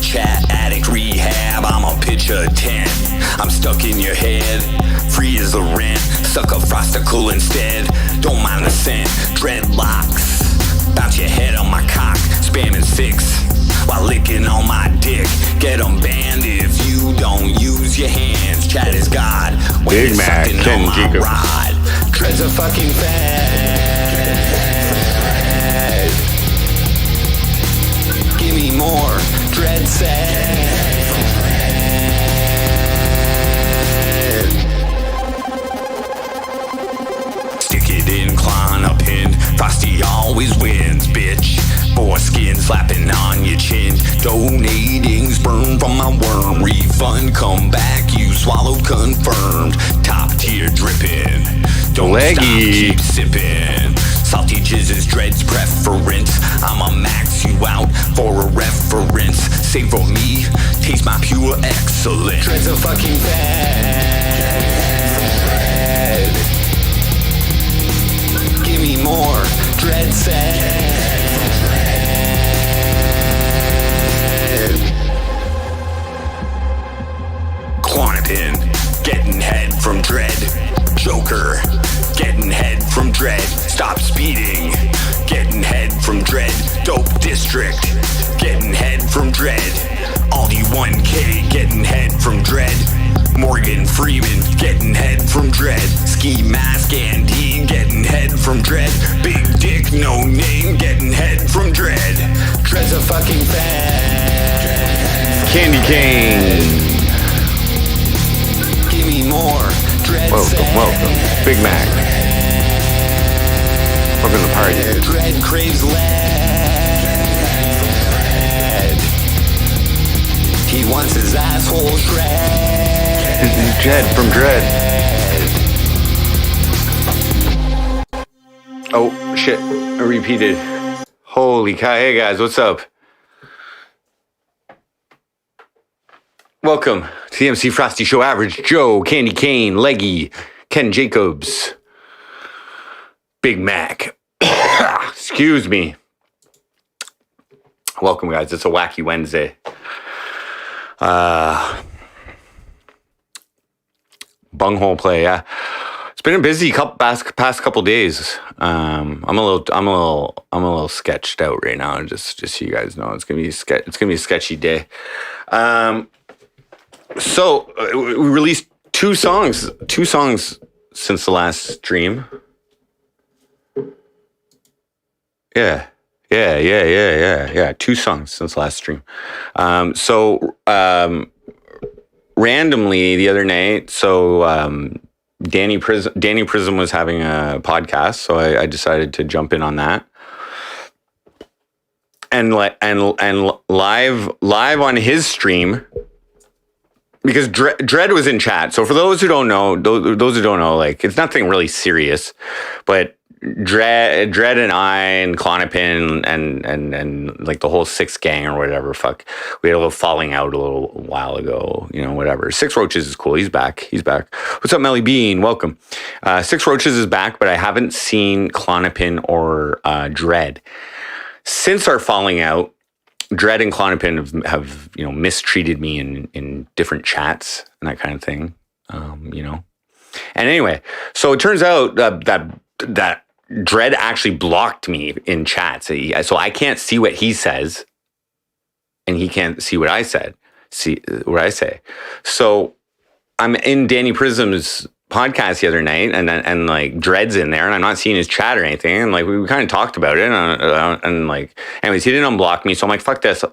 Chat addict rehab, I'ma pitch a tent. I'm stuck in your head, free as the rent. Suck a frosticle instead, don't mind the scent. Dreadlocks, bounce your head on my cock. Spamming 6 while licking on my dick. Get them banned if you don't use your hands. Chat is God when Big Mac, on my rod. Dread's a fucking fad. Give me more dread sad. Stick it in, climb up in. Frosty always wins, bitch. Foreskin slapping on your chin. Donating sperm from my worm. Refund, come back, you swallowed confirmed. Top tier dripping. Don't stop, keep sipping. Salty jizzes, dreads preference. I'ma max you out for a reference. Save for me, taste my pure excellence. Dreads a fucking fad. Give me more dread sad. Clonopin, getting head from dread. Joker, getting head from dread. Stop speeding, getting head from dread. Dope district, getting head from dread. Aldi 1K, getting head from dread. Morgan Freeman, getting head from dread. Ski Mask Andy, getting head from dread. Big Dick, no name, getting head from dread. Dread's a fucking fad. Candy cane. Give me more dread. Welcome. Big Mac. Welcome to the party. Dread craves lead. He wants his asshole shred. Dread from Dread. Oh, shit. I repeated. Holy cow. Hey, guys. What's up? Welcome to the MC Frosty Show. Average Joe, Candy Cane, Leggy, Ken Jacobs, Big Mac. Excuse me. Welcome, guys. It's a wacky Wednesday. Bunghole play, yeah. It's been a busy past couple days. I'm a little sketched out right now. Just so you guys know, it's gonna be a sketchy day. So we released two songs since the last stream. Yeah. 2 songs since the last stream. Randomly the other night, Danny Prism was having a podcast, so I decided to jump in on that. And live on his stream, because Dread was in chat. So for those who don't know, like, it's nothing really serious, but Dread and I and Clonopin and like the whole 6 gang or whatever, we had a little falling out a little while ago, whatever. 6 Roaches is cool. He's back. What's up, Melly Bean? Welcome. 6 Roaches is back, but I haven't seen Clonopin or Dread. Since our falling out, Dread and Clonopin have mistreated me in different chats and that kind of thing, And anyway, so it turns out that Dread actually blocked me in chats, so I can't see what he says, and he can't see what I say. So I'm in Danny Prism's podcast the other night, and like Dread's in there, and I'm not seeing his chat or anything, and like we kind of talked about it, and like, anyways, he didn't unblock me, so I'm like, fuck this,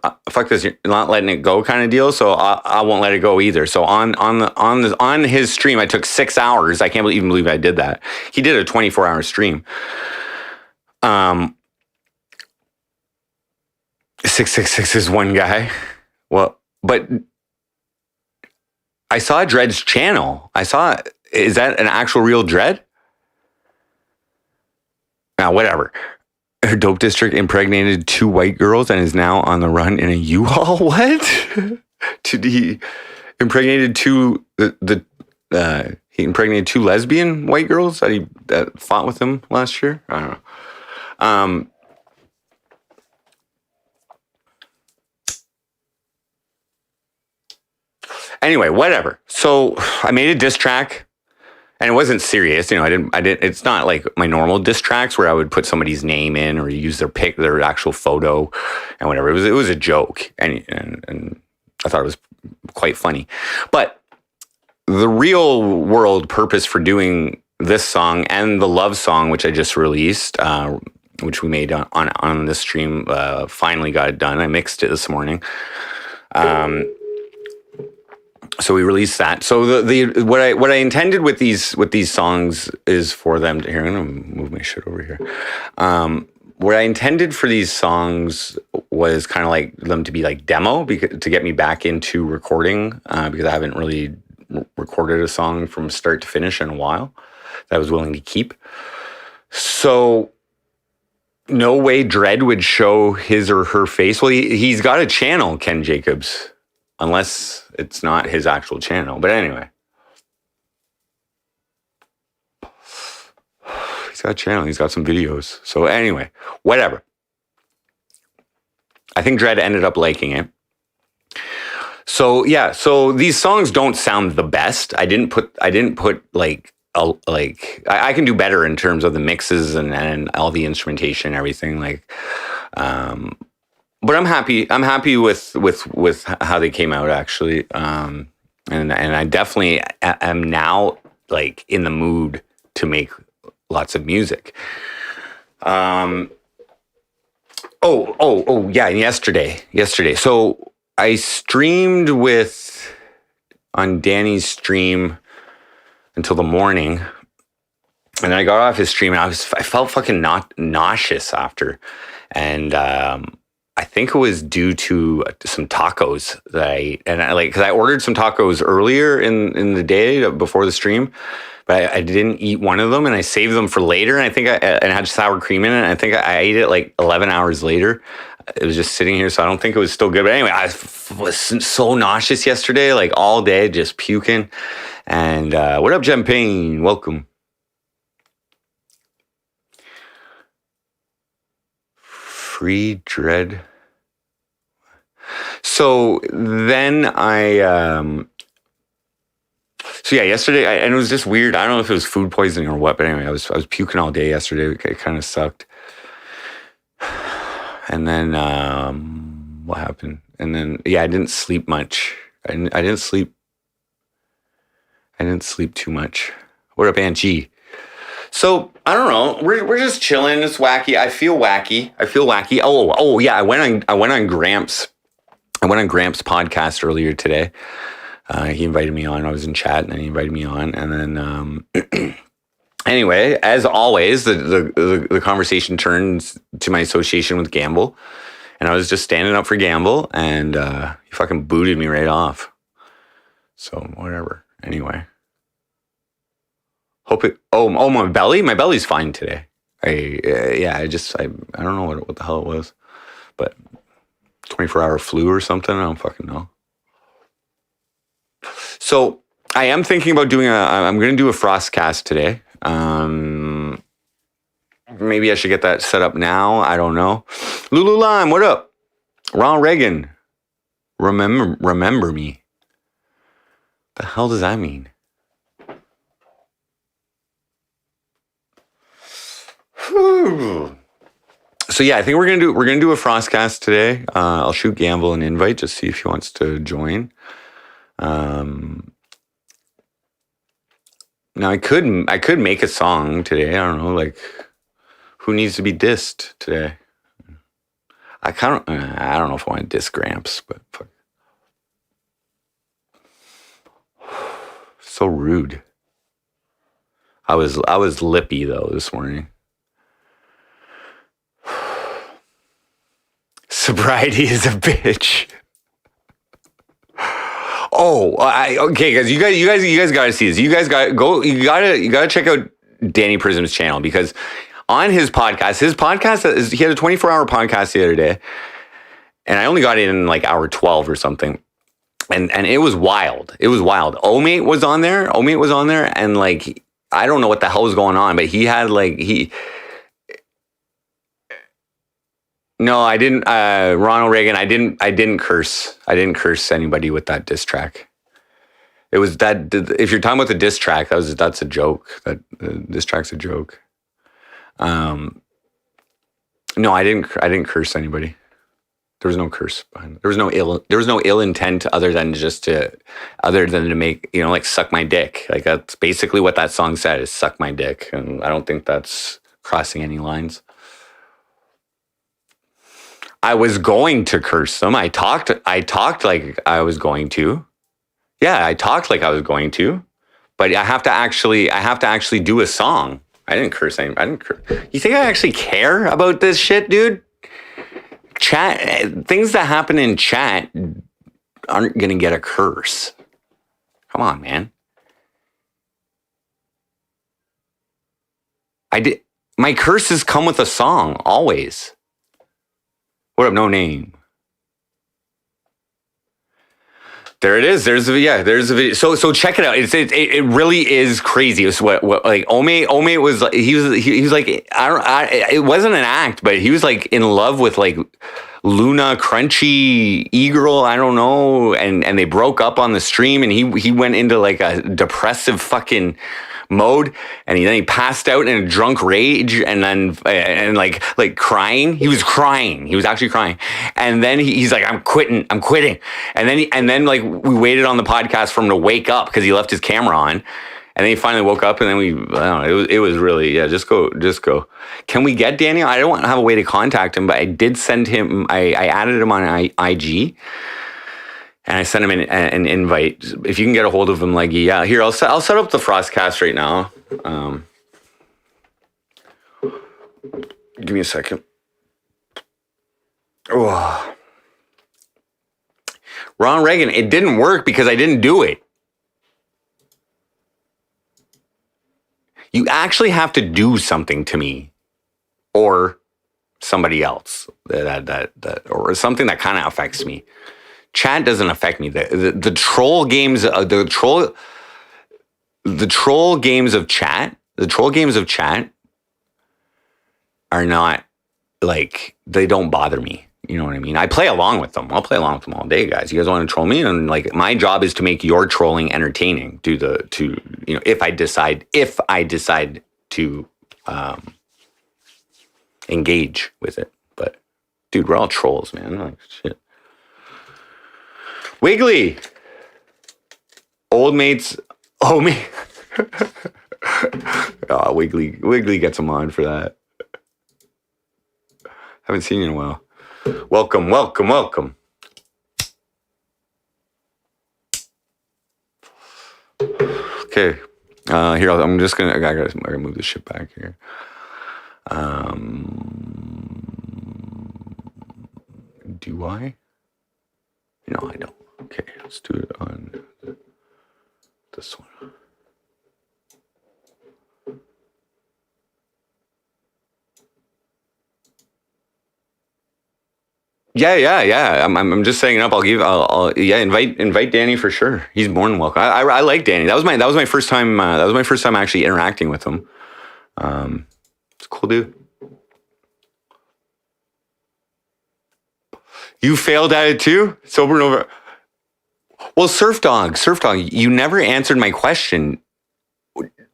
you're not letting it go kind of deal, so I won't let it go either. So on his stream, I took 6 hours. I can't even believe I did that. He did a 24-hour stream. 666 is one guy. Well, but I saw Dread's channel. Is that an actual real Dread? Now, whatever. Her dope district impregnated 2 white girls and is now on the run in a U-Haul. What? He impregnated 2 he impregnated 2 lesbian white girls that fought with him last year. I don't know. Anyway, whatever. So I made a diss track. And it wasn't serious, I didn't, it's not like my normal diss tracks where I would put somebody's name in or use their actual photo and whatever. It was a joke. And I thought it was quite funny. But the real world purpose for doing this song and the love song, which I just released, which we made on this stream, finally got it done. I mixed it this morning. So we released that. So what I intended with these songs is for them to here. I'm gonna move my shit over here. What I intended for these songs was kind of like them to be like demo to get me back into recording because I haven't really recorded a song from start to finish in a while that I was willing to keep. So no way Dread would show his or her face. Well, he's got a channel, Ken Jacobs. Unless it's not his actual channel. But anyway. He's got a channel. He's got some videos. So anyway, whatever. I think Dredd ended up liking it. So yeah, so these songs don't sound the best. I didn't put like I can do better in terms of the mixes and all the instrumentation and everything. But I'm happy. I'm happy with how they came out actually, and I definitely am now like in the mood to make lots of music. Oh yeah, yesterday. So I streamed on Danny's stream until the morning, and I got off his stream and I felt fucking nauseous after, and I think it was due to some tacos that I because I ordered some tacos earlier in the day before the stream, but I didn't eat one of them and I saved them for later. And I think and it had sour cream in it. And I think I ate it like 11 hours later. It was just sitting here, so I don't think it was still good. But anyway, I was so nauseous yesterday, like all day, just puking. And what up, Jem Payne? Welcome. Free Dread. So then so yeah, yesterday, and it was just weird. I don't know if it was food poisoning or what, but anyway, I was puking all day yesterday. It kind of sucked. And then what happened? And then yeah, I didn't sleep much. I didn't sleep too much. What up, Aunt G? So I don't know. We're just chilling. It's wacky. I feel wacky. Oh yeah. I went on Gramps. I went on Gramps' podcast earlier today. He invited me on. I was in chat, and then he invited me on. And then anyway, as always, the conversation turns to my association with Gamble, and I was just standing up for Gamble, and he fucking booted me right off. So whatever. Anyway. Hope it. Oh, my belly's fine today. I don't know what the hell it was, but 24-hour flu or something. I don't fucking know. So I am thinking about I'm going to do a FrostCAST today. Maybe I should get that set up now. I don't know. Lulu Lime, what up? Ronald Reagan, remember me. The hell does that mean? So yeah, I think we're gonna do a FrostCAST today. I'll shoot Gamble an invite, just see if he wants to join. Now I could make a song today. I don't know, like who needs to be dissed today? I don't know if I want to diss Gramps, but fuck. So rude. I was lippy though this morning. Sobriety is a bitch. Oh, okay, guys. You guys got to see this. You guys got to check out Danny Prism's channel, because on his podcast he had a 24-hour podcast the other day, and I only got in like hour 12 or something, and it was wild. It was wild. Omate was on there, and like I don't know what the hell was going on, but he had like No, I didn't. Ronald Reagan, I didn't curse. I didn't curse anybody with that diss track. It was that. If you're talking about the diss track, that's a joke. That diss track's a joke. No, I didn't curse anybody. There was no curse behind it. There was no ill intent other than to make, like suck my dick. Like that's basically what that song said, is suck my dick. And I don't think that's crossing any lines. I was going to curse them. I talked like I was going to. Yeah, I talked like I was going to, but I have to actually do a song. I didn't curse anyone. You think I actually care about this shit, dude? Chat, things that happen in chat aren't gonna get a curse. Come on, man. My curses come with a song, always. What up, no name? There it is. There's a video. So check it out. It really is crazy. It's what like Ome was like, he was like, it wasn't an act, but he was like in love with like Luna Crunchy E-Girl, I don't know, and they broke up on the stream, and he went into like a depressive fucking mode, and then he passed out in a drunk rage, and like crying. He was crying. He was actually crying, and then he's like, I'm quitting, and then like we waited on the podcast for him to wake up because he left his camera on, and then he finally woke up, and then I don't know, it was really, yeah, just go. Can we get Daniel? I don't have a way to contact him, but I did send him, I added him on IG. And I sent him an invite. If you can get a hold of him, like, yeah, here, I'll set up the FrostCAST right now. Give me a second. Oh. Ron Reagan, it didn't work because I didn't do it. You actually have to do something to me or somebody else that or something that kind of affects me. Chat doesn't affect me. The troll games, the troll games of chat are not like, they don't bother me. You know what I mean? I play along with them. I'll play along with them all day, guys. You guys want to troll me, and like my job is to make your trolling entertaining. If I decide to engage with it. But dude, we're all trolls, man. Like shit. Wiggly. Old mates. Oh, me. Oh, Wiggly gets him on for that. Haven't seen you in a while. Welcome. Okay. Here, I'm just gonna. I gotta move this shit back here. Do I? No, I don't. Okay, let's do it on this one. Yeah. I'm just setting it up. I'll invite Danny for sure. He's more than welcome. I like Danny. That was my first time. That was my first time actually interacting with him. It's a cool dude. You failed at it too? Sober November. Well, Surf Dog, you never answered my question.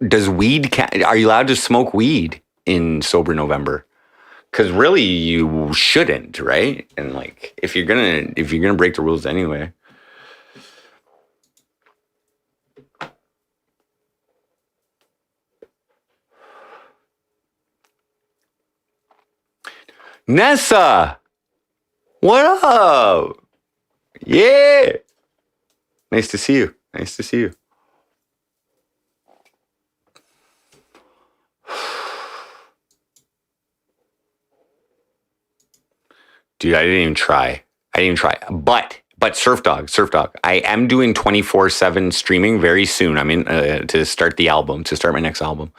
Does weed are you allowed to smoke weed in Sober November? Because really, you shouldn't, right? And like, if you're gonna break the rules anyway. Nessa, what up? Yeah, nice to see you. Dude, I didn't even try. But Surf Dog, I am doing 24/7 streaming very soon. I'm in to start my next album.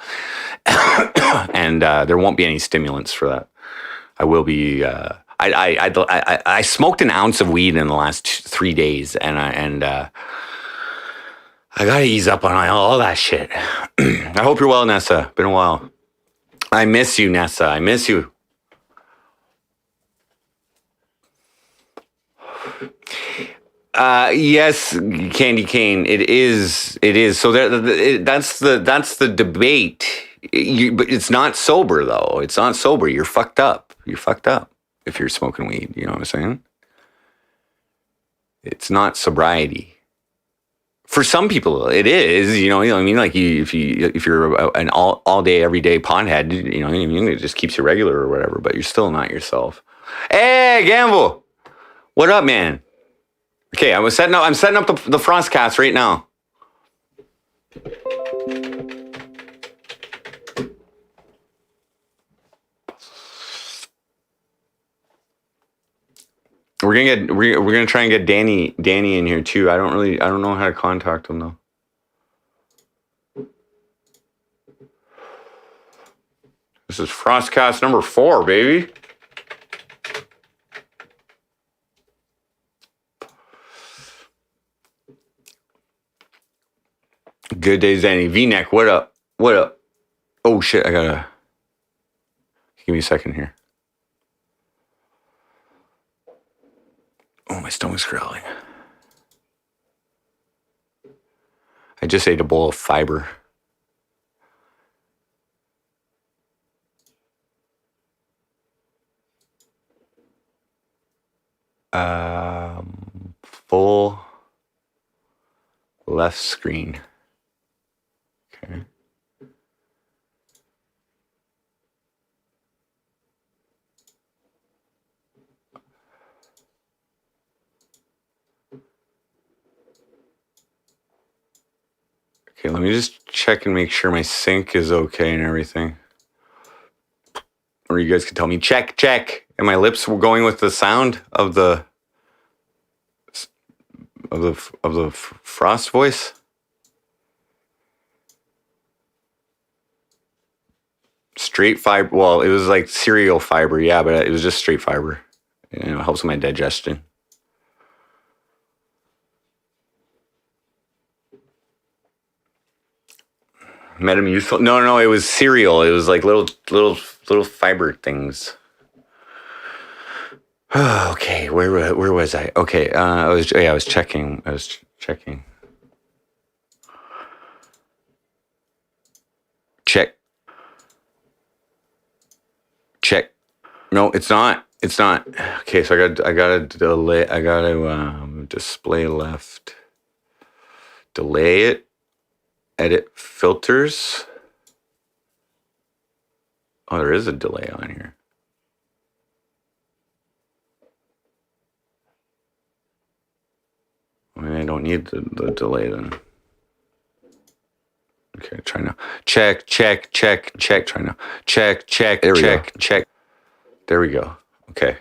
And there won't be any stimulants for that. I will be, I smoked an ounce of weed in the last 3 days, and I gotta ease up on all that shit. I hope you're well, Nessa. Been a while. I miss you, Nessa. I miss you. Yes, candy cane. It is. It is. So that's the debate. But it's not sober though. It's not sober. You're fucked up. You're fucked up if you're smoking weed. You know what I'm saying? It's not sobriety. For some people, it is. You know what I mean? Like if you're an all day every day pothead, you know what I mean? It just keeps you regular or whatever. But you're still not yourself. Hey, Ganval, what up, man? Okay, I'm setting up the FrostCAST right now. We're gonna try and get Danny in here too. I don't know how to contact him though. This is FrostCAST number 4, baby. Good days, Danny. V-neck, what up? What up? Oh shit, I gotta give me a second here. Oh, my stomach's growling. I just ate a bowl of fiber. Full left screen. Okay. Okay, let me just check and make sure my sync is okay and everything. Or you guys can tell me, check. And my lips were going with the sound of the Frost voice. Straight fiber. Well, it was like cereal fiber, yeah, but it was just straight fiber. You know, it helps with my digestion. Metamucil. No, it was cereal. It was like little fiber things. Okay, where was I? Okay, I was checking. Check. No, it's not. Okay, so I gotta delay. I gotta display left. Delay it. Edit filters. Oh, there is a delay on here. I mean, I don't need the delay then. Okay, try now. Check. Try now. Check. Check. There we go. Okay.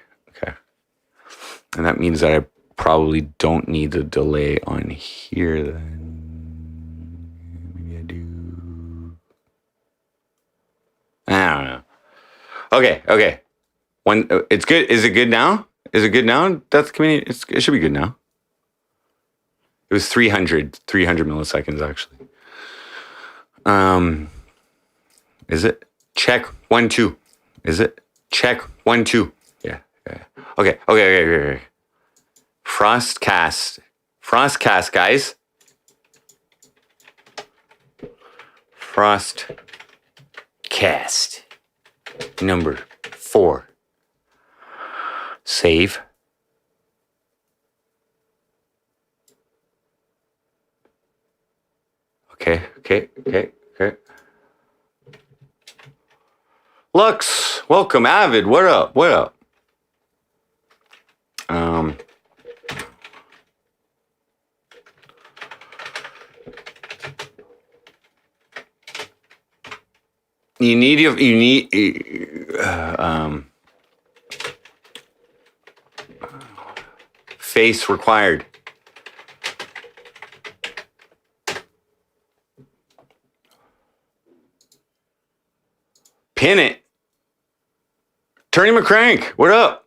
And that means that I probably don't need the delay on here then. Maybe I do. I don't know. Okay. It's good. Is it good now? That's community. It should be good now. It was 300 milliseconds actually. Is it? Check 1 2. Is it? Check 1 2. Yeah. Okay. FrostCAST, guys. FrostCAST number 4. Save. Okay. Lux, welcome. Avid, what up? You need face required. Pin it. Turny McCrank, what up?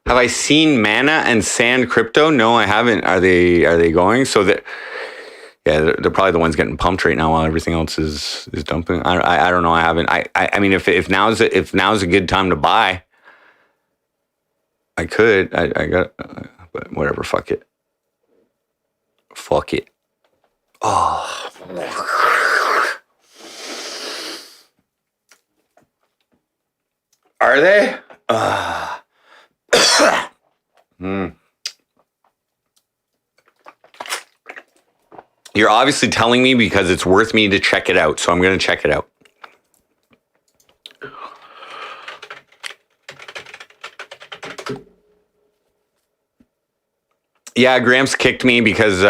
Have I seen Mana and Sand Crypto? No, I haven't. Are they going? So that, yeah, they're probably the ones getting pumped right now while everything else is dumping. I don't know. I haven't. I mean, if now's a good time to buy, I could. I got, but whatever. Fuck it. Fuck it. Oh. Are they? You're obviously telling me because it's worth me to check it out, so I'm going to check it out. Yeah, Gramps kicked me because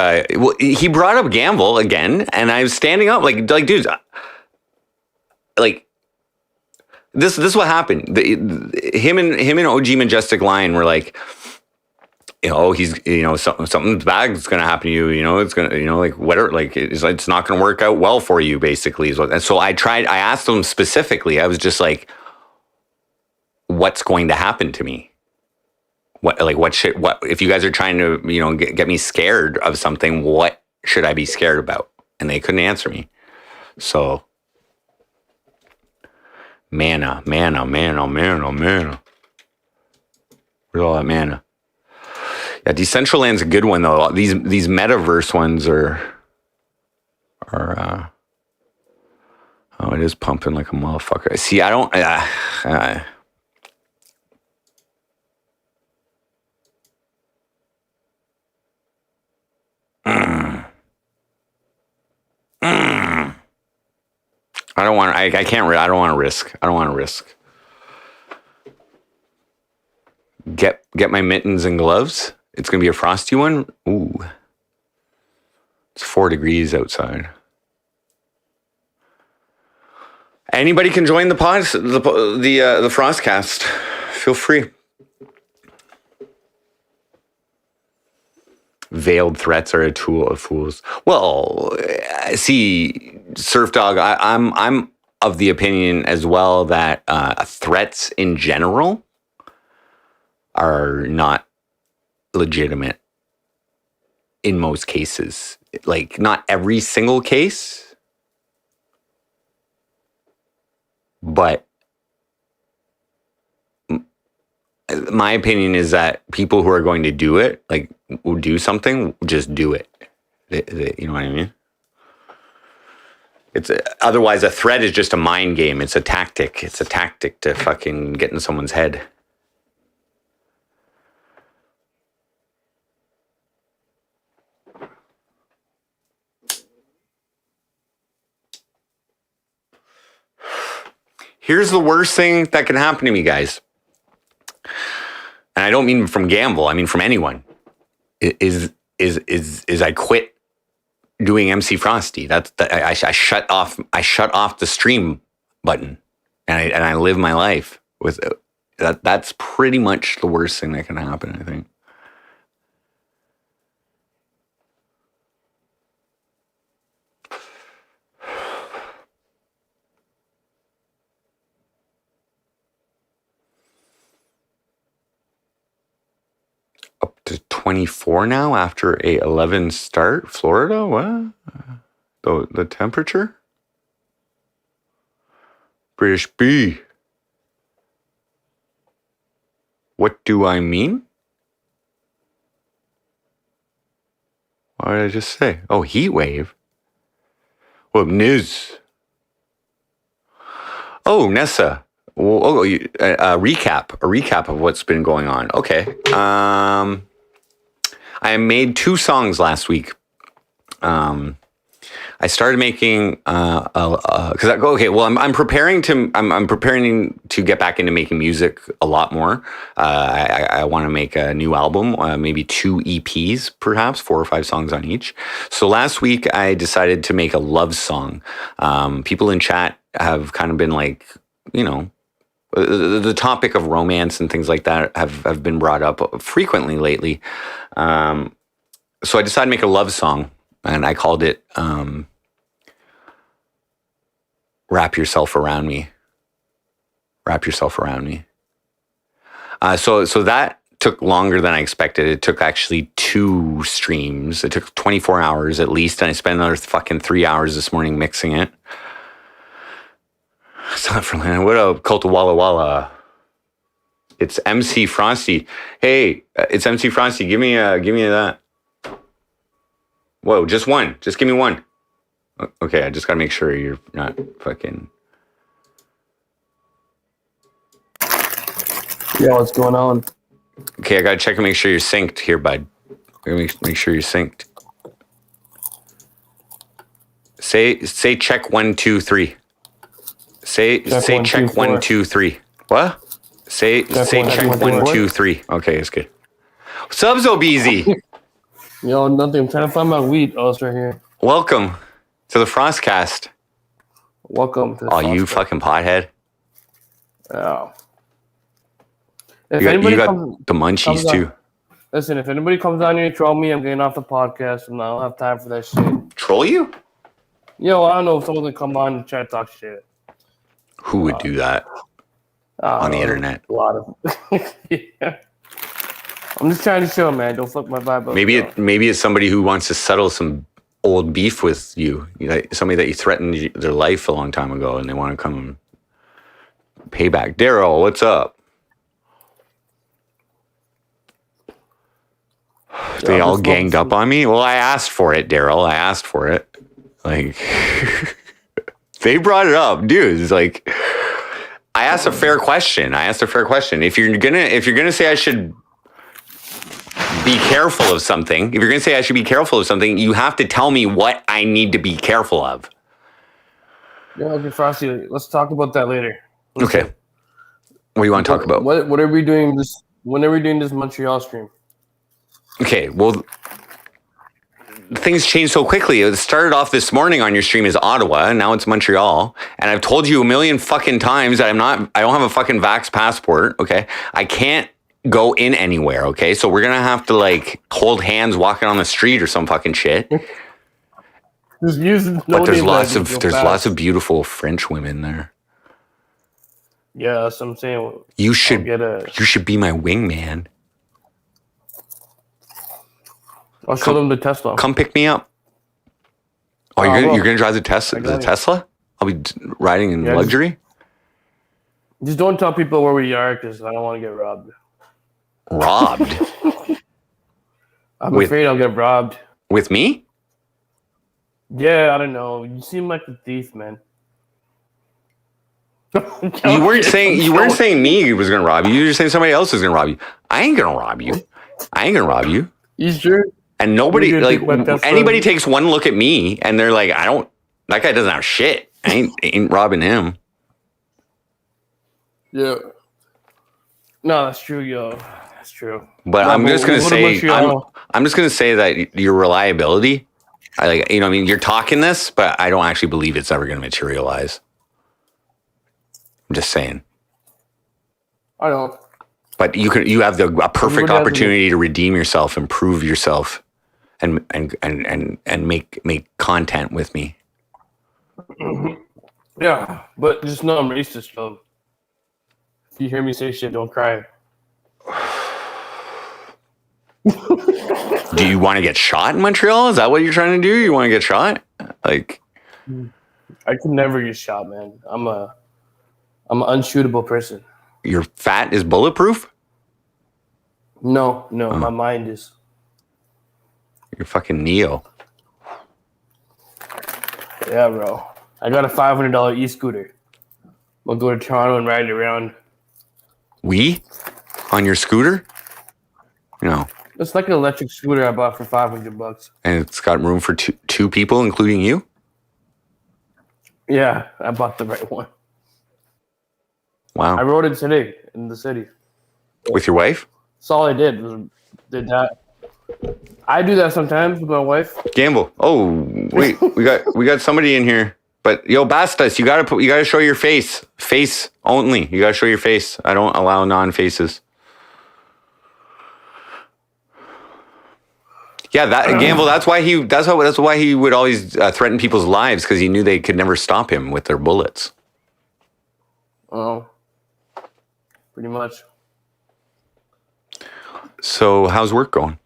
he brought up ganval again, and I was standing up like dudes, like this is what happened. Him and OG Majestic Lion were like, he's something bad's gonna happen to you. It's gonna like whatever. Like it's not gonna work out well for you. Basically, is what. And so I asked them specifically. I was just like, what's going to happen to me? What if you guys are trying to, get me scared of something, what should I be scared about? And they couldn't answer me. So, mana. Where's all that mana? Yeah, Decentraland's a good one though. These metaverse ones are it is pumping like a motherfucker. See, I don't I don't want to risk. Get my mittens and gloves. It's going to be a frosty one. Ooh. It's 4 degrees outside. Anybody can join the the FrostCAST. Feel free. Veiled threats are a tool of fools. Well, see, Surf Dog, I'm of the opinion as well that threats in general are not legitimate in most cases. Like, not every single case, but my opinion is that people who are going to do it, like, will do something, just do it. You know what I mean? Otherwise, a threat is just a mind game. It's a tactic. It's a tactic to fucking get in someone's head. Here's the worst thing that can happen to me, guys. And I don't mean from ganval. I mean from anyone. Is I quit doing MC Frosty. I shut off the stream button, and I live my life with that. That's pretty much the worst thing that can happen, I think. Up to 24 now after a 11 start. Florida, what? The temperature? British B. What do I mean? What did I just say? Oh, heat wave. What news? Oh, Nessa. A recap of what's been going on. Okay. I made 2 songs last week. I started making I'm preparing to get back into making music a lot more. I want to make a new album, maybe 2 EPs, perhaps 4 or 5 songs on each. So last week I decided to make a love song. People in chat have kind of been like, the topic of romance and things like that have been brought up frequently lately. So I decided to make a love song, and I called it Wrap Yourself Around Me. Wrap Yourself Around Me. So that took longer than I expected. It took actually 2 streams. It took 24 hours at least, and I spent another fucking 3 hours this morning mixing it. It's not for land. What up, Cult of Walla Walla? It's MC Frosty. Hey, it's MC Frosty. Give me that. Whoa, just one. Just give me one. Okay, I just gotta make sure you're not fucking. Yeah, what's going on? Okay, I gotta check and make sure you're synced here, bud. Make sure you're synced. Say check 1 2 3. Say check 1 2 3. What? Say check 1 2 3. Okay, it's good. What's up, zobeezy? Yo, nothing. I'm trying to find my wheat. Oh, it's right here. Welcome to the FrostCAST. Welcome to the Oh, you FrostCAST. fucking pothead. Oh. If You anybody got comes, the munchies comes too. on, listen, if anybody comes on here and troll me, I'm getting off the podcast and I don't have time for that shit. Troll you? Yo, I don't know if someone can come on and try to talk shit. Who would do that on the internet? A lot of yeah. I'm just trying to show, man. Don't fuck my vibe up. Maybe it's somebody who wants to settle some old beef with you. Somebody that you threatened their life a long time ago, and they want to come and pay back. Daryl, what's up? They all ganged up on me. Well, I asked for it, Daryl. I asked for it. Like, they brought it up, dude. It's like, I asked a fair question. If you're gonna say I should be careful of something, you have to tell me what I need to be careful of. Yeah, okay, Frosty. Let's talk about that later. Okay. What do you want to talk about? What are we doing this? When are we doing this Montreal stream? Okay, well, things change so quickly. It started off this morning on your stream as Ottawa, and now it's Montreal. And I've told you a million fucking times that I don't have a fucking vax passport, okay? I can't go in anywhere, okay? So we're gonna have to like hold hands walking on the street or some fucking shit. Just use But there's lots of beautiful French women there. Yeah, that's what I'm saying. You should be my wingman. I'll show them the Tesla. Come pick me up. Oh, you're gonna drive the Tesla? I'll be riding in luxury. Just don't tell people where we are because I don't want to get robbed. Robbed? I'm afraid I'll get robbed. With me? Yeah, I don't know. You seem like a thief, man. You weren't saying me was gonna rob you. You were saying somebody else was gonna rob you. I ain't gonna rob you. You sure? And nobody, like, anybody takes one look at me and they're like, that guy doesn't have shit. I ain't robbing him. Yeah. No, that's true, yo. That's true. But I'm just gonna say that your reliability, you're talking this, but I don't actually believe it's ever gonna materialize. I'm just saying. I know. But you have a perfect opportunity to redeem yourself, and prove yourself, and make content with me. Yeah, but just know I'm racist, though. If you hear me say shit, don't cry. Do you want to get shot in Montreal? Is that what you're trying to do? You want to get shot? Like, I could never get shot, man. I'm an unshootable person. Your fat is bulletproof? No, my mind is. You're fucking Neo. Yeah, bro. I got a $500 e-scooter. We'll go to Toronto and ride it around. On your scooter? No. It's like an electric scooter I bought for $500. And it's got room for two people, including you? Yeah, I bought the right one. Wow. I rode it today in the city. With your wife? That's all I did. Did that. I do that sometimes with my wife. Gamble. Oh, wait. we got somebody in here. But yo, Bastas, you gotta show your face. Face only. You gotta show your face. I don't allow non-faces. Yeah, Gamble. That's why he would always threaten people's lives, because he knew they could never stop him with their bullets. Oh, pretty much. So, how's work going?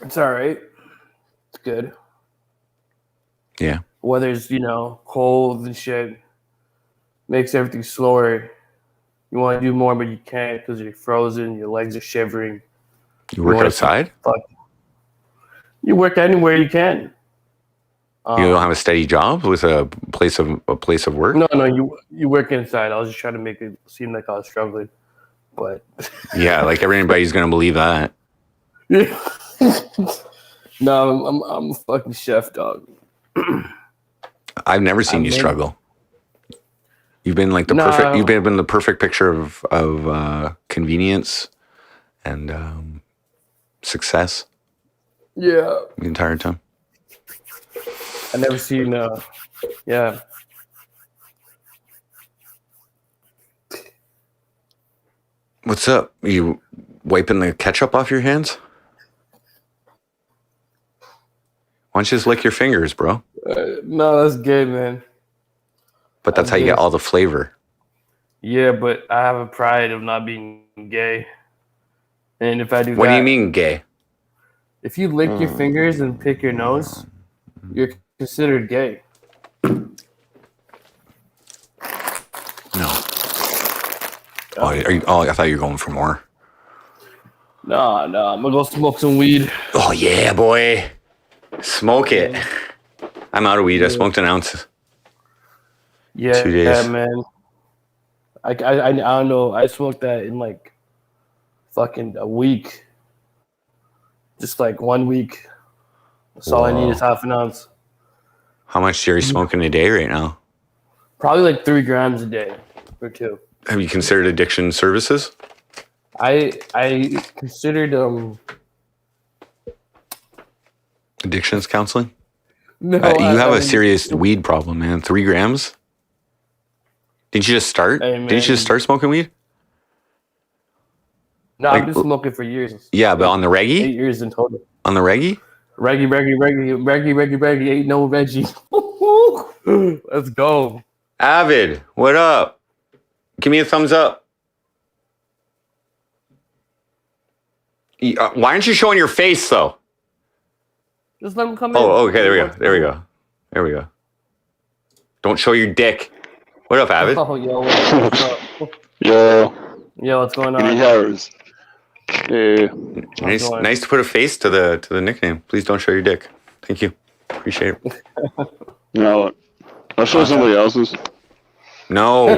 It's all right. It's good. Yeah. Weather's, cold and shit. Makes everything slower. You want to do more, but you can't because you're frozen. Your legs are shivering. You work outside? You work anywhere you can. You don't have a steady job with a place of work? No, you work inside. I was just trying to make it seem like I was struggling, but yeah, like everybody's gonna believe that. Yeah. No, I'm a fucking chef, dog. I've never seen you struggle. You've been like the perfect. You've been the perfect picture of convenience and success. Yeah, the entire time. I never seen. Yeah. What's up? You wiping the ketchup off your hands? Why don't you just lick your fingers, bro? No, that's good, man. But that's how you get all the flavor. Yeah, but I have a pride of not being gay. And if I do What do you mean gay? If you lick your fingers and pick your nose, you're considered gay. No. Oh, I thought you were going for more. No, I'm gonna go smoke some weed. Oh yeah, boy. Smoke it. I'm out of weed. I smoked an ounce. Yeah, 2 days. Yeah, man. I don't know. I smoked that in like fucking a week. Just like 1 week. That's all I need is half an ounce. How much are you smoking a day right now? Probably like 3 grams a day or 2. Have you considered addiction services? I considered addictions counseling? No, you have a serious weed problem, man. 3 grams? Didn't you just start? Hey, Didn't you just start smoking weed? No, I've been smoking for years. Yeah, but on the Reggie? 8 years in total. On the Reggie? Reggie, ain't no Reggie. Let's go. Avid, what up? Give me a thumbs up. Why aren't you showing your face, though? Just let him come in. Oh, okay, there we go. Don't show your dick. What up, Avid? Oh, yo, what's up? Yo, what's going on? Harris. Hey. Nice to put a face to the nickname. Please don't show your dick. Thank you. Appreciate it. No, I'll show somebody else's. No.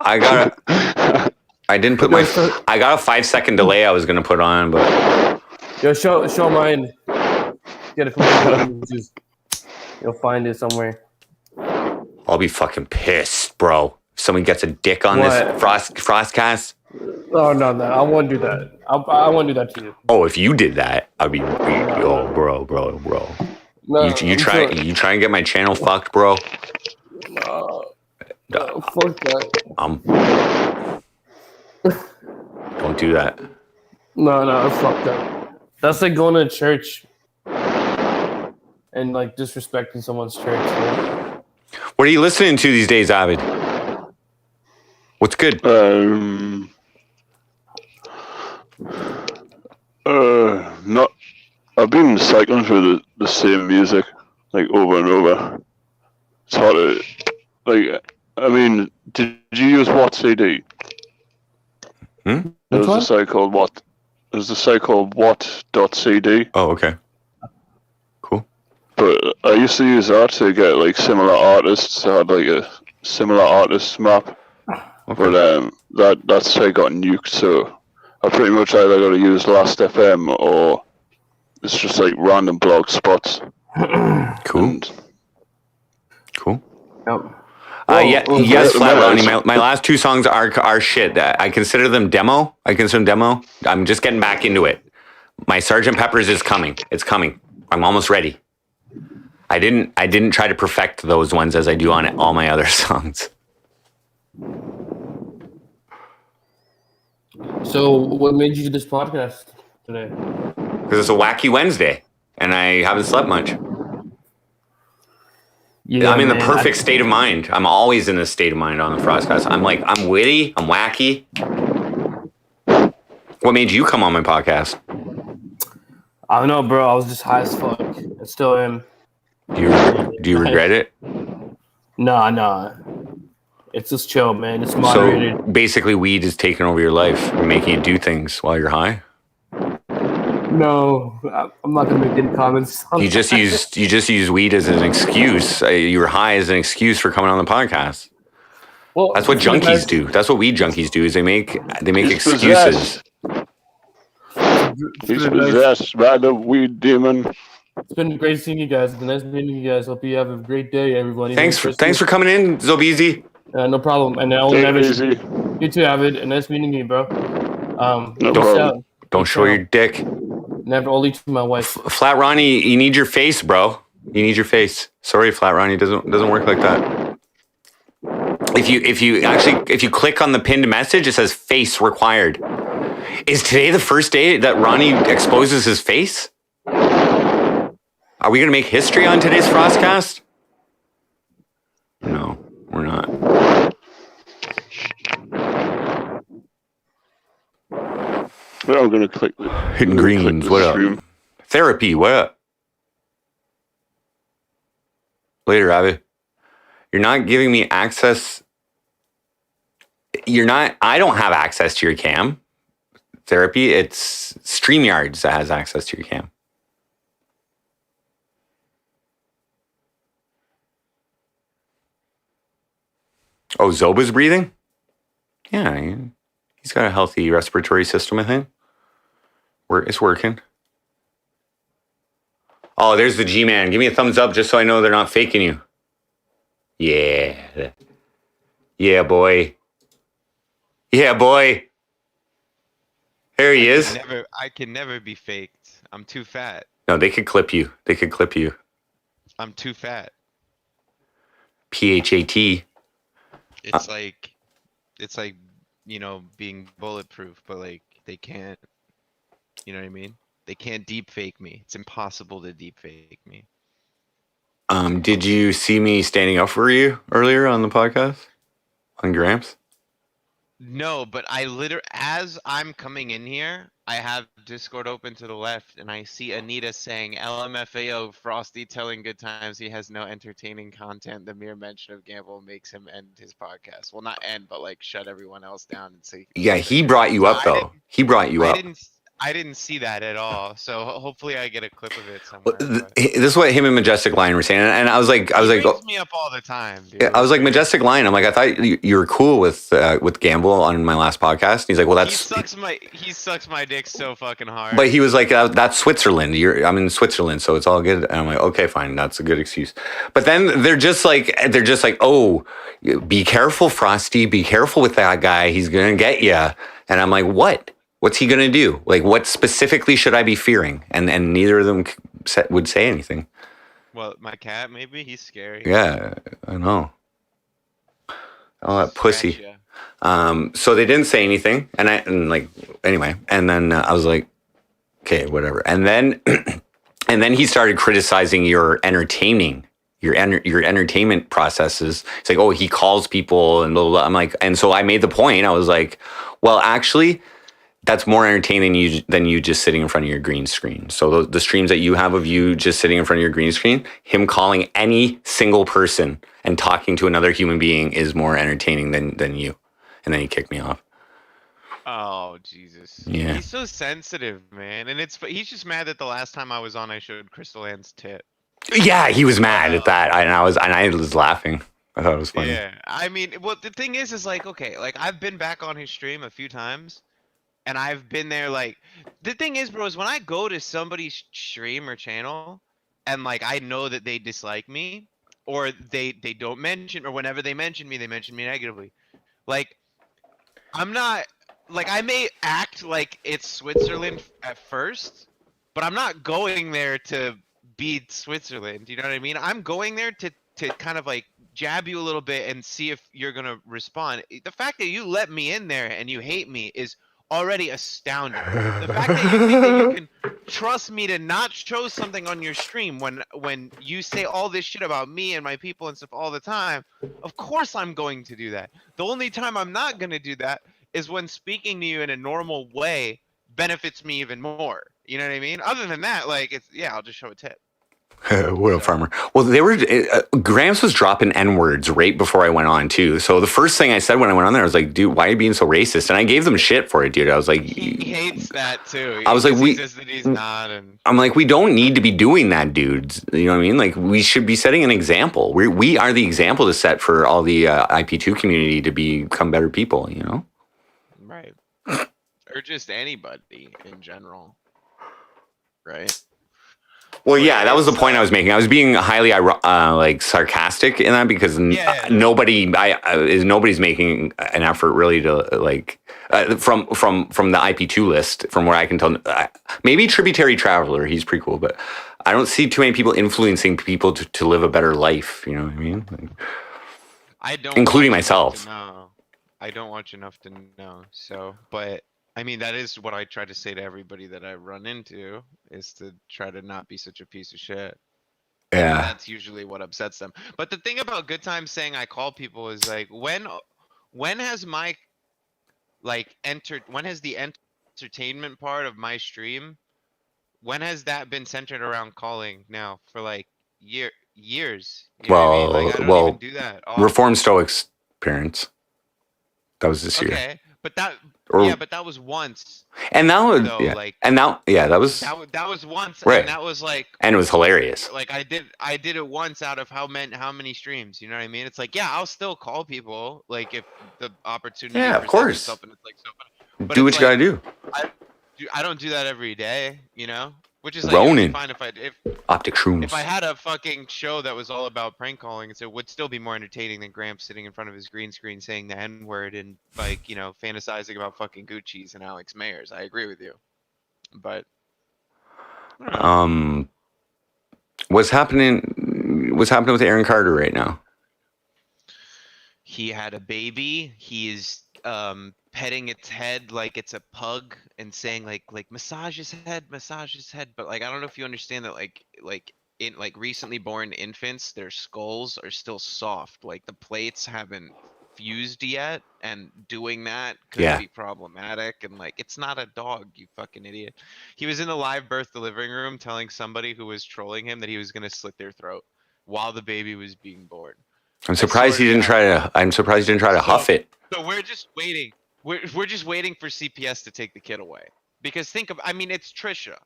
I didn't put my. I got a 5-second delay I was gonna put on, but. Yo, show mine. Get a couple. You'll find it somewhere. I'll be fucking pissed, bro. If someone gets a dick on this FrostCAST. Oh no, I won't do that. I won't do that to you. Oh, if you did that, I'd be bro. No, you try and get my channel fucked, bro. No, fuck that. Don't do that. No, fuck that. That's like going to church and like disrespecting someone's church. Right? What are you listening to these days, Avid? What's good? Not. I've been cycling through the same music like over and over. It's hard to like. I mean, did you use what CD? There's a site called what? There's a site called what.cd. Oh, okay. Cool. But I used to use that to get like similar artists. I had like a similar artist map. Okay. But that site got nuked, so I pretty much either got to use Last.fm or it's just like random blog spots. Cool. Cool. Yep. Yes, Flat Ronnie. My last 2 songs are shit. I consider them demo. I'm just getting back into it. My Sgt. Pepper's is coming. It's coming. I'm almost ready. I didn't try to perfect those ones as I do on all my other songs. So, what made you do this podcast today? Because it's a wacky Wednesday, and I haven't slept much. Yeah, I'm in the perfect state of mind. I'm always in this state of mind on the FrostCAST. I'm witty. I'm wacky. What made you come on my podcast? I don't know, bro. I was just high as fuck. I still am. Do you regret it? No. It's just chill, man. It's So moderated. basically, weed is taking over your life and making you do things while you're high. No, I'm not gonna make any comments. On You just use weed as an excuse. You were high as an excuse for coming on the podcast. Well, That's what for the junkies guys- do. That's what weed junkies do. Is they make He's excuses. He's possessed by the weed demon. It's been great seeing you guys. It's been nice meeting you guys. Hope you have a great day, everybody. Thanks for coming in, Zobeezy. No problem. And I'll Take never. it easy. You too, Avid. And nice meeting you, bro. No peace problem. out. Don't show your dick. Never only to my wife. Flat Ronnie, you need your face, bro. You need your face. Sorry, Flat Ronnie, doesn't work like that. If you click on the pinned message, it says face required. Is today the first day that Ronnie exposes his face? Are we gonna make history on today's FrostCAST? No, we're not. Well, I'm gonna click. Hidden Greens, what up? Therapy, what up? Later, Abby. You're not giving me access. I don't have access to your cam. Therapy, it's StreamYards that has access to your cam. Oh, Zoba's breathing? Yeah, he's got a healthy respiratory system, I think. It's working. Oh, there's the G-Man. Give me a thumbs up just so I know they're not faking you. Yeah. Yeah, boy. Yeah, boy. There he is. I can never be faked. I'm too fat. No, they could clip you. I'm too fat. PHAT. It's like, being bulletproof, but like they can't. You know what I mean? They can't deep fake me. It's impossible to deep fake me. Did you see me standing up for you earlier on the podcast? On Gramps? No, but as I'm coming in here, I have Discord open to the left, and I see Anita saying, LMFAO, Frosty telling good times he has no entertaining content. The mere mention of Gamble makes him end his podcast. Well, not end, but like shut everyone else down and say. Yeah, he brought you up, though. He brought you up. I didn't see that at all. So hopefully I get a clip of it somewhere. This is what him and Majestic Lion were saying, and I was like, he brings me up all the time, dude. I was like, Majestic Lion. I'm like, I thought you were cool with Gamble on my last podcast. And he's like, well, he sucks my dick so fucking hard. But he was like, that's Switzerland. I'm in Switzerland, so it's all good. And I'm like, okay, fine, that's a good excuse. But then they're just like, oh, be careful, Frosty. Be careful with that guy. He's gonna get you. And I'm like, what? What's he going to do? Like, what specifically should I be fearing? And neither of them would say anything. Well, my cat, maybe? He's scary. Yeah, I know. Oh, that pussy. So they didn't say anything. Anyway. And then I was like, okay, whatever. And then he started criticizing your entertainment processes. It's like, oh, he calls people and blah, blah, blah. I'm like, and so I made the point. I was like, well, actually, that's more entertaining than you just sitting in front of your green screen. So the streams that you have of you just sitting in front of your green screen, him calling any single person and talking to another human being is more entertaining than you. And then he kicked me off. Oh, Jesus. Yeah. He's so sensitive, man. And he's just mad that the last time I was on, I showed Crystal Ann's tit. Yeah, he was mad at that. I was laughing. I thought it was funny. Yeah. I mean, well, the thing is like, okay, like I've been back on his stream a few times. And I've been there, like, the thing is, bro, is when I go to somebody's stream or channel, and, like, I know that they dislike me, or they don't mention, or whenever they mention me negatively. Like, I'm not, like, I may act like it's Switzerland at first, but I'm not going there to be Switzerland, you know what I mean? I'm going there to kind of, like, jab you a little bit and see if you're gonna respond. The fact that you let me in there and you hate me is already astounding. The fact that you think that you can trust me to not show something on your stream when you say all this shit about me and my people and stuff all the time, of course I'm going to do that. The only time I'm not going to do that is when speaking to you in a normal way benefits me even more. You know what I mean? Other than that, like, I'll just show a tip. What a farmer. Well, they were, Gramps was dropping N-words right before I went on, too. So the first thing I said when I went on there, I was like, dude, why are you being so racist? And I gave them shit for it, dude. I was like, He hates that too. I was like, He says that he's not, and I'm like, we don't need to be doing that, dudes. You know what I mean? Like, we should be setting an example. We are the example to set for all the IP2 community to become better people, you know? right, or just anybody in general, right? Well, yeah, that was the point I was making. I was being highly like sarcastic in that because nobody's making an effort really to like from the IP2 list, from where I can tell. Maybe Tributary Traveler, he's pretty cool, but I don't see too many people influencing people to live a better life. You know what I mean? Like, I don't, including myself. I don't watch enough to know. So, but I mean, that is what I try to say to everybody that I run into, is to try to not be such a piece of shit. Yeah. And that's usually what upsets them. But the thing about Good Times saying I call people is like, when has my when has the entertainment part of my stream, when has that been centered around calling now for like years? You know what I mean? Like, I don't even do that often. Reform Stoics parents. That was this year. Okay, but that but that was once. And now, though, yeah, like, and now, yeah, that was once, right. And that was like, and it was hilarious. Like I did it once out of how many streams, you know what I mean? It's like, yeah, I'll still call people, like, if the opportunity of course, itself, and it's like so funny. But do what you gotta do. I don't do that every day, you know, which is like fine if Optic Shrooms. If I had a fucking show that was all about prank calling, it would still be more entertaining than Gramps sitting in front of his green screen saying the N-word and, like, you know, fantasizing about fucking Gucci's and Alex Mayers. I agree with you, but what's happening with Aaron Carter right now? He had a baby. He is petting its head like it's a pug and saying like massage his head, but like, I don't know if you understand that like in like recently born infants, their skulls are still soft, like the plates haven't fused yet, and doing that could be problematic. And like, it's not a dog, you fucking idiot. He was in the live birth delivering room telling somebody who was trolling him that he was going to slit their throat while the baby was being born. I'm surprised he didn't try to huff it. So we're just waiting. We're just waiting for CPS to take the kid away, because I mean, it's Trisha,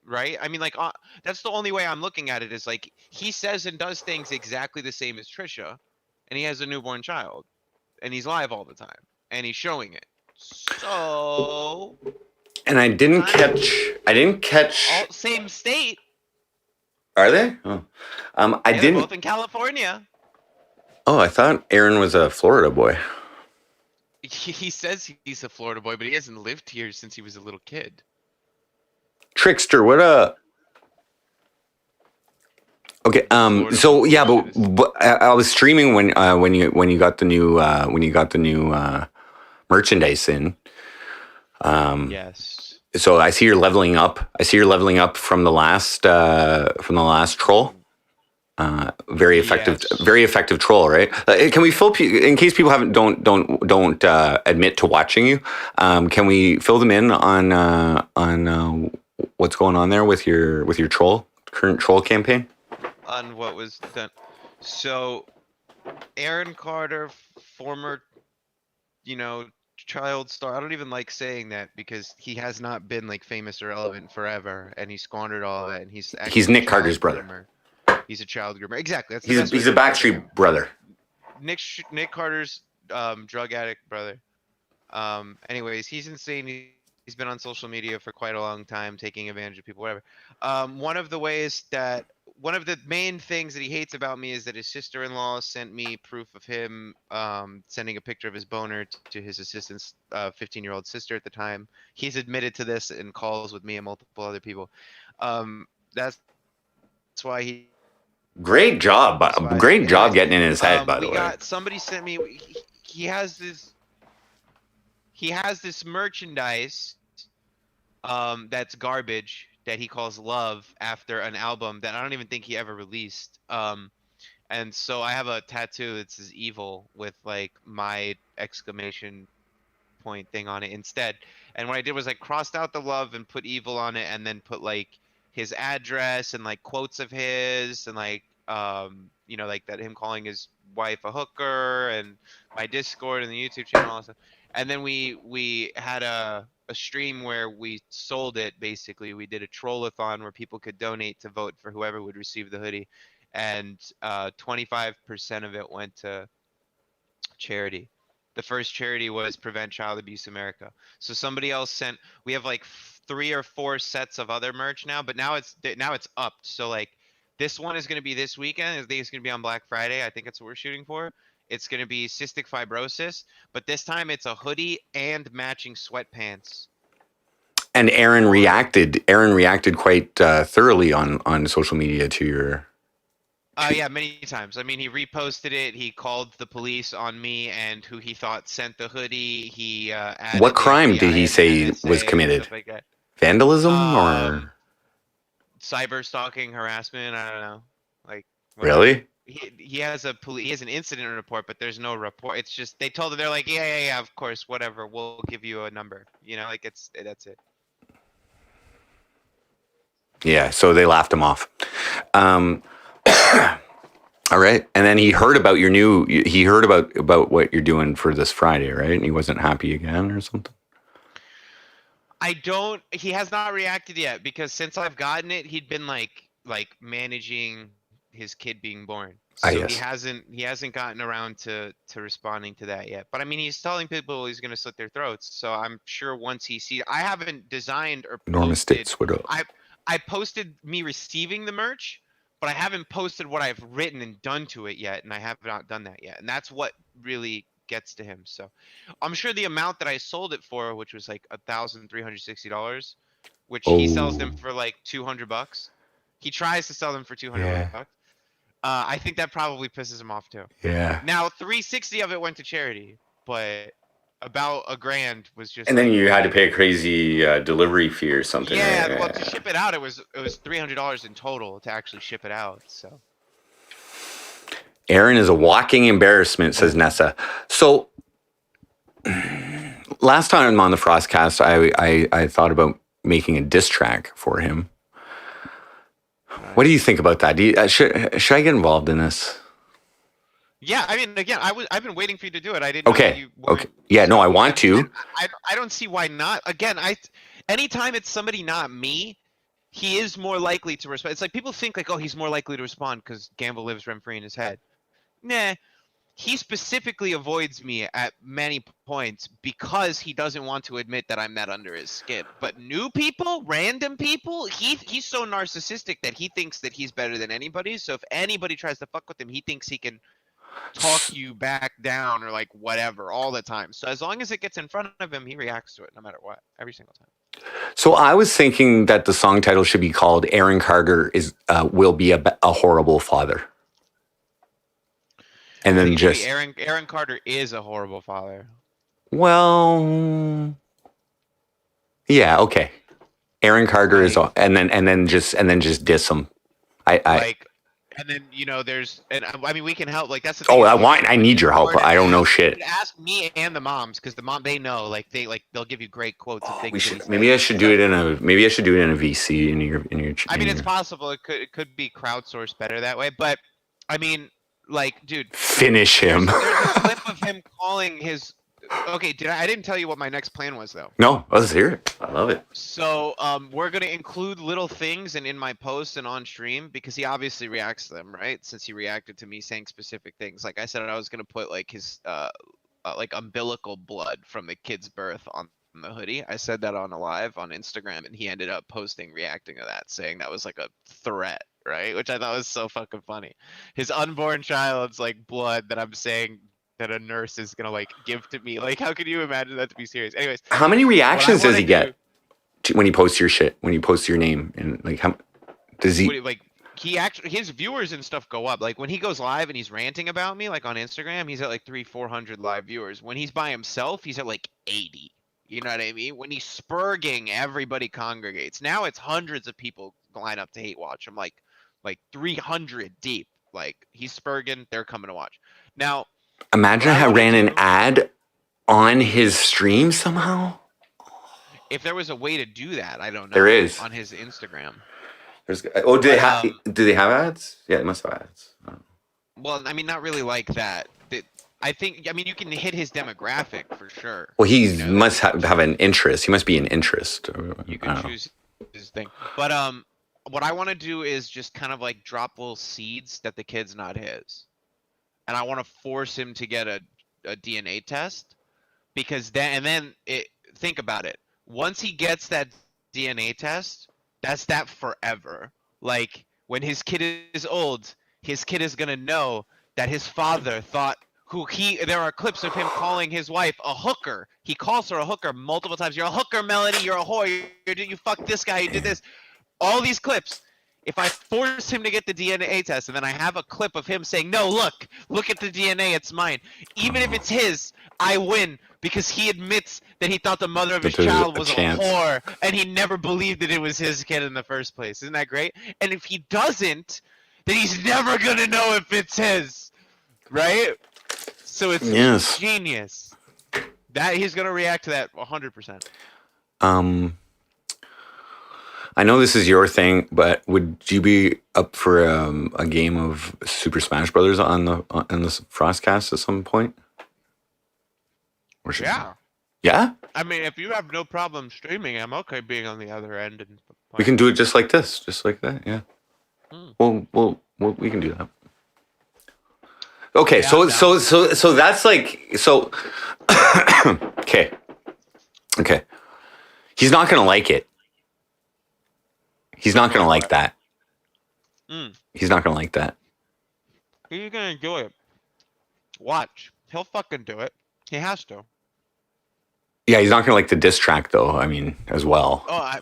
right? I mean, like, that's the only way I'm looking at it, is like, he says and does things exactly the same as Trisha, and he has a newborn child, and he's live all the time, and he's showing it. So. And I didn't catch. All same state. Are they? Oh, I didn't. They're both in California. Oh, I thought Aaron was a Florida boy. He says he's a Florida boy, but he hasn't lived here since he was a little kid. Trickster, what up? Okay, so yeah, but I was streaming when you got the new merchandise in. Yes. So I see you're leveling up. from the last troll. Very effective troll, right? Can we fill, in case people don't admit to watching you? Can we fill them in on what's going on there with your current troll campaign? On what was done. So, Aaron Carter, former, you know, child star. I don't even like saying that, because he has not been like famous or relevant forever, and he squandered all of that. And he's Nick Carter's brother. He's a child groomer. Exactly. That's he's a Backstreet brother. Nick Carter's drug addict brother. Anyways, he's insane. He's been on social media for quite a long time, taking advantage of people, whatever. One of the main things that he hates about me is that his sister-in-law sent me proof of him sending a picture of his boner to his assistant's 15-year-old sister at the time. He's admitted to this in calls with me and multiple other people. That's why he. Great job getting in his head, by the way. Somebody sent me. He has this merchandise that's garbage that he calls Love, after an album that I don't even think he ever released. And so I have a tattoo that says evil with like my exclamation point thing on it instead. And what I did was I crossed out the love and put evil on it, and then put like his address and like quotes of his and like you know, like that him calling his wife a hooker and my Discord and the YouTube channel and all that stuff. And then we had a stream where we sold it. Basically, we did a trollathon where people could donate to vote for whoever would receive the hoodie, and 25% of it went to charity. The first charity was Prevent Child Abuse America. So somebody else sent. We have like 3 or 4 sets of other merch now, but now it's upped. So like this one is going to be this weekend. I think it's going to be on Black Friday. I think that's what we're shooting for. It's going to be cystic fibrosis, but this time it's a hoodie and matching sweatpants. And Aaron reacted. Aaron reacted quite thoroughly on social media to your. Yeah, many times. I mean, he reposted it. He called the police on me and who he thought sent the hoodie. He added What crime the did he say NSA was and committed? stuff like that. Vandalism or Cyber stalking, harassment. I don't know. Like whatever. really? He has he has an incident report, but there's no report. It's just they told him, they're like, yeah, of course, whatever. We'll give you a number. You know, like that's it. Yeah. So they laughed him off. All right. And then he heard about your new. He heard about what you're doing for this Friday, right? And he wasn't happy again or something. He has not reacted yet because since I've gotten it, he'd been like managing his kid being born. So yes. he hasn't gotten around to responding to that yet. But I mean, he's telling people he's going to slit their throats. So I'm sure once he sees, I haven't designed or Norma posted. States would. I posted me receiving the merch, but I haven't posted what I've written and done to it yet, and I have not done that yet. And that's what really gets to him. So I'm sure the amount that I sold it for, which was like $1,360, which he sells them for like $200. He tries to sell them for $200 bucks. I think that probably pisses him off too. Yeah. Now 360 of it went to charity, but about $1,000 was just. And then you had to pay a crazy delivery fee or something. Yeah, right? well, to ship it out, it was $300 in total to actually ship it out. So. Aaron is a walking embarrassment, says Nessa. So last time on the FrostCast, I thought about making a diss track for him. What do you think about that? Should I get involved in this? Yeah, I mean, again, I've been waiting for you to do it. I didn't. Okay. Know you weren't, okay. Yeah. No, I want to. I don't see why not. Again, anytime it's somebody not me, he is more likely to respond. It's like people think like, oh, he's more likely to respond because Ganval lives rent free in his head. Nah. He specifically avoids me at many points because he doesn't want to admit that I'm that under his skin. But new people, random people, he's so narcissistic that he thinks that he's better than anybody. So if anybody tries to fuck with him, he thinks he can talk you back down or like whatever all the time. So as long as it gets in front of him, he reacts to it no matter what, every single time. So I was thinking that the song title should be called "Aaron Carter will be a horrible father." And then just Aaron Carter is a horrible father. Well, yeah, okay. Aaron Carter is, and then just diss him. And then I mean we can help. Like that's the thing. I need your help. I don't know shit. Ask me and the moms because they know. They'll give you great quotes. Maybe I should do it in a VC in your. I mean, it's possible. It could be crowdsourced better that way, but I mean. Like, dude, finish him. There's a clip of him calling his. Okay, I didn't tell you what my next plan was though. No, let's hear it. I love it. So, we're gonna include little things in my posts and on stream because he obviously reacts to them, right? Since he reacted to me saying specific things. Like I said, I was gonna put like his like umbilical blood from the kid's birth on the hoodie. I said that on a live on Instagram, and he ended up reacting to that, saying that was like a threat. Right, which I thought was so fucking funny. His unborn child's like blood that I'm saying that a nurse is gonna like give to me. Like, how could you imagine that to be serious? Anyways, how many reactions does he get when he posts your shit? When he posts your name and like how does he? Like his viewers and stuff go up. Like when he goes live and he's ranting about me, like on Instagram, he's at like 300-400 live viewers. When he's by himself, he's at like 80. You know what I mean? When he's spurging, everybody congregates. Now it's hundreds of people line up to hate watch. I'm like 300 deep. Like he's spurging, they're coming to watch. Now, imagine I ran an ad on his stream somehow. If there was a way to do that, I don't know. There is on his Instagram. Do they have ads? Yeah, they must have ads. Well, I mean, not really like that. I think, I mean, you can hit his demographic for sure. Well, he must have an interest. He must be an interest. You can choose his thing. But what I want to do is just kind of like drop little seeds that the kid's not his. And I want to force him to get a DNA test, because then think about it. Once he gets that DNA test, that's that forever. Like, when his kid is old, his kid is gonna know that his father thought there are clips of him calling his wife a hooker. He calls her a hooker multiple times. You're a hooker, Melanie. You're a whore. You fucked this guy. You did this. All these clips. If I force him to get the DNA test, and then I have a clip of him saying, "No, look at the DNA. It's mine." Even if it's his, I win, because he admits that he thought the mother of his child was a whore, and he never believed that it was his kid in the first place. Isn't that great? And if he doesn't, then he's never gonna know if it's his, right? So it's genius. That he's gonna react to that 100%. I know this is your thing, but would you be up for a game of Super Smash Brothers on the FrostCAST at some point? Yeah. Yeah? I mean, if you have no problem streaming, I'm okay being on the other end. And we can do it just like this, just like that. Yeah. Well, we can do that. Okay, so that's like so. Okay. He's not gonna like it. He's not gonna like that. He's not gonna like that. He's gonna do it. Watch. He'll fucking do it. He has to. Yeah, he's not gonna like the diss track though. I mean, as well. Oh,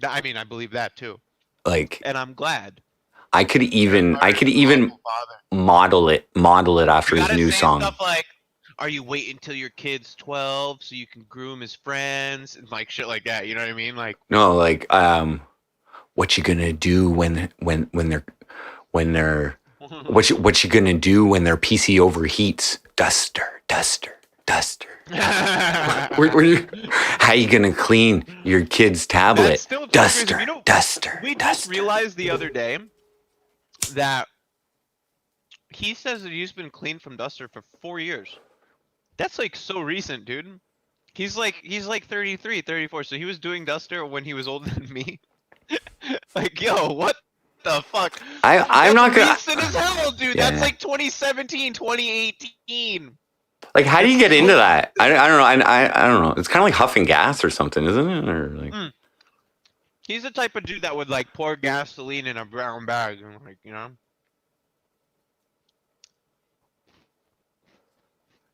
I mean, I believe that too. Like, and I'm glad. I could even model it after his new song. Stuff like, are you waiting till your kid's 12 so you can groom his friends and like shit like that? You know what I mean? Like, no, like, what you gonna do when they're what you gonna do when their PC overheats? Duster. How you gonna clean your kid's tablet? Duster. We just realized the other day that he says that he's been clean from Duster for 4 years. That's like so recent, dude. He's like 33, 34, so he was doing Duster when he was older than me. Like, yo, what the fuck? I'm not gonna. Recent as hell, dude. Yeah. That's like 2017, 2018. Like, how do you get into that? I don't know. I don't know. It's kind of like huffing gas or something, isn't it? Or like. He's the type of dude that would like pour gasoline in a brown bag and like, you know.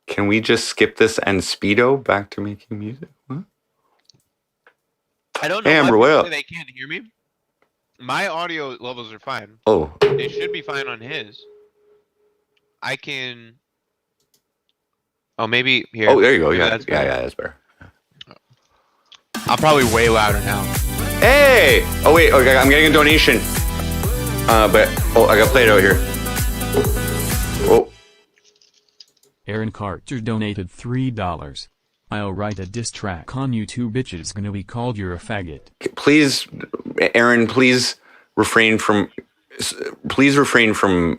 Can we just skip this and speedo back to making music? What? I don't know. Amber, way up. They can't hear me. My audio levels are fine. Oh. They should be fine on his. I can. Oh, maybe here. Oh, there you go. Yeah, that's better. I'm probably way louder now. Hey! Oh wait, okay, I'm getting a donation. But I gotta play it out here. Oh. Aaron Carter donated $3. I'll write a diss track on you two bitches gonna be called You're a Faggot. Please, Aaron, please refrain from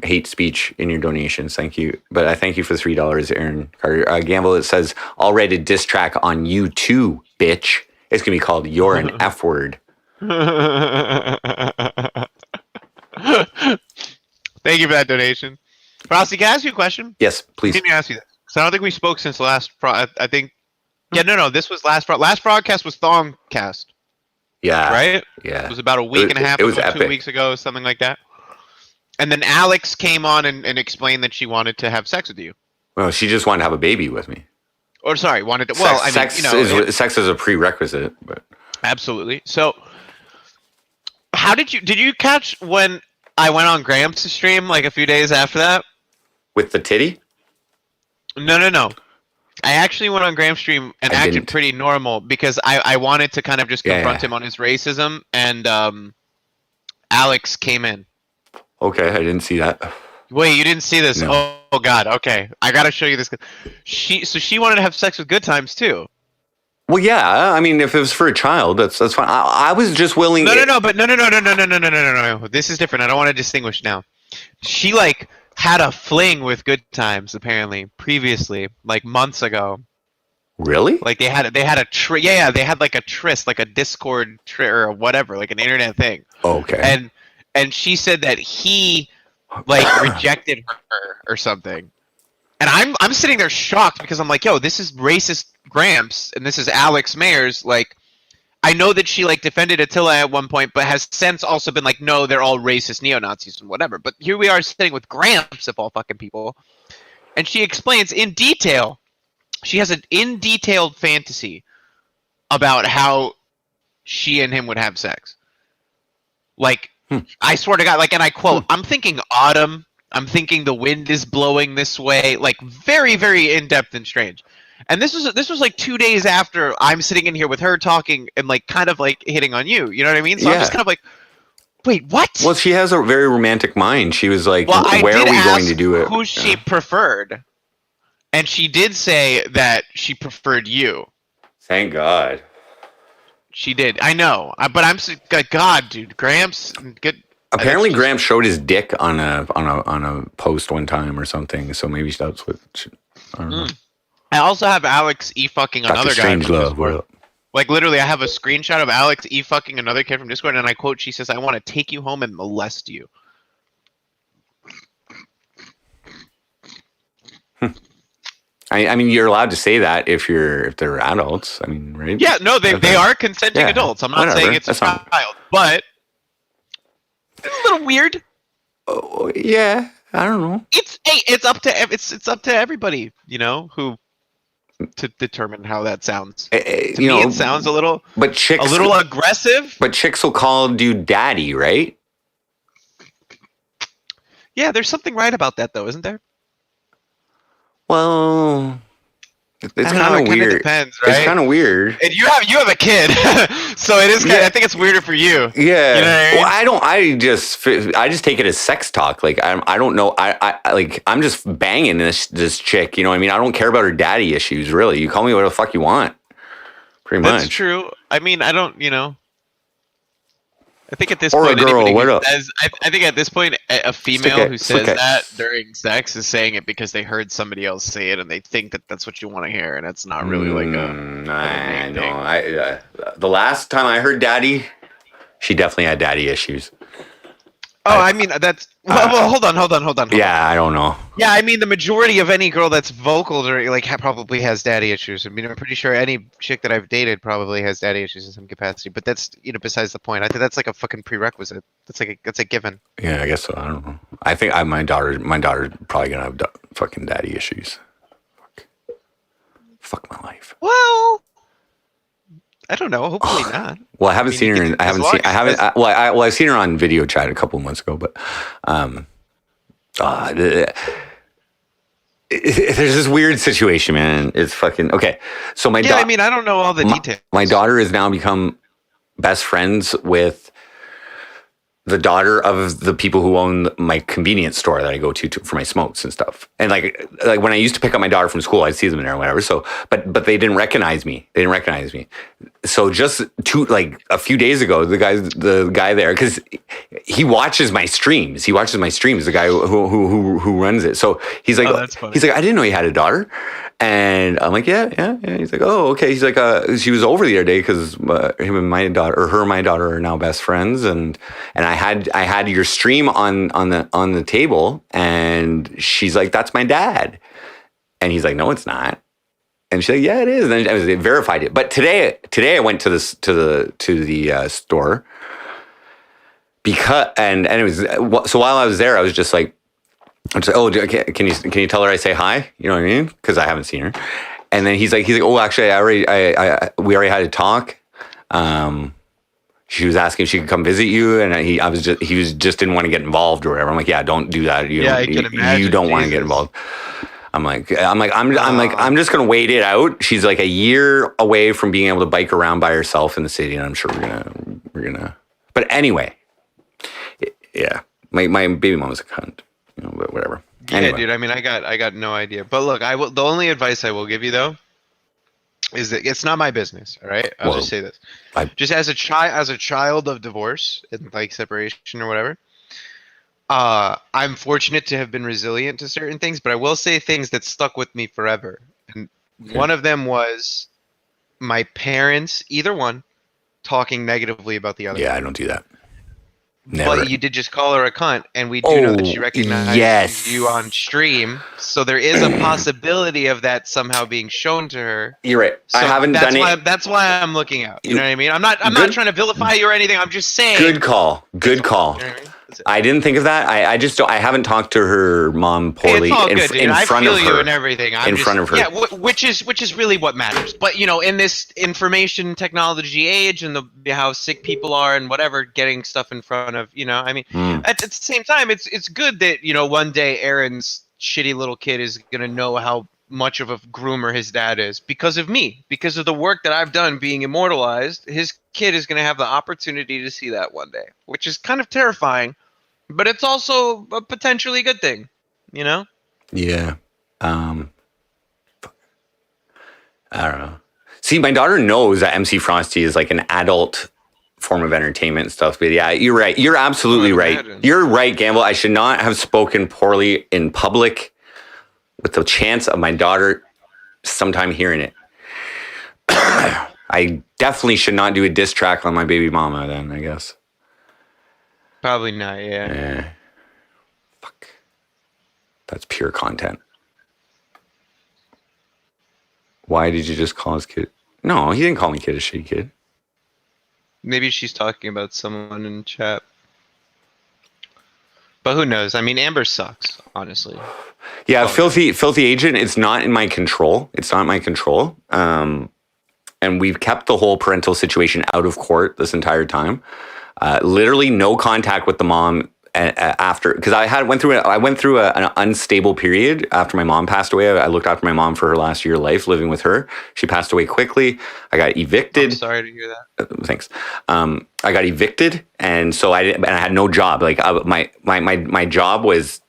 hate speech in your donations. Thank you. But I thank you for the $3, Aaron Carter. Gamble, it says, I'll write a diss track on you too, bitch. It's gonna be called You're an F word. Thank you for that donation. Frosty, can I ask you a question? Yes, please. Let me ask you that. Because I don't think we spoke since the last. I think. Yeah, no. This was last. Last broadcast was Thongcast. Yeah. Right. Yeah. It was about a week and a half. It was epic. 2 weeks ago, something like that. And then Alex came on and explained that she wanted to have sex with you. Well, she just wanted to have a baby with me. Or sorry, wanted to. Well, sex is a prerequisite, but absolutely. So, how did you catch when I went on Graham's stream like a few days after that? With the titty? No. I actually went on Graham's stream and acted pretty normal because I wanted to kind of just confront him on his racism, and Alex came in. Okay, I didn't see that. Wait, you didn't see this? No. Oh God. Okay, I gotta show you this. She wanted to have sex with Good Times too. Well, yeah. I mean, if it was for a child, that's fine. I was just willing. No. This is different. I don't want to distinguish now. She like had a fling with Good Times apparently previously, like months ago. Really? Like they had a they had like a tryst, like a Discord or whatever, like an internet thing. Okay. And she said that he like rejected her or something. And I'm sitting there shocked because I'm like, yo, this is racist Gramps and this is Alex Mayers. Like, I know that she like defended Attila at one point, but has since also been like, no, they're all racist neo-Nazis and whatever. But here we are sitting with Gramps of all fucking people, and she explains in detail. She has an in detailed fantasy about how she and him would have sex. Like, I swear to God, like, and I quote, I'm thinking autumn. I'm thinking the wind is blowing this way. Like, very, very in-depth and strange. And this was like 2 days after I'm sitting in here with her talking and like kind of like hitting on you. You know what I mean? So I'm just kind of like, wait, what? Well, she has a very romantic mind. She was like, well, where are we going to do it? Who she preferred. And she did say that she preferred you. Thank God. She did. I know. But I'm like, God, dude, Gramps. Apparently, Gramps showed his dick on a post one time or something. So maybe that's what. I don't know. I also have Alex fucking another guy. Strange love. Like literally, I have a screenshot of Alex fucking another kid from Discord, and I quote: "She says, I want to take you home and molest you." I mean, you're allowed to say that if they're adults. I mean, right? Yeah, no, they are consenting adults. I'm not saying it's a child, but it's a little weird. Oh, yeah, I don't know. It's up to everybody, you know, who to determine how that sounds. To me, it sounds a little aggressive. But chicks will call dude daddy, right? Yeah, there's something right about that, though, isn't there? Well, it's kind of weird. Depends, right? It's kind of weird. And you have a kid, so it is. I think it's weirder for you. Yeah. You know what I mean? Well, I just take it as sex talk. Like I don't know. I'm just banging this chick. You know what I mean? I don't care about her daddy issues. Really, you call me what the fuck you want. Pretty much. That's true. I mean, I don't. I think at this or point, a girl, anybody who says, I think at this point, a female who says that during sex is saying it because they heard somebody else say it and they think that that's what you want to hear, and it's not really like a. I know. The last time I heard daddy, she definitely had daddy issues. Oh, I mean that's. Well, hold on. Yeah, I don't know. Yeah, I mean the majority of any girl that's vocal or like probably has daddy issues. I mean, I'm pretty sure any chick that I've dated probably has daddy issues in some capacity. But that's besides the point. I think that's like a fucking prerequisite. That's a given. Yeah, I guess so. I don't know. I think my daughter's probably gonna have fucking daddy issues. Fuck my life. Well, I don't know. Hopefully not. Well, I haven't seen her. I've seen her on video chat a couple of months ago, but there's this weird situation, man. It's fucking okay. So I mean, I don't know all the details. My daughter has now become best friends with the daughter of the people who own my convenience store that I go to for my smokes and stuff. And like when I used to pick up my daughter from school, I'd see them in there or whatever. So, but they didn't recognize me. So just a few days ago, the guy there, because he watches my streams. The guy who runs it. So he's like, I didn't know you had a daughter. And I'm like, yeah. He's like, oh, okay. He's like, she was over the other day because him and my daughter, or her and my daughter, are now best friends. And I had your stream on the table, and she's like, that's my dad. And he's like, no, it's not. And she's like, yeah, it is. And I verified it. But today I went to the store because and it was so while I was there, I was just like, oh, can you tell her I say hi? You know what I mean? Because I haven't seen her. And then he's like, oh, actually, we already had a talk. She was asking if she could come visit you, and he just didn't want to get involved or whatever. I'm like, yeah, don't do that. You don't want to get involved. I'm just gonna wait it out. She's like a year away from being able to bike around by herself in the city, and I'm sure we're gonna. But anyway, yeah, my baby mom is a cunt, but whatever. Yeah, anyway. dude. I mean, I got no idea. But look, the only advice I will give you though is that it's not my business. All right, I'll just say this. Just as a child of divorce and like separation or whatever, I'm fortunate to have been resilient to certain things, but I will say things that stuck with me forever. And one of them was my parents, either one, talking negatively about the other. Yeah, I don't do that. Never. But you did just call her a cunt, and we do know that she recognized you on stream. So there is a possibility of that somehow being shown to her. You're right. So I haven't done it. That's why I'm looking out. You know what I mean? I'm not trying to vilify you or anything. I'm just saying. Good call. Good call. You know what I mean? I didn't think of that. I just don't. I haven't talked to her mom poorly It's all in good, dude. front I feel of her. you and everything. I'm front of her. Yeah, which is really what matters. But you know, in this information technology age and how sick people are and whatever, getting stuff in front of I mean, at the same time, it's good that one day Aaron's shitty little kid is gonna know how much of a groomer his dad is because of me, because of the work that I've done being immortalized. His kid is gonna have the opportunity to see that one day, which is kind of terrifying. But it's also a potentially good thing, Yeah. I don't know. See, my daughter knows that MC Frosty is like an adult form of entertainment and stuff. But yeah, you're right. You're absolutely right. You're right, Ganval. I should not have spoken poorly in public with the chance of my daughter sometime hearing it. I definitely should not do a diss track on my baby mama then, I guess. Probably not, yeah. Fuck. That's pure content. Why did you just call his kid? No, he didn't call me kid a shitty kid. Maybe she's talking about someone in chat. But who knows? I mean, Amber sucks, honestly. Yeah, filthy agent, it's not in my control. It's not in my control. And we've kept the whole parental situation out of court this entire time. Literally no contact with the mom after, because I went through an unstable period after my mom passed away. I looked after my mom for her last year of life, living with her. She passed away quickly. I got evicted. I'm sorry to hear that. Thanks. I got evicted, and so I had no job. Like my job was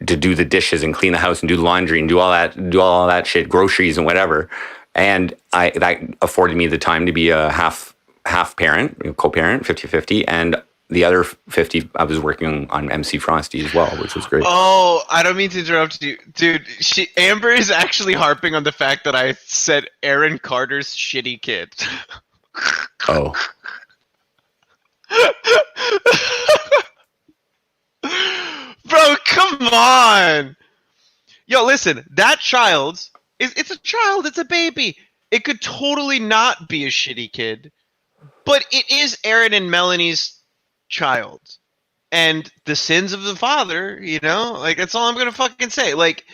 to do the dishes and clean the house and do the laundry and do all that shit, groceries and whatever. And that afforded me the time to be a half parent, co-parent, 50-50, and the other 50 I was working on MC Frosty as well, which was great. Oh, I don't mean to interrupt you. Dude, Amber is actually harping on the fact that I said Aaron Carter's shitty kid. Oh. Bro, come on. Yo, listen, that child, it's a child, it's a baby. It could totally not be a shitty kid. But it is Aaron and Melanie's child. And the sins of the father, like, that's all I'm going to fucking say. Like,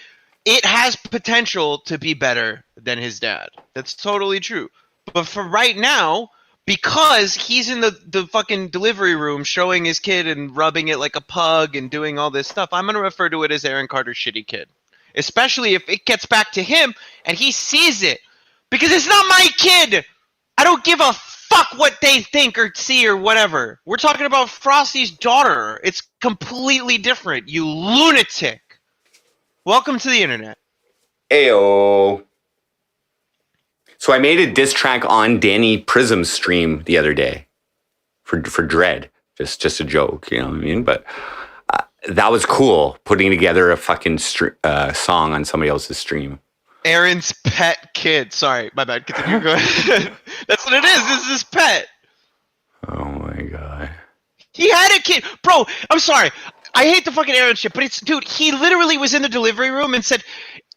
it has potential to be better than his dad. That's totally true. But for right now, because he's in the fucking delivery room showing his kid and rubbing it like a pug and doing all this stuff, I'm going to refer to it as Aaron Carter's shitty kid. Especially if it gets back to him and he sees it. Because it's not my kid! I don't give a fuck what they think or see or whatever. We're talking about Frosty's daughter. It's completely different, you lunatic. Welcome to the internet. Ayo. So I made a diss track on Danny Prism's stream the other day for Dread. Just a joke, you know what I mean? But that was cool, putting together a fucking song on somebody else's stream. Aaron's pet kid. Sorry, my bad. Continue. Go ahead. That's what it is. This is his pet. Oh my god. He had a kid. Bro, I'm sorry. I hate the fucking Aaron shit, but dude, he literally was in the delivery room and said,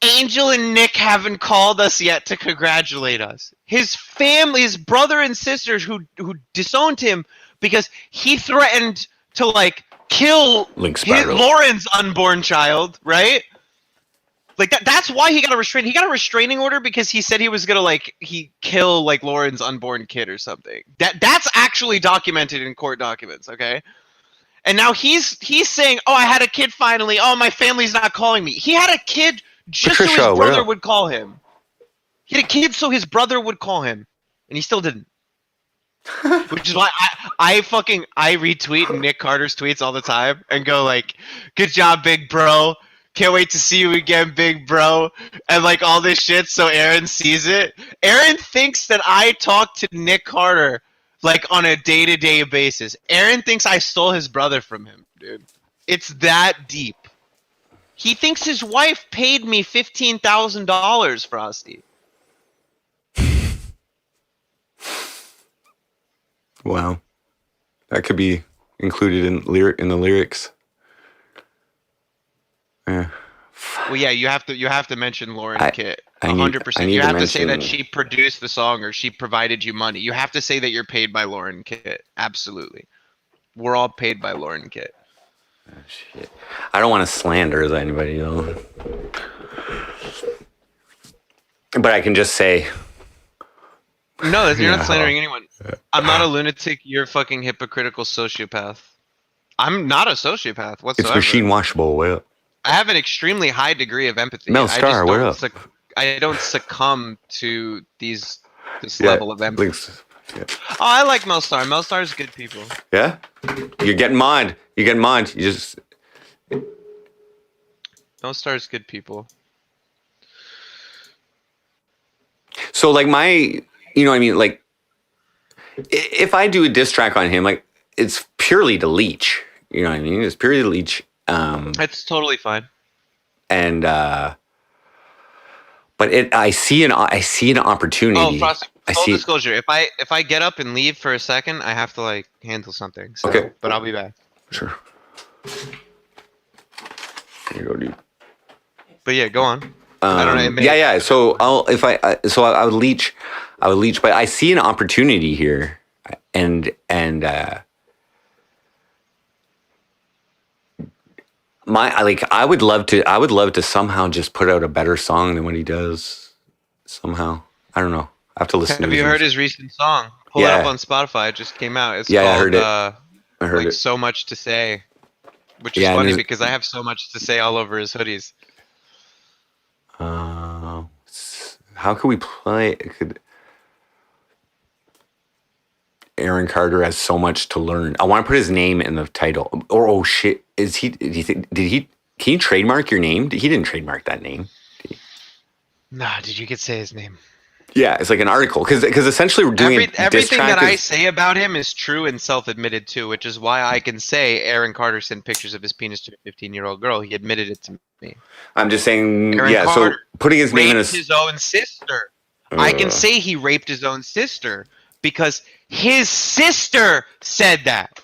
Angel and Nick haven't called us yet to congratulate us. His family, his brother and sisters who disowned him because he threatened to, like, kill Lauren's unborn child, right? Like that's why he got a restraining. He got a restraining order because he said he was gonna kill Lauren's unborn kid or something. That's actually documented in court documents, okay? And now he's saying, "Oh, I had a kid finally. Oh, my family's not calling me." He had a kid just so his brother would call him. He had a kid so his brother would call him, and he still didn't. Which is why I retweet Nick Carter's tweets all the time and go like, "Good job, big bro. can't wait to see you again, big bro, and like all this shit. So Aaron sees it. Aaron thinks that I talk to Nick Carter like on a day-to-day basis. Aaron thinks I stole his brother from him, dude. It's that deep. He thinks his wife paid me $15,000, Frosty. Wow, that could be included in the lyrics. Yeah. Well, yeah, you have to mention Lauren Kitt. I need 100%. You have to say that mention- she produced the song or she provided you money. You have to say that you're paid by Lauren Kitt. Absolutely. We're all paid by Lauren Kitt. Oh, shit. I don't want to slander anybody, though. But I can just say. No, you're not slandering anyone. I'm not a lunatic. You're a fucking hypocritical sociopath. I'm not a sociopath whatsoever. It's machine washable. Way up. I have an extremely high degree of empathy. Mel Star, where up? I don't succumb to this level of empathy. Yeah. Oh, I like Mel Star. Mel Star's good people. Yeah? You're getting mod. You just... Mel Star's good people. So, like, you know what I mean? Like, if I do a diss track on him, like, it's purely to leech. You know what I mean? It's purely to leech. That's totally fine. And, but I see an opportunity. Oh, Frost, full disclosure. If I get up and leave for a second, I have to like handle something. So, okay. But I'll be back. Sure. Here you go, dude. But yeah, go on. I don't know. Yeah. So I would leech, but I see an opportunity here, and I would love to somehow just put out a better song than what he does. Somehow, I don't know. I have to listen. Have you heard his recent song? Pull it up on Spotify. It just came out. It's called, I heard it. I heard it. So Much to Say, which is funny because I have so much to say all over his hoodies. How could we play? Aaron Carter has so much to learn. I want to put his name in the title. Or oh shit, is he? Do you think? Can you trademark your name? He didn't trademark that name. Nah, dude, you could say his name. Yeah, it's like an article because essentially we're doing everything that I say about him is true and self-admitted too, which is why I can say Aaron Carter sent pictures of his penis to a 15-year-old girl. He admitted it to me. I'm just saying, Aaron Carter so putting his name in his own sister. I can say he raped his own sister because his sister said that.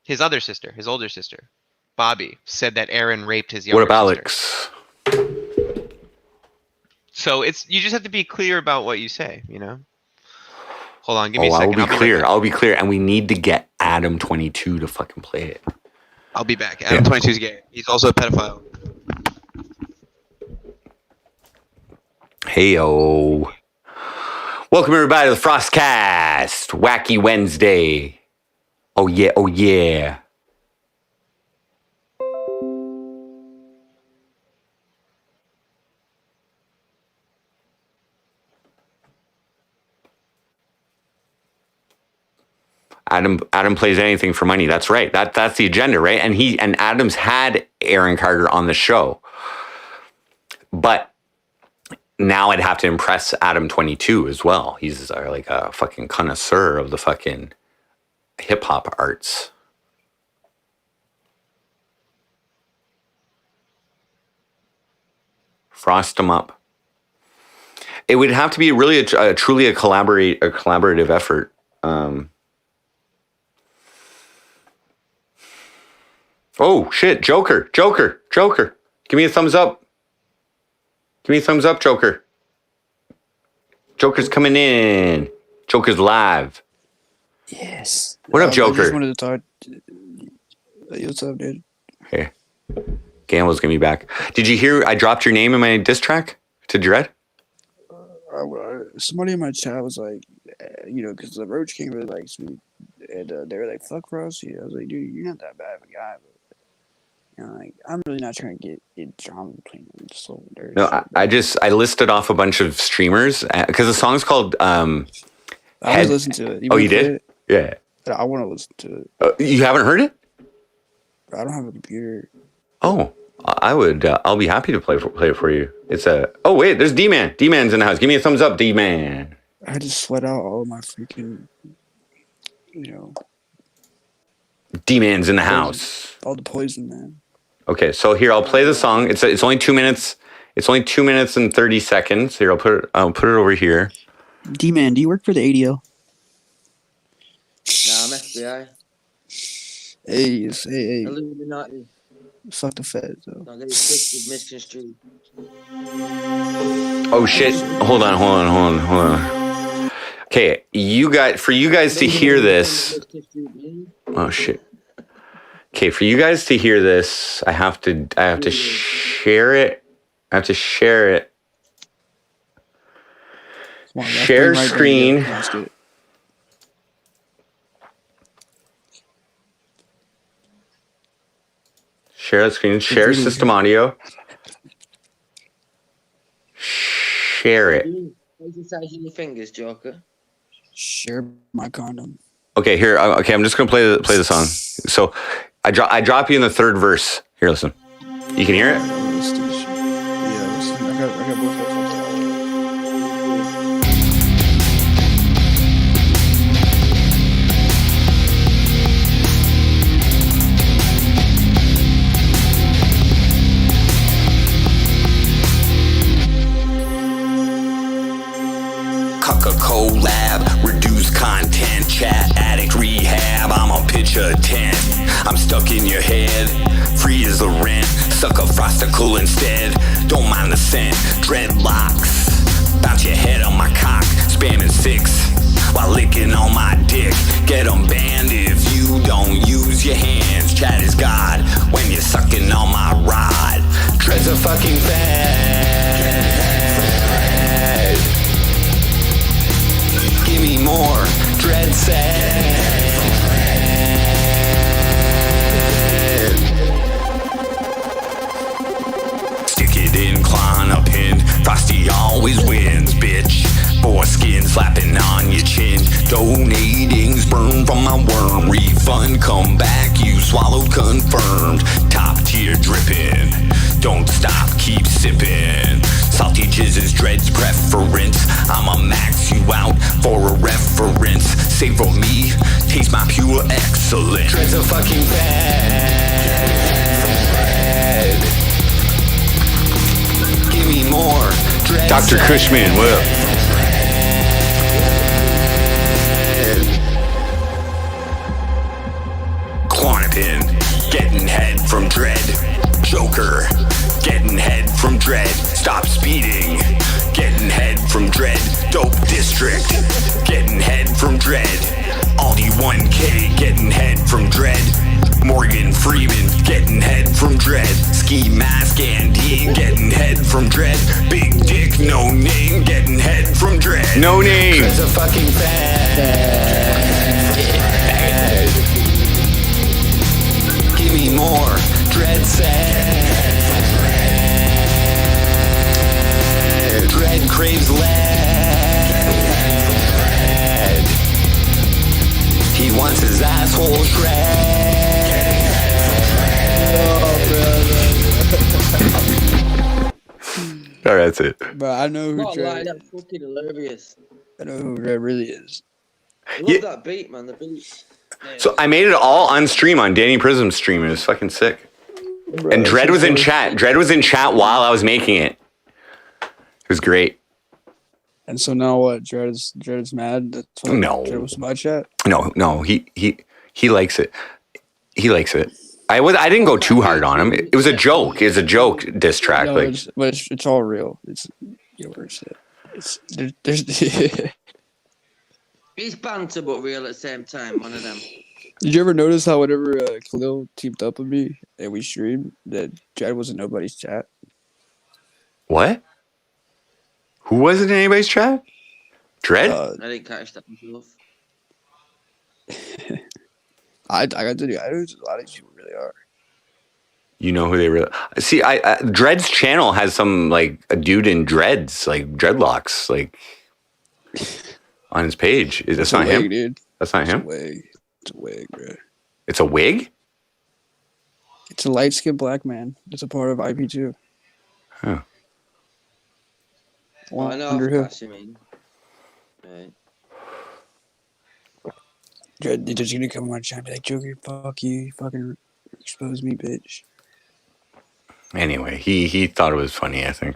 His other sister, his older sister, Bobby, said that Aaron raped his younger sister. What about Alex? So you just have to be clear about what you say, you know? Hold on, give me a second. I'll be clear. And we need to get Adam22 to fucking play it. I'll be back. Adam22 is gay. He's also a pedophile. Hey-o. Welcome everybody to the FrostCAST. Wacky Wednesday. Oh yeah, oh yeah. Adam plays anything for money. That's right. That's the agenda, right? And Adam's had Aaron Carter on the show. But now I'd have to impress Adam22 as well. He's like a fucking connoisseur of the fucking hip hop arts. Frost him up. It would have to be really truly a collaborative effort. Oh shit, Joker. Give me a thumbs up. Joker. Joker's coming in. Joker's live. Yes. What up, Joker? I just wanted to talk. Hey, what's up, dude? Hey. Ganval's gonna be back. Did you hear I dropped your name in my diss track to Dread? Somebody in my chat was like, because the Roach King really likes me. And they were like, fuck Frosty. I was like, dude, you're not that bad of a guy. But, I'm really not trying to get drama between them. Just so no, I listed off a bunch of streamers because the song's called I was listening to it. You did? Yeah. I want to listen to it. You haven't heard it? I don't have a computer. Oh, I would. I'll be happy to play it for you. It's a. Oh wait, there's D-Man. D-Man's in the house. Give me a thumbs up, D-Man. I had to sweat out all of my freaking, D-Man's in the house. all the poison, man. Okay, so here I'll play the song. It's only 2 minutes. It's only 2 minutes and 30 seconds. Here I'll put it over here. D-Man, do you work for the ADO? Nah, I'm FBI. Hey. Illuminati. Fuck the feds, though. Don't get it twisted, misconstrued. Oh shit! Hold on. Okay, for you guys to hear this. Oh shit. Okay, for you guys to hear this, I have to share it. Come on, share screen. Share that screen. Share system audio. Share it. Exercising your fingers, Joker. Share my condom. Okay, here. Okay, I'm just gonna play the song. So, I drop you in the third verse. Here, listen. You can hear it. Yeah, listen. I got both headphones on. Collab, reduce content, chat, addict rehab. I'm a pitch a tent. I'm stuck in your head, free as the rent. Suck a frosticle instead. Don't mind the scent. Dreadlocks, bounce your head on my cock. Spamming 6 while licking on my dick. Get them banned if you don't use your hands. Chat is God when you're sucking on my rod. Dread's a fucking fad. Give me more dread sad. Stick it in, climb a pin. Frosty always wins, bitch. Foreskin slapping on your chin. Donating sperm from my worm. Refund, come back, you swallowed, confirmed. Top tier dripping. Don't stop, keep sipping. Salty jizzes, dreads preference. I'ma max you out for a reference. Savor me, taste my pure excellence. Dreads a fucking bad. Give me more. Dreads Dr. Cushman, what up? Clonopin, getting head from dread. Joker, getting head from dread. Stop speeding, getting head from dread. Dope district, getting head from dread. Aldi 1K, getting head from dread. Morgan Freeman, getting head from dread. Ski Mask Andy, getting head from dread. Big Dick, no name, getting head from dread. No name. Dread's a fucking fad. Give me more dread sad. Dread craves lead. He wants his asshole shred. All right, that's it. But I know who Not like Dread. that's fucking hilarious. I know who Dread really is. I love that beat, man. The beat. So I made it all on stream on Danny Prism's stream. It was fucking sick. And Dread was in chat. Dread was in chat while I was making it. It was great. And so now what? Dread's mad. That's why No. Dread was my chat. No, he likes it. He likes it. I didn't go too hard on him. It was a joke. It's a joke diss track. No, like it's all real. It's universal. It's there's He's banter but real at the same time. One of them. Did you ever notice how whenever Khalil teamed up with me and we streamed, that Dread was in nobody's chat? what? Who was it in anybody's chat? Dread? I didn't catch that myself. I got to do. I know who a lot of these people really are. You know who they really see? I Dread's channel has some like a dude in dreads, like dreadlocks, like on his page. That's It's not a wig, him. dude. That's not It's him. a wig. It's a wig, bro. It's a wig. It's a light-skinned black man. It's a part of IP2. Huh. I know Wonder who. what you mean. Right. They're just gonna come on my channel and be like, Joker, fuck you. You fucking expose me, bitch. Anyway, he thought it was funny, I think.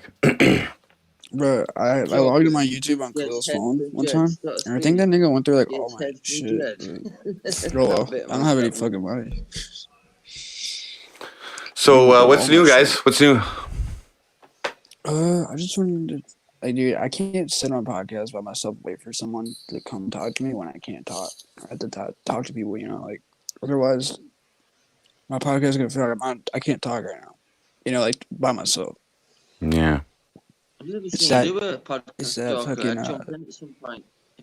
Bro, I logged in my YouTube on Khalil's phone one time, and I think that nigga went through like all my shit. Bro, I don't have any fucking money. So, what's new, guys? What's new? I just wanted to, like, dude, I can't sit on a podcast by myself and wait for someone to come talk to me when I can't talk. I have to talk to people, you know, like, otherwise, my podcast is gonna feel like I can't talk right now, you know, like, by myself. Yeah. It's that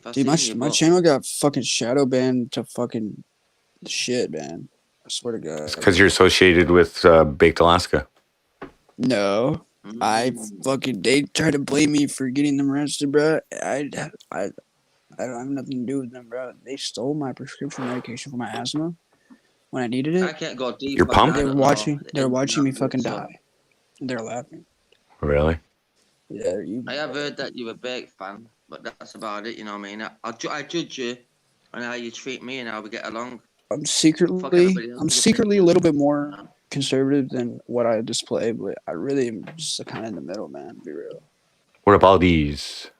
fucking, dude, my channel got fucking shadow banned to fucking shit, man. I swear to God. It's because you're associated with Baked Alaska. No. They try to blame me for getting them arrested, bro. I don't have nothing to do with them, bro. They stole my prescription medication for my asthma when I needed it. I can't go deep. Your pump? They're watching me fucking die. They're laughing. Really? Yeah, I have heard that you're a Bake fan, but that's about it. You know what I mean? I judge you on how you treat me and how we get along. I'm secretly a little bit more conservative than what I display, but I really am just kind of in the middle, man. To be real. What about these?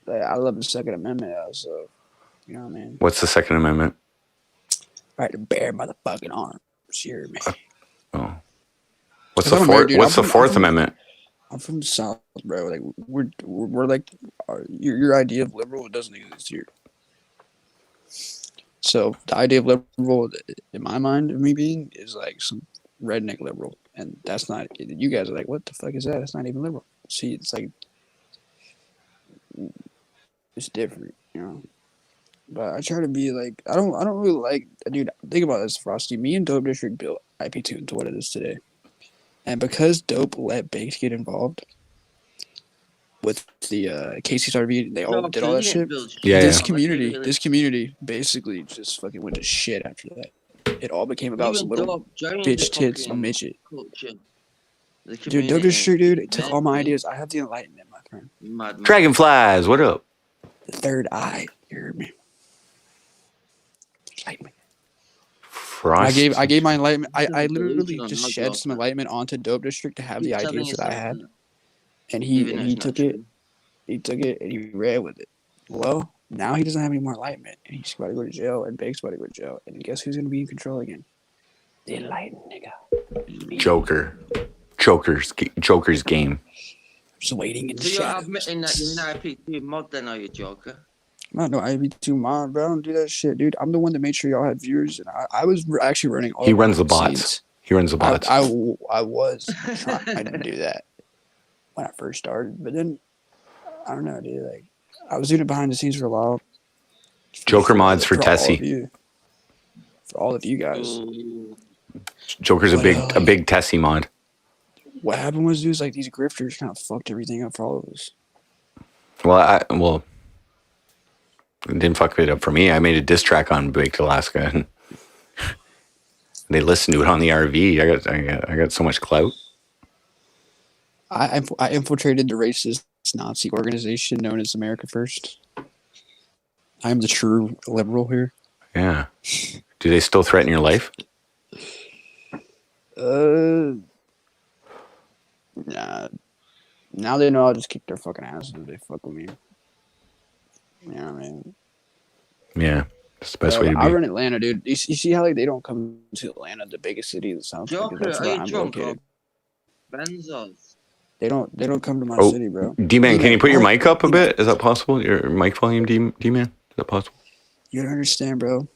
Like, I love the Second Amendment, so you know what I mean. What's the Second Amendment? Right to bear motherfucking arms. You hear me? Oh. What's the fourth? What's the Fourth Amendment? I'm from the South, bro. Like we're like your idea of liberal doesn't exist here. So the idea of liberal, in my mind, of me being, is like some redneck liberal, and that's not. You guys are like, what the fuck is that? That's not even liberal. See, it's like it's different, you know. But I try to be like, I don't really like, dude. Think about this, Frosty. Me and Dope District built IP2 into what it is today. And because Dope let Baked get involved with the KCSRV, they all did all that shit. This community basically just fucking went to shit after that. It all became about some little bitch tits and midget. Dude, Dope District, dude, it took all my ideas. I have the enlightenment, my friend. Dragonflies, what up? The third eye, you heard me. Enlightenment. I gave my enlightenment. I literally just shed some enlightenment onto Dope District to have the ideas that I had, and he took it. He took it and he ran with it. Well, now he doesn't have any more enlightenment, and he's about to go to jail, and Bake's about to go to jail, and guess who's gonna be in control again? The enlightened nigga. Joker's game. Just waiting in the shadows. So you're admitting that you're an IP2 mod, then, are you, Joker? I'm not no IP2 mod, bro. I don't do that shit, dude. I'm the one that made sure y'all had viewers, and I was actually running all. He runs the bots. He runs the bots. I was trying to do that when I first started, but then I don't know, dude. Like, I was doing it behind the scenes for a while. Joker mods for Tessie. For all of you guys. Joker's a big Tessie mod. What happened was, dude, like these grifters kind of fucked everything up for all of us. Well, it didn't fuck it up for me. I made a diss track on Baked Alaska, and they listened to it on the RV. I got so much clout. I infiltrated the racist Nazi organization known as America First. I'm the true liberal here. Yeah. Do they still threaten your life? Nah. Now they know I'll just kick their fucking asses if they fuck with me. You know what I mean? Yeah. That's the best way to be. I run Atlanta, dude. You see how like they don't come to Atlanta, the biggest city in the South? Joker, that's where I'm located. Benzos. They don't come to my city, bro. Deeman, can you put your mic up a bit? Is that possible? Your mic volume, Deeman? Is that possible? You don't understand, bro.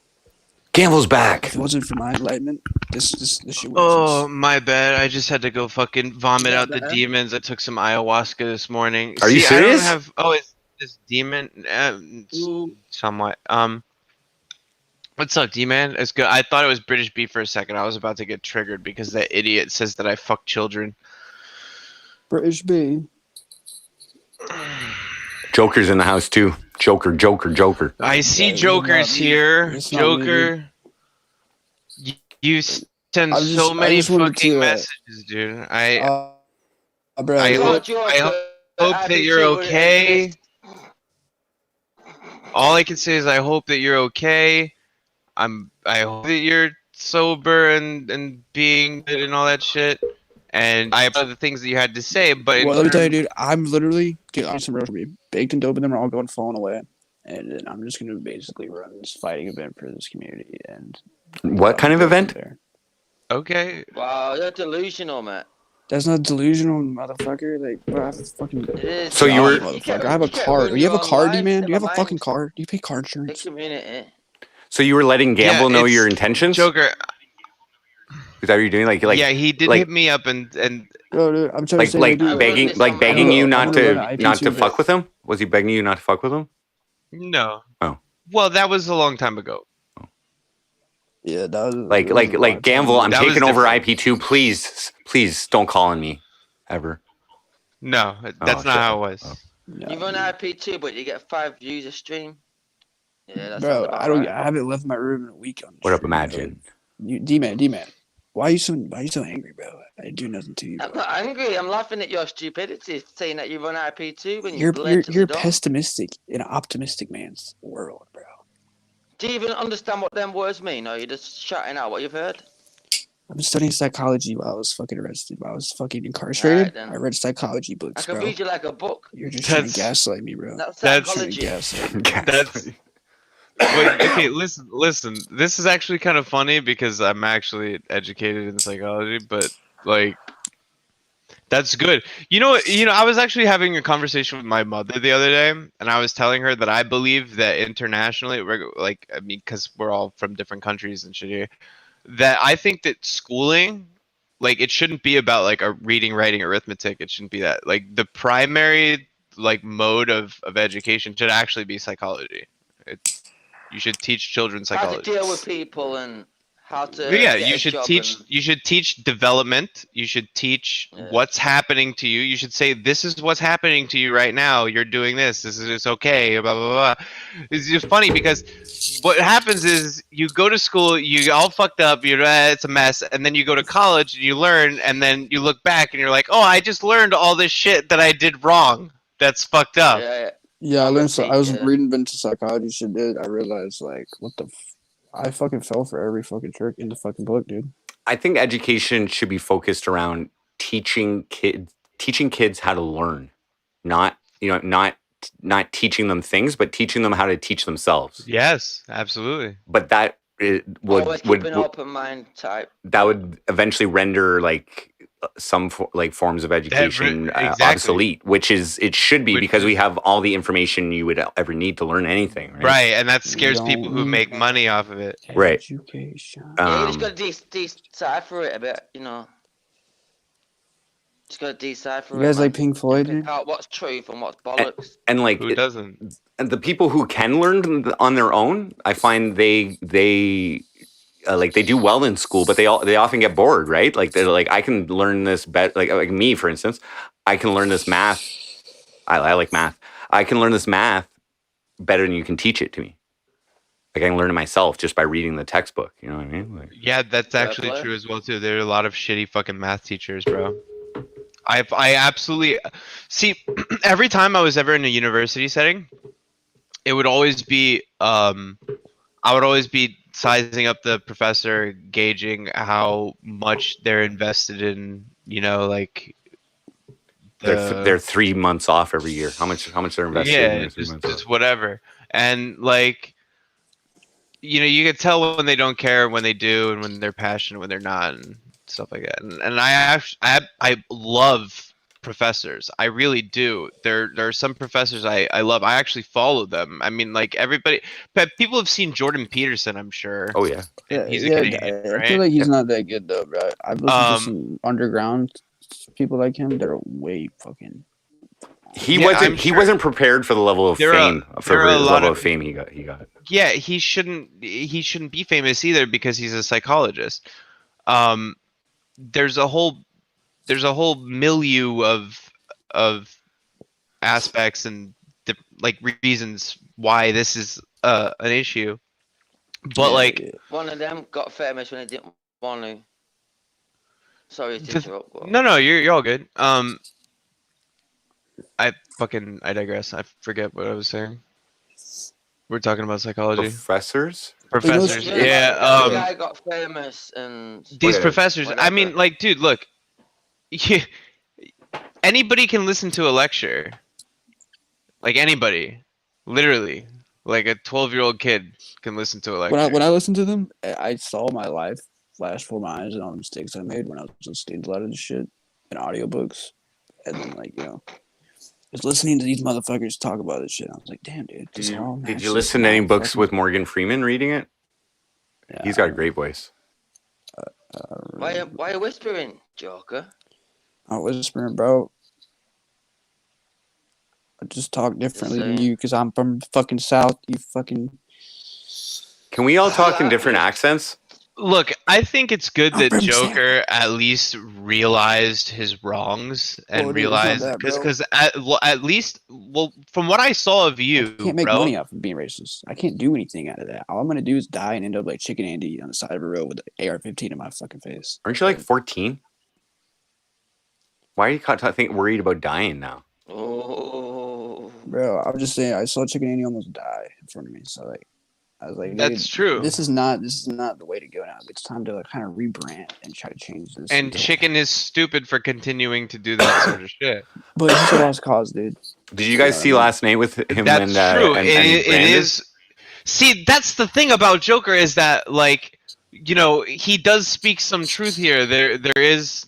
Ganval's back. If it wasn't for my enlightenment, this shit would Oh, my bad. I just had to go fucking vomit out the demons. I took some ayahuasca this morning. Are you serious? It's this demon. Somewhat. What's up, D-Man? It's good. I thought it was British beef for a second. I was about to get triggered because that idiot says that I fuck children. British B. Joker's in the house too. Joker. I see Joker's here. Joker. You send I so many just wanted fucking to, messages, dude. bro, I Well, hope Joker, that you're IP2 would okay. exist. All I can say is I hope that you're okay. I hope that you're sober and being good and all that shit. And I appreciate the things that you had to say, but in well, let me tell you, terms, dude, I'm literally, dude, I'm some real baked and dope, and them are all going falling away. And then I'm just going to basically run this fighting event for this community. And What kind of event? there. okay, Wow, you're delusional, mate. That's not delusional, motherfucker. Like, bro, I have a fucking It is. So you were- motherfucker. I have a car. Do you have a car, D-man? Do you have a fucking car? Do you pay car The insurance? community. So you were letting Yeah, Gamble know it's- your intentions? Joker. Is that what you're doing? Like Yeah, he did like- hit me up and Bro, dude, I'm trying to say, like dude, begging this like on begging my- you I not wanna run to an not to IP2 fuck with him? Was he begging you not to fuck with him? no. Oh. Well, that was a long time ago. Yeah, that was Like that was a lot of Gamble, I'm That was taking over different. IP2. Please don't call on me ever. No, that's Oh, not shit. how it was. Oh. No, You run IP2, but you get 5 views a stream. Yeah, that's bro, about I don't. right. I haven't left my room in a week on. What up, stream, Imagine? bro. You, D-man, why are you so angry, bro? I didn't do nothing to you. I'm Bro. not angry. I'm laughing at your stupidity, saying that you run IP2 when you You're blatantly don't. pessimistic in an optimistic man's world, bro. Do you even understand what them words mean, or are you just shouting out what you've heard? I've been studying psychology while I was fucking arrested. While I was fucking incarcerated, then. I read psychology I books, can bro. read you like a book. You're just trying to That's- gaslight me, bro. That's That's- Trying to psychology. gaslight me. That's Wait, okay, listen. This is actually kind of funny because I'm actually educated in psychology, but like that's good. You know, I was actually having a conversation with my mother the other day, and I was telling her that I believe that internationally, like, I mean, because we're all from different countries and shit here, that I think that schooling, like, it shouldn't be about like a reading, writing, arithmetic. It shouldn't be that. Like, the primary like mode of education should actually be psychology. You should teach children How to psychology. deal with people and how to. Yeah, get you a should job teach. and- You should teach development. You should teach Yeah. what's happening to you. You should say, "This is what's happening to you right now. You're doing this. This is it's okay." Blah blah blah. It's just funny because what happens is you go to school, you all fucked up. You're it's a mess, and then you go to college and you learn, and then you look back and you're like, "Oh, I just learned all this shit that I did wrong. That's fucked up." Yeah, Yeah, I learned. I was Yeah. reading into psychology shit, dude. I realized like, what the. I fucking fell for every fucking trick in the fucking book, dude. I think education should be focused around teaching kids how to learn, not not teaching them things, but teaching them how to teach themselves. Yes, absolutely. But that always keep an open mind type. that would eventually render like some forms of education exactly. obsolete, which is it should be Which because we is- have all the information you would ever need to learn anything, right? Right, and that scares people who Don't- make money off of it. Right. Education. Yeah, you just got to decipher it a bit, you know. Just got to decipher You it. guys man. like Pink Floyd, Pick dude? out what's truth and what's bollocks. And like Who doesn't? and the people who can learn on their own, I find they like they do well in school, but they often get bored, right? Like they're like, I can learn this better. Like me, for instance, I can learn this math. I like math. I can learn this math better than you can teach it to me. Like I can learn it myself just by reading the textbook. You know what I mean? Like, Yeah, that's actually play? true as well too. There are a lot of shitty fucking math teachers, bro. I absolutely see. Every time I was ever in a university setting, it would always be I would always be sizing up the professor, gauging how much they're invested in, you know, like they're 3 months off every year. How much they're invested in yeah, their 3 months off. just whatever. And like, you know, you can tell when they don't care, when they do, and when they're passionate, when they're not, and stuff like that. And I love professors. I really do. There are some professors I love. I actually follow them. I mean, like everybody, but people have seen Jordan Peterson, I'm sure. Oh yeah. And he's a Yeah, Canadian, I right? feel like he's not that good though, bro. I've listened to Um, some underground people like him. They're way fucking. He Yeah, I'm he sure. wasn't prepared for the level of There are- fame there are a the lot level of- of fame he got. Yeah, he shouldn't be famous either because he's a psychologist. There's a whole milieu of aspects and like reasons why this is an issue. But like One of them got famous when he didn't want to. Sorry to interrupt. Bro. No, you're all good. I digress. I forget what I was saying. We're talking about psychology. Professors? Professors, Yeah, yeah. the guy got famous and These Okay. professors. I whatever. mean, like, dude, look. Anybody can listen to a lecture. Like anybody, literally, like a 12-year-old kid can listen to a lecture. When I listened to them, I saw my life flash before my eyes and all the mistakes I made when I was listening to a lot of this shit in audiobooks, and then like just listening to these motherfuckers talk about this shit. I was like, damn, dude. Did you listen to any books with Morgan Freeman reading it? Yeah, He's got a great voice. Why are you whispering, Joker? I'm whispering, bro. I just talk differently than saying. you because I'm from fucking South. You fucking. Can we all talk in different accents? Look, I think it's good I'm that from Joker at least realized his wrongs and Oh, dude, it's not realized that, bro. because at least from what I saw of you, I can't make bro, money off of being racist. I can't do anything out of that. All I'm gonna do is die and end up like Chicken Andy on the side of a road with an AR-15 in my fucking face. Aren't you like 14? Why are you worried about dying now? Oh, Bro, I'm just saying. I saw Chicken Andy almost die in front of me. So like, I was like, that's dude, true. This is not the way to go now. It's time to like kind of rebrand and try to change this. And Chicken is stupid for continuing to do that sort of shit. But he's a lost cause, dude. Did you guys see last night with him That's and true. and It Brandon? is. See, that's the thing about Joker is that, like, you know, he does speak some truth here. There is,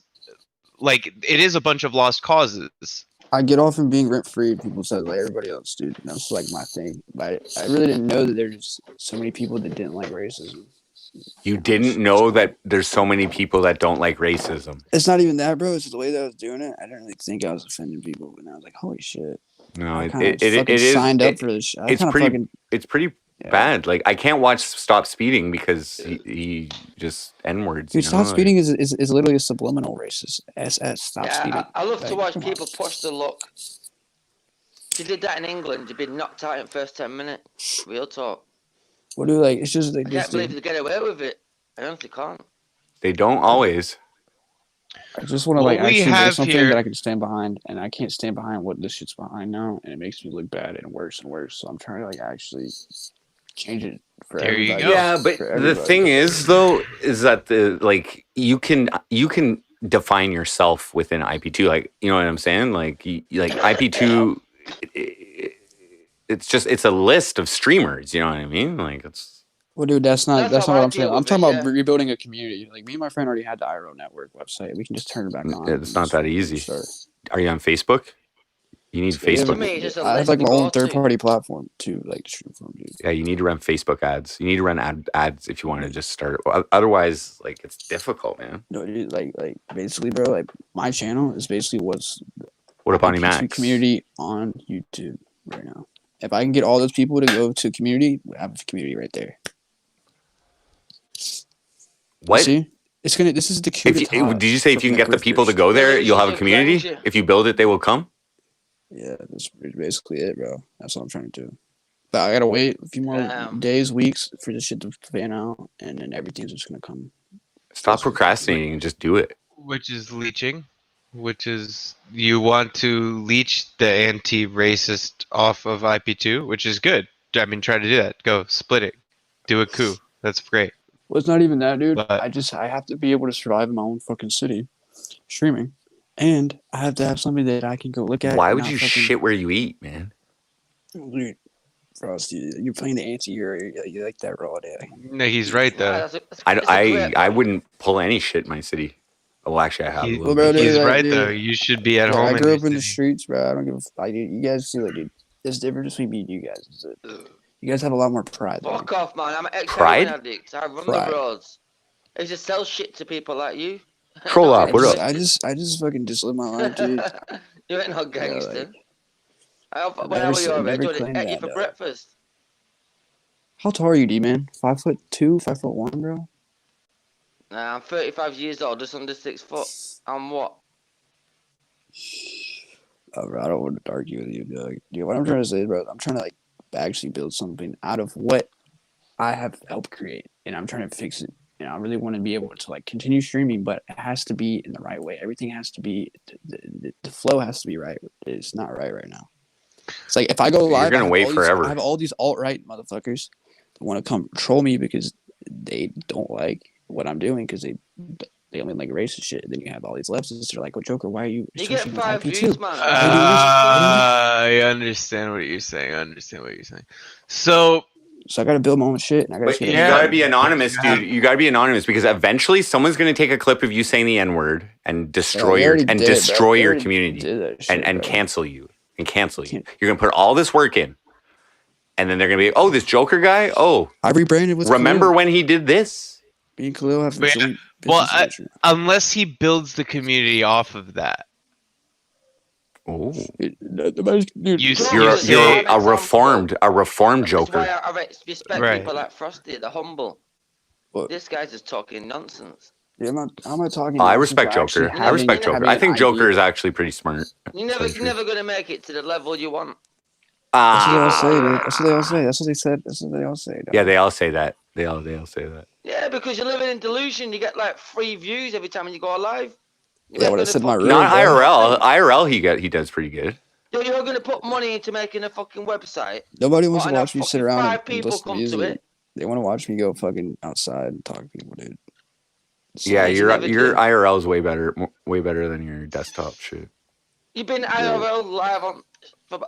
like, it is a bunch of lost causes. I get off on being rent free. People said like everybody else, dude. That's like my thing. But I really didn't know that there's so many people that didn't like racism. You didn't know that there's so many people that don't like racism. It's not even that, bro. It's just the way that I was doing it. I didn't really think I was offending people, but I was like, holy shit. No, I it kinda is. fucking signed up for this shit. I It's kinda pretty. fucking- It's pretty Yeah. bad. Like I can't watch Stop Speeding because he just N words. Dude, stop speeding is literally a subliminal racist. SS, stop speeding. yeah, I love to Like, watch come on. people push the luck. If you did that in England, you'd be knocked out in the first 10 minutes. Real talk. What do like? It's just like I this. can't believe Dude. they get away with it. I honestly can't. They don't always. I just want to What like we actually do have something here- that I can stand behind, and I can't stand behind what this shit's behind now, and it makes me look bad and worse and worse. So I'm trying to like actually change it for There you everybody. go. Yeah, but For the everybody. thing is, though, is that you can define yourself within IP2. Like, you know what I'm saying? Like IP2, it's a list of streamers. You know what I mean? Like it's. Well, dude, that's not That's not how what I I'm saying. deal I'm with talking it, about yeah. rebuilding a community. Like me and my friend already had the IRO Network website. We can just turn it back on. It's and not just that fucking easy. start. Are you on Facebook? You need Yeah, Facebook. To me, it's just a I have list like to my go own to. third-party platform to like stream from, dude. Yeah, you need to run Facebook ads. You need to run ads if you want to just start. Otherwise, like it's difficult, man. No, dude, like basically, bro. Like my channel is basically what's What about Bonnie the Max? community on YouTube right now. If I can get all those people to go to community, we have a community right there. What? You see? It's gonna. This is the coup If you, d'etat did you say if for you can get the grifters. people to go there, Yeah, you'll have a just community? cringe. If you build it, they will come? Yeah, that's basically it, bro. That's what I'm trying to do. But I gotta wait a few more Damn. days, weeks for this shit to fan out, and then everything's just gonna come. Stop procrastinating and just do it. Which is leeching, which is you want to leech the anti-racist off of IP2, which is good. I mean, try to do that. Go split it, do a coup. That's great. Well, it's not even that, dude. But- I have to be able to survive in my own fucking city, streaming, and I have to have something that I can go look at. Why and would not you fucking- shit where you eat, man? Dude, Frosty, you're playing the anti-hero. You like that raw day. No, he's right Yeah, though. that's a great I point. wouldn't pull any shit in my city. Oh, actually, I have. He- a little bro, bit. He's dude, right dude. though. You should be at Bro, home. I in grew your up in the city. streets, bro. I don't give a fuck. You guys see, like, dude, there's a difference between me and you guys. Is that you guys have a lot more pride. than me. Fuck off, man. I'm an Pride? ex-heroin addict. I run Pride. the roads. I just sell shit to people like you. Troll Not up, what up? I just fucking just live my life, dude. You ain't no gangster. When never I was said- your never age, I'd claimed eat you that, for though. breakfast. How tall are you, D-man? 5'2", 5'1", bro? Nah, I'm 35 years old, just under 6 foot. I'm what? Oh, bro, I don't want to argue with you, dog. Dude, what I'm trying to say, bro, I'm trying to actually build something out of what I have helped create, and I'm trying to fix it I really want to be able to like continue streaming, but it has to be in the right way. Everything has to be the flow has to be right. It's not right now. It's like if I go live, You're gonna wait forever. I have all these alt-right motherfuckers that want to come troll me because they don't like what I'm doing because they only like racist shit. Then you have all these leftists that are like, "Oh, Joker, why are you?" You get 5 IP2? views, man. I understand what you're saying. So I got to build my own shit. And I But you gotta be anonymous, dude. You gotta be anonymous because eventually someone's gonna take a clip of you saying the N-word and destroy your community and cancel you. You're gonna put all this work in, and then they're gonna be, oh, this Joker guy. Oh, I rebranded with. Remember Khalil. when he did this? Me and Khalil have the joint. Unless he builds the community off of that. Oh, you're a reformed Joker. That's why I respect people like Frosty. They're humble. This guy's just talking nonsense. Yeah, I'm not talking. I respect Joker. I think Joker is actually pretty smart. You're never gonna make it to the level you want. That's what they all say, dude. That's what they all say. That's what they said. That's what they all say. Dog. Yeah, they all say that. They all say that. Yeah, because you're living in delusion. You get like 3 views every time you go live. Yeah, what I said in my room. Not IRL. IRL, he does pretty good. You're gonna put money into making a fucking website. Nobody wants to watch me sit around 5 and people listen to come music. to it. They want to watch me go fucking outside and talk to people, dude. So yeah, your IRL is way better than your desktop shit. You've been IRL live on for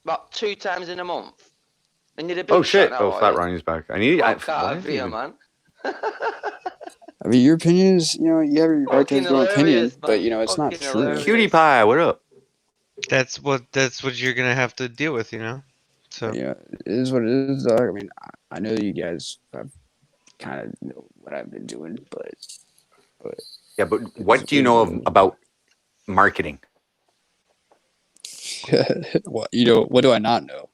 about 2 times in a month, and you're the big Oh shit! now, Flat Ronnie's back. I need. man. I mean, your opinion is, you have your right to have your own opinion, but it's not true. QTPie, what up? That's what you're gonna have to deal with, So yeah, it is what it is, dog. I mean, I know you guys kind of know what I've been doing, but yeah, but what do you know about marketing? what do I not know?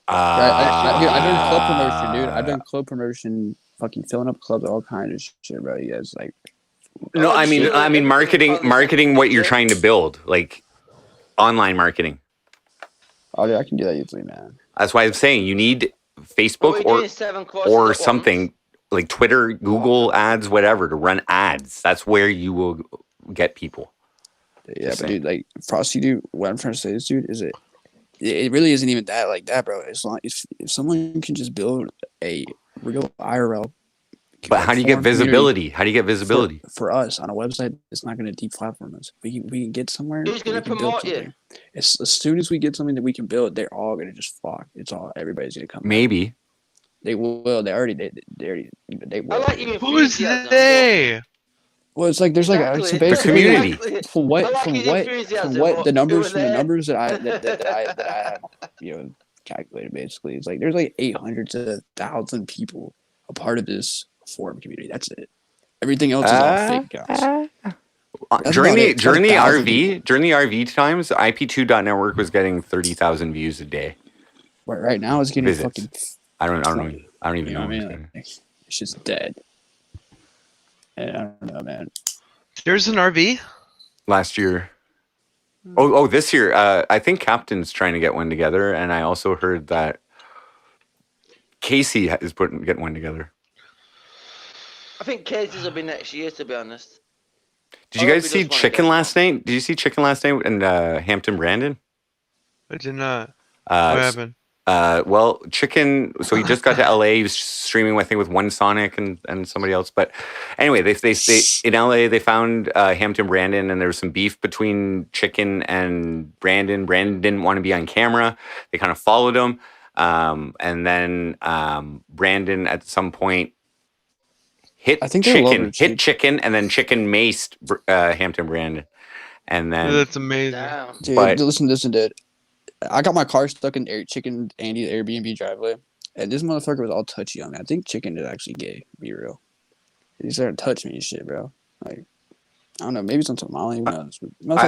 I've done club promotion, dude. I've done club promotion, fucking filling up clubs, all kinds of shit, bro. You guys like. No, I mean marketing what you're trying to build, like online marketing. Oh, yeah, I can do that easily, man. That's why I'm saying you need Facebook or something like Twitter, Google ads, whatever, to run ads. That's where you will get people. Yeah, but dude, like Frosty, dude, what I'm trying to say is, dude, is it really isn't even that like that, bro. As long if someone can just build a real IRL. But how do you get visibility? For us on a website? It's not going to deplatform us. We can get somewhere. Who's going to promote you? As soon as we get something that we can build, they're all going to just flock. Everybody's going to come. Maybe. Back. They will. They already will. I like you. Who's they? Well, it's like there's like it's the community. From the numbers that I have calculated, basically, it's like there's like 800 to 1,000 people a part of this forum community. That's it. Everything else is all fake guys. During the RV times, IP2.network was getting 30,000 views a day. Right now, it's getting fucking. I don't even know. I mean, it's just dead. And I don't know, man. There's an RV last year. Oh, this year. I think Captain's trying to get one together, and I also heard that Casey is getting one together. I think Casey's will be next year, to be honest. Did you guys see Chicken last night? Did you see Chicken last night and Hampton Brandon? I did not. What happened? Well, Chicken. So he just got to LA. He was streaming, I think, with One Sonic and somebody else. But anyway, they in LA they found Hampton Brandon, and there was some beef between Chicken and Brandon. Brandon didn't want to be on camera. They kind of followed him, and then Brandon at some point hit Chicken, and then Chicken maced Hampton Brandon, and then that's amazing. Dude, but, listen, dude. I got my car stuck in Chicken Andy's Airbnb driveway, and this motherfucker was all touchy on me. I think Chicken is actually gay, to be real. He started touching me and shit, bro. Like, I don't know, maybe something I don't even know.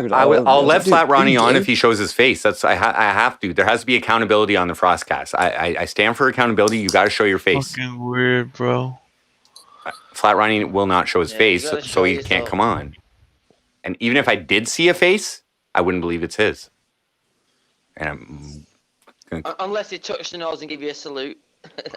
I'll let Flat Ronnie on if he shows his face. That's I have to. There has to be accountability on the FrostCast. I stand for accountability. You got to show your face. Fucking weird, bro. Flat Ronnie will not show his face, so he can't come on. And even if I did see a face, I wouldn't believe it's his. And unless he touched the nose and give you a salute.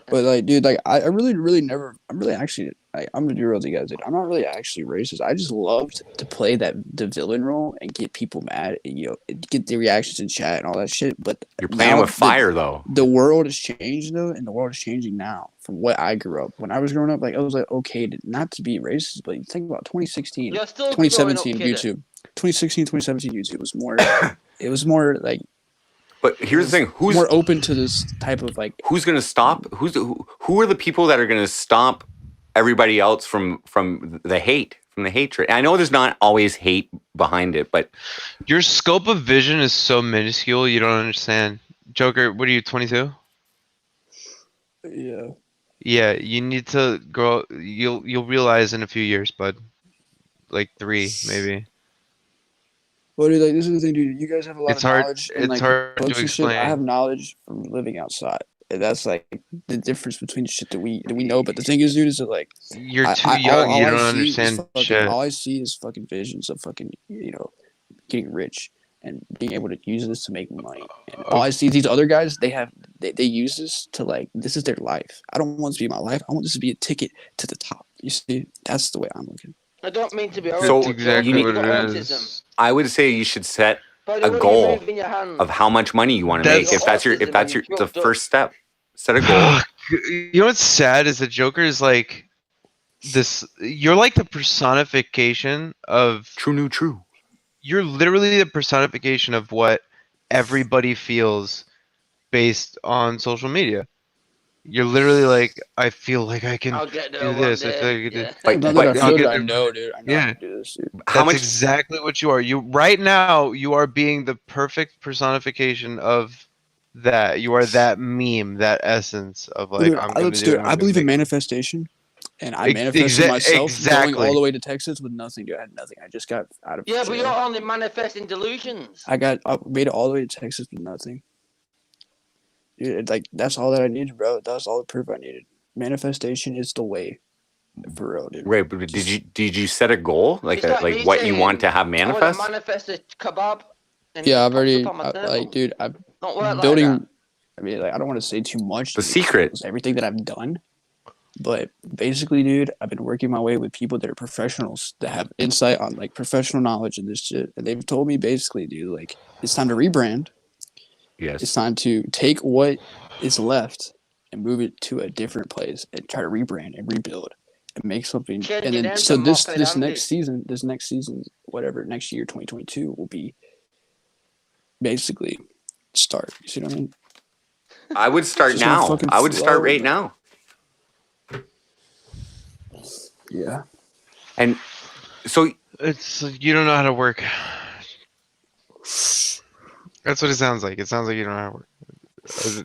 But like, dude, like I really never. I'm really actually. I'm gonna be real with you guys, dude. I'm not really actually racist. I just loved to play the villain role and get people mad, and get the reactions in chat and all that shit. But You're playing now with fire, though. The world has changed though, and the world is changing now. From what I grew up, when I was growing up, like I was like okay not to be racist, but you think about 2016, You're still 2017 growing up, YouTube, 2016, 2017 YouTube was more. It was more like. But here's the thing: who's more open to this type of like? Who's gonna stop? Who are the people that are gonna stop everybody else from the hate, from the hatred? I know there's not always hate behind it, but Your scope of vision is so minuscule. You don't understand. Joker, what are you? 22? Yeah. Yeah, you need to grow. You'll realize in a few years, bud. Like 3, maybe. Well, dude, like this is the thing, dude. You guys have a lot It's of hard. knowledge. And, It's like, hard books to and shit. I explain. have knowledge from living outside. And that's like the difference between the shit that we know. But the thing is, dude, is that like You're too young. You I don't see is understand shit. all I see is fucking visions of fucking getting rich and being able to use this to make money. And all I see these other guys, they use this to like this is their life. I don't want this to be my life. I want this to be a ticket to the top. You see, that's the way I'm looking. I don't mean to be So, horrible. exactly you what got it autism. is. I would say you should set But a when you goal move in your hand, of how much money you want to make. That's- If that's the first step, set a goal. You know what's sad is the Joker is like this. You're like the personification of. True. You're literally the personification of what everybody feels based on social media. You're literally like, I feel like I can I'll get there do one this. I day. feel like I can do. Yeah. Like, Not but that I feel get that I there. know, dude. I know Yeah. I can do this, dude. how That's much? exactly what you are. You right now you are being the perfect personification of that. You are that meme, that essence of like Dude, I'm gonna do. dude, it, I'm I gonna believe in make it. manifestation, and I Ex- manifested myself exactly. going all the way to Texas with nothing. Dude, I had nothing. I just got out of Yeah, but jail. you're only manifesting delusions. I made it all the way to Texas with nothing. Dude, like that's all that I needed, bro. That's all the proof I needed. Manifestation is the way, for real, dude. Right, but did you set a goal like It's like me what you saying, want to have I want to manifest? manifest a kebab. And Yeah, it I've pops already up on my table. like, dude. I'm Don't work like building. that. I mean, like, I don't want to say too much. The to secret. expose everything that I've done, but basically, dude, I've been working my way with people that are professionals that have insight on like professional knowledge and this shit, and they've told me basically, dude, like it's time to rebrand. It's Yes. time to take what is left and move it to a different place and try to rebrand and rebuild and make something. Change And it then into so this Moffat next season, whatever next year, 2022 will be basically start. You see what I mean? I would start Just gonna now. fucking I would start flow, right bro. now. Yeah. And so It's you don't know how to work. That's what it sounds like. It sounds like you don't know how to work.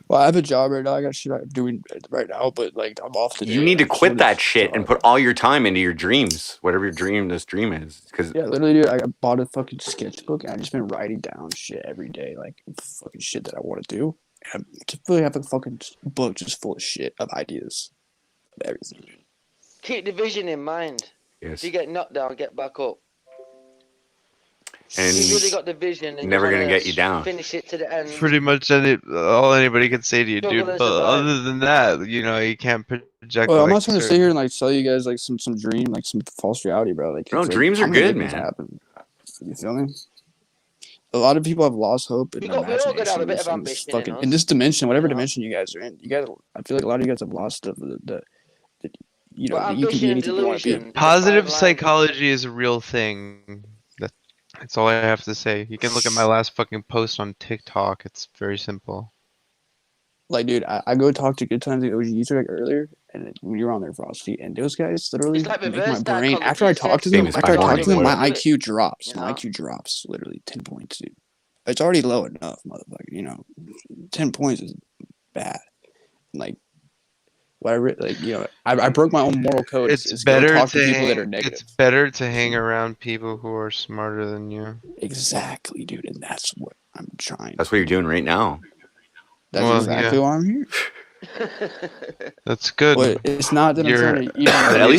Well, I have a job right now. I got shit I'm doing right now, but like I'm off today. you need to I'm quit chilling that this shit and job. put all your time into your dreams, whatever this dream is. Because Yeah, literally, dude. I bought a fucking sketchbook and I just been writing down shit every day, like fucking shit that I want to do. And I just really have a fucking book just full of shit of ideas, of everything. Keep the vision in mind. yes, If you get knocked down, get back up. and You really got the vision. And never you gonna wanna get you down. Finish it to the end. Pretty much all anybody can say to you, Struggle dude. to But survive. other than that, you know, you can't project. Well, I'm like, not trying to sit certain- here and like sell you guys like some dream, like some false reality, bro. Like, No, it's, like, dreams are I'm gonna good, make this man. happen. You feel me? A lot of people have lost hope in We all gotta have a bit of imagination ambition in us, in this dimension, whatever you know? dimension you guys are in. You guys, I feel like a lot of you guys have lost the you know, But that you can be ambition and anything you want to be. delusion. Positive the fine line. psychology is a real thing. That's all I have to say. You can look at my last fucking post on TikTok. It's very simple. Like, dude, I go talk to Good Times at OGs like earlier, and when you were on there, Frosty, and those guys literally It's like make my reverse brain. psychology, After I talk to them, Famous after I talk to them, my biology. IQ drops. You My know? IQ drops literally 10 points, dude. It's already low enough, motherfucker. You know, 10 points is bad. Like, whatever, like, you know, I broke my own moral code. It's go better talk to to people that are hang, negative. it's better to hang around people who are smarter than you. Exactly, dude, and that's what I'm trying. that's what you're doing right now. That's Well, exactly yeah. why I'm here. That's good. But it's not that I'm You're- trying to. You know, At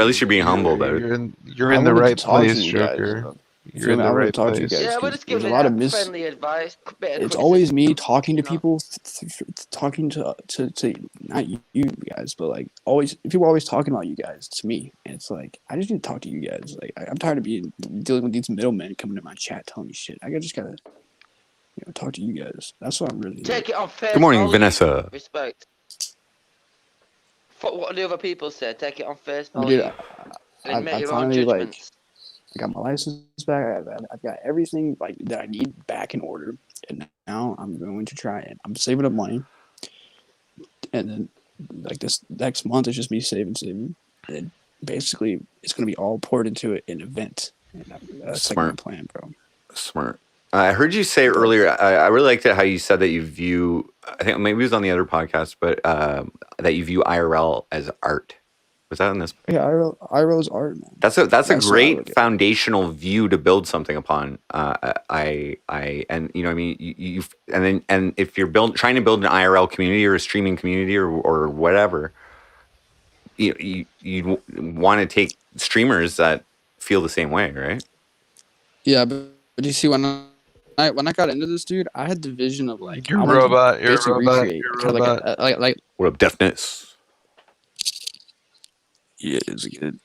least you're being humble about it. You're in I the wanted to right talk to place, you guys, Joker. though. You're in the I want to right talk to you place. guys. Yeah, we're 'Cause just there's giving a lot of friendly advice. Bit of It's always criticism, me talking to you know. people, talking to not you guys, but like always people are always talking about you guys to me, and it's like I just need to talk to you guys. Like I'm tired of dealing with these middlemen coming to my chat telling me shit. I just gotta talk to you guys. That's what I'm really Take it on face Good morning, value. Vanessa. Respect. Fuck what the other people say. Take it on face Dude, value. And make I your own finally judgments. I got my license back. I've got everything like that I need back in order, and now I'm going to try it. I'm saving up money, and then like this next month is just me saving, and then basically it's going to be all poured into an event. And that's like my plan, bro. Smart. I heard you say earlier. I really liked it how you said that you view. I think maybe it was on the other podcast, but that you view IRL as art. Was that on this? Yeah, IRL is art, man. That's a great foundational view to build something upon. And you know, I mean, you and if you're trying to build an IRL community or a streaming community or whatever, you want to take streamers that feel the same way, right? Yeah, but you see when I got into this, dude, I had the vision of like You're I a wanted to robot. You're a basically robot. recreate You're a kind of robot. like What up, deafness? yeah, it's good.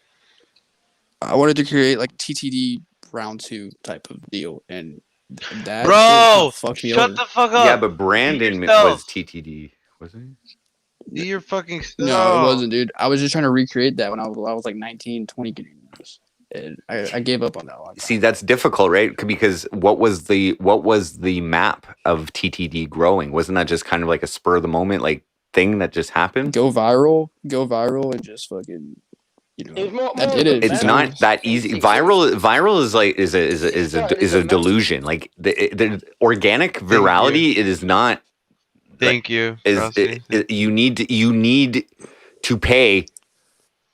I wanted to create like TTD round 2 type of deal, and that Bro, fucked me shut over. the fuck up. Yeah, but Brandon was TTD, wasn't he? Do your fucking stuff. No, it wasn't, dude. I was just trying to recreate that when I was like 19, 20 getting this. And I gave up on that one. See, that's difficult, right? Because what was the map of TTD growing? Wasn't that just kind of like a spur of the moment like thing that just happened? Go viral, and just fucking, that did it. It's not that easy. Viral is like is a delusion. Like the organic virality, it is not. Thank you. You need to pay.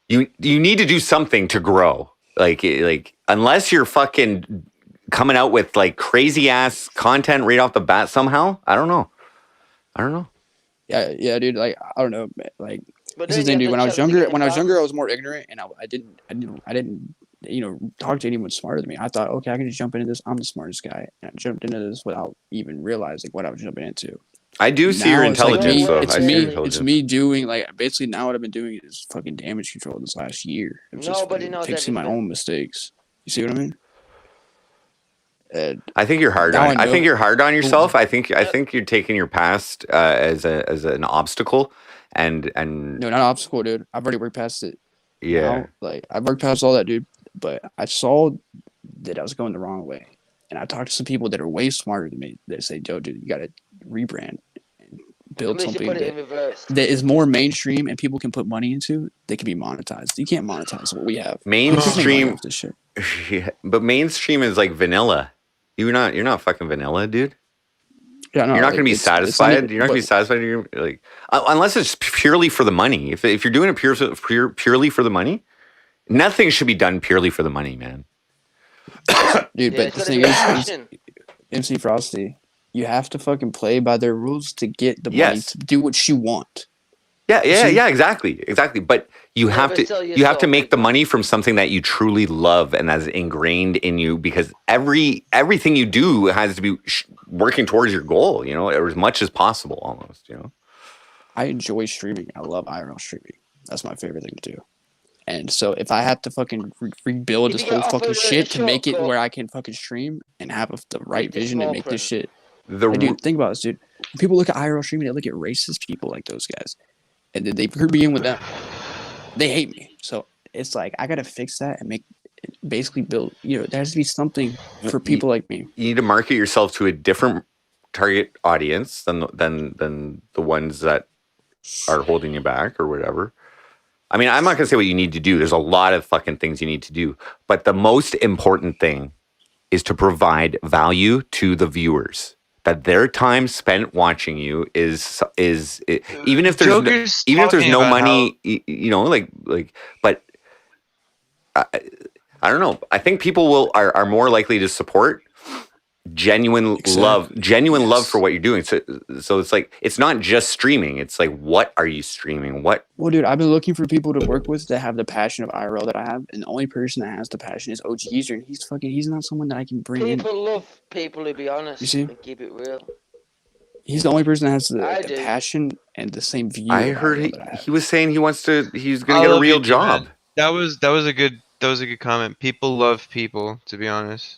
You need to do something to grow. Like unless you're fucking coming out with like crazy ass content right off the bat somehow. I don't know. Yeah, dude. Like I don't know, man. Like But this is the then thing, you dude. have When to I check was the younger, I was more ignorant, and I didn't talk to anyone smarter than me. I thought, okay, I can just jump into this. I'm the smartest guy, and I jumped into this without even realizing what I was jumping into. I do see your intelligence. It's me doing like basically now what I've been doing is fucking damage control this last year. Nobody knows fixing my everything. own mistakes. You see what I mean? I think you're hard on. I think you're hard on yourself. I think you're taking your past as an obstacle, and no, not an obstacle, dude. I've already worked past it. Yeah, now, like I've worked past all that, dude. But I saw that I was going the wrong way, and I talked to some people that are way smarter than me. That say, "Joe, dude, you got to rebrand and build something that is more mainstream and people can put money into. They can be monetized. You can't monetize what we have. Mainstream, yeah, but mainstream is like vanilla. You're not fucking vanilla, dude. Yeah, no, you're not going to be satisfied. You're not going to be satisfied. You're like unless it's purely for the money. If you're doing it purely for the money, nothing should be done purely for the money, man. Dude, but the thing is, MC Frosty, you have to fucking play by their rules to get the money to do what you want. Yeah, exactly. But you have to make the money from something that you truly love and that's ingrained in you, because everything you do has to be working towards your goal, or as much as possible, almost, I enjoy streaming. I love IRL streaming. That's my favorite thing to do. And so if I have to fucking rebuild this whole fucking shit to make it where I can fucking stream and have the right vision to make this shit. Dude, think about this, dude. When people look at IRL streaming, they look at racist people like those guys. And then they group me in with them. They hate me. So it's like, I got to fix that and basically build, there has to be something for people like me. You need to market yourself to a different target audience than the ones that are holding you back or whatever. I mean, I'm not going to say what you need to do. There's a lot of fucking things you need to do. But the most important thing is to provide value to the viewers. That their time spent watching you is even if there's no money, but I don't know. I think people are more likely to support genuine love for what you're doing. So it's like, it's not just streaming. It's like, what are you streaming? What? Well, dude, I've been looking for people to work with that have the passion of IRL that I have, and the only person that has the passion is OG Geezer, and he's not someone that I can bring in. People love people who be honest. You see? And keep it real. He's the only person that has the do. passion and the same view. I of heard IRL that I have. he was saying he's going to I get a love real you, job. Deeman. That was a good comment. People love people, to be honest.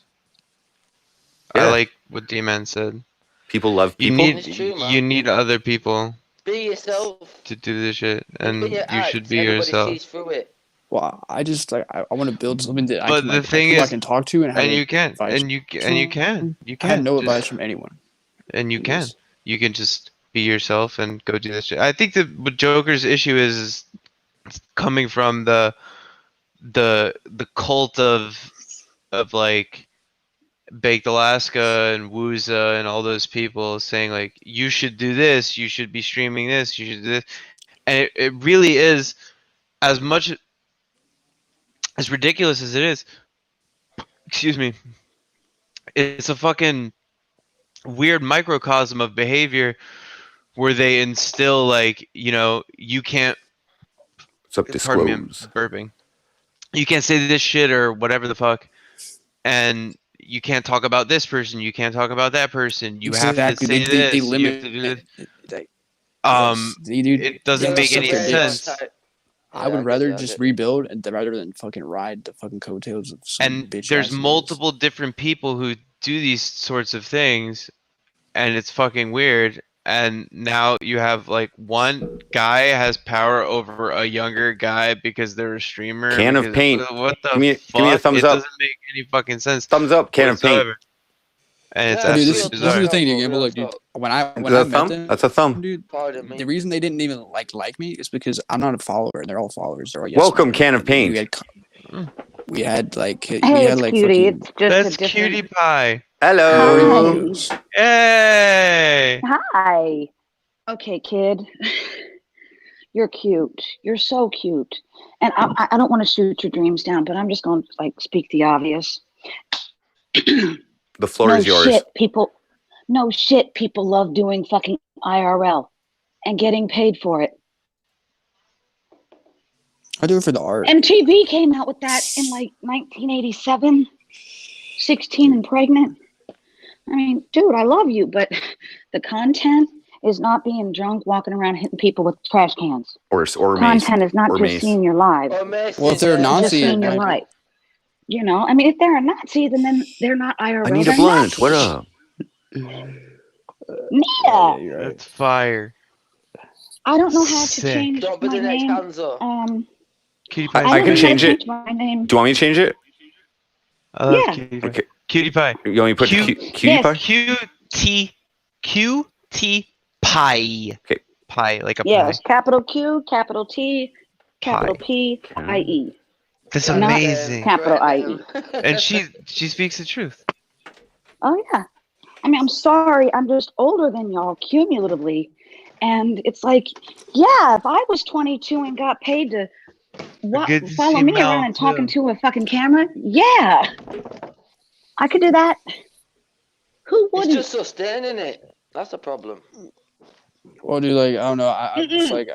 Yeah. I like what D-Man said. People love You people. you need other people Be yourself. to do this shit, and Be your you should act. be Everybody yourself. sees through it. Well, I just like I want to build something that I But can, the like, thing people I is- can talk to and have And you can, advice. and you can. I have no just- advice from anyone. And you can. Yes. You can just be yourself and go do this shit. I think that what Joker's issue is coming from the cult of like Baked Alaska and Wooza and all those people saying like, you should do this, you should be streaming this, you should do this. And it really is, as much as ridiculous as it is, excuse me, it's a fucking weird microcosm of behavior where they instill like, you can't, What's up, pardon me, I'm disclose? burping. You can't say this shit or whatever the fuck, and you can't talk about this person. You can't talk about that person. You have to say this. They you limit have to do this. it. It It doesn't make any sense. I would rather just rebuild rather than fucking ride the fucking coattails of some And bitch there's ass multiple different people who do these sorts of things, and it's fucking weird. And now you have like one guy has power over a younger guy because they're a streamer. Can of because- paint. What the Give me a fuck? thumbs It up. doesn't make any fucking sense. Thumbs up, can of paint. whatsoever. And it's Yeah, Dude, absolutely this is bizarre. the thing, dude. Gamble, look, dude. When I Is that a met thumb? them, That's a thumb. dude. Pardon me. The reason they didn't even like me is because I'm not a follower, and they're all followers. They're all yes Welcome, men. can of paint. We had like Hey, it's cutie. It's just That's a different... Cutie Pie. Hello. Yay! Hi. Okay, kid. You're cute. You're so cute. And I don't want to shoot your dreams down, but I'm just going to like speak the obvious. The floor is yours. No shit. People love doing fucking IRL and getting paid for it. I do it for the art. MTV came out with that in like 1987. 16 and pregnant. I mean, dude, I love you, but the content is not being drunk, walking around hitting people with trash cans. Or Content mace. is not Or just mace. seeing your life. Well, if they're a Just Nazi, seeing your life. You know, I mean, if they're a Nazi, then they're not IRL. I need a they're blunt. Nazis. What up? Nita. you're right. That's fire. I don't know how to Sick. change Don't be my the next name. Hanzo. Cutie Pie. I I don't can know how to change it. My name. Do you want me to change it? I love Yeah. Cutie Pie. Okay. Cutie Pie. You want me to put Q- cutie yes. pie? QT Pie. Okay. Pie, like a Yes, pie. capital Q, capital T, capital Pie. P, I-E. That's Not- amazing. Capital I-E. And she speaks the truth. Oh, yeah. I mean, I'm sorry. I'm just older than y'all cumulatively. And it's like, yeah, if I was 22 and got paid to Good to follow see me Mel, around and talking too. to a fucking camera, yeah. I could do that. Who It's wouldn't? just sustaining it. That's the problem. Well, dude, like I don't know. I'm just like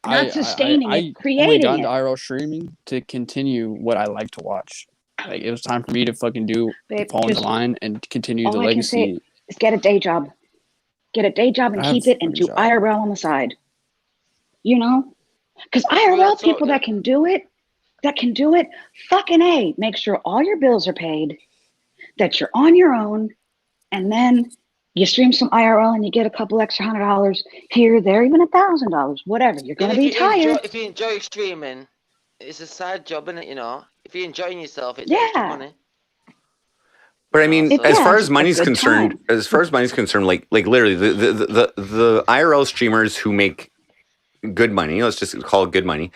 Not sustaining it, I only creating got it. into IRL streaming to continue what I like to watch. Like it was time for me to fucking do Babe, fall in just- line and continue the all I can say legacy. is get a day job. Get a day job and I have keep it and a do job. IRL on the side. You know? Because Well, IRL that's all- people that can do it, fucking A, make sure all your bills are paid, that you're on your own, and then you stream some IRL and you get a couple extra $100 here, there, even $1,000, whatever. You're going to And be if you enjoy- tired. If you enjoy streaming, it's a side job, innit? You know, if you're enjoying yourself, it's extra Yeah. money. But I mean, It- as yeah, far it's as a money's good concerned, time. like literally the IRL streamers who make good money, let's just call it good money.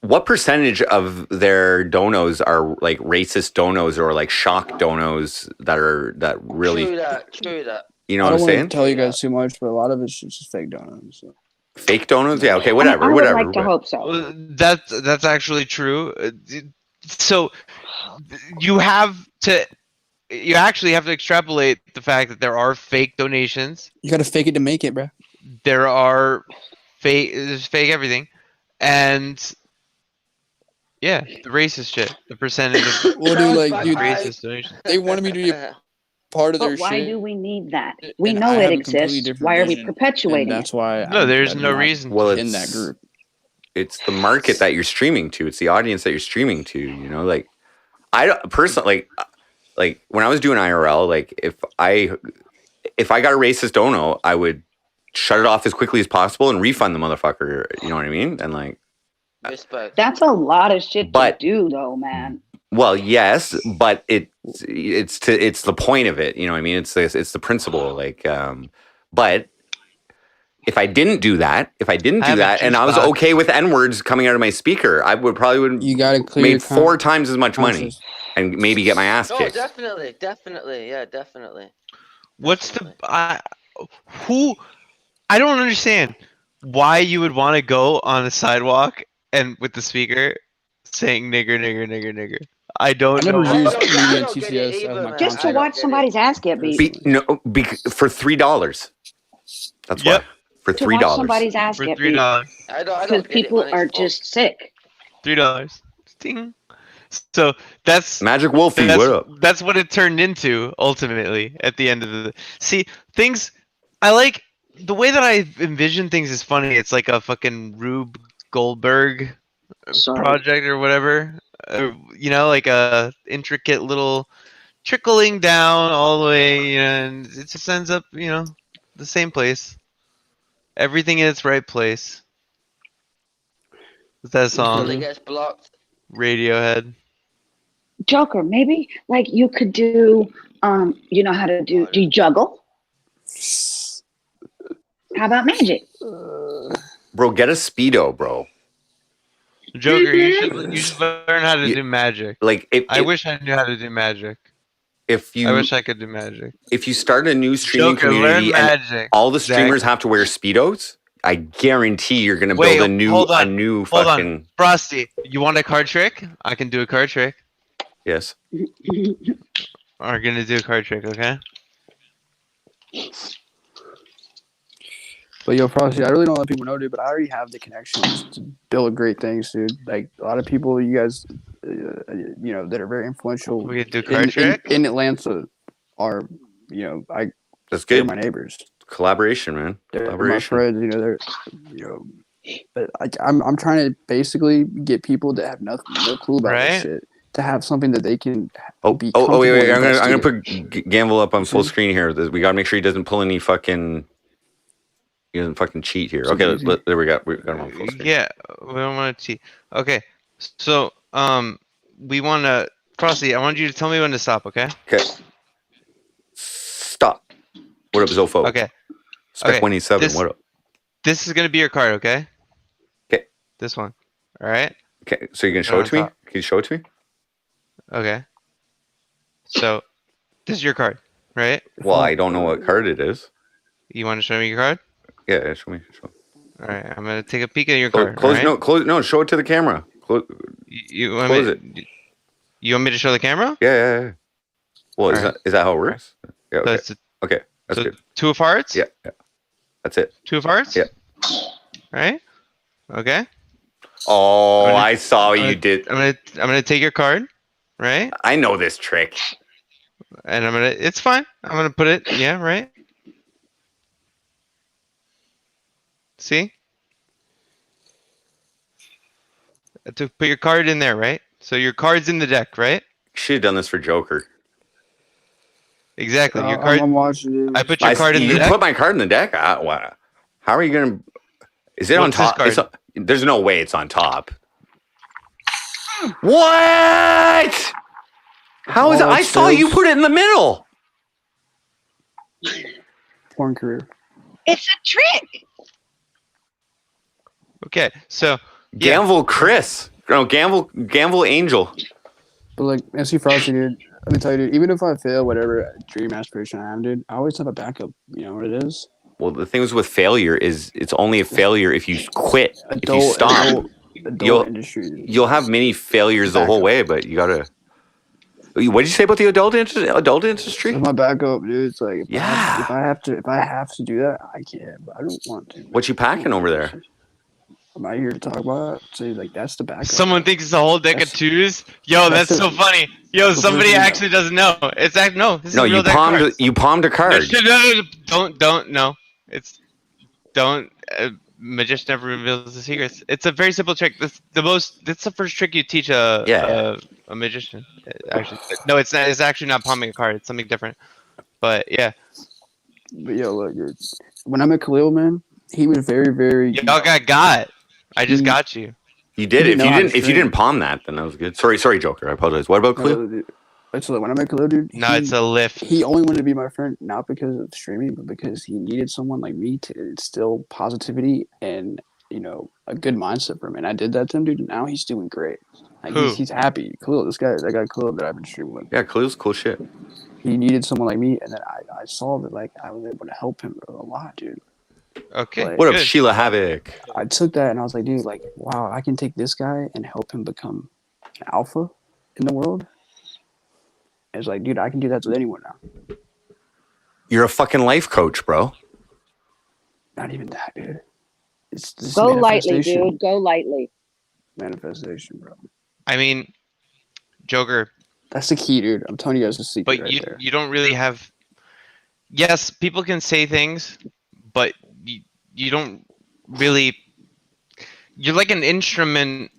What percentage of their donos are like racist donos or like shock donos that really, True that. you know I what I'm don't want saying? to tell you guys too much, but a lot of it's just fake donuts. So. Fake donos? Yeah, okay, I whatever, would whatever. like to hope so. Well, that's actually true. So you have to you actually have to extrapolate the fact that there are fake donations. You gotta fake it to make it, bro. There are there's fake everything, and yeah, the racist shit, the percentage of Well, dude, racist donations. they wanted me to be a part of their But why shit. do we need that? We and know I it have a completely exists. different Why are we vision, perpetuating and that's it? why. No, there's I'm no not reason. Well, in that group. It's the market that you're streaming to. It's the audience that you're streaming to. You know, like I don't personally like when I was doing IRL. Like if I got a racist dono, I would shut it off as quickly as possible and refund the motherfucker. You know what I mean? And like, Respect. That's a lot of shit But- to do, though, man. well, yes, but it's the point of it. You know what I mean? It's the principle. Like, but. If I didn't do that, and I was okay with N-words coming out of my speaker, I would probably You gotta clear made your 4 times as much money conscience. and maybe get my ass No, kicked. definitely, yeah, definitely. What's the who? I don't understand why you would want to go on a sidewalk and with the speaker saying nigger, nigger, nigger, nigger. I don't I never know. used I media don't get it TCS as either, my man. Just to I don't watch get it. somebody's ass get beat. For $3. That's Yep. why. For To watch $3. somebody's ass For get $3, beat. I don't Because get people it, man. are It's just sick. $3. Ding. So that's Magic Wolfie, that's, what up? that's what it turned into ultimately at the end of the. See, things. I like the way that I envision things is funny. It's like a fucking Rube Goldberg Sorry. project or whatever. You know, like a intricate little trickling down all the way, and it just ends up, the same place. Everything in its right place. Is that Until song? it gets blocked. Radiohead. Joker, maybe like you could do, you know how to do you juggle? How about magic? Bro, get a Speedo, bro. Joker, you should learn how to You- do magic. Like, I wish I knew how to do magic. if I wish I could do magic. if you start a new streaming Joker, community learn and magic. all the Zach. streamers have to wear Speedos, I guarantee you're gonna Wait, build a new hold on, fucking Hold on, Frosty. You want a card trick? I can do a card trick. yes. We're gonna do a card trick, okay? But yo, Frosty, I really don't let people know, dude. But I already have the connections to build great things, dude. Like a lot of people, you guys, that are very influential We can do a card trick. in Atlanta are, That's they're good. my neighbors. Collaboration, man. They're my Collaboration. friends. They're, But I'm trying to basically get people that have no clue about Right. this shit to have something that they can. Be Oh, wait. comfortable I'm gonna investing put Ganval up on full screen here. We gotta make sure he doesn't pull any fucking. He doesn't fucking cheat here. Okay, there we got him on full screen. Yeah, we don't want to cheat. Okay, so we want to Frosty. I want you to tell me when to stop. Okay. Okay. Stop. What up, Zofo? Okay. Spec Okay, 187. this- What up? This is gonna be your card. Okay. 'Kay. This one. All right. Okay, so you can show it to me? top. Can you show it to me? Okay. So this is your card, right? Well, I don't know what card it is. You want to show me your card? Yeah, show me. Show. All right. I'm gonna take a peek at your Close, card. close, all right? no, show it to the camera. You want close me, You want me to show the camera? Yeah. Well, Alright. is that how it works? Yeah, So okay. it's Okay, that's so good. 2 of hearts. Yeah. That's it. 2 of hearts. Yeah. Right. Okay. Oh, I'm gonna- I saw what I'm you gonna- did. I'm gonna take your card, right? I know this trick. And it's fine. I'm gonna put it, yeah, right? See? To put your card in there, right? So your card's in the deck, right? Should have done this for Joker. Exactly. Your card. I'm watching you. I put your card in the You deck. put my card in the deck? Wow. How are you gonna? Is it on What's this top? card? There's no way it's on top. What? How is it? Oh, I it's saw you filled. put it in the middle. Porn career. It's a trick. Okay, so yeah. Ganval Chris. No, Ganval Angel. But like MC Frosty, dude, let me tell you, dude, even if I fail whatever dream aspiration I have, dude, I always have a backup. You know what it is? Well, the thing is with failure is it's only a failure if you quit. If you Adult- stop, adult you'll industry. you'll have many failures the whole way, but you gotta. What did you say about the adult industry? It's my backup, dude. It's like if Yeah. I have to do that, I can, but I don't want to. What you packing over there? I'm not here to talk about it. So like that's the backup. Someone thinks it's a whole deck of twos. Yo, that's so funny. Yo, somebody actually doesn't know. It's no. This is a real you deck of cards. palmed a card. No. It's don't. Magician never reveals the secrets. It's a very simple trick. That's the first trick you teach a magician. Actually, no, it's not. It's actually not palming a card. It's something different. But yeah. But yo, look, dude. When I met Khalil, man, he was very, very. Y'all got. I just got you. You did. If you didn't palm that, then that was good. Sorry, Joker. I apologize. What about Khalil? So when I met Khalil, dude, it's a lift. He only wanted to be my friend, not because of streaming, but because he needed someone like me to instill positivity and a good mindset for him. And I did that to him, dude. And now he's doing great. Like, he's happy. Khalil, that guy Khalil that I've been streaming with. Yeah, Khalil's cool shit. He needed someone like me, and then I saw that like I was able to help him a lot, dude. Okay. Like, what up, Sheila Havoc? I took that and I was like, dude, like, wow, I can take this guy and help him become an alpha in the world. And it's like, dude, I can do that with anyone now. You're a fucking life coach, bro. Not even that, dude. It's just go lightly, dude. Go lightly. Manifestation, bro. I mean, Joker. That's the key, dude. I'm telling you guys the secret. But you don't really have. Yes, people can say things, but you don't really. You're like an instrument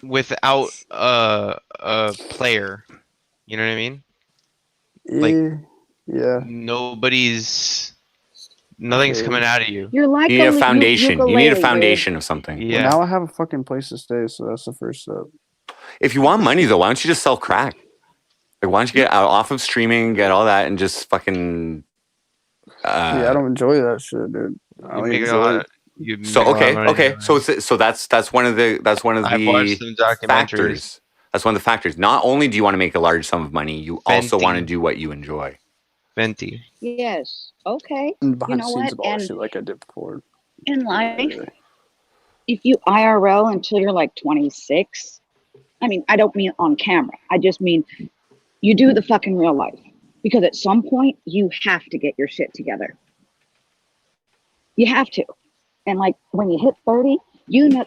without a player. You know what I mean? Yeah. Nothing's coming out of you. You're like you need a foundation. You need a foundation of something. Yeah. Well, now I have a fucking place to stay, so that's the first step. If you want money, though, why don't you just sell crack? Like, why don't you get off of streaming, get all that, and just fucking. I don't enjoy that shit, dude. I don't enjoy it. So that's one of the I've watched some documentaries. factors. That's one of the factors. Not only do you want to make a large sum of money, you also want to do what you enjoy. Venti. Yes. Okay. And behind you know the scenes what? of all shit like I did before. In life, if you IRL until you're like 26, I mean, I don't mean on camera. I just mean you do the fucking real life. Because at some point, you have to get your shit together. You have to. And like when you hit 30,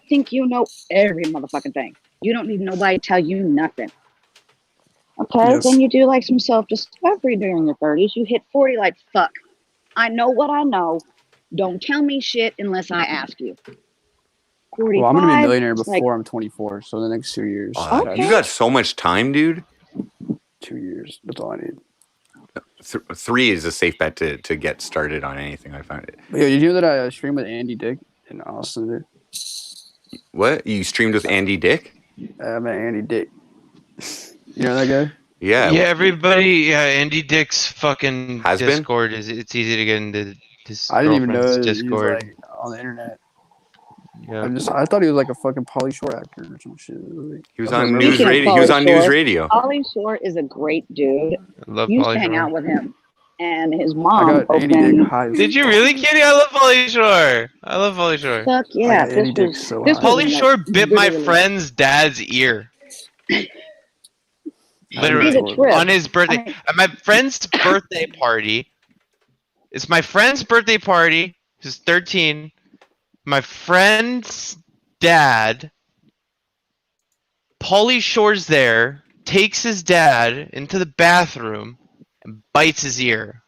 think you know every motherfucking thing. You don't need nobody to tell you nothing. Okay, Yes. Then you do like some self-discovery during your 30s. You hit 40 like, fuck, I know what I know. Don't tell me shit unless I ask you. 45, Well, I'm going to be a millionaire before like, I'm 24, so the next 2 years. Okay. You got so much time, dude. 2 years, that's all I need. 3 is a safe bet to get started on anything. I found it. But, yo, you know that I stream with Andy Dick in Austin, dude? What? You streamed with Andy Dick? I met Andy Dick. You know that guy? Yeah. Yeah, everybody. Yeah, Andy Dick's fucking Has been? Discord is. It's easy to get into his I didn't even know girlfriend's that he was Discord. like on the internet. Yeah. I thought he was like a fucking Pauly Shore actor or some shit. He was I on remember news Speaking of radio. He was Pauly on news Shore, radio. Pauly Shore is a great dude. I love Used to Pauly hang Shore. out with him. And his I mom got Andy Dick opened. high. Did you really, Kitty? I love Pauly Shore. I love Pauly Shore. Fuck yeah. Like, Andy This Dick's was, so this hot. was Pauly like Shore bit my literally- friend's dad's ear. Literally He's a trip. on his birthday. I mean- At my friend's birthday party. It's my friend's birthday party. He's 13. My friend's dad. Pauly Shore's there. Takes his dad into the bathroom and bites his ear.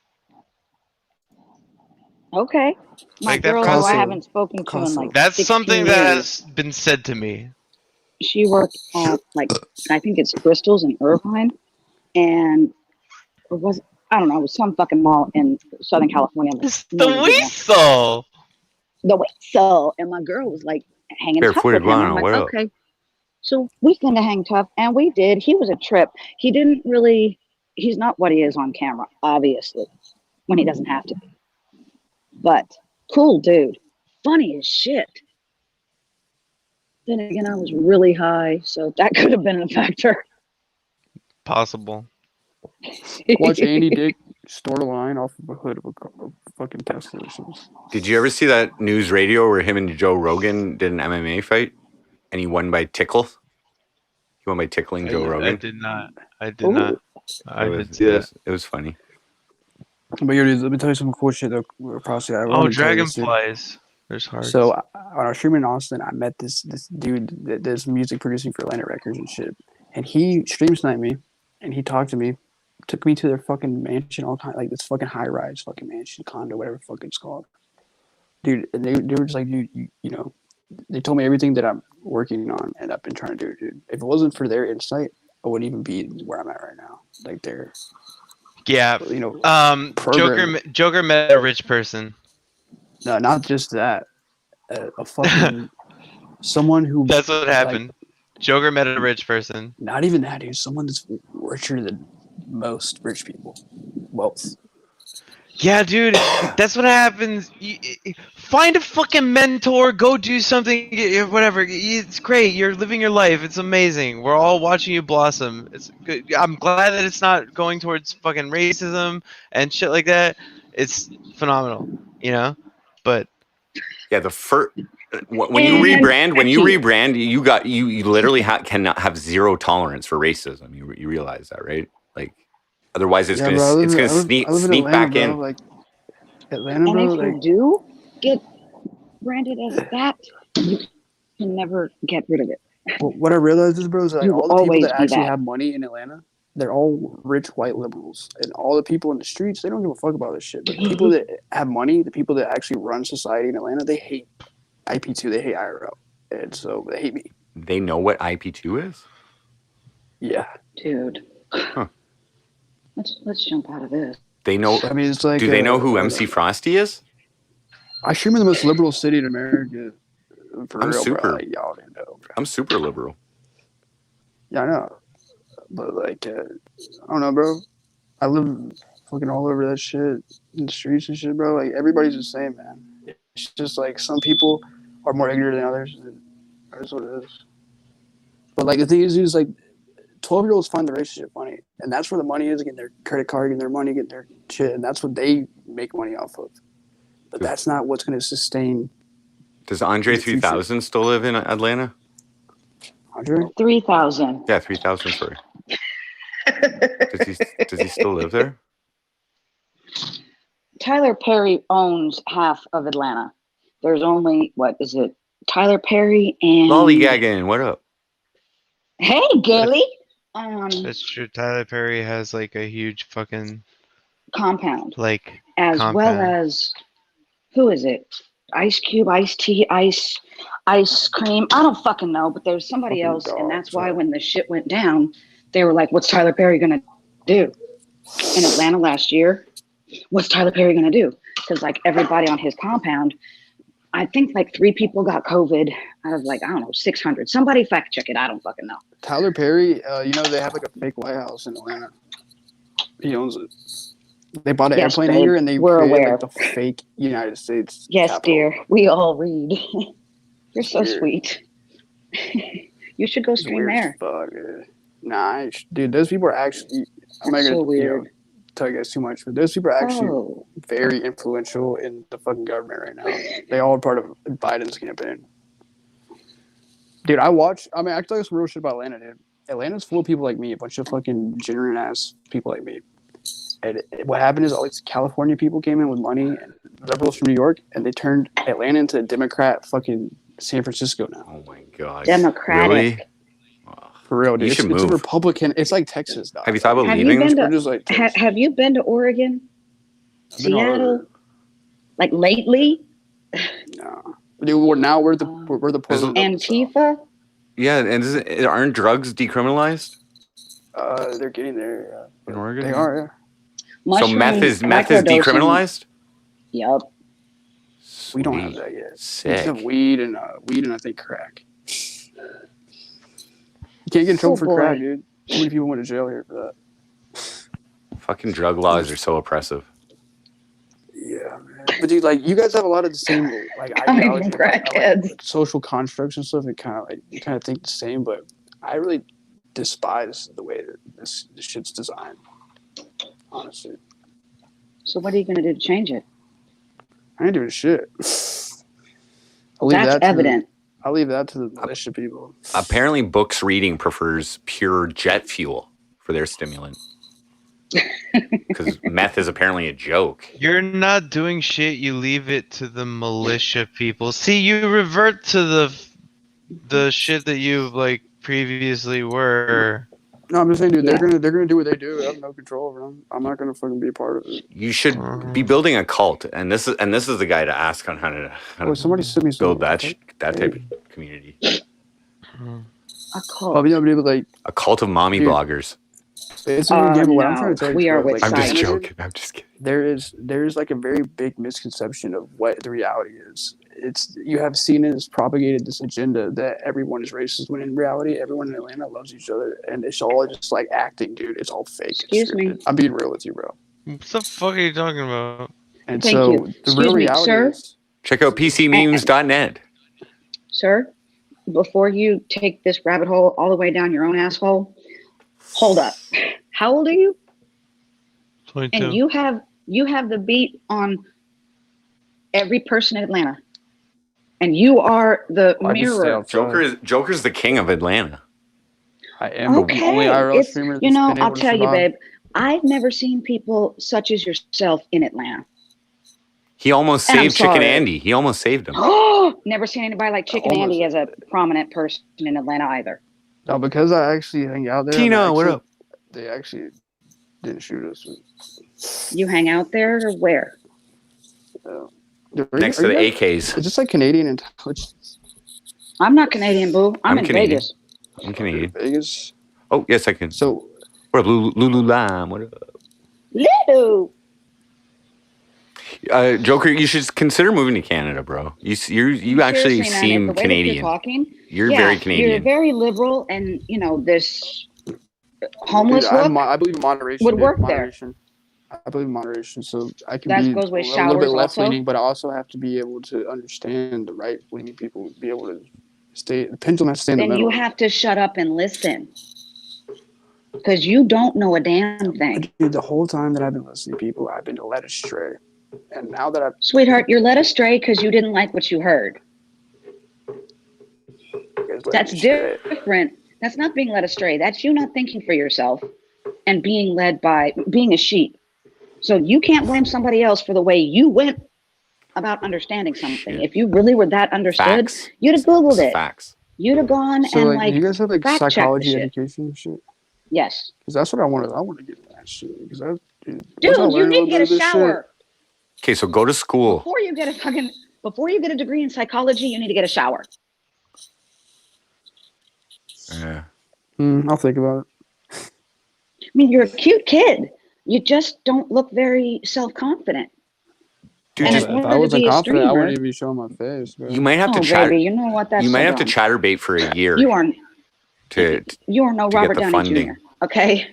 Okay. My Like, that girl who also- I haven't spoken to in like That's 16 something years. that has been said to me. She worked at like I think it's Bristol's in Irvine, and or was I don't know, it was some fucking mall in Southern California. It's the whistle. The way so, and my girl was like hanging tough Barefoot with him. Iguana, I'm like, what up? okay, so we finna hang tough, and we did. He was a trip. He didn't really. He's not what he is on camera, obviously, when he doesn't have to. But cool dude, funny as shit. Then again, I was really high, so that could have been a factor. Possible. Watch Andy Dick store a line off of a hood of a fucking Tesla or something. Did you ever see that news radio where him and Joe Rogan did an MMA fight and he won by tickle? Go by tickling Joe Rogan. I did not. I did not. I did see that. It was funny. But here, dude, let me tell you some cool shit though. Process. Oh, dragonflies. There's hearts. So when I was streaming in Austin, I met this dude that does music producing for Atlantic Records and shit. And he stream sniped me, and he talked to me, took me to their fucking mansion, all kind like this fucking high rise fucking mansion, condo, whatever the fuck it's called. Dude, and they were just like, dude, you know, they told me everything that I'm working on and I've been trying to do, dude. If it wasn't for their insight, I wouldn't even be where I'm at right now. Like they're, yeah, you know, Joker met a rich person. No, not just that. A fucking someone who. That's what happened. Like, Joker met a rich person. Not even that, dude. Someone that's richer than most rich people. Wealth. Yeah, dude. That's what happens. Find a fucking mentor. Go do something. Whatever. It's great. You're living your life. It's amazing. We're all watching you blossom. It's good. I'm glad that it's not going towards fucking racism and shit like that. It's phenomenal. You know. But yeah, the first when you rebrand, you literally cannot have zero tolerance for racism. You realize that, right? Like, otherwise it's gonna sneak Atlanta, back bro, in. Like Atlanta, bro. And if like, you do get branded as that, you can never get rid of it. What I realized is, bro, is like all the people that actually that. have money in Atlanta, they're all rich white liberals, and all the people in the streets, they don't give a fuck about this shit. But the people that have money, the people that actually run society in Atlanta, they hate IP2, they hate IRL, and so they hate me. They know what IP2 is? Yeah, dude. Huh. Let's jump out of this. They know. I mean, it's like. Do they know who MC Frosty is? I stream in the most liberal city in America. I'm super. Bro. Like, y'all didn't know, bro. I'm super liberal. Yeah, I know. But like, I don't know, bro. I live fucking all over that shit in the streets and shit, bro. Like everybody's the same, man. It's just like some people are more ignorant than others. And that's what it is. But like the thing is like 12-year-olds find the relationship funny, and that's where the money is, getting their credit card, getting their money, getting their shit, and that's what they make money off of. But that's not what's going to sustain. Does Andre 3000 still live in Atlanta? Andre 3000. Yeah, 3000. Sorry. Does he still live there? Tyler Perry owns half of Atlanta. There's only Tyler Perry and Lollygagging. What up? Hey, Gailey. That's true. Tyler Perry has like a huge fucking compound. Like as well as who is it? Ice Cube, Ice Tea, Ice Cream. I don't fucking know, but there's somebody else, and that's why when the shit went down, they were like, "What's Tyler Perry gonna do?" In Atlanta last year, what's Tyler Perry gonna do? Because like everybody on his compound, I think like 3 people got COVID out of like, I don't know, 600. Somebody fact check it. I don't fucking know. Tyler Perry, you know, they have like a fake White House in Atlanta. He owns it. They bought an airplane here and they created like the fake United States. Yes, capital. dear. We all read. You're so sweet. You should go stream there. Fuck, nah, dude, those people are actually. I'm not gonna tell you guys too much, but those people are actually very influential in the fucking government right now. They all are part of Biden's campaign. Dude, I can tell you some real shit about Atlanta, dude. Atlanta's full of people like me, a bunch of fucking degenerate ass people like me. And what happened is all these California people came in with money and liberals from New York, and they turned Atlanta into a Democrat fucking San Francisco now. Oh my god. Democratic. Really? For real, dude. It's a Republican. It's like Texas, dog. Have you thought about leaving? Have you been to Oregon? Seattle? Like lately? No. Dude, we're the Antifa? Yeah, and aren't drugs decriminalized? They're getting there. In Oregon? They are, yeah. Mushrooms, so meth is decriminalized? Yep. We don't have that yet. Sick. We just have weed and I think crack. You can't get in trouble for crack, dude. Too many people went to jail here for that. Fucking drug laws are so oppressive. Yeah, man. But dude, like, you guys have a lot of the same like ideology, like social constructs and stuff. And you kind of think the same, but I really despise the way that this shit's designed. Honestly. So what are you gonna do to change it? I ain't doing shit. That's evident. I'll leave that to the militia people. Apparently, books reading prefers pure jet fuel for their stimulant. Because meth is apparently a joke. You're not doing shit. You leave it to the militia people. See, you revert to the shit that you like previously were. No, I'm just saying, dude. They're gonna do what they do. I have no control over them. I'm not gonna fucking be a part of it. You should be building a cult, and this is the guy to ask on how to Somebody sent me build that type of community. A cult. Well, yeah, but like a cult of mommy bloggers. It's an example. What I'm trying to tell you, we are with I'm just science. joking. I'm just kidding. There is like a very big misconception of what the reality is. It's you have seen it as propagated this agenda that everyone is racist when in reality everyone in Atlanta loves each other and it's all just like acting, dude. It's all fake. Excuse me. I'm being real with you, bro. What the fuck are you talking about? And Thank so you. the Excuse real me, reality sir? is, Check out PCmemes.net. Sir, before you take this rabbit hole all the way down your own asshole, hold up. How old are you? 22. And you have the beat on every person in Atlanta. And you are the mirror. Joker's the king of Atlanta. I am the only IRL streamer that's you know, been able I'll to tell you, survive. babe, I've never seen people such as yourself in Atlanta. He almost And I'm saved Chicken sorry. Andy. He almost saved him. Oh, never seen anybody like Chicken Almost. Andy as a prominent person in Atlanta either. No, because I actually hang out there. Tina, what up? They actually didn't shoot us. You hang out there or where? Next to the AKs. It's just like Canadian intelligence. I'm not Canadian, boo. I'm in Canadian. Vegas. I'm Canadian. Vegas. Oh, yes, I can. So, what up, Lulu Lam? What up? Lulu. Joker, you should consider moving to Canada, bro. You actually Seriously, man, seem the way that Canadian. You're talking. You're Yeah, very Canadian. You're very liberal, and you know this homeless dude, look I believe in moderation. would dude. work moderation. I believe in moderation, so I can That be goes with a little bit showers left also? leaning, but I also have to be able to understand the right leaning people, be able to stay. The pendulum has to stay in the Then middle. you have to shut up and listen, because you don't know a damn thing. Dude, the whole time that I've been listening to people, I've been led astray, and now that I've Sweetheart, you're led astray because you didn't like what you heard. That's different. That's not being led astray. That's you not thinking for yourself and being led by being a sheep. So you can't blame somebody else for the way you went about understanding something. Shit. If you really were that understood, Facts. you'd have Googled it. Facts. You'd have gone So, and like, do you guys have like fact checked the psychology shit. education and shit? Yes. Because that's what I wanted. I want to get into that shit. Because Dude, you need to get a shower. Okay, so go to school. Before you get a degree in psychology, you need to get a shower. Yeah. I'll think about it. I mean, you're a cute kid. You just don't look very self-confident. Dude, And just, in If order I wasn't to be a confident, I streamer- wouldn't even be showing my face. Bro. you might have to Oh, chat. baby, you know what? That's You might so have to dumb. chatterbait for a year You are to no to get Robert the Downey funding. Jr. Okay,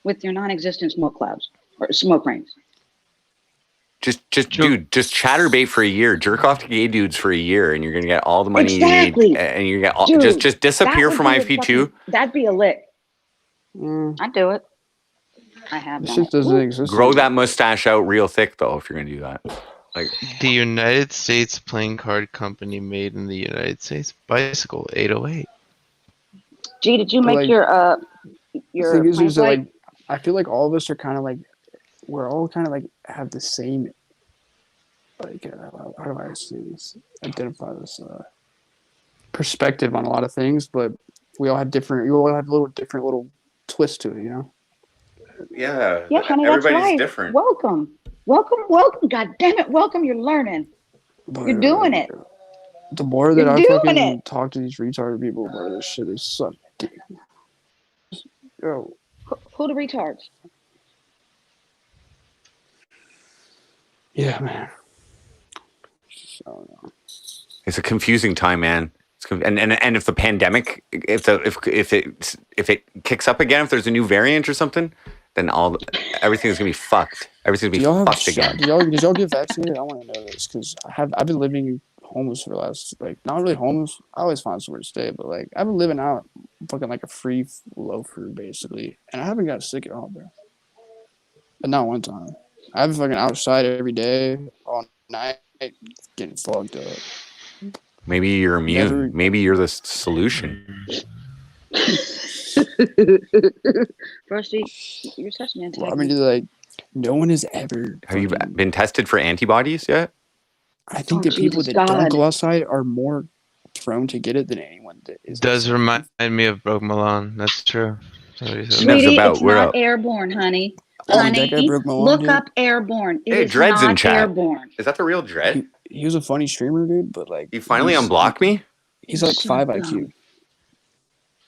with your non-existent smoke clouds or smoke rings. just chatterbait for a year. Jerk off to gay dudes for a year, and you're gonna get all the money Exactly. you need, and you get all, Dude, just disappear that from would be IP2. That'd be a lick. Mm, I'd do it. I have this done shit it. doesn't exist. Grow that mustache out real thick, though, if you're gonna do that. Like, The United States playing card company made in the United States. Bicycle 808. Gee, did you But, make like, your The thing is plane that, flight? like, I feel like all of us are kind of like, we're all kind of like have the same, like, how do I say this? Identify this perspective on a lot of things, but we all have different. You all have different little twists to it, you know. yeah, Yeah, honey, that's right. Welcome. God damn it, welcome. You're learning. You're doing it. The more that You're I doing fucking it. talk to these retarded people, bro, this shit is so deep. Yo, Who the retards? yeah, man. I don't know. It's a confusing time, man. And if the pandemic, if it kicks up again, if there's a new variant or something, then everything's gonna be fucked. Everything's gonna be fucked again. Did y'all get vaccinated? I want to know this because I've been living homeless for the last, like, not really homeless. I always find somewhere to stay, but like I've been living out fucking like a free loafer basically, and I haven't got sick at all, bro. But not one time. I've been fucking outside every day, all night, getting fogged up. Maybe you're immune. Never- Maybe you're the solution. Frosty, you're such an Well, I mean, antagonist. like, no one has ever. Have you fucking- been tested for antibodies yet? I think Oh, that people Jesus that don't God. go outside are more prone to get it than anyone that is. Does outside. remind me of Broke Malone. That's true. That's what he said. Sweet. Sweetie, about- it's we're not up. airborne, honey. Oh, that guy Honey, broke my look dude. up airborne. It Hey, is Dred's in not chat. airborne. Is that the real Dread? He was a funny streamer, dude, but like You finally he's- unblocked me? He's like Shut 5 up. IQ.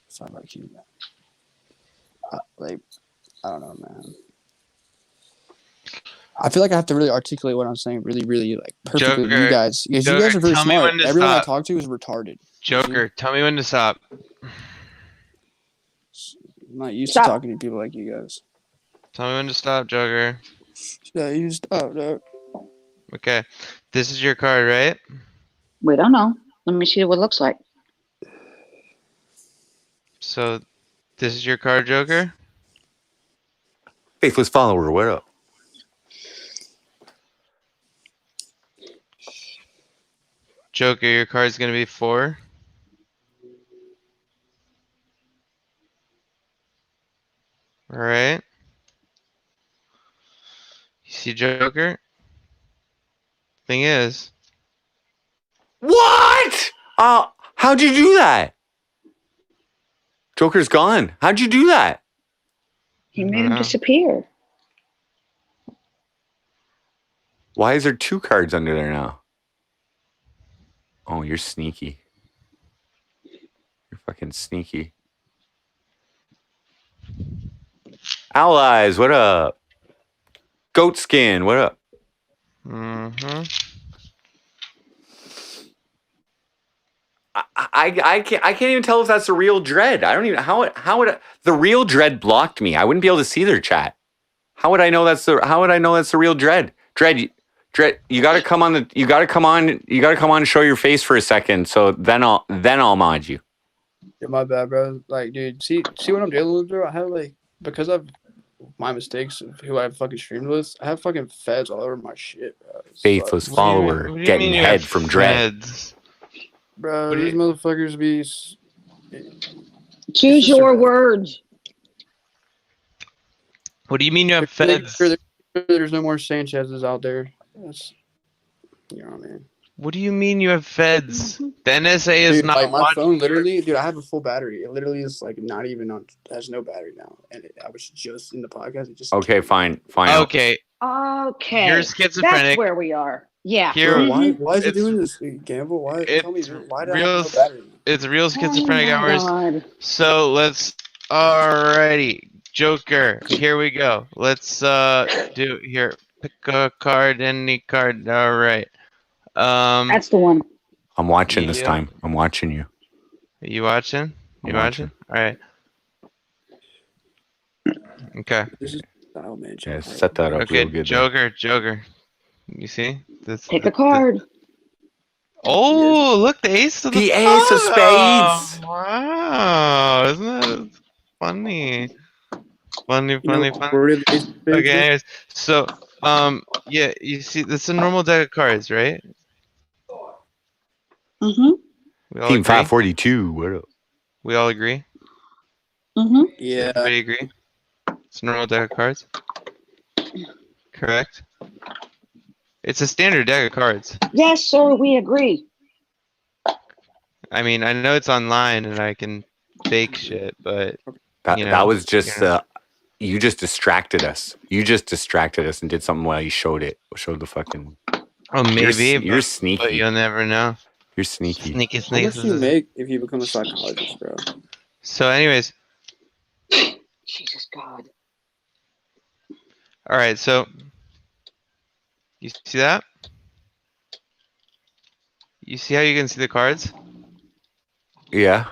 5 IQ. Like, I don't know, man. I feel like I have to really articulate what I'm saying really, really like perfectly. Joker, You guys, because you Joker, guys are very tell me smart. when to Everyone I stop. talk to is retarded. Joker, tell me when to stop. I'm not used Stop. to talking to people like you guys. Tell me when to stop, Joker. Yeah, you stop, dog. Okay. This is your card, right? We don't know. Let me see what it looks like. So, this is your card, Joker? Faithless follower, what up? Joker, your card's gonna be 4. Alright. You see Joker? Thing is, What? How'd you do that? Joker's gone. How'd you do that? He made him Wow. disappear. Why is there 2 cards under there now? Oh, you're sneaky. You're fucking sneaky. Allies, what up? Goat skin, what up? mm-hmm. I can't even tell if that's the real Dread. I don't even how would the real Dread blocked me? I wouldn't be able to see their chat. How would I know that's the real Dread? Dread, you gotta come on and show your face for a second. So then I'll mod you. Yeah, my bad, bro. Like, dude, see what I'm dealing with, bro? I have like, because of my mistakes of who I fucking streamed with, I have fucking feds all over my shit, bro. It's Faithless like, follower What do you getting mean you head have from Dread. feds? bro, What do these you- motherfuckers be. Choose just your a- words. What do you mean you have feds? There's no more Sanchez's out there. That's, you know what I mean? What do you mean you have feds? The NSA is Dude, not like my watching. phone literally, dude, I have a full battery. It literally is like not even on, has no battery now. And I was just in the podcast. It just Okay, fine. Okay, Okay. you're That's schizophrenic. where we are. Yeah. Here- Bro, Mhm. why is it It's- doing this, Gamble? Why? Tell me, it's why do I real- have no battery? It's real schizophrenic Oh my hours. God. So let's. Alrighty, Joker. Here we go. Let's do here. Pick a card, any card. All right. That's the one. I'm watching this Yeah. time. I'm watching you. You watching? You I'm watching? All right. Okay. This is style, man. Yeah, set that up Okay, real good. there. Joker. You see? This, Pick a card. Oh, look, the ace of the The ace of Oh, spades. Wow, isn't that funny? Funny. Okay, anyways, so yeah, you see, this is a normal deck of cards, right? Mm-hmm. We all Team agree? 542. What up? We all agree. Mm-hmm. Yeah. Everybody agree? It's a normal deck of cards. Correct. It's a standard deck of cards. Yes, sir. We agree. I mean, I know it's online and I can fake shit, but That, You know, that was just you know. you just distracted us. You just distracted us and did something while you showed it. Showed the fucking. oh, maybe. You're but sneaky. you'll never know. You're sneaky. Sneaky, How sneaky. much do you make if you become a psychologist, bro? So, anyways, Jesus God. all right. So, you see that? You see how you can see the cards? Yeah.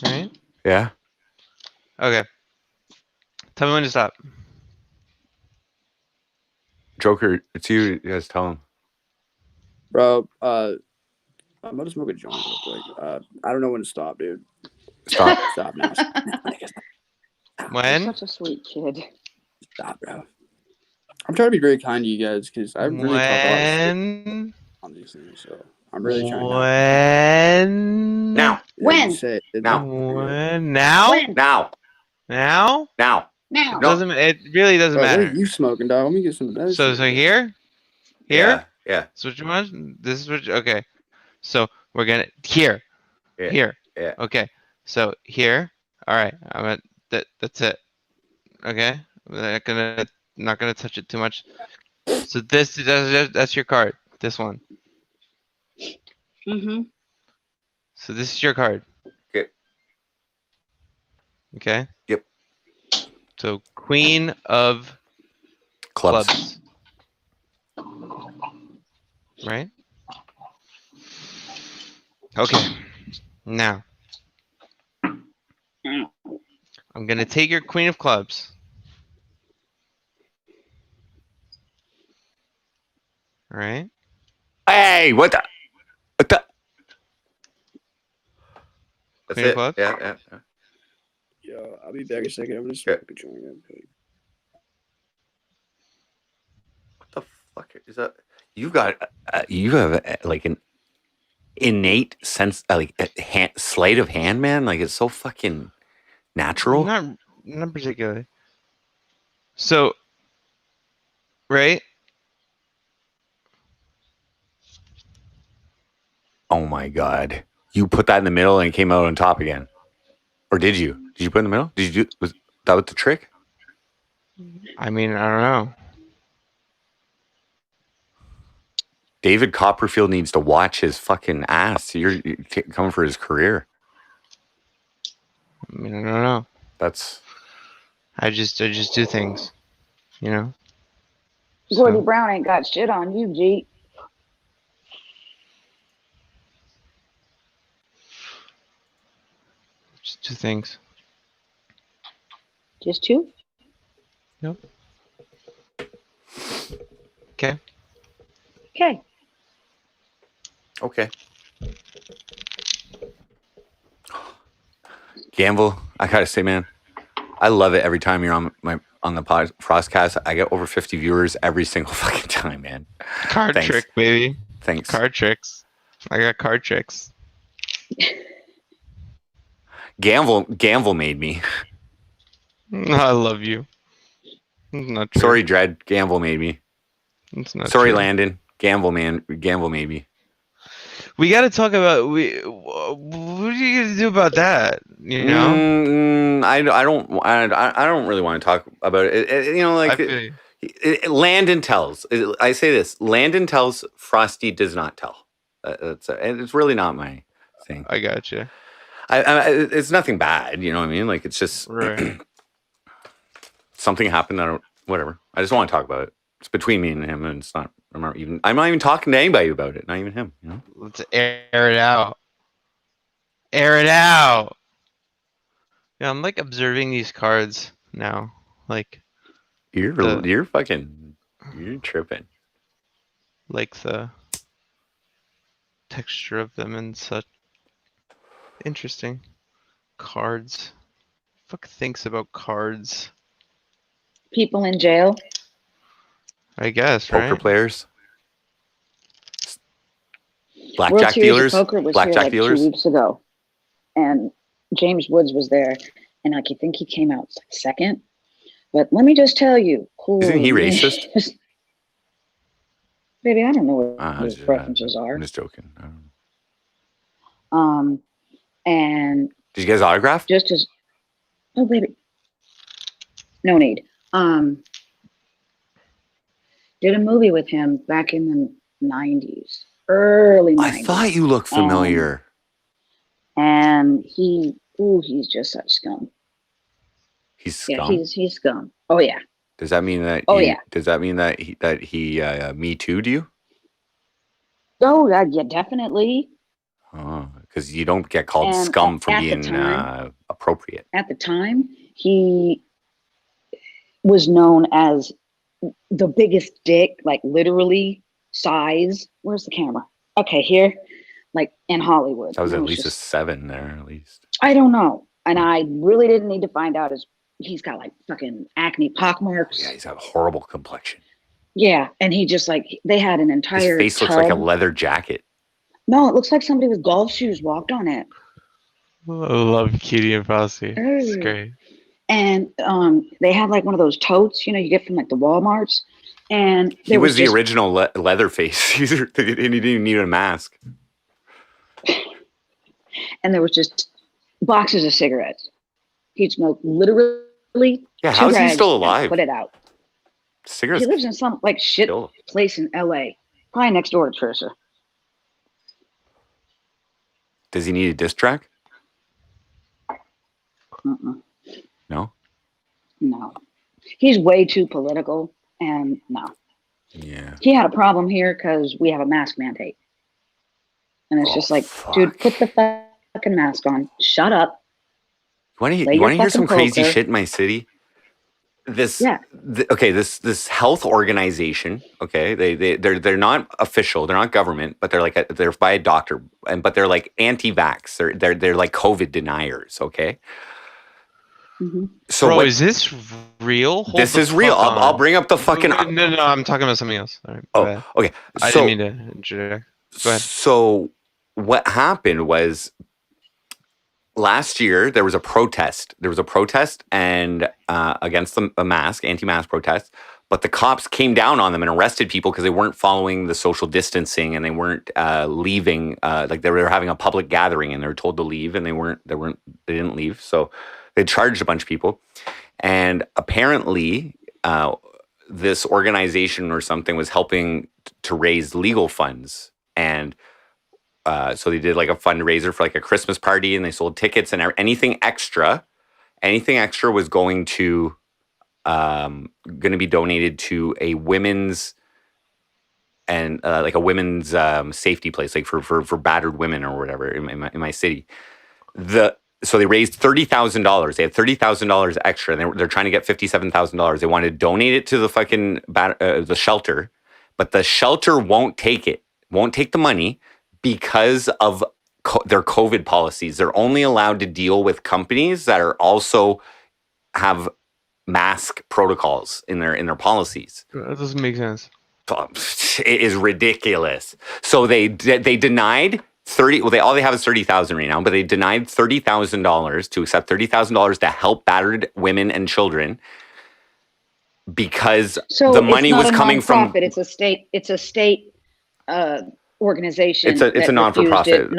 Right? Yeah. Okay. Tell me when to stop. Joker, it's you. Yes, tell him. Bro, I'm about to smoke a joint real quick. I don't know when to stop, dude. Stop. Stop now. When? You're such a sweet kid. Stop, bro. I'm trying to be very kind to you guys because I really talk a lot of shit When? on these things, so I'm really trying not. When? Now. When? Say it. Now. When? Now? When? Now. Now? Now. Now. It doesn't. It really doesn't What are matter. you smoking, dog? Let me get some of that. So shit. here? Yeah. Yeah. That's what you want? This is what okay. So we're gonna here. Yeah. Here. Yeah. Okay. So here. Alright. I'm at that's it. Okay? I'm not gonna touch it too much. So that's your card. This one. Mm-hmm. So this is your card. Okay. Okay? Yep. So Queen of Clubs. Right? Okay. Now. I'm gonna take your Queen of Clubs. Alright? Hey, what the? What the? That's Queen of it. Clubs? Yeah. Yo, I'll be back in a second. I'm gonna smoke a joint. What the fuck is that? You have like an innate sense, like sleight of hand, man. Like it's so fucking natural. Not particularly. So, right? Oh my god! You put that in the middle and it came out on top again, or did you? Did you put it in the middle? Did you do? Was that was the trick? I mean, I don't know. David Copperfield needs to watch his fucking ass. You're coming for his career. I mean, I don't know. That's. I just do things, you know. Gordy Brown ain't got shit on you, G. Just do things. Just two? Yep. Okay. Okay. Okay. Gamble, I gotta say, man, I love it every time you're on the FrostCAST. I get over 50 viewers every single fucking time, man. Card Thanks. trick, baby. Thanks. Card tricks. I got card tricks. Gamble made me. I love you. It's not true. Sorry, Dread. Gamble made me. It's not Sorry, true. Landon. Gamble made me. We got to talk about what are you gonna do about that? You know, I don't really want to talk about it. You know, like Landon tells. I say this: Landon tells, Frosty does not tell. It's really not my thing. I gotcha. It's nothing bad. You know what I mean? Like it's just Right. something happened. Whatever. I just want to talk about it. It's between me and him, and it's not. I'm not even talking to anybody about it. Not even him. You know. Let's air it out. Air it out. Yeah, I'm like observing these cards now. Like You're tripping. Like the texture of them and such. Interesting. Cards. Fuck thinks about cards. People in jail. I guess, Poker right? players. World Blackjack Series of dealers. Poker was Blackjack here like dealers. 2 weeks ago, and James Woods was there, and I think he came out second. But let me just tell you, Isn't he racist? Baby, I don't know what his preferences are. I'm just joking. I don't know. And did you guys autograph? just as, oh baby, no need. Did a movie with him back in the 90s, early 90s. I thought you looked familiar. And he's just such scum. He's scum. Yeah, he's scum. Oh yeah. Does that mean that? Does that mean that he me too'd you? Oh yeah, definitely. Oh, because you don't get called And scum for at the being time- appropriate. At the time, he was known as the biggest dick, like literally size. Where's the camera? Okay, here, like in Hollywood. That was And at it least just- a 7 there, at least. I don't know, and I really didn't need to find out. He's got like fucking acne pockmarks. Yeah, he's got a horrible complexion. Yeah, and he just like they had an His entire face looks like a tub. leather jacket. No, it looks like somebody with golf shoes walked on it. I love Kitty and Frosty. It's Ooh. great. And they had like one of those totes, you get from like the Walmarts. And He was the just, original Leatherface. He didn't even need a mask. and there was just boxes of cigarettes. He'd smoke literally. Yeah, how is he still and alive? put it out. Cigarettes. He lives in some like shit place in LA, probably next door to Trisha. Does he need a diss track? Mm-mm. No. No, he's way too political, and no. Yeah. He had a problem here because we have a mask mandate, and it's just like, dude, put the fucking mask on. Shut up. You want to hear some crazy shit in my city? This health organization, okay, they're not official, they're not government, but they're by a doctor, but they're like anti-vax, they're like COVID deniers, okay. Mm-hmm. So Bro, is this real? This is real. I'll bring up the fucking. No, I'm talking about something else. All right, okay. I didn't mean to interject. Go ahead. So what happened was, last year there was a protest. And against the mask, anti-mask protest. But the cops came down on them and arrested people because they weren't following the social distancing and they weren't leaving. Like they were having a public gathering and they were told to leave and they didn't leave. So they charged a bunch of people. And apparently this organization or something was helping to raise legal funds. And so they did like a fundraiser for like a Christmas party and they sold tickets and anything extra was going to be donated to a women's and like a women's safety place, like for battered women or whatever in my city. So they raised $30,000. They had $30,000 extra, and they're trying to get $57,000. They wanted to donate it to the fucking the shelter, but the shelter won't take it. Won't take the money because of their COVID policies. They're only allowed to deal with companies that are also have mask protocols in their policies. That doesn't make sense. It is ridiculous. So they denied 30. Well, all they have is 30,000 right now, but they denied $30,000 to accept $30,000 to help battered women and children because the money was coming from. It's a state. It's a state organization. It's a non-for-profit.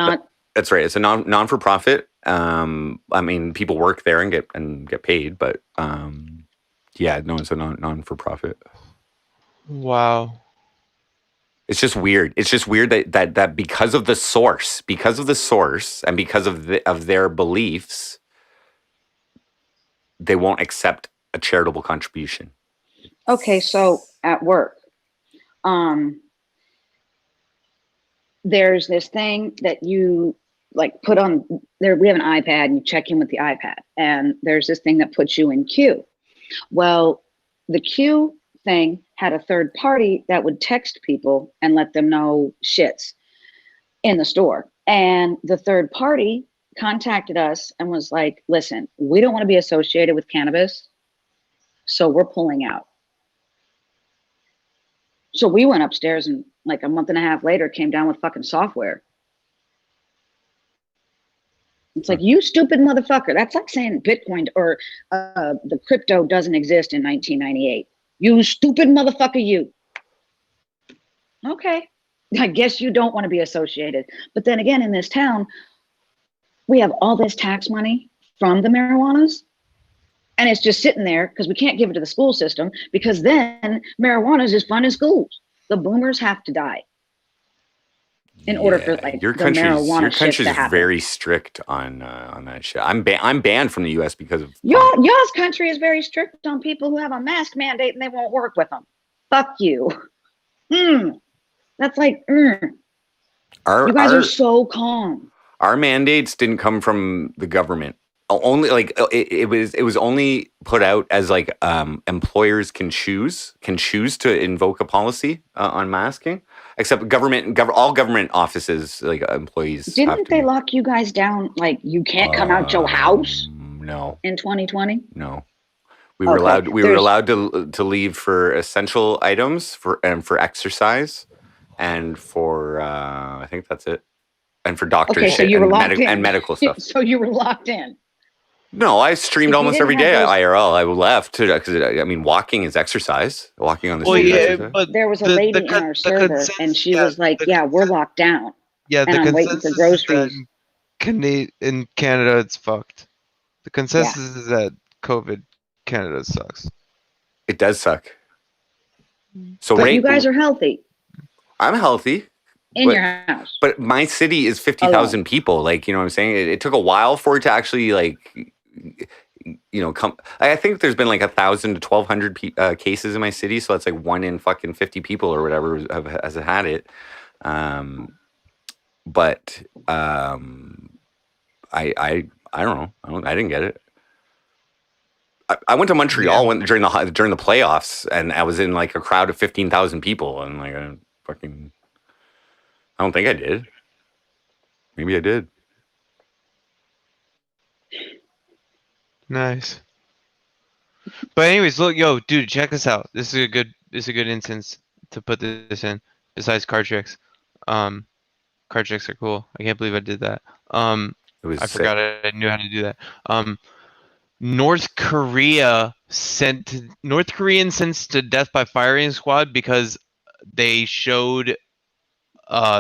That's right. It's a non-for-profit. I mean, people work there and get paid, but yeah, no, it's a non-for-profit. Wow. It's just weird. It's just weird that because of the source, and because of their beliefs, they won't accept a charitable contribution. Okay, so at work, there's this thing that you like put on there. We have an iPad and you check in with the iPad, and there's this thing that puts you in queue. Well, the queue thing had a third party that would text people and let them know shits in the store. And the third party contacted us and was like, listen, we don't want to be associated with cannabis, so we're pulling out. So we went upstairs and like a month and a half later came down with fucking software. It's like, you stupid motherfucker. That's like saying Bitcoin or the crypto doesn't exist in 1998. You stupid motherfucker, you. Okay. I guess you don't want to be associated. But then again, in this town, we have all this tax money from the marijuanas. And it's just sitting there because we can't give it to the school system because then marijuana is just funding schools. The boomers have to die in order for like your the country's marijuana shit to happen. very strict on that shit. I'm banned from the U.S. because of y'all's country is very strict on people who have a mask mandate and they won't work with them. Fuck you. That's like you guys are so calm. Our mandates didn't come from the government. Only like it was only put out as like employers can choose to invoke a policy on masking, except all government offices like employees. Didn't they lock you guys down? Like you can't come out your house? No. In 2020? No. We were Okay, allowed to leave for essential items for exercise, and for I think that's it, and for doctor Okay, so shit you were and, locked in. and medical stuff. So you were locked in. No, I streamed If you almost didn't every have day at those- IRL. I left because I mean, walking is exercise. Walking on the street is exercise. but There was a lady in our server, and she was like, "Yeah, we're locked down." Yeah, and the I'm waiting for consensus is that groceries. in Canada, it's fucked. The consensus is that COVID Canada sucks. It does suck. So But you guys are healthy I'm healthy. in your house. But my city is 50,000 people. Like, you know what I'm saying? It took a while for it to actually, like, you know, come. I think there's been like 1,000 to 1,200 cases in my city. So that's like 1 in fucking 50 people or whatever has had it. But I don't know. I didn't get it. I went to Montreal during the playoffs, and I was in like a crowd of 15,000 people, and like I don't think I did. Maybe I did. Nice. But anyways, look, yo, dude, check this out. This is a good instance to put this in. Besides card tricks, card tricks are cool. I can't believe I did that. I forgot I knew how to do that. North Koreans sent to death by firing squad because they showed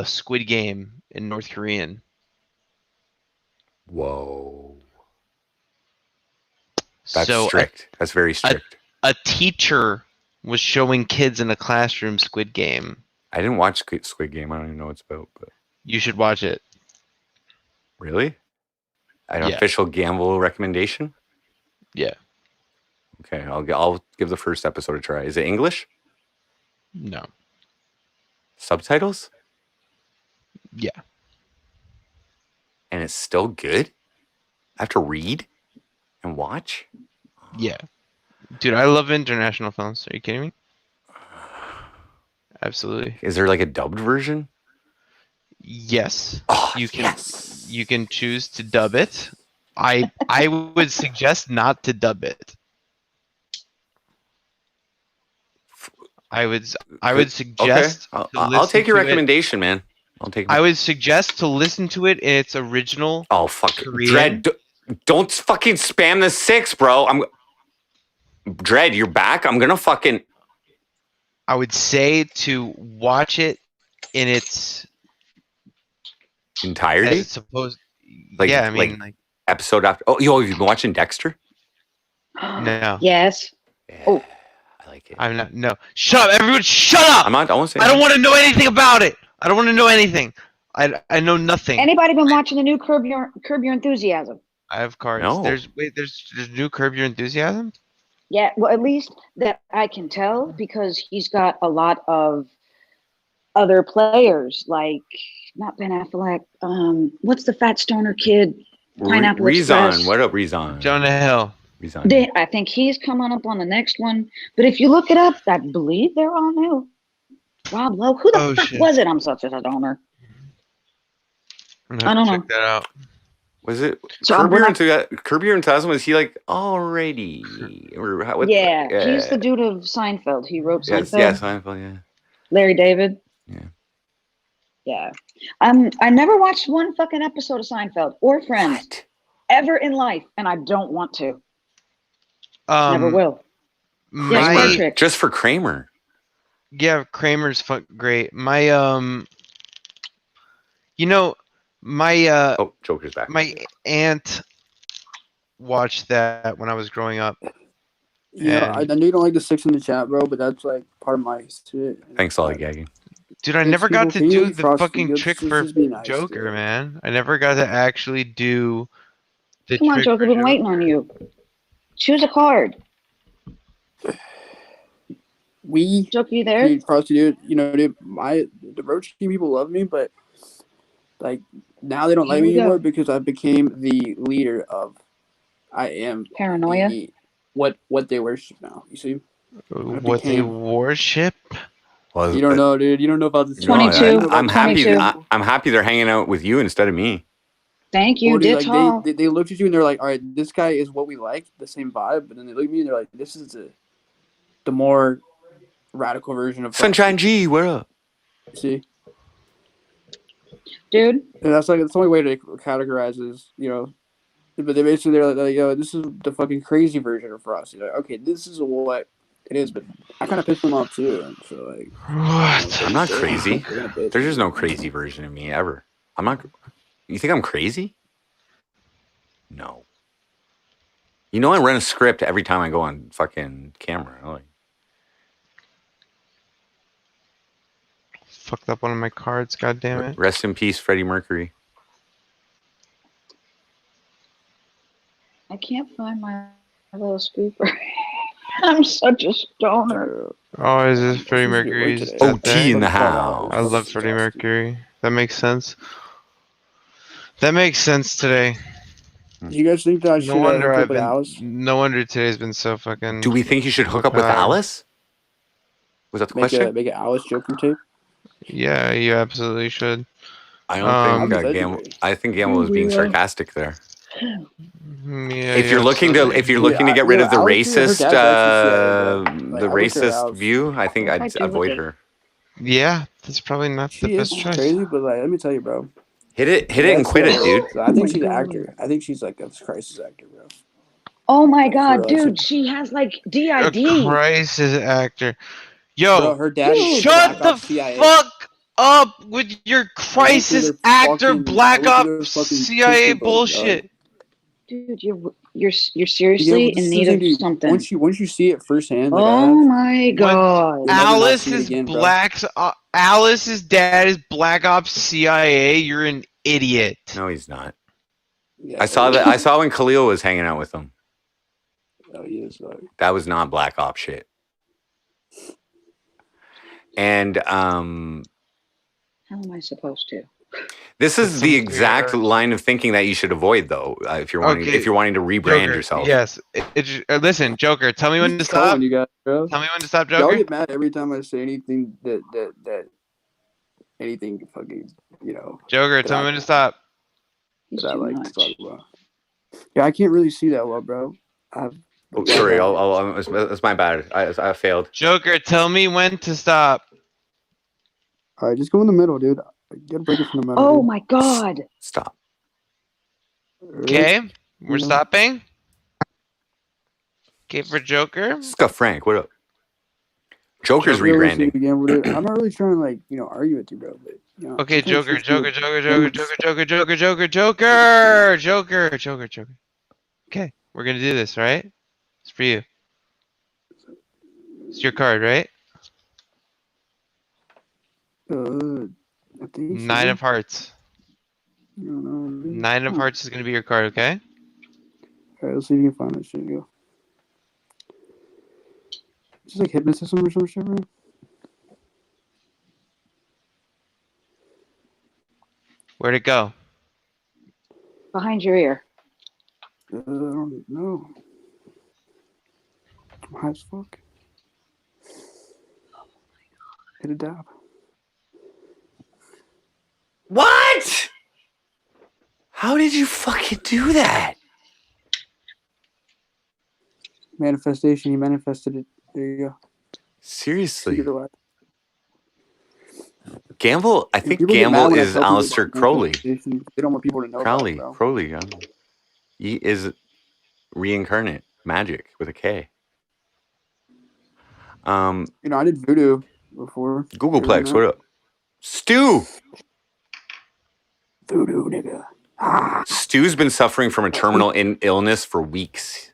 Squid Game in North Korean. Whoa. That's so strict. That's very strict. A teacher was showing kids in a classroom Squid Game. I didn't watch Squid Game. I don't even know what it's about. But you should watch it. Really? An official ganval recommendation? Yeah. Okay, I'll give the first episode a try. Is it English? No. Subtitles? Yeah. And it's still good? I have to read and watch? Yeah. Dude, I love international films. Are you kidding me? Absolutely. Is there like a dubbed version? Yes. Oh, you can choose to dub it. I would suggest not to dub it. I would suggest. Okay. I'll take your recommendation, man. I would suggest to listen to it in its original. Oh fuck, Korean. Dread! Don't fucking spam the 6, bro. Dread. You're back. I'm gonna fucking. I would say to watch it in its entirety. Supposed. Like, yeah, I mean, like episode after. Oh, you've been watching Dexter? No. Yes. Yeah, oh, I like it. I'm not. No. Shut up, everyone! Shut up! I'm not. I won't say. I don't want to know anything about it. I don't want to know anything. I know nothing. anybody been watching the new Curb Your Enthusiasm? I have cards. No. There's new Curb Your Enthusiasm. Yeah, well, at least that I can tell because he's got a lot of other players, like not Ben Affleck. What's the fat stoner kid? Pineapple Express. Rezon. What up, Rezon? Jonah Hill. Rezon. I think he's coming up on the next one. But if you look it up, I believe they're all new. Rob Lowe. Who the fuck was it? I'm such a stoner. I don't know. Check that out. Was it So Curb Your Enthusiasm? Was he like already? He's the dude of Seinfeld. He wrote Seinfeld. Yes, Seinfeld. Yeah. Larry David. Yeah. Yeah. I never watched one fucking episode of Seinfeld or Friends ever in life, and I don't want to. Never will. Just for Kramer. Yeah, Kramer's great. My my Joker's back. My aunt watched that when I was growing up. Yeah, I know you don't like the 6 in the chat, bro, but that's like part of my shit. Thanks, Gagging. Dude, I never got to do the fucking trick for Joker, man. I never got to actually do the Come on, trick Joker, for I've been waiting on you. Choose a card. Joker, you there? Dude, Frosty, dude, dude, the Roach King people love me, but like now they don't like me anymore because I became the leader of. I am paranoia. What they worship now. You see? What they worship? Well, you don't know, dude. You don't know about this. 22. I'm happy. I'm happy they're hanging out with you instead of me. Thank you, Or dude, ditch like hall. they looked at you and they're like, all right, this guy is what we like, the same vibe. But then they look at me and they're like, this is the more radical version of Sunshine G, what up? See, Dude, and that's like it's the only way to categorize is But they basically they're like, yo, this is the fucking crazy version of Frosty. Like, okay, this is what it is, but I kind of pissed them off too. And so like, What? I'm not crazy. There's just no crazy version of me ever. I'm not. You think I'm crazy? No. You know I run a script every time I go on fucking camera. Like, Fucked up one of my cards. God damn it. rest in peace, Freddie Mercury. I can't find my little scooper. I'm such a stoner. Oh, is this Freddie Mercury's today. death day? OT in the house. I love Freddie Mercury. That makes sense. That makes sense today. You guys think that I should No wonder hook I've up with been. Alice? No wonder today's been so fucking. Do we think you should hook up with Alice? Was that the question? Make an Alice Joker tape? Yeah, you absolutely should. I don't think I'm Gamble. I think Gamble was being sarcastic there. Yeah, If you're looking to, get rid of the racist, view, I think I'd avoid her. Yeah, that's probably not the best choice. Crazy, but like, let me tell you, bro. Hit it, and quit it, dude. I think she's an actor. I think she's like a crisis actor, bro. Oh my god, dude, she has like DID. A crisis actor. Yo, Bro, her dad is shut the CIA. fuck up with your crisis actor Black Ops CIA bullshit. Dude, you're seriously in need of something. Once you see it firsthand. Like Oh my god. Alice's Alice's dad is Black Ops CIA. You're an idiot. No, he's not. Yeah, I saw that. I saw when Khalil was hanging out with him. Oh, he is. That was not Black Ops shit. And How am I supposed to? this is the exact line of thinking that you should avoid, though, if you're wanting to rebrand Joker, yourself. Yes. Listen, Joker. Tell me when to stop. You guys, bro. Tell me when to stop, Y'all Joker. get mad every time I say anything that anything fucking Joker, tell me when to stop. He's that I too like much. to talk about. Yeah, I can't really see that well, bro. Oh, sorry, it's my bad. I failed. Joker, tell me when to stop. All right, just go in the middle, dude. You gotta break it from the middle. Oh dude. my god. Stop. Okay, we're stopping. Okay, for Joker. Scuff Frank, what up? Joker's Joker, rebranding. I'm not really trying to argue with you, bro. But, Okay, Joker. Okay, we're gonna do this, right? It's for you. It's your card, right? I think so. 9 of Hearts. I don't know. 9 of Hearts is gonna be your card, okay? All right, let's see if you can find that shit. Go. Just like hypnotism or some shit, bro. Where'd it go? Behind your ear. I don't know. I'm high as fuck. Hit a dab. What? How did you fucking do that? Manifestation. You manifested it. There you go. Seriously. Either way. Gamble, I think People get mad Gamble when I is tell people Aleister about Crowley. manifestation. They don't want people to know Crowley. about it, bro. Crowley. He is reincarnate magic with a K. I did voodoo before. Googleplex, what up? Stu! Voodoo, nigga. Stu's been suffering from a terminal illness for weeks.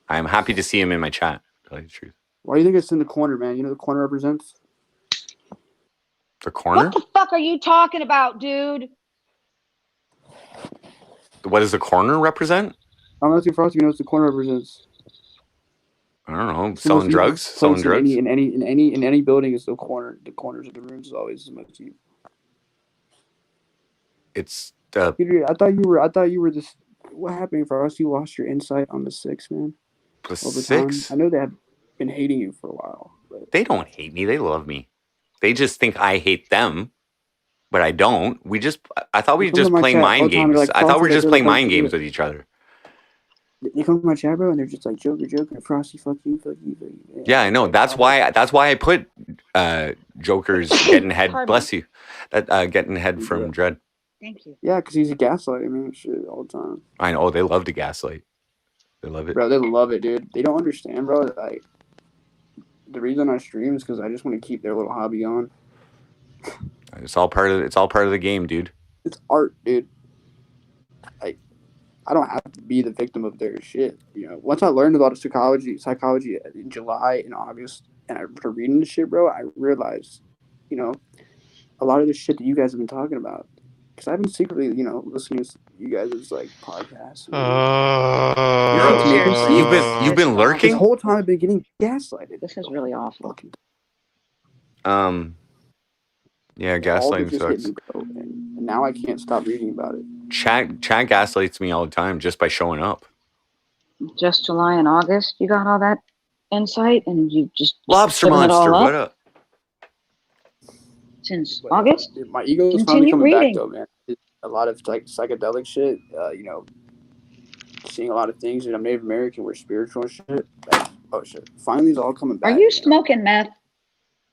I'm happy to see him in my chat, to tell you the truth. Why do you think it's in the corner, man? You know what the corner represents? The corner? What the fuck are you talking about, dude? What does the corner represent? I'm asking Frosty, you know what the corner represents? I don't know. It's the Selling most drugs? evil Selling place drugs? In any building is the corner. The corners of the rooms is always the most evil. It's the... Peter, I thought you were this. What happened for us? You lost your insight on the 6, man. The Over 6? time. I know they have been hating you for a while. But They don't hate me. They love me. They just think I hate them. but I don't. I thought we You were come just to my playing chat all mind the time, games. you're like, I thought we were Frosty, just like, playing really mind fuck you. games with each other. They come to my chat, bro, and they're just like, Joker, Frosty, fuck you, fuck you, fuck you. Yeah, I know. That's why I put Joker's getting head. Pardon Bless you. That getting head from Dread. Thank you. Yeah, because he's a gaslighter, man, shit, all the time. I know. They love to gaslight. They love it. Bro, they love it, dude. They don't understand, bro. Like, the reason I stream is because I just want to keep their little hobby going. It's all part of the game, dude. It's art, dude. Like, I don't have to be the victim of their shit. You know, once I learned about psychology in July and August, and I started reading this shit, bro, I realized, you know, a lot of the shit that you guys have been talking about. Because I've been secretly, you know, listening to you guys' like podcasts. You've been lurking? This whole time I've been getting gaslighted. This is really awful. Yeah, All gaslighting just hit sucks. me, bro, and now I can't stop reading about it. Chat gaslights me all the time just by showing up. Just July and August, you got all that insight, and you just Lobster giving it all Monster, up? what up? Since But, August? dude, my ego is Continue finally coming reading. back, though, man. It's a lot of like psychedelic shit. You know, seeing a lot of things. And I'm Native American. We're spiritual and shit. Like, oh shit! Finally, it's all coming back. Are you smoking meth?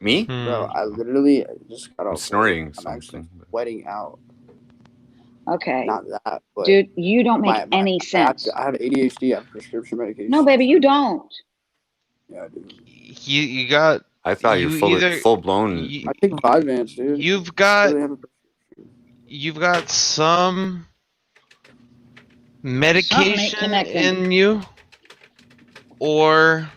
Me? Bro, I literally just got off. I'm snorting I'm actually something. sweating out. Okay. Not that, but Dude, you don't make any sense. I have ADHD. I have prescription medication. No, baby, you don't. Yeah, dude. You got. I thought you were full blown. I take Vyvanse, dude. You've got. Really have a You've got some medication connected. in you, or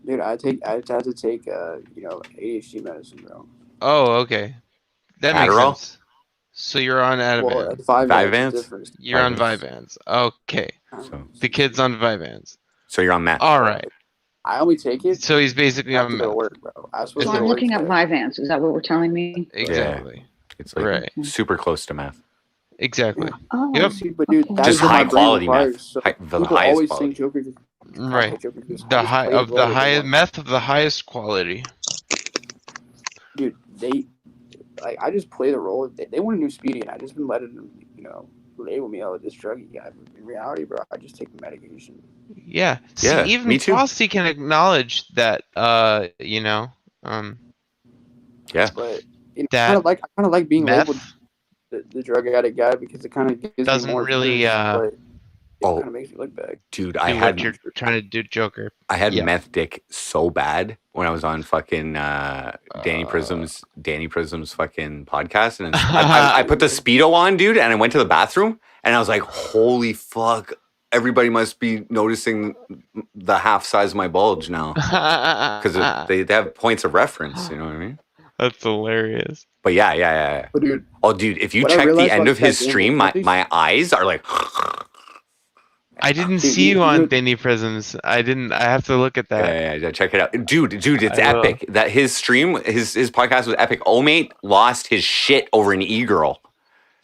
dude, I have to take you know, ADHD medicine, bro. oh, okay, that makes Adderall? sense. So you're on Ativan. Well, Vyvanse is different. You're on Vyvanse. Okay, So, the kid's on Vyvanse. so you're on meth. All right. I only take it. So he's basically I have on to go to meth. work, bro. I was supposed So to I'm go to looking work up today. Vyvanse. Is that what we're telling me? Exactly. It's like Right. super close to meth. Exactly. Oh, Yep. See, but dude, Okay. that Just is what high my brain quality requires. meth. So The people highest always quality. think Joker. Right. Joker just The highest played role the they high want. meth of the highest quality. Dude, they like I just play the role. They want a new Speedy, and I just been letting them, you know, label me out with this druggy guy. But in reality, bro, I just take the medication. Yeah. See, Yeah, even me too. Frosty can acknowledge that. You know. Yeah. But you know, That I kind of like being meth labeled the drug addict guy because it kind of gives doesn't me more really, views, but it Oh. kind of makes me look bad. Dude, do I what had you're trying to do, Joker. yeah. meth dick so bad when I was on fucking Danny Prism's fucking podcast, and I put the Speedo on, dude, and I went to the bathroom, and I was like, holy fuck, everybody must be noticing the half size of my bulge now because they have points of reference. You know what I mean? That's hilarious. But yeah. But dude, Oh, dude, if you what I check the realized end about of his that stream, gamble, my eyes are like. I didn't Dude, see you you on know- Danny Prisms. I didn't. I have to look at that. Yeah, check it out, dude. It's I will. epic. That his stream, his podcast was epic. Omate lost his shit over an e-girl.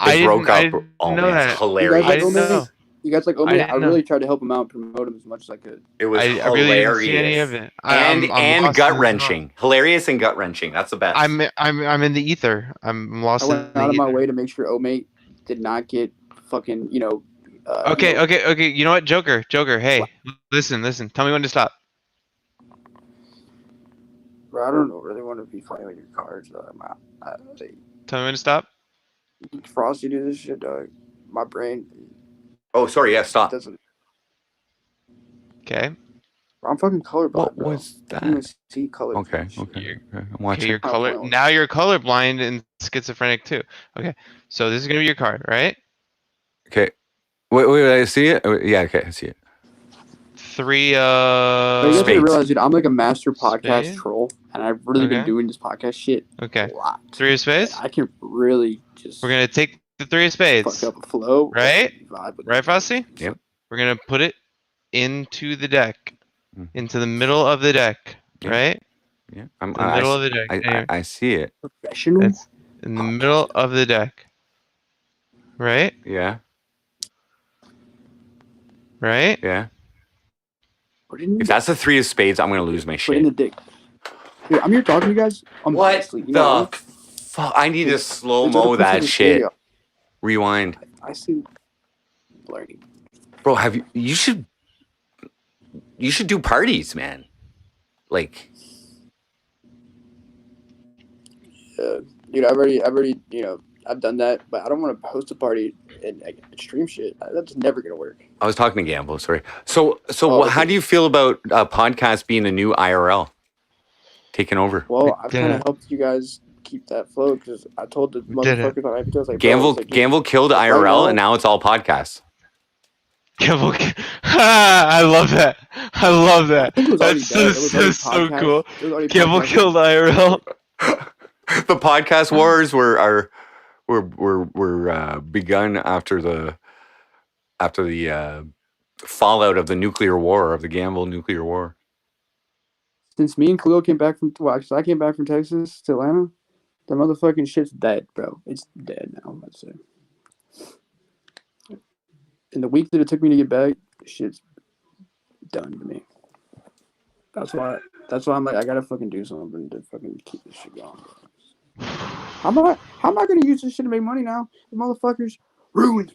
I broke up. didn't Oh know man, that. it's hilarious. I didn't know. You guys like, oh I man, didn't I know. really tried to help him out and promote him as much as I could. It was I really hilarious. didn't see any of it. And I'm lost in gut the wrenching. Hilarious and gut wrenching. That's the best. I'm in the ether. I'm lost I in went the out of my ether. way to make sure Omate did not get fucking, you know. Okay, you know, okay. You know what, Joker? Hey, listen. Tell me when to stop. Bro, I don't really want to be playing with your cards, though. Tell me when to stop. Frosty do this shit, dog. My brain Oh, sorry. Yeah, stop. doesn't. Okay. Bro, I'm fucking colorblind. What bro. was I can't even that? see color. Okay. I'm Okay, watching. you're now you're colorblind and schizophrenic too. Okay, so this is gonna be your card, right? Okay. Wait. I see it. Yeah. Okay. I see it. 3 You guys gotta Spades. realize, dude, I'm like a master podcast Spade? troll, and I've really been Okay. doing this podcast shit Okay. a lot. 3 of spades. I can really just We're gonna take the 3 of spades, fuck up a flow, right? Vibe with Right, Frosty? Yep. We're gonna put it into the deck, Mhm. into the middle of the deck, Yeah. right? Yeah. In the middle of the deck. Anyway, I see it. professional. That's in the middle of the deck, right? Yeah. Right? Yeah. Put it in, If that's the 3 of spades, I'm gonna lose my put it in shit. the dick. Dude, I'm here talking to you guys. I'm What honestly, you the know, Fuck, I need to slow There's other mo that person's shit. video. Rewind. I see blurry. Bro, you should do parties, man. Like, Dude, I've already, I've done that, but I don't want to host a party and stream shit. That's never gonna work. I was talking to Gamble, sorry. So Oh, how okay. do you feel about podcast being a new IRL taking over? Well, I've did kind it. of helped you guys keep that flow because I told the did it. motherfuckers on episodes like, bro, Gamble it's like, Gamble killed right IRL, now- and now it's all podcasts. I love that. I love that. I think it was already That's done. It was already so podcast. cool. It was already Gamble podcast. killed IRL. The podcast wars were begun after the fallout of the nuclear war, of the Gamble nuclear war. Since me and Khalil came back from, I came back from Texas to Atlanta, the motherfucking shit's dead, bro. It's dead now, I'd say. In the week that it took me to get back, shit's done to me. That's why I'm like, I gotta fucking do something to fucking keep this shit going. How am I gonna use this shit to make money now? The motherfuckers ruined.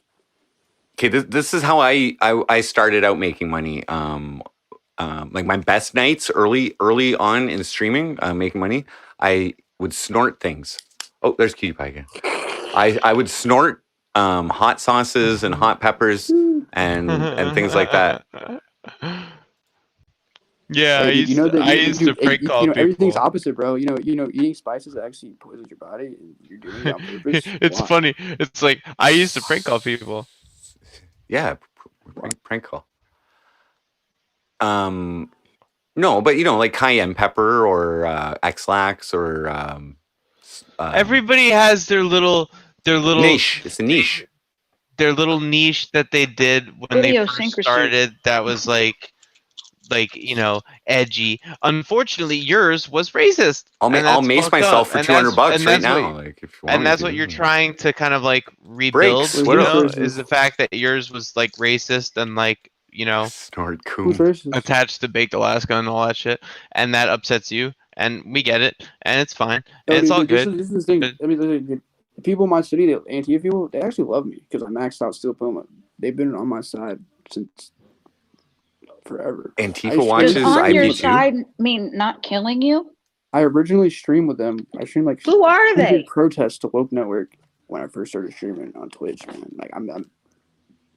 Okay, this is how I started out making money. Like my best nights early on in streaming, making money, I would snort things. Oh, there's QTPie again. I would snort hot sauces and hot peppers and things like that. Yeah, Hey, dude, I used to prank call people. Everything's opposite, bro. Eating spices actually poisons your body, and you're doing it on purpose. It's Why? funny. It's like I used to prank call people. Yeah, prank call. No, but like cayenne pepper or X-Lax or Everybody has their little niche. It's a niche. Their little niche that they did when they first Idiosyncrasy. started. That was like edgy. Unfortunately, yours was racist. I'll mace myself for $200 right now. What, like, if you want and me that's to. what you're trying to kind of like rebuild. Breaks. What else? Is the fact that yours was like racist and like Snort Who's coon. racist? attached to Baked Alaska and all that shit, and that upsets you, and we get it, and it's fine, No, and it's dude, all this good. is the thing. Good. I mean, the people in my city, the Antifa people, they actually love me because I maxed out Steel Puma. They've been on my side since forever. Antifa Does watches Does on your IP2. side mean not killing you? I originally streamed with them. I streamed like Who are 100 they? protests to Woke Network when I first started streaming on Twitch, man. Like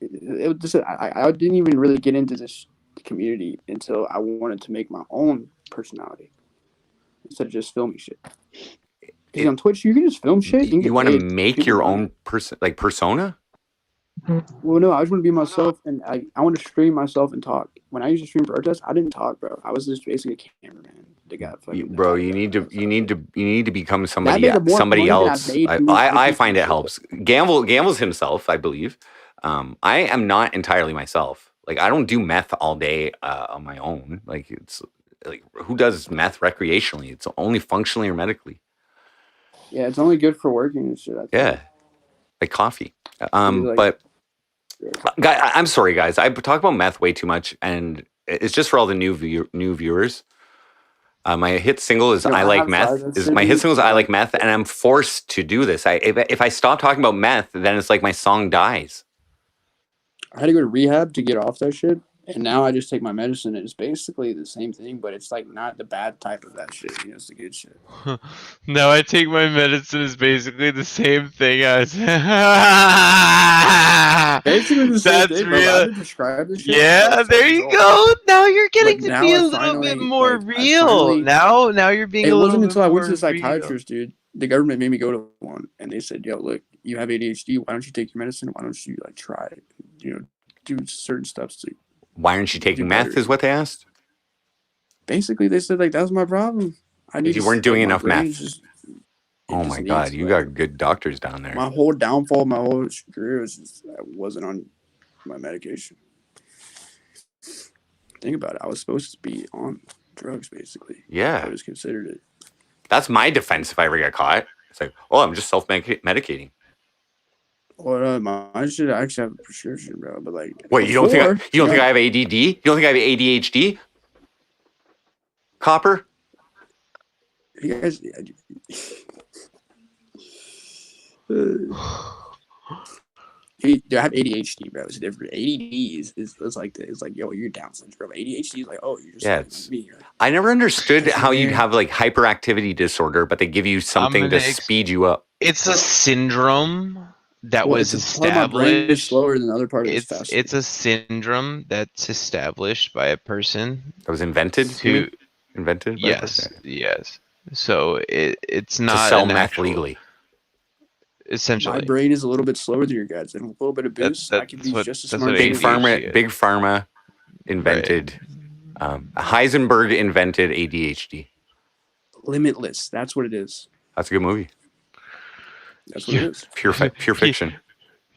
it was just I didn't even really get into this community until I wanted to make my own personality instead of just filming shit. Because on Twitch, you can just film shit. You want to to make your own persona? Well, no, I just want to be myself, and I want to stream myself and talk. When I used to stream protests, I didn't talk, bro. I was just basically a cameraman. They got fucking. Bro, you need to become somebody made more money than else. I've made doing I this find it shit. helps. Gambles himself, I believe. I am not entirely myself. Like, I don't do meth all day on my own. Like, it's like, who does meth recreationally? It's only functionally or medically. Yeah, it's only good for working and shit. I think. Yeah, like coffee. Like- But I'm sorry, guys. I talk about meth way too much, and it's just for all the new viewers. My hit single is No, "I I Like have Meth." tried. Is my hit single is "I Like Meth," and I'm forced to do this. If I stop talking about meth, then it's like my song dies. I had to go to rehab to get off that shit, and now I just take my medicine. And it's basically the same thing, but it's like not the bad type of that shit. It's the good shit. Now I take my medicine is basically the same thing as. Basically the same That's thing, bro. real. I didn't describe this shit. Yeah, there you go. Now you're getting But to now be I a little finally, bit more like, I real. finally- Now you're being It a little wasn't bit until I went to the more real. psychiatrist, dude. The government made me go to one, and they said, "Yo, look, you have ADHD. Why don't you take your medicine? Why don't you like try, do certain steps to." Why aren't you taking meth? better. Is what they asked. Basically, they said like that was my problem. I You to- weren't doing my enough brain meth. just- Oh just my needs, God, you like, got good doctors down there. my whole downfall, my whole career was just I wasn't on my medication. Think about it. I was supposed to be on drugs, basically. Yeah. I was considered it. That's my defense if I ever get caught. It's like, oh, I'm just self-medicating. Well, I should actually have a prescription, bro. But like, Wait, you don't think before, think I have ADD? You don't think I have ADHD? Copper? You guys, Dude, I have ADHD, bro. It's different. ADD is like yo, you're Down syndrome. ADHD is like, oh, you're just like me. I never understood how you'd have like hyperactivity disorder, but they give you something to speed you up. It's a syndrome that was established. My brain is slower than the other part of it. It's a syndrome that's established by a person that was invented. Invented. By Yes. So it's not to sell meth legally. Essentially, my brain is a little bit slower than your guys, and a little bit of boost. I can be just as smart. Big Pharma invented. Heisenberg invented ADHD. Limitless. That's what it is. That's a good movie. That's what it is. Pure fiction.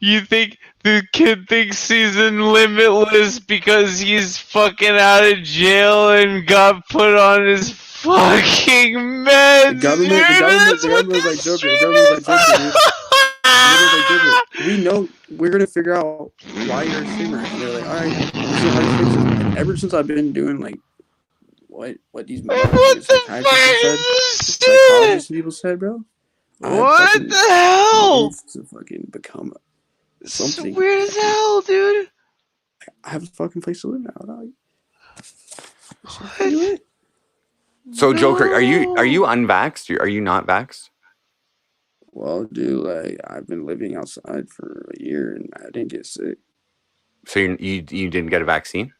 You think the kid thinks he's in Limitless because he's fucking out of jail and got put on his fucking meds? The government was like Joker. The government was like Joker, dude. We know we're gonna figure out why you're a streamer. And they're like, all right, this is how you fix it. And ever since I've been doing like what these psychologists people said, bro. What the hell? To fucking become something weird as hell, dude. I have a fucking place to live now. Dog. What? So Joker, are you unvaxxed? Are you not vaxxed? Well, dude, like I've been living outside for a year and I didn't get sick. So you didn't get a vaccine?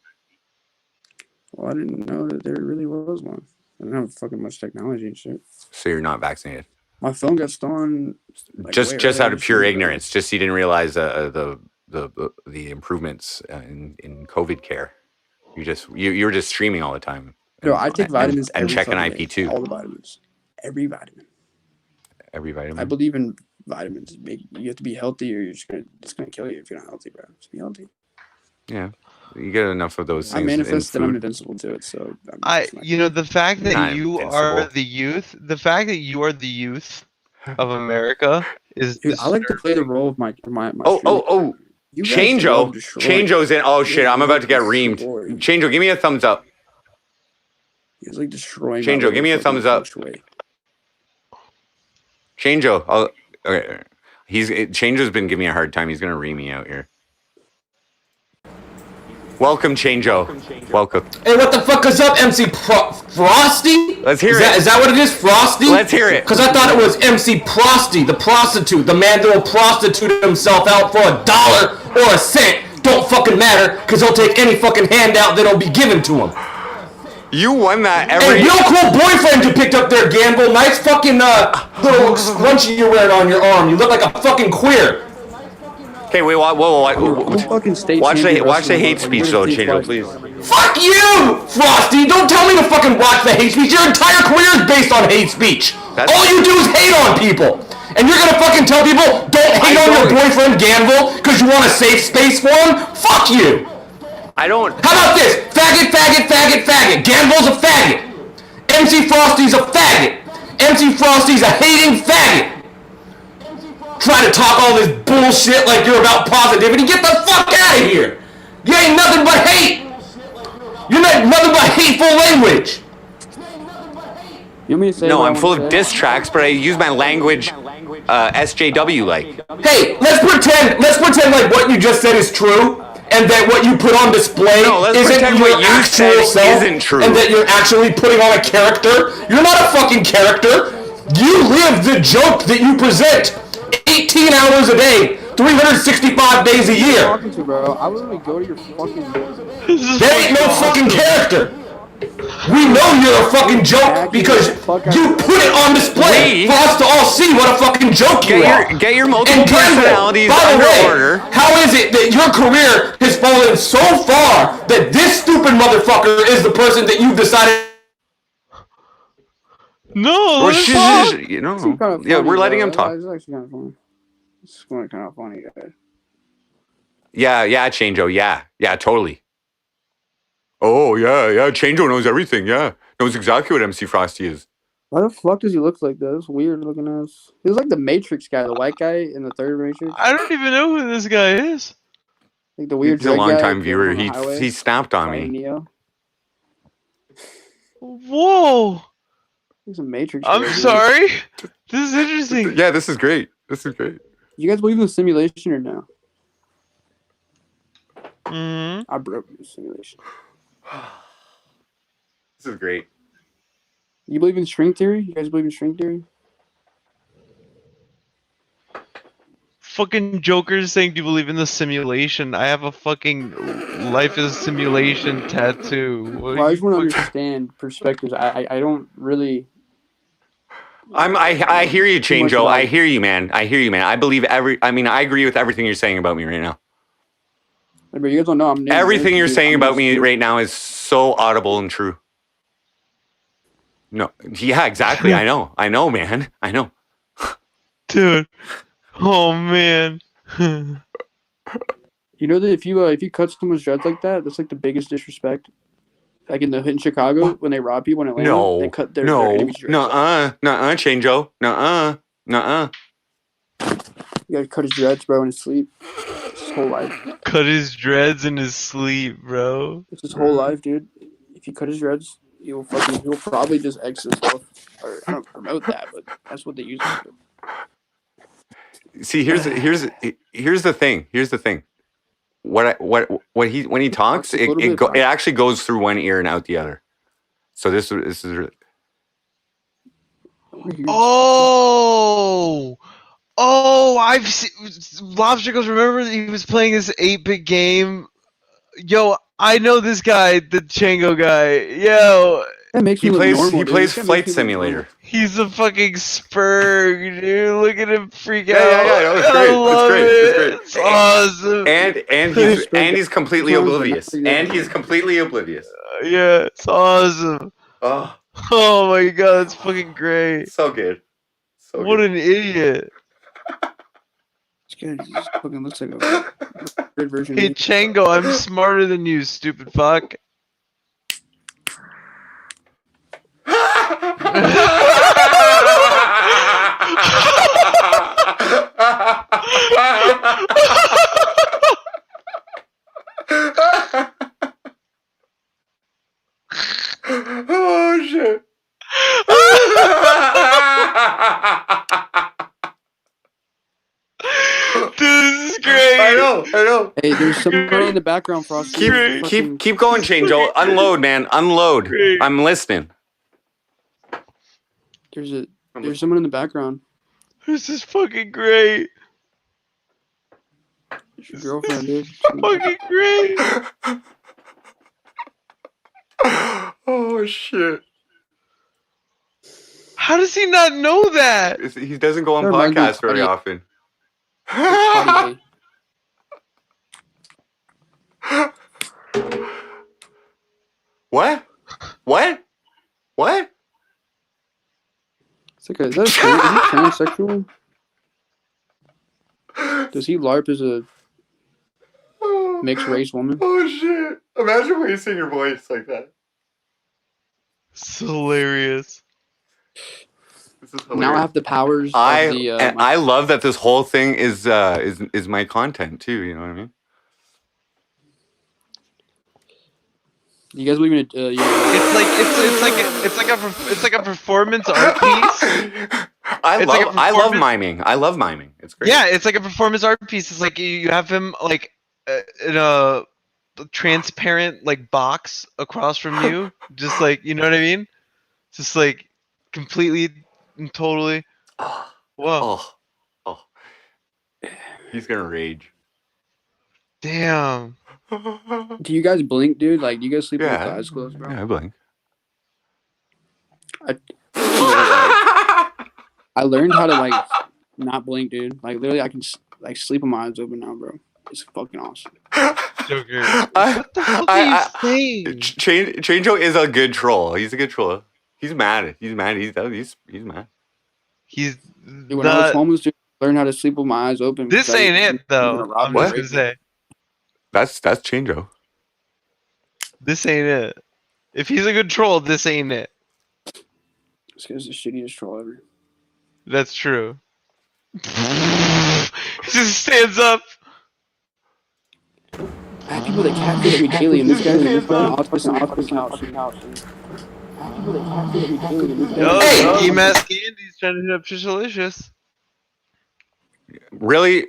Well, I didn't know that there really was one. I don't have fucking much technology and shit. So you're not vaccinated? My phone got stolen. Like, just out of pure ignorance. Just you didn't realize the improvements in COVID care. You were just streaming all the time. No, I take vitamins and checking IP2. All the vitamins. Every vitamin. I believe in vitamins. You have to be healthy, or it's gonna kill you if you're not healthy, bro. Just be healthy. Yeah, you get enough of those things. I manifest that I'm invincible to it. So the fact that you are the youth, of America is. Dude, I like to play the role of my. Chango's in. Oh shit! I'm about to get reamed. Chango, give me a thumbs up. He's like destroying. Chango, give me a thumbs up. Chango, okay. Chango's been giving me a hard time. He's gonna ream me out here. Welcome, Chango. Welcome. Hey, what the fuck is up, MC Frosty? Let's hear it. Is that what it is, Frosty? Let's hear it. Because I thought it was MC Frosty, the prostitute, the man that will prostitute himself out for $1 or a cent. Don't fucking matter, because he'll take any fucking handout that'll be given to him. You won that every. Hey, real cool boyfriend you picked up there, Ganval. Nice fucking little scrunchie you're wearing on your arm. You look like a fucking queer. Okay, wait, whoa. Watch the hate speech, though, Chango, please. Fuck you, Frosty! Don't tell me to fucking watch the hate speech. Your entire career is based on hate speech. All you do is hate on people. And you're gonna fucking tell people, don't hate on your boyfriend, Ganval, because you want a safe space for him? Fuck you! I don't. How about this? Faggot. Ganval's a faggot. MC Frosty's a faggot. MC Frosty's a hating faggot. Try to talk all this bullshit like you're about positivity. Get the fuck out of here. You ain't nothing but hate. You're nothing but hateful language. No, I'm full of diss tracks, but I use my language SJW like. Hey, let's pretend like what you just said is true. And that what you put on display isn't your actual self, isn't true. and that you're actually putting on a character. You're not a fucking character. You live the joke that you present 18 hours a day, 365 days a year. Talking to, bro. I wouldn't go to your fucking. There ain't no fucking character. We know you're a fucking joke because you put it on display for us to all see what a fucking joke you are. Get your multiple personalities under order. How is it that your career has fallen so far that this stupid motherfucker is the person that you've decided? No, we're letting him talk. It's actually kind of funny. It's kind of funny, guys. Yeah, Chango. Yeah, totally. Oh, yeah, Chango knows everything, knows exactly what MC Frosty is. Why the fuck does he look like that? That's weird looking ass. He was like the Matrix guy, the white guy in the third Matrix. I don't even know who this guy is. Like the weird He's a long-time viewer. He snapped on me. Neo. Whoa. He's a Matrix. I'm sorry. This is interesting. Yeah, this is great. This is great. You guys believe in the simulation or no? Mm-hmm. I broke the simulation. This is great. You believe in string theory? You guys believe in string theory? Fucking Joker's saying, do you believe in the simulation? I have a fucking life is a simulation tattoo. Well, I just want to understand perspectives. I don't really. I hear you, Too much Chango. I life. hear you, man. I hear you, man. I believe I agree with everything you're saying about me right now. But you guys don't know. I'm Everything you're saying about me right now is so audible and true. No, yeah, exactly. I know, man. I know, dude. Oh man. You know that if you cut someone's dreads like that, that's like the biggest disrespect. Like in Chicago, when they rob people in Atlanta, they cut their enemies' dreads. nuh-uh, Chango, nuh-uh. You gotta cut his dreads, bro, in his sleep. It's his whole life. Cut his dreads in his sleep, bro. It's his whole life, dude. If you cut his dreads, he'll probably just exit himself. Or I don't promote that, but that's what they use it for. See, here's the thing. When he talks, it actually goes through one ear and out the other. So this is really... I've seen Lobster goes. Remember he was playing this 8-bit game. Yo, I know this guy, the Chango guy. Yo, that makes he plays Flight Simulator. He's a fucking spurg, dude. Look at him freak out. Yeah, it's great. I love it. It's awesome. And he's completely oblivious. Yeah, it's awesome. Oh my god, that's fucking great. So good. What an idiot. This guy just fucking looks like a good version. Hey Chango, I'm smarter than you, stupid fuck. Oh shit. Dude, this is great. I know. Hey, there's somebody in the background, Frosty. Keep going, Chango. Unload, man. Unload. I'm listening. There's someone in the background. This is fucking great. It's your girlfriend, dude. Fucking great. Oh shit. How does he not know that? He doesn't go on podcasts very often. What? It's like is he transsexual? Does he LARP as a mixed race woman? Oh shit. Imagine wasting your voice like that. It's hilarious. This is hilarious. Now I have the powers of the... I love that this whole thing is my content too, you know what I mean? You guys believe in it? It's like a performance art piece. I love miming. I love miming. It's great. Yeah, it's like a performance art piece. It's like you have him like in a transparent like box across from you, just like, you know what I mean? Just like completely and totally. Whoa. Oh. He's gonna rage. Damn. Do you guys blink, dude? Like, do you guys sleep with your eyes closed, bro? Yeah, I blink. I learned how to like not blink, dude. Like literally, I can like sleep with my eyes open now, bro. It's fucking awesome. Joker. What the fuck are you saying? Chango is a good troll. He's a good troll. He's mad. He's mad. He's mad. He's dude, when I was homeless, dude, I learned how to sleep with my eyes open. This ain't it though. I'm just gonna say. That's Chango. This ain't it. If he's a good troll, this ain't it. This guy's the shittiest troll ever. That's true. He just stands up. I have people that catfish me daily, and this guy's autism couch. Hey, Deeman Candy's trying to hit up Trishalicious. Really?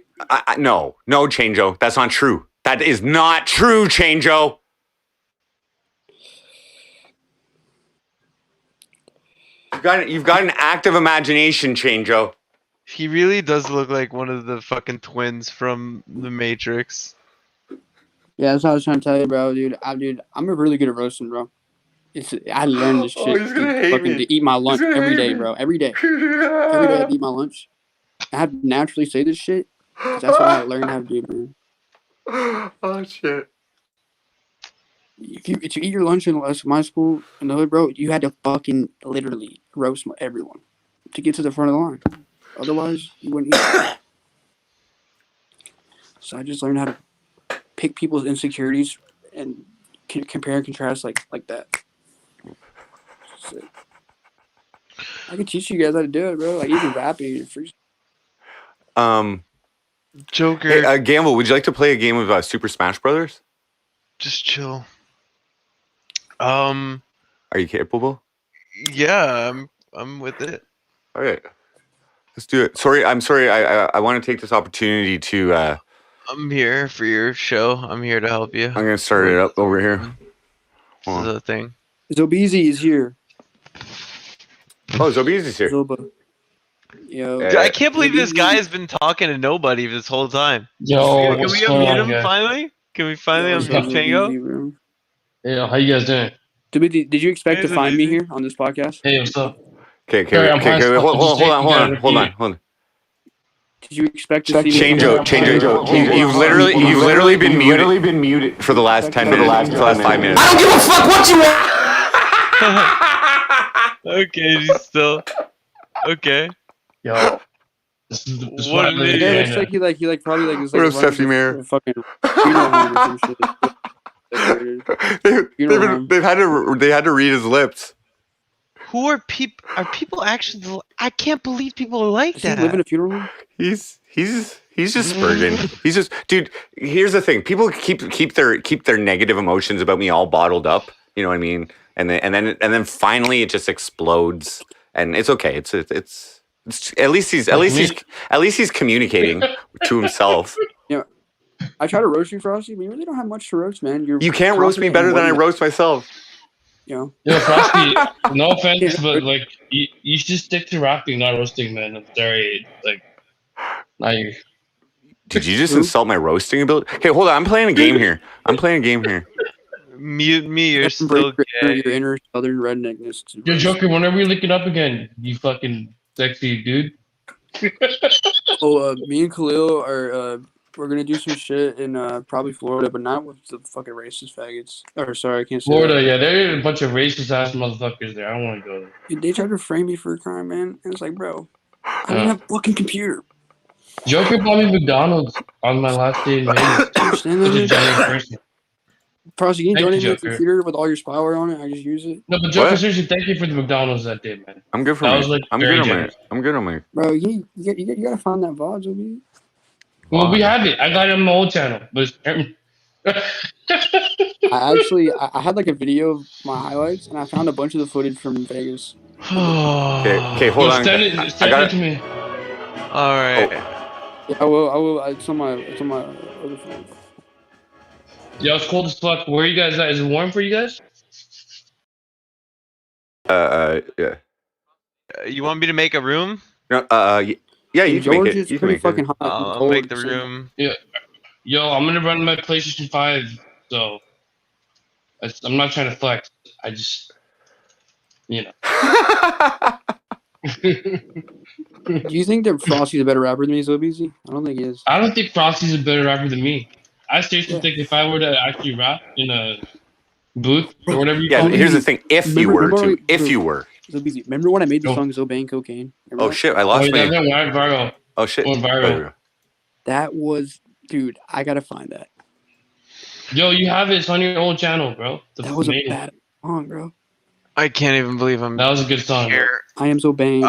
No, Chango. That's not true. That is not true, Chango. You've got an active imagination, Chango. He really does look like one of the fucking twins from The Matrix. Yeah, that's what I was trying to tell you, bro, dude. I'm really good at roasting, bro. I learned this shit to eat my lunch every day, bro. Every day. Every day I eat my lunch. I have to naturally say this shit because that's what I learned how to do, man. Oh, shit. If you eat your lunch in my school in the hood, bro, you had to fucking literally roast everyone to get to the front of the line. Otherwise, you wouldn't eat. So I just learned how to pick people's insecurities and compare and contrast like that. So, I can teach you guys how to do it, bro. Like even rapping, Joker. Hey, Gamble, would you like to play a game of Super Smash Brothers? Just chill. Are you capable? Yeah, I'm with it. All right. Let's do it. I'm sorry. I want to take this opportunity to. I'm here for your show. I'm here to help you. I'm gonna start it up over here. This is a thing. Zobeezy is here. Oh, Zobeezy's here. Zoba. Yo, I can't believe this guy has been talking to nobody this whole time. Yo, Can we unmute him finally? Can we finally unmute Tango? Yo, how you guys doing? Did you expect to find me here on this podcast? Hey, what's up? Okay, hold on. Did you expect to see me? Chango. You've literally been muted for the last 10 minutes. For the last 5 minutes. I don't give a fuck what you want. Okay, he's still okay. Yo, this is what an idiot. Yeah, looks like he probably like is like What up, Stephanie Mayer? Fucking funeral home or some shit. They had to read his lips. Who are people? Are people actually? I can't believe people are like Does that. he live in a funeral home? He's just Spurgeon. He's just, dude. Here's the thing: people keep their negative emotions about me all bottled up. You know what I mean? And then finally it just explodes, and it's okay. It's at least he's communicating to himself. Yeah, I try to roast you, Frosty, but you really don't have much to roast, man. You can't roast me better than I roast myself. You know? Yo, Frosty, no offense, but like you should stick to rapping, not roasting, man. I'm sorry, like, now you. Did you just insult my roasting ability? Okay, hold on. I'm playing a game here. Mute me. You're still gay. Your inner southern redneckness. Yo, Joker, when are we linking up again? You fucking sexy dude. Me and Khalil are we're gonna do some shit in probably Florida, but not with the fucking racist faggots. Or sorry, I can't say Florida, that. yeah, there are a bunch of racist ass motherfuckers there. I don't want to go there. Dude, they tried to frame me for a crime, man. And it's like, bro, I don't have a fucking computer. Joker bought me McDonald's on my last day in Vegas. Such a generous person. Frosty, you Thank donate you, me a Joker. computer with all your spyware on it? I just use it. No, but Joker, seriously, thank you for the McDonald's that day, man. I'm good for That me. was, like, I'm very good on generous. I'm good on my. Bro, you gotta find that VOD, Zobe. Well, we have it. I got it on my old channel, but I had like a video of my highlights, and I found a bunch of the footage from Vegas. Okay, hold on. Send it to me. All right. Yeah, I will. It's on my other phone. Yo, it's cold as fuck. Where are you guys at? Is it warm for you guys? Yeah. You want me to make a room? No, yeah, you can make it. George You is can pretty make fucking it. hot. I'll make the room. Yeah. Yo, I'm gonna run my PlayStation 5, so I'm not trying to flex. I just, you know. Do you think that Frosty's a better rapper than me, Zobeezy? I don't think he is. I don't think Frosty's a better rapper than me. I seriously think if I were to actually rap in a booth or whatever you call it. Here's the thing: if you were, Zobeezy, remember when I made the song "Zobe and Cocaine"? Oh shit! I lost my. That went viral. Oh shit! Went viral. That was, dude. I gotta find that. Yo, you have it. It's on your old channel, bro. That was a bad song, bro. I can't even believe I'm. That was a good song. Here. I am Zobe.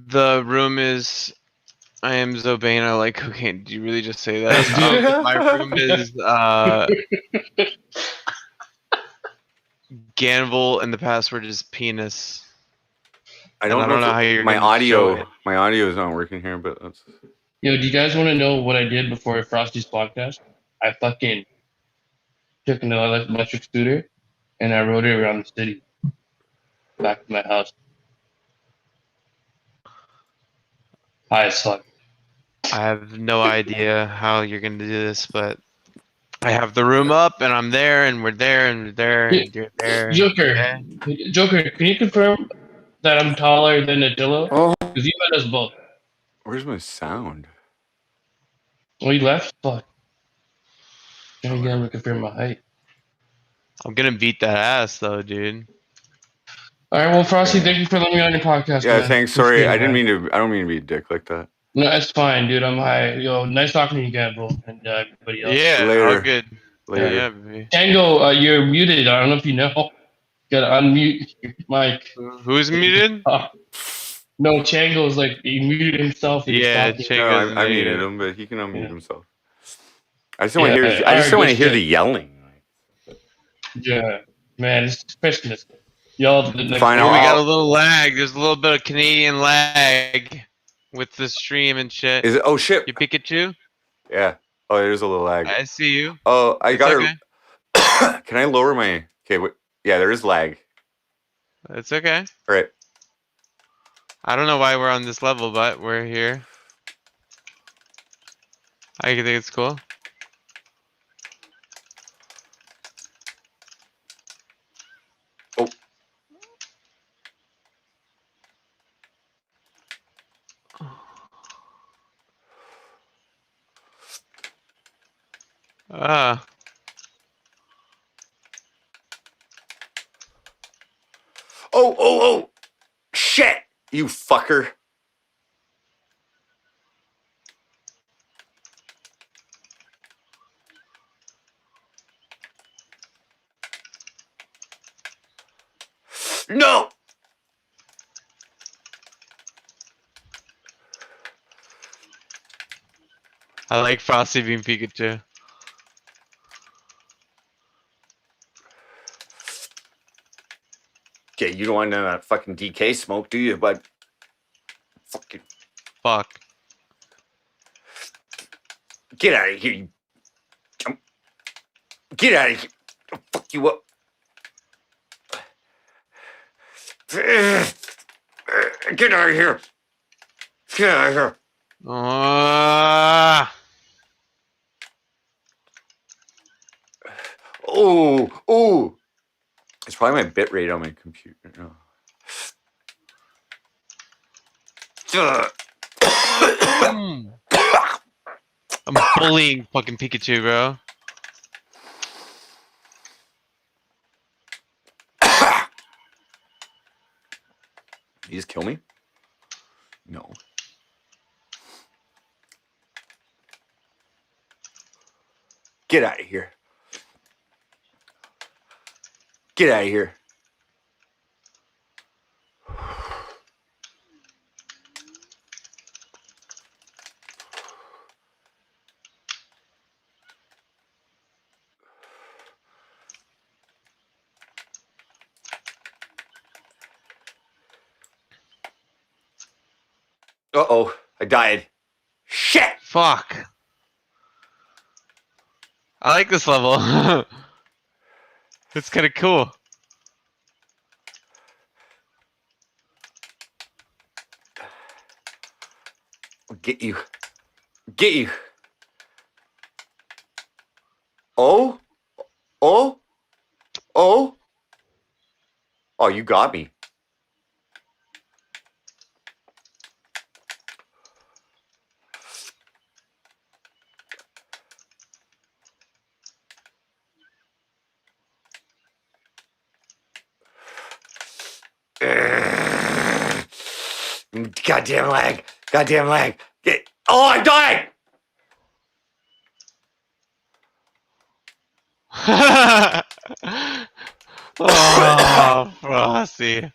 The room is. I am Zobain. I like cocaine. Did you really just say that? My room is ganval, and the password is penis. I don't know how you're. My audio is not working here, but that's. Yo, do you guys want to know what I did before Frosty's podcast? I fucking took an electric scooter and I rode it around the city back to my house. High as fuck. I have no idea how you're gonna do this, but I have the room up and I'm there and we're there and we're there and you're there. Joker, Joker, can you confirm that I'm taller than Attila? Oh, Because you met us both. where's my sound? Oh, you left? Fuck. Trying to get him to confirm my height. I'm gonna beat that ass though, dude. All right, well, Frosty, thank you for letting me on your podcast. Yeah, man. thanks. Sorry, Appreciate I it, didn't man. mean to. I don't mean to be a dick like that. No, it's fine, dude. I'm high. Yo, nice talking to you, Gamble, and everybody else. Yeah, Later. all good. Later. Yeah, baby. Tango, you're muted. I don't know if you know. Gotta unmute your mic. Who's muted? No, Chango's like he muted himself. And Yeah, he's No, talking. I muted him, but he can unmute himself. I just don't want to hear. I alright, just don't want to good hear the shit. yelling. Yeah, man, it's Christmas. Y'all, Fine, Oh, we I'll- got a little lag. There's a little bit of Canadian lag with the stream and shit. Is it? Oh shit! You Pikachu? Yeah. Oh, there's a little lag. I see you. Oh, I It's got okay. her. Can I lower my? Okay. Wait. Yeah, there is lag. It's okay. All right. I don't know why we're on this level, but we're here. I think it's cool. Oh. Ah. Oh! Shit! You fucker! No! I like Frosty being Pikachu. Okay, you don't want none of that fucking DK smoke, do you, bud? Fucking Fuck. get out of here! You get out of here! I'll fuck you up! Get out of here! Get out of here! Ah. Oh! It's probably my bit rate on my computer. No. I'm bullying fucking Pikachu, bro. Did you just kill me? No. Get out of here. Get out of here. Uh-oh, I died. Shit! Fuck. I like this level. It's kind of cool. I'll get you. Get you. Oh? Oh? Oh? Oh, you got me. Goddamn lag. Goddamn lag. Oh, I died! Oh, Frosty.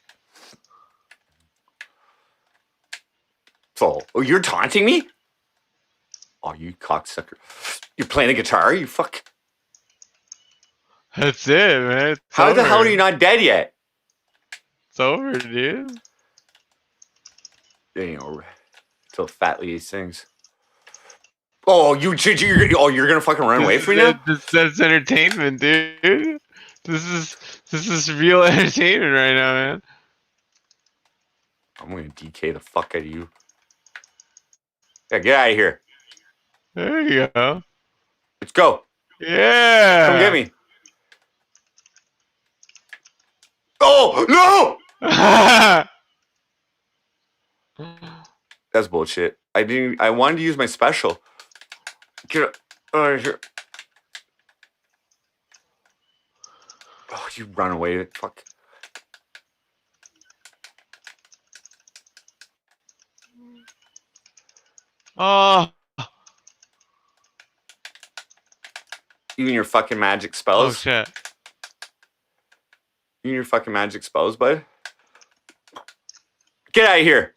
So, oh, you're taunting me? Oh, you cocksucker. You're playing a guitar, you fuck. That's it, man. It's How the over. hell are you not dead yet? It's over, dude. You know, till Fat Lee sings. Oh, you're gonna fucking run away from me now? That's entertainment, dude. This is real entertainment right now, man. I'm gonna DK the fuck out of you. Yeah, get out of here. There you go. Let's go. Yeah. Come get me. Oh no! That's bullshit. I wanted to use my special. Get here. Oh, you run away. Fuck. Oh. You and your fucking magic spells. Oh shit. You and your fucking magic spells, bud. Get out of here.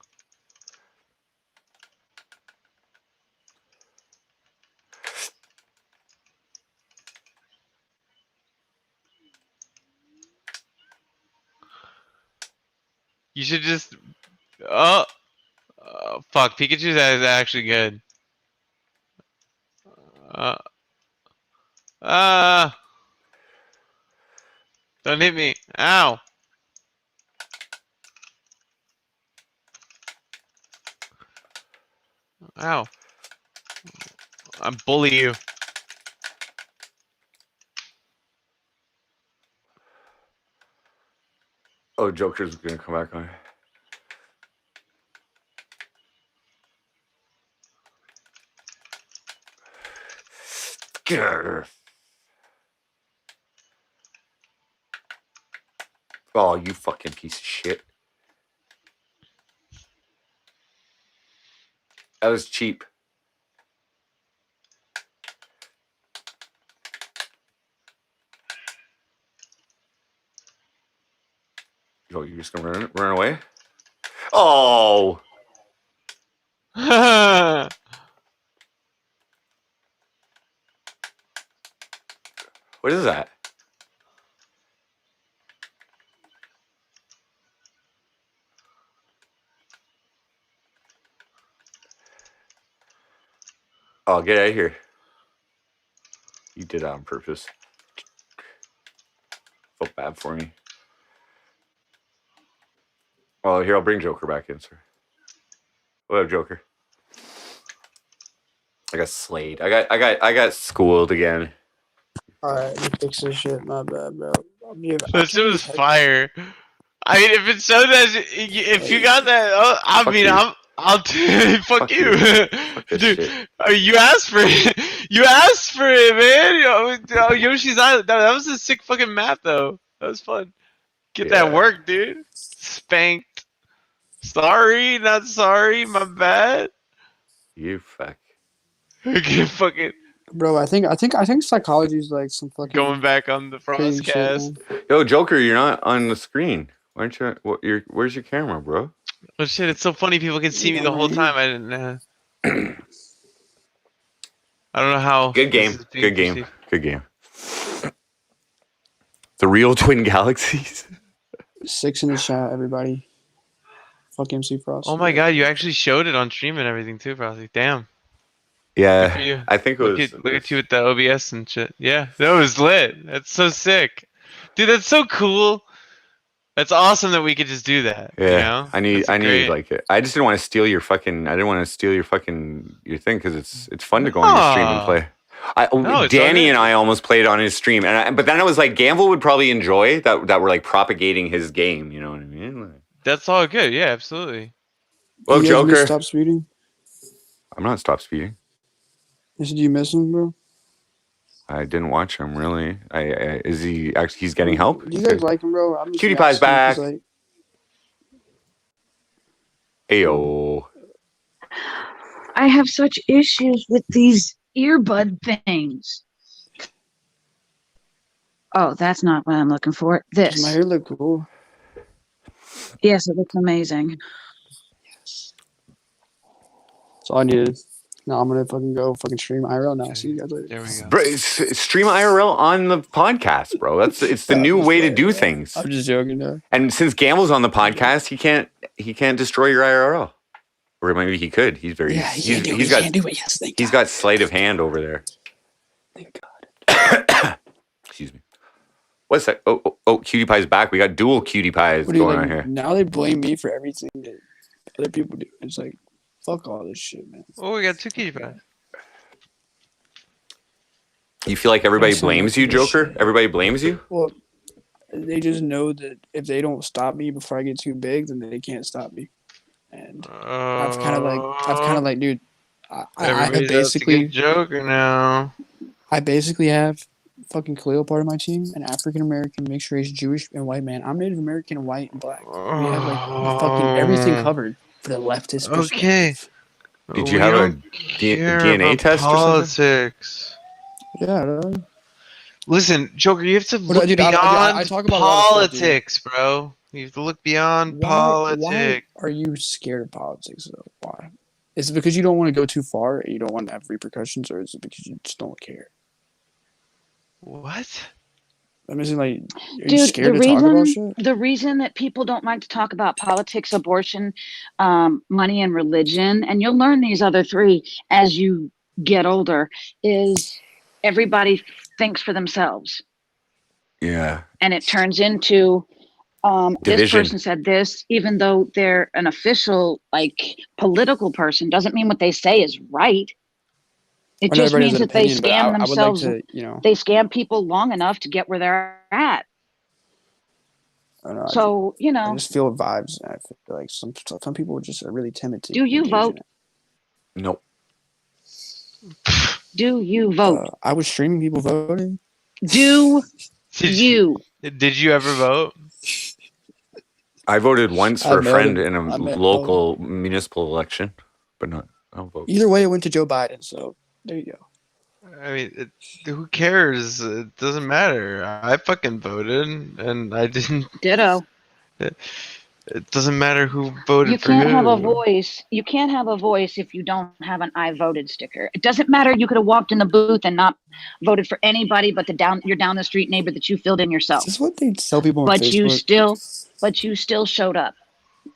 You should just. Oh. Fuck. Pikachu's is actually good. Don't hit me. Ow. Ow. I'm bully you. Oh, Joker's gonna come back on. Grr. Oh, you fucking piece of shit. That was cheap. Oh, you're just gonna run away? Oh! What is that? Oh, get out of here. You did that on purpose. Felt bad for me. Oh, here, I'll bring Joker back in, sir. What up, Joker? I got slayed. I got schooled again. Alright, you fix this shit. My bad, bro. That shit was fire. I mean, if it showed that, if you got that, I mean, I'll fuck you, dude. You asked for it. You asked for it, man. Yoshi's Island. That was a sick fucking map, though. That was fun. Get that work, dude. Spanked. Sorry, not sorry. My bad. You fuck. Okay, fucking. Bro, I think psychology is like some fucking going back on the FrostCAST. Yo, Joker, you're not on the screen. Why aren't you? Where's your camera, bro? Oh shit! It's so funny. People can see me the whole time. I didn't. I don't know how. Good game. Good game. Good game. The real Twin Galaxies. 6 in the chat, everybody. Fuck MC Frosty. Oh my god! You actually showed it on stream and everything too, Frosty. Damn. Yeah, I think it was. Look at you with the OBS and shit. Yeah, that was lit. That's so sick, dude. That's so cool. That's awesome that we could just do that. Yeah, you know? I need like it. I just didn't want to steal your fucking. I didn't want to steal your fucking your thing because it's fun to go on your stream and play. Danny and I almost played on his stream, but then I was like, Ganval would probably enjoy that we're like propagating his game. You know what I mean? Like, that's all good. Yeah, absolutely. Well, Joker, stop speeding. I'm not stop speeding. Did you miss him, bro? I didn't watch him really. Is he actually? He's getting help. Do you guys like him, bro? I'm QTPie's back. Ayo. I have such issues with these earbud things. Oh, that's not what I'm looking for. This. Does my hair look cool? Yes, it looks amazing. That's all I needed. No, I'm gonna go stream IRL now. See you guys later. There we go. Bro, stream IRL on the podcast, bro. It's the new way to do things. I'm just joking, though. And since Ganval's on the podcast, he can't destroy your IRL. Or maybe he could. He's very. Yeah, he can't do it. He's He got. can't do it. Yes, thank He's God. got sleight of hand over there. Thank God. Excuse me. What's that? Oh, QTPie's back. We got dual QTPies What do you going like, on here. now they blame me for everything that other people do. It's like, fuck all this shit, man. Oh, we got 2 QTPies. You feel like everybody That's some blames you, ridiculous Joker? shit. Everybody blames you? Well, they just know that if they don't stop me before I get too big, then they can't stop me. And I've kind of like, dude, I Everybody's basically, out to get Joker now. I basically have fucking Khalil part of my team, an African American, mixed race, Jewish and white man. I'm Native American, and white and black. We have like fucking everything covered for the leftist. Okay. perspective. Did you have a DNA test or something? politics? Yeah. Dude. Listen, Joker, you have to look dude, beyond I talk about a lot of stuff, dude. politics, bro. You have to look beyond Why politics. are you scared of politics though? Why? Is it because you don't want to go too far and you don't want to have repercussions, or is it because you just don't care? What? I'm just like, are you Dude, scared to talk about shit? the reason that people don't like to talk about politics, abortion, money, and religion, and you'll learn these other 3 as you get older, is everybody thinks for themselves. Yeah. And it turns into this Division. person said this, even though they're an official, like, political person, doesn't mean what they say is right. It I know just everybody means has an that they opinion, but scam I would like themselves. to, you know. They scam people long enough to get where they're at. I don't know, So, you I know, just feel vibes. And I feel like some people just are really timid to. do you engage vote? in it. Nope. Do you vote? I was streaming people voting. Do Did you? Did you ever vote? I voted once I for a mailed friend him. in a I mailed local municipal election, but not. I don't vote. Either way, it went to Joe Biden. So there you go. I mean, who cares? It doesn't matter. I fucking voted, and I didn't. Ditto. It doesn't matter who voted You for can't have a who. voice. You can't have a voice if you don't have an I voted sticker. It doesn't matter. You could have walked in the booth and not voted for anybody but your down the street neighbor that you filled in yourself. Is this what they tell people on But Facebook? you still showed up.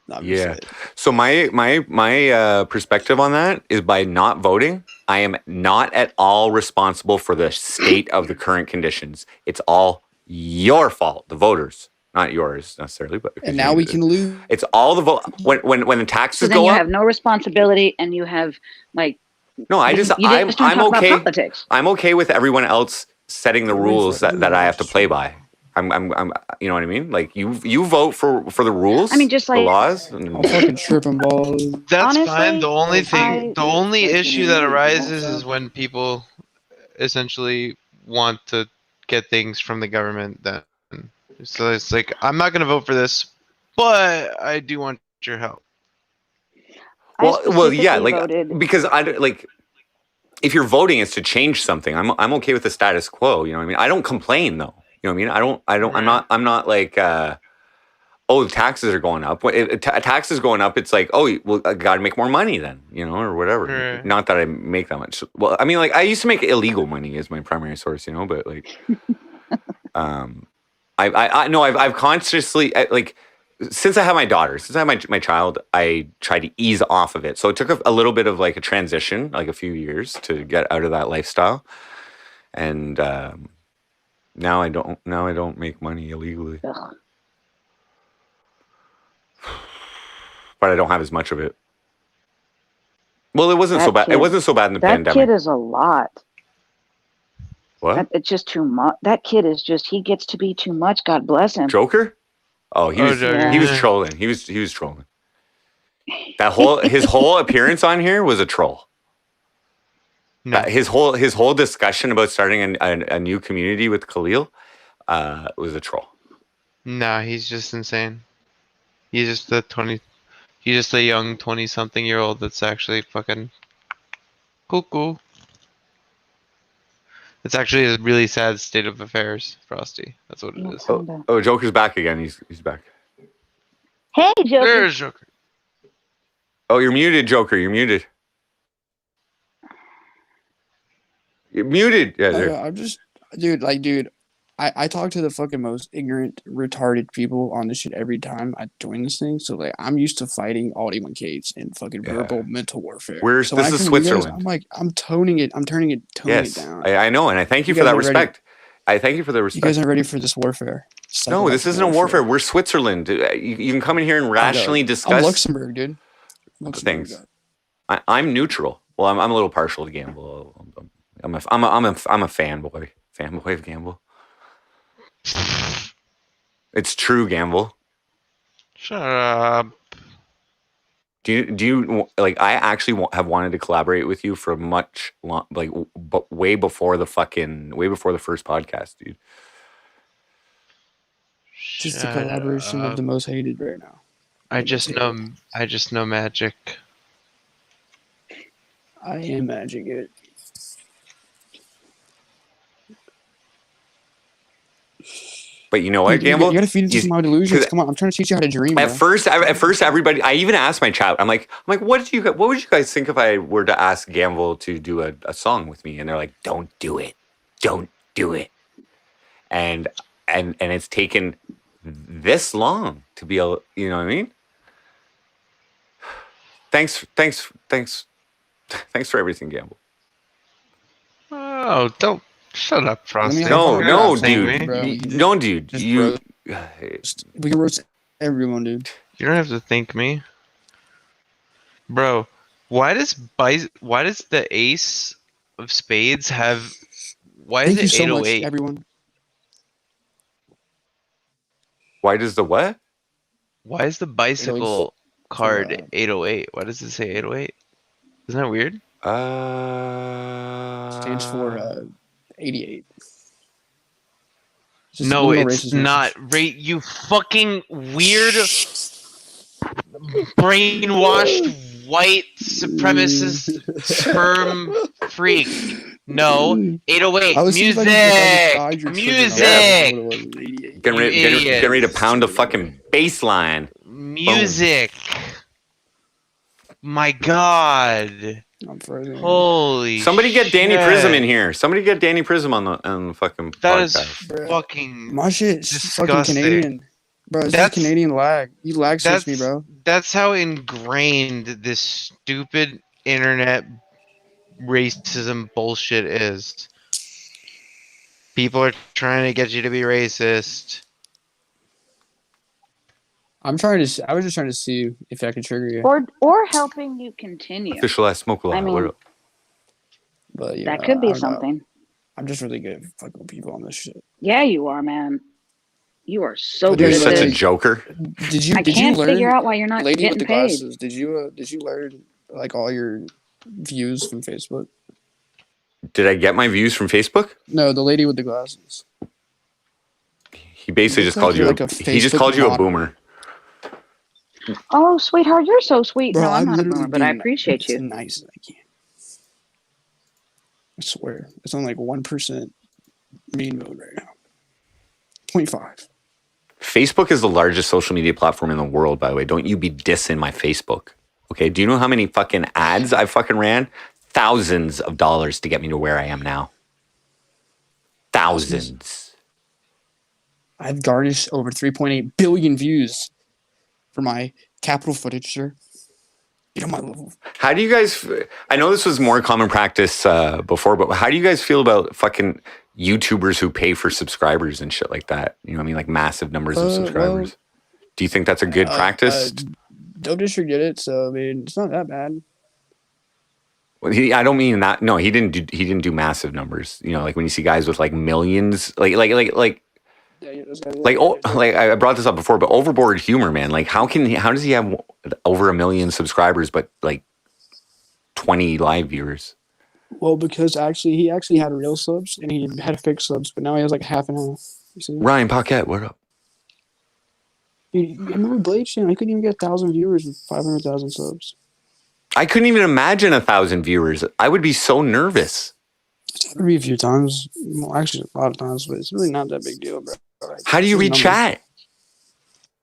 No, I'm just Yeah. saying. So my perspective on that is by not voting, I am not at all responsible for the state of the current conditions. It's all your fault, the voters, not yours necessarily. But And now we can lose. It's all the vote when the So taxes then go you up. have no responsibility, and you have like No, you just don't I'm talk about okay. politics. I'm okay with everyone else setting the rules that I have to play by. I'm you know what I mean? Like you vote for the rules. I mean, just the like laws. I'm fucking tripping balls. That's Honestly, fine. The only issue that arises Yeah. is when people essentially want to get things from the government. Then, so it's like I'm not gonna vote for this, but I do want your help. Well, yeah, like voted. because I don't- like if you're voting, it's to change something. I'm okay with the status quo. You know what I mean? I don't complain though. You know what I mean? I don't. I'm not like. Oh, the taxes are going up. When taxes going up, it's like, oh, well, I got to make more money then, you know, or whatever. Right. Not that I make that much. Well, I mean, like I used to make illegal money as my primary source, you know, but like, I know I've consciously like since I have my daughter, since I have my child, I tried to ease off of it. So it took a little bit of like a transition, like a few years to get out of that lifestyle, and now I don't make money illegally. Ugh. But I don't have as much of it. Well, it wasn't so bad. It wasn't so bad in the That pandemic. kid is a lot. What? It's just too much. That kid is just, he gets to be too much. God bless him. Joker? Oh, he was Joker. he was trolling. He was trolling. His whole appearance on here was a troll. No. His whole discussion about starting a new community with Khalil was a troll. Nah, he's just insane. He's just a young 20-something-year-old that's actually fucking cuckoo. It's actually a really sad state of affairs, Frosty. That's what it is. Oh, Joker's back again. He's back. Hey, Joker. There's Joker. Oh, you're muted, Joker. You're muted. You're muted. Yeah, there. I'm just, dude. I talk to the fucking most ignorant, retarded people on this shit every time I join this thing. So like, I'm used to fighting all D1Ks and fucking verbal mental warfare. So This is Switzerland. I'm like, I'm toning it down. I know, and I thank you for guys that are ready. respect. I thank you for the respect. You guys aren't ready for this warfare. No, this isn't a warfare. We're Switzerland. You can come in here and rationally discuss. I'm Luxembourg, dude. Things. I'm neutral. Well, I'm a little partial to Gamble. I'm a fanboy of Gamble. It's true, Gamble. Shut up. Do you like? I actually have wanted to collaborate with you for way before the first podcast, dude. Just the collaboration of the most hated right now. I just know magic. I am magic it. But you know what, Gamble? You gotta feed into my delusions. Come on, I'm trying to teach you how to dream. At first, everybody. I even asked my chat. I'm like, what would you guys think if I were to ask Gamble to do a song with me? And they're like, don't do it, and it's taken this long to be able. You know what I mean? Thanks for everything, Gamble. Oh, don't shut up, Frosty. No, dude. No, dude. We can roast everyone, dude. You don't have to thank me, bro. Why does the ace of spades have? Why Thank is you it so much, 808? everyone. Why does the what? Why is the bicycle card 808? Why does it say 808? Isn't that weird? Stands for 88. No, it's not. You fucking weird, brainwashed, white supremacist sperm freak. No, 808. Music. Getting ready to pound a fucking bass line. Music. My God. I'm frozen. Holy Somebody get Danny shit. Prism in here. Somebody get Danny Prism on the fucking That podcast. is fucking my shit's disgusting. fucking Canadian. Bro, it's that Canadian lag. You lag switch me, bro. That's how ingrained this stupid internet racism bullshit is. People are trying to get you to be racist. I was just trying to see if I could trigger you. Or helping you continue. Official ass smoke a lot. I mean, but, that could be something. I'm just really good at fucking with people on this shit. Yeah, you are, man. You are so You're good at such this. a joker. I can't figure out why you're not lady getting with the paid. glasses, did you learn like all your views from Facebook? Did I get my views from Facebook? No, the lady with the glasses. He basically just called you. He just called you a boomer. Oh, sweetheart, you're so sweet. Bro, no, I'm not a literally boomer, but I being appreciate you. as nice as I can. I swear, it's on like 1% mean mode right now. 0.5. Facebook is the largest social media platform in the world, by the way. Don't you be dissing my Facebook. Okay, do you know how many fucking ads I fucking ran? Thousands of dollars to get me to where I am now. Thousands. I've garnished over 3.8 billion views for my capital footage, sir. Get on my level. How do you guys... I know this was more common practice before, but how do you guys feel about fucking YouTubers who pay for subscribers and shit like that? You know what I mean? Like massive numbers of subscribers. Well, do you think that's a good practice? Dope District did it, so I mean, it's not that bad. Well, I don't mean that. No, he didn't do massive numbers. You know, like when you see guys with like millions, like I brought this up before, but overboard humor, man. Like how does he have over 1 million subscribers, but like 20 live viewers? Well, because he actually had real subs and he had fake subs, but now he has like half and half. You see? Ryan Paquette, what up? You remember Blade's channel? He couldn't even get 1,000 viewers with 500,000 subs. I couldn't even imagine 1,000 viewers. I would be so nervous. It's happened to me a few times. Well, actually, a lot of times, but it's really not that big deal, bro. Like, how do you read chat?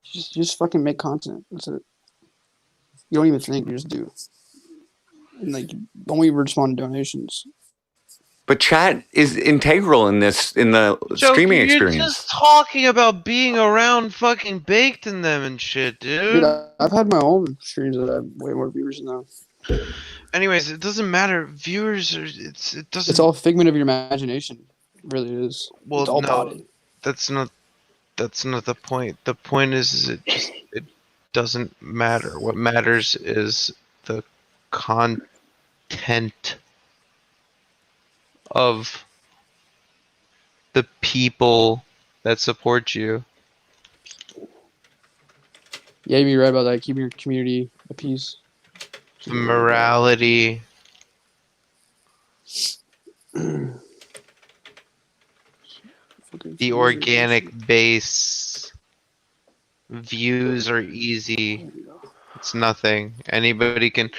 Just fucking make content. That's it. You don't even think, you just do. And like, only respond to donations. But chat is integral in the streaming You're experience. just talking about being around fucking baked in them and shit, dude. Dude, I've had my own streams that have way more viewers than that. Anyways, it doesn't matter. Viewers are. It doesn't. It's all a figment of your imagination. It really is. Well, it's all no, body. that's not the point. The point is it doesn't matter. What matters is the content of the people that support you. Yeah, you're right about that. Keep your community at peace. Morality. The organic base. Views are easy. It's nothing. Anybody can.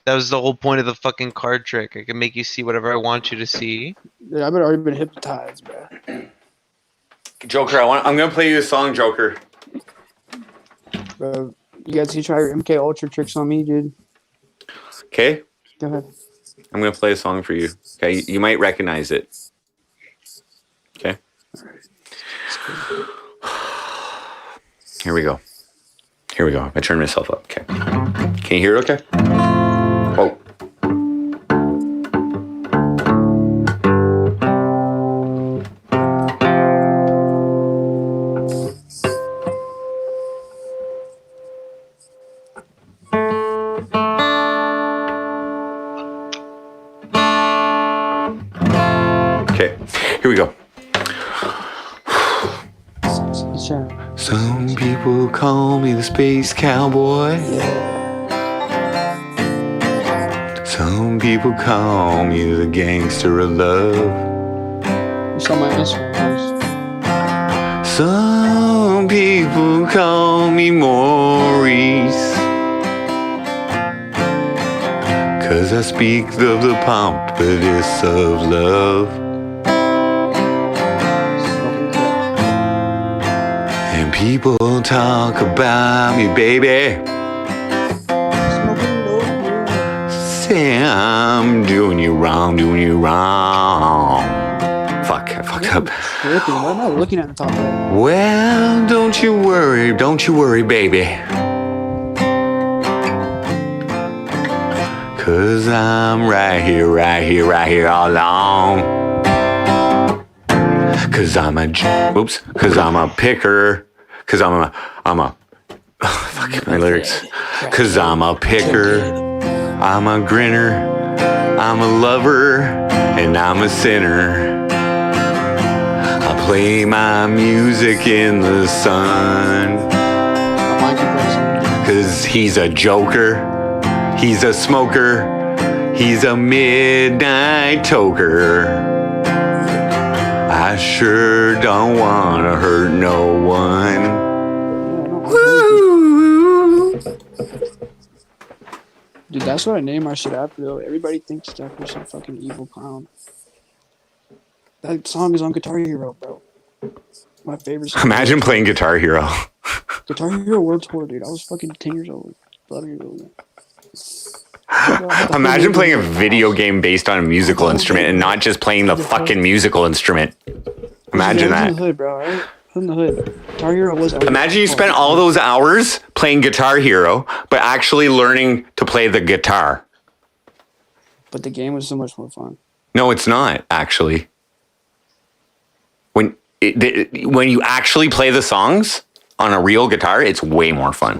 That was the whole point of the fucking card trick. I can make you see whatever I want you to see. Yeah, I've already been hypnotized, bro. Joker, I'm gonna play you a song, Joker. Bro, you guys can try your MK Ultra tricks on me, dude. Okay. Go ahead. I'm gonna play a song for you. Okay, you might recognize it. Okay. Here we go. I turned myself up. Okay. Can you hear it? Okay. Oh. Okay. Here we go. Some people call me the space cowboy. Some people call me the gangster of love. You saw my Instagram. Some people call me Maurice. 'Cause I speak of the pompous of love. And people talk about me, baby. Say I'm doing you wrong. Fuck, I fucked up. Tripping. What am I looking at the top right? Well, don't you worry, baby. 'Cause I'm right here all along. 'Cause I'm a picker. 'Cause I'm a fuck my lyrics. 'Cause I'm a picker. I'm a grinner. I'm a lover. And I'm a sinner. I play my music in the sun. 'Cause he's a joker. He's a smoker. He's a midnight toker. I sure don't want to hurt no one. Woo! Dude, that's what I name our shit after, though. Everybody thinks it's after some fucking evil clown. That song is on Guitar Hero, bro. My favorite song. Imagine playing Guitar Hero. Guitar Hero World Tour, dude. I was fucking 10 years old. 11 years old. Imagine playing a video game based on a musical instrument and not just playing the fucking musical instrument. Imagine I was in that. the hood, bro, right? In the hood. Guitar Hero was. Imagine you spent all those hours playing Guitar Hero, but actually learning to play the guitar. But the game was so much more fun. No, it's not, actually. When you actually play the songs on a real guitar, it's way more fun.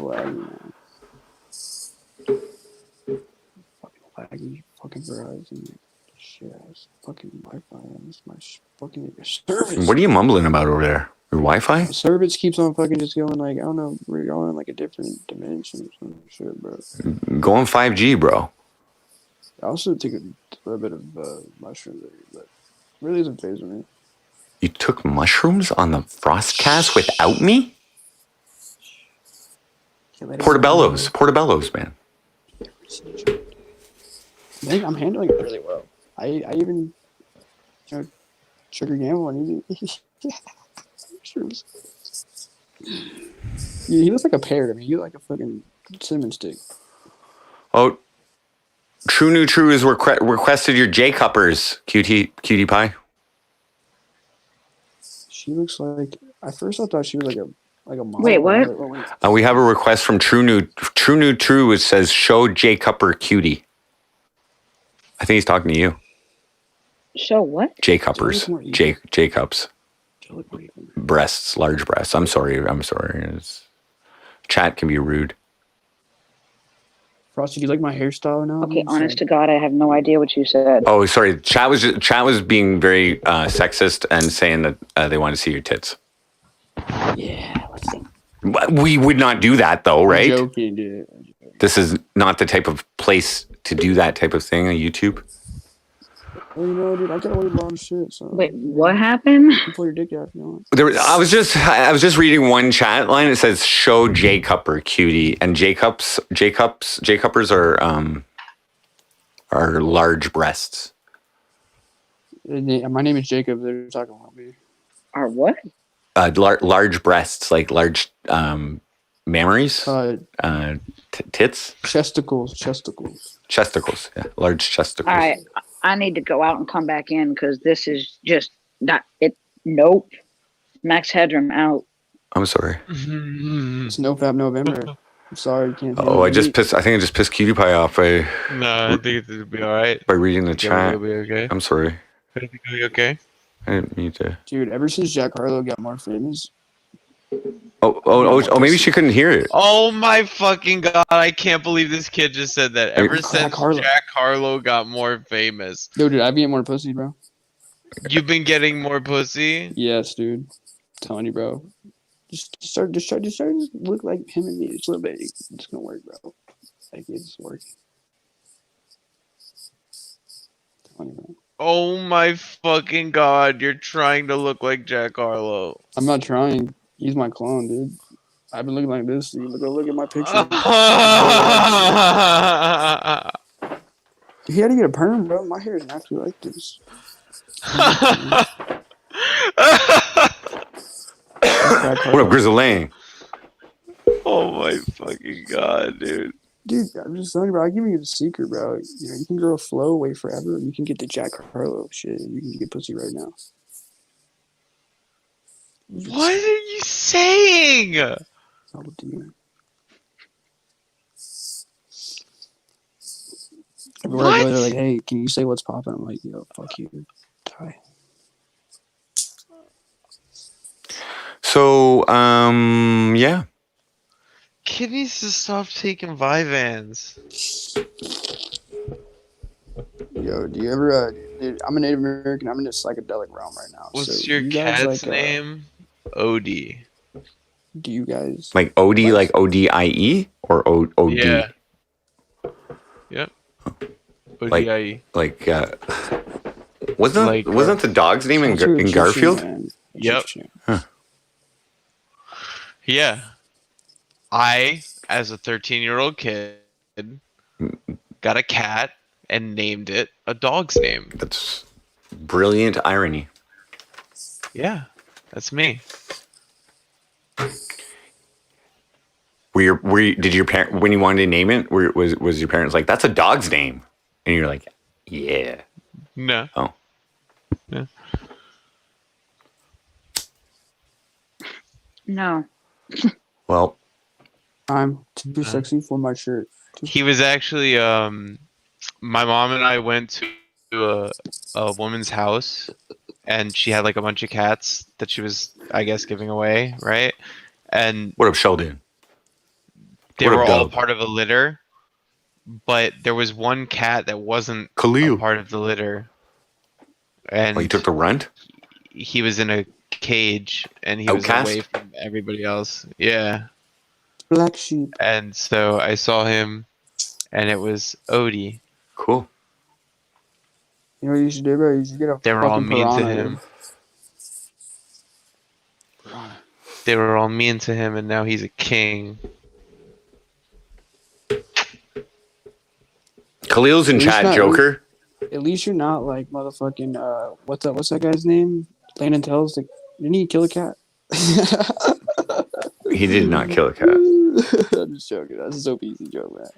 Laggy fucking Verizon. Shit ass fucking Wi-Fi. That's my fucking service. What are you mumbling about over there? Your Wi-Fi? The service keeps on fucking just going like, I don't know, we're going in like a different dimension or some shit, bro. Going 5G, bro. I also took a little bit of mushrooms, but really isn't phasing me. You took mushrooms on the FrostCAST without me? Portobello's, man. I think I'm handling it really well. I even, sugar gamble and mushrooms. He looks like a pear to me. You like a fucking cinnamon stick. Oh, True New True has requested your J Cuppers, QTPie. She looks like. At first, I thought she was like a model. Wait, what? We have a request from True New True, which says show J Cupper cutie. I think he's talking to you. Show what? J Cuppers. J Cups. Breasts, large breasts. I'm sorry. Chat can be rude. Frosty, do you like my hairstyle now? Okay, honest to God, I have no idea what you said. Oh, sorry. Chat was being very sexist and saying that they want to see your tits. Yeah, let's see. We would not do that though, right? I'm joking, dude. This is not the type of place to do that type of thing on YouTube. Well, you know, dude, I got away with a lot of shit. So Wait, what happened? you can pull your dick out if you want. I was just reading one chat line. It says show J Cupper cutie, and J Cuppers are large breasts. My name is Jacob. They're talking about me. Are what? Large breasts, like large mammaries, tits, chesticles. Yeah, large chesticles. All right, I need to go out and come back in because this is just not it. Nope. Max Headroom out. I'm sorry. It's no fab November. I'm sorry, you can't. Oh, I think I just pissed QTPie off by. No, I think it'll be all right. By reading the chat. It'll be okay. I'm sorry. I think it'll be okay. I didn't mean to. Dude, ever since Jack Harlow got more famous. Oh, maybe she couldn't hear it. Oh my fucking God, I can't believe this kid just said that. Ever since Jack Harlow got more famous. Dude, I've been getting more pussy, bro. You've been getting more pussy? Yes, dude. I'm telling you, bro. Just start to look like him and me. Just a little bit. It's gonna work, bro. Like, it's working. I'm telling you, bro. Oh my fucking God, you're trying to look like Jack Harlow. I'm not trying. He's my clone, dude. I've been looking like this. You look at my picture. He had to get a perm, bro. My hair is naturally like this. What up, Grizzling? Oh my fucking God, dude. Dude, I'm just telling you, bro. I'm giving you the secret, bro. You know, you can grow a flow away forever, and you can get the Jack Harlow shit, and you can get pussy right now. What are you saying? All the Deeman. Everywhere I go, they're like, "Hey, can you say what's poppin'?" I'm like, "Yo, fuck you, die." So, yeah. Kid needs to stop taking Vyvanse. Yo, do you ever? Dude, I'm a Native American. I'm in a psychedelic realm right now. What's so your you guys, cat's like, name? Odie. Do you guys like Odie, like ODIE or OD? Yeah. Yep. ODIE. Like wasn't the dog's name in Garfield? Yep. Huh. Yeah. I, as a 13-year-old kid, got a cat and named it a dog's name. That's brilliant irony. Yeah, that's me. Did your parent, when you wanted to name it, was your parents like, that's a dog's name? And you're like, yeah. No. Oh. No. No. Well, I'm too sexy for my shirt. He was actually, my mom and I went to a woman's house, and she had like a bunch of cats that she was, I guess, giving away, right? And what up, Sheldon? They were all part of a litter, but there was one cat that wasn't a part of the litter. And he took the runt? He was in a cage, and he was away from everybody else. Yeah. Black sheep. And so I saw him, and it was Odie. Cool. You know what you should do, bro? You should get a They were all fucking mean to piranha, him. They were all mean to him, and now he's a king. Khalil's in chat, Joker. At least you're not like motherfucking what's that guy's name? Landon tells didn't he kill a cat? He did not kill a cat. I'm just joking. That's a zobeezy joke, man.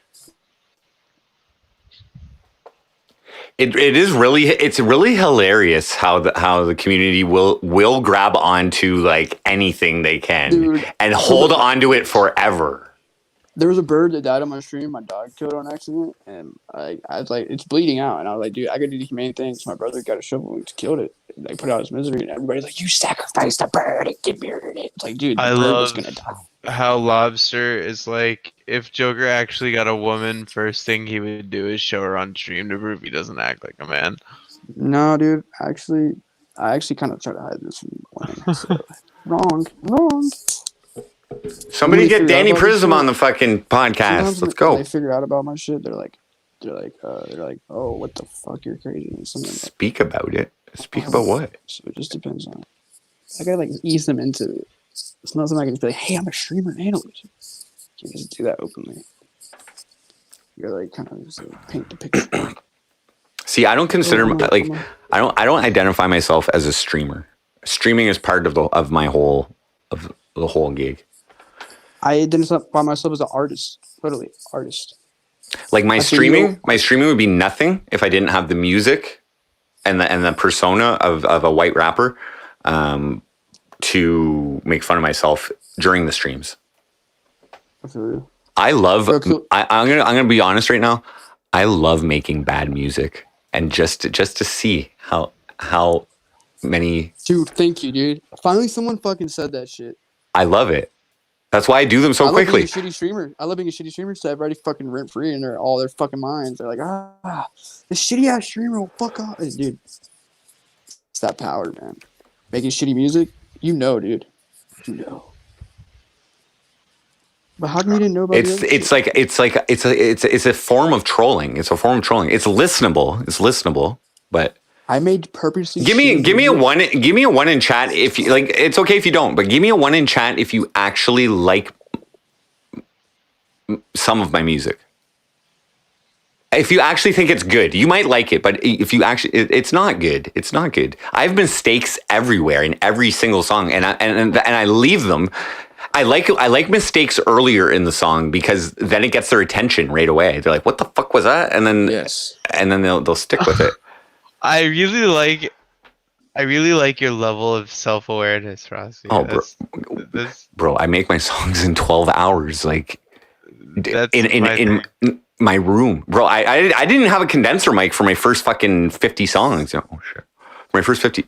It is really, it's really hilarious how the community will grab onto like anything they can, Dude, and hold onto it forever. There was a bird that died on my stream. My dog killed it on accident, and I was like, it's bleeding out, and I was like, dude, I gotta do the humane things. My brother got a shovel and killed it, and like put out his misery, and everybody's like, you sacrificed a bird and you murdered it. It's like, dude, the bird was gonna die. How Lobster is like, if Joker actually got a woman, first thing he would do is show her on stream to prove he doesn't act like a man. No, dude, I actually kind of try to hide this from women. So. Wrong. Somebody get Danny Prism on the fucking podcast. Sometimes Let's go. They figure out about my shit. They're like, oh, what the fuck, you're crazy. Speak about it. Speak about what? So it just depends on. I gotta like ease them into it. It's not something I can just be like, hey, I'm a streamer analyst. You can just do that openly. You're like kind of just like, paint the picture. See, I don't consider I don't identify myself as a streamer. Streaming is part of the whole gig. I identify myself as an artist. Totally artist. Like my streaming would be nothing if I didn't have the music and the persona of a white rapper to make fun of myself during the streams. I love. I'm gonna be honest right now. I love making bad music, and just to see how many. Dude, thank you, dude. Finally, someone fucking said that shit. I love it. That's why I do them so quickly. I love being a shitty streamer. I love being a shitty streamer. So everybody fucking rent free, and they're all their fucking minds. They're like, this shitty ass streamer will fuck off, dude. It's that power, man. Making shitty music, dude. You know. But how come you didn't know about it? It's a form of trolling. It's listenable, but I made purposely. Give me a one in chat if you like. It's okay if you don't, but give me a 1 in chat if you actually like some of my music. If you actually think it's good, you might like it, but if you actually, it's not good. It's not good. I have mistakes everywhere in every single song, and I leave them. I like mistakes earlier in the song because then it gets their attention right away. They're like, "What the fuck was that?" And then they'll stick with it. I really like your level of self-awareness, Frosty. Oh, bro, I make my songs in 12 hours, like in my room, bro. I didn't have a condenser mic for my first fucking 50 songs. Oh shit, my first 50.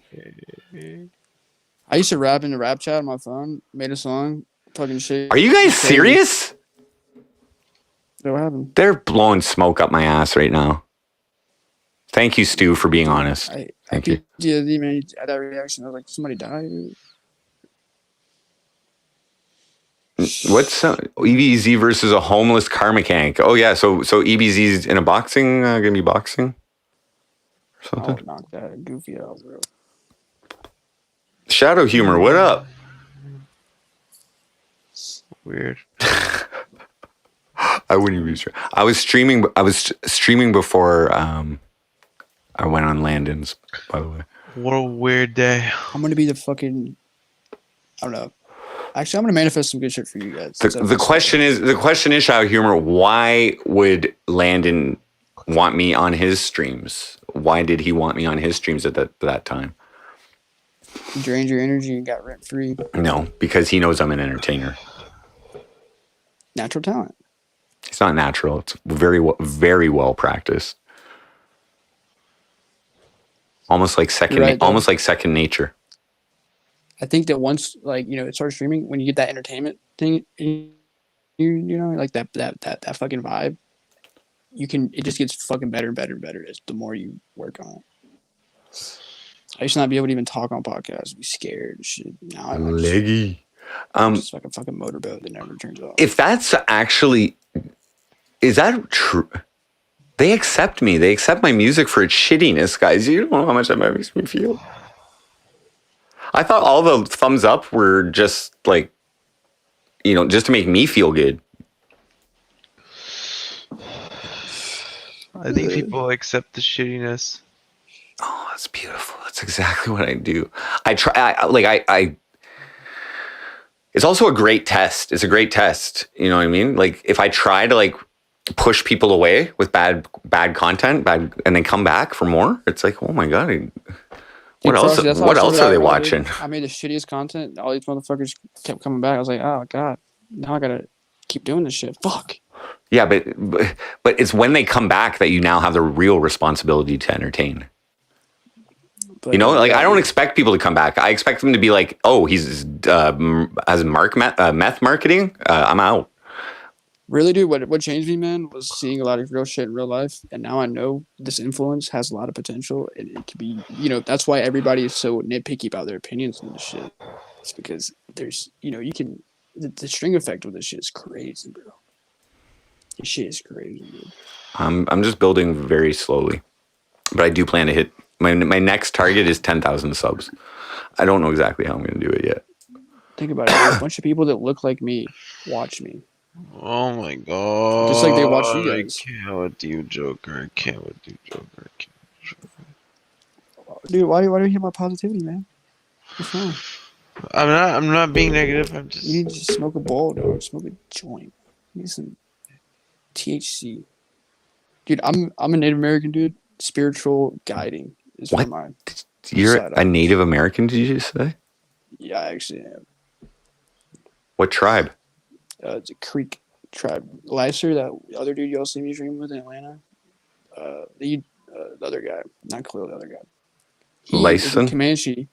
I used to rap in the rap chat on my phone. Made a song. Fucking shit. Are you guys serious? What happened? They're blowing smoke up my ass right now. Thank you, Stu, for being honest. Thank you. Yeah, man, at that reaction, I was like, somebody died. What's EBZ versus a homeless car mechanic? Oh yeah, so EBZ's in a boxing, gonna be boxing. Something. I'll knock that goofy out, bro. Shadow Humor, what up? Weird. I wouldn't even be sure. I was streaming before I went on Landon's, by the way. What a weird day. I'm gonna be the fucking. I don't know. Actually, I'm gonna manifest some good shit for you guys. The question is, Shadow Humor, why would Landon want me on his streams? Why did he want me on his streams at that time? You drained your energy and got rent free. No, because he knows I'm an entertainer. Natural talent. It's not natural. It's very well practiced. Almost like second nature. I think that once, like, you know, it starts streaming, when you get that entertainment thing, you know, like that fucking vibe, it just gets fucking better and better and better as the more you work on it. I used to not be able to even talk on podcasts, be scared and shit. Now I'm leggy. It's like a fucking motorboat that never turns off. If that's actually, is that true? They accept me. They accept my music for its shittiness, guys. You don't know how much that makes me feel. I thought all the thumbs up were just like, you know, just to make me feel good. I think people accept the shittiness. Oh, that's beautiful. That's exactly what I do. I try. It's also a great test. It's a great test. You know what I mean? Like if I try to like push people away with bad content, and then come back for more. It's like, oh my god, what else? Frosty, that's how What I else started are they out, bro, watching? dude. I made the shittiest content. All these motherfuckers kept coming back. I was like, oh god, now I gotta keep doing this shit. Fuck. Yeah, but it's when they come back that you now have the real responsibility to entertain. But, You know, like yeah, I don't dude. expect people to come back. I expect them to be like, oh, he's as meth marketing. I'm out. Really, dude, what changed me, man, was seeing a lot of real shit in real life, and now I know this influence has a lot of potential, and it could be, that's why everybody is so nitpicky about their opinions on this shit. It's because there's, you can, the string effect with this shit is crazy, bro. This shit is crazy, dude. I'm just building very slowly, but I do plan to hit my next target is 10,000 subs. I don't know exactly how I'm going to do it yet. Think about it. There's a bunch of people that look like me watch me. Oh my god. Just like they watch you guys. I can't with you, Joker. I can't with you, Joker. Dude, why do you hear my positivity, man? What's wrong? I'm not being negative. I'm just. You need to smoke a bowl, dog. Smoke a joint. You need some THC. Dude, I'm a Native American dude. Spiritual guiding is What? for my. You're side a eye. Native American, did you just say? Yeah, I actually am. What tribe? It's a Creek tribe. Lyser, that other dude y'all see me dream with in Atlanta. The other guy, not Khalil, the other guy. He is a Lyson? Comanche.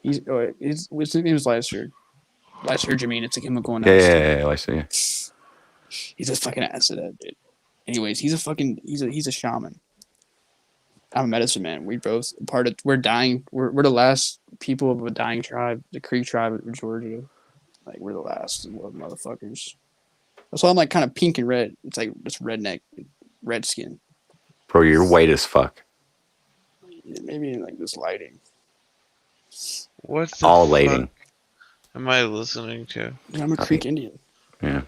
His name is Lyser. Lyser Jameen. It's a chemical analysis. Yeah, Lyson, yeah. He's a fucking ass at that, dude. Anyways, he's a shaman. I'm a medicine man. We're dying. We're the last people of a dying tribe, the Creek tribe of Georgia. Like, we're the last of the motherfuckers. That's why I'm like kind of pink and red. It's like just redneck, red skin. Bro, you're white as fuck. Maybe in like this lighting. What the All fuck lighting. am I listening to? Dude, I'm a Creek Indian. Yeah.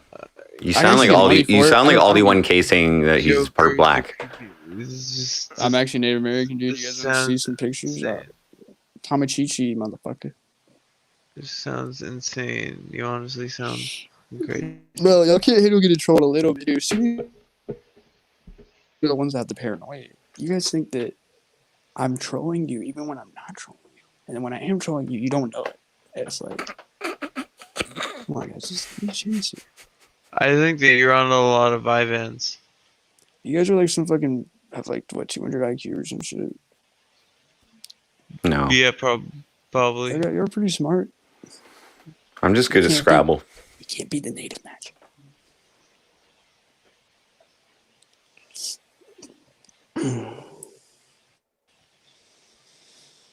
You I sound like actually get money Aldi. You for it. sound like I don't- Aldi 1K saying that he's part black. This is just. I'm actually Native American, dude. You This guys want to see sounds some pictures? insane. Tamachichi, motherfucker. This sounds insane. You honestly sound great. Bro, y'all can't handle getting trolled a little bit, dude. See, you're the ones that have the paranoia. You guys think that I'm trolling you even when I'm not trolling you. And then when I am trolling you, you don't know it. It's like, come on, guys, just give me a chance here. I think that you're on a lot of Ivans. You guys are like some fucking, have like, what, 200 IQ or some shit. No. Yeah, probably. You're pretty smart. I'm just good at Can't Scrabble. You can't be the native match.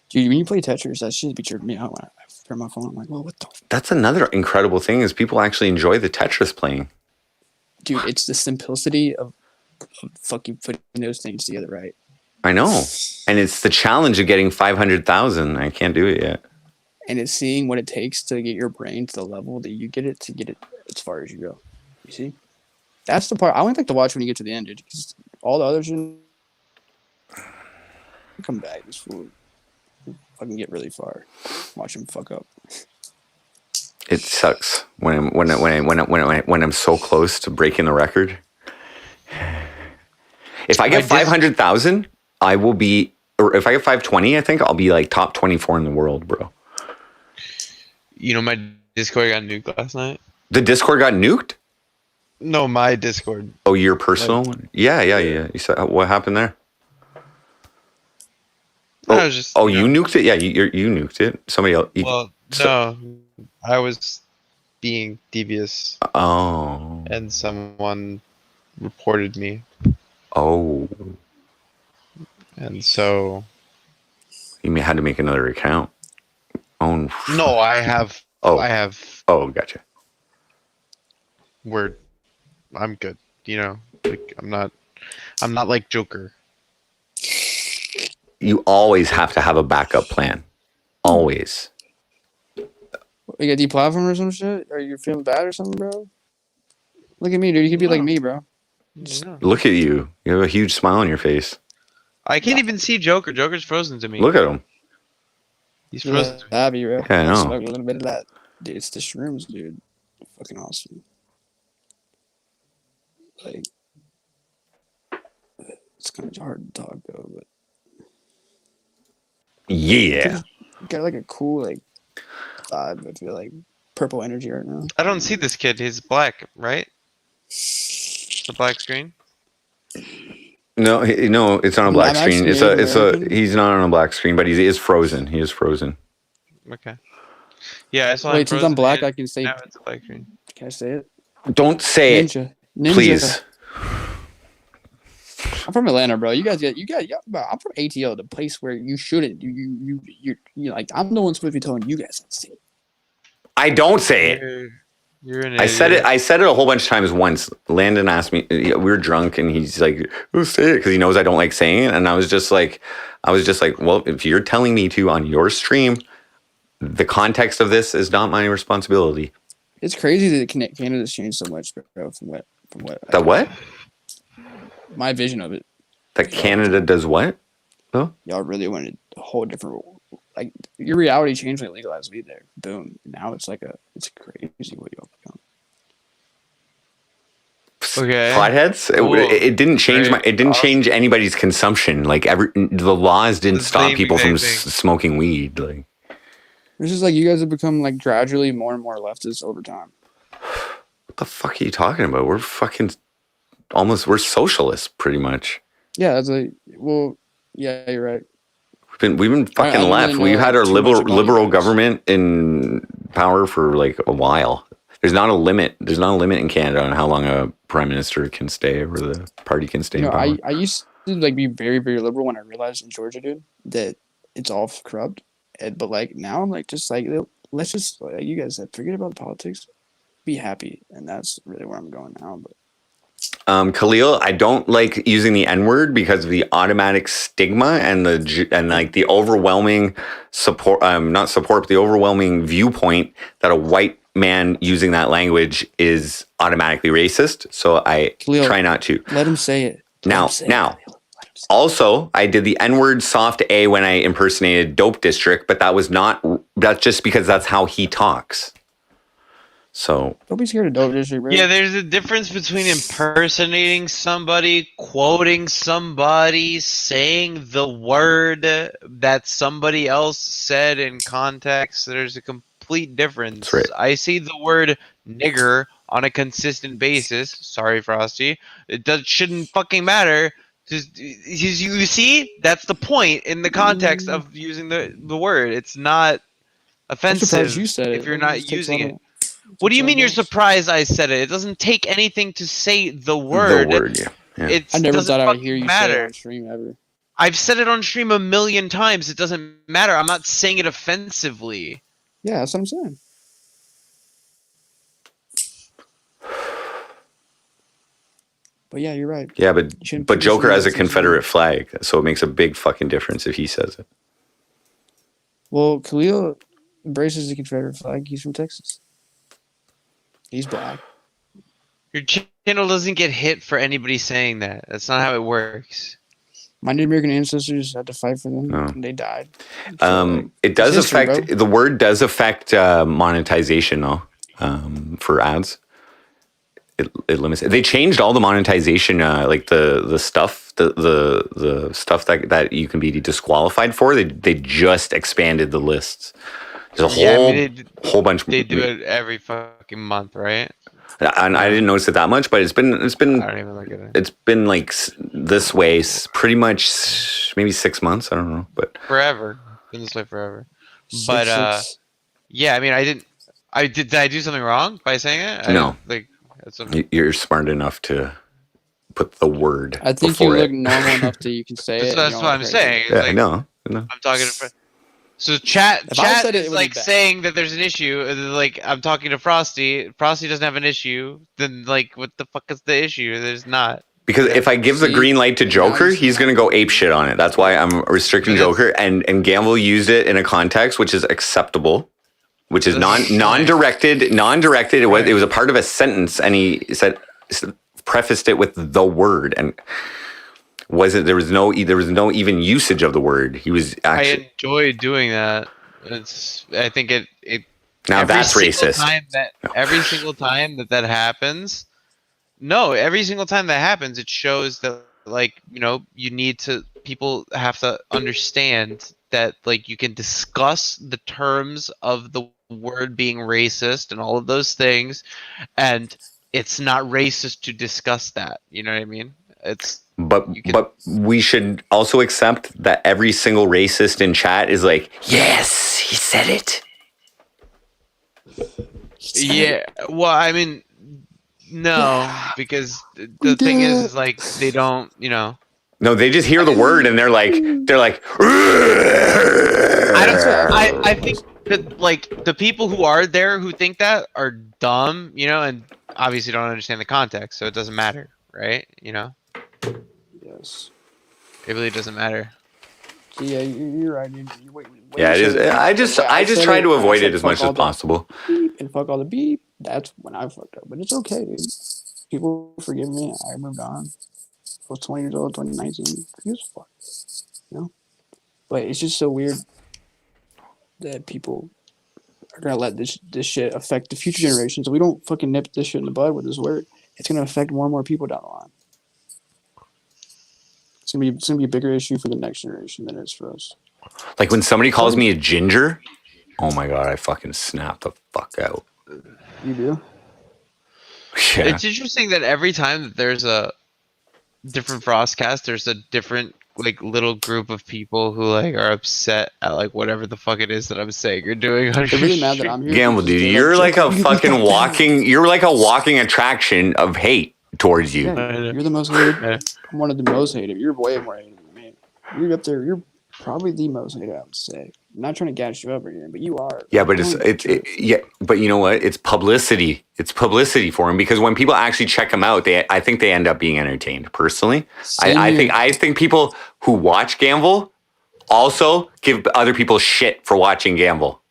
Dude, when you play Tetris, that shit be tripping me out when I turn my phone. I'm like, well, what the That's another incredible thing is people actually enjoy the Tetris playing. Dude, it's the simplicity of fucking putting those things together, right? I know. And it's the challenge of getting 500,000. I can't do it yet. And it's seeing what it takes to get your brain to the level that you get it as far as you go. You see? That's the part I only like to watch when you get to the end, dude. Because all the others come back. This fool fucking get really far. Watch him fuck up. It sucks when I'm so close to breaking the record. If I get 500,000, I will be, or if I get 520, I think I'll be like top 24 in the world, bro. You know, my Discord got nuked last night. The Discord got nuked? No, my Discord. Oh, your personal one? Yeah. You said what happened there? I was just. You nuked it? Yeah, you nuked it. Somebody else. No, I was being devious. Oh. And someone reported me. Oh. And so. You had to make another account. Oh. No, I have. Oh. I have. Oh, gotcha. I'm good. You know, like I'm not like Joker. You always have to have a backup plan. Always. You got deplatform or some shit? Are you feeling bad or something, bro? Look at me, dude. You could be like me, bro. Look at you. You have a huge smile on your face. I can't even see Joker. Joker's frozen to me. Look at him. He's frozen. Happy, bro. Yeah, I know. Smoke a little bit of that. Dude, it's the shrooms, dude. Fucking awesome. Like, It's kind of hard to talk though, but Yeah. got like a cool like vibe. I feel like purple energy right now. I don't see this kid. He's black, right? The black screen. No, no, it's on a black I'm screen. actually It's Native a. American. He's not on a black screen, but he is frozen. He is frozen. Okay. Yeah, I saw. Wait, since I'm black, I can say. Now it's a black screen. Can I say it? Don't say Ninja. it, please. I'm from Atlanta, bro. You guys, bro, I'm from ATL, the place where you shouldn't. You like. I'm the one supposed to be telling you guys to say it. I don't say it. You're an I said it. idiot. I said it a whole bunch of times. Once Landon asked me, we were drunk, and he's like, "Who say it?" Because he knows I don't like saying it. And I was just like, well, if you're telling me to on your stream, the context of this is not my responsibility. It's crazy that Canada's changed so much, bro. From what? That what? My vision of it. That Canada does what? Oh, Y'all really wanted a whole different. Like your reality changed when they legalized weed there. Boom. Now it's crazy what y'all become. Okay. Potheads. Cool. It didn't change Great. it didn't change anybody's consumption. Like the laws didn't The stop same people from exact thing. smoking weed. Like It's just like you guys have become like gradually more and more leftists over time. what the fuck are you talking about? We're fucking we're socialists pretty much. Yeah, that's like yeah, you're right. We've been fucking don't left. really know We've had our too much about liberal you guys. government in power for like a while. There's not a limit. There's not a limit in Canada on how long a prime minister can stay or the party can stay You in know, power. I used to like be very, very liberal when I realized in Georgia, dude, that it's all corrupt. But like now I'm like just like let's just like you guys said, forget about the politics, be happy, and that's really where I'm going now. But Khalil, I don't like using the N-word because of the automatic stigma and like the overwhelming support, not support, but the overwhelming viewpoint that a white man using that language is automatically racist. So I Khalil, try not to. let him say it. Now, also, I did the N-word soft A when I impersonated Dope District, but that's just because that's how he talks. So Don't be scared of Dope District, bro. Yeah, there's a difference between impersonating somebody, quoting somebody, saying the word that somebody else said in context. There's a complete difference. That's right. I see the word nigger on a consistent basis. Sorry, Frosty. Shouldn't fucking matter. Just you see, that's the point in the context of using the word. It's not I'm offensive surprised you said it. if you're It not just takes a using lot it. of- What do you takes a lot mean of you're balls. surprised I said it? It doesn't take anything to say the word. the word, yeah. It I never doesn't thought I would fucking hear you say it matter. on stream ever. I've said it on stream 1,000,000 times. It doesn't matter. I'm not saying it offensively. Yeah, that's what I'm saying. But yeah, you're right. Yeah, You shouldn't but put Joker yourself has a in that Confederate flag, so it makes a big fucking difference if he says it. Well, Khalil embraces the Confederate flag. He's from Texas. He's black. Your channel doesn't get hit for anybody saying that. That's not how it works. My Native American ancestors had to fight for them, No. and they died. So, like, It does it's history, affect bro. the word does affect monetization though for ads. It limits. They changed all the monetization, like the stuff, the stuff that you can be disqualified for. They just expanded the lists. There's a whole bunch. They do it every fucking month, right? And I didn't notice it that much, but it's been I don't even look at it. it's been like this way pretty much maybe 6 months. I don't know, but Forever. Been this way forever. But yeah, I mean, did I do something wrong by saying it? No. That's you're smart enough to put the word. I think you before look it. normal enough that you can say it. That's what I'm saying. It's Yeah, like, no. I'm talking to. So chat If I said it, is it would be like bad. saying that there's an issue. Like I'm talking to Frosty. Frosty doesn't have an issue. Then like, what the fuck is the issue? There's not. Because if I give the See? green light to Now Joker, you see he's going to go ape shit on it. That's why I'm restricting But Joker. And Ganval used it in a context which is acceptable, which is That's non-directed. It was a part of a sentence, and he said prefaced it with the word, and there was no even usage of the word. He was actually. I enjoy doing that. I think it Now every that's single racist. Every single time that happens. No, every single time that happens, it shows that like, you need to, people have to understand that, like, you can discuss the terms of the word being racist and all of those things, and it's not racist to discuss that. You know what I mean? But we should also accept that every single racist in chat is like, yes, he said it. Yeah. Well, I mean, no, because the thing is like they don't, No, they just hear the word and they're like, I think that, like, the people who are there who think that are dumb, and obviously don't understand the context, so it doesn't matter, right? Yes. It really doesn't matter. Yeah, you're right. Yeah, it is. I just try to avoid it as much as possible. And fuck all the beep. That's when I fucked up. But it's okay, dude. People forgive me. I moved on. I was 20 years old, 2019. Who gives a fuck? But it's just so weird that people are gonna let this shit affect the future generations. If we don't fucking nip this shit in the bud with this word, it's gonna affect more and more people down the line. It's gonna be a bigger issue for the next generation than it is for us. Like when somebody calls me a ginger, oh my god, I fucking snap the fuck out. You do? Yeah. It's interesting that every time that there's a different FrostCast, there's a different, like, little group of people who, like, are upset at, like, whatever the fuck it is that I'm saying or doing. They're really mad that I'm here. Gamble, dude, you're like a fucking walking attraction of hate towards you. Yeah, you're the most hated. I'm one of the most hated. You're way more hated than me. You're up there. You're probably the most hated, I would say. I'm not trying to gas you up or anything, but you are. Yeah, but but you know what? It's publicity. It's publicity for him, because when people actually check him out, I think they end up being entertained. Personally, I think people who watch Gamble also give other people shit for watching Gamble.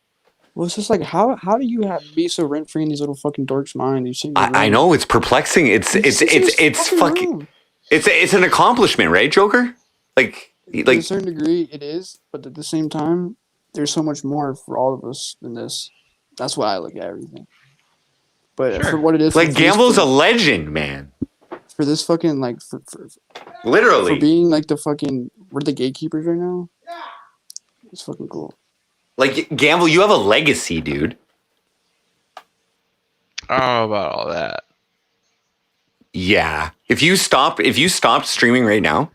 Well, it's just like how do you be so rent free in these little fucking dorks' minds? I know, it's perplexing. It's fucking. It's an accomplishment, right, Joker? Like to a certain degree, it is, but at the same time, there's so much more for all of us than this. That's why I look at everything. But for what it is, like Gamble's a legend, man. For this fucking for literally for being like the fucking we're the gatekeepers right now. It's fucking cool. Like Gamble, you have a legacy, dude. I don't know about all that. Yeah, if you stopped streaming right now,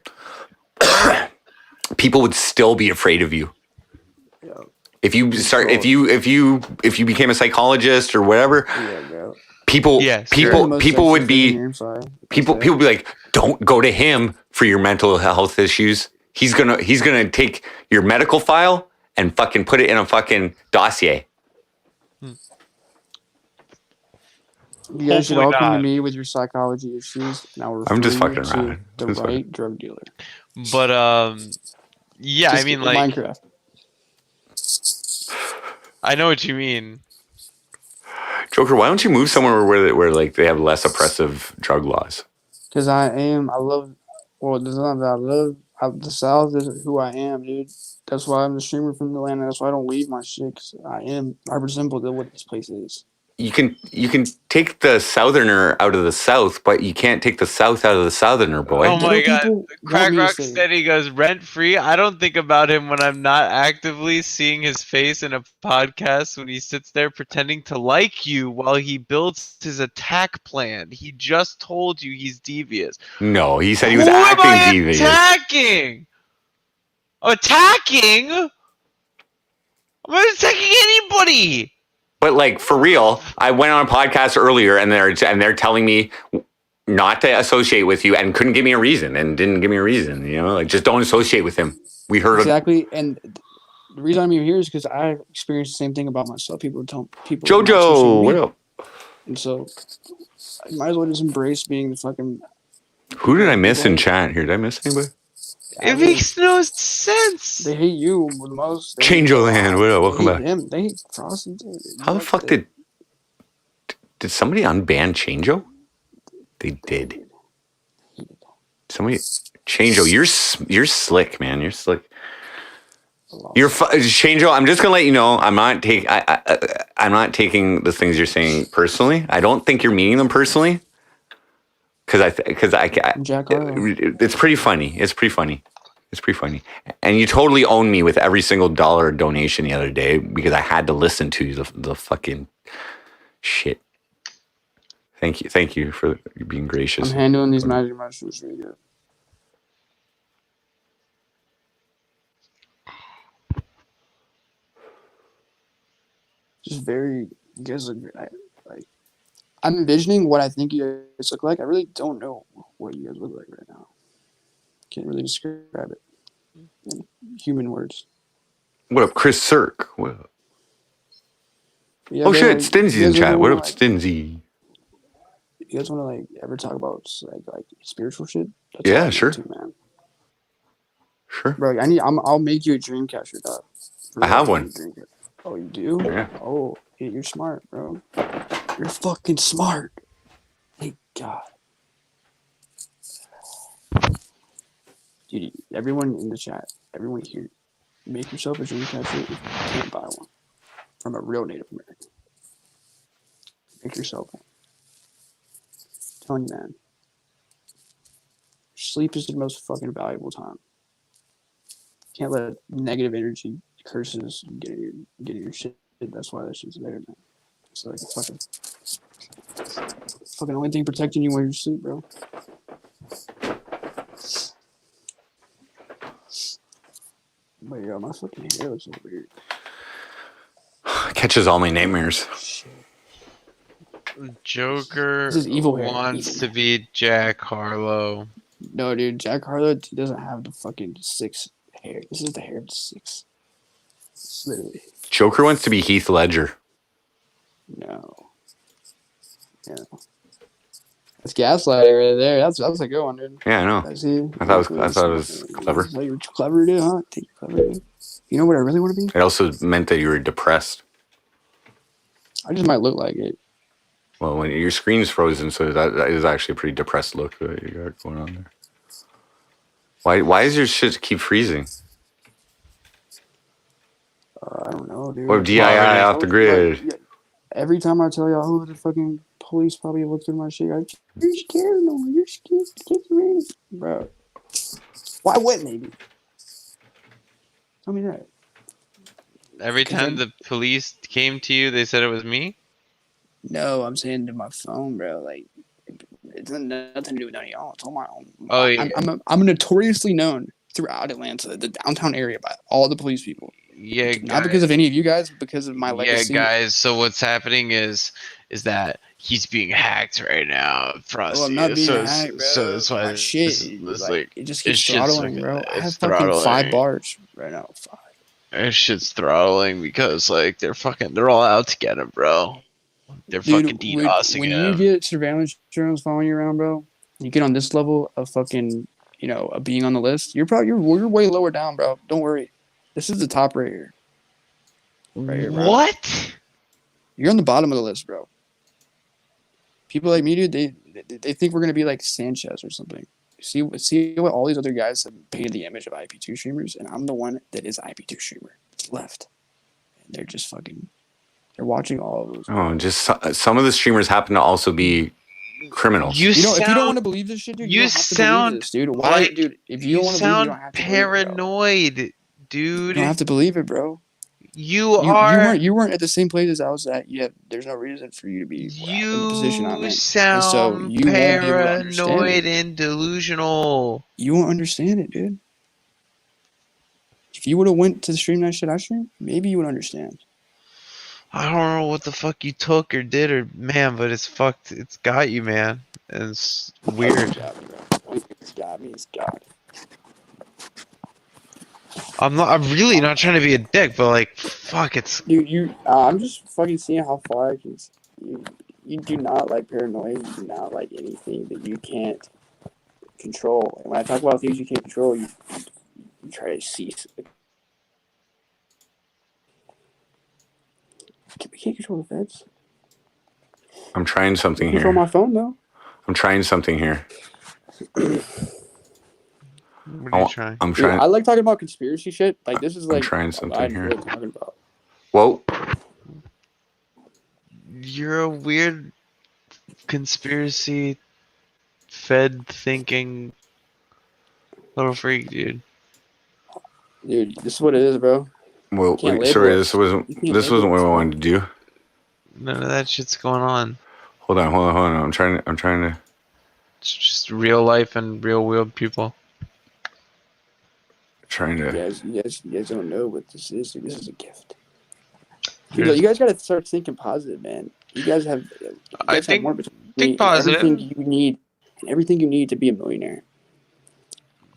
people would still be afraid of you. Yeah. If you became a psychologist or whatever, people would be people be like, don't go to him for your mental health issues. He's gonna take your medical file and fucking put it in a fucking dossier. You guys should all come to me with your psychology issues, and I'm just fucking around. The right drug dealer. But yeah, just I mean, like, Minecraft. I know what you mean. Joker, why don't you move somewhere where like they have less oppressive drug laws? Because there's not that I love the South is who I am, dude. That's why I'm the streamer from Atlanta. That's why I don't leave my shit. Cause I am. I resemble what this place is. You can take the Southerner out of the South, but you can't take the South out of the Southerner, boy. Oh my god. Crack Rock Steady goes, rent free. I don't think about him when I'm not actively seeing his face in a podcast when he sits there pretending to like you while he builds his attack plan. He just told you he's devious. No, he said he was acting devious. Attacking? Attacking? I'm not attacking anybody. But like for real, I went on a podcast earlier and they're telling me not to associate with you and couldn't give me a reason and didn't give me a reason. You know, like just don't associate with him. We heard exactly, and the reason I'm even here is because I experienced the same thing about myself. People tell people JoJo, what up? And so I might as well just embrace being the fucking. Who did I miss in chat here? Did I miss anybody? It makes no sense. They hate you the most. Changoland, what up? Welcome back. Him. They hate Frosty. How the fuck did somebody unban Chango? They did. Somebody Chango, you're slick, man. You're slick. Chango. I'm just gonna let you know. I'm not taking the things you're saying personally. I don't think you're meaning them personally. Jack Harlow. It's pretty funny. It's pretty funny. It's pretty funny. And you totally owned me with every single dollar donation the other day because I had to listen to the fucking shit. Thank you for being gracious. I'm handling these magic mushrooms really good. Just very, you guys look like. I'm envisioning what I think you guys look like. I really don't know what you guys look like right now. Can't really describe it in human words. What up, Chris Cirque? What up? Yeah, Oh shit, like, Stinsy's in chat. What up, like, Stinsy? you guys want to like ever talk about like spiritual shit? That's Yeah, all I'm sure. into, man. Sure. Bro, I'll make you a dream catcher, dog. I have one. Oh, you do? Yeah. Oh, hey, you're smart, bro. You're fucking smart. Thank God. Dude, everyone in the chat, everyone here, make yourself a dream catcher if you can't buy one from a real Native American. Make yourself one. I'm telling you, man. Sleep is the most fucking valuable time. Can't let negative energy, curses, get in your shit. That's why that shit's there, man. It's like fucking only thing protecting you when you're asleep, bro. But yeah, my fucking hair looks so weird. Catches all my nightmares. Joker This is evil hair. wants Evil. to be Jack Harlow. No, dude, Jack Harlow doesn't have the fucking 6 hair. This is the hair of 6. It's literally. Joker wants to be Heath Ledger. No. Yeah. That's gaslighting right there. That's a good one, dude. Yeah, I know. I thought it was clever. You're clever, dude, huh? Think you're clever, dude. You know what I really want to be? It also meant that you were depressed. I just might look like it. Well, when your screen's frozen, so that is actually a pretty depressed look that you got going on there. Why does your shit keep freezing? I don't know, dude. Or DII off the grid. Like, every time I tell y'all who the fucking police probably look through my shit, you're scared no more. You're scared. Get your ass. Bro. Why wouldn't they be? Tell me that. Every time the police came to you, they said it was me? No, I'm saying to my phone, bro. Like, it's nothing to do with none of y'all. It's all my own. Oh, yeah. I'm notoriously known throughout Atlanta, the downtown area, by all the police people. Yeah, Not because of any of you guys, because of my legacy. Yeah, guys. So what's happening is that he's being hacked right now, Frosty. Oh, I'm not being hacked, bro. So that's why my shit, like it just keeps throttling, bro. I have fucking 5 bars right now. 5. This shit's throttling because like they're all out to get him, bro. They're fucking DDoSing when him. you get surveillance drones following you around, bro, you get on this level of fucking, of being on the list. You're way lower down, bro. Don't worry. This is the top right here. Right here, bro. What? You're on the bottom of the list, bro. People like me, dude, they think we're gonna be like Sanchez or something. See what all these other guys have painted the image of IP2 streamers, and I'm the one that is IP2 streamer. It's left. And they're just fucking. They're watching all of those. Oh, just some of the streamers happen to also be criminals. If you don't want to believe this shit, dude, you don't have to believe this, dude. Why, dude? If you don't want to believe, you don't have to paranoid, believe it, dude. You don't have to believe it, bro. You weren't at the same place as I was at. Yet there's no reason for you to be in the position I'm in. You sound paranoid and delusional. You won't understand it, dude. If you would have went to the stream that shit I stream, maybe you would understand. I don't know what the fuck you took or did or man, but it's fucked. It's got you, man. And it's weird. It's got me. I'm really not trying to be a dick, but like, fuck, it's. Dude, I'm just fucking seeing how far I can. You do not like paranoia. You do not like anything that you can't control. And when I talk about things you can't control, you try to cease. We can't control the feds. I'm trying something here. Control my phone though. I'm trying something here. What are you trying? I'm trying. Dude, I like talking about conspiracy shit. Like this is like. I'm trying something here. Talking about. Whoa. You're a weird conspiracy fed thinking little freak, dude. Dude, this is what it is, bro. Well, Can't wait, sorry, label this us. wasn't You can't this wasn't label what us, I bro. wanted to do. None of that shit's going on. Hold on. I'm trying to. It's just real life and real world people. You guys don't know what this is. Dude. This is a gift. Dude, you guys gotta start thinking positive, man. You guys have more between me and positive. everything you need to be a millionaire.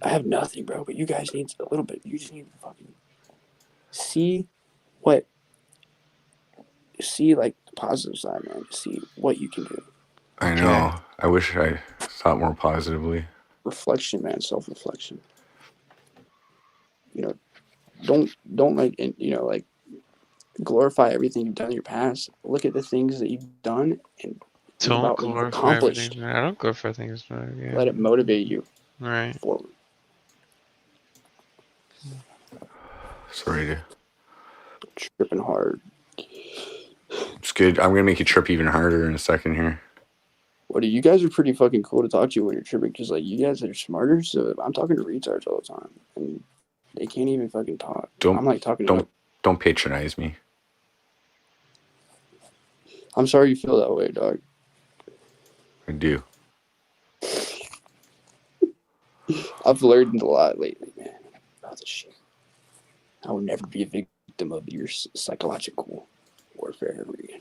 I have nothing, bro, but you guys need a little bit. You just need to fucking see like the positive side, man. See what you can do. I know. I wish I thought more positively. Reflection, man. Self-reflection. Don't like glorify everything you've done in your past. Look at the things that you've done and Don't about what you've glorify accomplished. everything. I don't glorify things. Yeah. Let it motivate you Right. forward. Sorry to. Tripping hard. It's good. I'm gonna make you trip even harder in a second here. Well, dude, you guys are pretty fucking cool to talk to when you're tripping, because like you guys are smarter. So I'm talking to retards all the time, and they can't even fucking talk. I'm like talking to. Don't patronize me. I'm sorry you feel that way, dog. I do. I've learned a lot lately, man, about this shit. I will never be a victim of your psychological warfare ever again.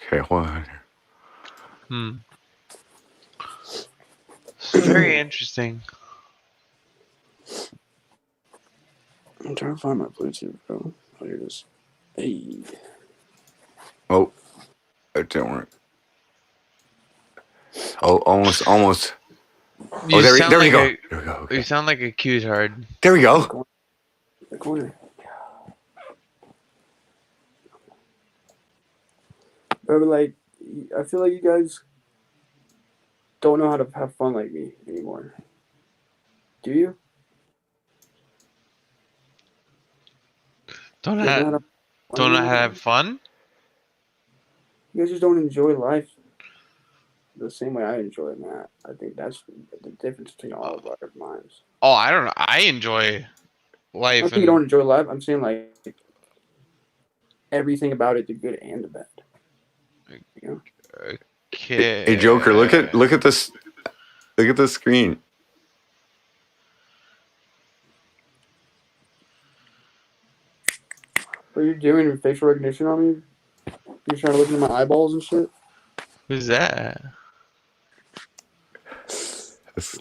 Okay, hold on. Very interesting. I'm trying to find my Bluetooth, bro. Oh, here it is. Hey. Oh, it didn't work. Oh, almost. You There we sound go. like There we go. Okay. You sound like a Q-tard. There we go. The corner. But like, I feel like you guys don't know how to have fun like me anymore. Do you? Don't know how to have fun? You guys just don't enjoy life the same way I enjoy it, man. I think that's the difference between all of our minds. Oh, I don't know. I enjoy life. I don't think you don't enjoy life. I'm saying like everything about it, the good and the bad. You know? Okay. Hey, Joker, look at this. Look at the screen. What are you doing? Facial recognition on me? You're trying to look into my eyeballs and shit? Who's that?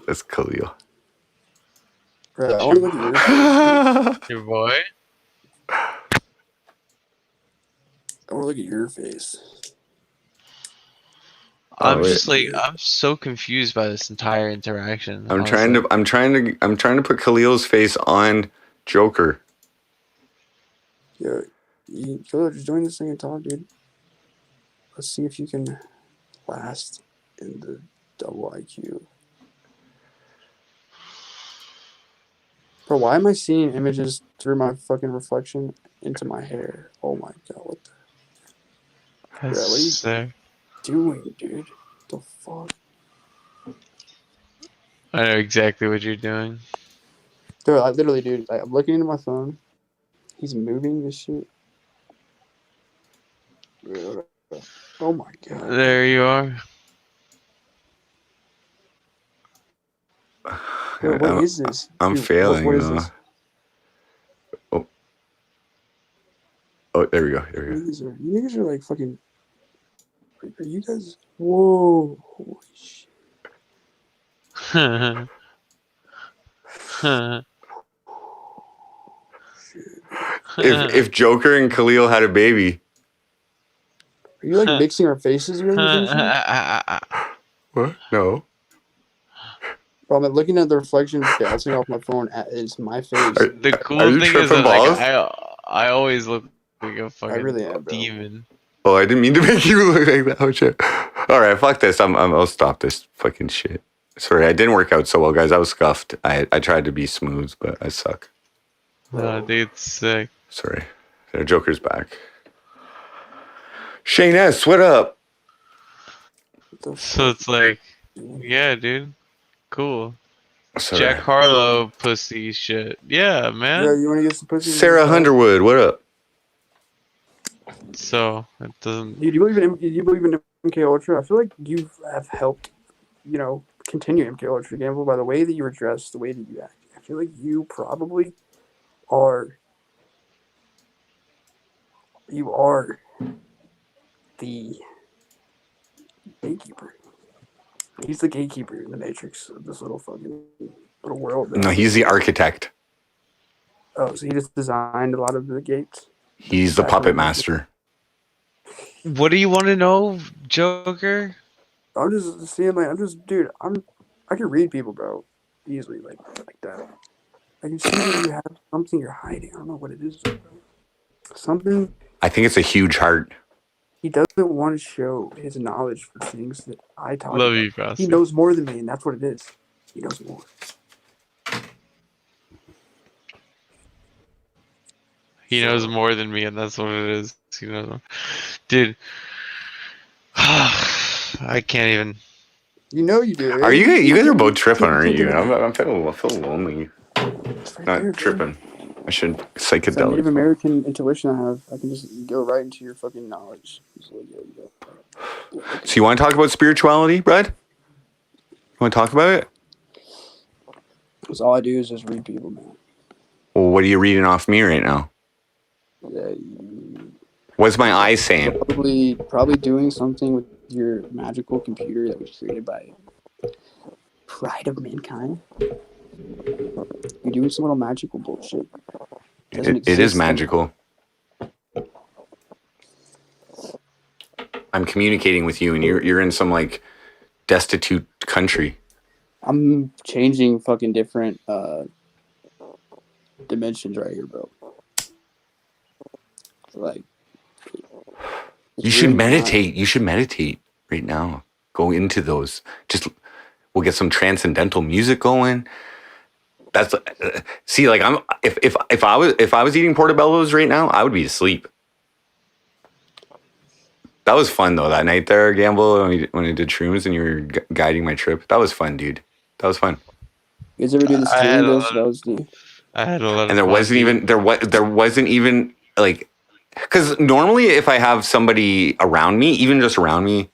That's Khalil. Bro, I want to look at your face. Your boy? I want to look at your face. I'm just like, I'm so confused by this entire interaction. I'm trying to put Khalil's face on Joker. Yeah, just join this thing and talk, dude. Let's see if you can last in the double IQ. Bro, why am I seeing images through my fucking reflection into my hair? Oh my god, what the? Bro, what are you doing, dude? What the fuck? I know exactly what you're doing. Dude, I literally, dude, I'm looking into my phone. He's moving this shit. Oh my god. There you are. Dude, what is this? I'm Dude, failing. what is this? Oh, there we go. There we go. You niggas are like fucking. Are you guys? Whoa. Holy shit. If Joker and Khalil had a baby. Are you like mixing our faces or anything? What? No. Bro, I'm looking at the reflection bouncing off my phone. It's my face. The cool thing is that like, I always look like a fucking demon. Oh, I didn't mean to make you look like that. Oh, shit. All right, fuck this. I'll stop this fucking shit. Sorry, I didn't work out so well, guys. I was scuffed. I tried to be smooth, but I suck. Dude, it's sick. Sorry. The Joker's back. Shane S., what up? So it's like, yeah, dude, cool. So, Jack Harlow pussy shit. Yeah, man. Yeah, you want to get some pussy? Sarah Underwood, what up? So it doesn't. Dude, do you believe in MK Ultra? I feel like you have helped, continue MK Ultra Gamble by the way that you were dressed, the way that you act. I feel like you probably are. You are the gatekeeper. He's the gatekeeper in the Matrix of this little world. No, he's the architect. Oh, so he just designed a lot of the gates? He's the puppet master. What do you want to know, Joker? I'm just seeing, dude, I can read people, bro, easily, like that. I can see that you have something you're hiding. I don't know what it is, bro. Something. I think it's a huge heart. He doesn't want to show his knowledge for things that I talk about. Love you, Frosty. He knows more than me, and that's what it is. He knows more. He knows more than me, and that's what it is. He knows, dude. I can't even. You know you do. Are you guys? You guys are both tripping, aren't you? I'm feeling lonely. Not tripping. I should psychedelic. That Native American intuition I have, I can just go right into your fucking knowledge. So you want to talk about spirituality, Brad? You want to talk about it? Because all I do is just read people, man. Well, what are you reading off me right now? What's my eyes saying? Probably doing something with your magical computer that was created by Pride of Mankind. You're doing some little magical bullshit. It is magical. I'm communicating with you, and you're in some like destitute country. I'm changing fucking different dimensions right here, bro. Like, you should meditate. You should meditate right now. Go into those. We'll get some transcendental music going. That's see, like if I was eating portobellos right now, I would be asleep. That was fun though. That night there, Gamble, when I did shrooms and you were guiding my trip. That was fun, dude. That was fun. You guys ever do the stream? I had a lot. And there wasn't even like, because normally if I have somebody around me, even just around me,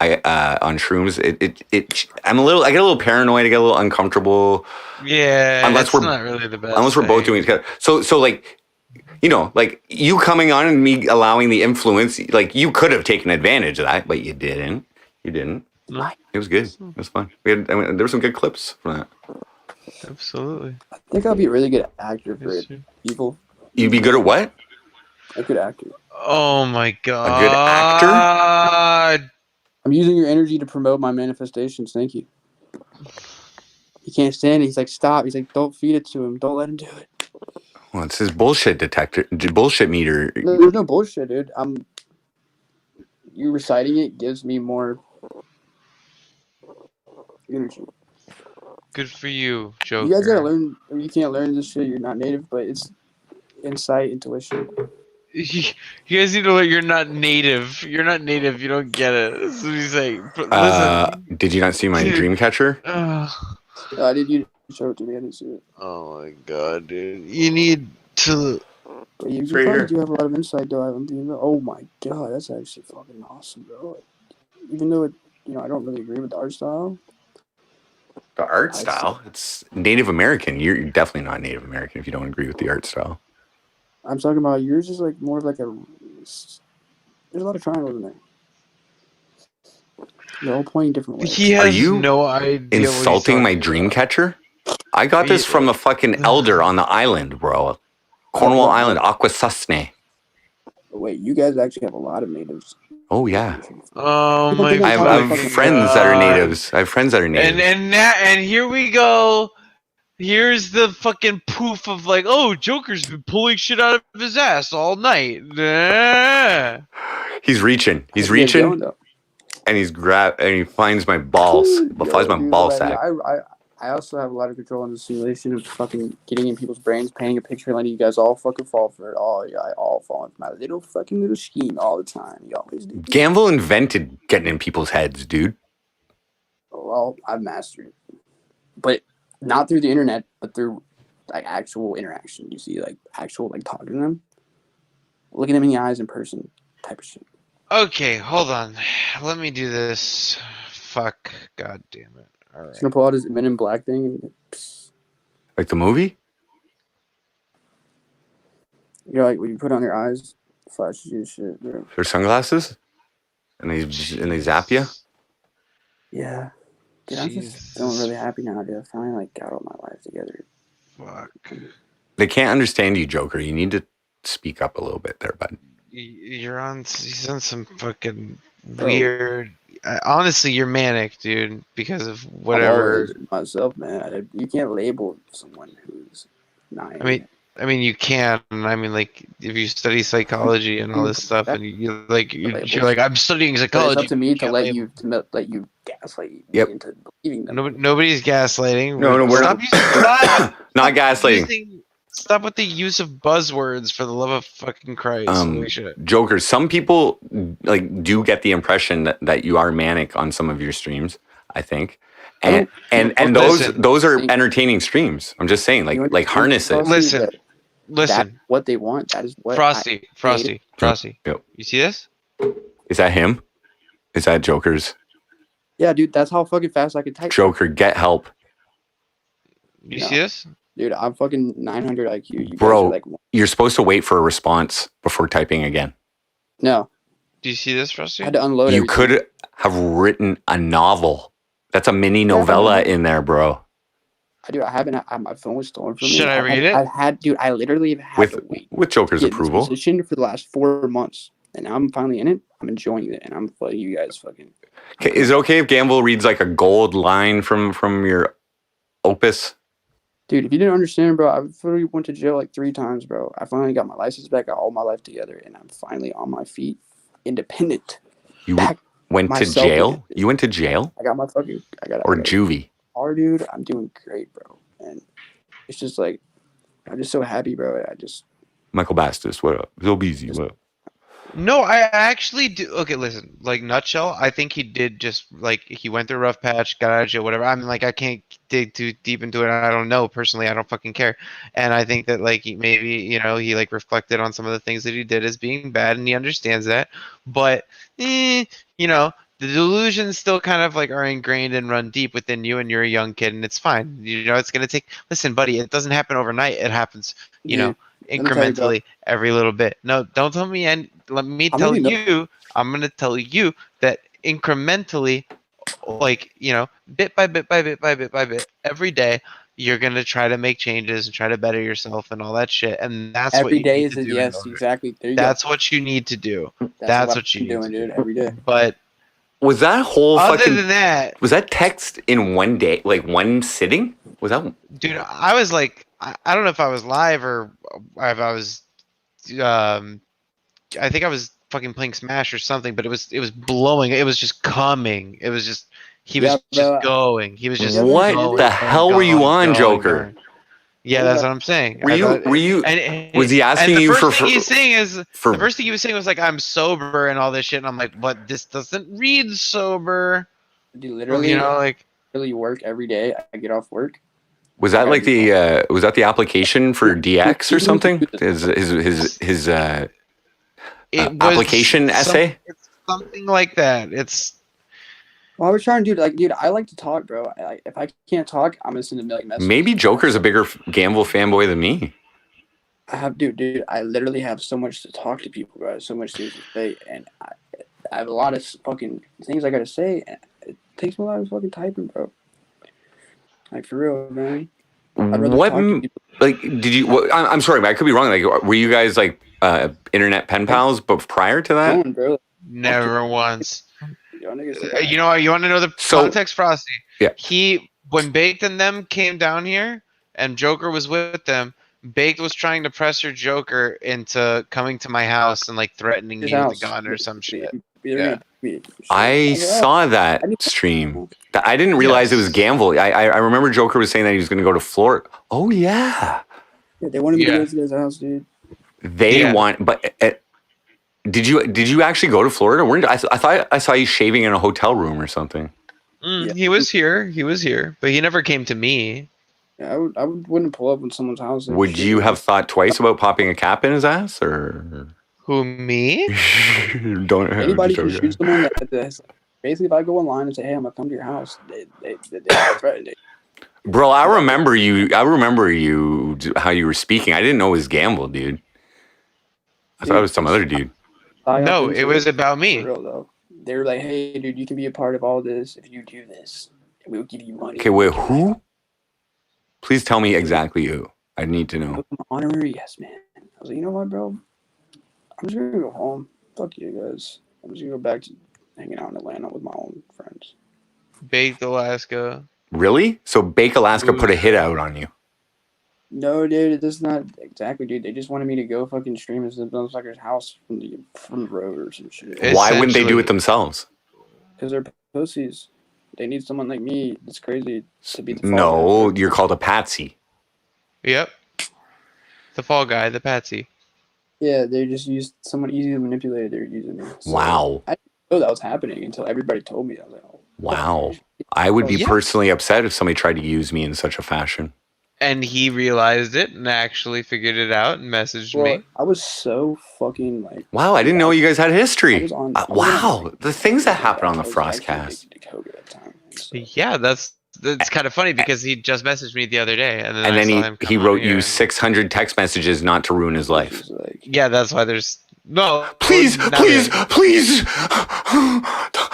I on shrooms, I get a little paranoid, I get a little uncomfortable. Yeah, unless we're not really the best. Unless we're both doing it together. So like, like you coming on and me allowing the influence, like you could have taken advantage of that, but you didn't. You didn't. No. It was good. It was fun. There were some good clips from that. Absolutely. I think I'll be a really good actor for evil. You'd be good at what? A good actor. Oh my god. A good actor? I'm using your energy to promote my manifestations. Thank you. He can't stand it. He's like, stop. He's like, don't feed it to him. Don't let him do it. Well, it's his bullshit detector, bullshit meter. No, there's no bullshit, dude. You reciting it gives me more energy. Good for you, Joker. You guys gotta learn. You can't learn this shit. You're not native, but it's insight, intuition. You guys need to learn. You're not native. You're not native. You don't get it. That's what he's saying. Listen. Did you not see my dream catcher? Did you show it to me? I didn't see it. Oh my god, dude! You need to. But you probably do have a lot of insight, though. Oh my god, that's actually fucking awesome, bro. Even though I don't really agree with the art style. The art style? It's Native American. You're definitely not Native American if you don't agree with the art style. I'm talking about yours is like more of like there's a lot of triangles in there. They're all pointing different ways. He has Are you no idea insulting my dream catcher? I got this from a fucking elder on the island, bro. Cornwall Island, Akwesasne. Wait, you guys actually have a lot of natives. Oh yeah. Oh my god. I have friends that are natives. And here we go. Here's the fucking poof of like, oh, Joker's been pulling shit out of his ass all night. He's reaching, and he finds my balls. Finds my ball sack. I also have a lot of control on the simulation of fucking getting in people's brains, painting a picture, letting you guys all fucking fall for it. I all fall into my little scheme all the time. You always do. Gamble invented getting in people's heads, dude. well, I've mastered it, but not through the internet, but through like actual interaction. You see, like actual like talking to them, looking them in the eyes in person, type of shit. Okay, hold on. Let me do this. Fuck. God damn it. All right. He's gonna pull out his Men in Black thing. And, Like the movie? you know, like when you put on your eyes, flashes you and shit, bro. Their sunglasses? And they zap you? Yeah. Dude, I'm just feeling really happy now, dude. I finally like got all my life together. Fuck. They can't understand you, Joker. You need to speak up a little bit there, bud. He's on some fucking weird. Honestly, you're manic, dude, because of whatever. Myself, man. You can't label someone who's not. I mean, you can. I mean, like, if you study psychology and all this stuff, and you're like, I'm studying psychology. It's up to me to let you gaslight me into believing them. Nobody's gaslighting. No, we're stop not. Not gaslighting. Stop with the use of buzzwords, for the love of fucking Christ. Holy shit. Joker, some people like do get the impression that you are manic on some of your streams, I think. And those are entertaining streams. I'm just saying, like harness it. Listen. That's what they want. That is what Frosty. Yep. You see this? Is that him? Is that Joker's? Yeah, dude, that's how fucking fast I can type. Joker, get help. You see this? Dude, I'm fucking 900 IQ. You Bro, guys are like, you're supposed to wait for a response before typing again. No. Do you see this, Frosty? I had to unload You everything. could have written a novel. That's a mini novella in there, bro. Dude, I haven't. My phone was stolen from me. Should I read it? I literally have had to wait. With Joker's Get in this approval. position for the last 4 months, and now I'm finally in it. I'm enjoying it, and I'm letting you guys fucking. Okay, is it okay if Ganval reads like a gold line from your opus? Dude, if you didn't understand, bro, I literally went to jail like 3 times, bro. I finally got my license back, got all my life together, and I'm finally on my feet, independent. You went to jail? You went to jail? I got my fucking. Or juvie? Dude, I'm doing great, bro. And it's just like, I'm just so happy, bro. Michael Bastis, what up? zobeezy, what up? No, I actually do. Okay, listen, like, nutshell, I think he did just, like, he went through a rough patch, got out of jail, whatever. I mean, like, I can't dig too deep into it. I don't know. Personally, I don't fucking care. And I think that, like, maybe, he, like, reflected on some of the things that he did as being bad, and he understands that. But, the delusions still kind of, like, are ingrained and run deep within you, and you're a young kid, and it's fine. It's going to take... Listen, buddy, it doesn't happen overnight. It happens, incrementally, every little bit. No, don't tell me, and let me tell you, I'm going to tell you that incrementally, like, bit by bit by bit by bit by bit, every day, you're going to try to make changes and try to better yourself and all that shit, and that's what you need to do. Yes, exactly. There you that's go. what you need to do. That's what you need doing, to do. dude, every day. But was that whole other than that, was that text in one day, like one sitting? Was that? Dude, I was like, I don't know if I was live or if I was, I think I was fucking playing Smash or something, but it was blowing. It was just coming. It was just, he was just going. He was just what going, the hell were you on, Joker? Going. Yeah, that's what I'm saying. Were you? And was he asking you for? The first thing he was saying was like, "I'm sober" and all this shit, and I'm like, "But this doesn't read sober." Dude, literally, really work every day. I get off work. Was that like the was that the application for DX or something? His application essay? It's something like that. It's. Well, I was trying to do dude, I like to talk, bro. If I can't talk, I'm gonna send a million messages. Maybe Joker's a bigger Ganval fanboy than me. I have, dude. I literally have so much to talk to people, bro. So much things to say, and I have a lot of fucking things I gotta say. And it takes me a lot of fucking typing, bro. Like for real, man. What? Like, did you? I'm sorry, but I could be wrong. Like, were you guys like internet pen pals? But prior to that, bro. Never once. You want to know the So, context, Frosty? Yeah. When Baked and them came down here, and Joker was with them, Baked was trying to pressure Joker into coming to my house and like threatening me with a gun or some shit. Yeah. I saw that stream. I didn't realize it was Ganval. I remember Joker was saying that he was going to go to Florida. Oh yeah. Yeah, they wanted me to go to his house, dude. They want, but. Did you actually go to Florida? I thought I saw you shaving in a hotel room or something. Yeah. He was here. He was here, but he never came to me. Yeah, I wouldn't pull up in someone's house. Like, Would you have thought twice about popping a cap in his ass, or Who, me? don't? Anybody can shoot someone that basically, if I go online and say, "Hey, I'm gonna come to your house," they threaten it. Bro, I remember you. How you were speaking. I didn't know it was Gamble, dude. I thought it was some other dude. No, it was about me. For real though. They were like, "Hey, dude, you can be a part of all this if you do this. We'll give you money." Okay, wait, who? Please tell me exactly who. I need to know. Honorary, yes, man. I was like, you know what, bro? I'm just gonna go home. Fuck you guys. I'm just gonna go back to hanging out in Atlanta with my own friends. Baked Alaska. Really? So Bake Alaska put a hit out on you. No, dude, it's not exactly, dude. They just wanted me to go fucking stream at the motherfucker's house from the road or some shit. Why wouldn't they do it themselves? Because they're pussies. They need someone like me that's crazy to be the No, you're called a patsy. Yep. The fall guy, the patsy. Yeah, they just used someone easy to manipulate. They're using me. So Wow. I didn't know that was happening until everybody told me. I was like, oh. Wow. I would be personally upset if somebody tried to use me in such a fashion. And he realized it and actually figured it out and messaged me. I was so fucking like. Wow, I didn't know you guys had history. Wow, the things that happen on the FrostCast. Yeah, that's kind of funny because he just messaged me the other day, and then, And I then saw him he come wrote on you here. 600 text messages not to ruin his life. Yeah, that's why there's no. Please.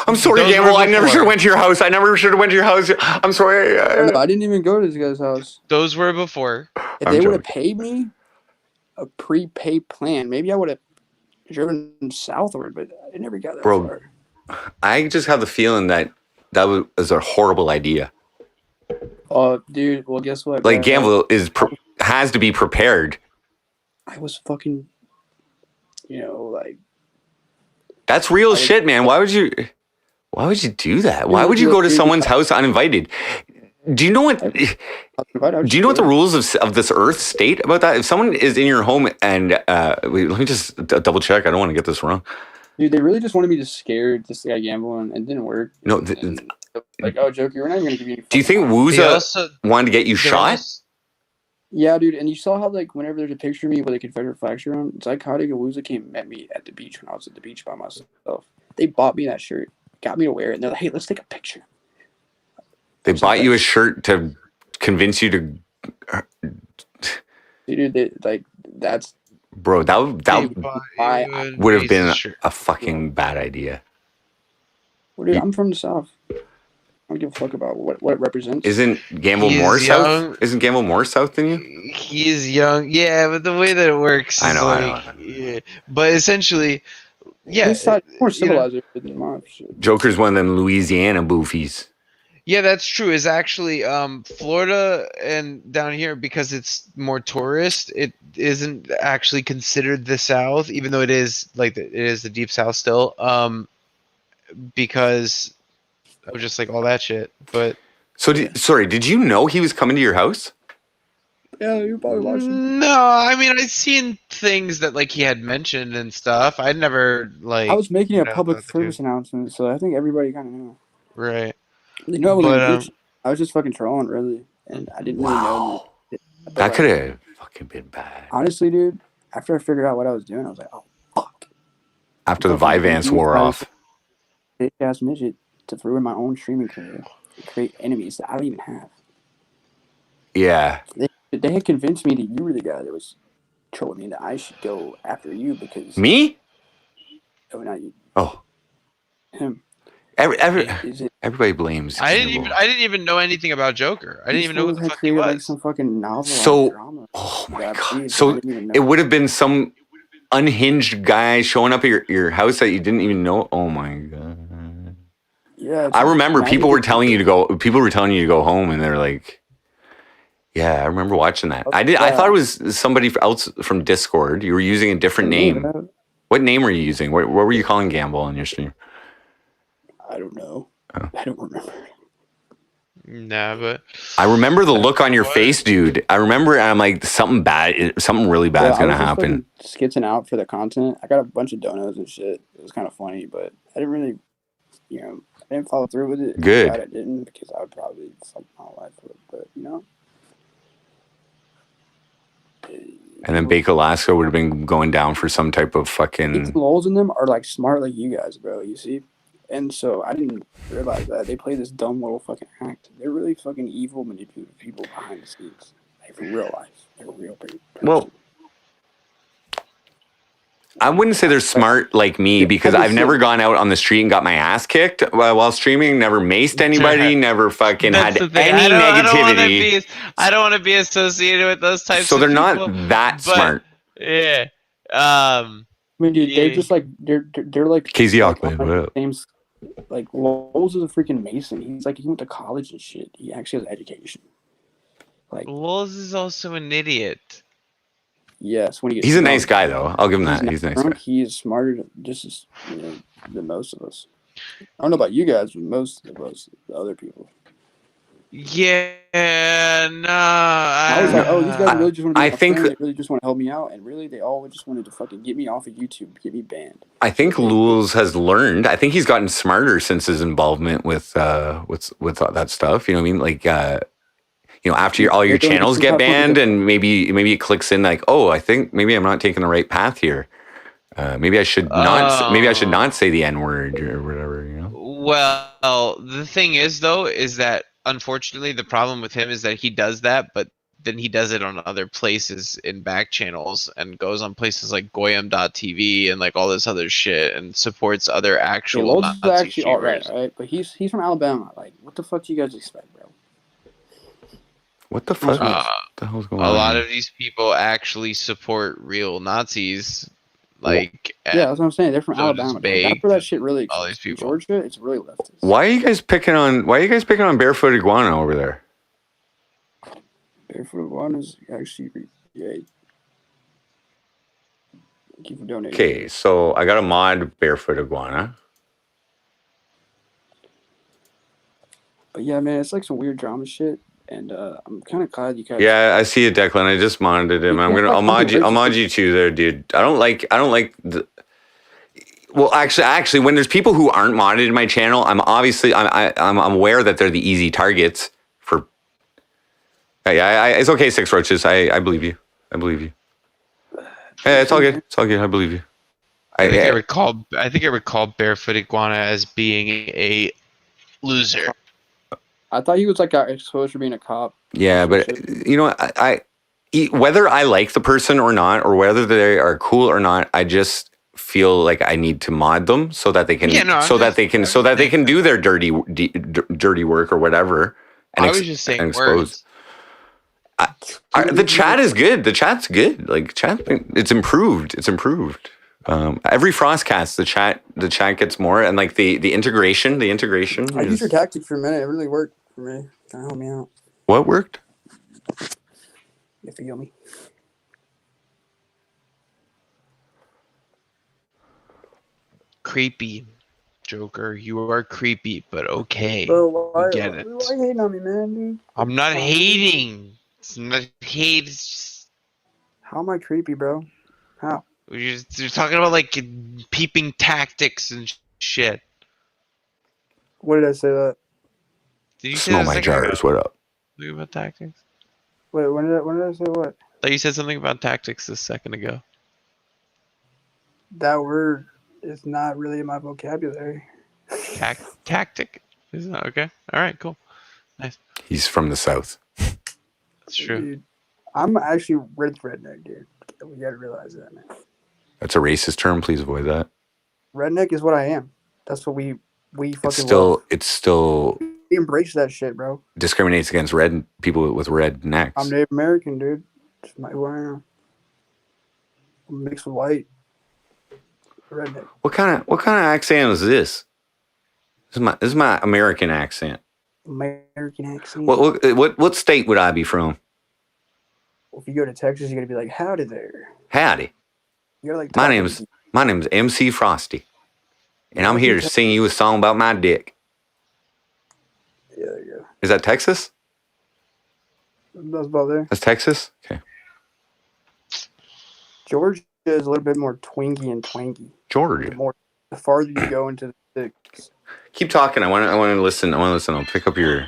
I'm sorry, Those Gamble. were I never before. should have went to your house. I never should have went to your house. I'm sorry. I didn't even go to this guy's house. Those were before. If they would have paid me a prepaid plan, maybe I would have driven southward, but I never got that Bro, far. I just have the feeling that was a horrible idea. Dude, well, guess what? Like, bro? Gamble has to be prepared. I was fucking, like. That's real shit, man. Why would you do that? Why would you go to someone's house uninvited? Do you know what? Do you know what the rules of this Earth state about that? If someone is in your home and let me just double check. I don't want to get this wrong. Dude, they really just wanted me to scare this guy Gamble, and it didn't work. No, like, oh, Joker, we're not even gonna give you. Do you think Wooza wanted to get you shot? Yeah, dude, and you saw how, like, whenever there's a picture of me with a Confederate flag shirt on, Psychotic and Wooza came and met me at the beach when I was at the beach by myself. They bought me that shirt, got me to wear it, and they're like, hey, let's take a picture. They bought you a shirt to convince you to. Dude, that's. Bro, that would have been a fucking bad idea. Well, dude, I'm from the South. I don't give a fuck about what it represents. Isn't Gamble more south? Isn't Gamble more south than you? He's young, yeah, but the way that it works, I know. Yeah. But essentially, yeah, It's more civilized than mine. Joker's one of them Louisiana boofies. Yeah, that's true. Is actually Florida and down here, because it's more tourist, it isn't actually considered the South, even though it is it is the deep South still. Because of just like all that shit. But so, did you know he was coming to your house? Yeah, you're probably watching. No, I mean I've seen things that like he had mentioned and stuff. I never like. I was making a public service announcement, so I think everybody kind of knew. Right. You know, I was just fucking trolling, really, and I didn't really know. That could have fucking been bad. Honestly, dude, after I figured out what I was doing, I was like, oh, fuck. After the Vyvanse wore off. Big ass midget to ruin my own streaming career and create enemies that I don't even have. Yeah. They had convinced me that you were the guy that was trolling me, that I should go after you because. Me? Oh, not you. Oh. Him. Everybody blames. I didn't even know anything about Joker. I didn't even know what the fuck he was. Like some fucking novel. So, oh my god! So it would have been some unhinged guy showing up at your house that you didn't even know. Oh my god! Yeah, I remember people were telling you to go. People were telling you to go home, and they're like, "Yeah, I remember watching that." I thought it was somebody else from Discord. You were using a different name. What name were you using? What were you calling Gamble on your stream? I don't know. I don't remember. Nah, but I remember the look on your face, dude. I remember I'm like, something really bad's gonna happen. Skitzing out for the content. I got a bunch of donos and shit. It was kind of funny, but I didn't really, I I didn't follow through with it. Good. I'm glad I didn't, because I would probably fuck my life with it. But you know. And then Bake Alaska would have been going down for some type of fucking. These lols in them are like smart like you guys, bro. You see. And so I didn't realize that they play this dumb little fucking act. They're really fucking evil, manipulative people behind the scenes, like for real life. They're real people. Well, I wouldn't say they're smart like me because I've never gone out on the street and got my ass kicked while streaming. Never maced anybody. Never fucking had any negativity. I don't want to be associated with those types. So of they're people, not that smart. Yeah. I mean, dude, they're just like they're like KZ like, Auckland. What up? names like Lowe's is a freaking Mason. He's like he went to college and shit. He actually has education. Like Lowe's is also an idiot. Yes, when he gets He's a drunk, nice guy though. I'll give him that. He's a nice drunk, guy. he is smarter just as than most of us. I don't know about you guys, but most of us, the other people. Yeah, no. I was like, oh, these guys really just want to be I my think friend. They really just want to help me out, and really, they all just wanted to fucking get me off of YouTube, get me banned. I think Lules has learned. I think he's gotten smarter since his involvement with that stuff. You know what I mean? Like, after all your channels get banned, and maybe it clicks in like, oh, I think maybe I'm not taking the right path here. Maybe I should not. Maybe I should not say the N word or whatever. You know. Well, the thing is though, is that unfortunately the problem with him is that he does that, but then he does it on other places in back channels and goes on places like Goyam.tv and like all this other shit and supports other actual Nazi actually all streamers. right? But he's from Alabama. Like, what the fuck do you guys expect, bro? What the fuck? What the hell's going on? A lot of these people actually support real Nazis. Like, yeah, that's what I'm saying. They're from so Alabama. That's where that shit really. All these people. Georgia, it's really leftist. Why are you guys picking on Barefoot Iguana over there? Barefoot Iguana is actually Thank you for donating. Okay, so I got a mod Barefoot Iguana. But yeah, man, it's like some weird drama shit, and I'm kind of glad you guys. Yeah, I see it, Declan. I just modded him. I'll mod you too, there, dude. I don't like. Well, actually, when there's people who aren't modded in my channel, I'm aware that they're the easy targets for. Yeah, it's okay, Six Roaches. I believe you. Yeah, it's all good. I believe you. I think I recall Barefoot Iguana as being a loser. I thought he was like exposed for being a cop. Yeah, but whether I like the person or not, or whether they are cool or not, I just feel like I need to mod them so that they can, that they can do their dirty work or whatever. And I was just saying expose. The chat is good. The chat's good. Like it's improved. Every FrostCast, the chat gets more, and like the integration. I used your tactic for a minute. It really worked for me. Can you help me out? What worked? You feel me? Creepy, Joker. You are creepy, but okay. Bro, why get it. Why hating on me, man, dude? I'm not hating. It's not hate. It's just... How am I creepy, bro? How? You're talking about like peeping tactics and shit. What did I say that? Did you Smell my jars. What up? Something about tactics? Wait, when did I say what? Thought you said something about tactics a second ago. That word is not really in my vocabulary. Tactic? Is that okay? All right, cool. Nice. He's from the south. That's true. Dude, I'm actually redneck, dude. We gotta realize that, man. That's a racist term. Please avoid that. Redneck is what I am. That's what we fucking love. It's still We embrace that shit, bro. Discriminates against people with red necks. I'm Native American, dude. It's who I am. I'm mixed with white. Redneck. What kind of accent is this? This is my American accent. American accent. What state would I be from? If you go to Texas, you're gonna be like, "Howdy there." Howdy. You're like, my name's MC Frosty, and I'm here to sing you a song about my dick. Yeah, there you go. Is that Texas? That's about there. That's Texas. Okay. Georgia is a little bit more twingy and twangy. Georgia. The farther you go into Keep talking. I want to listen. I want to listen. I'll pick up your.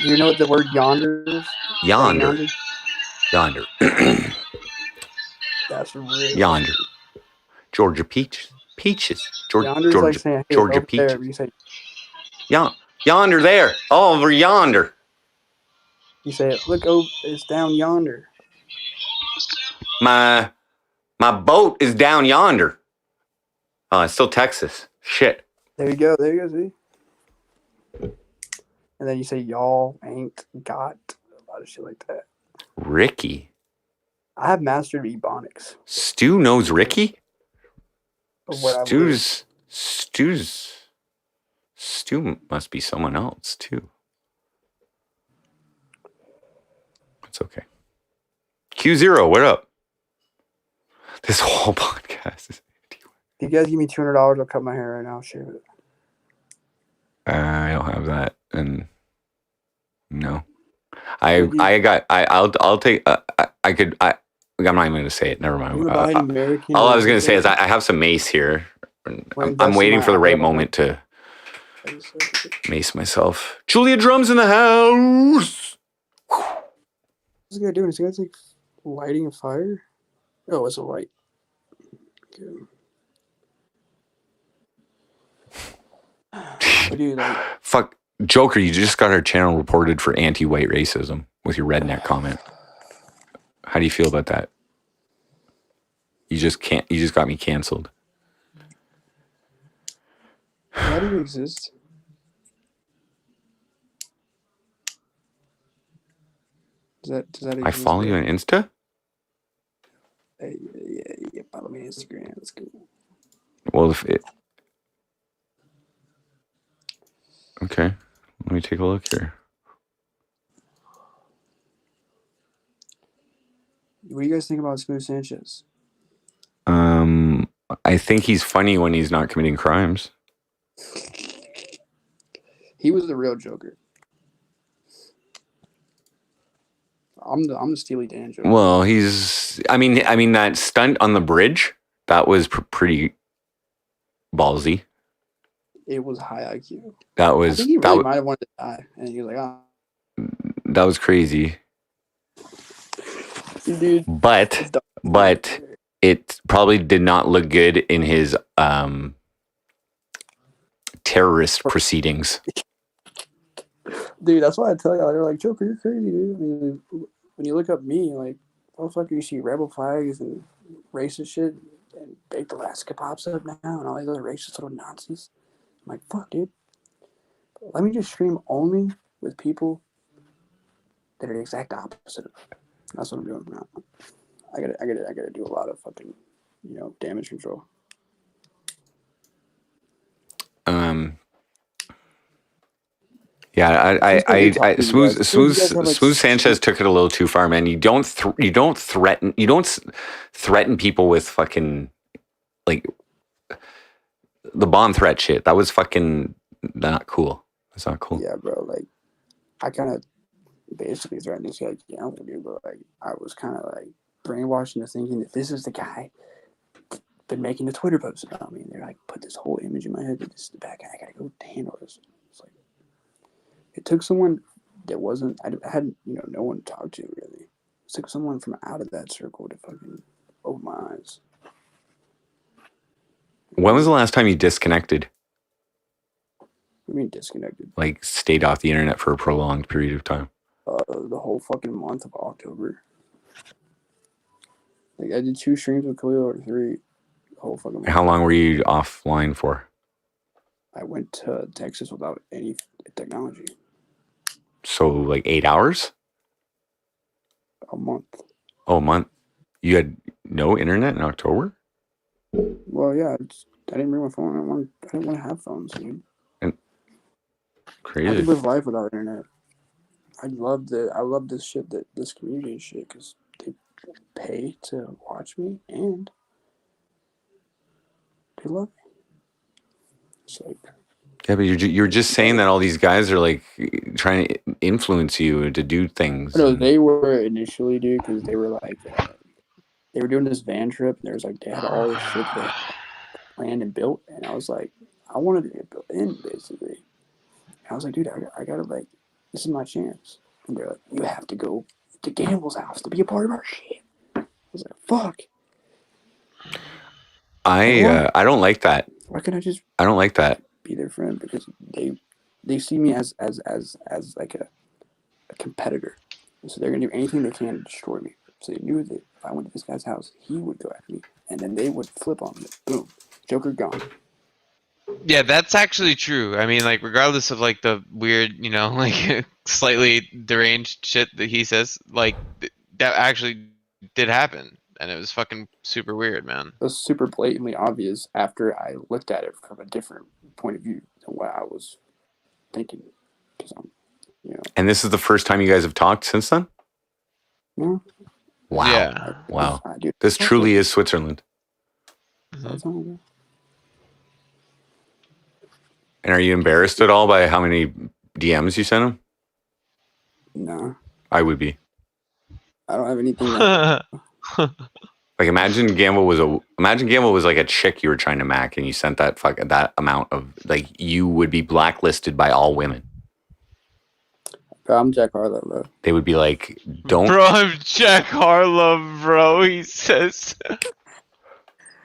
You know what the word yonder is? Yonder. Yonder. That's real. Yonder. Georgia peaches. Yonder is like saying, hey, Georgia over peaches. there. You say, yonder there. Oh, over yonder. You say, look, oh, it's down yonder. My boat is down yonder. Oh, it's still Texas. Shit. There you go. See? And then you say, y'all ain't got a lot of shit like that. Ricky. I have mastered Ebonics. Stu knows Ricky? Stu must be someone else, too. It's okay. Q0, what up? This whole podcast is... If you guys give me $200, I'll cut my hair right now. Shave it. I don't have that, and no, I'll take. I'm not even going to say it. Never mind. All I was going to say is I have some mace here. I'm waiting for the right moment to mace myself. Julia Drums in the house. What's this guy doing? Is this guy like lighting a fire? Oh, it's a light. Okay. Fuck, Joker, you just got our channel reported for anti-white racism with your redneck comment. How do you feel about that? You just got me canceled. Why do you exist? Does that exist? I follow you on Insta? Yeah, follow me on Instagram. That's cool. Well, okay, let me take a look here. What do you guys think about Smooth Sanchez? I think he's funny when he's not committing crimes. He was the real Joker. I'm the Steely Dan Joker. Well, I mean that stunt on the bridge, that was pretty ballsy. It was high IQ. That was. I think he really might have wanted to die, and he was like, "Oh." That was crazy. Dude, but it probably did not look good in his terrorist proceedings. Dude, that's why I tell y'all, they're like, Joker, you're crazy, dude. I mean, when you look up me, like, motherfucker, you see rebel flags and racist shit, and Bake Alaska pops up now, and all these other racist little Nazis. I'm like, fuck, dude. Let me just stream only with people that are the exact opposite of it. That's what I'm doing now. I gotta do a lot of fucking, damage control. Yeah, I Smooth Sanchez took it a little too far, man. You don't threaten people with fucking like the bomb threat shit. That was fucking not cool. That's not cool. Yeah, bro. Like, I kind of basically threatened this guy, dude, but like, I was kind of like brainwashed into thinking that this is the guy been making the Twitter posts about me, and they're like, put this whole image in my head that this is the bad guy. I gotta go handle this. It's like, it took someone that wasn't, I had, no one to talk to really. It took someone from out of that circle to fucking open my eyes. When was the last time you disconnected? What do you mean disconnected? Like, stayed off the internet for a prolonged period of time? The whole fucking month of October. Like, I did 2 streams with Khalil, or 3. The whole fucking month. How long were you offline for? I went to Texas without any technology. So, like 8 hours? A month. Oh, a month. You had no internet in October? Well, yeah. I didn't bring my phone. I didn't want to have phones, dude. Crazy. I could live life without internet. I love this shit, this community and shit, because they pay to watch me and they love me. It's like, yeah, but you're just saying that all these guys are like trying to influence you to do things. No, they were initially, dude, because they were like, they were doing this van trip, and there was like, they had all this shit they planned and built, and I was like, I wanted to get built in, basically. And I was like, dude, I gotta, like, this is my chance. And they're like, you have to go to Ganval's house to be a part of our shit. I was like, fuck. I don't like that. Why can't I just I don't like that. be their friend? Because they see me as like a competitor. And so they're gonna do anything they can to destroy me. So they knew that if I went to this guy's house, he would go after me. And then they would flip on me. Boom. Joker gone. Yeah, that's actually true. I mean, like, regardless of like the weird, you know, like slightly deranged shit that he says, like that actually did happen, and it was fucking super weird, man. It was super blatantly obvious after I looked at it from a different point of view than what I was thinking. Because I'm, you know. And this is the first time you guys have talked since then? No. Wow. Yeah. Wow. This truly is Switzerland. Mm-hmm. And are you embarrassed at all by how many DMs you sent him? No. I would be. I don't have anything. Like imagine Gamble was like a chick you were trying to mac, and you sent that amount of, like, you would be blacklisted by all women. Bro, I'm Jack Harlow, bro. They would be like, don't. Bro, I'm Jack Harlow, bro. He says.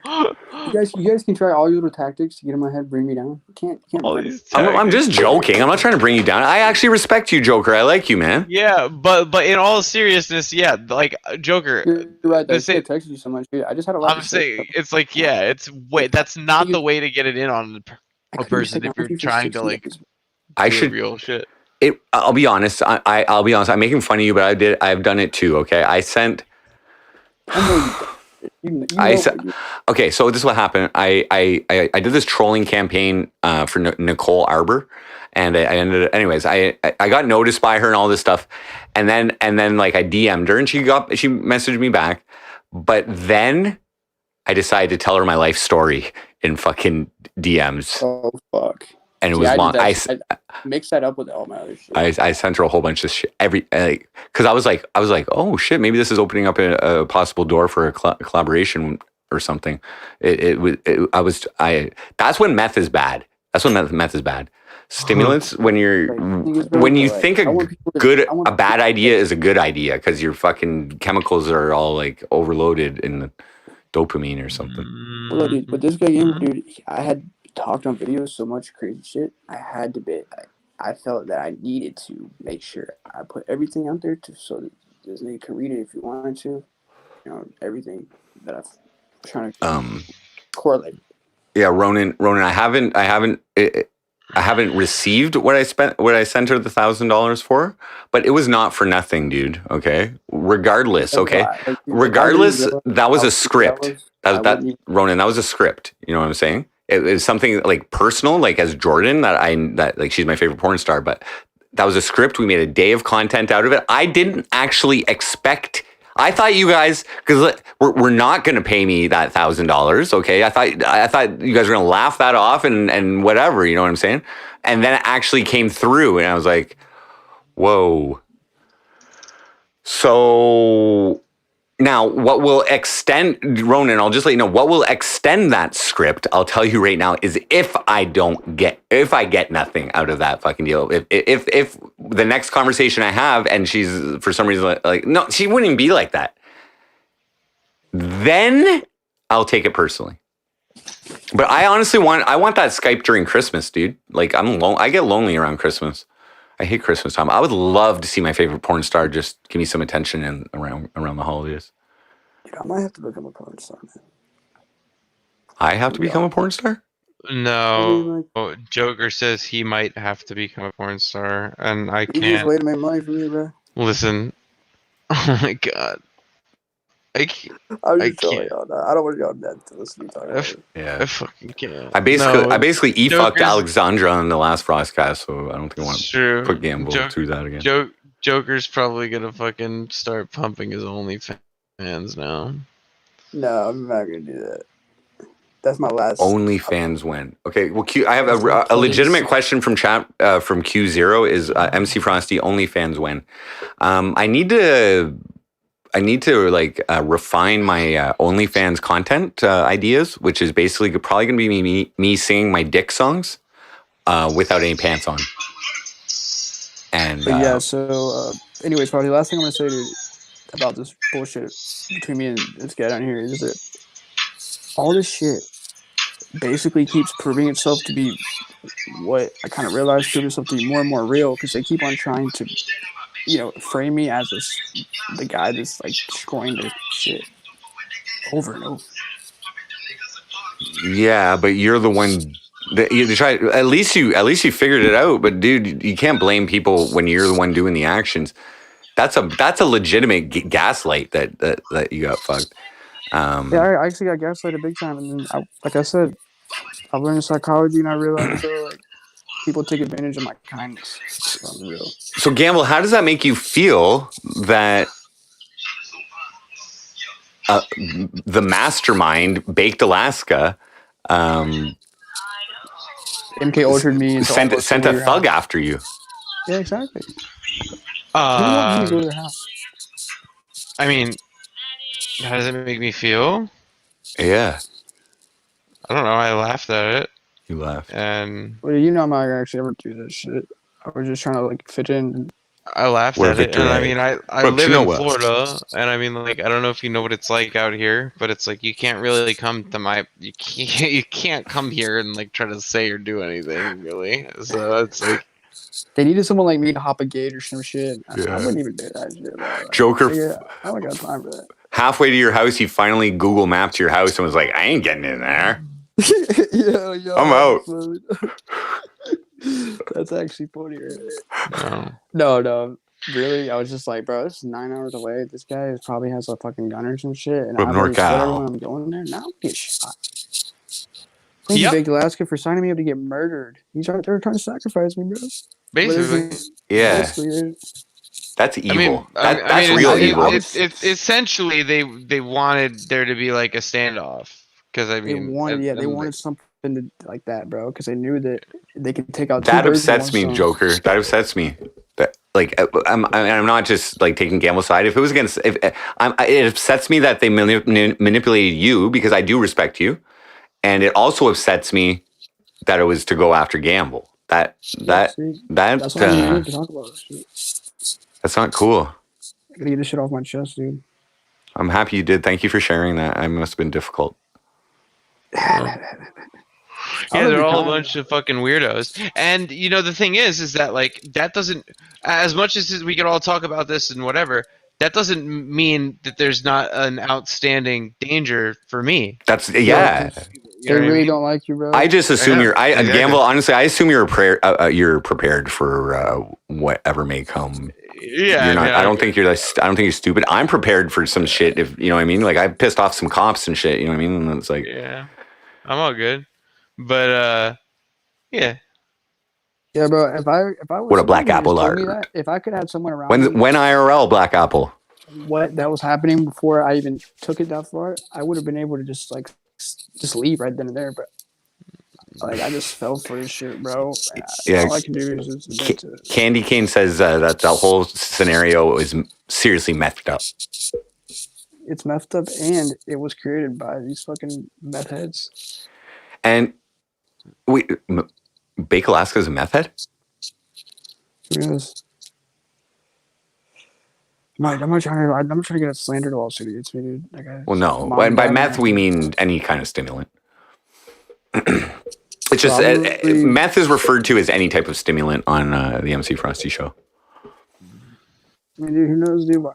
You guys can try all your little tactics to get in my head, bring me down. You can't. I'm just joking. I'm not trying to bring you down. I actually respect you, Joker. I like you, man. Yeah, but in all seriousness, yeah, like Joker. You're right. I texted you so much, dude. I just had a lot. I'm saying it's like, yeah, that's not the way to get it in on a person if you're trying to like. I do should real shit. I'll be honest. I'll be honest. I'm making fun of you, but I've done it too. Okay, I sent. Okay, so this is what happened. I did this trolling campaign for Nicole Arbor, and I ended. Anyways, I got noticed by her and all this stuff, and then like I DM'd her and she messaged me back, but then I decided to tell her my life story in fucking DMs. Oh fuck! And it was long. I mixed that up with all my other shit. I sent her a whole bunch of shit because I was like, oh shit, maybe this is opening up a possible door for a collaboration or something. That's when meth is bad. That's when meth is bad. Stimulants when you think a bad idea is a good idea because your fucking chemicals are all like overloaded in the dopamine or something. Well, dude, but this guy, dude, I had talked on videos so much crazy shit. I felt that I needed to make sure I put everything out there so that Disney could read it if you wanted to. You know, everything that I'm trying to correlate. Yeah, Ronan, I haven't received what I sent her the $1,000 for, but it was not for nothing, dude. Okay, regardless. Okay, regardless, that was a script. Ronan, that was a script. You know what I'm saying? It was something like personal, like as Jordan, that like she's my favorite porn star, but that was a script. We made a day of content out of it. I didn't actually expect. I thought you guys, because we're not going to pay me that $1,000. Okay, I thought you guys were going to laugh that off and whatever. You know what I'm saying? And then it actually came through, and I was like, whoa. So now, what will extend, Ronan, I'll just let you know, what will extend that script, I'll tell you right now, is if I get nothing out of that fucking deal. If the next conversation I have and she's, for some reason, like, no, she wouldn't even be like that, then I'll take it personally. But I honestly want that Skype during Christmas, dude. Like, I get lonely around Christmas. I hate Christmas time. I would love to see my favorite porn star just give me some attention around the holidays. Dude, I might have to become a porn star, man. I have to become a porn star? No. Joker says he might have to become a porn star, and I can't. Easiest way to make money for me, bro. Listen. Oh my god. I can't. I'm just telling y'all that. I don't want y'all dead to listen to me talk. Yeah. I fucking can't. I basically e-fucked Alexandra on the last FrostCAST, so I don't think I want to put Gamble through that again. Joker's probably gonna fucking start pumping his OnlyFans now. No, I'm not gonna do that. That's my last. OnlyFans when? Okay, well, I have a legitimate question from chat from Q0 is MC Frosty, OnlyFans when? I need to need to like refine my OnlyFans content ideas, which is basically probably gonna be me singing my dick songs without any pants on. And But yeah, so anyways, probably the last thing I'm gonna say about this bullshit between me and this guy down here is that all this shit basically keeps proving itself to be what I kind of realized proving itself to be more and more real because they keep on trying to, frame me as the guy that's like destroying their shit over and over. yeah, but you're the one that you try. At least you figured it out. But dude, you can't blame people when you're the one doing the actions. That's a legitimate gaslight that you got fucked. Yeah, I actually got gaslighted big time, and then like I said, I learned psychology, and I realized like people take advantage of my kindness. So Gamble, how does that make you feel that the mastermind Baked Alaska MK ultraed me and sent a thug after you? Yeah, exactly. He didn't want me to go to their house. I mean, how does it make me feel? Yeah. I don't know. I laughed at it. You laughed. And well, I'm not gonna actually ever do this shit. I was just trying to like fit in. I laughed at it, and I mean, I live in Florida, and I mean, like, I don't know if you know what it's like out here, but it's like you can't really come to you can't come here and like try to say or do anything really. So it's like they needed someone like me to hop a gate or some shit. Yeah. I wouldn't even do that shit. Like, Joker. I don't got time for that. Halfway to your house, he finally Google mapped your house and was like, "I ain't getting in there. Yeah, I'm out." That's actually funny, right? No, really. I was just like, bro, this is 9 hours away. This guy probably has a fucking gun or some shit, and I've already told everyone I'm going there. Now I'm getting shot. Thank you, Big Alaska, for signing me up to get murdered. They're trying to sacrifice me, bro. Basically, yeah. That's evil. That's real evil. Essentially, they wanted there to be like a standoff because I mean, they wanted something like that, bro, because they knew that they could take out. That upsets me, Joker. That upsets me. That like I'm not just like taking Gamble's side. If it was against, it upsets me that they manipulated you because I do respect you, and it also upsets me that it was to go after Gamble. That's why I need to talk about this shit. That's not cool. I gotta get this shit off my chest, dude. I'm happy you did. Thank you for sharing that. I must have been difficult. Yeah, they're all a bunch of fucking weirdos. And the thing is that like that doesn't, as much as we can all talk about this and whatever, that doesn't mean that there's not an outstanding danger for me. That's yeah. They really don't like you, bro. I just assume Gamble. Honestly, I assume you're prepared for whatever may come. Yeah, you're not. I don't think you're stupid. I'm prepared for some shit. If you know what I mean. Like I pissed off some cops and shit. You know what I mean. And it's like yeah, I'm all good. But yeah. Yeah, bro. If I was what a Black Apple are. If I could have someone around when IRL Black Apple. What that was happening before I even took it that far, I would have been able to just leave right then and there. But like I just fell for this shit, bro. Yeah. All I can do is just Candy Cane says that whole scenario is seriously messed up. It's messed up, and it was created by these fucking meth heads. And Bake Alaska is a meth head? Yes. I'm not trying to get a slander lawsuit against me, dude. Well, no. By meth, we mean any kind of stimulant. It's just meth is referred to as any type of stimulant on the MC Frosty Show. I mean, dude, who knows, dude?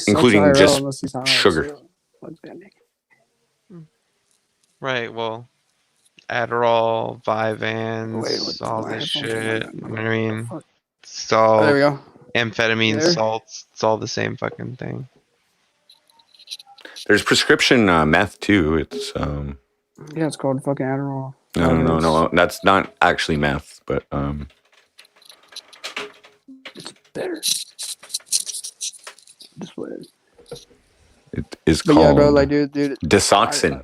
Including IRL just sugar. Right, well, Adderall, Vyvanse, all this shit. I mean, it's all there we go. Amphetamine, salts. It's all the same fucking thing. There's prescription meth too. It's yeah, it's called fucking Adderall. No. That's not actually meth, but it's better. This way. It is called. Yeah, bro, like, dude. Disoxin.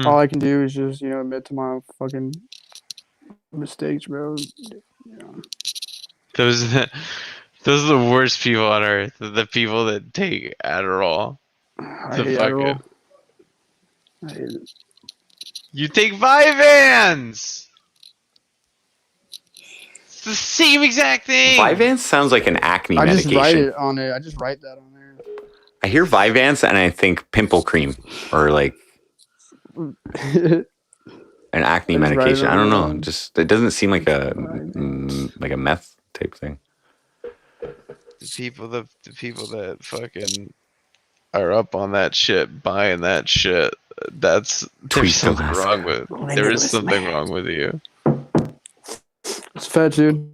All I can do is just admit to my fucking mistakes, bro. Those are the worst people on earth. The people that take Adderall. I To hate fucking. Adderall. I hate it. You take Vyvanse. It's the same exact thing. Vyvanse sounds like an acne I medication. just write it on it. I just write that on there. I hear Vyvanse and I think pimple cream or like an acne medication. I don't know. Just it doesn't seem like a meth type thing. The people that fucking are up on that shit, buying that shit. There's something wrong with. There is something wrong with you. It's fat, dude.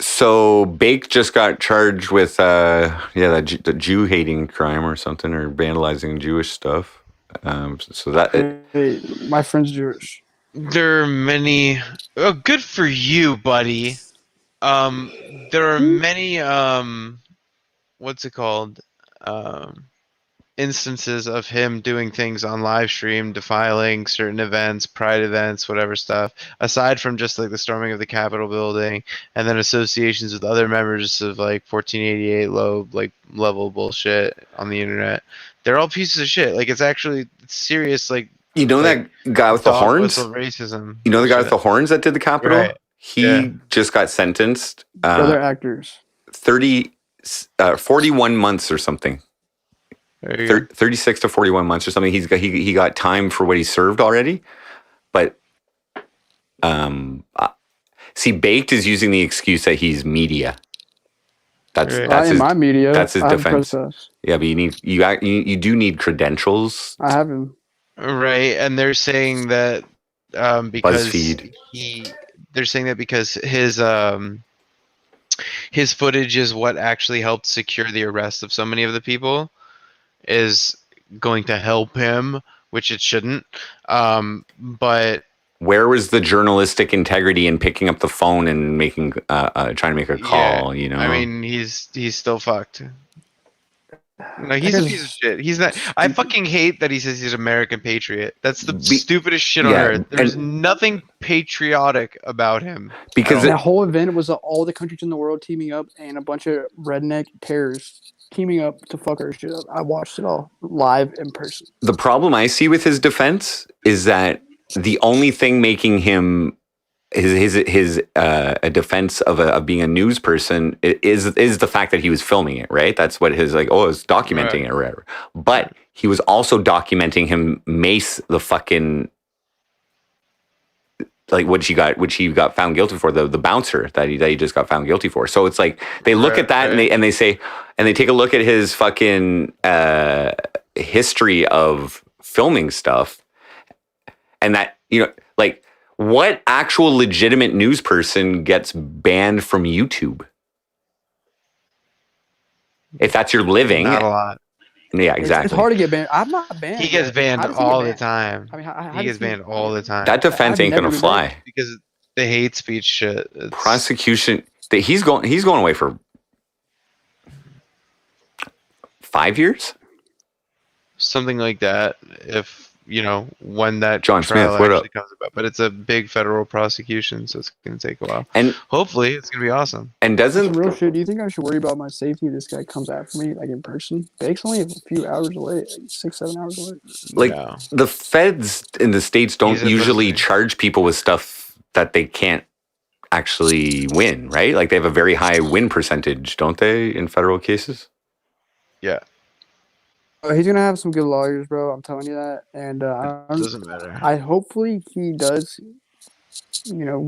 So Bake just got charged with the Jew hating crime or something, or vandalizing Jewish stuff. So that Hey, my friend's Jewish. There are many. Oh, good for you, buddy. There are many. What's it called? Instances of him doing things on live stream, defiling certain events, pride events, whatever stuff, aside from just like the storming of the Capitol building and then associations with other members of like 1488 low like level bullshit on the internet. They're all pieces of shit. Like it's serious. Like that guy with the horns, racism. You know the guy with the horns that did the Capitol. Right. He just got sentenced. Other actors. 41 months or something. 36 to 41 months or something. He got time for what he served already. But see, Baked is using the excuse that he's media. That's his, my media. That's his defense. Yeah, but you do need credentials. I have him. Right, and they're saying that because BuzzFeed. They're saying that because his footage is what actually helped secure the arrest of so many of the people is going to help him, which it shouldn't. But where was the journalistic integrity in picking up the phone and making trying to make a call? You know, I mean, he's still fucked. No, he's a piece of shit. He's not. I fucking hate that he says he's an American patriot. That's the stupidest shit on earth. There's nothing patriotic about him. Because that whole event was all the countries in the world teaming up and a bunch of redneck terrorists teaming up to fuck our shit up. I watched it all live in person. The problem I see with his defense is that the only thing making him his a defense of being a news person is the fact that he was filming it, right? That's what his it's documenting it or whatever. But he was also documenting him mace the fucking which he got found guilty for, the bouncer that he just got found guilty for. So it's like they look at that and they say and they take a look at his fucking history of filming stuff, and that what actual legitimate news person gets banned from YouTube? If that's your living. Not a lot. Yeah, exactly. It's hard to get banned. I'm not banned. He gets banned all the time. I mean, he gets banned all the time. That defense ain't gonna fly. Because the hate speech shit. Prosecution. He's going away for 5 years? Something like that. If when that JohnSmith, what up? comes about. But it's a big federal prosecution, so it's going to take a while. And hopefully it's going to be awesome. And doesn't real shit, do you think I should worry about my safety if this guy comes after me in person? Bake's only a few hours away, 6-7 hours away. The feds in the States don't usually charge people with stuff that they can't actually win, right? Like they have a very high win percentage, don't they, in federal cases? Yeah. He's gonna have some good lawyers, bro. I'm telling you that, and doesn't matter. Hopefully he does,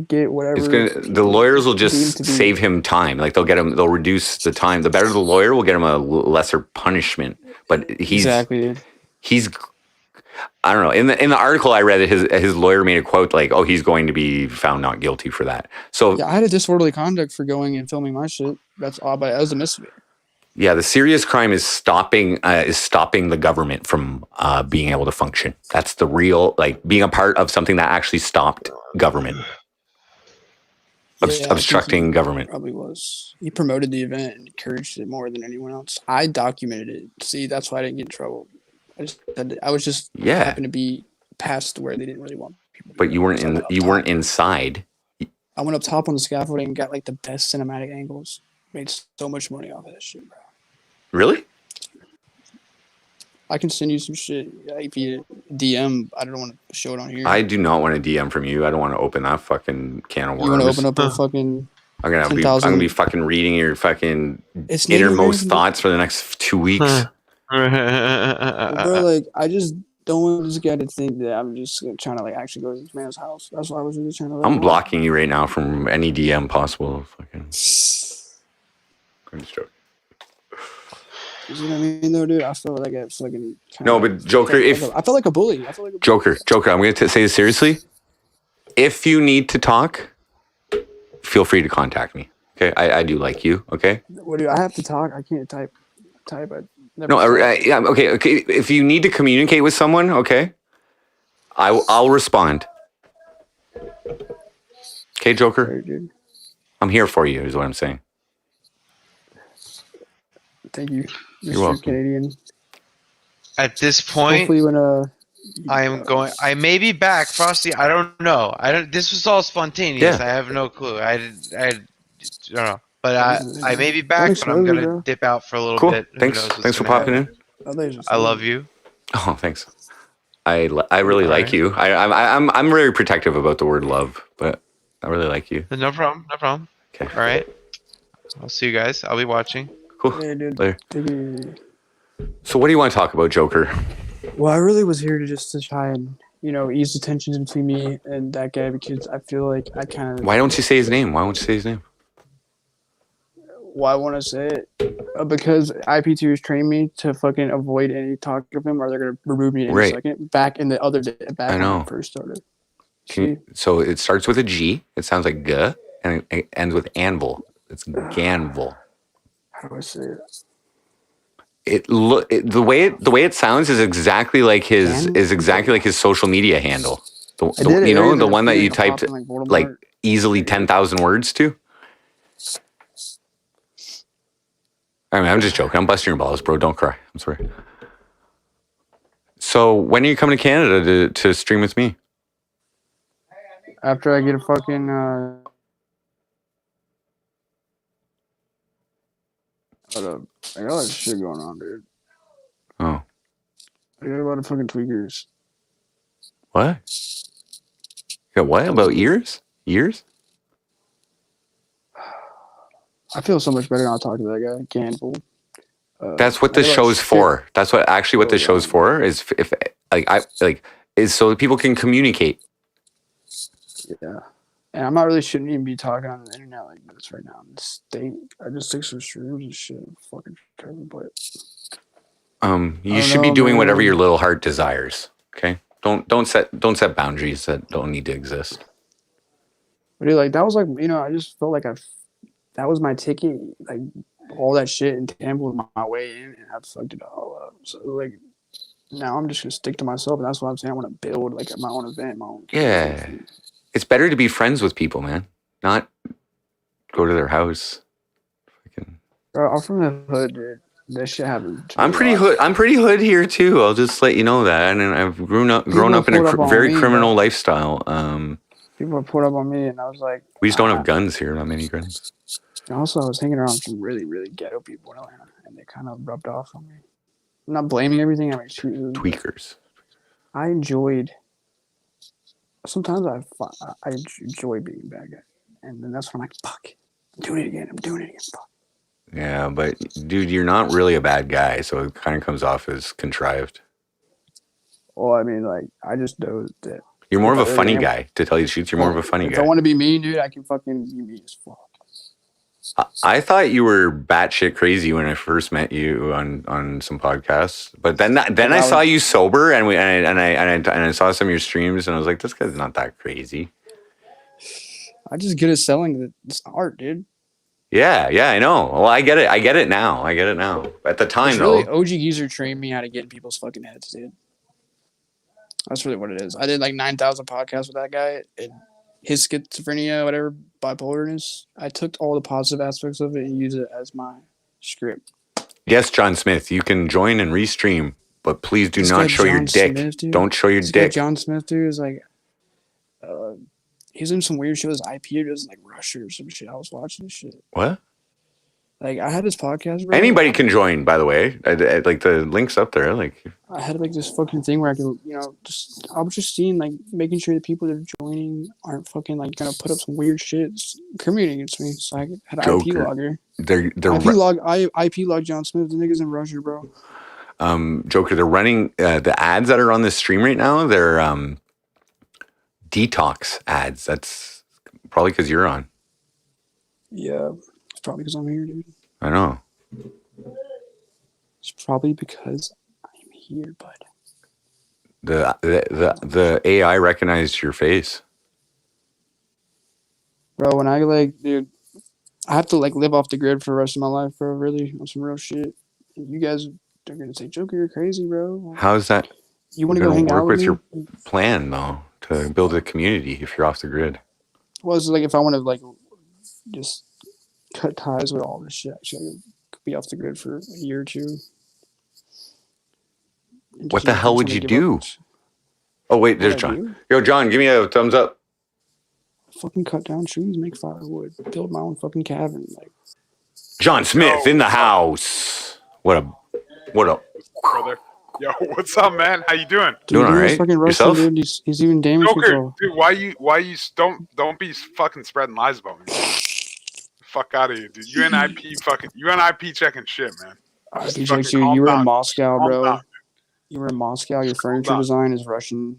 get whatever. The lawyers will just save him time. Like they'll reduce the time. The better the lawyer will get him a lesser punishment. But he's I don't know. In the article I read, his lawyer made a quote like, "Oh, he's going to be found not guilty for that." So I had a disorderly conduct for going and filming my shit. That's all, but that was a misdemeanor. Yeah, the serious crime is stopping the government from being able to function. That's the real, being a part of something that actually stopped government. Obstructing government. Probably was. He promoted the event and encouraged it more than anyone else. I documented it. See, that's why I didn't get in trouble. I was just Yeah. happened to be past where they didn't really want people. But you weren't in. You weren't inside. I went up top on the scaffolding and got like the best cinematic angles. Made so much money off of that shit, bro. Really? I can send you some shit. If you DM, I don't want to show it on here. I do not want to DM from you. I don't want to open that fucking can of worms. You want to open up a fucking... I'm gonna be fucking reading your fucking innermost thoughts for the next 2 weeks. Bro, like, I just don't want this guy to think that I'm just trying to like actually go to this man's house. That's why I was really trying to. Like, I'm blocking you right now from any DM possible. Fucking. I'm just joking. You know what I mean, though, dude? I felt like I fucking. No, but Joker, I felt like a bully. Joker, I'm going to say this seriously. If you need to talk, feel free to contact me. Okay, I do like you. Okay. What do I have to talk? I can't type. No, yeah, okay. If you need to communicate with someone, okay, I'll respond. Okay, Joker. I'm here for you. Is what I'm saying. Thank you. You're welcome. Canadian. At this point, hopefully when I may be back, Frosty. I don't know. This was all spontaneous. Yeah. I have no clue. I don't know. But I may be back, but I'm gonna dip out for a little bit. Who Thanks. knows what's Thanks for gonna popping happen. in. I love you. Oh, thanks. I really like you. I'm very protective about the word love, but I really like you. No problem. No problem. Okay. All right. I'll see you guys. I'll be watching. Cool. Yeah, dude. Later. So what do you want to talk about, Joker? Well, I really was here to try and ease the tensions between me and that guy because I feel like I kind of. Why don't you say his name? Why I want to say it? Because IP2 trained me to fucking avoid any talk of him, or they're gonna remove me in a second. Back in the other day, when I first started. So it starts with a G. It sounds like G, and it ends with anvil. It's ganval. How do I say it? The way it sounds is exactly like his social media handle. The one that you typed like easily 10,000 words to. I mean, I'm just joking. I'm busting your balls, bro. Don't cry. I'm sorry. So when are you coming to Canada to stream with me? After I get a fucking I got a lot of shit going on, dude. Oh. I got a lot of fucking tweakers. What? You got what? About ears? Ears? I feel so much better now talking to that guy, Ganval. That's what the show's for. That's what the show's for is is so that people can communicate. Yeah. And I'm not really shouldn't even be talking on the internet like this right now. I just take some streams and shit. Fucking terrible, but you should be doing whatever your little heart desires. Okay? Don't set boundaries that don't need to exist. But dude, like that was like I just felt like that was my ticket. Like all that shit and Tampa was my way in, and I fucked it all up. So like now I'm just gonna stick to myself, and that's what I'm saying. I want to build like my own event, my own. Yeah. It's better to be friends with people, man. Not go to their house. Bro, I'm from the hood, dude. That shit happens. I'm pretty hood here too. I'll just let you know that. And I've grown up in a very criminal lifestyle. People were put up on me, and I was like, we just don't have guns here. Not many guns. And also, I was hanging around some really, really ghetto people in Atlanta, and they kind of rubbed off on me. I'm not blaming everything. I mean, tweakers. I enjoyed. Sometimes I enjoy being a bad guy, and then that's when I'm like, fuck, I'm doing it again. Fuck. Yeah, but dude, you're not really a bad guy, so it kind of comes off as contrived. Well, I mean, like, I just know that you're more of a funny guy. To tell you the truth, you're more of a funny guy. If I want to be mean, dude, I can fucking be mean as fuck. I thought you were batshit crazy when I first met you on some podcasts, but then I saw you sober and I saw some of your streams and I was like, this guy's not that crazy. I just good at selling this art, dude. Yeah, I know. Well, I get it now. At the time, though, OG Geezer trained me how to get in people's fucking heads, dude. That's really what it is. I did like 9,000 podcasts with that guy. His schizophrenia, whatever, bipolarness. I took all the positive aspects of it and used it as my script. Yes, JohnSmith, you can join and restream but please do This not guy show your John dick. Smith, dude. Don't show your This guy dick. JohnSmith, dude, is like, he's in some weird shows. IP does like Russia or some shit. I was watching this shit. What? Like, I had this podcast, bro. Anybody can join, by the way. Like the link's up there. Like, I had like this fucking thing where I could, I was just seeing like making sure the people that are joining aren't fucking like gonna put up some weird shit discriminating against me. So I had an IP Joker. logger. they're IP log John Smith. The niggas in Russia, bro. Joker. They're running the ads that are on this stream right now. They're detox ads. That's probably because you're on. Yeah, it's probably because I'm here, dude. I know. It's probably because I'm here, bud. The AI recognized your face. Bro, when I dude, I have to live off the grid for the rest of my life, bro. Really, on some real shit. You guys are gonna say, Joker, you're crazy, bro. How's that? You want to go hang out with me? your plan though to build a community if you're off the grid? Well, it's if I want to just cut ties with all this shit, actually, I could be off the grid for a year or two. What the hell would you do? Oh wait, there's John. Yo, John, give me a thumbs up. Fucking cut down trees, make firewood, build my own fucking cabin. JohnSmith in the house. What a brother. Yo, what's up, man? How you doing? Dude, doing all right. Yourself? Dude. He's even damage control. Dude, why you don't be fucking spreading lies about me. Fuck out of here, dude. UNIP checking shit, man. IP checks you. You were in Moscow, bro. You were in Moscow. Your furniture design is Russian.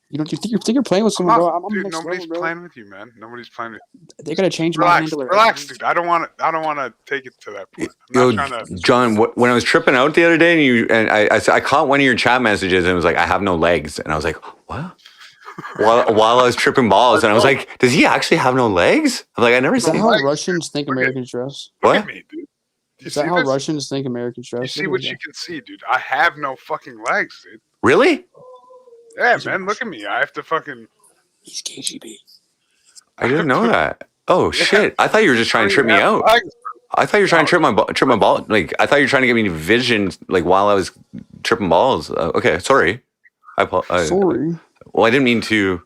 You think you're playing with someone, bro? I'm dude, next nobody's level, bro. playing with you, man. Nobody's playing with you. They gotta change my handler. Relax, dude. I don't want to take it to that point. I'm not trying to. John, when I was tripping out the other day, and I caught one of your chat messages, and it was like, "I have no legs," and I was like, "What?" while I was tripping balls, and I was like, "Does he actually have no legs?" I'm like, "I never seen." Is that how Russians think Americans dress? Look at me, dude. Is that how Russians think Americans dress? You see what you can see, dude. I have no fucking legs, dude. Really? Yeah, man. Look at me. I have to fucking. He's KGB. I didn't know that. Oh shit! I thought you were just trying to trip me out. I thought you were trying to trip my ball. Like I thought you were trying to get me vision while I was tripping balls. Okay, sorry. Sorry. Well, I didn't mean to.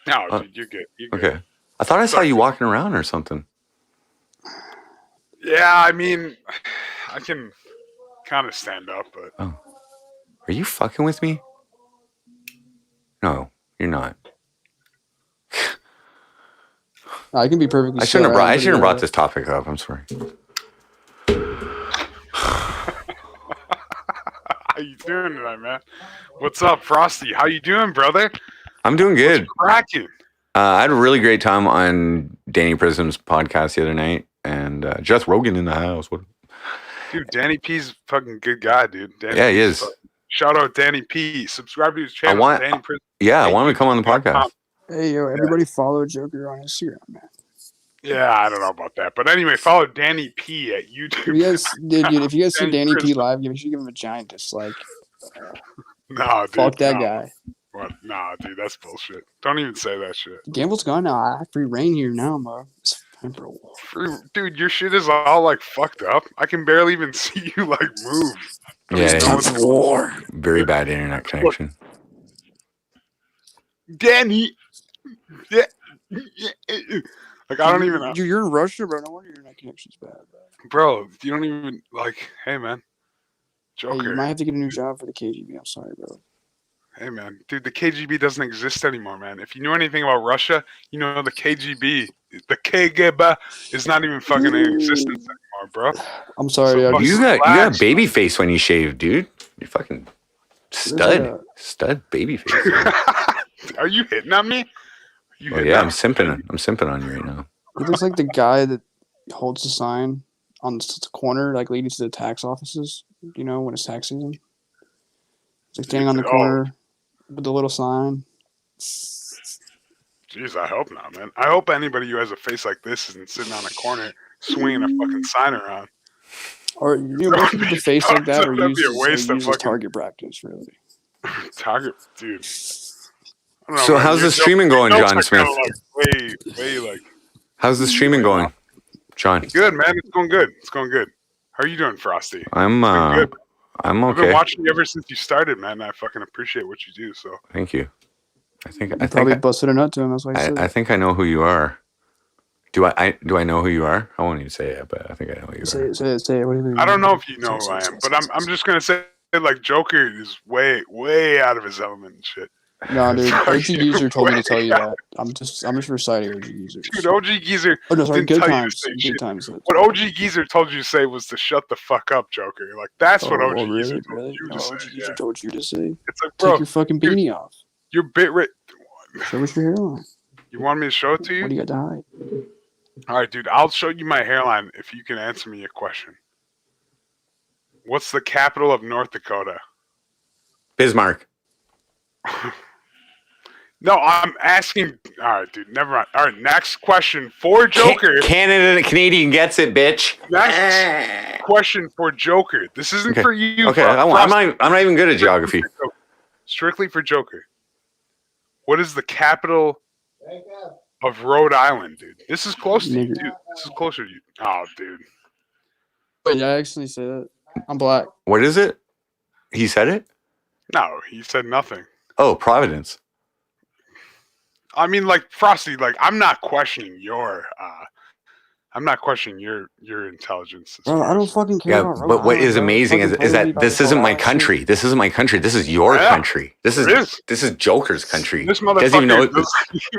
No, dude, you're good. You're good. Okay. I thought I saw you walking around or something. Yeah, I mean, I can kind of stand up, but. Oh. Are you fucking with me? No, you're not. I can be perfectly. I shouldn't have brought this topic up. I'm sorry. How you doing tonight, man? What's up, Frosty? How you doing, brother? I'm doing good. What's cracking? I had a really great time on Danny Prism's podcast the other night, and Jeff Rogan in the house. What? Dude, Danny P's a fucking good guy, dude. Danny yeah, he is. Shout out Danny P. Subscribe to his channel. I want him to come on the podcast. Hey, yo, everybody follow Joker on Instagram, man. Yeah, I don't know about that. But anyway, follow Danny P at YouTube. Dude, if you guys see Danny P live, you should give him a giant dislike. No, dude. Fuck that guy. What? Nah, dude, that's bullshit. Don't even say that shit. Gamble's gone now. I have free reign here now, bro. It's fine, bro. Dude, your shit is all fucked up. I can barely even see you move. Yeah, it's war. Very bad internet connection. Danny. Yeah. I don't even know. You're in Russia, bro. No wonder your internet connection's bad, bro. You don't even hey, man. Joker. Hey, you might have to get a new job for the KGB. I'm sorry, bro. Hey, man. Dude, the KGB doesn't exist anymore, man. If you know anything about Russia, you know the KGB, the KGB is not even fucking in existence anymore, bro. I'm sorry. So you got a baby face when you shave, dude. You're fucking stud baby face. Are you hitting on me? Yeah, I'm simping on you right now. He looks like the guy that holds the sign on the corner, leading to the tax offices. You know, when it's tax season. He's standing on the corner with the little sign. Jeez, I hope not, man. I hope anybody who has a face like this isn't sitting on a corner swinging a fucking sign around. Or most people with a face like that are used as target practice, really. Target, dude. So how's the streaming going, JohnSmith? How's the streaming going, John? Good, man. It's going good. How are you doing, Frosty? I'm Good. I'm I've been okay. watching you ever since you started, man. I fucking appreciate what you do. So Thank you. I Probably think busted a nut to him. That's why I said. I think I know who you are. Do I know who you are? I won't even say it, but I think I know who you are. Say it. What do you mean? I don't know if you know who I am, but I'm just gonna say like Joker is way out of his element and shit. No, dude. OG Fucking Geezer told me to way tell you out. that. I'm just reciting OG Geezer. Dude, OG Geezer Oh no, sorry. didn't Good tell times. you to say Good shit. times. What OG Geezer told you to say was to shut the fuck up, Joker. Like that's what OG really? Geezer told Really? you No, to say. OG Geezer Yeah. told you to say. It's like, bro, Take your fucking beanie off. you're bit rich. Show us your hairline. You want me to show it to you? What do you got to hide? All right, dude. I'll show you my hairline if you can answer me a question. What's the capital of North Dakota? Bismarck. No, I'm asking. All right, dude. Never mind. All right, next question for Joker. Canadian gets it, bitch. Next question for Joker. This isn't Okay. for you. Okay, I'm not even good at geography. Strictly for Joker. What is the capital of Rhode Island, dude? This is close to you, dude. This is closer to you. Oh, dude. Wait, did I actually say that? I'm black. What is it? He said it? No, he said nothing. Oh, Providence. I mean, like Frosty, like I'm not questioning your intelligence. Bro, I don't fucking care Yeah, about Rhode but what Island, is bro. amazing Fucking is tell me that about this the isn't Rhode my Island country. shit. This isn't my country. This is your Yeah, country. This it is. is Joker's country. This He doesn't even know. motherfucker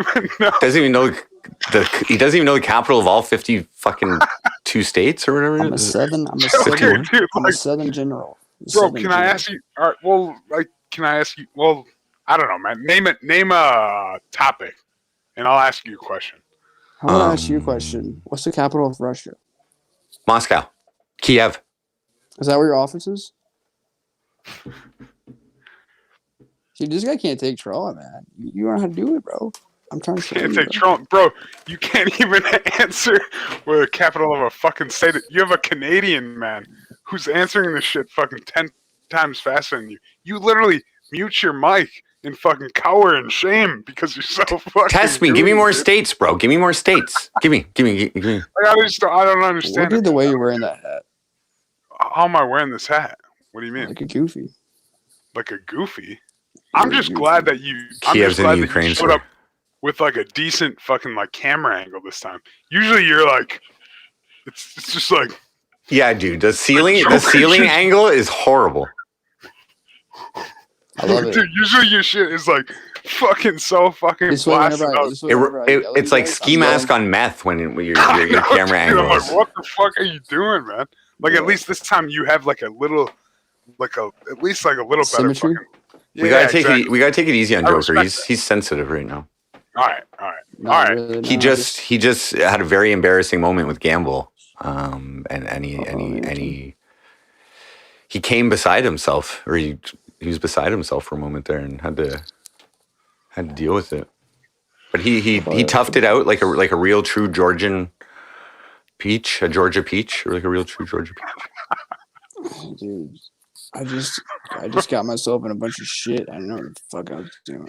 doesn't even know. Doesn't even know he doesn't even know the capital of all 50 fucking 2 states or whatever. I'm a it is. southern Joker, dude, I'm a like, southern general. bro, Southern can I general. ask you? All right, well, like, can I ask you? Well, I don't know, man. Name a topic, and I'll ask you a question. How about I ask you a question? What's the capital of Russia? Moscow. Kiev. Is that where your office is? See, this guy can't take troll, man. You don't know how to do it, bro. I'm trying to show Can't you, take bro. Trump, bro. You can't even answer where the capital of a fucking state. You have a Canadian man who's answering this shit fucking 10 times faster than you. You literally mute your mic and fucking cower in shame because you're so fucking. Test me. Give me goofy, more dude. states, bro. Give me more states. Give me. Like, I don't understand. Look at the way you're wearing that hat. How am I wearing this hat? What do you mean? Like a goofy. Like a goofy? I'm just glad that you. I'm Kiev's just in glad the that Ukraine, you showed sir. up with like a decent fucking like camera angle this time. Usually you're like, it's just like. Yeah, dude. The ceiling Joker. angle is horrible. I love it. Dude, usually your shit is like fucking so fucking This way, blasted whenever I, out. this way, whenever I yell at It's you like guys, ski I'm mask yelling. on meth when your I know, camera dude, I'm angles. like, what the fuck are you doing, man? Like Yeah. at least this time you have like a little, at least like a little better Symmetry? fucking. We gotta take exactly. it. We gotta take it easy on I Joker. respect He's sensitive right now. All right. Not really, no, He just had a very embarrassing moment with Gamble, and he came beside himself, or he was beside himself for a moment there, and had to deal with it. But he toughed it out like a real true Georgian peach, a Georgia peach, or like a real true Georgia peach. Dude, I just got myself in a bunch of shit. I don't know what the fuck I was doing.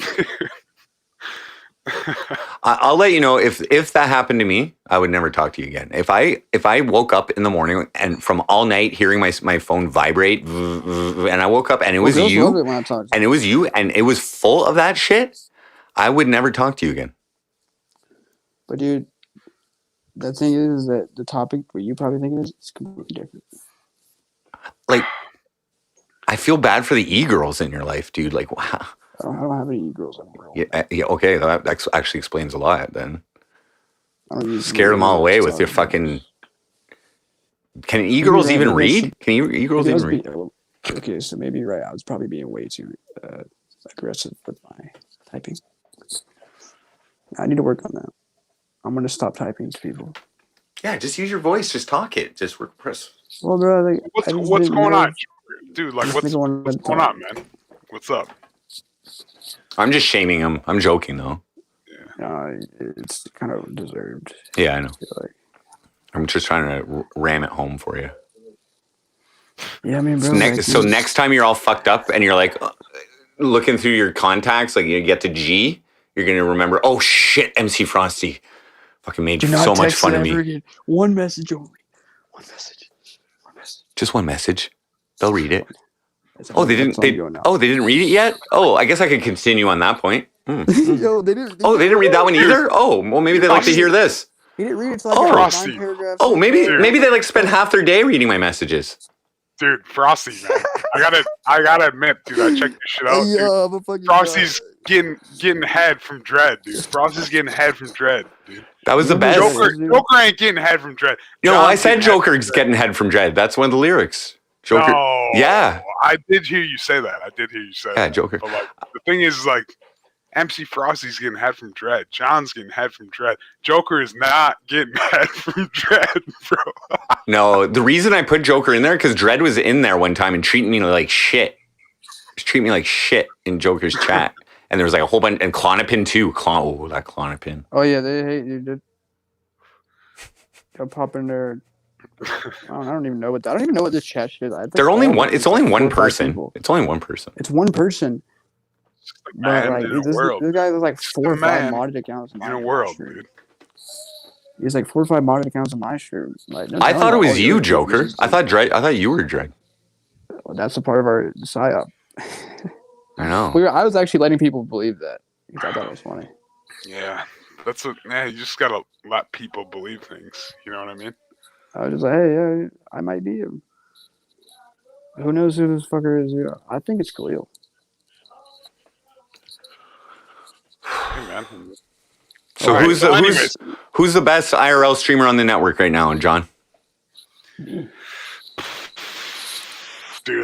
I'll let you know if that happened to me, I would never talk to you again. If I woke up in the morning and from all night hearing my phone vibrate, and I woke up and it was girls you, love it when I talk to and it was you, and it was full of that shit, I would never talk to you again. But dude, the thing is that the topic what you probably think it is completely different. Like, I feel bad for the e-girls in your life, dude. Like, wow. I don't have any e-girls in the world. Yeah, okay, that actually explains a lot then. I don't use Scared them all away with your fucking... Can e-girls even read? Can e-girls even read? Okay, so maybe you're right. I was probably being way too aggressive with my typing. I need to work on that. I'm going to stop typing to people. Yeah, just use your voice. Just talk it. Just press. Well, bro, like, What's going on, dude? Like, what's going on, man? What's up? I'm just shaming him. I'm joking though. It's kind of deserved. Yeah, I know. I'm just trying to ram it home for you. Yeah, I mean, bro. So next time you're all fucked up and you're like looking through your contacts, like you get to G, you're gonna remember. Oh shit, MC Frosty fucking made so much fun of me. Again. One message only. One message. Just one message. They'll read it. That's Oh, they didn't. They didn't read it yet. Oh, I guess I could continue on that point. Yo, they didn't. Oh, they didn't read that one either. Oh, well, maybe they'd like to hear this. He didn't read it. It's like Oh, 9 paragraphs. Oh, maybe they like spend half their day reading my messages. Dude, Frosty, man. I gotta admit, dude, I checked this shit out. Dude. Frosty's getting head from Dread, dude. Frosty's getting head from Dread, dude. That was the best. Joker ain't getting head from Dread. No, I said Joker's getting head from Dread. That's one of the lyrics. Joker. No, yeah. I did hear you say that. Yeah, Joker. But like, the thing is, like, MC Frosty's getting head from Dread. John's getting head from Dread. Joker is not getting head from Dread, bro. No, the reason I put Joker in there because Dread was in there one time and treating me like shit. He was treating me like shit in Joker's chat. And there was like a whole bunch, and Clonopin too. That Clonopin. Oh yeah, they hate you, dude. They'll pop in there. I don't even know what this chat shit is. They're only one. It's only one person. It's only one person. It's one person. But like this guy has like 4 or 5 modded accounts in a world, dude. He's like 4 or 5 modded accounts on my stream. Like, I thought it was you, Joker. I thought you were Dreg. Well, that's a part of our psyop. I know. I was actually letting people believe that because I thought it was funny. Yeah, that's what. Man, you just gotta let people believe things. You know what I mean? I was just like, hey, yeah, I might be him. Who knows who this fucker is? Yeah, I think it's Khalil. Hey, man. So who's the best IRL streamer on the network right now, John? Dude,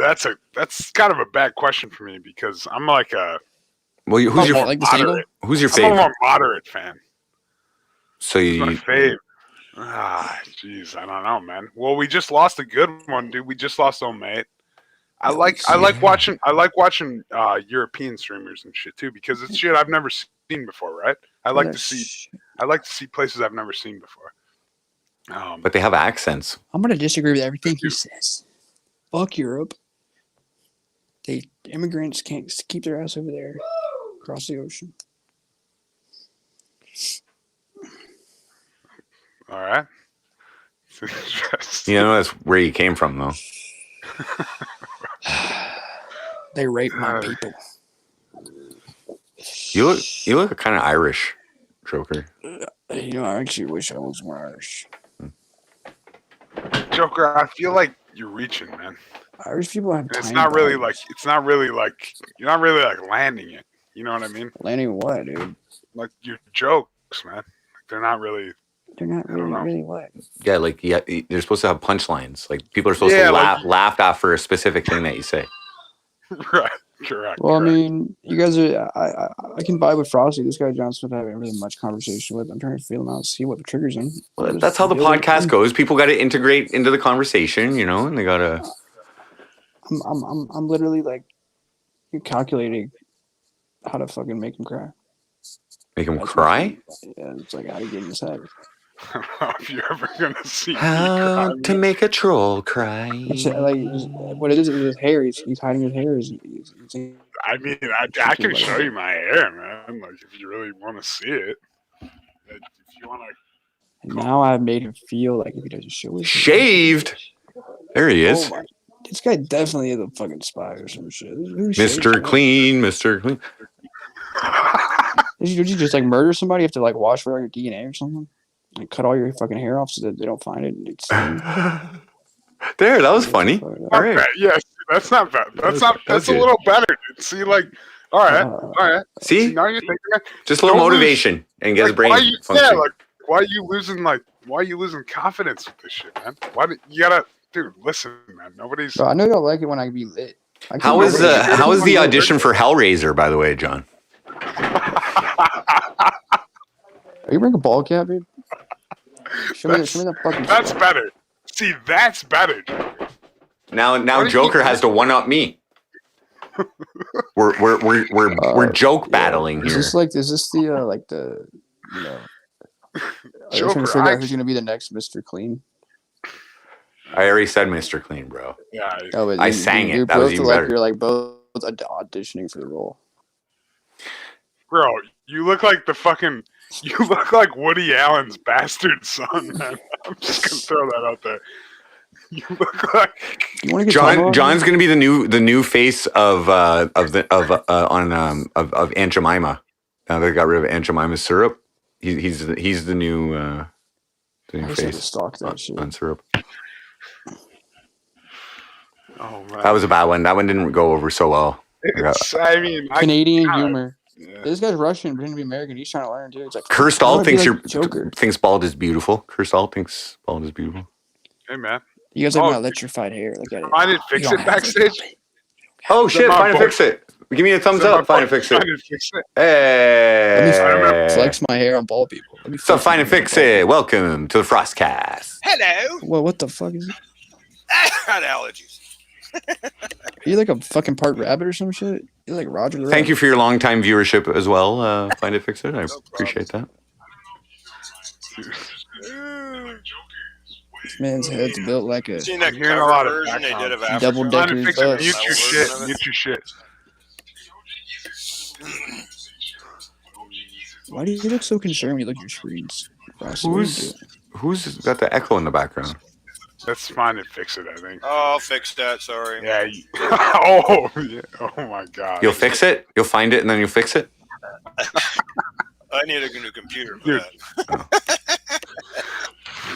that's kind of a bad question for me because I'm like a. Well, who's your favorite? I'm a more moderate fan. So my fave. Jeez, I don't know, man. Well, we just lost a good one, dude. We just lost old mate. I like watching European streamers and shit too because it's shit I've never seen before, right? I like to see places I've never seen before. But they have accents. I'm gonna disagree with everything he says. Fuck Europe. Immigrants can't keep their ass over there across the ocean. All right. You know that's where you came from, though. They rape my people. You look kind of Irish, Joker. You know, I actually wish I was more Irish. Joker, I feel like you're reaching, man. Irish people have. It's not really like you're not really like landing it. You know what I mean? Landing what, dude? Like your jokes, man. Like, they're not really what? Yeah, like they're supposed to have punchlines. Like people are supposed to laugh after a specific thing that you say. Right. Correct. Well, I mean, you guys are. I can vibe with Frosty. This guy JohnSmith I haven't really much conversation with. I'm trying to feel him out, see what triggers him. Well, that's how the podcast goes. People got to integrate into the conversation, you know, and they gotta. I'm literally like, calculating how to fucking make him cry. Make him cry? Yeah, it's like how to get in his head. I don't know if you're ever gonna see how me cry. to make a troll cry. It's like what it is his hair. He's hiding his hair. I mean, I can show you my hair, man. Like if you really want to see it. If you want to. Now I've made him feel like if he doesn't show his shaved. There he is. Oh this guy definitely is a fucking spy or some shit. Mr. Clean, Mr. Clean. Did you just like murder somebody? You have to like wash for your DNA or something? Like cut all your fucking hair off so that they don't find it. There, that was funny. All right. Yes, that's not bad. That's a little better, dude. See, like, all right. See, now you're thinking just a little motivation and get his brain functioning. Why are you losing confidence with this shit, man? You gotta, dude? Listen, man. Nobody's. Bro, I know y'all like it when I be lit. How was the audition for Hellraiser, by the way, John? Are you wearing a ball cap, dude? Show me the fucking. That's better. See, that's better. Now Joker has to one up me. We're joke battling here. Is this the like the you know? Are you trying to figure out who's gonna be the next Mr. Clean? I already said Mr. Clean, bro. Yeah. I sang it. That was even better. You're like both auditioning for the role. Bro, you look like you look like Woody Allen's bastard son, man. I'm just gonna throw that out there. You look like You want to get John's gonna be the new face of Aunt Jemima. Now they got rid of Aunt Jemima's syrup. He's the new face stock that shit. on syrup. oh man. That was a bad one. That one didn't go over so well. I mean, Canadian humor. Yeah. This guy's Russian, pretending to be American. He's trying to learn too. It's like Cursed Alt thinks Joker. thinks bald is beautiful. Cursed Alt thinks bald is beautiful. Hey man. You guys have my electrified hair. Look at it. FindItFixIt backstage. Oh shit! FindItFixIt. Give me a thumbs up. FindItFixIt. Hey. Let me flex my hair on bald people. So FindItFixIt. Welcome to the FrostCAST. Hello. Well, what the fuck is it? Got allergies. Are you like a fucking part rabbit or some shit? You're like Roger the Thank Rabbit. you for your long time viewership as well. FindItFixIt. I appreciate that. This man's head's built like a Seen that hearing a cover lot of version they did of Africa? double-decker FindItFixIt. bus. Mute your shit. Mute your shit. Why do you look so concerned when you look at your screens? Ross, what are you doing? Who's got the echo in the background? Let's FindItFixIt, I think. Oh, I'll fix that. Sorry. Yeah. Oh, yeah. Oh my god. You'll fix it? You'll find it and then you'll fix it? I need a new computer for Dude. that.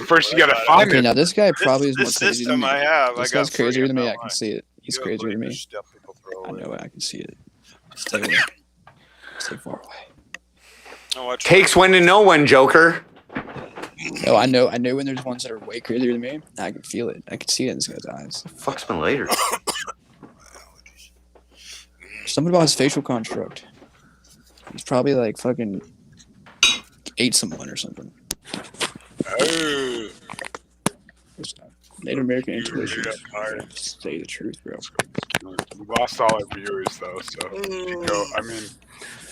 First, you gotta find Okay, it. now this guy probably is more This crazy than system me. I have. This I got guy's crazier than me. I free can online. see it. He's You crazier than believe me. the stuff people throw I away. know it. I can see it. Stay away. Stay far away. Oh, I tried. Takes one to know one, Joker. No, I know when there's ones that are way crazier than me. I can feel it. I can see it in this guy's eyes. Fuck's been later. Something about his facial construct. He's probably like fucking ate someone or something. Oh, Native American intuition. you're tired. Say the truth, bro. We lost all our viewers though, so you go. I mean,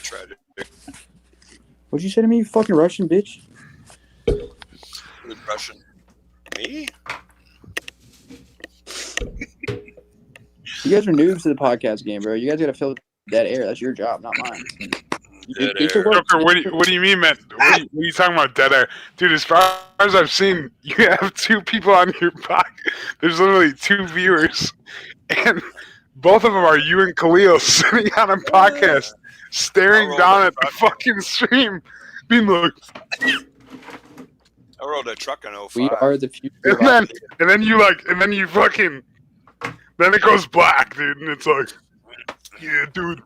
Tragic. What'd you say to me, you fucking Russian bitch? Good Russian. Me? You guys are noobs to the podcast game, bro. You guys gotta fill that air. That's your job, not mine. Dead Get to air. work. Joker, what do you mean, man? What are you talking about, dead air? Dude, as far as I've seen, you have 2 people on your podcast. There's literally 2 viewers, and both of them are you and Khalil sitting on a podcast, staring down at the fucking stream, being like, I rode a truck in 05. We are the future. and then you fucking, then it goes black, dude, and it's like, yeah, dude.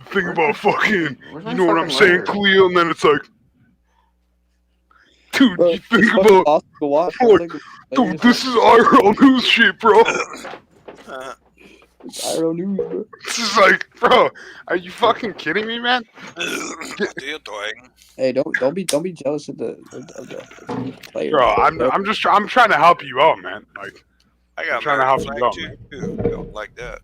Think about fucking, you know what I'm saying, Khalil, and then it's like, dude, Bro, you think it's fucking about, awesome to watch. Look, Like, dude, this is IRL news shit, bro. it's IRL news, bro. This is like, bro, are you fucking kidding me, man? Deal toy. Hey, don't be jealous of the player. Bro, I'm trying to help you out, man. Like, I got trying to help you out, too. Don't like that.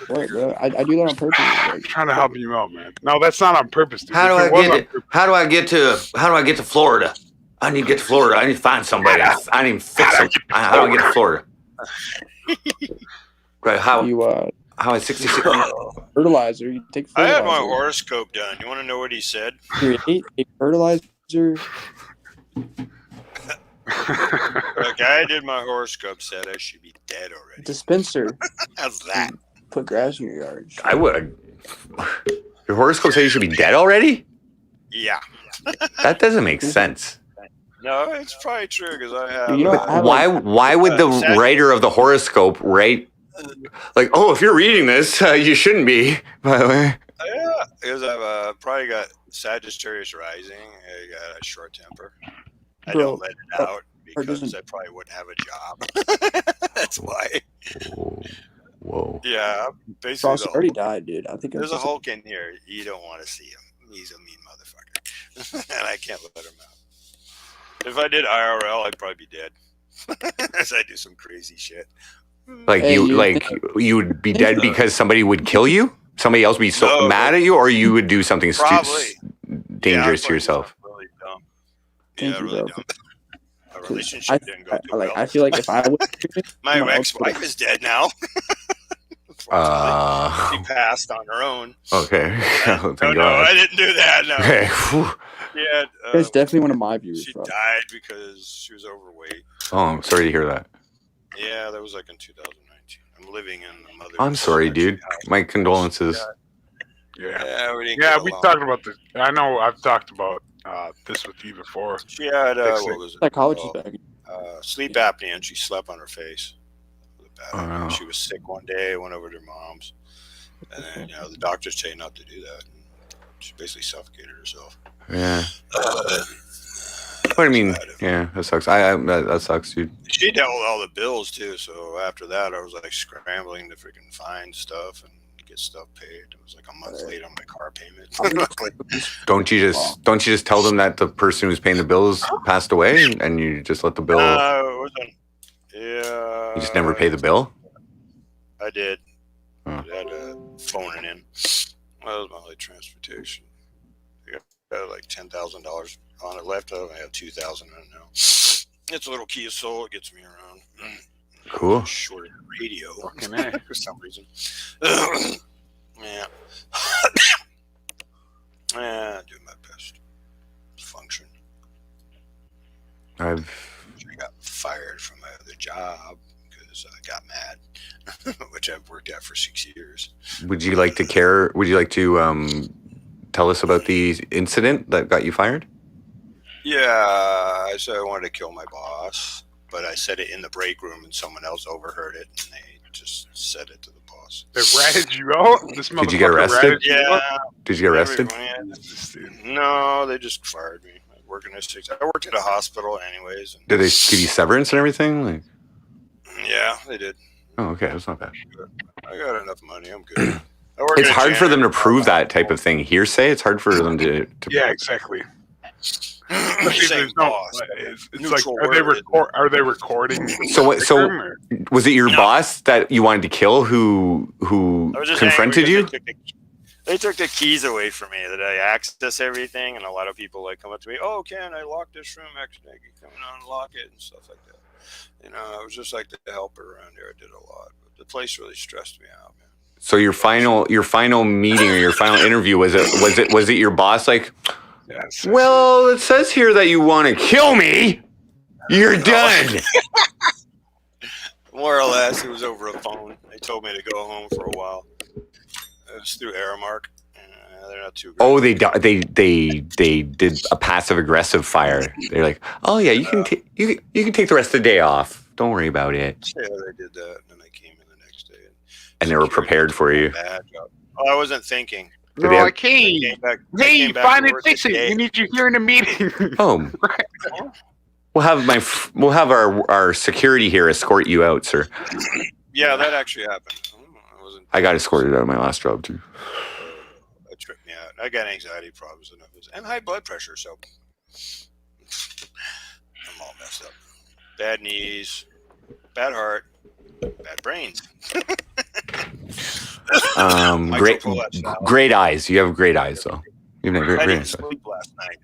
Right, bro. I do that on purpose. I'm trying to help you out, man. No, that's not on purpose, dude. How do If it was on purpose- How do I get to Florida? I need to get to Florida. I need to find somebody. I need to fix them. How do I get to Florida? Right, how I 66 fertilizer. You take I fertilizer. had my horoscope done. You want to know what he said? Create a fertilizer. The guy did my horoscope said I should be dead already. Dispenser. How's that? Put grass in your yard. I would. Your horoscope says you should be dead already? Yeah. That doesn't make sense. No, it's probably true because I have. You know, I have Why would the writer of the horoscope write like, oh, if you're reading this, you shouldn't be, by the way. Yeah, because I've probably got Sagittarius rising. I got a short temper. I Bro, don't let it out because I probably wouldn't have a job. That's why. Whoa. Yeah, basically. Frost already died, dude. I think There's a Hulk in here. You don't want to see him. He's a mean motherfucker, and I can't let him out. If I did IRL, I'd probably be dead, as I do some crazy shit. Like you would be dead because somebody would kill you? Somebody else would be so mad at you, or you would do something dangerous to yourself? Really dumb. Thank Yeah, you, really bro. dumb. Our relationship didn't go too well. I feel like if I would, My ex-wife is dead now. She passed on her own. Okay. No, I didn't do that. No. Okay. Whew. Yeah, that's definitely one of my views. She Bro. died because she was overweight. Oh, I'm sorry to hear that. Yeah, that was like in 2019. I'm living in the mother's. I'm sorry, dude. house. My condolences. Yeah. We didn't Yeah, get we along. talked about this. I know I've talked about this with you before. She had Fixing. what was it? Psychology called? bag. Sleep apnea, and she slept on her face. Oh, no. She was sick one day. Went over to her mom's, and then the doctors tell you not to do that. And she basically suffocated herself. Yeah. But I mean, yeah, that sucks. That sucks, dude. She dealt with all the bills too. So after that, I was like scrambling to freaking find stuff and get stuff paid. It was like a month late on my car payment. Don't you just tell them that the person who's paying the bills passed away, and you just let the bill? It wasn't. Yeah. You just never pay the bill. I did. Oh. I had to phone it in. Well, that was my transportation. I got like $10,000 on it left. I have $2,000 on it now. It's a little Kia Soul. It gets me around. Cool. Short radio Fucking for some reason. Yeah. Yeah, doing my best. Function. I got fired from my other job because I got mad, which I've worked at for 6 years. Would you like to tell us about the incident that got you fired? Yeah, I said I wanted to kill my boss, but I said it in the break room and someone else overheard it, and they just said it to the boss. They ratted you out? Did you get arrested? Yeah. Did you get arrested? No, they just fired me. I worked at a hospital anyways. And Did they give you severance and everything? Like, yeah, they did. oh, okay, that's not bad. I got enough money. I'm good. It's hard for them to prove that type of thing. Hearsay. It's hard for them to Yeah, exactly. Same boss. It's like, are they recording? So was it your boss that you wanted to kill who I was just confronted angry you? because They took the keys away from me that I access everything, and a lot of people like come up to me, "Oh, can I lock this room? Actually, I can come and unlock it and stuff like that." You know, I was just like the helper around there. I did a lot, but the place really stressed me out, man. So your final meeting or your final interview was it your boss like? Yes. Well, it says here that you want to kill me. You're done. More or less, it was over a phone. They told me to go home for a while. It was through Aramark. They're not too great. Oh, they did a passive aggressive fire. They're like, oh yeah, you can take the rest of the day off. Don't worry about it. Yeah, they did that, and then I came in the next day. And they were prepared for you. Bad job. Oh, I wasn't thinking. They're like, hey, find it, fix it. We need you here in a meeting. Oh, we'll have our security here escort you out, sir. Yeah, that actually happened. I got escorted out of my last job too. That tripped me out. I got anxiety problems and high blood pressure, so I'm all messed up. Bad knees, bad heart, bad brains. Great eyes. You have great eyes, though. You have great I didn't eyes. sleep last night.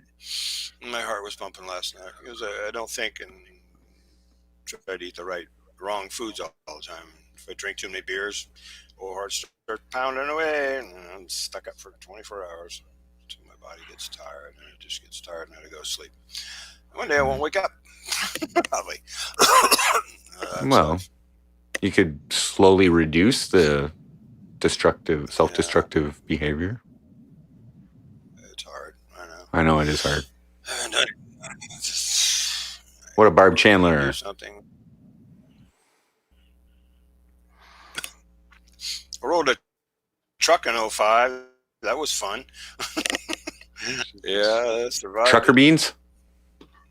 My heart was pumping last night because I don't think and try to eat the wrong foods all the time. If I drink too many beers, heart starts pounding away, and I'm stuck up for 24 hours until my body gets tired, and it just gets tired, and I go to sleep. One day I won't wake up. Probably. Well, you could slowly reduce the self-destructive behavior. It's hard. I know. I know it is hard. And What a Barb Chandler. Something. I rolled a truck in 05. That was fun. Yeah, survived. Trucker beans?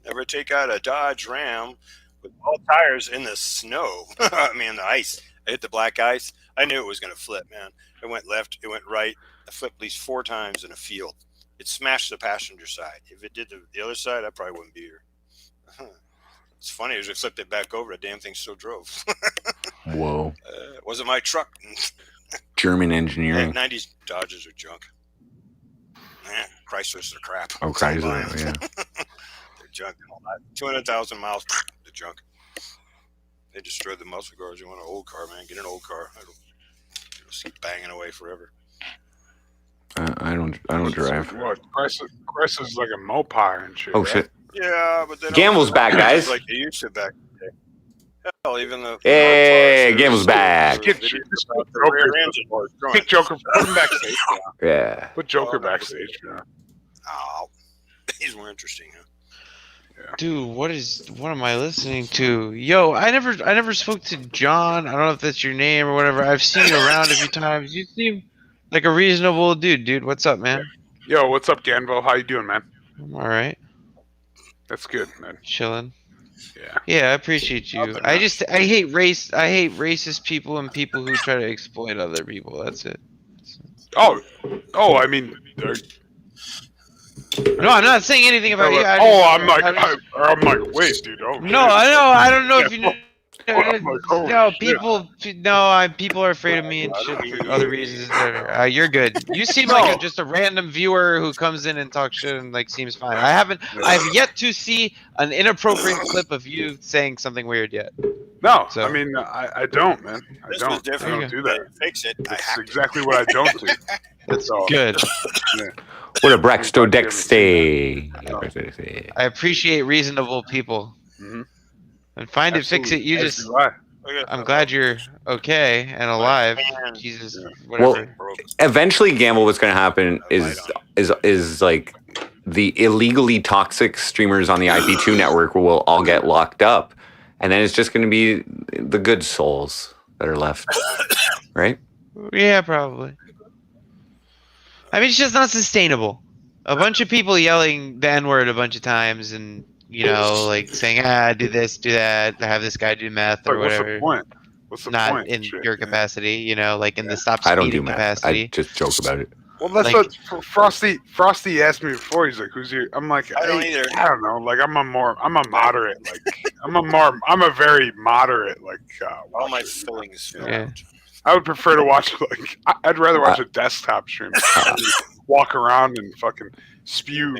Never take out a Dodge Ram with all tires in the snow. I mean, the ice. I hit the black ice. I knew it was going to flip, man. It went left. It went right. I flipped at least 4 times in a field. It smashed the passenger side. If it did the other side, I probably wouldn't be here. It's funny, as I flipped it back over, the damn thing still drove. Whoa. It wasn't my truck. German engineering. 90s Dodges are junk. Man, Chryslers are crap. Oh, Chrysler, yeah. They're junk. 200,000 miles, they're junk. They destroyed the muscle cars. You want an old car, man? Get an old car. It'll keep banging away forever. I don't drive. What? Chrysler's like a Mopar and shit. Oh, right? shit. Yeah, but they don't Ganval's back, guys. like they used to back in the day. Hell, even the Hey, Gamvel's back. Kick Joker. Put him backstage. Yeah. Put Joker backstage. Yeah. Oh, he's more interesting. Huh? Dude, what am I listening to? Yo, I never spoke to John. I don't know if that's your name or whatever. I've seen you around a few times. You seem like a reasonable dude. What's up, man? Yo, what's up, Ganval? How you doing, man? I'm all right. That's good, man. Chilling. Yeah. Yeah, I appreciate you. I hate racist people and people who try to exploit other people. That's it. Oh, I mean, no, I'm not saying anything about you. I'm like, wait, dude. Oh, no, I know. I don't know if you know. People are afraid of me and shit for other reasons. You're good. You seem like just a random viewer who comes in and talks shit and like seems fine. I've yet to see an inappropriate clip of you saying something weird yet. No, so. I mean, I don't, man. I don't do that. Fix it. That's exactly what I don't do. That's good. Yeah. What a Brexto Dexte. I appreciate reasonable people. Mm-hmm. And FindItFixIt, you just. I'm glad you're okay and alive. Jesus, whatever. Well, eventually, Gamble, what's going to happen is like the illegally toxic streamers on the IP2 network will all get locked up, and then it's just going to be the good souls that are left, right? Yeah, probably. I mean, it's just not sustainable. A bunch of people yelling the N-word a bunch of times and. You know, like saying, do this, do that, have this guy do meth or whatever. What's the not point? In your capacity, you know, like in the stop speeding capacity. I just joke about it. Well, that's like, what Frosty asked me before. He's like, "Who's your?" I'm like, I don't know. Like, I'm a moderate. Like, I'm a very moderate. Like, all my feelings. Yeah. I would prefer to watch I'd rather watch a desktop stream. Walk around and fucking spew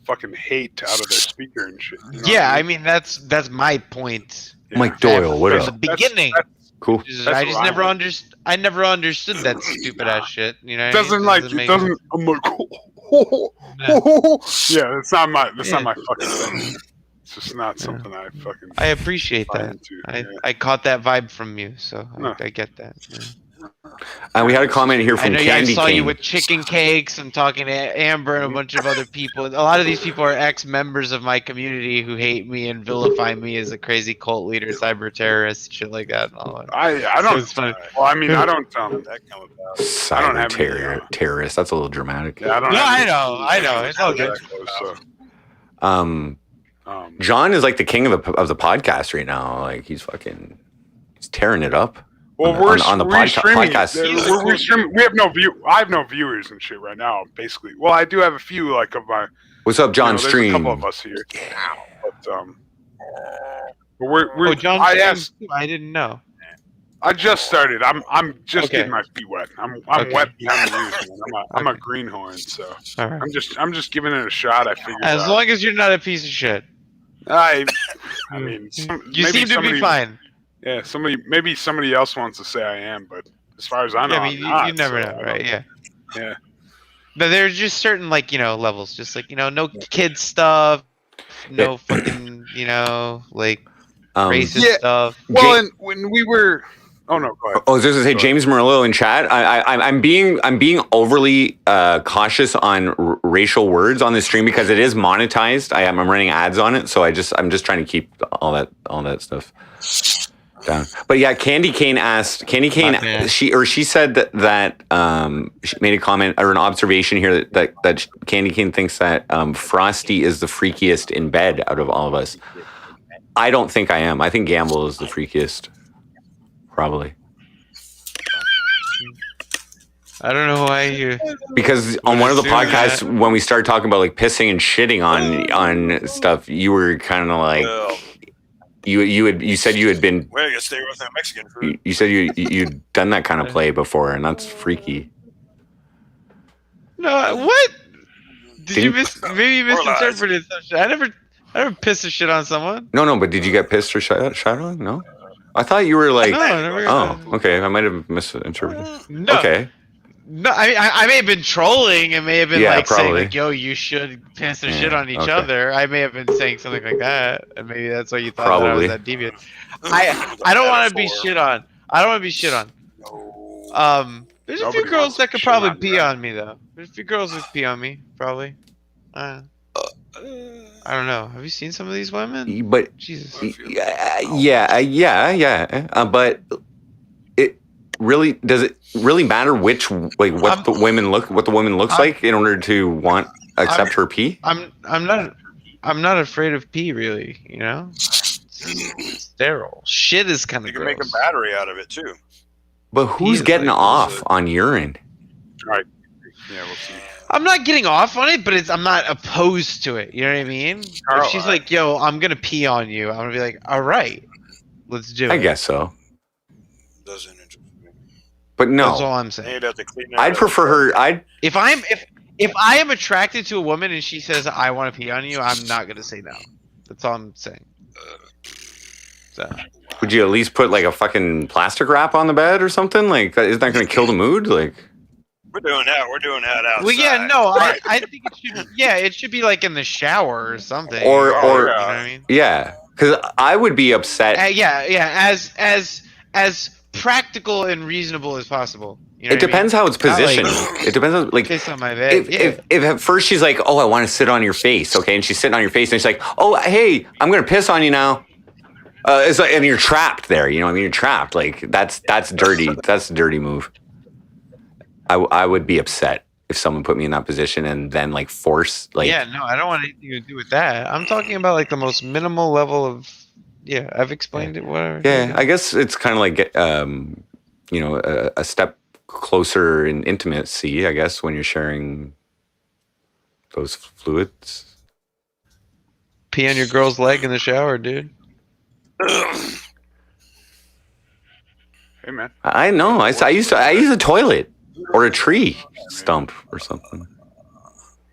fucking hate out of their speaker and shit. You know I mean that's my point. Yeah. Mike Doyle, what up? From the beginning. Cool. I just never understood. I never understood that stupid ass shit. You know, it doesn't. I'm like, yeah, that's not my fucking thing. It's just not something I fucking. I appreciate that. I caught that vibe from you, so I get that. Yeah. We had a comment here from Candy I saw King. you with chicken cakes and talking to Amber and a bunch of other people. A lot of these people are ex-members of my community who hate me and vilify me as a crazy cult leader, cyber terrorist, shit like that. And all that. I don't. Well, I mean, I don't. That come about. Cyber terrorist. That's a little dramatic. Yeah, I know. It's all good. John is like the king of the podcast right now. Like he's tearing it up. Well, on the podcast. We're streaming. We have I have no viewers and shit right now. Basically, well, I do have a few of my. What's up, John? Stream. There's a couple of us here. But we're. John. I didn't know. I just started. I'm just getting my feet wet. I'm wet behind the ears. I'm a greenhorn, so I'm just giving it a shot. I figured. As long as you're not a piece of shit. I mean, you seem to be fine. Yeah, maybe somebody else wants to say I am, but as far as I know, I'm not, you never know, right? Yeah. Yeah. But there's just certain levels, just no kid stuff, no fucking racist stuff. Well, and when we were, oh no, go ahead. I was just gonna say, James Murillo in chat. I'm being overly cautious on racial words on the stream because it is monetized. I'm running ads on it, so I'm just trying to keep all that stuff down. But yeah, Candy Cane, she said that she made a comment or an observation here that Candy Cane thinks that Frosty is the freakiest in bed out of all of us. I don't think I am. I think Gamble is the freakiest, probably. I don't know why you. Because on one of the podcasts, when we started talking about pissing and shitting on stuff, you were kind of like. You said you had been. Well, you stay with that Mexican food. You said you'd done that kind of play before, and that's freaky. No, what? Maybe you misinterpreted some shit. I never pissed a shit on someone. No, but did you get pissed or shot on? No, I thought you were like. No, I never okay, I might have misinterpreted. No. Okay. No, I may have been trolling and may have been saying probably. like, "Yo, you should piss or Yeah, shit on each okay. other." I may have been saying something like that, and maybe that's why you thought Probably. that I was that deviant. I don't want to be shit on. I don't want to be shit on. There's a few Nobody girls wants that to could shit probably on pee you. on me though. There's a few girls that pee on me, probably. I don't know. Have you seen some of these women? But Jesus. yeah. But it really does it really matter which what the woman looks like in order to accept her pee? I'm not afraid of pee, really. You know, it's sterile. Shit is kind of. You can make a battery out of it too. But who's getting off on urine? Right. Yeah, we'll see. I'm not getting off on it, but I'm not opposed to it. You know what I mean? Carl, if she's like, "Yo, I'm gonna pee on you," I'm gonna be like, "All right, let's do it." I guess so. Doesn't interest me. But no, that's all I'm saying. You'd have to clean that I'd up. prefer her. If I am attracted to a woman and she says I want to pee on you, I'm not gonna say no. That's all I'm saying. So. Would you at least put like a fucking plastic wrap on the bed or something? Like, isn't that going to kill the mood? Like, We're doing that. We're doing that outside. Well, yeah, no, I think it should. Yeah, it should be like in the shower or something. or you know what I mean? yeah, because I would be upset. Yeah, as practical and reasonable as possible. You know It depends how it's positioned. It depends on like piss on my bed. if at first she's like, "Oh, I want to sit on your face," okay, and she's sitting on your face, and she's like, "Oh, hey, I'm gonna piss on you now." It's like, and you're trapped there. You know what I mean? You're trapped. Like that's dirty. That's a dirty move. I would be upset if someone put me in that position and then like force like. Yeah, no, I don't want anything to do with that. I'm talking about like the most minimal level of. Yeah, I've explained it. Whatever. Yeah, I guess it's kind of like you know, a step closer in intimacy. I guess when you're sharing those fluids. Pee on your girl's leg in the shower, dude. Hey man. I know. I use a toilet or a tree stump or something.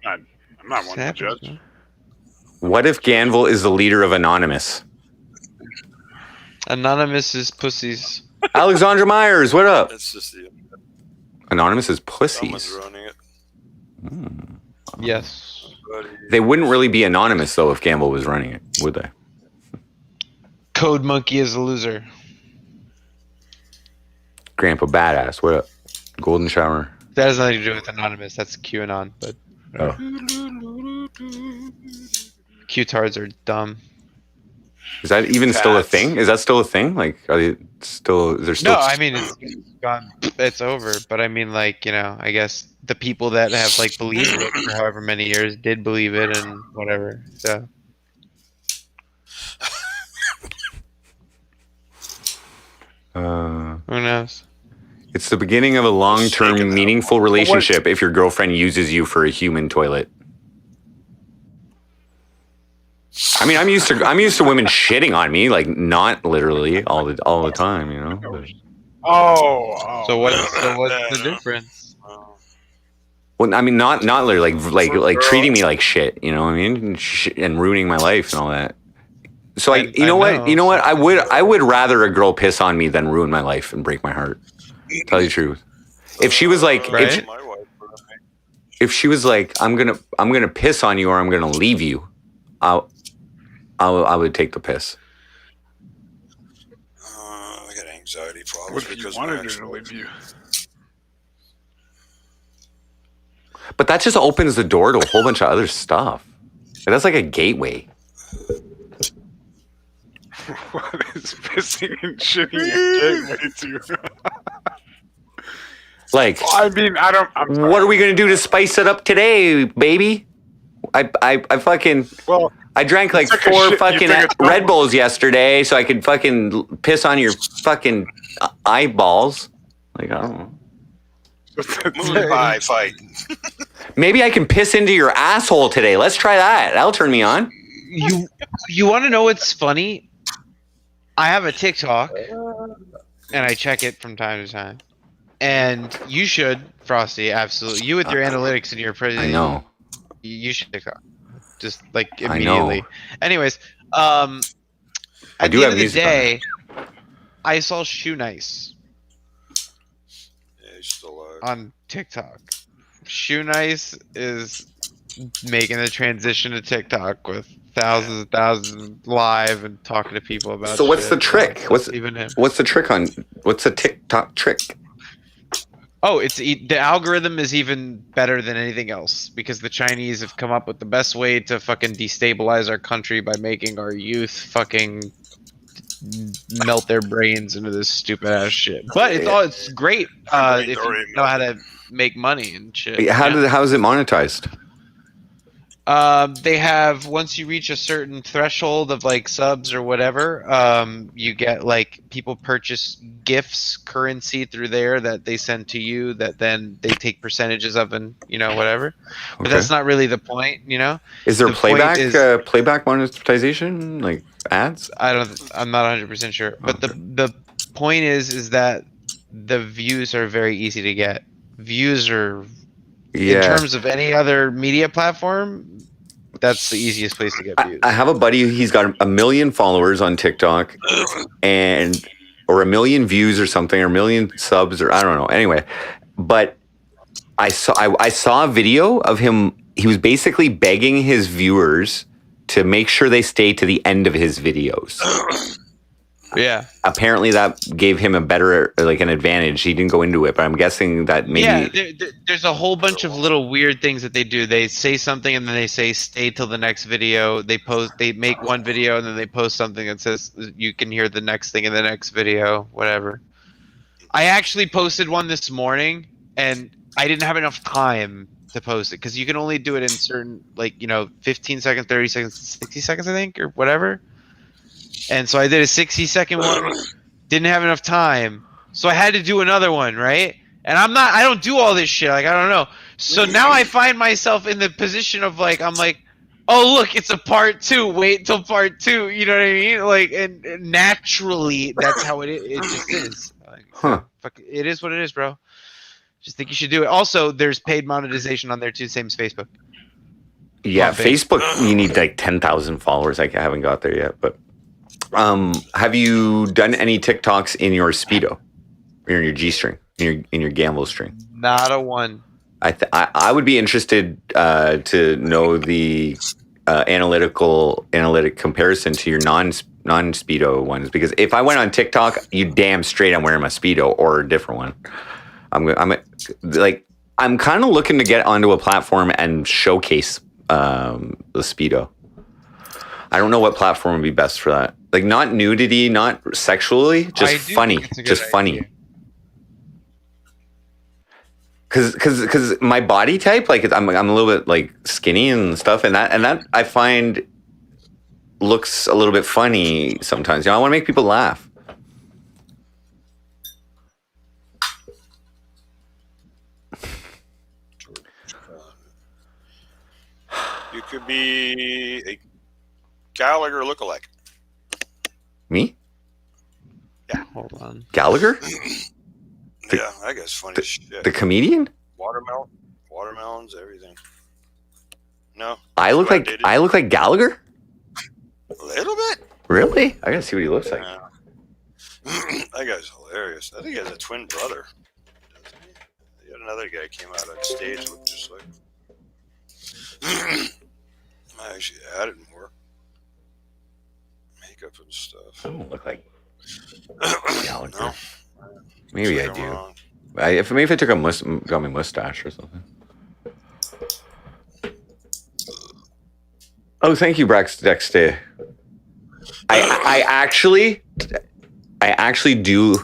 I'm not one to judge. What if Ganval is the leader of Anonymous? Anonymous is pussies. Alexandra Mayers, what up? That's just the. Anonymous is pussies. Someone's running it. Yes. They wouldn't really be anonymous though if Ganval was running it, would they? Code Monkey is a loser. Grandpa Badass, what up? Golden Shower. That has nothing to do with Anonymous. That's QAnon, but Oh. Q-tards are dumb. Is that even still a thing? Is that still a thing? Like, are they still? Is there still? No, I mean it's gone. It's over. But I mean, like, you know, I guess the people that have like believed it for however many years did believe it and whatever. So. Who knows? It's the beginning of a long-term, meaningful relationship if your girlfriend uses you for a human toilet. I mean, I'm used to women shitting on me, like not literally all the time, you know. But, So what's the difference? well, I mean, not literally, like treating me like shit, you know what I mean, and ruining my life and all that. So you know what? I would rather a girl piss on me than ruin my life and break my heart. Tell you the truth. If she was like, if she was like, I'm gonna piss on you or I'm gonna leave you, I would take the piss. I got anxiety problems What if you because wanted my her to ex-wife- leave you? But that just opens the door to a whole bunch of other stuff. That's like a gateway. What is pissing and shitting a gateway to? Like, I mean, what are we gonna do to spice it up today, baby? I fucking. Well, I drank like took a 4 shit, fucking you took a Red Bulls yesterday, so I could fucking piss on your fucking eyeballs. Like, I don't know. Moon pie fight. Maybe I can piss into your asshole today. Let's try that. That'll turn me on. You want to know what's funny? I have a TikTok, and I check it from time to time. And you should, Frosty, absolutely. You with your analytics and your I know. You should TikTok. Just like I know. immediately. Anyways, I at do the have end of the music on day, I saw Shoe Nice. he's still alive. On TikTok. Shoe Nice is making the transition to TikTok with thousands and thousands live and talking to people about. So what's shit. the trick? What's the trick on? What's the TikTok trick? Oh, the algorithm is even better than anything else because the Chinese have come up with the best way to fucking destabilize our country by making our youth fucking melt their brains into this stupid ass shit. But it's great if you know how to make money and shit. How is it monetized? They have, once you reach a certain threshold of like subs or whatever, you get like people purchase gifts, currency through there that they send to you that then they take percentages of and whatever. But that's not really the point, Is there playback monetization, like ads? I'm not 100% sure. But the point is that the views are very easy to get. Views are in terms of any other media platform, that's the easiest place to get views. I have a buddy, he's got 1 million followers on TikTok or 1 million views or something, or 1 million subs, or I don't know. Anyway, but I saw a video of him. He was basically begging his viewers to make sure they stay to the end of his videos. Yeah. Apparently that gave him an advantage. He didn't go into it, but I'm guessing that maybe... Yeah, there's a whole bunch of little weird things that they do. They say something and then they say stay till the next video. They make one video and then they post something that says you can hear the next thing in the next video, whatever. I actually posted one this morning and I didn't have enough time to post it because you can only do it in certain 15 seconds, 30 seconds, 60 seconds, I think, or whatever. And so I did a 60-second one, didn't have enough time, so I had to do another one, right? And I don't do all this shit, I don't know. So now I find myself in the position of I'm like, oh look, it's a part 2, wait till part 2, you know what I mean? And naturally, that's how it just is. Fuck, it is what it is, bro. Just think you should do it. Also, there's paid monetization on there too, same as Facebook. Yeah, Facebook, you need 10,000 followers. I haven't got there yet, but... have you done any TikToks in your Speedo, or in your G-string, in your ganval string? Not a one. I would be interested to know the analytic comparison to your non-Speedo ones, because if I went on TikTok, you damn straight I'm wearing my Speedo or a different one. I'm kind of looking to get onto a platform and showcase the Speedo. I don't know what platform would be best for that. Not nudity, not sexually, just funny, just funny. Because my body type, I'm a little bit skinny and stuff, and that I find looks a little bit funny sometimes. I want to make people laugh. You could be a Gallagher lookalike. Me? Yeah, hold on. Gallagher? Yeah, that guy's funny as shit. The comedian? Watermelons, everything. No. I look like Gallagher? A little bit. Really? I gotta see what he looks like. Yeah. That guy's hilarious. I think he has a twin brother. He had another guy came out on stage looked just like. I actually added more makeup and stuff. I don't look like Gallagher. No. Maybe I do. Maybe if I took got my mustache or something. Oh, thank you, Dexter. I actually do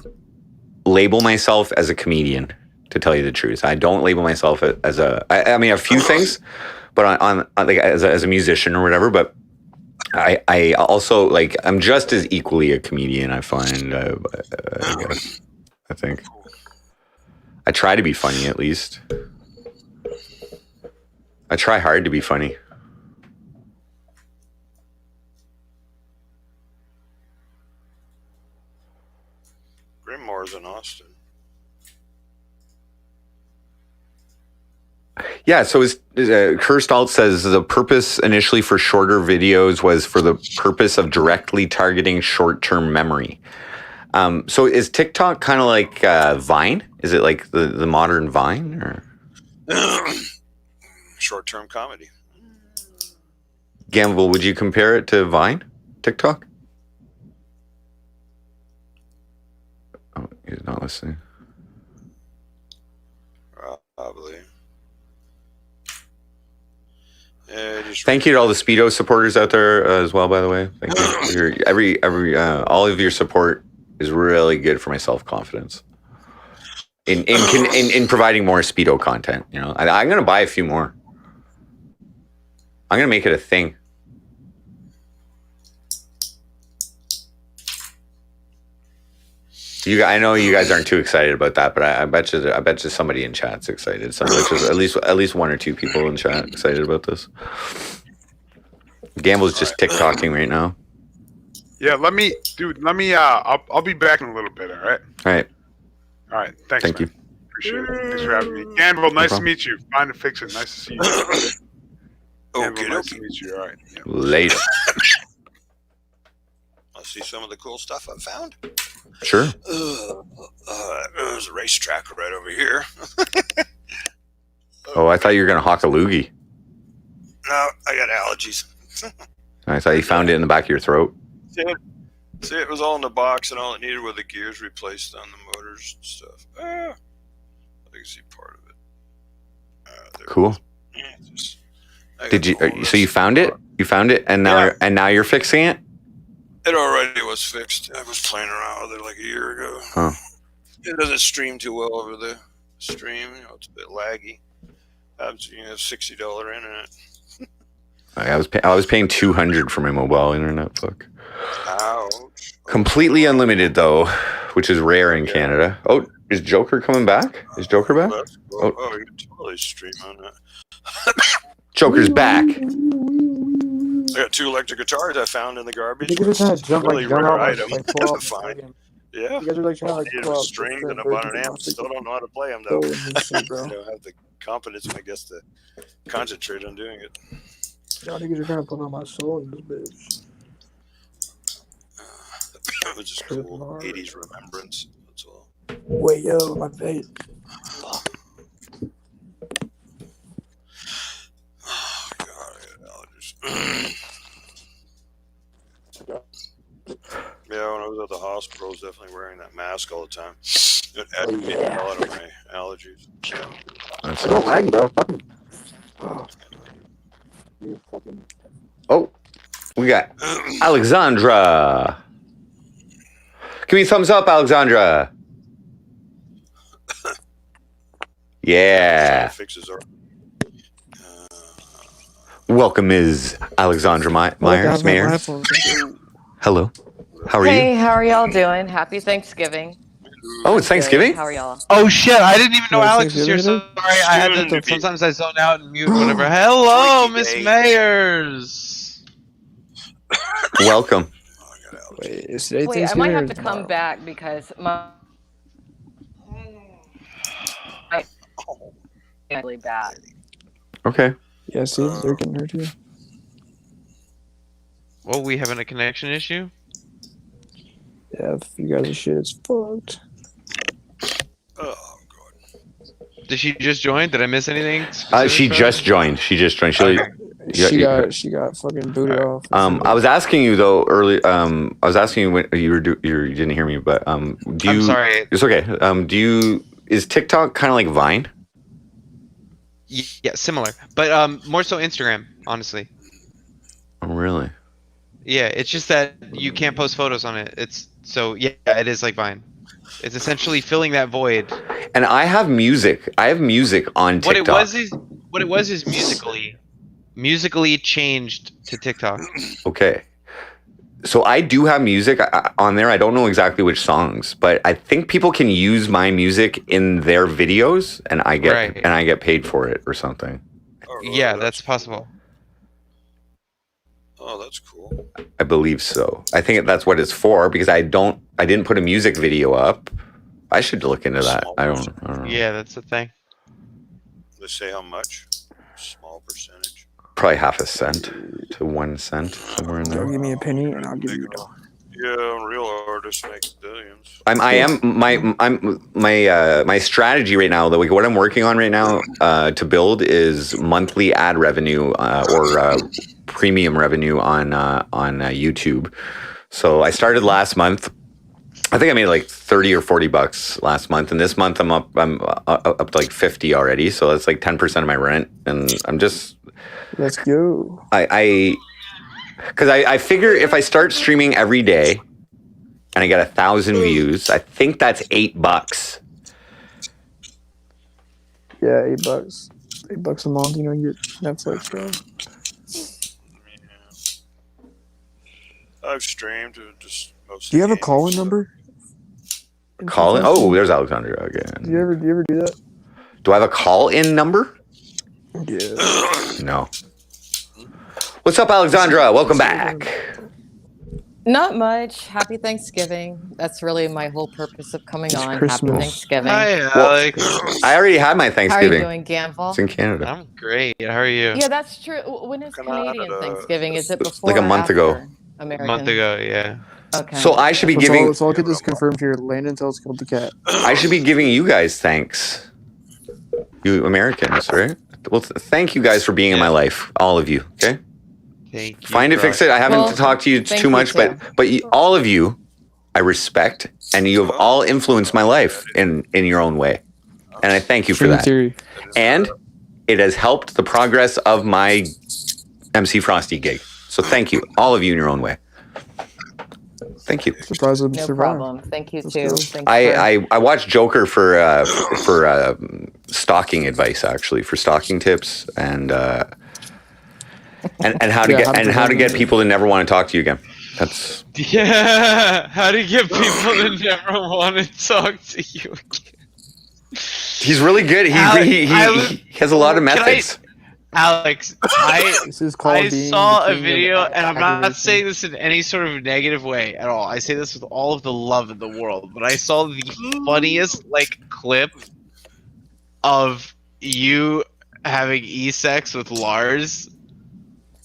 label myself as a comedian, to tell you the truth. I don't label myself as I mean, a few things, but on as a musician or whatever, but I also I'm just as equally a comedian, I find. I guess. I think. I try to be funny, at least. I try hard to be funny. Grimoire's in Austin. Yeah, so Cursed Alt says the purpose initially for shorter videos was for the purpose of directly targeting short-term memory. So is TikTok kind of like Vine? Is it like the modern Vine, or Short-term comedy. Ganval? Would you compare it to Vine? TikTok? Oh, he's not listening. Probably. Yeah, Thank you to all the Speedo supporters out there as well. By the way, thank you. Every all of your support is really good for my self-confidence in providing more Speedo content. You know, I'm gonna buy a few more. I'm gonna make it a thing. I know you guys aren't too excited about that, but I bet you somebody in chat's excited. So at least one or two people in chat excited about this. Gamble's just TikToking right now. Yeah, let me. I'll be back in a little bit. All right. All right. Thanks. Thank man. you. Appreciate it. Thanks for having me. Gamble, nice to meet you. FindItFixIt, nice to see you. Gamble, nice to meet you. All right. Yeah. Later. I'll see some of the cool stuff I've found. Sure. There's a racetrack right over here. Oh, I thought you were gonna hawk a loogie. No, I got allergies. I thought you found it in the back of your throat. See, it was all in the box, and all it needed were the gears replaced on the motors and stuff. I can see part of it. Cool. Did you? So you found it? You found it, and now you're fixing it. It already was fixed. I was playing around with it like a year ago. Huh. It doesn't stream too well over the stream. You know, it's a bit laggy. You have $60 internet. I was paying $200 for my mobile internet. Fuck. Ouch. Completely unlimited though, which is rare in Canada. Oh, is Joker coming back? Is Joker back? Oh, you can totally stream on that. Joker's back. I got 2 electric guitars I found in the garbage. You guys are jump Really like rare jump item like to find. Yeah. You guys are like trying to like I needed strings and I bought an amp. Still don't know how to play them though. I don't have the confidence, I guess, to concentrate on doing it. Y'all niggas are trying to put on my soul in this bitch. It was just cool. 80s remembrance. That's all. Wait, yo, my face. Oh, God, I got allergies. Yeah, when I was at the hospital, I was definitely wearing that mask all the time. It aggravated a lot of my allergies. That's don't lag, bro. Oh, we got Alexandra. Give me a thumbs up, Alexandra. Yeah. Welcome, Ms. Alexandra Mayers. Hello. How are you? Hey, how are y'all doing? Happy Thanksgiving. Oh, it's Thanksgiving? How are y'all? Oh shit! I didn't even know Alex was here. Sorry, I had to. Sometimes I zone out and mute whatever. Hello, Miss Mayers. Welcome. Wait, I might have to come back because my really bad. Okay. Yeah, see, they're getting her too. Well, we having a connection issue? Yeah, if you guys are shit, it's fucked. Oh, Did she just join? Did I miss anything? She just joined. She got fucking booted off. I was asking you though early. I was asking you when you didn't hear me, but do you? I'm sorry. It's okay. Is TikTok kind of like Vine? Yeah, similar, but more so Instagram, honestly. Oh, really? Yeah, it's just that you can't post photos on it. It is like Vine. It's essentially filling that void. And I have music. On TikTok. What it was is musically changed to TikTok. Okay. So I do have music on there. I don't know exactly which songs, but I think people can use my music in their videos, and I get paid for it or something. Yeah, that's possible. Oh, that's cool. I believe so. I think that's what it's for because I didn't put a music video up. I should look into that. I don't know. Yeah, that's the thing. Let's say how much? Small percentage. Probably half a cent to 1 cent, somewhere in there. Give me a penny and I'll give you a dollar. Yeah, real artists make billions. My strategy right now, like what I'm working on right now to build is monthly ad revenue or premium revenue on YouTube. So I started last month. I think I made like $30 or $40 last month, and this month I'm up to like 50 already. So that's like 10% of my rent, and I'm just let's go. Because I figure if I start streaming every day and I get 1,000 views, I think that's $8. Yeah, $8. $8 a month, you know, you get Netflix, bro. I've streamed just mostly. Do you have a call-in number? Call-in? Oh, there's Alexandra again. Do you ever do that? Do I have a call-in number? Yeah. No. What's up, Alexandra? Welcome back. Not much. Happy Thanksgiving. That's really my whole purpose of coming on. Christmas. Happy Thanksgiving. Hi, Alex. I already had my Thanksgiving. How are you doing, Ganval? It's in Canada. I'm great. How are you? Yeah, that's true. When is Canadian Thanksgiving? Is it before like a or month after ago. American? A month ago, yeah. Okay. So I should be giving. Let's all get this confirmed here. Landon tells killed the cat. I should be giving you guys thanks. You Americans, right? Well, thank you guys for being in my life, all of you. Okay. Thank you. Find it, fix it. I haven't talked to you too much, but all of you, I respect, and you have all influenced my life in your own way, and I thank you for that. And it has helped the progress of my MC Frosty gig. So thank you, all of you in your own way. Thank you. Surprise No problem. Thank you too. I watched Joker for stalking advice, actually, for stalking tips and how to get people to never want to talk to you again. That's how to get people to never want to talk to you again. He's really good. He has a lot of methods. Alex, I saw a being video, and I'm not aggravation. saying this in any sort of negative way at all. I say this with all of the love in the world, but I saw the funniest clip of you having e-sex with Lars.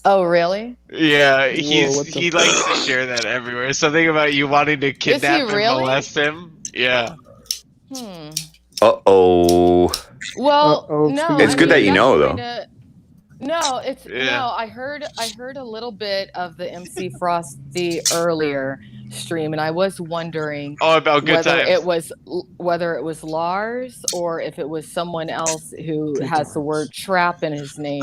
Oh, really? Yeah, he likes to share that everywhere. Something about you wanting to kidnap and molest him. Yeah. Uh-oh. Well, no. It's good that you know, though. No, no. I heard a little bit of the MC Frosty earlier stream, and I was wondering about good whether times. whether it was Lars or if it was someone else who has the word trap in his name.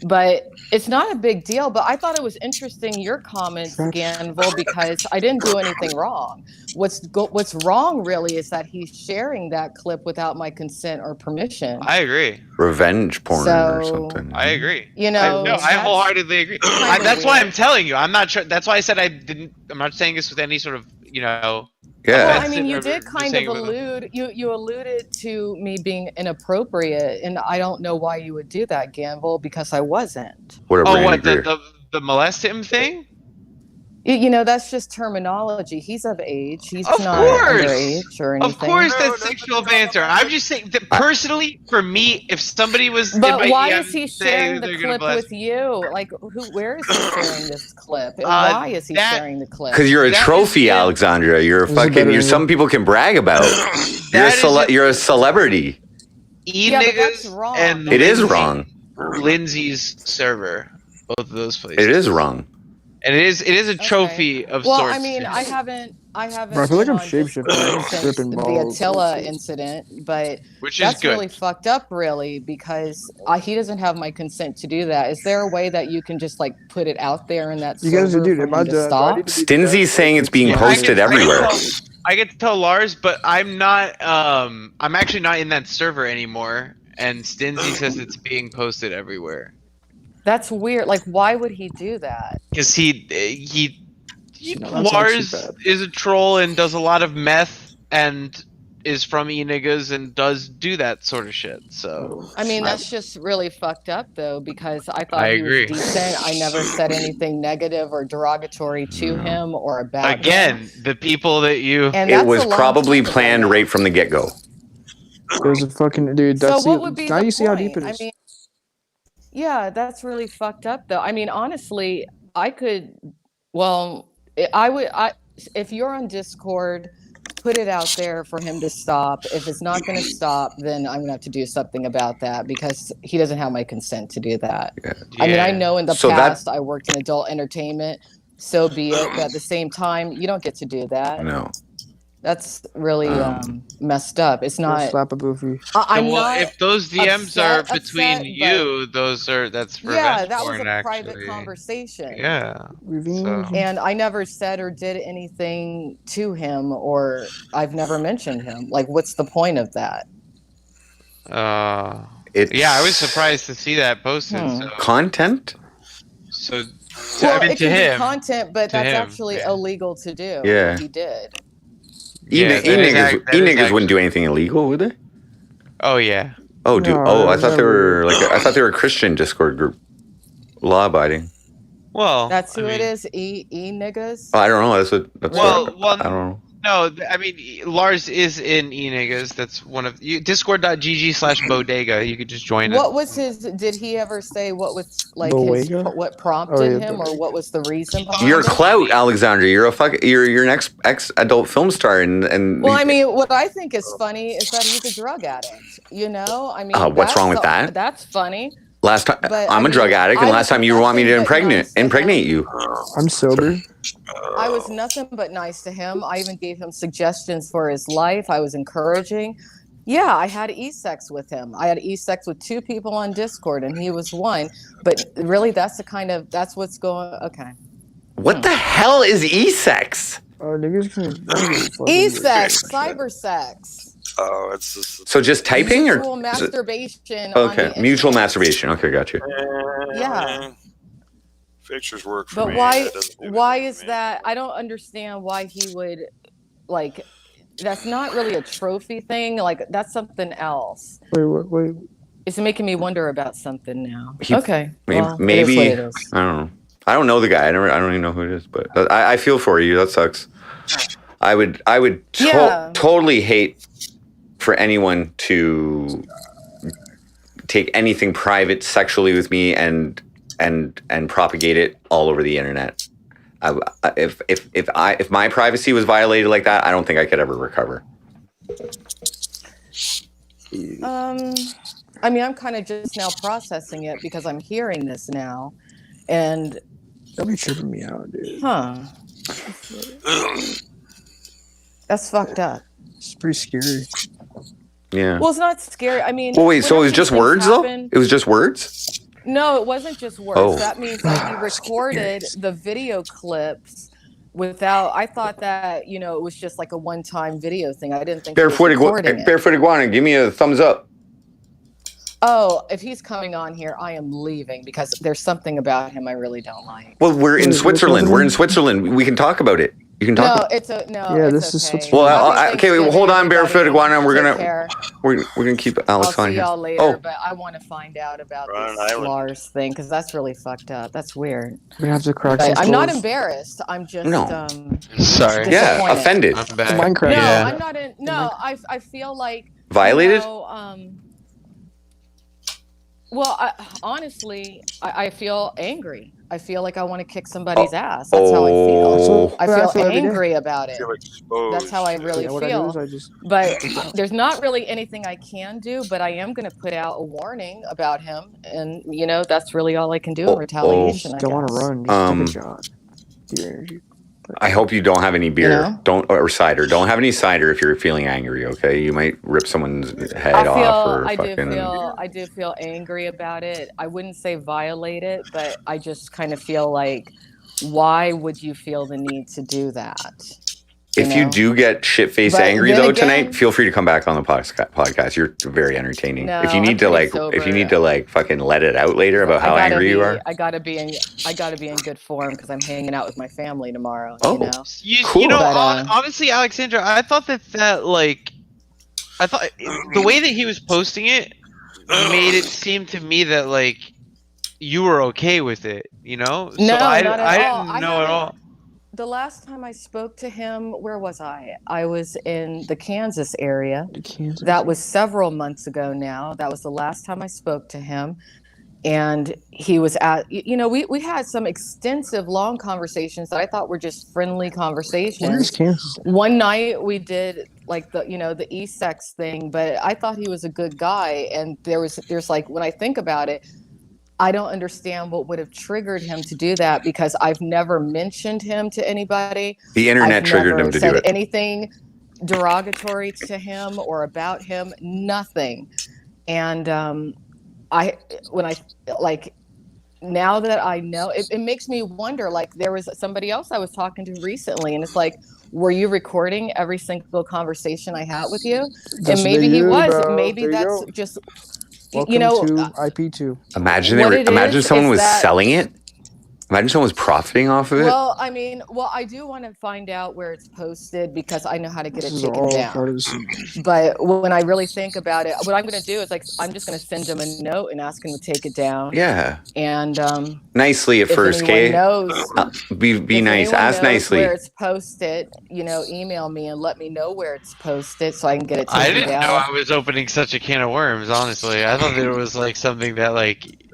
But it's not a big deal. But I thought it was interesting your comments, Ganval, because I didn't do anything wrong. What's wrong really is that he's sharing that clip without my consent or permission. I agree. Revenge porn or something. I agree. You know, I wholeheartedly agree. That's why I'm telling you. I'm not sure. That's why I said I'm not saying this with any sort of, Yeah. Well, I mean, you did kind of allude. You alluded to me being inappropriate, and I don't know why you would do that, Ganval, because I wasn't. What the molest him thing? You know, that's just terminology. He's of age. He's not underage or anything. Of course, that's sexual banter. I'm just saying that personally, for me, if somebody was, but why is he sharing the clip with you? Like, where is he sharing this clip? And why is he sharing the clip? Because you're a trophy, Alexandra. You're a fucking. Some people can brag about. You're a celebrity. Yeah, but that's wrong. And it is wrong. Lindsay's server, both of those places. It is wrong. And it is a trophy of sorts. Well, I mean, I haven't. Bro, I feel like I'm shapeshifting, since the Attila incident, but that's really fucked up, really, because he doesn't have my consent to do that. Is there a way that you can just put it out there and that you guys are doing to stop? Stinzy's saying it's being posted everywhere. I get to tell Lars, but I'm not. I'm actually not in that server anymore, and Stinzy says it's being posted everywhere. That's weird. Like, why would he do that? Because Lars is a troll and does a lot of meth and is from E-Niggas and does do that sort of shit. So I mean, that's just really fucked up, though, because I thought he was decent. I never said anything negative or derogatory to him or about him. The people that you... It was probably planned right from the get-go. There's a fucking... Dude, that's so what would be now the you see point? how deep it is. I mean, yeah, that's really fucked up, though. I mean, honestly, I could... Well, I would... if you're on Discord, put it out there for him to stop. If it's not going to stop, then I'm going to have to do something about that because he doesn't have my consent to do that. I mean, I know in the past I worked in adult entertainment, so be it. But at the same time, you don't get to do that. No. That's really messed up. It's not. Slap a boofy. I'm not. If those DMs are between you, that's revenge that was porn, a private actually. conversation. Yeah. So. And I never said or did anything to him, or I've never mentioned him. Like, what's the point of that? I was surprised to see that posted. So. Content? So, well, I mean, it to can him, be content, but that's him, actually illegal to do. Yeah. What he did. E-niggas wouldn't do anything illegal, would they? Oh yeah. Oh, No, I thought they were I thought they were a Christian Discord group, law abiding. Well, that's who it is. E-niggas. Oh, I don't know. That's well, I don't know. No, I mean Lars is in E-niggas. That's one of discord.gg/bodega. You could just join it. What was his? Did he ever say what was like his? What prompted him, or what was the reason behind You're it? clout, Alexandra. You're you're an ex-adult film star, and well, I mean, what I think is funny is that he's a drug addict. You know, I mean, what's wrong with that? That's funny. Last time, But, I'm a drug addict, and last time you want me to impregnate you. I'm sober. I was nothing but nice to him. I even gave him suggestions for his life. I was encouraging. Yeah, I had e-sex with him. I had e-sex with 2 people on Discord, and he was one. But really, that's what's going. Okay. What the hell is e-sex? Oh, niggas can. E-sex, cyber sex. Oh, it's just so just typing mutual or masturbation. Okay, mutual masturbation. Okay, got you. Yeah. Pictures work for but me. why is that? I don't understand why he would like. That's not really a trophy thing. Like that's something else. Wait. It's making me wonder about something now. Maybe I don't know. I don't know the guy. I don't even know who it is. But I feel for you. That sucks. I would totally hate for anyone to take anything private sexually with me and propagate it all over the internet. If my privacy was violated like that, I don't think I could ever recover. I mean, I'm kind of just now processing it because I'm hearing this now, and that'll be tripping me out, dude. Huh? That's fucked up. It's pretty scary. Yeah. Well, it's not scary. I mean. Well, wait. So it was just words, though? It was just words? No, it wasn't just words. Oh. That means that he recorded the video clips without. I thought that it was just like a one-time video thing. I didn't think. Barefoot Iguana, give me a thumbs up. Oh, if he's coming on here, I am leaving because there's something about him I really don't like. Well, we're in Switzerland. We're in Switzerland. We can talk about it. You can talk. Yeah, this is okay. Switzerland. Well, okay. Wait, hold on, Barefoot Iguana. We're gonna keep Alex on see here. y'all later, but I want to find out about this Lars thing because that's really fucked up. That's weird. We have to crack. I'm not embarrassed. I'm just sorry. Yeah, offended. Minecraft. No, I'm not. No, I feel like violated. Well, honestly, I feel angry. I feel like I want to kick somebody's ass. That's how I feel. I feel angry about it. That's how I really feel. But there's not really anything I can do, but I am going to put out a warning about him. And, that's really all I can do in retaliation. I don't want to run. Just take a shot. I hope you don't have any beer. Or cider. Don't have any cider if you're feeling angry, okay? You might rip someone's head off. I do feel angry about it. I wouldn't say violate it, but I just kind of feel like, why would you feel the need to do that? If you do get shit-faced angry though tonight, feel free to come back on the podcast. You're very entertaining. No, if you need to fucking let it out later about how angry you are. I gotta be in good form because I'm hanging out with my family tomorrow. Oh, cool. Honestly, Alexandra, I thought that I thought the way that he was posting it made it seem to me that you were okay with it. No, so not I all. didn't know at all. The last time I spoke to him, where was I? I was in the Kansas area. That was several months ago now. That was the last time I spoke to him. and he was at, we had some extensive long conversations that I thought were just friendly conversations. Kansas? One night we did like the e-sex thing, but I thought he was a good guy. And there's like, when I think about it, I don't understand what would have triggered him to do that, because I've never mentioned him to anybody. The internet triggered him to do it. Anything derogatory to him or about him, nothing. And now that I know, it makes me wonder, like, there was somebody else I was talking to recently, and it's like, were you recording every single conversation I had with you? And maybe he was. Maybe that's just, Welcome to IP2. Imagine someone was selling it. Imagine someone was profiting off of it. Well, I do want to find out where it's posted, because I know how to get it taken down. But when I really think about it, what I'm going to do is, like, I'm just going to send him a note and ask him to take it down. Yeah. And nicely at first, Kay. Be nice. Ask nicely. Where it's posted, email me and let me know where it's posted so I can get it taken down. I didn't know I was opening such a can of worms, honestly. I thought there was like something that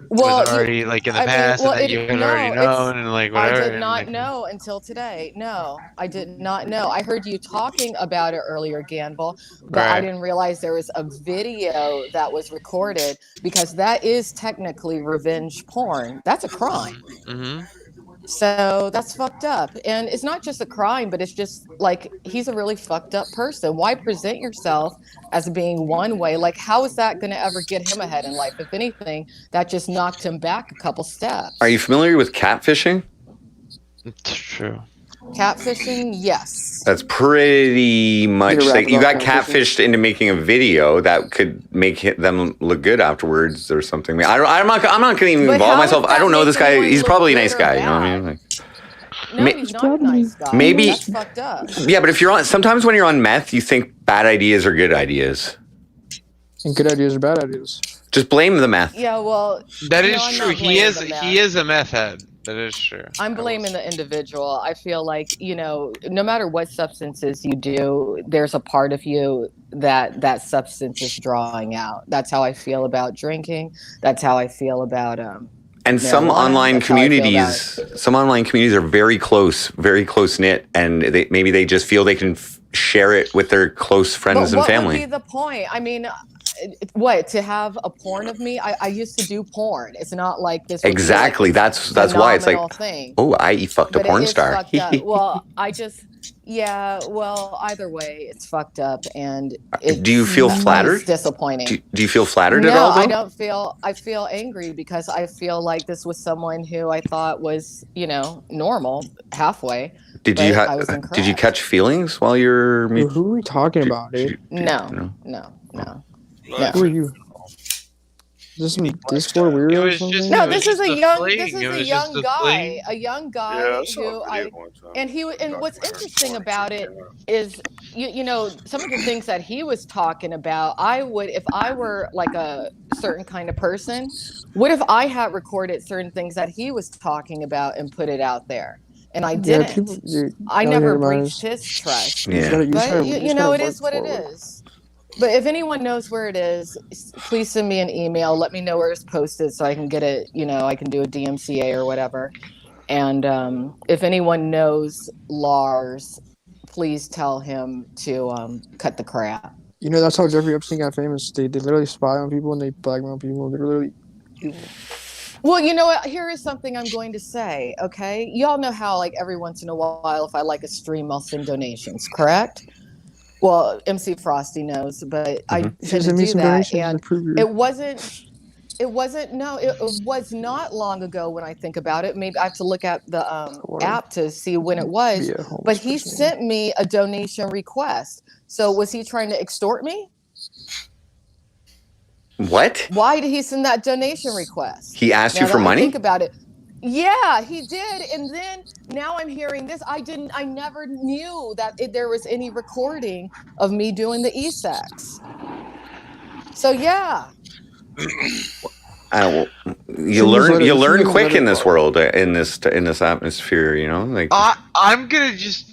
was already like in the past, and that you had already known, and like whatever. I did not know until today. No, I did not know. I heard you talking about it earlier, Ganval, but I didn't realize there was a video that was recorded, because that is technically revenge porn. That's a crime. Mm-hmm. So that's fucked up. And it's not just a crime, but it's just like, he's a really fucked up person. Why present yourself as being one way? Like, how is that going to ever get him ahead in life? If anything, that just knocked him back a couple steps. Are you familiar with catfishing? It's true. Catfishing, yes. That's pretty much like you got catfished into making a video that could make them look good afterwards or something. I'm not going to even involve myself. I don't know this guy. He's probably a nice guy. You know what I mean? No, he's not a nice guy. Maybe. That's fucked up. Yeah, but sometimes when you're on meth, you think bad ideas are good ideas. And good ideas are bad ideas. Just blame the meth. Yeah, well, that is true. He is a meth head. That is true. I'm blaming the individual. I feel like, no matter what substances you do, there's a part of you that substance is drawing out. That's how I feel about drinking. That's how I feel about and some online communities are very close knit, and they just feel they can share it with their close friends and family. What would be the point? I mean, what, to have a porn of me? I used to do porn. It's not like this. Exactly. That's why it's like, thing. Oh, I fucked a porn star. Well, either way, it's fucked up, and do you feel flattered? It's disappointing. Do you feel flattered at all? No, I don't feel. I feel angry, because I feel like this was someone who I thought was, normal halfay. Did you catch feelings while you're? Who are we talking about, dude? No. Who are you? Is this some Discord weirdo or something? No, this is a young guy. A young guy who and what's interesting about it is some of the things that he was talking about, I would, if I were like a certain kind of person, what if I had recorded certain things that he was talking about and put it out there? And I didn't. I never breached his trust. Yeah. But it is what it is. But if anyone knows where it is, please send me an email. Let me know where it's posted so I can get it. I can do a DMCA or whatever. And if anyone knows Lars, please tell him to cut the crap. That's how Jeffrey Epstein got famous. They literally spy on people and they blackmail people. They're literally evil. Well, you know what? Here is something I'm going to say, okay? Y'all know how, like, every once in a while, if I like a stream, I'll send donations, correct? Well, MC Frosty knows, but I didn't do that, and it was not long ago when I think about it. Maybe I have to look at the app to see when it was, but he sent me a donation request. So was he trying to extort me? What? Why did he send that donation request? He asked you for money? Think about it. Yeah, he did. And then now I'm hearing this. I never knew that there was any recording of me doing the e-sex. So yeah. You learn quick in this world, in this atmosphere, like I'm gonna just,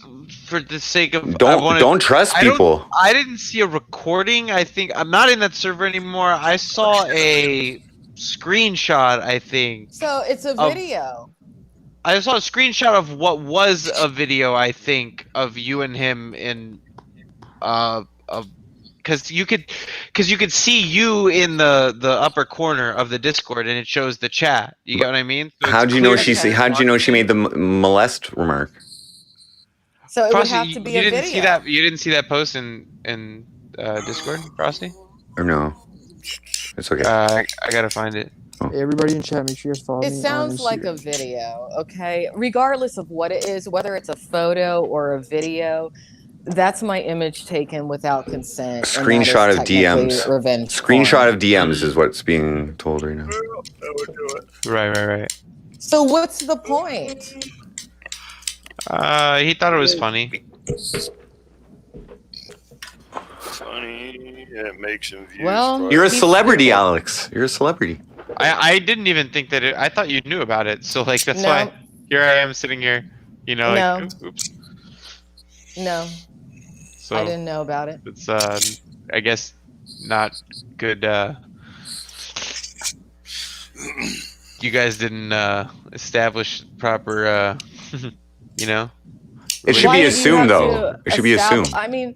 for the sake of, don't trust people. I didn't see a recording. I think I'm not in that server anymore. I saw a screenshot, I think. So it's a of- video. I saw a screenshot of what was a video, I think, of you and him in, because you could see you in the upper corner of the Discord, and it shows the chat. You get what I mean? So How'd you know she made the molest remark? So it Frosty, would have to be you a didn't video. see that? You didn't see that post in Discord, Frosty? Or no? It's okay. I gotta find it. Hey, everybody in chat, make sure you guys follow me It on sounds like a Instagram. video, okay? Regardless of what it is, whether it's a photo or a video, that's my image taken without consent. Screenshot of DMs. Revenge Screenshot porn. of DMs is what's being told right now. Right. So what's the point? He thought it was funny. Funny. It makes him views. Well, You're a celebrity, Alex. You're a celebrity. I didn't even think that I thought you knew about it. So like that's No. why here I am sitting here, you know, like No. oops. No, So I didn't know about it. it's I guess not good. You guys didn't establish proper, you know. It should Why be would you assumed, have though. to It should be establish- assumed. I mean,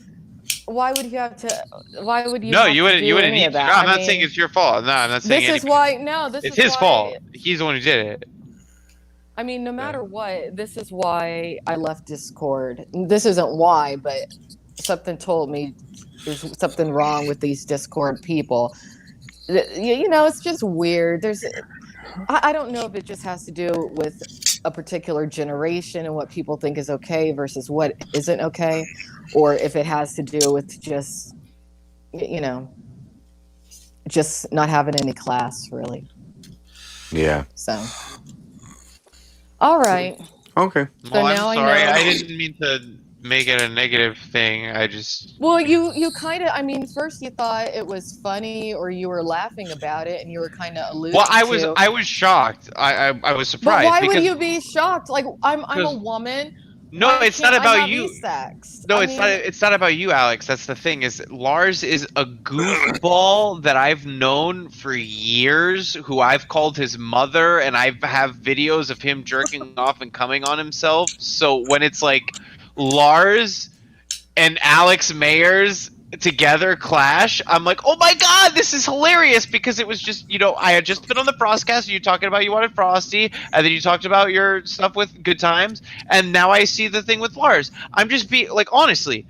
why would you have to? Why would you? No, have you to wouldn't. do You wouldn't any need. of No, that? I'm I not saying mean, it's your fault. No, I'm not saying. This is why. No, this it's is his why, fault. He's the one who did it. I mean, no matter what, this is why I left Discord. This isn't why, but something told me there's something wrong with these Discord people. You know, it's just weird. I don't know if it just has to do with a particular generation and what people think is okay versus what isn't okay, or if it has to do with just, you know, just not having any class, really. Yeah. So, all right. Okay. So Well, now I'm sorry. I know. I didn't mean to make it a negative thing. I just. Well, you kind of. I mean, first you thought it was funny, or you were laughing about it, and you were kind of alluding. Well, to... I was shocked. I was But surprised. why because, would you be shocked? Like I'm a Because- woman. No, Why it's not can't I about have you. E-sex? No, I it's mean, not. It's not about you, Alex. That's the thing. Is Lars is a goofball that I've known for years. Who I've called his mother, and I have videos of him jerking off and coming on himself. So when it's like Lars and Alex Mayers together clash, I'm like, oh my god, this is hilarious, because it was just, you know, I had just been on the FrostCAST, you talking about you wanted Frosty, and then you talked about your stuff with Good Times, and now I see the thing with Lars. I'm just being like, honestly,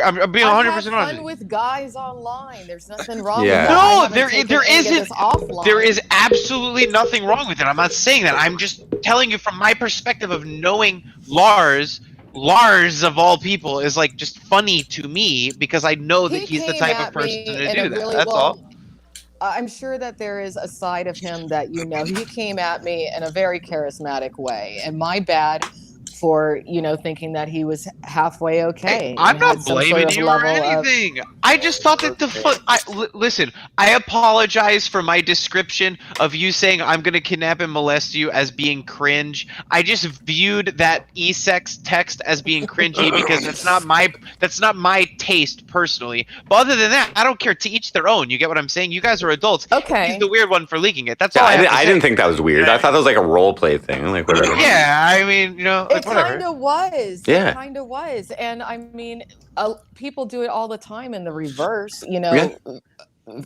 I'm being 100% I have honest. fun with guys online. There's nothing wrong Yeah. with that. I No, haven't taken there any of isn't. this offline. There is absolutely nothing wrong with it. I'm not saying that. I'm just telling you from my perspective of knowing Lars of all people is like just funny to me, because I know that he's the came type at of person me to in do a that. really- That's well, all. I'm sure that there is a side of him that you know. He came at me in a very charismatic way, and my bad for, you know, thinking that he was halfway okay. I'm and not had some blaming sort of you or level of- anything. I just thought that listen, I apologize for my description of you saying I'm going to kidnap and molest you as being cringe. I just viewed that e-sex text as being cringy because that's not my taste personally. But other than that, I don't care. To each their own. You get what I'm saying? You guys are adults. Okay. He's the weird one for leaking it. That's Yeah, all I have to I say. didn't think that was weird. I thought that was like a role play thing. Like whatever. Yeah, I mean, you know, like, It whatever. kind of was. Yeah. It kind of was. And I mean, people do it all the time in the reverse, you know, Yeah.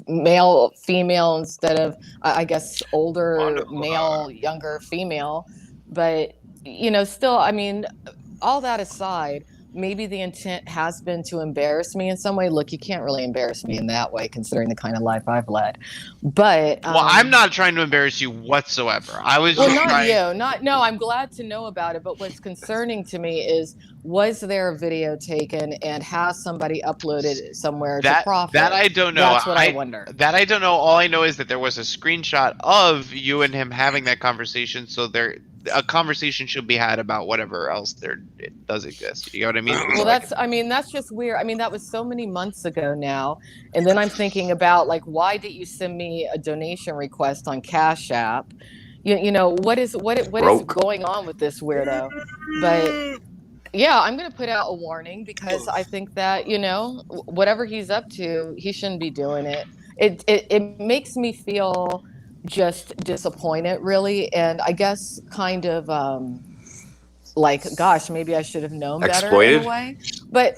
male, female instead of, I guess, older male, younger female. But, you know, still, I mean, all that aside, maybe the intent has been to embarrass me in some way. Look, you can't really embarrass me in that way, considering the kind of life I've led. But Well, I'm not trying to embarrass you whatsoever. I was just not trying. you. No, I'm glad to know about it. But what's concerning to me is, was there a video taken and has somebody uploaded it somewhere to profit? That I don't know. That's what I wonder. That I don't know. All I know is that there was a screenshot of you and him having that conversation. So a conversation should be had about whatever else it does exist. You know what I mean? Well, that's just weird. I mean, that was so many months ago now. And then I'm thinking about, like, why did you send me a donation request on Cash App? You know, what is going on with this weirdo? But yeah, I'm going to put out a warning, because I think that, you know, whatever he's up to, he shouldn't be doing it. It makes me feel just disappointed, really, and I guess kind of like, gosh, maybe I should have known better Exploited? in a way. But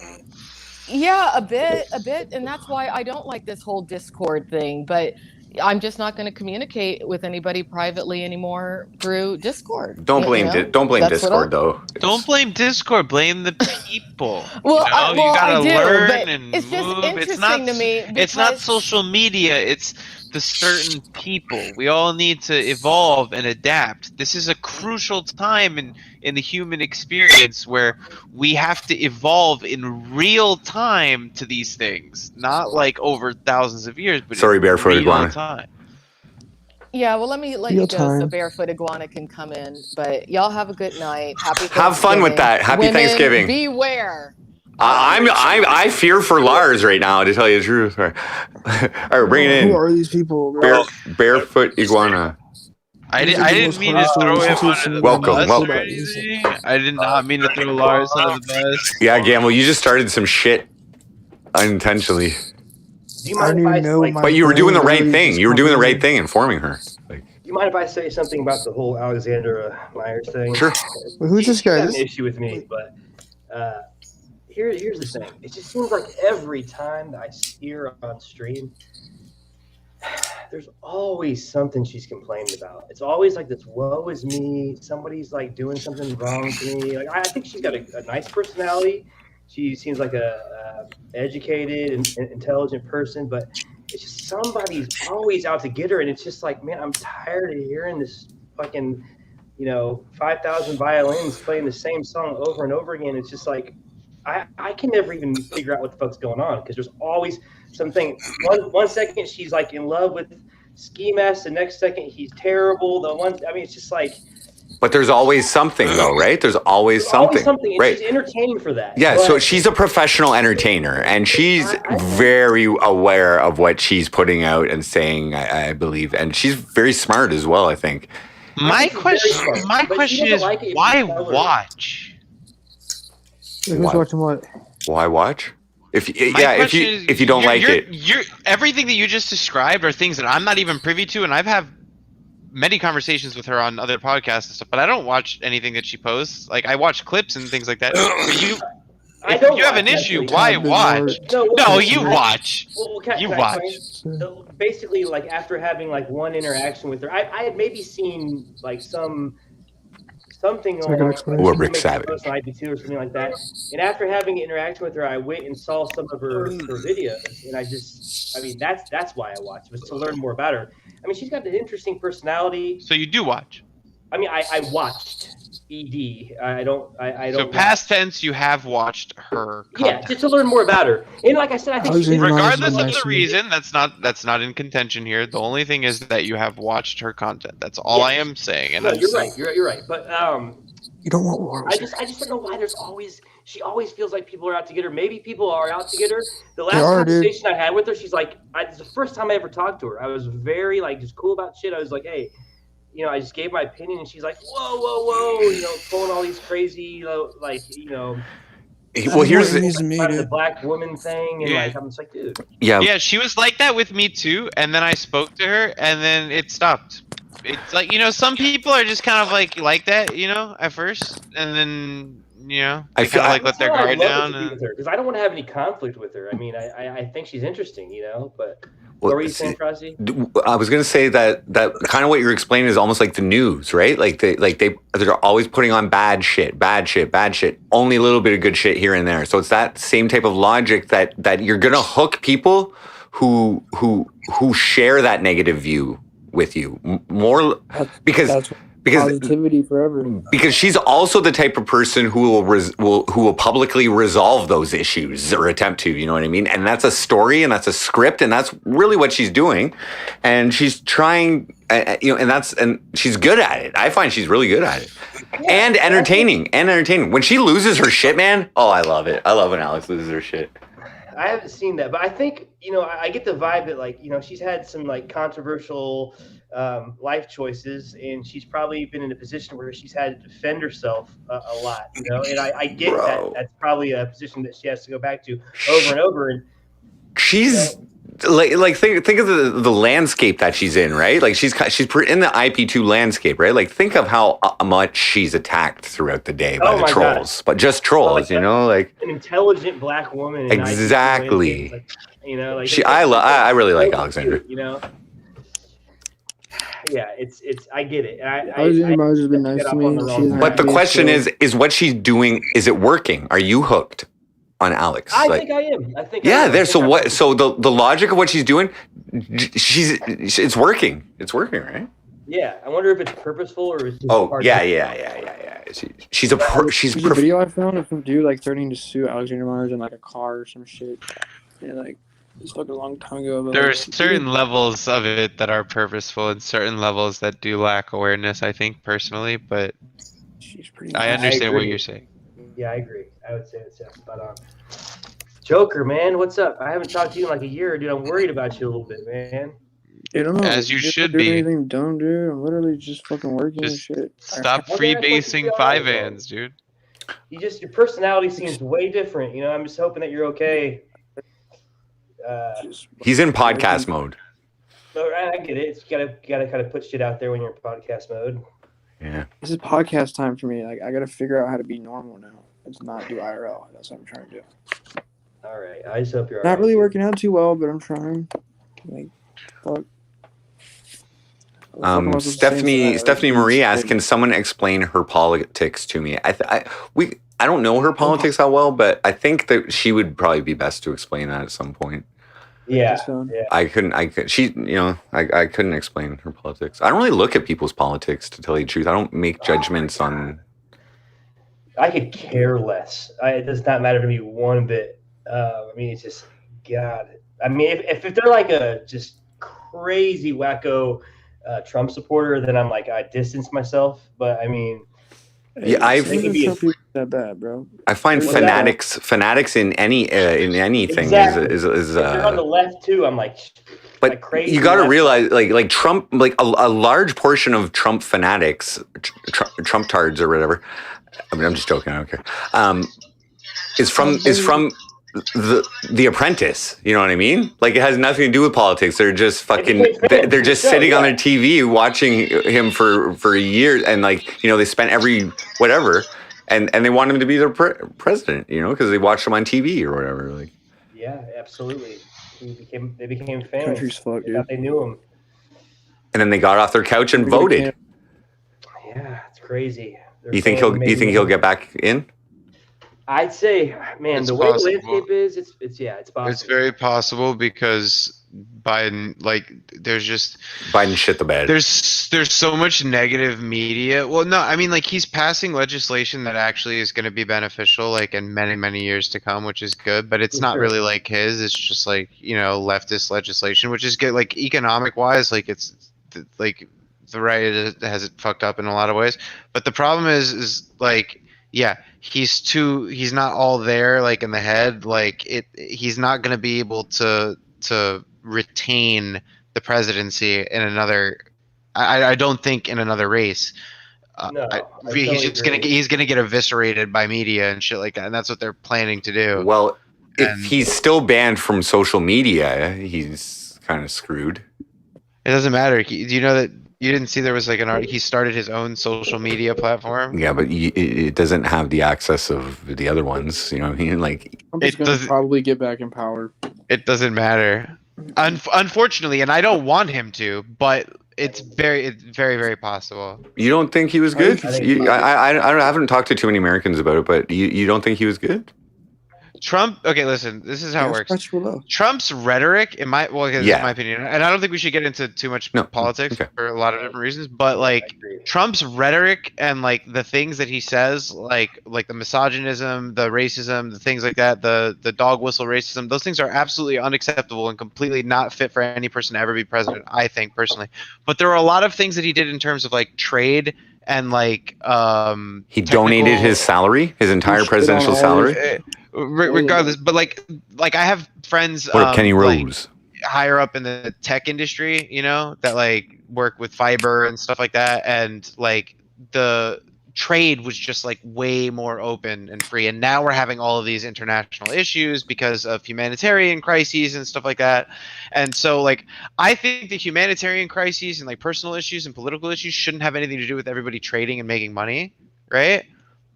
yeah, a bit, and that's why I don't like this whole Discord thing. But I'm just not going to communicate with anybody privately anymore through Discord. Don't blame Discord though. Don't blame Discord. Blame the people. Well, you gotta I do, learn but and it's just move. interesting to me. It's not because- social media. It's the certain people. We all need to evolve and adapt. This is a crucial time in the human experience where we have to evolve in real time to these things, not like over thousands of years, but Sorry, in Barefoot real Iguana. time. Yeah, well, let me let Real you go so time. Barefoot Iguana can come in. But y'all have a good night. Happy Have fun with Thanksgiving. that. Happy Women, Thanksgiving. Beware. I fear for Lars right now, to tell you the truth. All right, bring it in. Who are these people? bro? Barefoot Iguana. I didn't mean to throw him under the Welcome, bus welcome. or anything. I did not mean to throw Lars under the bus. Yeah, Gamble, you just started some shit unintentionally. Do you mind if I like, But you were doing the right thing. You were doing the right thing, informing her. Do you mind if I say something about the whole Alexandra Mayers thing? Sure. Wait, who's this guy? She's got an issue with me, but here's the thing. It just seems like every time that I see her on stream, there's always something she's complaining about. It's always like this, woe is me. Somebody's like doing something wrong to me. Like, I think she's got a nice personality. She seems like a educated and intelligent person, but it's just somebody's always out to get her, and it's just like, man, I'm tired of hearing this fucking, 5,000 violins playing the same song over and over again. It's just like, I can never even figure out what the fuck's going on, because there's always something. One second she's like in love with Ski Mask, the next second he's terrible. It's just like. But there's always something, though, right? There's always something. And right? She's entertaining for that. Yeah, but so she's a professional entertainer, and she's very aware of what she's putting out and saying, I believe, and she's very smart as well, I think. My question is, why watch? Wait, who's watching what? Why watch? If you don't like it, everything that you just described are things that I'm not even privy to, and I've had many conversations with her on other podcasts and stuff, but I don't watch anything that she posts. Like, I watch clips and things like that. If you have an issue, why watch? No, you watch. You watch. So basically, like, after having like one interaction with her, I had maybe seen like something on or Rick Savage or something like that. And after having an interaction with her, I went and saw some of her videos, and that's why I watched, was to learn more about her. I mean, she's got an interesting personality. So you do watch? I mean, I watched ED. I don't. So past tense, you have watched her content. Yeah, just to learn more about her. And like I said, I think regardless of the reason, that's not in contention here. The only thing is that you have watched her content. That's all I am saying. And no, you're right. You're right. But you don't want war. I just don't know why she always feels like people are out to get her. Maybe people are out to get her. The last conversation I had with her, she's like, it's the first time I ever talked to her. I was very like just cool about shit. I was like, hey, I just gave my opinion, and she's like, whoa, pulling all these crazy, Well, here's the black woman thing, and I'm just like, dude. Yeah, she was like that with me too, and then I spoke to her, and then it stopped. It's like, some people are just kind of like that, at first, and then they kind of like let their guard down. Because I don't want to have any conflict with her. I mean, I think she's interesting, but. What were you saying, Frosty? I was going to say that kind of what you're explaining is almost like the news, right? They're always putting on bad shit, only a little bit of good shit here and there. So it's that same type of logic that you're going to hook people who share that negative view with you more because positivity forever. Because she's also the type of person who will publicly resolve those issues or attempt to, you know what I mean? And that's a story, and that's a script, and that's really what she's doing. And she's trying, and she's good at it. I find she's really good at it. And entertaining. When she loses her shit, man, I love it. I love when Alex loses her shit. I haven't seen that, but I think, I get the vibe that she's had some controversial life choices, and she's probably been in a position where she's had to defend herself a lot, and I get that that's probably a position that she has to go back to over and over. And she's like think of the landscape that she's in, right? Like she's in the IP2 landscape, right? Like think of how much she's attacked throughout the day by the trolls, but just trolls, you know, like an intelligent black woman. Exactly. Like, you know, like I really like Alexandra. You know. Yeah, it's. I get it. Alexandra has been nice to me. But the question is what she's doing? Is it working? Are you hooked on Alex? I think I am. I think. Yeah, I am. So what? So the logic of what she's doing, it's working. It's working, right? Yeah, I wonder if it's purposeful or is. Yeah. She's a video I found of some dude like threatening to sue Alexandra Mayers in like a car or some shit. Yeah, like it's fucking a long time ago. But There's certain levels of it that are purposeful and certain levels that do lack awareness, I think, personally, but I understand what you're saying. Yeah, I agree. I would say it's spot on. Joker, man, what's up? I haven't talked to you in like a year, dude. I'm worried about you a little bit, man. I don't know. As you should doing be. Anything dumb, dude. I'm literally just fucking working and shit. Stop freebasing 5-ans, dude. Your personality seems way different. You know, I'm just hoping that you're okay. He's in podcast mode. I get it. You gotta kind of put shit out there when you're in podcast mode. Yeah. This is podcast time for me. Like I gotta figure out how to be normal now. It's not do IRL. That's what I'm trying to do. All right. I just hope you're not really working out too well, but I'm trying. Like, fuck. Stephanie Marie asked, "Can someone explain her politics to me?" I don't know her politics that well, but I think that she would probably be best to explain that at some point. Yeah. I couldn't explain her politics. I don't really look at people's politics, to tell you the truth. I don't make judgments on. I could care less. It does not matter to me one bit. I mean, it's just God. I mean, if they're like a just crazy wacko Trump supporter, then I'm like I distance myself. But I mean, yeah, that bad, bro. I find fanatics in anything exactly. is if they're on the left too. I'm like, but crazy you got to realize, like Trump, like a large portion of Trump fanatics, Trump tards or whatever. I mean, I'm just joking. I don't care. Is from the Apprentice. You know what I mean? Like it has nothing to do with politics. They're just fucking. They're just sitting on their TV watching him for years, and like they spent every whatever, and they want him to be their president. Because they watched him on TV or whatever. Like. Yeah, absolutely. They became fans. Country's fucked, dude. They knew him. And then they got off their couch and voted. Yeah, it's crazy. You think he'll get back in? I'd say, man, It's the way possible. the landscape is, it's possible. It's very possible because Biden, there's just Biden shit the bed. There's so much negative media. Well, no, I mean, he's passing legislation that actually is going to be beneficial, in many years to come, which is good. But it's not really like his. It's just leftist legislation, which is good. Economic wise, it's the right has it fucked up in a lot of ways. But the problem is yeah, he's not all there in the head. He's not going to be able to retain the presidency in another. I don't think in another race. No, he's gonna get eviscerated by media and shit like that, and that's what they're planning to do. Well, if he's still banned from social media, he's kind of screwed. It doesn't matter. Do you know that? You didn't see there was an he started his own social media platform? Yeah, but it doesn't have the access of the other ones. You know what I mean? Trump's going to probably get back in power. It doesn't matter. Unfortunately, and I don't want him to, but it's very possible. You don't think he was good? I haven't talked to too many Americans about it, but you don't think he was good? Trump. Okay, listen. This is how it works. Trump's rhetoric, in my opinion, and I don't think we should get into too much politics for a lot of different reasons. But Trump's rhetoric and the things that he says, like the misogynism, the racism, the things like that, the dog whistle racism, those things are absolutely unacceptable and completely not fit for any person to ever be president. I think personally, but there are a lot of things that he did in terms of trade. And he donated his salary, his entire presidential salary. Regardless, but I have friends. What Kenny Rose? Higher up in the tech industry, that work with fiber and stuff like that, and the trade was just like way more open and free, and now we're having all of these international issues because of humanitarian crises and stuff like that. And so like I think the humanitarian crises and like personal issues and political issues shouldn't have anything to do with everybody trading and making money, right?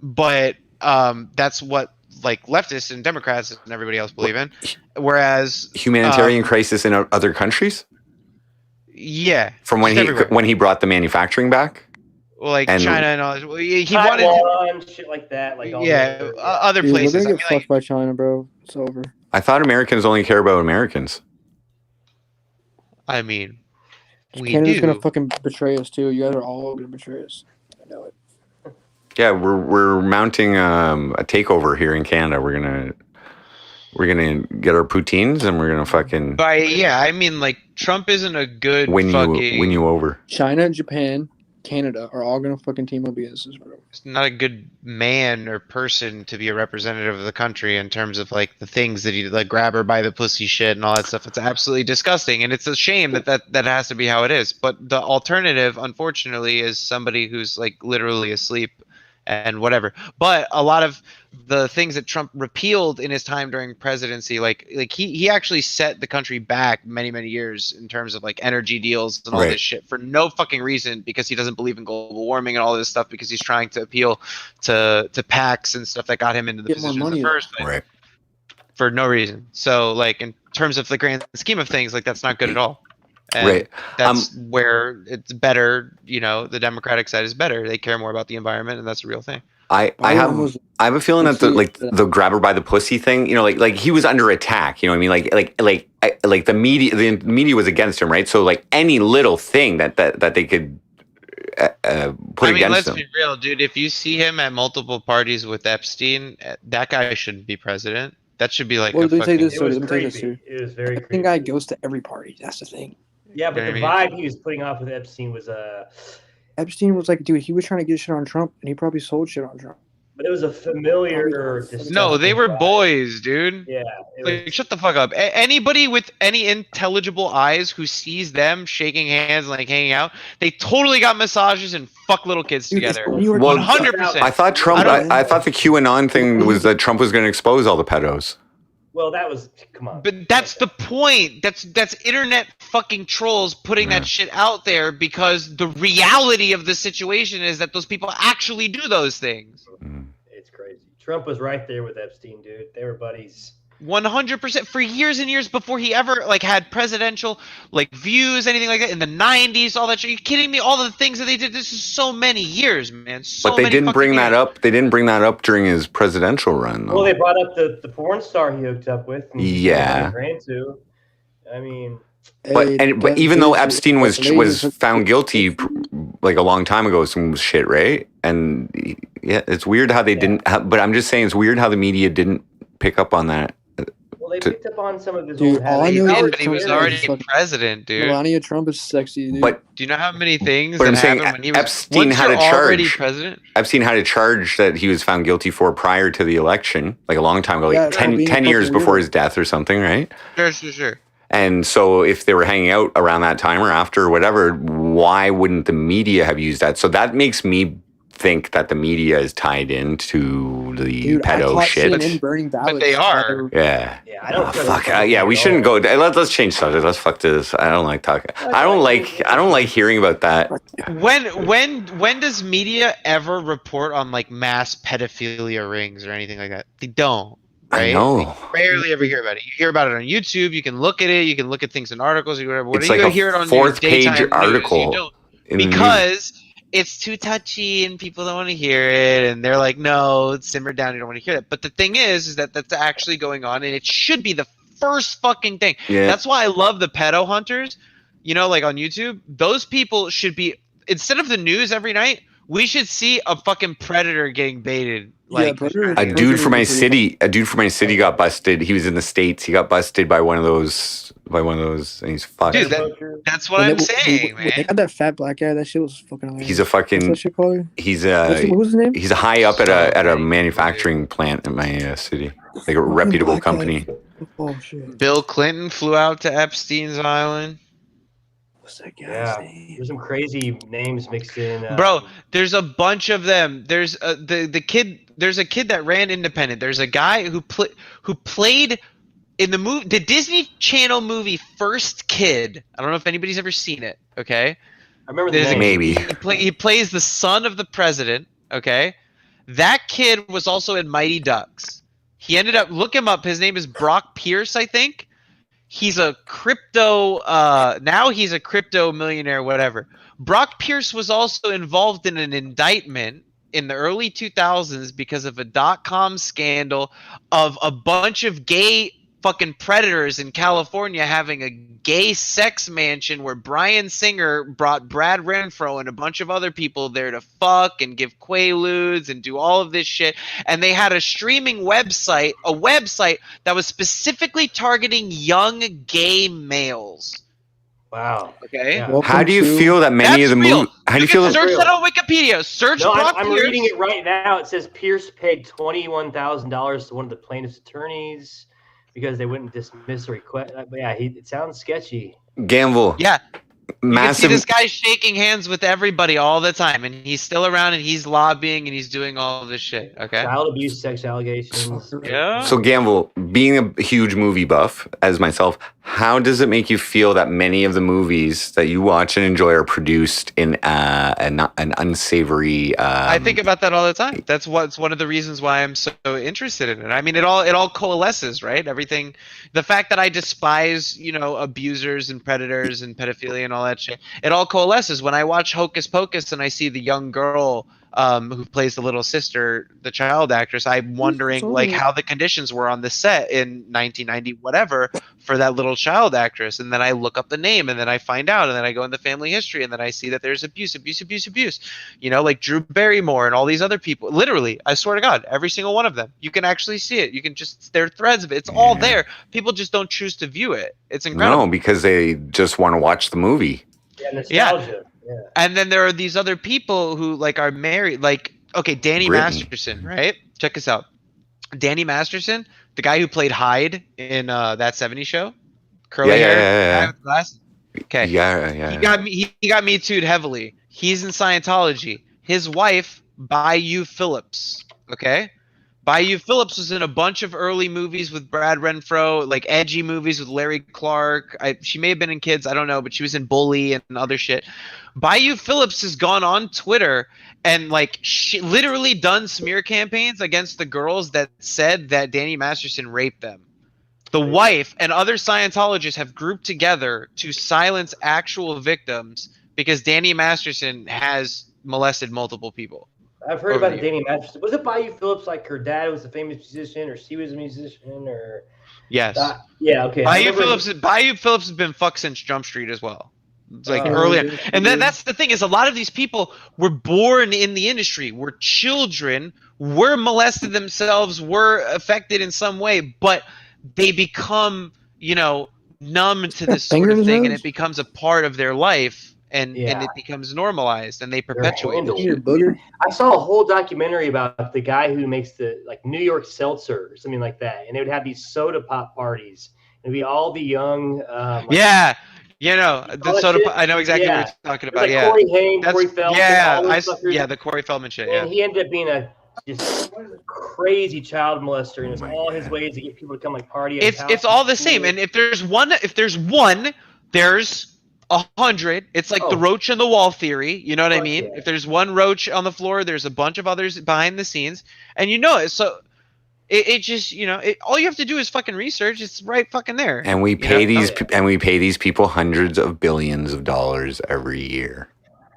But that's what like leftists and Democrats and everybody else believe in. Whereas humanitarian crisis in other countries. Yeah, from when he brought the manufacturing back. Well, like and China and all this. Well, he wanted shit like that, like all other Dude, places. We're I gonna mean, get fucked by China, bro. It's over. I thought Americans only care about Americans. I mean, we Canada's do. gonna fucking betray us too. You guys are all gonna betray us. I know it. Yeah, we're mounting a takeover here in Canada. We're gonna get our poutines and we're gonna fucking. Yeah, I mean, like Trump isn't a good win fucking. you over. China, Japan, Canada are all gonna fucking team up against us, bro. It's not a good man or person to be a representative of the country in terms of like the things that he like grab her by the pussy shit and all that stuff. It's absolutely disgusting, and it's a shame that has to be how it is. But the alternative, unfortunately, is somebody who's like literally asleep and whatever. But a lot of the things that Trump repealed in his time during presidency, like he actually set the country back many years in terms of like energy deals and all this shit for no fucking reason, because he doesn't believe in global warming and all this stuff, because he's trying to appeal to PACs and stuff that got him into the position in the first place for no reason. So like in terms of the grand scheme of things, like that's not good at all. And that's where it's better, you know, the Democratic side is better. They care more about the environment, and that's a real thing. I have a feeling that the grab her by the pussy thing, you know, like he was under attack, you know what I mean? Like the media was against him, right? So like any little thing that they could put against him. Let's be real, dude. If you see him at multiple parties with Epstein, that guy shouldn't be president. That should be like Well, a let me fucking... tell you this. It was Let me tell you this, creepy. too. It was very That creepy. guy goes to every party. That's the thing. Yeah, but You know the what I vibe he was putting off with Epstein was Epstein was like, dude, he was trying to get shit on Trump, and he probably sold shit on Trump. but it was a familiar. No, they were boys, dude. Yeah. Like, shut the fuck up. Anybody with any intelligible eyes who sees them shaking hands and like hanging out, they totally got massages and fuck little kids together. 100%. I thought Trump. I thought the QAnon thing was that Trump was going to expose all the pedos. Well, that was come on. But that's the point. That's internet fucking trolls putting that shit out there, because the reality of the situation is that those people actually do those things. It's crazy. Trump was right there with Epstein, dude. They were buddies. 100% for years and years before he ever like had presidential like views, anything like that in the 90s, all that shit. Are you kidding me? All the things that they did. This is so many years, man. So But they didn't bring that up. They didn't bring that up during his presidential run, though. Well, they brought up the porn star he hooked up with. And Yeah. ran to. I mean. But even though Epstein was found guilty like a long time ago, some shit, right? And yeah, it's weird how they didn't. But I'm just saying, it's weird how the media didn't pick up on that. Well, they picked up on some of his Dude, old all I habits. know is But he was already president, dude. Melania Trump is sexy, dude. But do you know how many things But that I'm saying happened when he was Epstein once had a you're already charge. president? Epstein had a charge that he was found guilty for prior to the election, like a long time ago, like Yeah, 10 being a years fucking before weirdo. his death or something, right? Sure. And so if they were hanging out around that time or after or whatever, why wouldn't the media have used that? So that makes me think that the media is tied into the Dude, I pedo caught shit. CNN burning ballots. But they are. Yeah. Yeah, I don't. Fuck. Yeah, we shouldn't go. Let's change subject. Let's fuck this. I don't like talking. I don't like hearing about that. When does media ever report on like mass pedophilia rings or anything like that? They don't. Right? I know. You rarely ever hear about it. You hear about it on YouTube. You can look at it. You can look at things in articles or whatever. When It's you like a hear it on fourth your page daytime news, article you don't. in the news. Because it's too touchy and people don't want to hear it, and they're like, no, simmer down, you don't want to hear that. But the thing is that that's actually going on, and it should be the first fucking thing. Yeah. That's why I love the pedo hunters, you know, like on YouTube. Those people should be, instead of the news every night, we should see a fucking predator getting baited. Like a dude from my city got busted. He was in the States. He got busted by one of those, and he's fucked. Dude, that's what I'm saying, man. They got that fat black guy. That shit was fucking hilarious. He's a fucking. What's that shit called? He's What's his name? He's a high up at a manufacturing plant in my city, like a reputable company. Oh shit. Bill Clinton flew out to Epstein's Island. What's that guy's Yeah, name? there's some crazy names mixed in. Bro, there's a bunch of them. There's the kid. There's a kid that ran independent. There's a guy who played in the movie, the Disney Channel movie First Kid. I don't know if anybody's ever seen it. Okay, I remember the name. Maybe. he plays the son of the president. Okay, that kid was also in Mighty Ducks. He ended up, look him up. His name is Brock Pierce, I think. He's a crypto. Now he's a crypto millionaire, whatever. Brock Pierce was also involved in an indictment in the early 2000s because of a .com scandal of a bunch of gay fucking predators in California having a gay sex mansion where Bryan Singer brought Brad Renfro and a bunch of other people there to fuck and give quaaludes and do all of this shit. And they had a streaming website, a website that was specifically targeting young gay males. Wow. Okay. Yeah. How do you feel that many of the movies? How do you feel? Search that on Wikipedia. Search No, Brock I'm Pierce. reading it right now. It says Pierce paid $21,000 to one of the plaintiff's attorneys because they wouldn't dismiss a request. But yeah, it sounds sketchy. Ganval. Yeah. You can see Massive. this guy shaking hands with everybody all the time, and he's still around, and he's lobbying, and he's doing all of this shit. Okay. Child abuse, sex allegations. Yeah. So Ganval, being a huge movie buff as myself, how does it make you feel that many of the movies that you watch and enjoy are produced in an unsavory? I think about that all the time. That's what's one of the reasons why I'm so interested in it. I mean, it all coalesces, right? Everything, the fact that I despise, abusers and predators and pedophilia and all that shit, it all coalesces when I watch Hocus Pocus and I see the young girl who plays the little sister, the child actress. I'm wondering like how the conditions were on the set in 1990, whatever, for that little child actress. And then I look up the name, and then I find out, and then I go in the family history, and then I see that there's abuse. Like Drew Barrymore and all these other people. Literally, I swear to God, every single one of them. You can actually see it. You can just, there are threads of it. It's all there. People just don't choose to view it. It's incredible. No, because they just want to watch the movie. Yeah, nostalgia. Yeah. And then there are these other people who like are married, like, okay, Danny Brittany. Masterson, right? Check this out. Danny Masterson, the guy who played Hyde in that 70s show, curly hair, guy with glasses. Okay. Yeah. He got me too'd heavily. He's in Scientology. His wife, Bayou Phillips. Okay. Bayou Phillips was in a bunch of early movies with Brad Renfro, like edgy movies with Larry Clark. She may have been in Kids, I don't know, but she was in Bully and other shit. Bayou Phillips has gone on Twitter and like she literally done smear campaigns against the girls that said that Danny Masterson raped them. The wife and other Scientologists have grouped together to silence actual victims because Danny Masterson has molested multiple people. I've heard about Danny Masterson. Was it Bayou Phillips, like her dad was a famous musician, or she was a musician, or? Yes. Yeah. Okay. Bayou Phillips has been fucked since Jump Street as well. It's like earlier, and that's the thing is a lot of these people were born in the industry, were children, were molested themselves, were affected in some way, but they become numb to this sort of thing, and it becomes a part of their life. And it becomes normalized, and they perpetuate it. I saw a whole documentary about the guy who makes the New York Seltzer or something like that, and they would have these soda pop parties. It'd be all the young. The soda. I know exactly what you're talking about. Like Corey Haim, Corey Feldman. The Corey Feldman shit. And he ended up being a just crazy child molester, and it's all his ways to get people to come party. It's all the same, and if there's one, there's 100. It's like the roach on the wall theory. You know what I mean? Yeah. If there's one roach on the floor, there's a bunch of others behind the scenes, and it. So it just all you have to do is fucking research. It's right fucking there. And we pay these people hundreds of billions of dollars every year.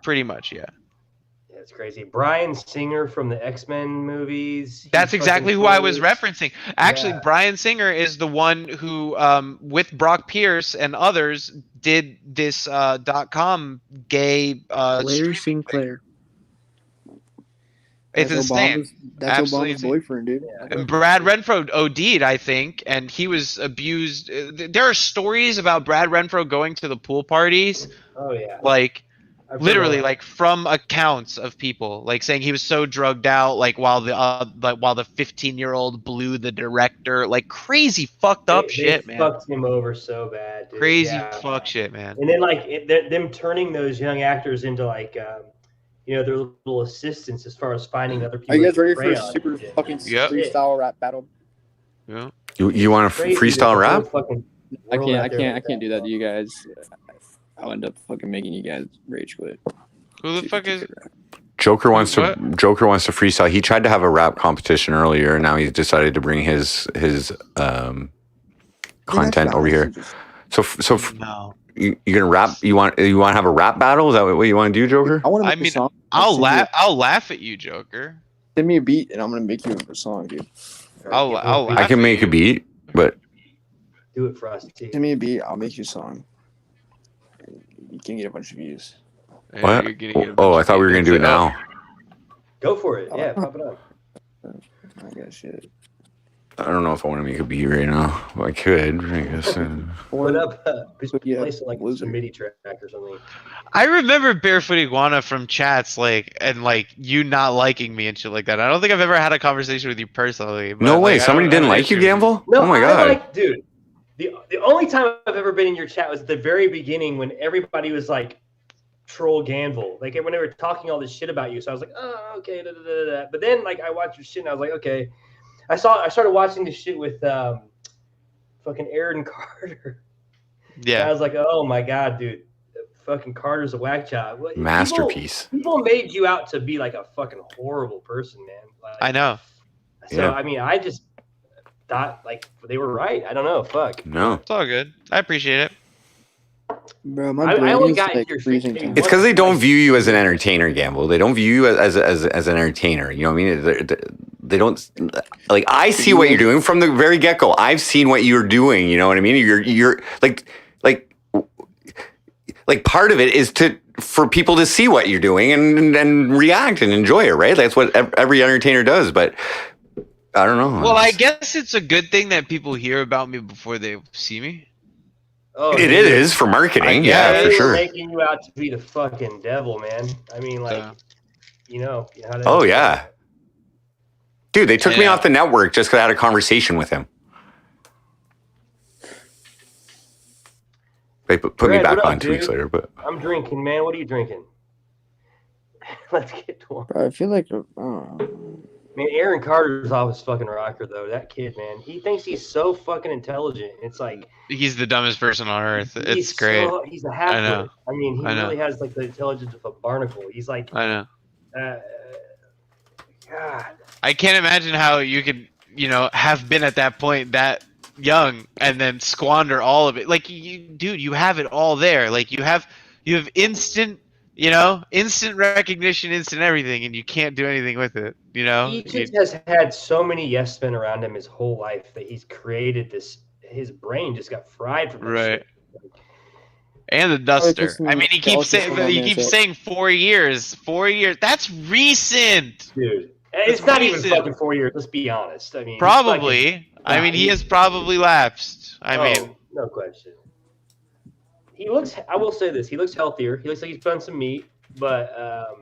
Pretty much, yeah. It's crazy. Bryan Singer from the X-Men movies. That's exactly who I was referencing. Actually, Bryan Singer is the one who, with Brock Pierce and others, did this .com gay. Larry Sinclair. It's insane. That's Obama's boyfriend, dude. And Brad Renfro OD'd, I think, and he was abused. There are stories about Brad Renfro going to the pool parties. Oh yeah. Like. Literally, like from accounts of people, like saying he was so drugged out, like while the 15-year-old blew the director, like crazy fucked up shit, man. Fucked him over so bad, dude. Crazy Yeah. fuck shit, man. And then like them turning those young actors into like, their little assistants as far as finding other people. Are you guys ready to for a prey on super and shit. fucking freestyle rap battle? Yeah. You want a Crazy, freestyle there's a rap? whole fucking I world out there can't do that to you guys. I'll end up fucking making you guys rage quit. Who the fuck is? Joker wants to freestyle. He tried to have a rap competition earlier, and now he's decided to bring his content over here. So no. You're gonna rap? You want to have a rap battle? Is that what you want to do, Joker? I mean, I'll laugh at you, Joker. Send me a beat, and I'm gonna make you a song, dude. I can make a beat, but do it, Frosty. Send me a beat. I'll make you a song. You can get a bunch of views. What? Oh, I thought we were gonna do it now. Go for it. Yeah, pop it up. I got shit. I don't know if I want to make a beat right now. Well, I could, I guess. Put up, place like a MIDI track or something. I remember Barefoot Iguana from chats, and you not liking me and shit like that. I don't think I've ever had a conversation with you personally. But, No way. Somebody didn't like you, Ganval? No, oh my god, dude. The only time I've ever been in your chat was at the very beginning when everybody was like troll Ganval, like when they were talking all this shit about you. So I was like, oh, okay, da, da, da, da. But then like I watched your shit and I was like, okay. I started watching this shit with fucking Aaron Carter. Yeah. And I was like, oh my god, dude, fucking Carter's a whack job. masterpiece. People made you out to be like a fucking horrible person, man. Like, I know. So Yeah. I mean, I just thought like they were right. I don't know. Fuck. No. It's all good. I appreciate it. Bro, I only got your freezing. It's because they don't view you as an entertainer, Gamble. They don't view you as an entertainer. You know what I mean? They don't like. I see what you're doing from the very get go. I've seen what you're doing. You know what I mean? You're like part of it is for people to see what you're doing and react and enjoy it, right? That's what every entertainer does. But I don't know. Well, I guess it's a good thing that people hear about me before they see me. Oh, it is for marketing, yeah, for sure. Making you out to be the fucking devil, man. I mean, like, you know how to. Oh yeah, dude, they took me off the network just because I had a conversation with him. They put me back on 2 weeks later, but I'm drinking, man. What are you drinking? Let's get to one. Bro, I feel like Man, Aaron Carter's off his fucking rocker though. That kid, man, he thinks he's so fucking intelligent. It's like he's the dumbest person on earth. It's great. He's a halfwit. I mean, he I know. really has like the intelligence of a barnacle. He's like, I know. God. I can't imagine how you could, have been at that point that young and then squander all of it. Like, dude, you have it all there. Like, you have instant. Instant recognition, instant everything, and you can't do anything with it. He just has had so many yes men around him his whole life that he's created this. His brain just got fried from this shit. And the duster. I mean, he keeps saying 4 years. 4 years. That's recent, dude. It's not even fucking 4 years. Let's be honest. I mean, probably. He has probably lapsed. I mean, no question. He looks. I will say this. He looks healthier. He looks like he's done some meat, but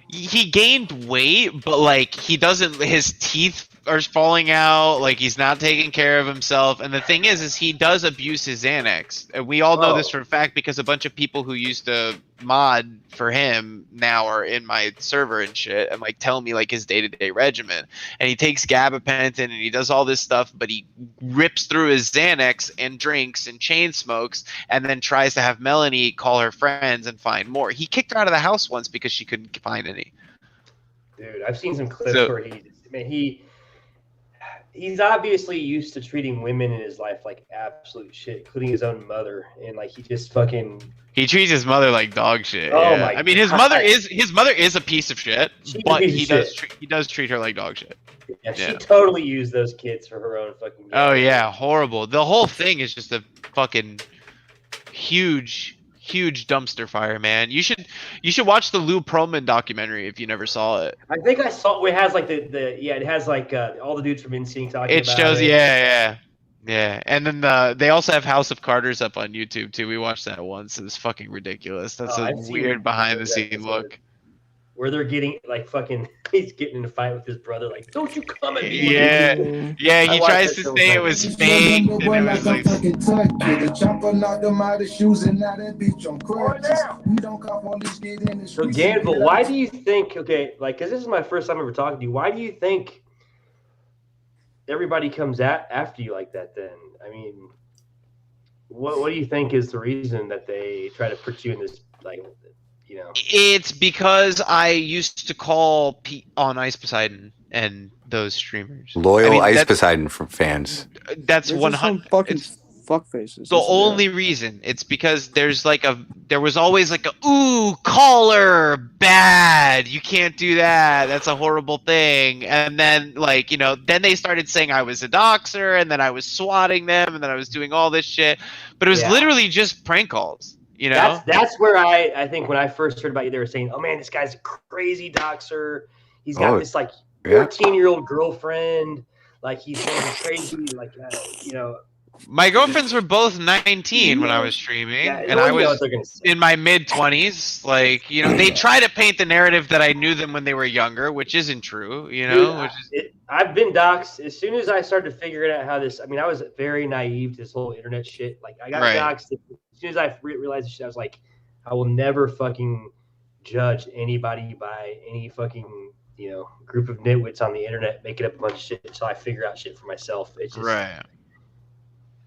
he gained weight. But like, he doesn't. His teeth are falling out. Like, he's not taking care of himself. And the thing is he does abuse his Xanax. And we all know this for a fact because a bunch of people who used to mod for him now are in my server and shit and like tell me like his day-to-day regimen. And he takes gabapentin and he does all this stuff, but he rips through his Xanax and drinks and chain smokes and then tries to have Melanie call her friends and find more. He kicked her out of the house once because she couldn't find any. Dude, I've seen some clips where he's obviously used to treating women in his life like absolute shit, including his own mother, and like he just fucking. He treats his mother like dog shit. Oh my! I mean, his mother is a piece of shit, but he does treat her like dog shit. Yeah, she totally used those kids for her own fucking. Oh yeah, horrible. The whole thing is just a fucking huge dumpster fire, man. You should watch the Lou Pearlman documentary if you never saw it. I think I saw. It has like it has like all the dudes from NSYNC talking. It shows, yeah. Yeah, and then they also have House of Carters up on YouTube too. We watched that once. It was fucking ridiculous. That's a I've seen weird behind the that scene episode look. where they're getting like fucking. He's getting in a fight with his brother. Like, don't you come at me. Yeah, yeah. He I watched tries that to show say it with was my- fake, and it was like. So Ganval, why do you think? Okay, like, because this is my first time ever talking to you. Why do you think everybody comes after you like that? Then, I mean, what do you think is the reason that they try to put you in this, like, you know? It's because I used to call Pete on Ice Poseidon and those streamers. Loyal Ice Poseidon fans. That's There's just 100. some fucking fuck faces. The only reason it's because there was always like a ooh caller bad, you can't do that, that's a horrible thing, and then like then they started saying I was a doxer, and then I was swatting them, and then I was doing all this shit, but it was literally just prank calls. That's where I think when I first heard about you, they were saying, oh man, this guy's a crazy doxer. He's got this like 14-year-old girlfriend. Like he's crazy. Like my girlfriends were both 19 when I was streaming, and I was in my mid-20s. Like, they try to paint the narrative that I knew them when they were younger, which isn't true, I've been doxxed as soon as I started figuring out how this. I mean, I was very naive to this whole internet shit. Like, I got doxxed as soon as I realized this shit. I was like, I will never fucking judge anybody by any fucking group of nitwits on the internet making up a bunch of shit until I figure out shit for myself. It's just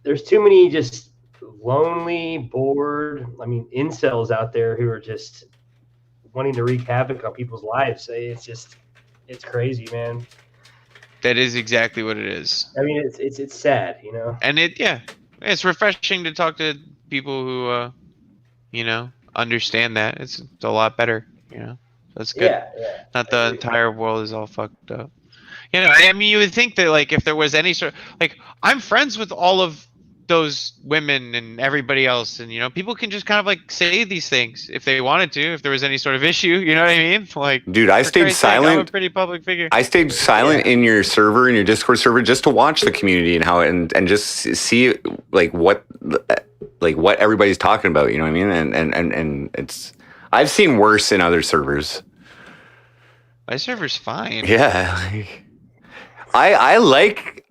there's too many just lonely, bored. I mean, incels out there who are just wanting to wreak havoc on people's lives. It's crazy, man. That is exactly what it is. I mean, it's sad, And it's refreshing to talk to people who, understand that. It's a lot better, That's good. Yeah. Not the entire world is all fucked up. I mean, you would think that like if there was any sort like I'm friends with all of those women and everybody else, and people can just kind of like say these things if they wanted to, if there was any sort of issue, you know what I mean? Like, dude, I stayed silent. I'm a pretty public figure. I stayed silent in your server, in your Discord server, just to watch the community and how and just see like what everybody's talking about. You know what I mean? And it's I've seen worse in other servers. My server's fine. Yeah, I like.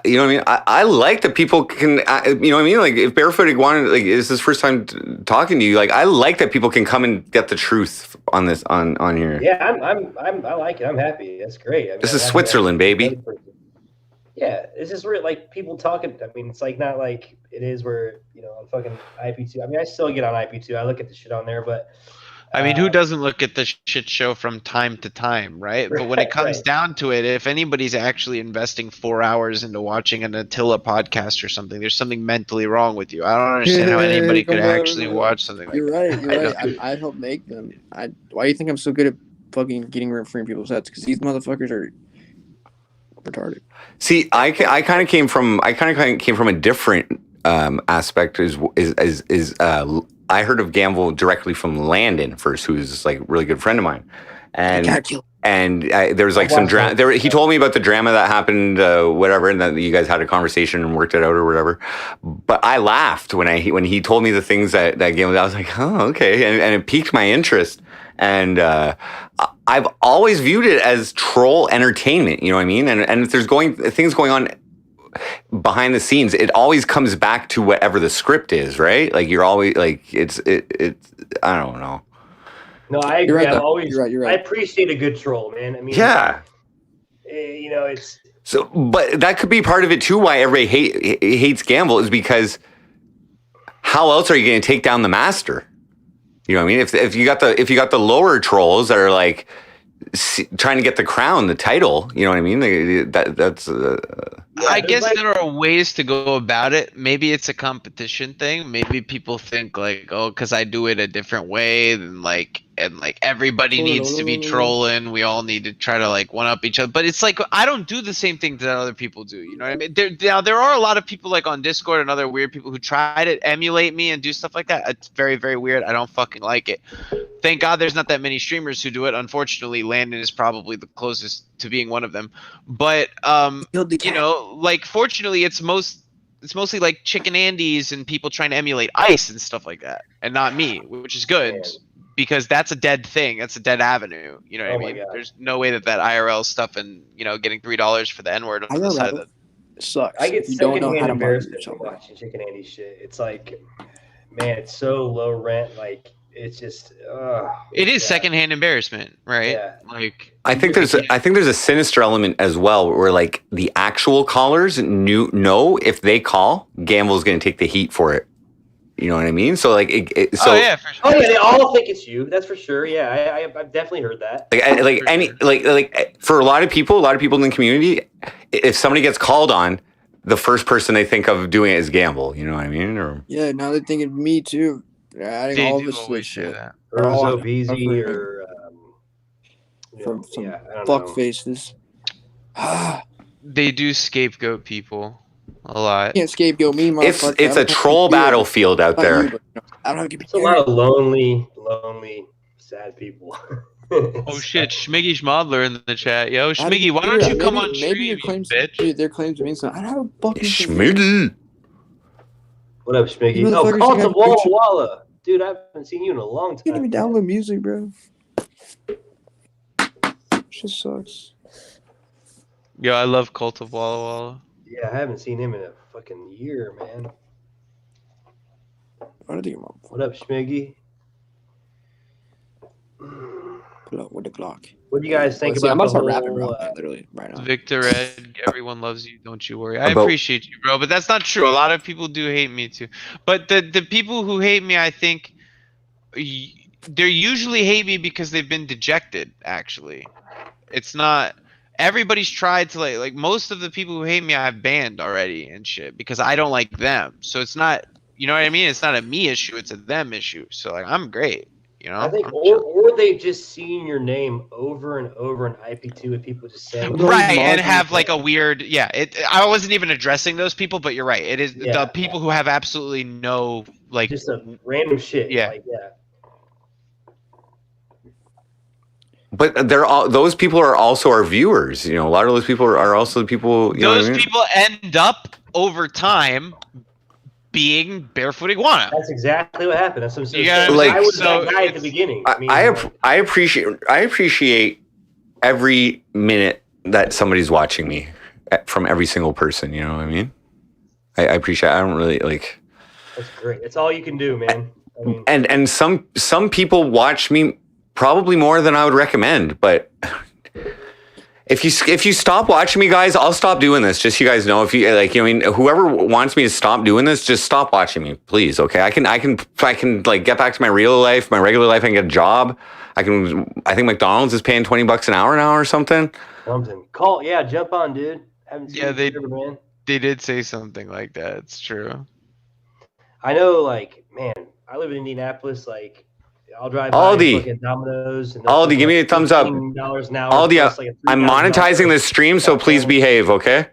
You know what I mean? I like that people can, you know what I mean? Like if Barefoot Iguana, like is his first time talking to you, like I like that people can come and get the truth on this, on here. Yeah, I like it. I'm happy. That's great. I mean, this is Switzerland, baby. Yeah, this is where like people talking. I mean, it's like not like it is where, on fucking IP2. I mean, I still get on IP2. I look at the shit on there, but I mean, who doesn't look at the shit show from time to time, right? But when it comes down to it, if anybody's actually investing 4 hours into watching an Attila podcast or something, there's something mentally wrong with you. I don't understand how anybody could actually watch something like that. You're right. I help make them. Why do you think I'm so good at fucking getting rent-free in people's sets? Because these motherfuckers are retarded. See, I kind of came from a different aspect. I heard of Ganval directly from Landon first, who's like a really good friend of mine, and there was like some drama. He told me about the drama that happened, whatever, and that you guys had a conversation and worked it out or whatever. But I laughed when he told me the things that Ganval. I was like, oh, okay, and it piqued my interest. And I've always viewed it as troll entertainment. You know what I mean? And if there's things going on behind the scenes, it always comes back to whatever the script is, right? Like you're always like it's I don't know. No, I agree. You're right. I appreciate a good troll, man. I mean, yeah. It's so, but that could be part of it too. Why everybody hates Ganval is because how else are you going to take down the master? You know what I mean? If you got the lower trolls that are like trying to get the crown, the title, you know what I mean? That's. I guess there are ways to go about it. Maybe it's a competition thing. Maybe people think like, oh, because I do it a different way, then like and like everybody needs to be trolling. We all need to try to like one up each other. But it's like I don't do the same thing that other people do. You know what I mean? There are a lot of people like on Discord and other weird people who try to emulate me and do stuff like that. It's very, very weird. I don't fucking like it. Thank God there's not that many streamers who do it. Unfortunately, Landon is probably the closest to being one of them. But you know, like fortunately, it's mostly like Chicken Andes and people trying to emulate Ice and stuff like that, and not me, which is good because that's a dead thing. That's a dead avenue. You know what I mean? There's no way that IRL stuff and getting $3 for the N-word on the side of the sucks. I get You don't know how secondhand to embarrassed market from watching Chicken Andy shit. It's like, man, it's so low rent. Like, it's just. It is secondhand embarrassment, right? Yeah. Like, I think there's a sinister element as well, where like the actual callers know if they call, Ganval's going to take the heat for it. You know what I mean? So like, so oh yeah, for sure. Oh yeah, they all think it's you. That's for sure. Yeah, I've definitely heard that. Like for a lot of people in the community, if somebody gets called on, the first person they think of doing it is Ganval. You know what I mean? Or yeah, now they're thinking of me too. They're adding all this shit. Or zobeezy or from some I don't fuck know. faces. They do scapegoat people a lot. Can't scapegoat me, motherfucker. It's a troll battlefield out there. I don't give It's a lot of lonely, sad people. Oh shit, Schmiggy Schmodler in the chat. Yo, Schmiggy, why don't you come on stream, maybe your claims, bitch? Their claims to mean something. I don't fucking Schmiggy. What up, Schmiggy? You Oh, motherfuckers call to got Walla Gucci. Walla. Dude, I haven't seen you in a long time. You can't even download music, bro. Shit sucks. Yo, I love Cult of Walla Walla. Yeah, I haven't seen him in a fucking year, man. What up, Schmiggy? Pull up with the Glock. What do you guys think I'm about about the to whole, rap it, bro. Literally, right now. Victor Ed, everyone loves you. Don't you worry. I About- appreciate you, bro. But that's not true. A lot of people do hate me too. But the people who hate me, I think, they usually hate me because they've been dejected. Actually, it's not. Everybody's tried to like most of the people who hate me, I've banned already and shit because I don't like them. So it's not. You know what I mean? It's not a me issue. It's a them issue. So like, I'm great. You know. I think, or they've just seen your name over and over in IP2 with people just saying Right, and have like a weird, I wasn't even addressing those people, but you're right. It is the people who have absolutely no like just a random shit. Yeah. Like, yeah. But those people are also our viewers. You know, a lot of those people are also the people. You know what I Those mean? people end up over time being Barefoot Iguana. That's exactly what happened. That's what I'm saying. Yeah, like, I was so that guy at the beginning. I appreciate every minute that somebody's watching me from every single person. You know what I mean? I appreciate. I don't really like. That's great. That's all you can do, man. I mean, And some people watch me probably more than I would recommend, but. If you stop watching me, guys, I'll stop doing this. Just so you guys know, if you like, whoever wants me to stop doing this, just stop watching me, please. Okay, I can like get back to my real life, my regular life. I can get a job. I think McDonald's is paying $20 an hour now or something. Call, jump on, dude. Haven't seen they you forever, man. They did say something like that. It's true. I know, like, man, I live in Indianapolis. Like, I'll drive by Aldi. and look at Domino's. And Aldi, give me a thumbs up. $15 an hour Aldi, plus, like, a I'm $3,000 monetizing this stream, so please behave, okay?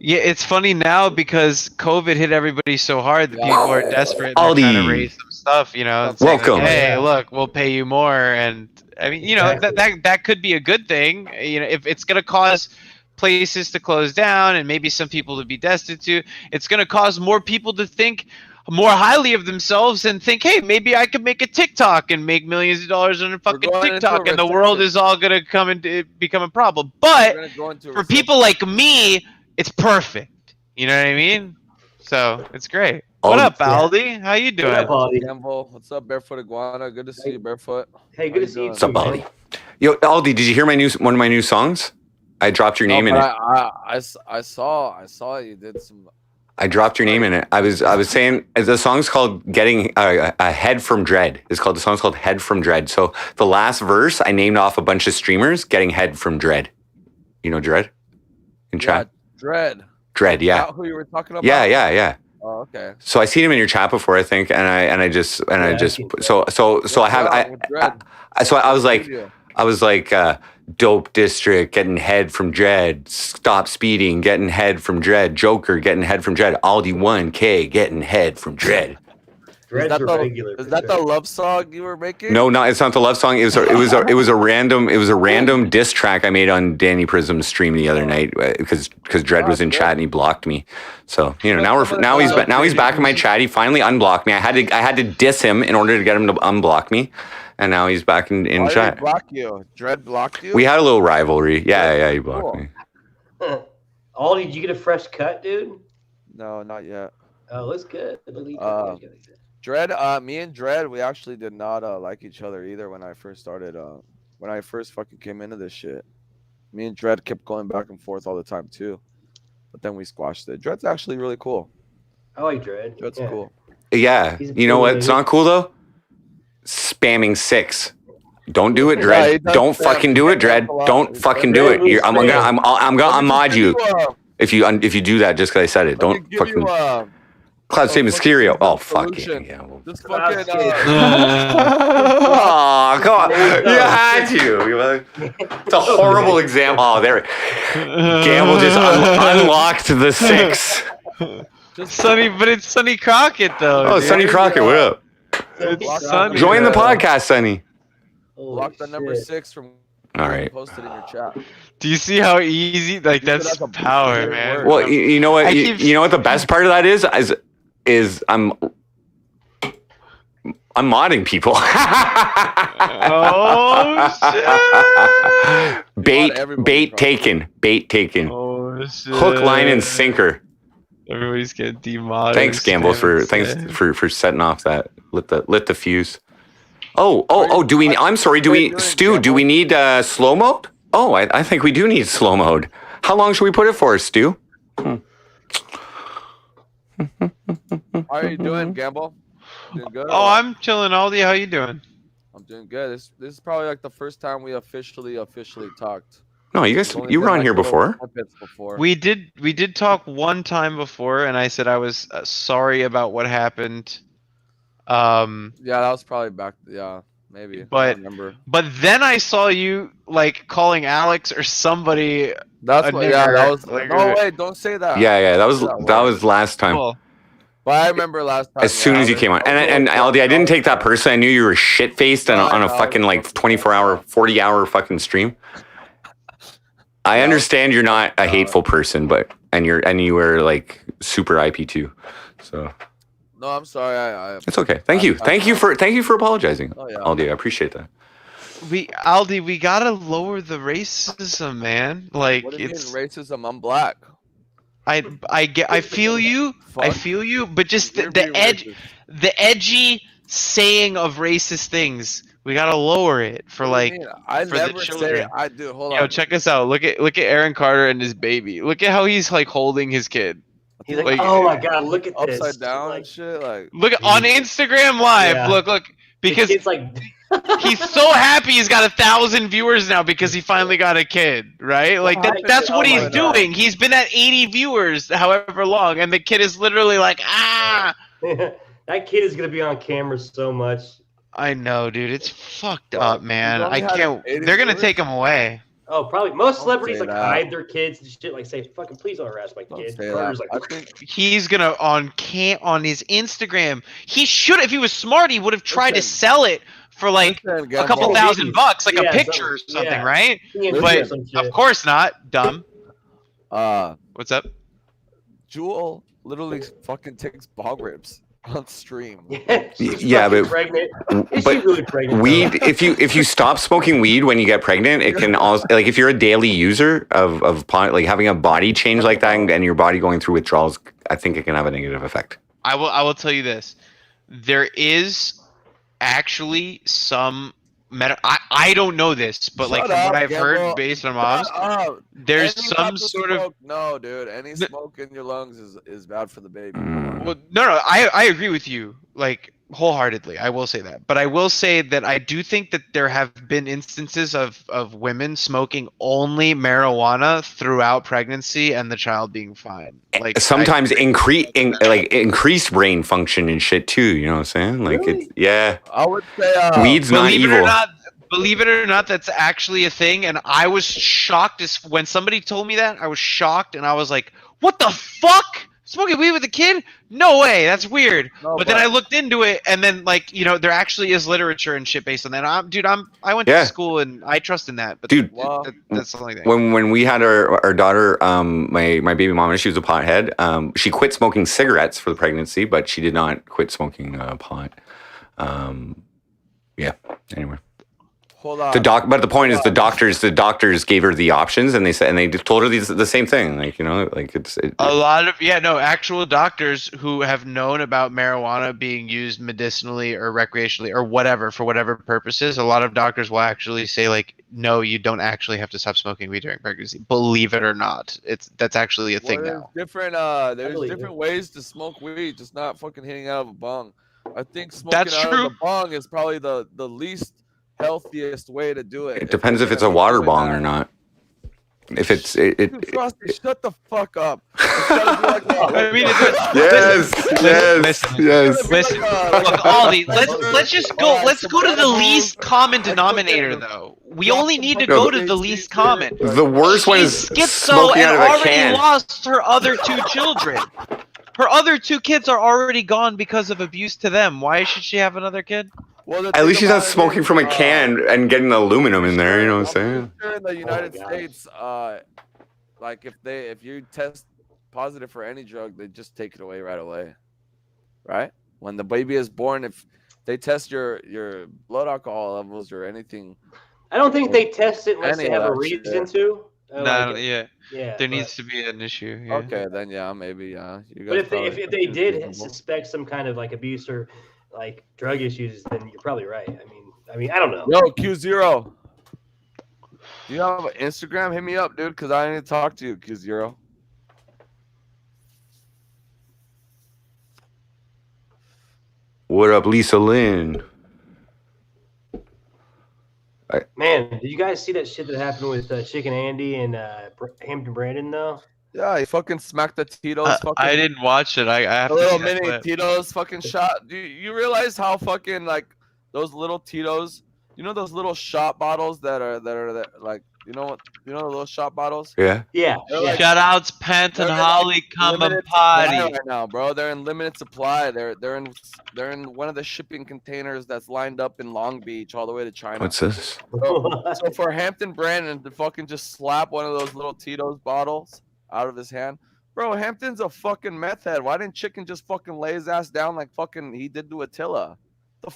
Yeah, it's funny now because COVID hit everybody so hard that people are desperate and they're Aldi. trying to raise some stuff. You know, it's like, Welcome. hey, look, we'll pay you more, and I mean, that could be a good thing. You know, if it's gonna cause places to close down and maybe some people to be destitute, it's gonna cause more people to think more highly of themselves and think, hey, maybe I could make a TikTok and make millions of dollars on a fucking TikTok, and the world is all gonna come and become a problem. But for people like me, it's perfect. You know what I mean? So it's great. What up, Aldi? How you doing? What up, Aldi? Gamble. What's up, Barefoot Iguana? Good to see you, Barefoot. Hey, good to see you. What's up, Aldi? Yo, Aldi, did you hear one of my new songs? I dropped your name in it. I saw you did some. I dropped your name in it. I was saying the song's called "Getting a Head from Dread." The song's called "Head from Dread." So the last verse I named off a bunch of streamers getting head from Dread. You know Dread? In chat. Dread. Dread, yeah. Who you were talking about? Yeah. Oh, okay. So I seen him in your chat before, I think, and I just so I was like, dope district getting head from Dread, stop speeding getting head from Dread, Joker getting head from Dread, Aldi 1K getting head from Dread. Is that the love song you were making? No, it's not the love song. It was a random diss track I made on Danny Prism's stream the other night because Dread was in chat and he blocked me. So now he's back in my chat. He finally unblocked me. I had to diss him in order to get him to unblock me, and now he's back in Why chat. did he block you? Dread blocked you? We had a little rivalry. Yeah, he blocked me. Aldi, did you get a fresh cut, dude? No, not yet. Oh, looks good. Dread, me and Dread, we actually did not like each other either when I first started. When I first fucking came into this shit, me and Dread kept going back and forth all the time too. But then we squashed it. Dread's actually really cool. I like Dread. Dread's cool. Yeah, you know what? It's not cool though. Spamming 6. Don't do it, Dread. Don't fucking do it, Dread. Don't fucking do it. I'm gonna mod you if you do that just because I said it. Don't fucking. Cloud State Mysterio. Oh fuck yeah. Just fucking. Oh, come on. You had to. It's a horrible example. Oh, there. Gamble just unlocked the 6. But it's Sonny Crockett though. Oh, Sonny Crockett, what up? It's Sonny. Join the podcast, Sonny. Block the number 6 from. All right. Posted in your chat. Do you see how easy? Like that's power, man. Well, you know what? You know what the best part of that is I'm modding people. Oh shit! Bait taken. Oh shit! Hook, line, and sinker. Everybody's getting demodded. Thanks, Gamble, for setting off that. Lit the fuse. Oh! Do we? I'm sorry. Do we, Stu? Do we need slow mode? Oh, I think we do need slow mode. How long should we put it for, Stu? How are you doing, Gamble? Doing good? Oh, I'm chilling, Aldi. How you doing? I'm doing good. This is probably like the first time we officially talked. No, you were on here before. We did talk one time before, and I said I was sorry about what happened. Yeah, that was probably back. Yeah, maybe. But then I saw you like calling Alex or somebody. That's what. Yeah, that was. Like, no, wait, don't say that. Yeah, that was last time. Cool. But I remember last time. As soon as you came on, and Aldi, I didn't take that personally. I knew you were shit faced on a fucking like 24-hour, 40-hour fucking stream. I understand you're not a hateful person, but you were like super IP2, so. No, I'm sorry. It's okay. Thank you for apologizing, Aldi. I appreciate that. We gotta lower the racism, man. Like what do you mean racism? I'm black. I feel you. I feel you. But just the edgy saying of racist things. We gotta lower it for like I for never the children. say I do. Hold on. Yo, check us out. Look at Aaron Carter and his baby. Look at how he's like holding his kid. He's like, oh my god, look at this. Upside down and shit. Like look on Instagram Live. Yeah. Look because it's like he's so happy he's got 1,000 viewers now because he finally got a kid, right? Like that's what he's doing. He's been at 80 viewers however long, and the kid is literally like, ah. That kid is gonna be on camera so much. I know, dude. It's fucked up, man. I can't. They're gonna take him away. Oh, probably. Most celebrities like hide their kids and shit. Like say, "Fucking please don't harass my kid." Carter's like, I think he's gonna on his Instagram. He should, if he was smart, he would have tried to sell it for like a couple $1,000, like a picture or something, right? But of course not. Dumb. What's up? Jewel literally fucking takes bog ribs on stream. Yeah, but pregnant. Is she really pregnant? Weed. If you stop smoking weed when you get pregnant, it can also like if you're a daily user of pot, like having a body change like that and your body going through withdrawals, I think it can have a negative effect. I will tell you this. There is actually some I don't know this, but like from what I've heard based on moms, there's some sort of no, dude. Any smoke in your lungs is bad for the baby. Well, no, I agree with you. Like wholeheartedly. I will say that. But I will say that I do think that there have been instances of women smoking only marijuana throughout pregnancy and the child being fine. Like Sometimes increased brain function and shit too. You know what I'm saying? Like it's I would say weed's not evil. Believe it or not, that's actually a thing. And I was shocked when somebody told me that. I was shocked, and I was like, "What the fuck? Smoking weed with a kid? No way. That's weird." But then I looked into it, and then there actually is literature and shit based on that. I went to school, and I trust in that. But Dude, that's the only thing. When we had our daughter, my baby mama, she was a pothead. She quit smoking cigarettes for the pregnancy, but she did not quit smoking pot. Yeah. Anyway. Hold on. But the point is, the doctors gave her the options, and they told her the same thing. A lot of actual doctors who have known about marijuana being used medicinally or recreationally or whatever for whatever purposes. A lot of doctors will actually say no, you don't actually have to stop smoking weed during pregnancy. Believe it or not, that's actually a thing now. Different. There's different ways to smoke weed, just not fucking hitting out of a bong. I think smoking out of the bong is probably the least healthiest way to do it. It depends if it's a water bong or not. If it's Frosty, shut the fuck up. Yes. Listen, look, Aldi, let's go to the least common denominator though. We only need to go to the least common. The worst one is schizo smoking out and of a already can. lost her other 2 children. Her other 2 kids are already gone because of abuse to them. Why should she have another kid? Well, at least she's not smoking from a can and getting the aluminum in there. You know what I'm saying? Sure in the United States, if you test positive for any drug, they just take it away right away, right? When the baby is born, if they test your blood alcohol levels or anything, I don't think they test it unless they have a reason to. There needs to be an issue. Yeah. Okay, then maybe You but if they did suspect some kind of abuse or drug issues, then you're probably right. I mean, I don't know. Yo, Q0. Do you have an Instagram? Hit me up, dude, because I need to talk to you, Q0. What up, Lisa Lynn? Man, did you guys see that shit that happened with Chicken Andy and Hampton Brandon though? Yeah, he fucking smacked the Tito's. I didn't watch it. I have a to little see mini that. Tito's fucking shot. Do you realize how fucking those little Tito's? You know those little shot bottles that are you know the little shot bottles? Yeah. Shout outs, Pant and Holly, come and party right now, bro. They're in limited supply. They're in one of the shipping containers that's lined up in Long Beach all the way to China. What's this? So for Hampton Brandon to fucking just slap one of those little Tito's bottles out of his hand, bro. Hampton's a fucking meth head. Why didn't Chicken just fucking lay his ass down like fucking he did to Attila?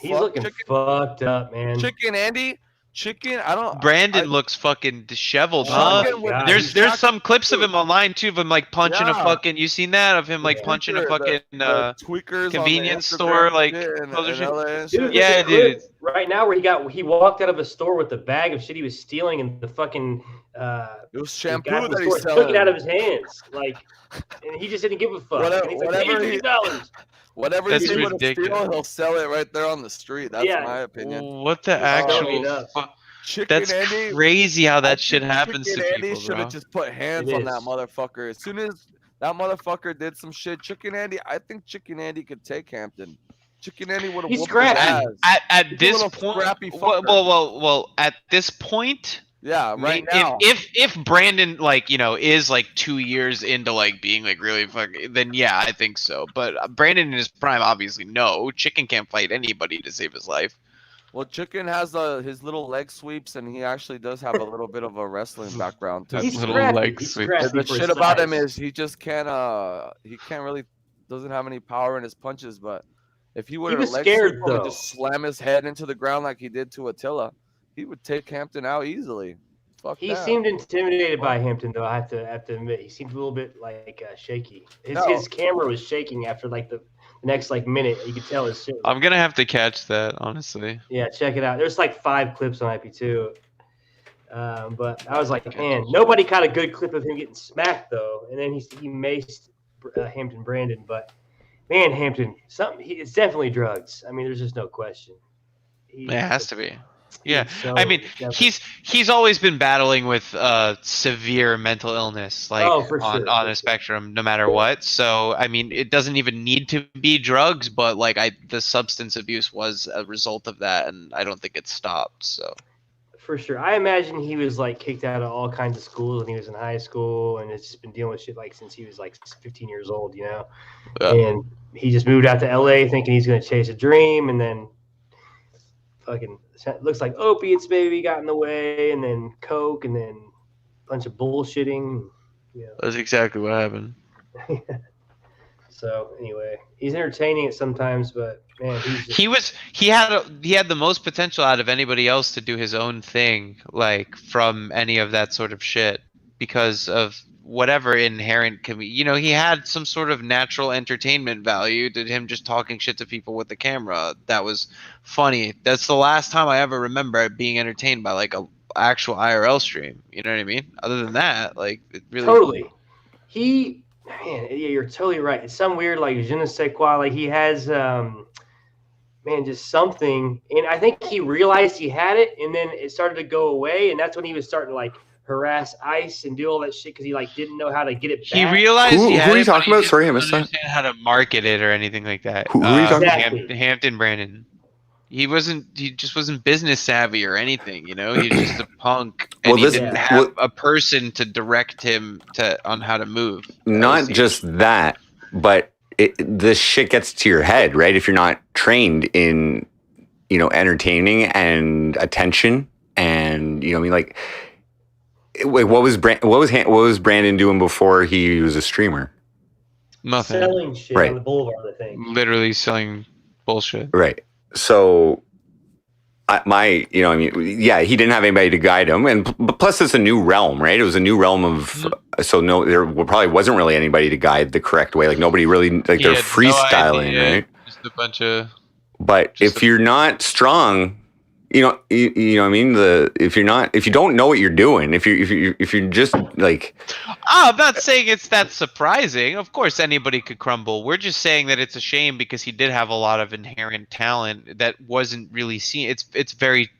He's looking fucked up, man. Chicken Andy. Brandon looks fucking disheveled, huh? There's some clips of him online too, of him punching a fucking. You seen that of him punching a fucking convenience store dude. Right now, where he walked out of a store with the bag of shit he was stealing, and the fucking it was shampoo that he took it out of his hands, and he just didn't give a fuck. Whatever That's he's going to ridiculous. steal, he'll sell it right there on the street. That's my opinion. What the actual? That's Andy, crazy how that shit happens to Chicken Andy people, should bro. have just put hands on that motherfucker. As soon as that motherfucker did some shit, Chicken Andy, I think Chicken Andy could take Hampton. Chicken Andy would have whooped his ass. At this point, well, at this point. Yeah, right now. If Brandon is 2 years into being really fucking, then yeah, I think so. But Brandon in his prime, obviously no. Chicken can't fight anybody to save his life. Well, Chicken has his little leg sweeps, and he actually does have a little bit of a wrestling background too. He's little leg sweeps. The shit about him is he just can't really doesn't have any power in his punches. But if he would have just slam his head into the ground like he did to Attila, he would take Hampton out easily. He seemed intimidated by Hampton, though. I have to admit, he seemed a little bit shaky. His camera was shaking after the next minute. You could tell his shit. I'm gonna have to catch that, honestly. Yeah, check it out. There's 5 clips on IP2. But I was like, man, nobody caught a good clip of him getting smacked though, and then he maced Hampton Brandon. But man, Hampton, it's definitely drugs. I mean, there's just no question. It has to be. Yeah, so I mean, definitely- he's always been battling with severe mental illness, like for sure, on a spectrum, no matter what. So, I mean, it doesn't even need to be drugs, but like the substance abuse was a result of that, and I don't think it stopped. So, for sure, I imagine he was like kicked out of all kinds of schools when he was in high school, and it's just been dealing with shit like since he was like 15 years old, you know. And he just moved out to LA thinking he's going to chase a dream, and then fucking looks like opiates maybe got in the way, and then coke, and then a bunch of bullshitting. You know. that's exactly what happened. So anyway, he's entertaining at sometimes, but man, he had the most potential out of anybody else to do his own thing, like from any of that sort of shit, because of whatever inherent he had some sort of natural entertainment value to him just talking shit to people with the camera. That was funny. That's the last time I ever remember being entertained by like a actual IRL stream. You know what I mean? Other than that, like it really totally. Man, yeah, you're totally right. It's some weird like je ne sais quoi. Like he has man, just something, and I think he realized he had it, and then it started to go away, and that's when he was starting to like harass ICE and do all that shit because he like didn't know how to get it back. He realized Who he had are you it, but talking he about? Sorry, I didn't missed that. understand how to market it or anything like that. Who are you talking about? Exactly. Hampton Brandon. He just wasn't business savvy or anything, you know. He's just a punk, and he didn't have a person to direct him on how to move. Not just that, but this shit gets to your head, right? If you're not trained in, entertaining and attention, and what I mean, like, what was Brandon doing before he was a streamer? Nothing. Selling shit Right. on the boulevard, I think. Literally selling bullshit. Right. So, he didn't have anybody to guide him, and plus it's a new realm, right? It was a new realm of, there probably wasn't really anybody to guide the correct way. Like nobody really, like they're freestyling, right? Just a bunch of. But if you're not strong, what I mean? If you don't know what you're doing, if you're just like, I'm not saying it's that surprising. Of course, anybody could crumble. We're just saying that it's a shame because he did have a lot of inherent talent that wasn't really seen. It's very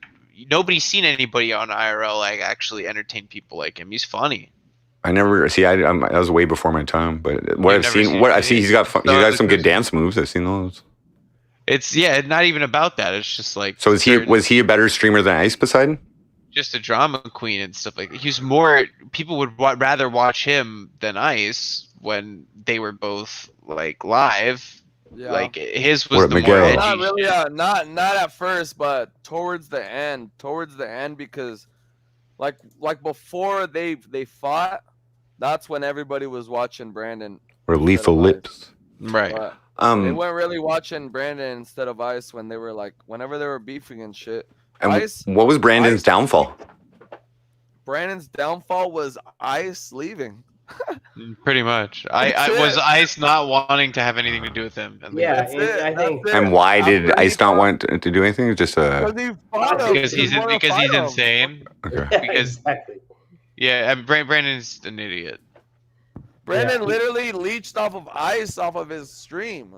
nobody's seen anybody on IRL like actually entertain people like him. Not funny. I never see. That was way before my time. But what I've seen, he's got some good dance moves. I've seen those. It's not even about that. It's just like. So was he a better streamer than Ice Poseidon? Just a drama queen and stuff like that. He's more. People would rather watch him than Ice when they were both like live. Yeah. Like his was the more edgy. Not really. Not at first, but towards the end. Because, like before they fought, that's when everybody was watching Brandon. Or Lethal Lips. Right. But they weren't really watching Brandon instead of Ice when they were like whenever they were beefing and shit. And what was Brandon's downfall? Brandon's downfall was Ice leaving. Pretty much. I was Ice not wanting to have anything to do with him. Yeah, I think. And why did Ice not want to do anything? Just because he's insane. Okay. Exactly. Yeah, and Brandon's an idiot. Brandon literally leached off of Ice off of his stream.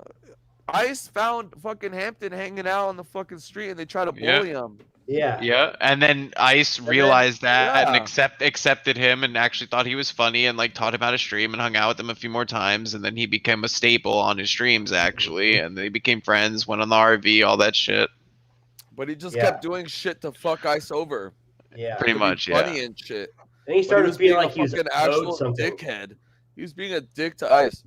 Ice found fucking Hampton hanging out on the fucking street, and they tried to bully him. Yeah. Yeah, and then Ice realized that and accepted him and actually thought he was funny and like taught him how to stream and hung out with him a few more times, and then he became a staple on his streams actually, and they became friends, went on the RV, all that shit. But he just kept doing shit to fuck Ice over. Yeah. Pretty much, funny and shit. And he started feeling like he was an owed actual something. dickhead. He was being a dick to Ice.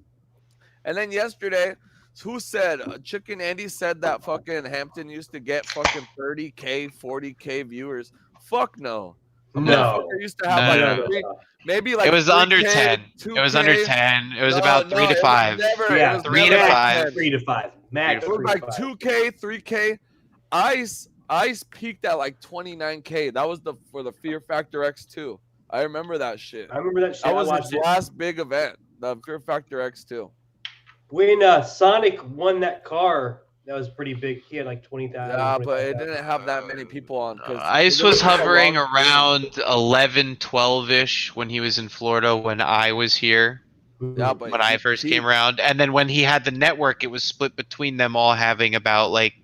And then yesterday, who said Chicken Andy said that fucking Hampton used to get fucking 30K, 40K viewers? Fuck no. No. Used to have maybe like it was 3K, under 10. 2K. It was under 10. It was about 3 to 5. Yeah, it was 3 to 5. 3 to 5. Max. It was like 2K, 3K. Ice peaked at like 29K. That was for the Fear Factor X2. I remember that shit. I remember that shit. That was his last big event, the Fear Factor X2. When Sonic won that car, that was pretty big. He had like 20,000. Yeah, but it didn't have that many people on. Ice was hovering around 11, 12-ish when he was in Florida when I was here. Yeah, but when I first came around, and then when he had the network, it was split between them all having about like,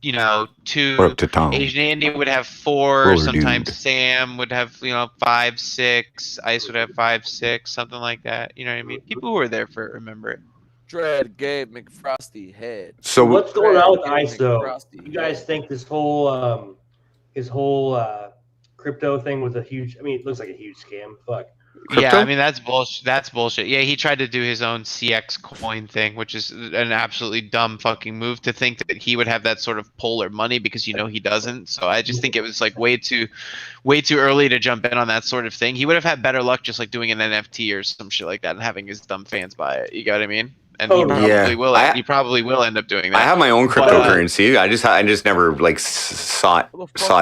you know, two. We're up to Tom. Asian Andy would have 4. Roller Sometimes dude. Sam would have 5, 6. Ice would have 5, 6, something like that. You know what I mean? People who were there for it remember it. Dread Gabe McFrosty head. So what's going on with Dread, Ice though? Frosty, You guys think this whole crypto thing was a huge? I mean, it looks like a huge scam. Fuck. Yeah, I mean that's bullshit. That's bullshit. Yeah, he tried to do his own CX coin thing, which is an absolutely dumb fucking move to think that he would have that sort of polar money because he doesn't. So I just think it was like way too early to jump in on that sort of thing. He would have had better luck just like doing an NFT or some shit like that and having his dumb fans buy it. You got what I mean? And he probably will. He probably will end up doing that. I have my own But, cryptocurrency. I just never like sought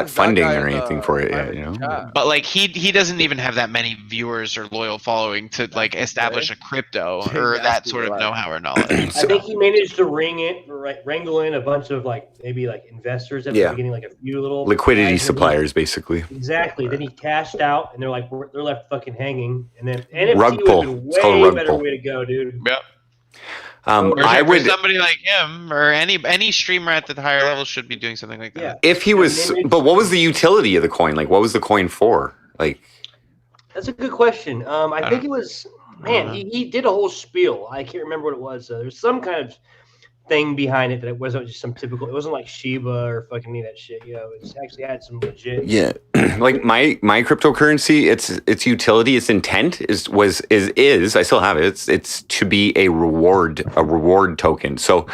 funding or anything for it yet. You know. But like he doesn't even have that many viewers or loyal following to like establish a crypto or that sort of know-how or knowledge. I think he managed to wrangle in a bunch of like maybe like investors at the beginning, like a few little liquidity guys, suppliers, basically. Exactly. Then he cashed out, and they're left fucking hanging. And then NFT Rug would pull. have been It's called a way rug better pull. way to go, dude. Yep. I For would. somebody like him or any streamer at the higher level should be doing something like that. If he was, but what was the utility of the coin? Like, what was the coin for? Like, That's a good question. I think it was he did a whole spiel. I can't remember what it was. There's some kind of thing behind it that it wasn't just some typical. It wasn't like Shiba or fucking any of that shit. You know, it actually had some legit. yeah, like my cryptocurrency, its utility, its intent is I still have it. It's to be a reward token. So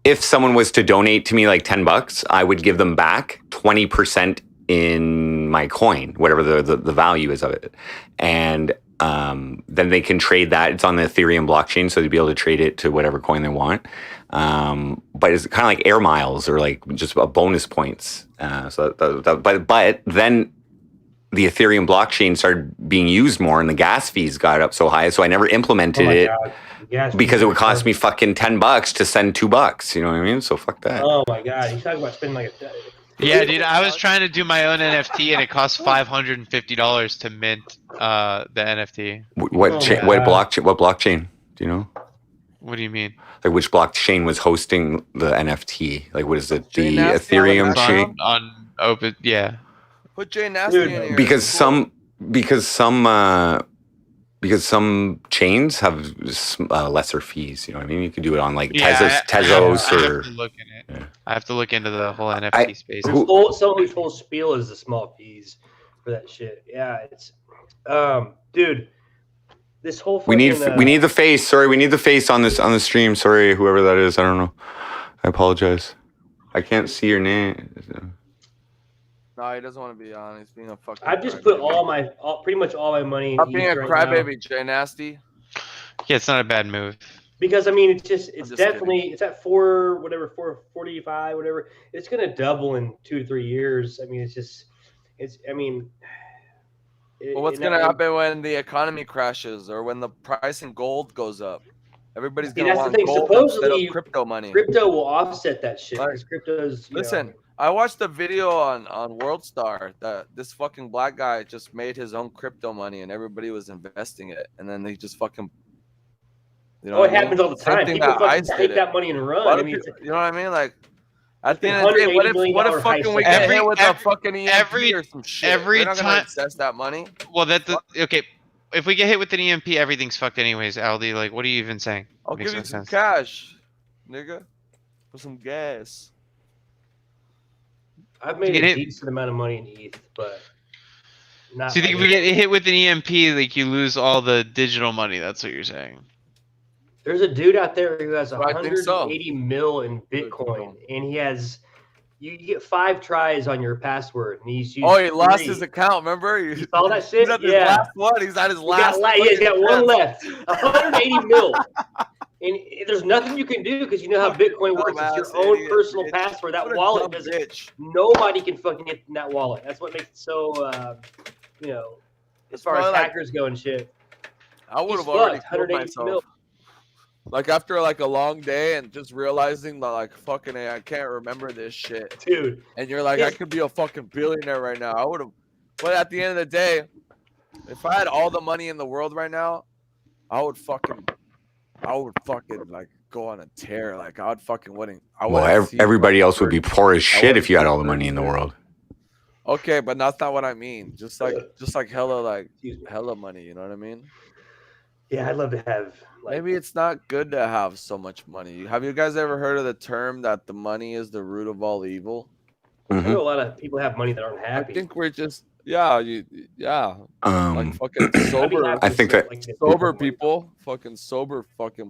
if someone was to donate to me like $10, I would give them back 20% in my coin, whatever the value is of it, and then they can trade that. It's on the Ethereum blockchain, so they'd be able to trade it to whatever coin they want. But it's kind of like air miles or like just a bonus points. But then the Ethereum blockchain started being used more, and the gas fees got up so high. So I never implemented it because it would cost me fucking $10 to send $2. You know what I mean? So fuck that. Oh my god, he's talking about spending like a. Yeah, dude, I was trying to do my own NFT and it cost $550 to mint the NFT. What blockchain? Do you know? What do you mean? Like which blockchain was hosting the NFT? Like what is it? The Nasty Ethereum chain? On open, yeah. Put Jay Nasty in here. Because some chains have lesser fees. You know what I mean? You could do it on like Tezos or. I have to look into the whole NFT space. Someone's whole spiel is the small fees for that shit. Yeah, it's dude. This whole We need the face. Sorry, we need the face on the stream. Sorry, whoever that is. I don't know. I apologize. I can't see your name. No, he doesn't want to be on. He's being a fucking. I've just put pretty much all my money. Stop being a right crybaby, Jay Nasty. Yeah, it's not a bad move. Because I mean, it's definitely it's at 445, whatever. It's gonna double in 2 to 3 years. I mean, Well, what's going to happen when the economy crashes or when the price in gold goes up? Everybody's going to want gold instead of crypto money. Crypto will offset that shit. Because crypto's, Listen, I watched a video on WorldStar that this fucking black guy just made his own crypto money and everybody was investing it. And then they just fucking... You know it happens all the time. People fucking take that money and run. I mean, you know what I mean? Like, at the end of the day, what if fucking we get hit with a fucking EMP or some shit? Every We're not gonna time access that money. Well, okay. If we get hit with an EMP, everything's fucked anyways, Aldi. Like, what are you even saying? I'll give you some cash, nigga, for some gas. I've made a decent amount of money in ETH, but not. So you think if we get hit with an EMP, like you lose all the digital money? That's what you're saying. There's a dude out there who has 180 mil in Bitcoin, and he has. You get 5 tries on your password, and he's used. Oh, he lost his account. Remember? You saw that shit? He's at his last one. He's at his last. He's got one left. 180 mil. And there's nothing you can do because you know how Bitcoin works. It's your own personal password. That wallet doesn't. Nobody can fucking get in that wallet. That's what makes it so. As far as hackers go and shit. I would have already killed myself. Like after like a long day and just realizing that like fucking I can't remember this shit, dude. And you're like, I could be a fucking billionaire right now. I would have. But at the end of the day, if I had all the money in the world right now, I would fucking like go on a tear. Like I would fucking wouldn't. Everybody else would be poor as shit if you had all the money in the world. Okay, but that's not what I mean. Just like hella money. You know what I mean? Yeah, I'd love to have. Maybe it's not good to have so much money. Have you guys ever heard of the term that the money is the root of all evil? I know a lot of people have money that aren't happy. I think we're just like fucking sober. I think that sober people, sober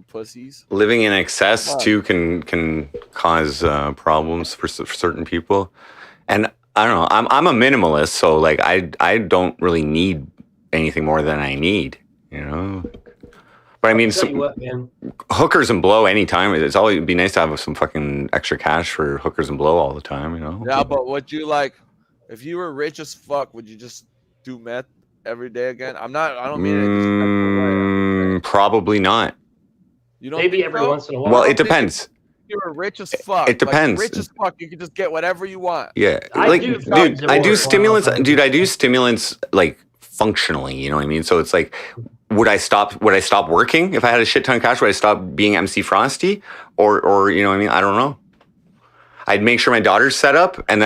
pussies. Living in excess too can cause problems for certain people, and I don't know. I'm a minimalist, so like I don't really need anything more than I need, you know. But I mean, hookers and blow anytime. It's always it'd be nice to have some fucking extra cash for hookers and blow all the time, you know. Yeah, but would you like, if you were rich as fuck, would you just do meth every day again? I don't mean it. Probably not. You don't maybe every once in a while. Well, it depends. You were rich as fuck. It depends. Like, rich as fuck, you can just get whatever you want. Yeah, I do stimulants. Dude, I do stimulants like functionally. You know what I mean? So it's like, would I stop working if I had a shit ton of cash? Would I stop being MC Frosty? Or you know what I mean? I don't know. I'd make sure my daughter's set up, and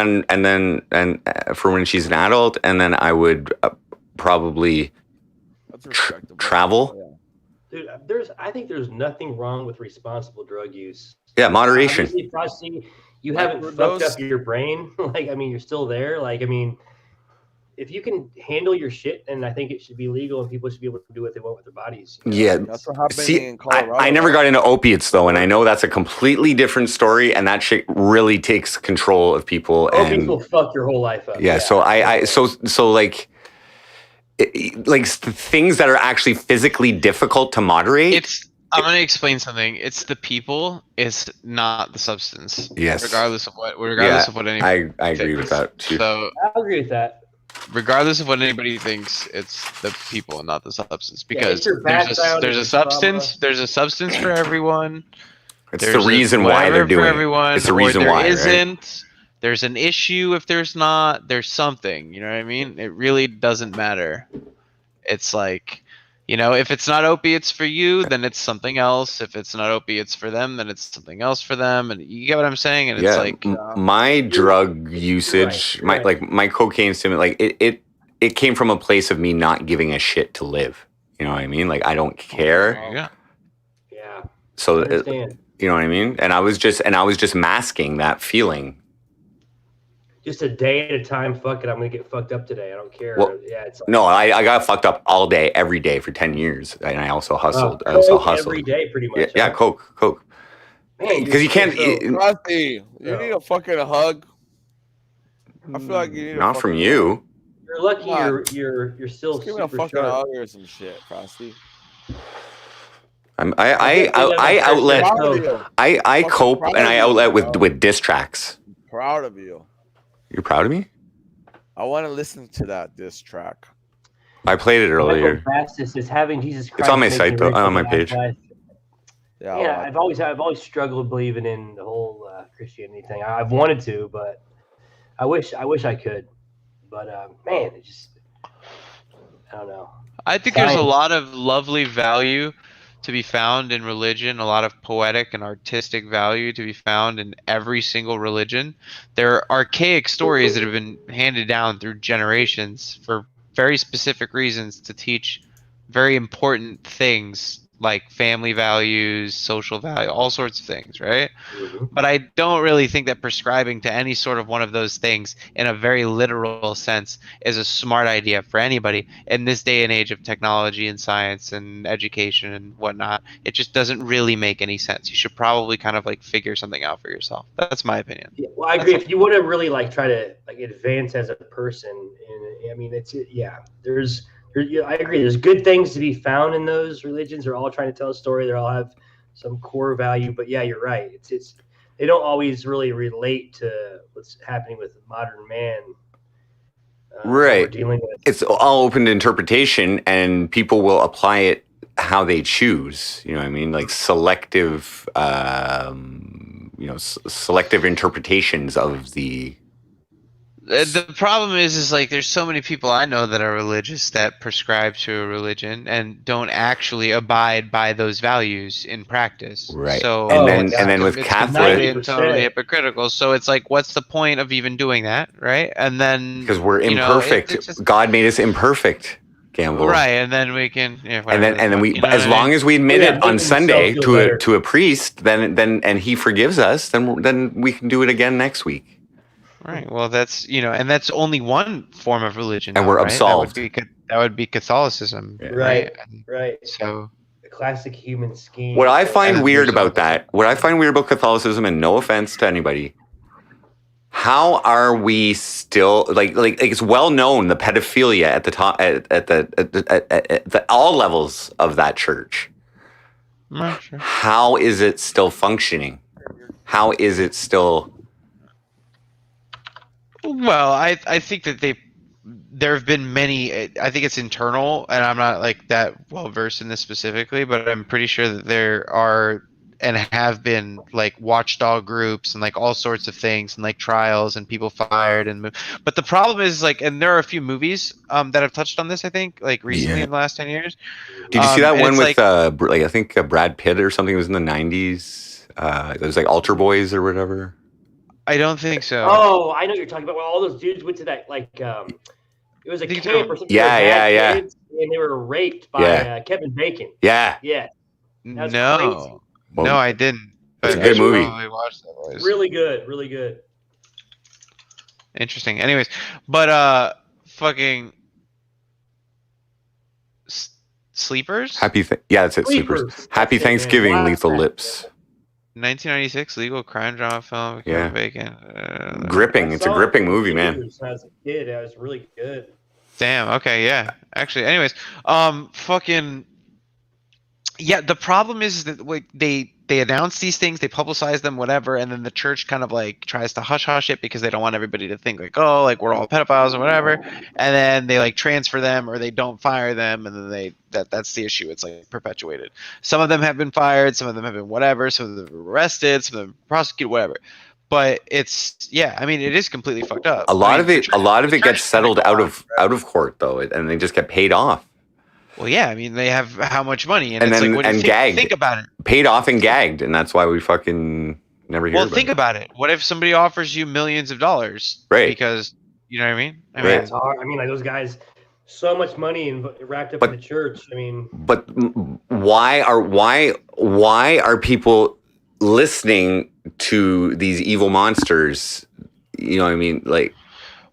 for when she's an adult, and then I would probably travel. Dude, I think there's nothing wrong with responsible drug use. Yeah, moderation. Obviously, Frosty, you haven't fucked up your brain. Like, I mean, you're still there. Like, I mean, if you can handle your shit, then I think it should be legal, and people should be able to do what they want with their bodies. You know? Yeah. That's what happened See, in Colorado. I never got into opiates though, and I know that's a completely different story, and that shit really takes control of people. Opiates will fuck your whole life up. Yeah. So so like things that are actually physically difficult to moderate. I'm going to explain something. It's the people. It's not the substance. Yes. Regardless of what anybody I agree with that too. So I agree with that. Regardless of what anybody thinks, it's the people and not the substance. Because there's a substance for everyone. It's the reason why they're doing it. It's the reason why. There isn't. There's an issue if there's not. There's something. You know what I mean? It really doesn't matter. It's like, you know, if it's not opiates for you, then it's something else. If it's not opiates for them, then it's something else for them. And you get what I'm saying? And it's like my drug usage, my cocaine stimulant, like it came from a place of me not giving a shit to live. You know what I mean? Like I don't care. Yeah. So you know what I mean? And I was just masking that feeling. Just a day at a time. Fuck it, I'm gonna get fucked up today. I don't care. Well, it's like, no, I got fucked up all day, every day for 10 years, and I also hustled. Every day, pretty much. Yeah, coke. Because you can't. Frosty, you need a fucking hug. I feel like you need. Not from you. You're lucky. You're still give me a fucking hug or some shit, Frosty. I cope and I outlet with diss tracks. Proud of you. You're proud of me? I want to listen to that diss track. I played it earlier. Fastest is having Jesus Christ. It's on my site though, on my page. Yeah, I've always struggled believing in the whole Christianity thing. I've wanted to, but I wish I could. But man, it just I don't know. I think there's a lot of lovely value to be found in religion, a lot of poetic and artistic value to be found in every single religion. There are archaic stories that have been handed down through generations for very specific reasons to teach very important things like family values, social value, all sorts of things, right? But I don't really think that prescribing to any sort of one of those things in a very literal sense is a smart idea for anybody in this day and age of technology and science and education and whatnot. It just doesn't really make any sense. You should probably kind of like figure something out for yourself. That's my opinion. Yeah, well, I agree. If you want to really like try to like advance as a person, and I mean, I agree. There's good things to be found in those religions. They're all trying to tell a story. They all have some core value. But yeah, you're right. It's they don't always really relate to what's happening with modern man. Right. Dealing with. It's all open to interpretation, and people will apply it how they choose. You know what I mean? Like selective, selective interpretations of the The problem is like there's so many people I know that are religious that prescribe to a religion and don't actually abide by those values in practice. Right. So And then with it's Catholic, completely and totally hypocritical. So it's like, what's the point of even doing that, right? And then because we're you know, imperfect. it's just, God made us imperfect, Gamble. right, and then we can, yeah, And then we, you know as what I long mean? as we admit Yeah, it on making Sunday yourself feel better. to a priest, then and he forgives us, then we can do it again next week. Right. Well, that's and that's only one form of religion, And though, we're right? absolved. That would be Catholicism, Right. And Right. so The classic human scheme. What I find And weird there's about that, what I find weird about Catholicism, and no offense to anybody, how are we still like it's well known the pedophilia at the top at the all levels of that church. Right, sure. How is it still functioning? How is it still? Well, I think that there have been many. I think it's internal, and I'm not like that well versed in this specifically, but I'm pretty sure that there are and have been like watchdog groups and like all sorts of things and like trials and people fired but the problem is like, and there are a few movies that have touched on this, I think, like recently in the last 10 years. Did you see that and one it's with I think Brad Pitt or something? It was in the 90s. It was like Altar Boys or whatever. I don't think so. Oh, I know what you're talking about. Well, all those dudes went to that it was a camp or something. Yeah, they were bad yeah. kids, and they were raped by Kevin Bacon. Yeah. Yeah. That's No, crazy. no, I didn't. But It's a good I should movie. probably watch that, boys. Really good. Really good. Interesting. Anyways, but fucking Sleepers. That's it. Sleepers. Happy Thanksgiving, Wow. Lethal Lips. 1996 legal crime drama film. with Yeah. Kevin Bacon. Gripping. It's a gripping movie, man. As a kid, it was really good. Damn. Okay. Yeah. Actually. Anyways. Fucking. Yeah. The problem is that like they announce these things, they publicize them, whatever, and then the church kind of like tries to hush it because they don't want everybody to think like, oh, like we're all pedophiles or whatever, and then they like transfer them or they don't fire them, and then that's the issue. It's like perpetuated. Some of them have been fired, some of them have been whatever, some of them have been arrested, some of them prosecuted, whatever. But it's I mean, it is completely fucked up. A lot I mean, of it gets settled out of court though, and they just get paid off. Well, yeah, I mean, they have how much money, and And it's then like, what do you gagged. think about it? Paid off and gagged, and that's why we fucking never hear Well, about think it. about it. What if somebody offers you millions of dollars? Right. Because you know what I mean? I Right. It's hard. I mean, like those guys, so much money racked up in the church. I mean, But why are people listening to these evil monsters? You know what I mean? Like,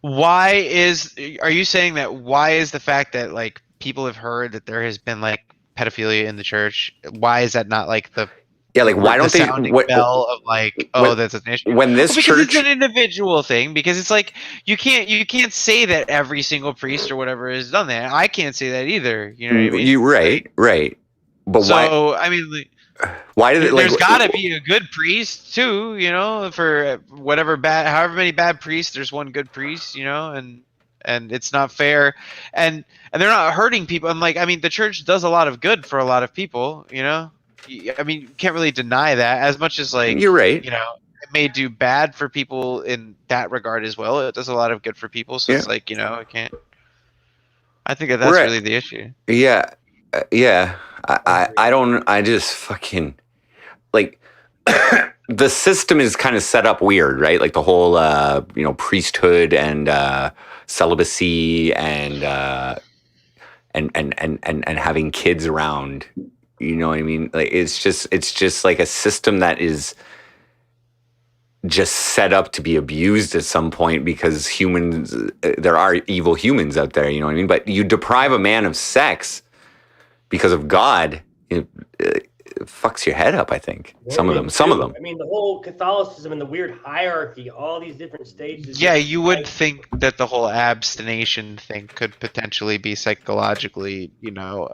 are you saying that why is the fact that like people have heard that there has been like pedophilia in the church? Why is that not like the why don't they sounding bell of like, oh, that's an issue? when this Well, because church it's an individual thing, because it's like you can't say that every single priest or whatever has done that. I can't say that either. You know what I mean? you right. But So I mean, why did it like there's got to be a good priest too, you know, for however many bad priests, there's one good priest, you know, and it's not fair, and they're not hurting people. And like, I mean, the church does a lot of good for a lot of people, you know. I mean, you can't really deny that, as much as like You're right. You know, it may do bad for people in that regard as well. It does a lot of good for people, so it's like, you know, I can't. I think that's really the issue. Yeah. I just fucking like the system is kind of set up weird, right? Like the whole priesthood and celibacy and having kids around. You know what I mean? Like it's just like a system that is just set up to be abused at some point because humans, there are evil humans out there. You know what I mean? But you deprive a man of sex because of God, it fucks your head up. I think some of them. I mean, the whole Catholicism and the weird hierarchy, all these different stages. Yeah, you would think that the whole abstination thing could potentially be psychologically, you know,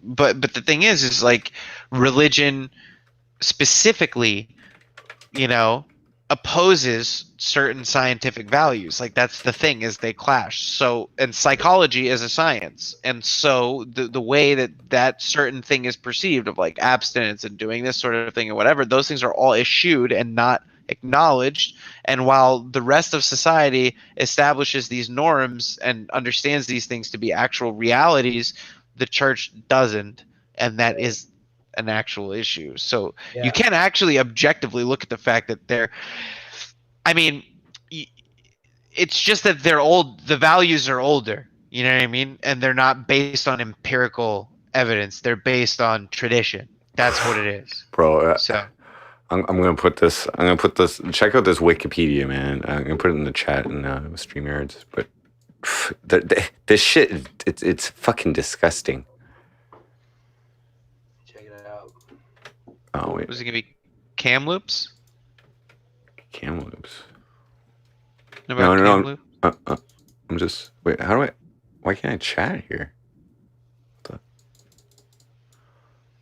but the thing is like religion specifically, you know, opposes certain scientific values. Like that's the thing, is they clash. So, and psychology is a science, and so the way that certain thing is perceived of like abstinence and doing this sort of thing and whatever, those things are all eschewed and not acknowledged, and while the rest of society establishes these norms and understands these things to be actual realities, the church doesn't, and that is an actual issue. So Yeah. you can actually objectively look at the fact that it's just that they're old. The values are older. You know what I mean? And they're not based on empirical evidence. They're based on tradition. That's what it is. Bro, so I'm gonna put this. Check out this Wikipedia, man. I'm gonna put it in the chat and StreamYards. But this shit, it's fucking disgusting. Check it out. Oh wait, was it gonna be Kamloops? Kamloops. No. I'm just wait. How do I? Why can't I chat here?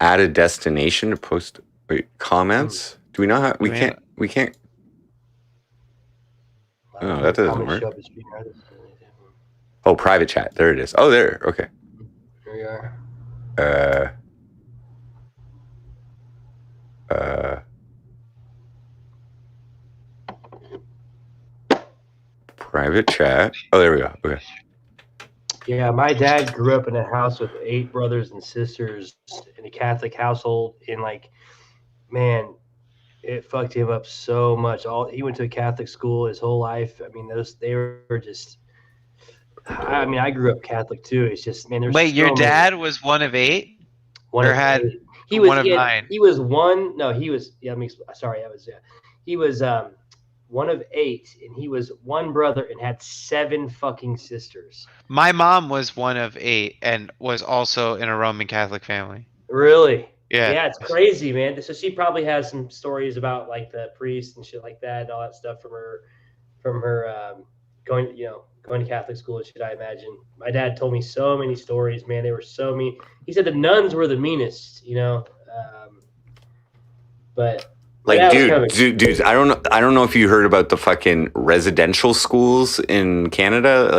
Add a destination to post. Wait, comments? Do we not have? We can't. Oh, that doesn't work. Oh, private chat. There it is. Oh, there. Okay. Here we are. Private chat. Oh, there we go. Okay. Yeah, my dad grew up in a house with 8 brothers and sisters in a Catholic household. And man, it fucked him up so much. He went to a Catholic school his whole life. I mean, they were just. I mean, I grew up Catholic too. It's just, man. There's Wait, your dad was one of 8, or had he was one of 9? He was one. No, he was. Yeah, sorry, I was. Yeah, he was one of 8, and he was one brother and had 7 fucking sisters. My mom was one of 8 and was also in a Roman Catholic family. Really? Yeah. Yeah, it's crazy, man. So she probably has some stories about the priest and shit like that and all that stuff from her going to Catholic school and shit, I imagine. My dad told me so many stories, man. They were so mean. He said the nuns were the meanest, but dudes, I don't know if you heard about the fucking residential schools in Canada,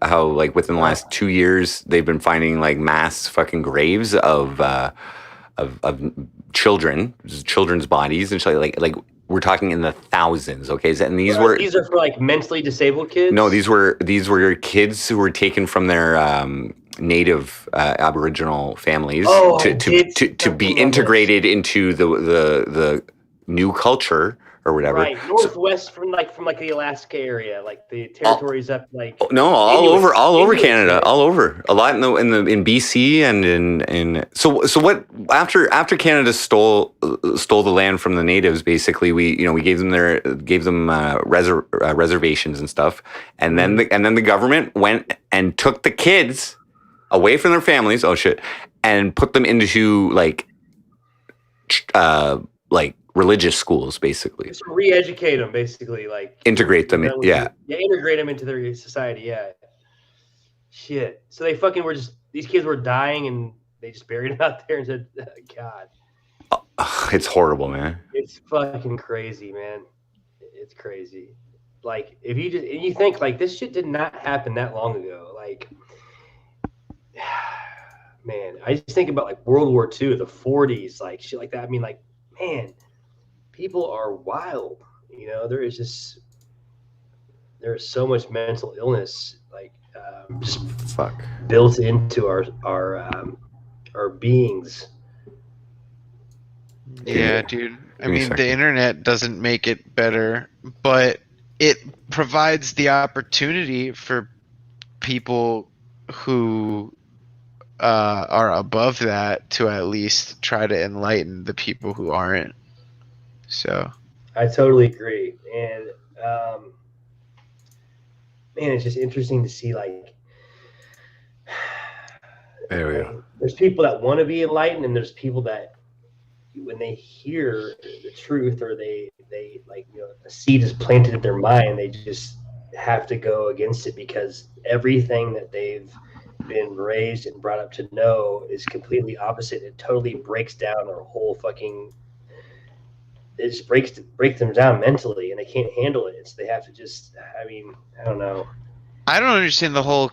how within the last 2 years they've been finding mass fucking graves of children's bodies and shit, like we're talking in the thousands. Okay, and these are for mentally disabled kids. No, these were kids who were taken from their native Aboriginal families to be integrated into the new culture or whatever. Right, northwest from the Alaska area, the territories up No, all over Canada, all over. A lot in BC and in so what after Canada stole the land from the natives, basically we gave them reservations and stuff, and then the government went and took the kids away from their families, and put them into religious schools, basically. Just re-educate them, basically, integrate them. Yeah, integrate them into their society. Yeah. Shit. So they fucking were these kids were dying, and they just buried them out there and said, "God." It's horrible, man. It's fucking crazy, man. It's crazy. If you think this shit did not happen that long ago. Man, I just think about World War II, the 40s, shit like that. I mean, man. People are wild, there is so much mental illness, just built into our beings. Yeah, dude. I mean, the internet doesn't make it better, but it provides the opportunity for people who are above that to at least try to enlighten the people who aren't. So I totally agree, and man, it's just interesting to see there we go. There's people that want to be enlightened, and there's people that when they hear the truth or they a seed is planted in their mind, they just have to go against it because everything that they've been raised and brought up to know is completely opposite. It totally breaks down their whole fucking. It just breaks them down mentally, and they can't handle it. So they have to just. I mean, I don't know. I don't understand the whole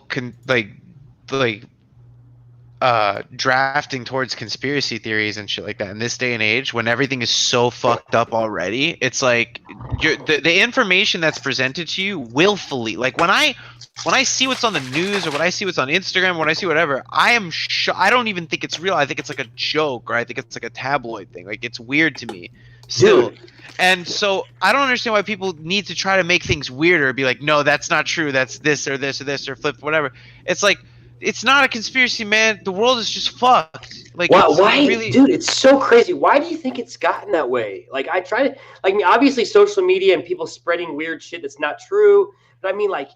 drafting towards conspiracy theories and shit like that in this day and age, when everything is so fucked up already, it's like the information that's presented to you willfully. Like when I see what's on the news or when I see what's on Instagram, when I see whatever, I don't even think it's real. I think it's like a joke, or I think it's like a tabloid thing. Like it's weird to me still. Dude. And so I don't understand why people need to try to make things weirder. Be like, no, that's not true. That's this or this or this or flip whatever. It's like, it's not a conspiracy, man. The world is just fucked. Like, why, really... dude? It's so crazy. Why do you think it's gotten that way? Like, I try to, like, obviously, social media and people spreading weird shit that's not true. But I mean, like,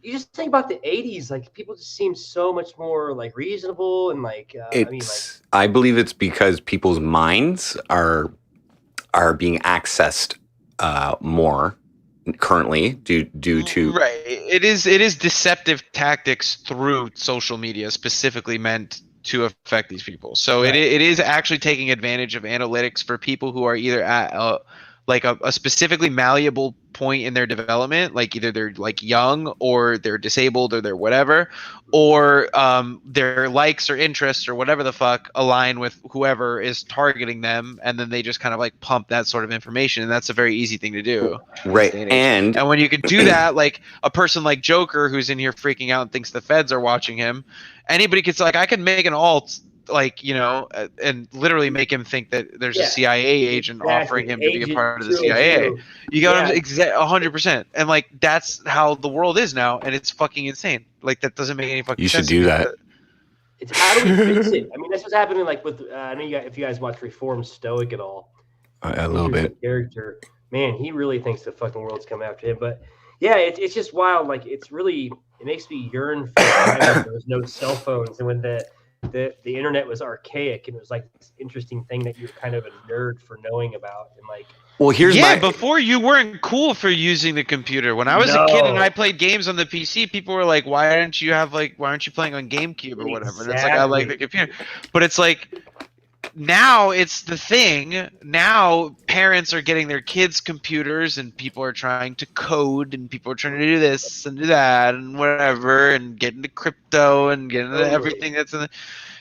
you just think about the '80s. Like, people just seem so much more like reasonable and like. I believe it's because people's minds are being accessed more currently due to right. It is deceptive tactics through social media specifically meant to affect these people. So Right. it is actually taking advantage of analytics for people who are either at like a specifically malleable point in their development, like either they're like young or they're disabled or they're whatever, or their likes or interests or whatever the fuck align with whoever is targeting them, and then they just kind of like pump that sort of information, and that's a very easy thing to do. right. And when you can do that, like a person like Joker who's in here freaking out and thinks the feds are watching him, anybody could like, I can make an alt, like, you know, and literally make him think that there's a CIA agent offering him to be a part of the CIA. You got him 100%. And like, that's how the world is now, and it's fucking insane. Like, that doesn't make any fucking you sense. should do that. It's how do we fix it? I mean, that's what's happening. Like with, I know if you guys watch Reform Stoic at all, A little bit. Character, man, he really thinks the fucking world's coming after him. But yeah, it's just wild. Like, it makes me yearn for time when there was no cell phones and when the internet was archaic, and it was like this interesting thing that you're kind of a nerd for knowing about. And like, well, before you weren't cool for using the computer. When I was a kid and I played games on the PC, people were like, why aren't you playing on GameCube or whatever? And it's like, I like the computer. But it's like, now it's the thing. Now parents are getting their kids computers, and people are trying to code, and people are trying to do this and do that and whatever, and get into crypto and get into everything that's in the,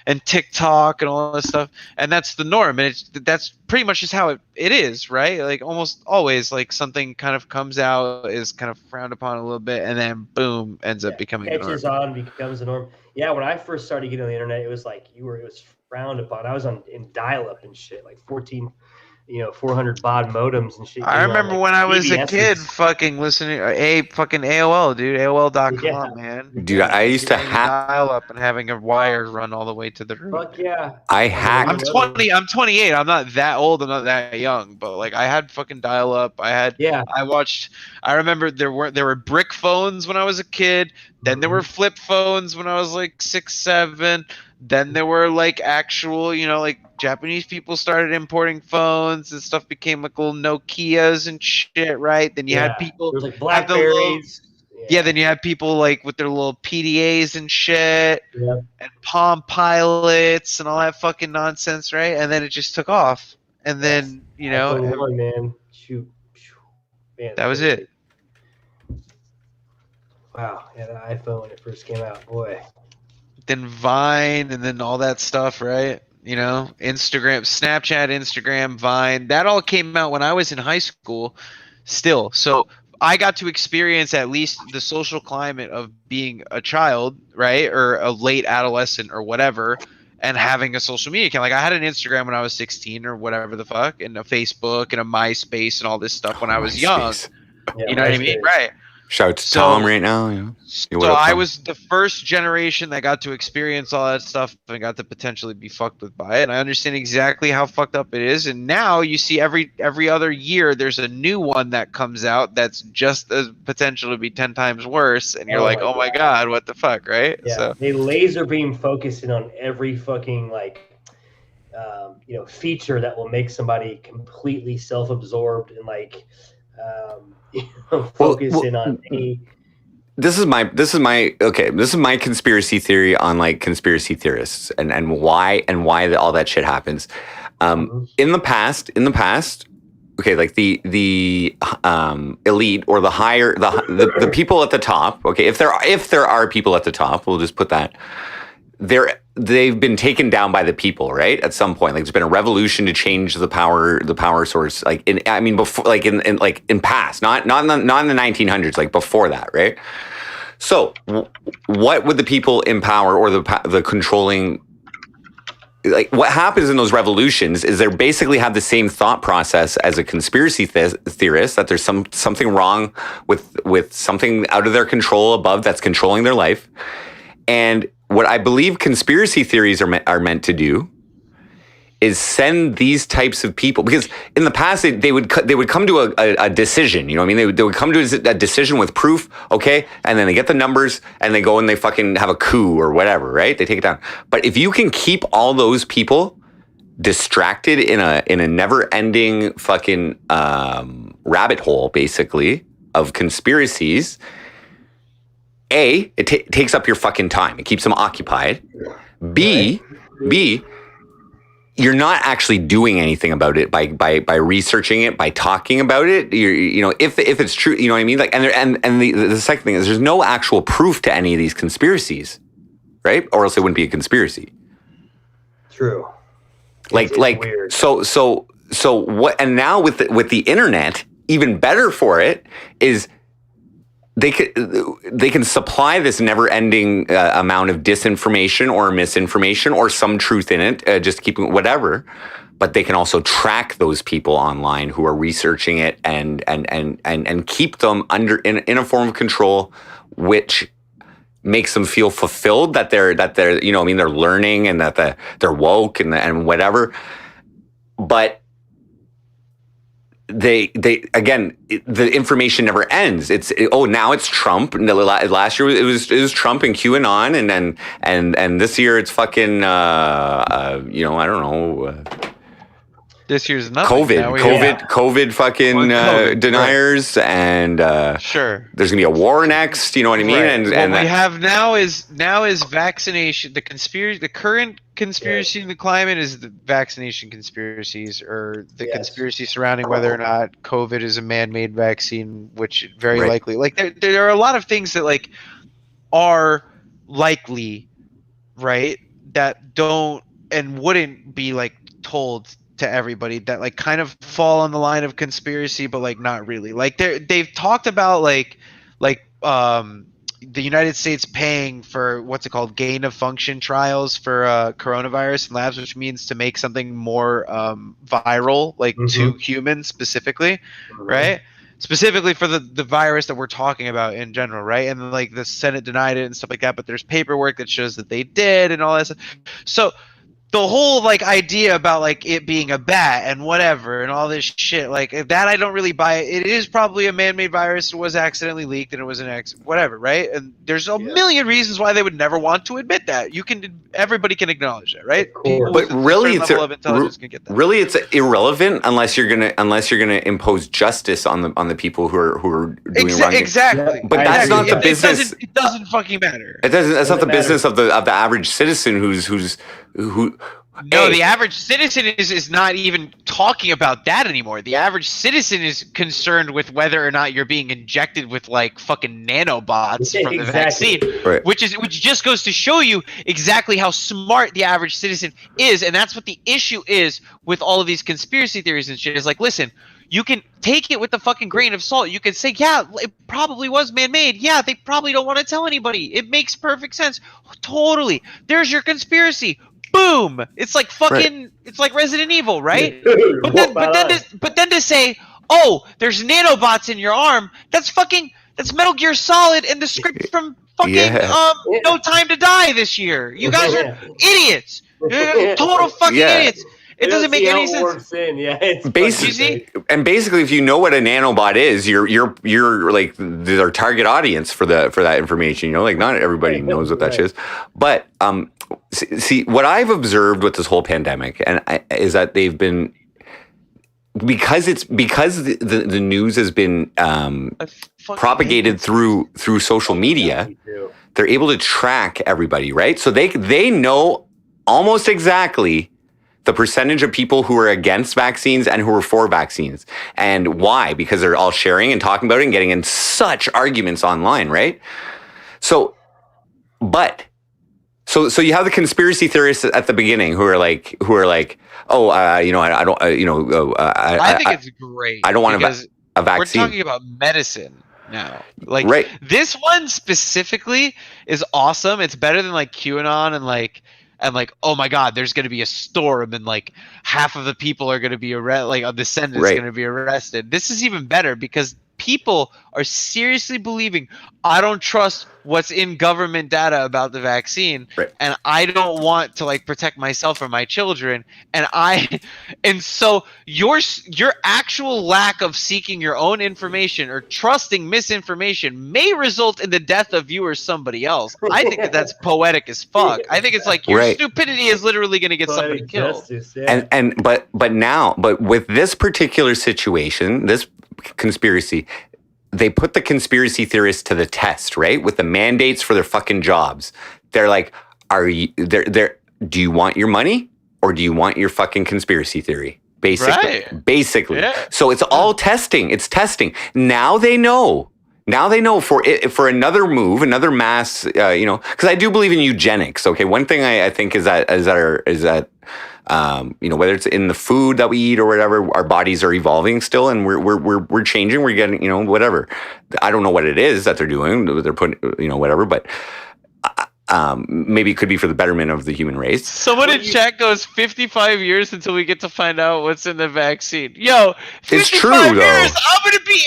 and TikTok and all this stuff. And that's the norm. And that's pretty much just how it is, right? Like almost always, like something kind of comes out, is kind of frowned upon a little bit, and then boom, ends up becoming the norm. catches on, becomes the norm. Yeah, when I first started getting on the internet, it was like it was frowned upon. I was in dial-up and shit, like 400 baud modems and shit. I remember when I was a kid, fucking listening fucking AOL, dude, AOL.com, man. Dude, I used to dial up and having a wire run all the way to the room. Fuck yeah. I hacked. I'm 20. I'm 28. I'm not that old. I'm not that young. But like, I had fucking dial up. I remember there were brick phones when I was a kid. Then there were flip phones when I was like 6, 7. Then there were like actual, you know, like Japanese people started importing phones, and stuff became like little Nokias and shit, right? Then you had people there was like Blackberries. Then you had people like with their little PDAs and shit, and Palm Pilots and all that fucking nonsense, right? And then it just took off, and then you know, man, shoot, man, that was it. Wow, yeah, the iPhone when it first came out, boy. Then Vine, and then all that stuff, right? You know, Instagram, Snapchat, Instagram, Vine. That all came out when I was in high school still. So I got to experience at least the social climate of being a child, right? Or a late adolescent or whatever, and having a social media account. Like I had an Instagram when I was 16 or whatever the fuck, and a Facebook and a MySpace and all this stuff when I was young. You know what I mean? Right. Shout out to Tom right now. You know. So I was the first generation that got to experience all that stuff and got to potentially be fucked with by it. And I understand exactly how fucked up it is. And now you see every other year there's a new one that comes out that's just as potential to be 10 times worse. And you're oh my God, what the fuck, right? Yeah, so they laser beam focusing on every fucking feature that will make somebody completely self-absorbed and focusing on any. This is my conspiracy theory on like conspiracy theorists and why all that shit happens. In the past, okay, like the elite or the higher the people at the top. Okay, if there are people at the top, we'll just put that. they've been taken down by the people, right? At some point, like there's been a revolution to change the power source. Like before, like in past, not in the 1900s, like before that, right? So, what would the people in power or the controlling? Like what happens in those revolutions is they basically have the same thought process as a conspiracy theorist, that there's something wrong with something out of their control above that's controlling their life. And what I believe conspiracy theories are meant to do is send these types of people, because in the past they would come to a decision, you know what I mean? They would come to a decision with proof, okay, and then they get the numbers and they go and they fucking have a coup or whatever, right? They take it down. But if you can keep all those people distracted in a never-ending fucking rabbit hole, basically, of conspiracies, A, it takes up your fucking time. It keeps them occupied. B, you're not actually doing anything about it by researching it, by talking about it. You know, if it's true, you know what I mean? Like, and the second thing is there's no actual proof to any of these conspiracies, right? Or else it wouldn't be a conspiracy. True. It's weird. So what? And now with the internet, even better for it is they can supply this never-ending amount of disinformation or misinformation or some truth in it, just keeping whatever. But they can also track those people online who are researching it and keep them in a form of control, which makes them feel fulfilled that they're you know what I mean, they're learning and that they're woke and whatever. But they again, the information never ends. Now it's Trump. Last year it was Trump and QAnon, and this year it's fucking you know, I don't know. This year's nothing. COVID fucking deniers, and sure, there's gonna be a war next. You know what I mean? Right. And what we have now is vaccination. The current conspiracy in the climate is the vaccination conspiracies, or the conspiracy surrounding whether or not COVID is a man-made vaccine, which very likely. Like there are a lot of things that like are likely, right? That don't and wouldn't be like told to everybody, that like kind of fall on the line of conspiracy, but like not really. Like they've talked about like the United States paying for what's it called, gain of function trials for coronavirus in labs, which means to make something more viral, like to humans specifically, right? Specifically for the virus that we're talking about in general, right? And like the Senate denied it and stuff like that, but there's paperwork that shows that they did and all that stuff. So the whole like idea about like it being a bat and whatever and all this shit, like that I don't really buy it. It is probably a man-made virus. It was accidentally leaked and it was an whatever, right? And there's a million reasons why they would never want to admit that. Everybody can acknowowledge that, right? But really, it's irrelevant unless you're gonna impose justice on the people who are doing wrong. Exactly. But that's not the business. It doesn't fucking matter. It doesn't. That's not the business of the average citizen who. No, the average citizen is not even talking about that anymore. The average citizen is concerned with whether or not you're being injected with like fucking nanobots from the vaccine, which just goes to show you exactly how smart the average citizen is, and that's what the issue is with all of these conspiracy theories and shit. Is like, listen, you can take it with a fucking grain of salt. You can say, yeah, it probably was man-made. Yeah, they probably don't want to tell anybody. It makes perfect sense. Totally. There's your conspiracy. Boom! It's like fucking. It's like Resident Evil, right? But then to say, oh, there's nanobots in your arm. That's Metal Gear Solid and the script from fucking No Time to Die this year. You guys are idiots. Total fucking idiots. It doesn't make any sense. Basically, if you know what a nanobot is, you're like their target audience for that information. You know, like not everybody knows what that shit is. But see, what I've observed with this whole pandemic is that they've been, because the news has been propagated through social media. They're able to track everybody, right? So they know almost exactly the percentage of people who are against vaccines and who are for vaccines. And why? Because they're all sharing and talking about it and getting in such arguments online, right? So So you have the conspiracy theorists at the beginning who are like, oh, I don't, I think it's great. I don't want because a vaccine. We're talking about medicine now. Like right. This one specifically is awesome. It's better than like QAnon and like, oh my God, there's going to be a storm and like half of the people are going to be arrested. Like a descendant's Right. going to be arrested. This is even better because people are seriously believing I don't trust what's in government data about the vaccine, and I don't want to like protect myself or my children, and so your actual lack of seeking your own information or trusting misinformation may result in the death of you or somebody else. I think that's poetic as fuck. I think it's like your Right. stupidity is literally going to get somebody killed. But with this particular situation, this conspiracy, they put the conspiracy theorists to the test, right? With the mandates for their fucking jobs. They're like, do you want your money or do you want your fucking conspiracy theory? Basically. Right. Basically. Yeah. So it's all testing. It's testing. Now they know. For another move, another mass, because I do believe in eugenics. Okay, one thing I think is that whether it's in the food that we eat or whatever, our bodies are evolving still, and we're changing. We're getting, whatever. I don't know what it is that they're doing. They're putting, whatever, but maybe it could be for the betterment of the human race. Someone in chat goes 55 years until we get to find out what's in the vaccine. Yo, 55 It's true, years, though. I'm gonna be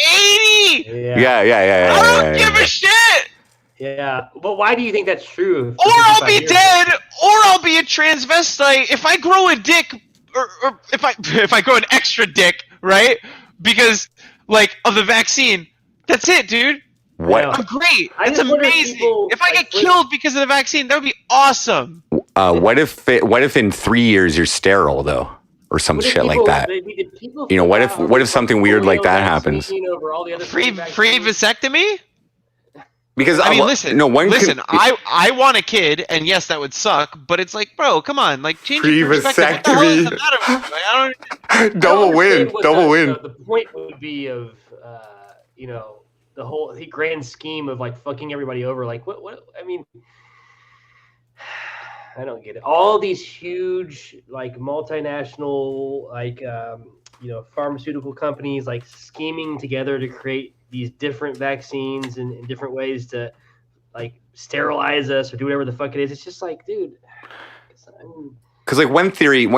80. Yeah. I don't give a shit. Yeah, but why do you think that's true? Or I'll be dead, or I'll be a transvestite if I grow a dick, or if I grow an extra dick, right? Because like of the vaccine, that's it, dude. What? I'm great. I That's just wonder if amazing. people, If I get killed because of the vaccine, that would be awesome. What if in 3 years you're sterile though, or some what if shit like people- that? did people What if something weird like that happens? over all the other Free vasectomy? Because I mean, listen. listen. I want a kid, and yes, that would suck. But it's like, bro, come on, like change your perspective. What the hell is the matter with you? Like, I don't. Double win. Double win. The point would be of, the whole grand scheme of like fucking everybody over. Like what? I mean, I don't get it. All these huge like multinational like pharmaceutical companies like scheming together to create these different vaccines and different ways to like sterilize us or do whatever the fuck it is. It's just like, dude. Because like one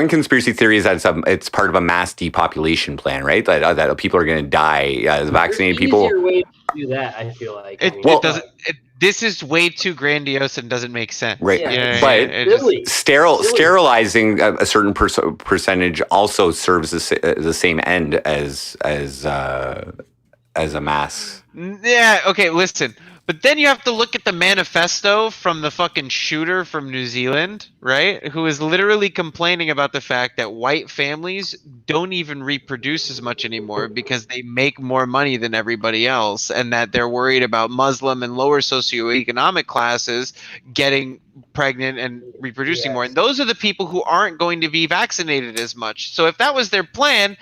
conspiracy theory is that it's part of a mass depopulation plan, right? That people are going to die. The vaccinated people. Easier way to do that, I feel like. It doesn't. This is way too grandiose and doesn't make sense. Right, Yeah, but it sterilizing a certain percentage also serves the same end as a mass. Yeah, okay, listen. But then you have to look at the manifesto from the fucking shooter from New Zealand, right? Who is literally complaining about the fact that white families don't even reproduce as much anymore because they make more money than everybody else, and that they're worried about Muslim and lower socioeconomic classes getting pregnant and reproducing more. And those are the people who aren't going to be vaccinated as much. So if that was their plan,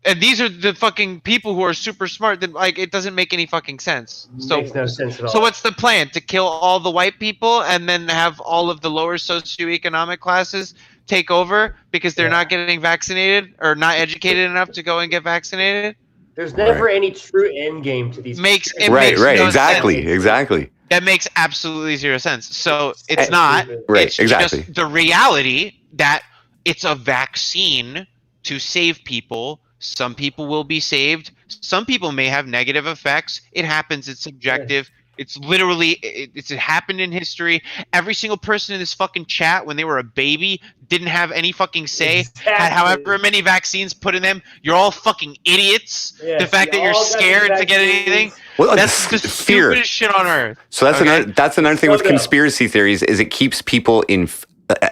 and these are the fucking people who are super smart, then like it doesn't make any fucking sense. So Makes no sense at all. So what's the plan? To kill all the white people and then have all of the lower socioeconomic classes take over because they're not getting vaccinated or not educated enough to go and get vaccinated? There's never any true end game to these. Makes conspiracies. Right, no exactly. That makes absolutely zero sense. So it's not. Right, It's exactly. just the reality that it's a vaccine to save people. Some people will be saved. Some people may have negative effects. It happens. It's subjective. It's literally, it's happened in history. Every single person in this fucking chat when they were a baby didn't have any fucking say, had however many vaccines put in them. You're all fucking idiots. Yes, the fact that you you're all got scared these to get vaccines. anything, Well, that's the fear. stupidest shit on earth. So that's Okay? another thing with So, no. conspiracy theories is it keeps people in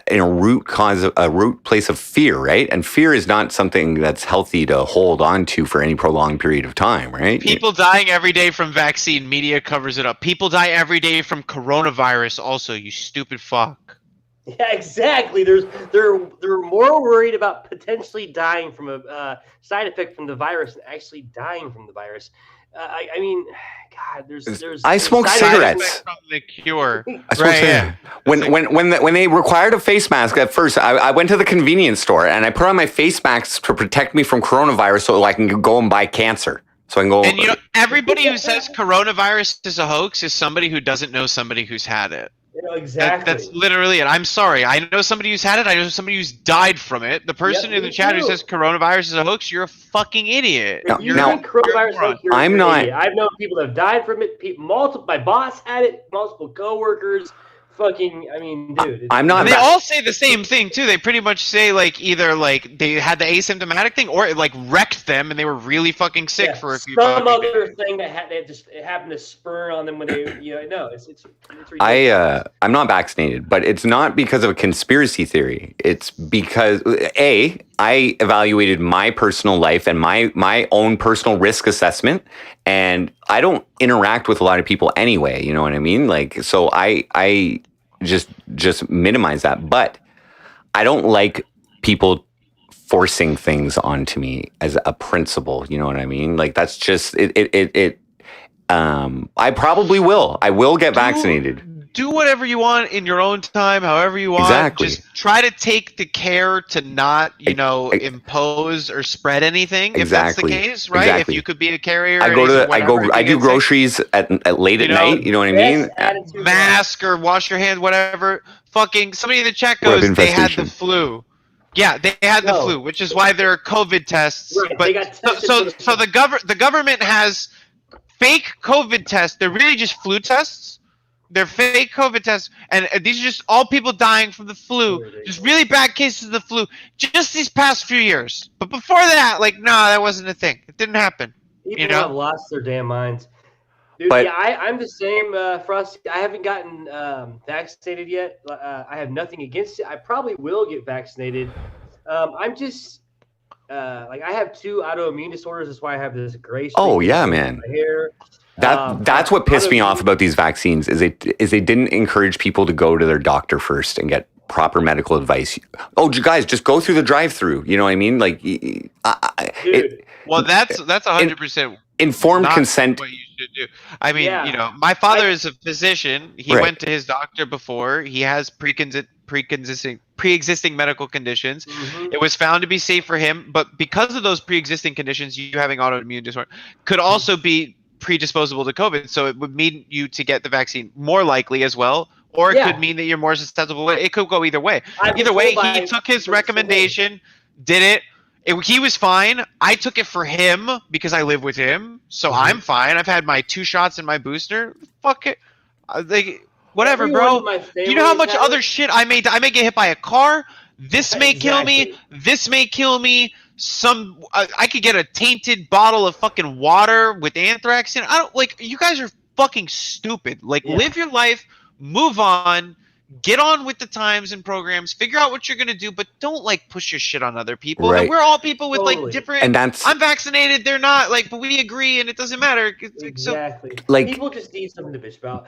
a root place of fear, right? And fear is not something that's healthy to hold on to for any prolonged period of time, right? People dying every day from vaccine, media covers it up. People die every day from coronavirus also, you stupid fuck. Yeah, exactly. They're more worried about potentially dying from a side effect from the virus than actually dying from the virus. I mean, God, there's. I smoke side cigarettes. effects From the cure. I smoke cigarettes. When they required a face mask at first, I went to the convenience store and I put on my face mask to protect me from coronavirus so I can go and buy cancer. So I can go. And you know, everybody who says coronavirus is a hoax is somebody who doesn't know somebody who's had it. You know, exactly. That's literally it. I'm sorry. I know somebody who's had it. I know somebody who's died from it. The person in the chat who says coronavirus is a hoax, you're a fucking idiot. If you think coronavirus is a hoax, you're I'm an not. idiot. I've known people that have died from it. My boss had it. Multiple coworkers. Fucking, I mean, dude. I'm not. They all say the same thing too. They pretty much say like either like they had the asymptomatic thing or it like wrecked them and they were really fucking sick for a few. Some other thing that it happened to spur on them when they, no, it's ridiculous. I'm not vaccinated, but it's not because of a conspiracy theory. It's because I evaluated my personal life and my own personal risk assessment, and I don't interact with a lot of people anyway. You know what I mean? Like, so I just minimize that. But I don't like people forcing things onto me as a principle. You know what I mean? Like, that's just it. I probably will. I will get vaccinated. Do whatever you want in your own time, however you want. Exactly. Just try to take the care to not, impose or spread anything. If that's the case, right? Exactly. If you could be a carrier. I do groceries at late at night. You know what I mean? Mask or wash your hands, whatever. Fucking somebody in the chat goes, they had the flu. Yeah, they had the flu, which is why there are COVID tests. Right, but they got tested so the government has fake COVID tests. They're really just flu tests. They're fake COVID tests, and these are just all people dying from the flu. Just really bad cases of the flu, just these past few years. But before that, that wasn't a thing. It didn't happen. People have lost their damn minds. Dude, I'm the same, Frosty. I haven't gotten vaccinated yet. I have nothing against it. I probably will get vaccinated. I'm just I have 2 autoimmune disorders. That's why I have this gray. Oh yeah, man. My hair. That's what pissed me off about these vaccines is they didn't encourage people to go to their doctor first and get proper medical advice. Oh, guys, just go through the drive-through. You know what I mean? Like, that's 100% informed consent. What you should do. I mean, my father is a physician. He went to his doctor before. He has pre-existing medical conditions. Mm-hmm. It was found to be safe for him, but because of those pre-existing conditions, you having autoimmune disorder could also be predisposable to COVID, so it would mean you to get the vaccine more likely as well, or it could mean that you're more susceptible. It could go either way. Either way, he took his recommendation, did it. He was fine. I took it for him because I live with him, so I'm fine. I've had my 2 shots and my booster. Fuck it. Whatever, Everyone bro. Do you know how much other shit I may get hit by a car? This may kill me. This may kill me. I could get a tainted bottle of fucking water with anthrax in it. You guys are fucking stupid. Live your life, move on, get on with the times and programs, figure out what you're gonna do, but don't push your shit on other people. Right. And we're all people with different. And I'm vaccinated, they're not. But we agree, and it doesn't matter. Exactly. People just need something to bitch about.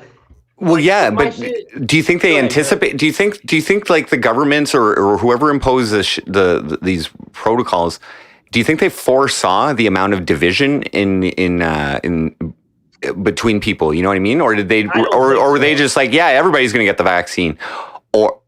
Well, yeah, but do you think they anticipate? Do you think the governments or whoever imposes these protocols? Do you think they foresaw the amount of division in between people? You know what I mean? Or did they? Or were they just everybody's going to get the vaccine? Or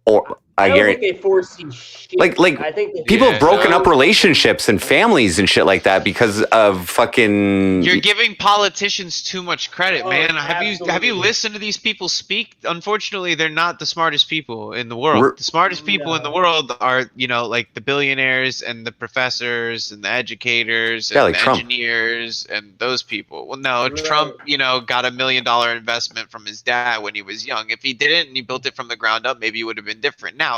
I don't think they foresee shit. I think people have broken up relationships and families and shit like that because of fucking. You're giving politicians too much credit, man. Have you listened to these people speak? Unfortunately, they're not the smartest people in the world. The smartest people in the world are, the billionaires and the professors and the educators and the engineers and those people. Well, no, Trump, got $1 million investment from his dad when he was young. If he didn't and he built it from the ground up, maybe it would have been different. Now,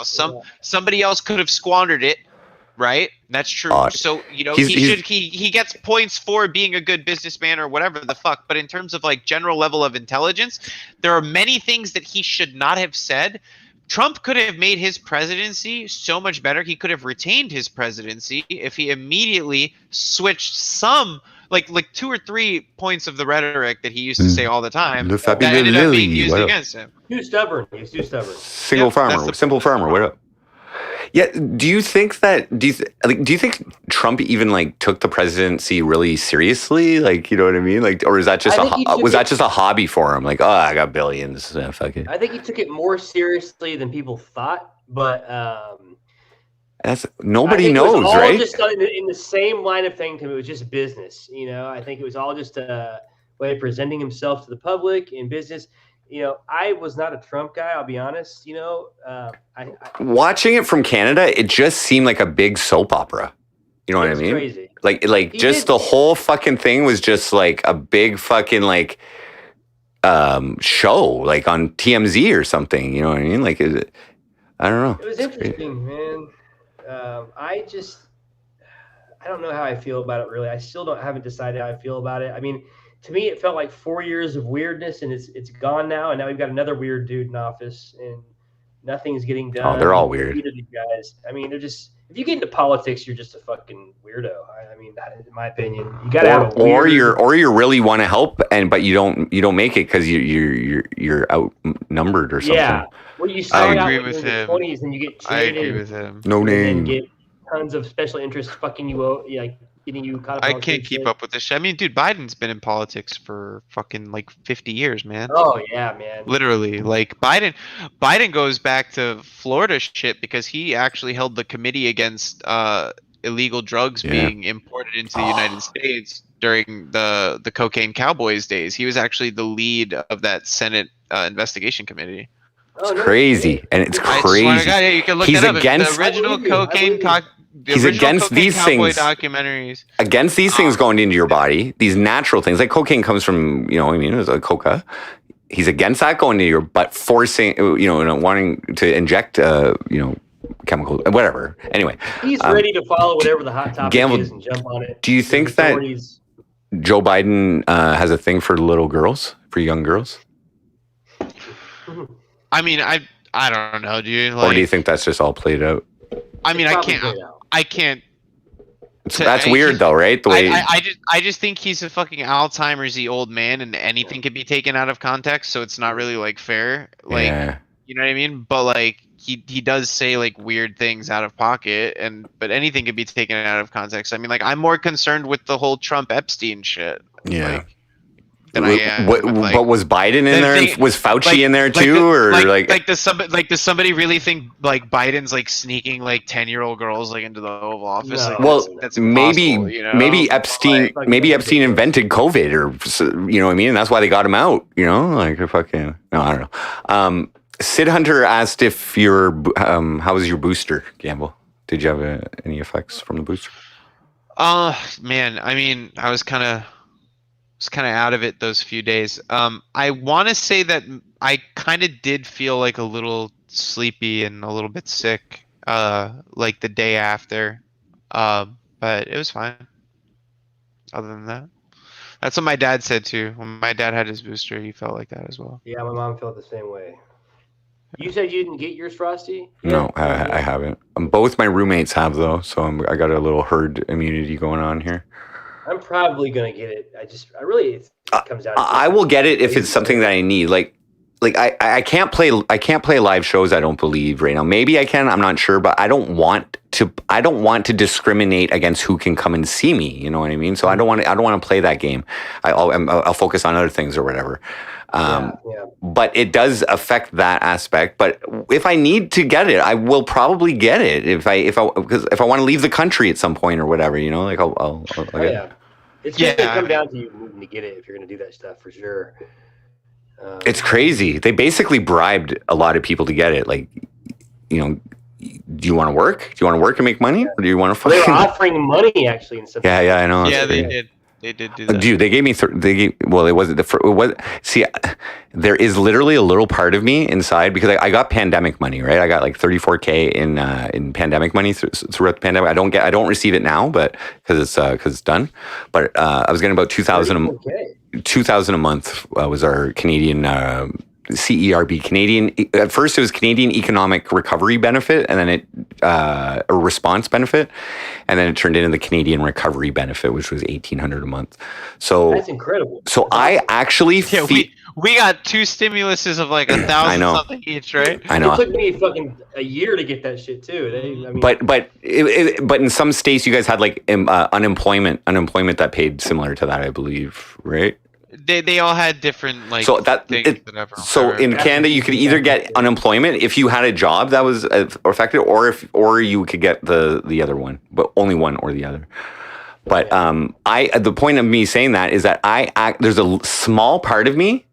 somebody else could have squandered it, right? That's true. So he gets points for being a good businessman or whatever the fuck. But in terms of general level of intelligence, there are many things that he should not have said. Trump could have made his presidency so much better. He could have retained his presidency if he immediately switched some. Like 2 or 3 points of the rhetoric that he used to say all the time that ended up being used against him. Too stubborn. He's too stubborn. Simple farmer. What up? Yeah. Do you think Trump even like took the presidency really seriously? Like, you know what I mean? Like, or is that just that just a hobby for him? Like, oh, I got billions. Fuck it. I think he took it more seriously than people thought, but That's nobody knows, it was all right? Just in the same line of thinking, it was just business. You know, I think it was all just a way of presenting himself to the public in business. You know, I was not a Trump guy. I'll be honest. You know, Watching it from Canada, it just seemed like a big soap opera. You know what I mean? Crazy. Like just the whole fucking thing was just like a big fucking like show, like on TMZ or something. You know what I mean? Like, I don't know. It was interesting, man. I don't know how I feel about it. Really, I still haven't decided how I feel about it. I mean, to me, it felt like 4 years of weirdness, and it's gone now. And now we've got another weird dude in office, and nothing's getting done. Oh, they're all weird. These guys. I mean, they're just. If you get into politics, you're just a fucking weirdo. I mean, in my opinion, you gotta have a weird... or you really want to help, but you don't make it because you're outnumbered or something. Yeah, well, you start out in your 20s, and you get traded. I agree with him. No name. And get tons of special interests fucking you out, like getting you caught up. I can't keep up with this shit. I mean, dude, Biden's been in politics for fucking like 50 years, man. Oh yeah, man. Literally, like Biden goes back to Florida shit because he actually held the committee against illegal drugs being imported into the United States during the Cocaine Cowboys days. He was actually the lead of that Senate investigation committee. It's crazy, and it's crazy. I swear to God, yeah, you can look He's that up. against The original cocaine. He's against these things. Documentaries. Against these things going into your body, these natural things, like cocaine comes from, you know what I mean, it's like coca. He's against that going into your butt, forcing, you know, wanting to inject, you know, chemicals, whatever. Anyway. He's ready to follow whatever the hot topic Gamble, is and jump on it. Do you think that Joe Biden has a thing for little girls, for young girls? I mean, I don't know, dude. Like, or do you think that's just all played out? I mean, I can't. That's weird, though, right? The way I just think he's a fucking Alzheimer's-y old man, and anything could be taken out of context, so it's not really like fair. Like, you know what I mean? But like, he does say like weird things out of pocket, but anything could be taken out of context. I mean, like, I'm more concerned with the whole Trump Epstein shit. Yeah. Like, than I am. But was Biden in there? Was Fauci in there too, does somebody really think like Biden's like sneaking like 10-year-old girls like into the Oval Office? No. Like, that's maybe you know? maybe Epstein invented COVID, or you know what I mean, and that's why they got him out. You know, like fucking no, I don't know. Sid Hunter asked if how was your booster, Gamble? Did you have any effects from the booster? Man, I mean, I was kind of out of it those few days. I want to say that I kind of did feel like a little sleepy and a little bit sick, like the day after. But it was fine. Other than that, that's what my dad said too. When my dad had his booster, he felt like that as well. Yeah, my mom felt the same way. You said you didn't get yours, Frosty? No, I haven't. Both my roommates have though, so I got a little herd immunity going on here. I'm probably gonna get it. It comes out. I will get it if it's something that I need. Like I can't play live shows. I don't believe right now. Maybe I can. I'm not sure, but I don't want to discriminate against who can come and see me. You know what I mean? So I don't want to play that game. I'll focus on other things or whatever. But it does affect that aspect. But if I need to get it, I will probably get it if I want to leave the country at some point or whatever. You know, like I'll get it. It's gonna come down to you moving to get it if you're gonna do that stuff for sure. It's crazy. They basically bribed a lot of people to get it. Like, you know, do you want to work? Do you want to work and make money, or do you want to? They were offering money actually in some. Yeah, I know. Yeah, they did. They did do that. Dude, they gave me. Well, it wasn't the. It was. See, there is literally a little part of me inside because I got pandemic money, right? I got like $34K in pandemic money throughout the pandemic. I don't receive it now, but because it's done. But I was getting about $2,000 a month was our Canadian CERB, Canadian. At first, it was Canadian Economic Recovery Benefit, and then it a response benefit, and then it turned into the Canadian Recovery Benefit, which was $1,800 a month. So That's incredible. So I actually we got 2 stimuluses of like 1,000 something each, right? I know. It took me fucking a year to get that shit too. But in some states, you guys had like unemployment that paid similar to that, I believe, right? They all had different like in Canada you could either get unemployment if you had a job that was affected, or you could get the other one, but only one or the other. But the point of me saying that is that there's a small part of me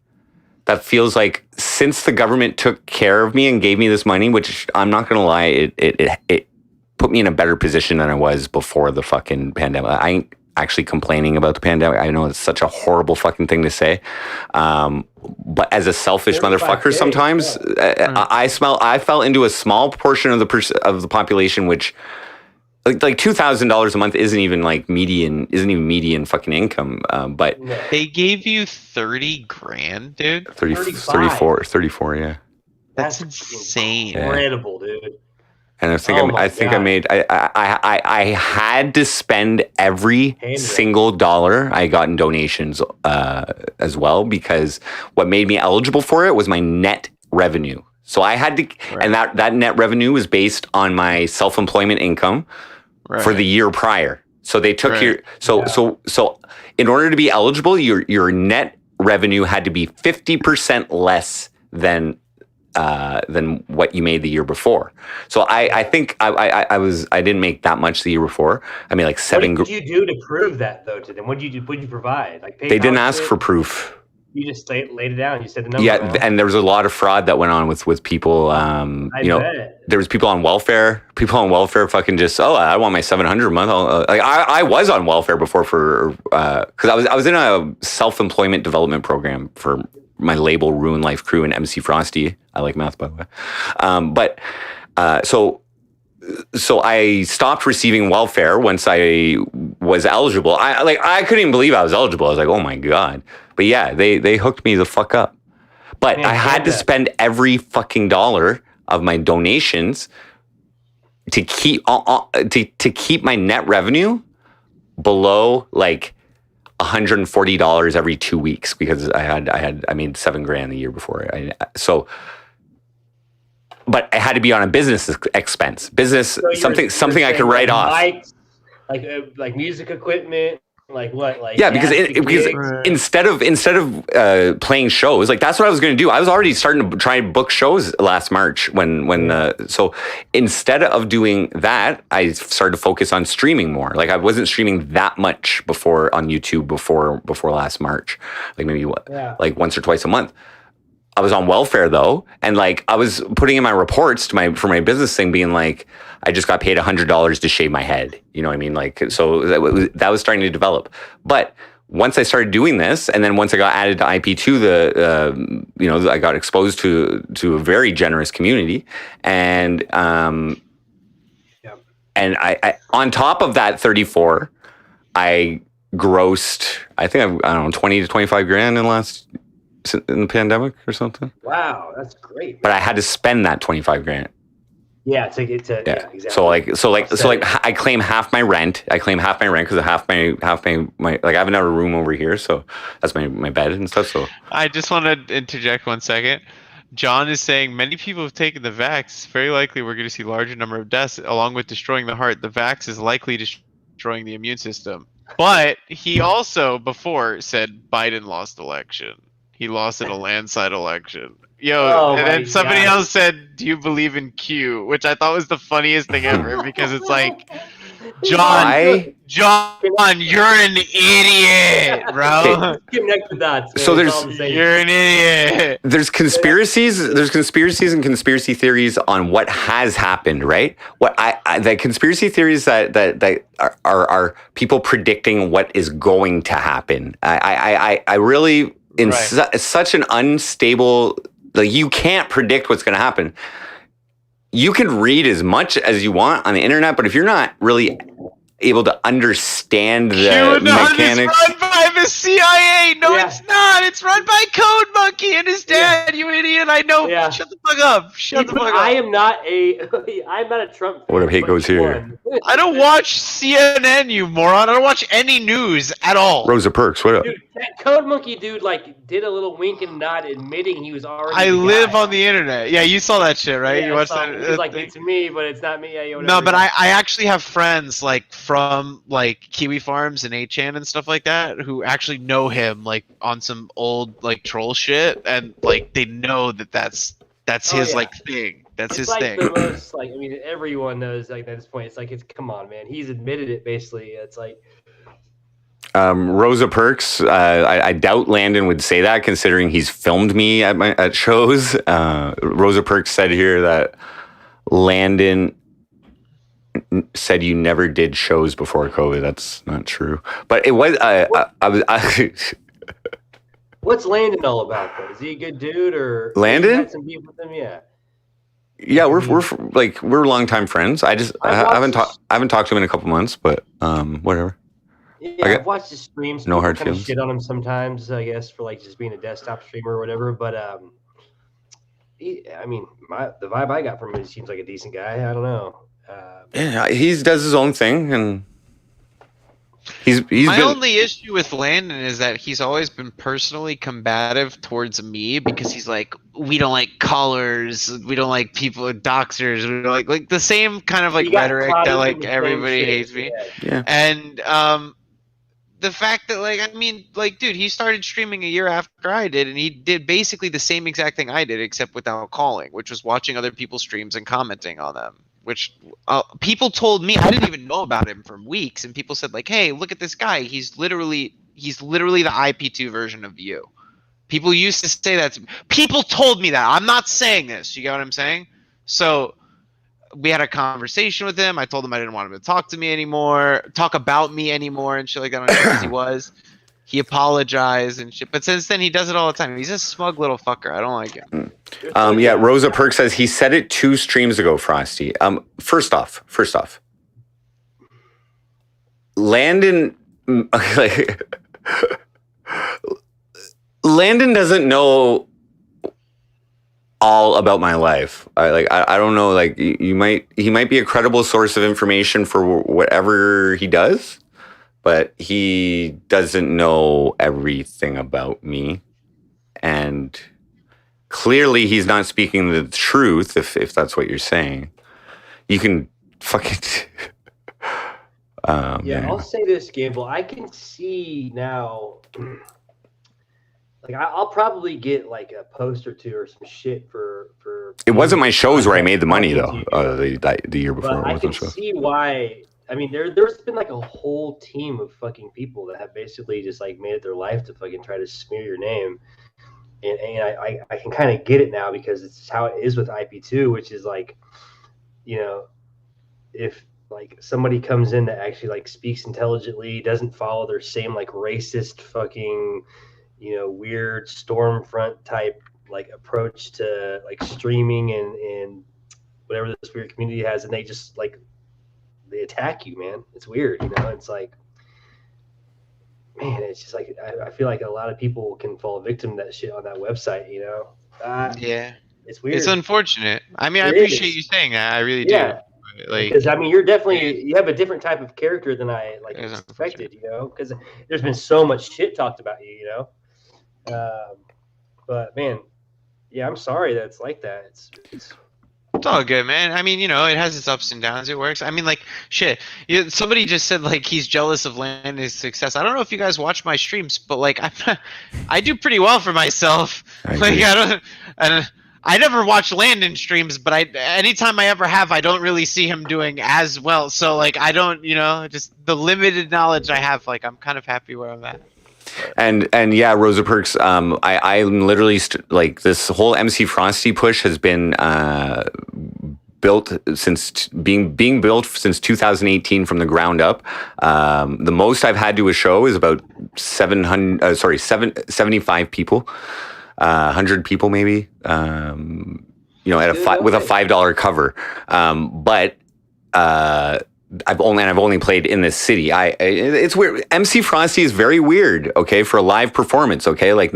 that feels like since the government took care of me and gave me this money, which I'm not gonna lie, it put me in a better position than I was before the fucking pandemic. I ain't actually complaining about the pandemic. I know it's such a horrible fucking thing to say, but as a selfish motherfucker, sometimes I fell into a small portion of the population, which like $2,000 a month isn't even median fucking income. But they gave you 30 grand, dude. 34, yeah. That's insane. Incredible, dude. And I think I made. I had to spend every single dollar I got in donations as well, because what made me eligible for it was my net revenue. So I had to, and that net revenue was based on my self-employment income for the year prior. So they took so in order to be eligible, your net revenue had to be 50% less than what you made the year before. So I think I didn't make that much the year before. I mean, like $7. What did you do to prove that though to them? What did you provide? Like they didn't ask for proof. You just laid it down. You said the number. Yeah, and there was a lot of fraud that went on with people. There was people on welfare. People on welfare fucking just, I want my $700 a month. I was on welfare before because I was in a self-employment development program for my label Ruin Life Crew and MC Frosty. I like math, by the way. So I stopped receiving welfare once I was eligible. I couldn't even believe I was eligible. I was like, oh my God. But yeah, they hooked me the fuck up. But I had to spend every fucking dollar of my donations to keep my net revenue below like $140 every 2 weeks, because I made $7,000 the year before. But it had to be on a business expense. Something I could write off. Mics, like music equipment. Like what? Like because instead of playing shows, like that's what I was going to do. I was already starting to try and book shows last March so instead of doing that, I started to focus on streaming more. Like I wasn't streaming that much before on YouTube before last March, like maybe like once or twice a month. I was on welfare though, and like I was putting in my reports for my business thing, being like, I just got paid $100 to shave my head. You know what I mean? Like, so that was starting to develop. But once I started doing this, and then once I got added to IP2, I got exposed to a very generous community, and I on top of that 34, I grossed, I think I don't know, 20 to 25 grand in the pandemic or something. Wow, that's great. But I had to spend that 25 grand. Yeah, exactly. So I claim half my rent. Because of half my like I have another room over here, so that's my bed and stuff. So I just want to interject 1 second. John is saying many people have taken the vax. It's very likely we're going to see larger number of deaths, along with destroying the heart. The vax is likely destroying the immune system. But he also before said Biden lost election. He lost in a landslide election. And then somebody else said, "Do you believe in Q?" Which I thought was the funniest thing ever, because it's like, John, you're an idiot, bro. Connect the dots. So you're an idiot. There's conspiracies and conspiracy theories on what has happened, right? The conspiracy theories that are people predicting what is going to happen. I really such an unstable. Like, you can't predict what's going to happen. You can read as much as you want on the internet, but if you're not really able to understand the mechanics, by the CIA. No, Yeah. it's not. It's run by Code Monkey and his dad. You idiot. I know. Yeah. Shut the fuck up. Shut the fuck up. I am not a Trump fan. What if hate but goes he here? won. I don't watch CNN, you moron. I don't watch any news at all. Rosa Perks, what up? Dude, that Code Monkey dude like did a little wink and nod, admitting he was already. I the live guy. on the internet. Yeah, you saw that shit, right? Yeah, You watched so that? he was like, it's me, but it's not me. Yeah, No, but I actually have friends like from like Kiwi Farms and 8chan and stuff like that who actually know him like on some old like troll shit, and like they know that's his like thing. That's his like thing. The most, like, I mean, everyone knows like at this point. It's like, come on, man. He's admitted it. Basically, it's like. Rosa Perks, I doubt Landon would say that, considering he's filmed me at shows. Rosa Perks said here that Landon said you never did shows before COVID. That's not true, but it was. What's Landon all about, though? Is he a good dude, or Landon? You had some beef with him? Yeah. Yeah, we're longtime friends. I haven't talked to him in a couple months, but whatever. Yeah, I've watched his streams. No hard kind of feelings. shit on him sometimes, I guess, for like just being a desktop streamer or whatever. But the vibe I got from him, he seems like a decent guy. I don't know. Yeah, he does his own thing, and he's My been, only issue with Landon is that he's always been personally combative towards me because he's like, we don't like callers, we don't like people, doxers, we don't like the same kind of like He got rhetoric caught that up in like the same everybody shit, hates me. Yeah. And the fact that like, I mean, like, dude, he started streaming a year after I did, and he did basically the same exact thing I did, except without calling, which was watching other people's streams and commenting on them. Which people told me, I didn't even know about him for weeks, and people said like, "Hey, look at this guy. He's literally the IP2 version of you." People used to say that. People told me that. I'm not saying this. You get what I'm saying? So we had a conversation with him. I told him I didn't want him to talk about me anymore, and shit like that. As he was. He apologized and shit, but since then he does it all the time. He's a smug little fucker. I don't like him. Yeah, Rosa Perk says he said it 2 streams ago, Frosty. First off, Landon, Landon doesn't know all about my life. I don't know. Like he might be a credible source of information for whatever he does, but he doesn't know everything about me, and clearly he's not speaking the truth. If that's what you're saying, you can fucking. I'll say this, Gamble. I can see now. Like I'll probably get like a post or two or some shit for. It wasn't my shows where I made the money though. The year before. But I can see why. I mean, there's been like a whole team of fucking people that have basically just like made it their life to fucking try to smear your name, and I can kind of get it now because it's how it is with IP2, which is like, you know, if like somebody comes in that actually like speaks intelligently, doesn't follow their same like racist fucking, you know, weird Stormfront type like approach to like streaming and whatever this weird community has, and they just like they attack you, man. It's weird, you know. It's like, man, it's just like I feel like a lot of people can fall victim to that shit on that website, you know. Yeah, it's weird. It's unfortunate. I mean, I appreciate you saying that. I really do. Yeah. Like, because I mean, you have a different type of character than I like expected, you know. Because there's been so much shit talked about you, you know. But man, yeah, I'm sorry that it's like that. It's all good, man. I mean, you know, it has its ups and downs. It works. I mean, like, shit. Somebody just said like he's jealous of Landon's success. I don't know if you guys watch my streams, but like, I do pretty well for myself. I never watch Landon streams, but anytime I ever have, I don't really see him doing as well. So like, I don't, you know, just the limited knowledge I have, like, I'm kind of happy where I'm at. And yeah, Rosa Perks, I'm literally like this whole MC Frosty push has been built since being built since 2018 from the ground up. The most I've had to a show is about 75 people, 100 people maybe. You know, with a $5 cover. But I've only played in this city. It's weird. MC Frosty is very weird. Okay, for a live performance. Okay, like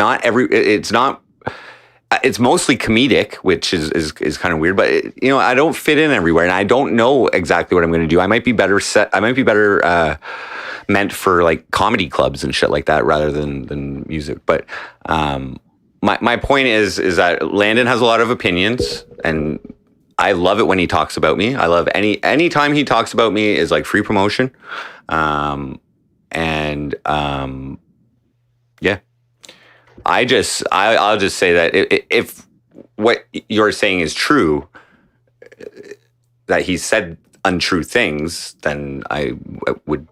it's mostly comedic, which is kind of weird. But I don't fit in everywhere, and I don't know exactly what I'm going to do. I might be better meant for like comedy clubs and shit like that rather than music. But my point is that Landon has a lot of opinions, and I love it when he talks about me. I love any time he talks about me is like free promotion. Yeah. I'll just say that if what you're saying is true, that he said untrue things, then I would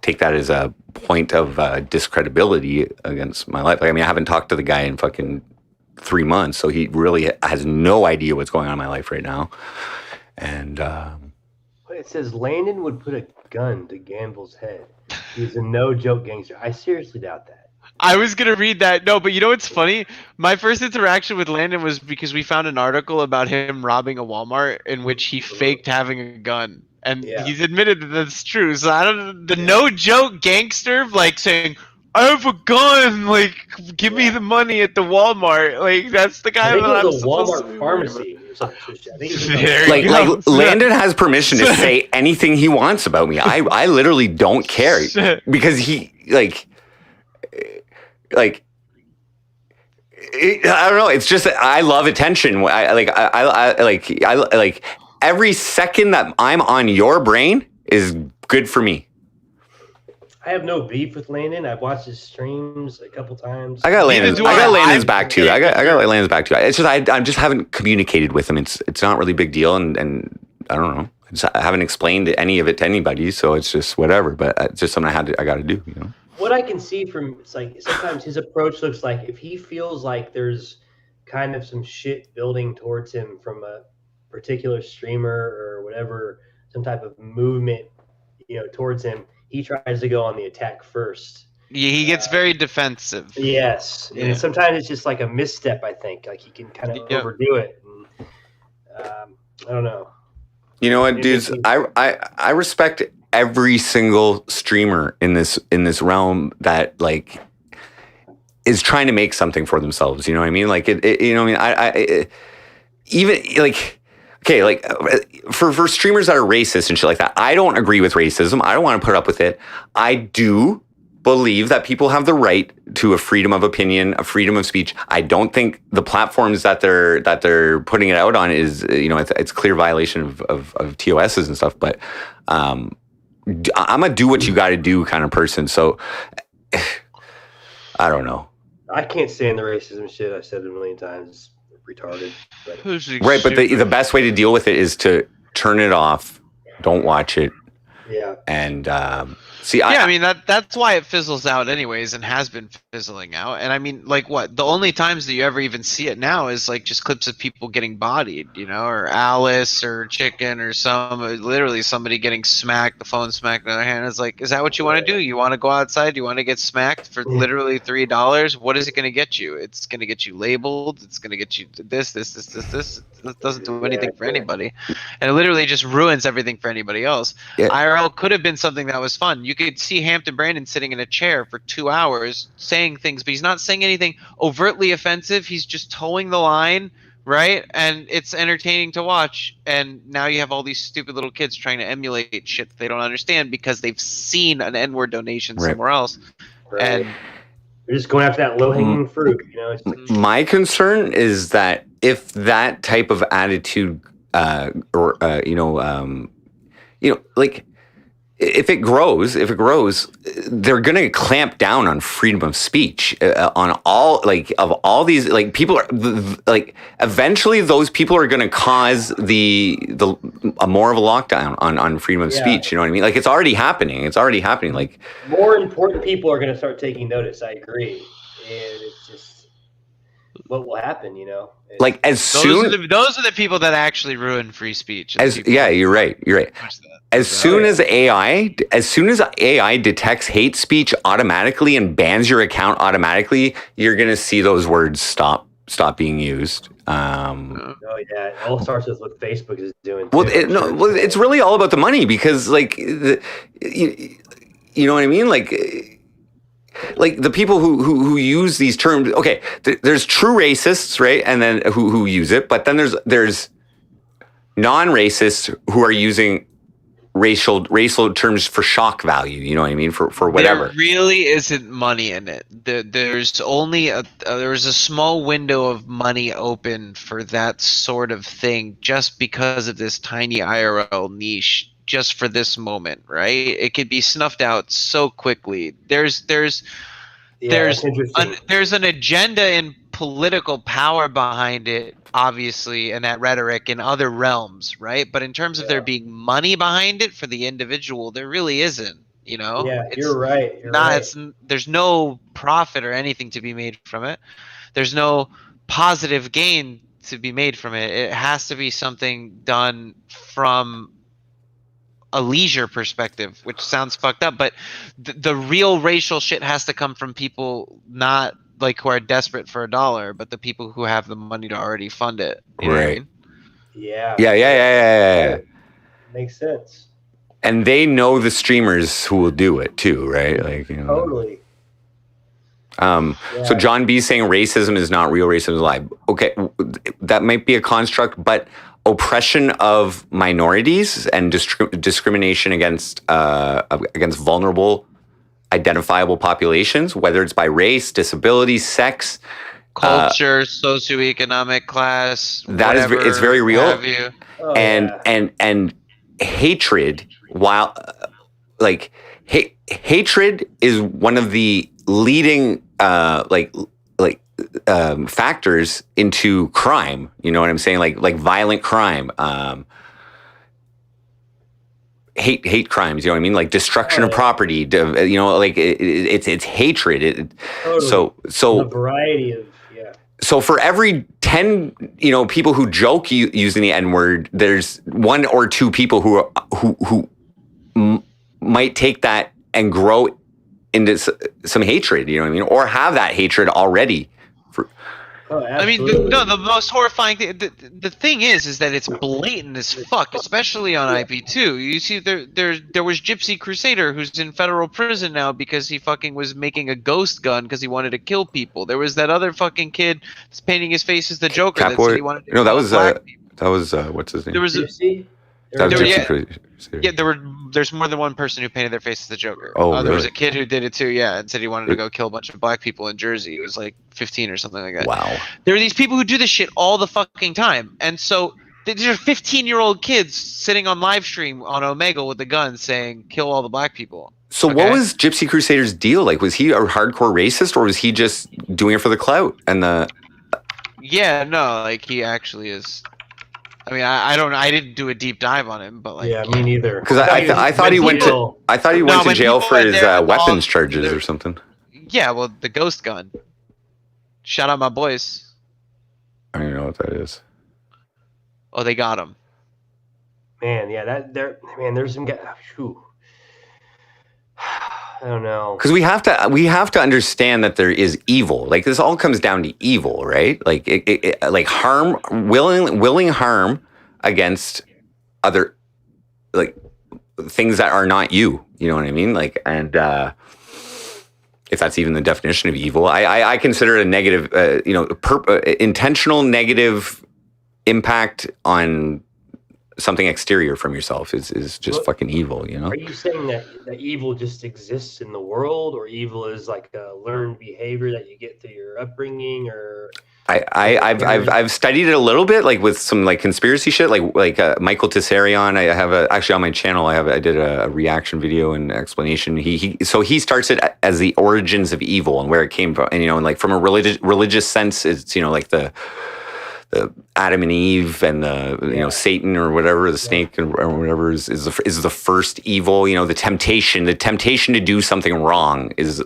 take that as a point of discredibility against my life. Like, I mean, I haven't talked to the guy in fucking 3 months, so he really has no idea what's going on in my life right now. And it says Landon would put a gun to Ganval's head. He's a no joke gangster. I seriously doubt that. I was gonna read that. No, but you know what's funny? My first interaction with Landon was because we found an article about him robbing a Walmart in which he faked having a gun, and he's admitted that that's true. So I don't. The no joke gangster, like saying, "I have a gun, like give me the money at the Walmart." Like that's the guy that I'm supposed to be pharmacy. Like Landon has permission to say anything he wants about me. I literally don't care because he I don't know. It's just that I love attention. I every second that I'm on your brain is good for me. I have no beef with Landon. I've watched his streams a couple times. I got Landon's back too. I got Landon's back too. It's just I just haven't communicated with him. It's not really a big deal, and I don't know. I haven't explained any of it to anybody, so it's just whatever. But it's just something I got to do. What I can see from it's like sometimes his approach looks like if he feels like there's kind of some shit building towards him from a particular streamer or whatever, some type of movement, towards him, he tries to go on the attack first. Yeah, he gets very defensive. Yes, and sometimes it's just like a misstep. I think like he can kind of overdo it. And, I don't know. You know what, dudes? I respect every single streamer in this realm that like is trying to make something for themselves. You know what I mean? Like for streamers that are racist and shit like that, I don't agree with racism. I don't want to put up with it. I do believe that people have the right to a freedom of opinion, a freedom of speech. I don't think the platforms that they're putting it out on is it's clear violation of TOSs and stuff. But I'm a do what you got to do kind of person. So I don't know. I can't stand the racism shit. I've said it a million times. It's retarded. But. Right, but the best way to deal with it is to turn it off. Don't watch it. Yeah. And I mean that's why it fizzles out anyways, and has been fizzling out. And I mean, like, what the only times that you ever even see it now is like just clips of people getting bodied, or Alice or Chicken or literally somebody getting smacked, the phone smacked in their hand. It's like, is that what you want to do? You want to go outside? You want to get smacked for literally $3? What is it going to get you? It's going to get you labeled. It's going to get you this. It doesn't do anything for anybody, and it literally just ruins everything for anybody else. Yeah. IRL could have been something that was fun. You could see Hampton Brandon sitting in a chair for 2 hours saying things, but he's not saying anything overtly offensive. He's just towing the line, right? And it's entertaining to watch. And now you have all these stupid little kids trying to emulate shit that they don't understand because they've seen an N-word donation somewhere else. Right. And they're just going after that low-hanging fruit. It's like, my concern is that if that type of attitude, if it grows, they're going to clamp down on freedom of speech on all all these people are eventually those people are going to cause a more of a lockdown on freedom of speech. You know what I mean? Like it's already happening. Like more important people are going to start taking notice. I agree, and it's just what will happen. Like those are the people that actually ruin free speech. You're right. As soon as AI detects hate speech automatically and bans your account automatically, you're going to see those words stop stop being used. Oh yeah, it all starts with what Facebook is doing. Well, too. well, it's really all about the money because, like, you know what I mean? Like the people who use these terms. Okay, there's true racists, right? And then who use it, but then there's non-racists who are using racial terms for shock value. You know what I mean? For whatever. There really isn't money in it. There's only there's a small window of money open for that sort of thing, just because of this tiny IRL niche, just for this moment, right? It could be snuffed out so quickly. There's an agenda and political power behind it, obviously, and that rhetoric in other realms, right? But in terms of there being money behind it for the individual, there really isn't. You know, Yeah, you're right. There's no profit or anything to be made from it. There's no positive gain to be made from it. It has to be something done from a leisure perspective, which sounds fucked up, but the real racial shit has to come from people not like who are desperate for a dollar, but the people who have the money to already fund it. You know what I Right. mean? Yeah. Makes sense. And they know the streamers who will do it too, right? Like, you know. Totally. So John B saying racism is not real, racism is a lie. Okay, that might be a construct, but oppression of minorities and discrimination against vulnerable, identifiable populations, whether it's by race, disability, sex, Culture, socioeconomic class. that is whatever it's very real. have you. And hatred, while hatred is one of the leading factors into crime. You know what I'm saying? Like violent crime, hate crimes. You know what I mean? Like destruction of property. You know, like it's hatred. Totally. So a variety of So for every 10, people who joke using the N-word, there's 1 or 2 people who might take that and grow into some hatred, you know what I mean? Or have that hatred already. I mean, the most horrifying thing. The thing is that it's blatant as fuck, especially on IP2. You see, there was Gypsy Crusader who's in federal prison now because he fucking was making a ghost gun because he wanted to kill people. There was that other fucking kid that's painting his face as the Joker that said he wanted to kill black people. That was what's his name? There was Gypsy? There's more than one person who painted their face as the Joker. Oh, There was really? a kid who did it too, yeah, and said he wanted to go kill a bunch of black people in Jersey. It was like 15 or something like that. Wow. There are these people who do this shit all the fucking time, and so these are 15-year-old kids sitting on live stream on Omegle with a gun saying, "Kill all the black people." So what was Gypsy Crusader's deal? Like, was he a hardcore racist, or was he just doing it for the clout and the? Yeah, no, like he actually is. I mean, I didn't do a deep dive on him, but like, yeah, me neither. Because I thought he went to jail for his weapons charges or something. Yeah, well, the ghost gun. Shout out my boys. I don't even know what that is. Oh, they got him. Man, yeah, there's some guy. Whew. I don't know. Because we have to understand that there is evil. Like, this all comes down to evil, right? Like like harm, willing harm against other, like, things that are not you. You know what I mean? Like, and if that's even the definition of evil, I consider it a negative, intentional negative impact on something exterior from yourself is just fucking evil, you know? Are you saying that evil just exists in the world, or evil is like a learned behavior that you get through your upbringing, or? I've studied it a little bit, like with some like conspiracy shit, like Michael Tessarion. I have actually on my channel. I did a reaction video and explanation. He starts it as the origins of evil and where it came from, and and like from a religious sense, it's like the Adam and Eve and the Satan or whatever, the snake or whatever is the first evil. The temptation to do something wrong is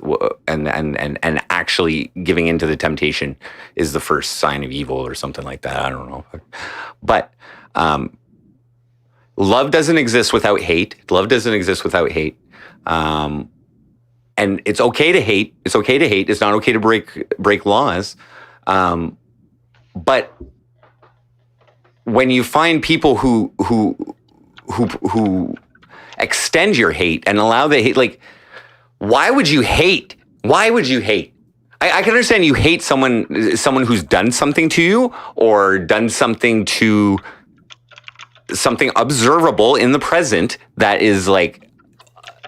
and actually giving into the temptation is the first sign of evil or something like that. I don't know, but love doesn't exist without hate. Love doesn't exist without hate. And it's okay to hate. It's okay to hate. It's not okay to break laws. But when you find people who extend your hate and allow the hate, like, why would you hate? Why would you hate? I can understand you hate someone who's done something to you or done something to something observable in the present that is like,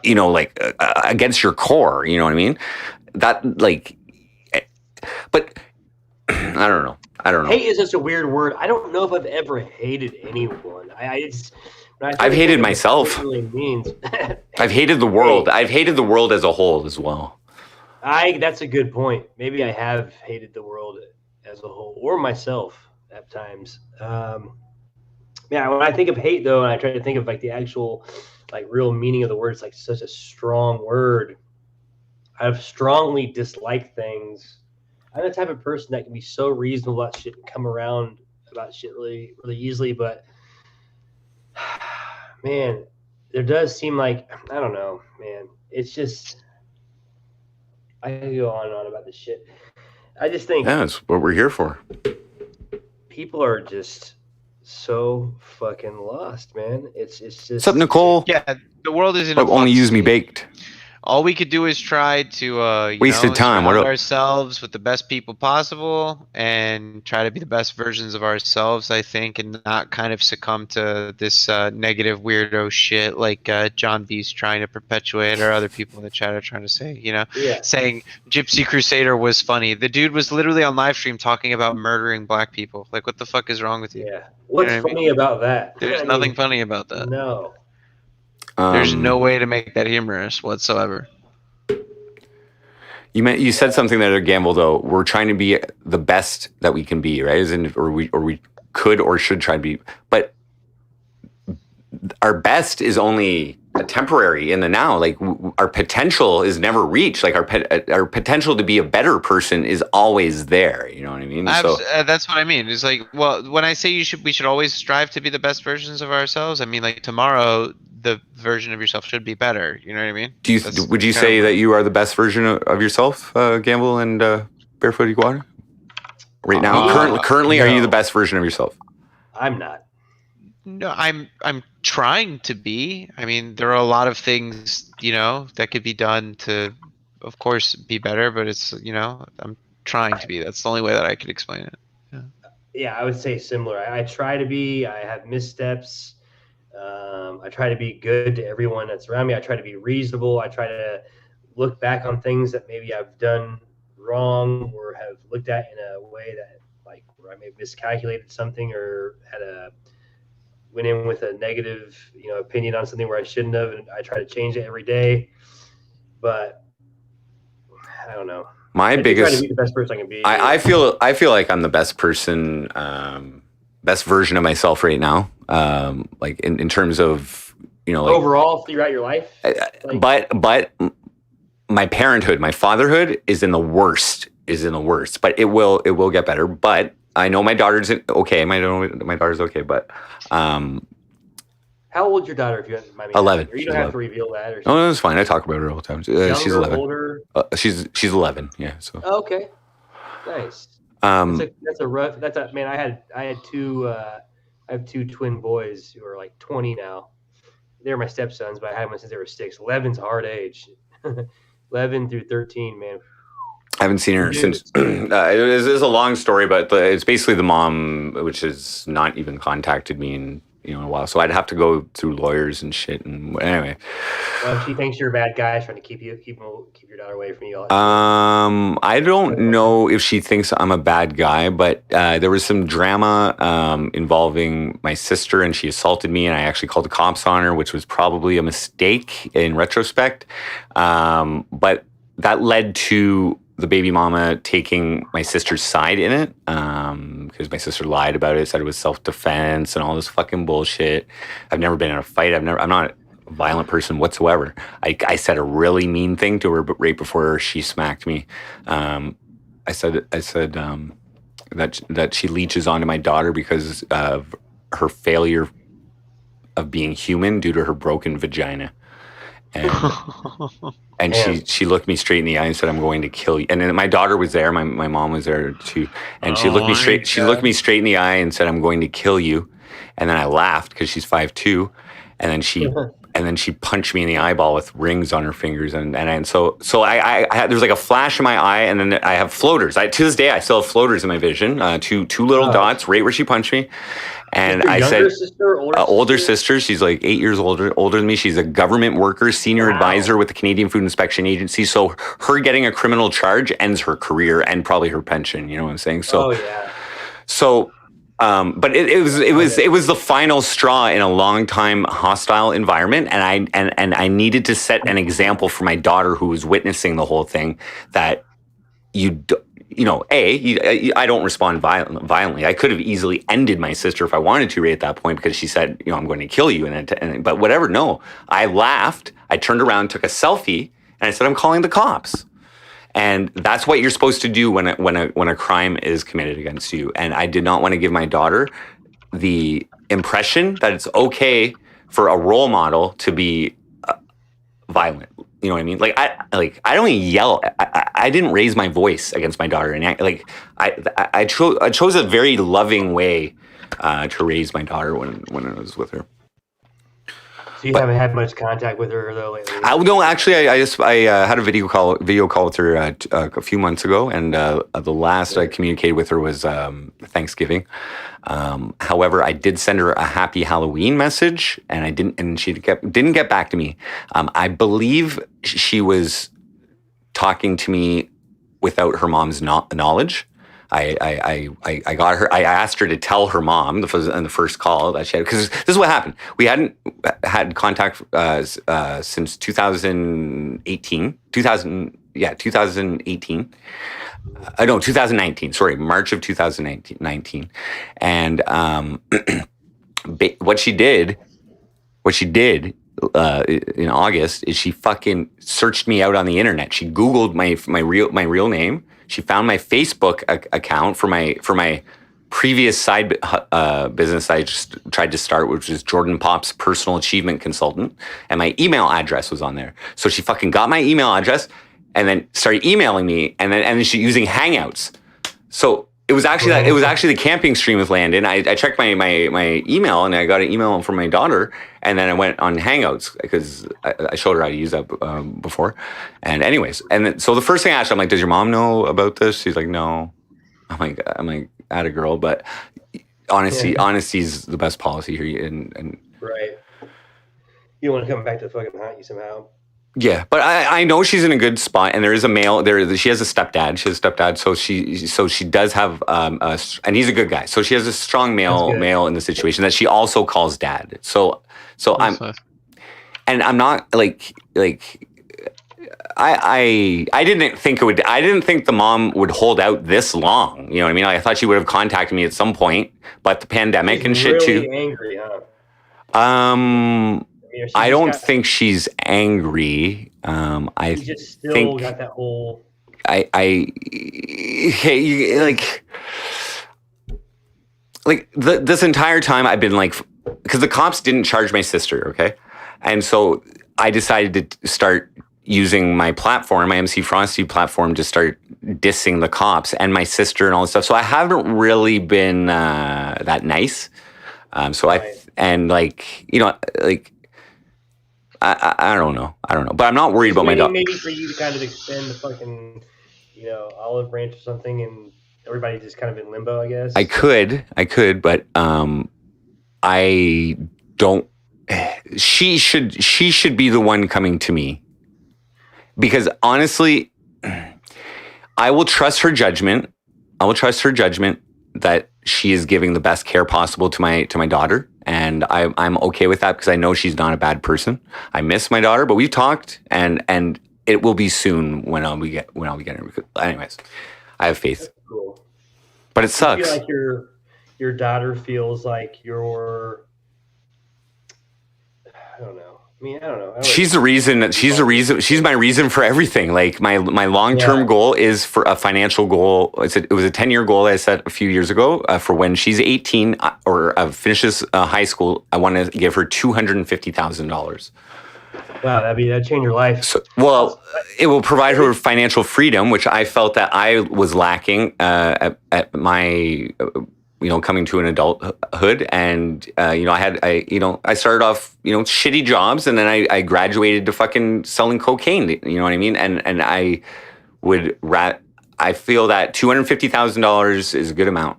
you know, like against your core. You know what I mean? That like, but I don't know. Hate is such a weird word. I don't know if I've ever hated anyone. I've hated myself. Really means. I've hated the world. I've hated the world as a whole as well. That's a good point. Maybe I have hated the world as a whole, or myself at times. Yeah, when I think of hate, though, and I try to think of like the actual, like, real meaning of the word, it's like such a strong word. I've strongly disliked things. I'm the type of person that can be so reasonable about shit and come around about shit really, really easily. But man, there does seem like, I don't know, man. It's just, I can go on and on about this shit. I just think that's what we're here for. People are just so fucking lost, man. It's just. What's up, Nicole? Yeah, the world is in a only use me baked. All we could do is try to wasted time. surround What ourselves with the best people possible and try to be the best versions of ourselves, I think, and not kind of succumb to this negative weirdo shit like John B's trying to perpetuate, or other people in the chat are trying to say, saying Gypsy Crusader was funny. The dude was literally on live stream talking about murdering black people. Like, what the fuck is wrong with you? Yeah. What's funny about that? There's nothing funny about that. No. There's no way to make that humorous whatsoever. You said something there, Gamble, though. We're trying to be the best that we can be, right? Or we could or should try to be. But our best is only a temporary in the now. Like, our potential is never reached. Like, our potential to be a better person is always there. You know what I mean? So that's what I mean. It's like, well, when I say we should always strive to be the best versions of ourselves, I mean, like, tomorrow the version of yourself should be better. You know what I mean? Would you say that you are the best version of yourself, Gamble and Barefoot Iguana? Right now, currently, no. Are you the best version of yourself? I'm not. No, I'm trying to be. I mean, there are a lot of things, that could be done to, of course, be better. But it's, I'm trying to be. That's the only way that I could explain it. Yeah, I would say similar. I try to be. I have missteps. I try to be good to everyone that's around me. I try to be reasonable. I try to look back on things that maybe I've done wrong or have looked at in a way that, like, where I may have miscalculated something or went in with a negative, opinion on something where I shouldn't have, and I try to change it every day. But I don't know. I try to be the best person I can be. I feel like I'm the best person, best version of myself right now. Like in terms of, like, overall throughout your life. But my parenthood, my fatherhood is in the worst. But it will get better. But I know my daughter's okay. My daughter's okay. But how old's your daughter? If you don't mind me 11. asking? Or you don't have to reveal that. Or no, it's fine. I talk about her all the time. She's 11. Older? She's 11. Yeah. So. Oh, okay. Nice. Man. I had two. I have two twin boys who are like 20 now. They're my stepsons, but I had them since they were 6. 11's a hard age. 11 through 13, man. I haven't seen her since. It is a long story, but it's basically the mom, which has not even contacted me in a while. So I'd have to go through lawyers and shit. And anyway, well, she thinks you're a bad guy, trying to keep your daughter away from you. I don't know if she thinks I'm a bad guy, but there was some drama involving my sister, and she assaulted me, and I actually called the cops on her, which was probably a mistake in retrospect. But that led to the baby mama taking my sister's side in it, because my sister lied about it, said it was self-defense and all this fucking bullshit. I've never been in a fight. I'm not a violent person whatsoever. I said a really mean thing to her, but right before she smacked me, I said that she leeches onto my daughter because of her failure of being human due to her broken vagina. And she looked me straight in the eye and said, "I'm going to kill you." And then my daughter was there. My mom was there too. And she looked me straight. She looked me straight in the eye and said, "I'm going to kill you." And then I laughed because she's 5'2", and then she punched me in the eyeball with rings on her fingers. And so I had, there's like a flash in my eye, and then I have floaters. To this day, I still have floaters in my vision. Two little dots right where she punched me. And I said, older sister. She's like 8 years older than me. She's a government worker, senior advisor with the Canadian Food Inspection Agency. So her getting a criminal charge ends her career and probably her pension. You know what I'm saying? So, but it was the final straw in a long time hostile environment, and I needed to set an example for my daughter who was witnessing the whole thing that I don't respond violently. I could have easily ended my sister if I wanted to right at that point because she said, I'm going to kill you. But whatever, no. I laughed. I turned around, took a selfie, and I said, I'm calling the cops. And that's what you're supposed to do when a crime is committed against you. And I did not want to give my daughter the impression that it's okay for a role model to be violent. You know what I mean? I don't even yell. I didn't raise my voice against my daughter, and I chose a very loving way to raise my daughter when I was with her. So you haven't had much contact with her though lately? No, actually, I had a video call with her a few months ago, and the last I communicated with her was Thanksgiving. However, I did send her a happy Halloween message, and she didn't get back to me. I believe she was talking to me without her mom's knowledge. I got her. I asked her to tell her mom in the first call that she had, because this is what happened. We hadn't had contact since 2018. 2018. No, 2019. Sorry, March of 2019. And what she did in August is she fucking searched me out on the internet. She Googled my real name. She found my Facebook account for my previous side business I just tried to start, which was Jordan Pop's Personal Achievement Consultant, and my email address was on there. So she fucking got my email address and then started emailing me, and then she using Hangouts. So it was actually the camping stream with Landon. I checked my email, and I got an email from my daughter, and then I went on Hangouts because I showed her how to use that before. And anyways, so the first thing I asked her, I'm like, "Does your mom know about this?" She's like, "No." I'm like, "Atta girl," but honesty is the best policy here. And right, you want to come back to fucking haunt you somehow. Yeah, but I know she's in a good spot, and there is a male. She has a stepdad. So she does have and he's a good guy. So she has a strong male in the situation that she also calls dad. So I'm not like I didn't think the mom would hold out this long. You know what I mean? I thought she would have contacted me at some point, but the pandemic and shit really too. Angry, huh? I don't think she's angry. I just still think got that whole. This entire time I've been like, because the cops didn't charge my sister, okay, and so I decided to start using my platform, my MC Frosty platform, to start dissing the cops and my sister and all this stuff. So I haven't really been that nice. I don't know, but I'm not worried about my dog. Maybe for you to kind of extend the fucking, olive branch or something, and everybody just kind of in limbo, I guess. I could, but I don't. She should be the one coming to me, because honestly, I will trust her judgment. That she is giving the best care possible to my daughter. And I'm okay with that because I know she's not a bad person. I miss my daughter, but we've talked, and it will be soon when I'll be getting her. Anyways, I have faith. That's cool. But it sucks. I feel like your daughter feels like you're. I don't know. I don't know. She's the reason. She's my reason for everything. Like my long-term goal is for a financial goal. It was a 10-year goal I set a few years ago for when she's 18 or finishes high school. I want to give her $250,000. Wow, that'd change your life. So, well, it will provide her financial freedom, which I felt that I was lacking at my, coming to an adulthood. And, I started off, shitty jobs, and then I graduated to fucking selling cocaine. You know what I mean? And I I feel that $250,000 is a good amount.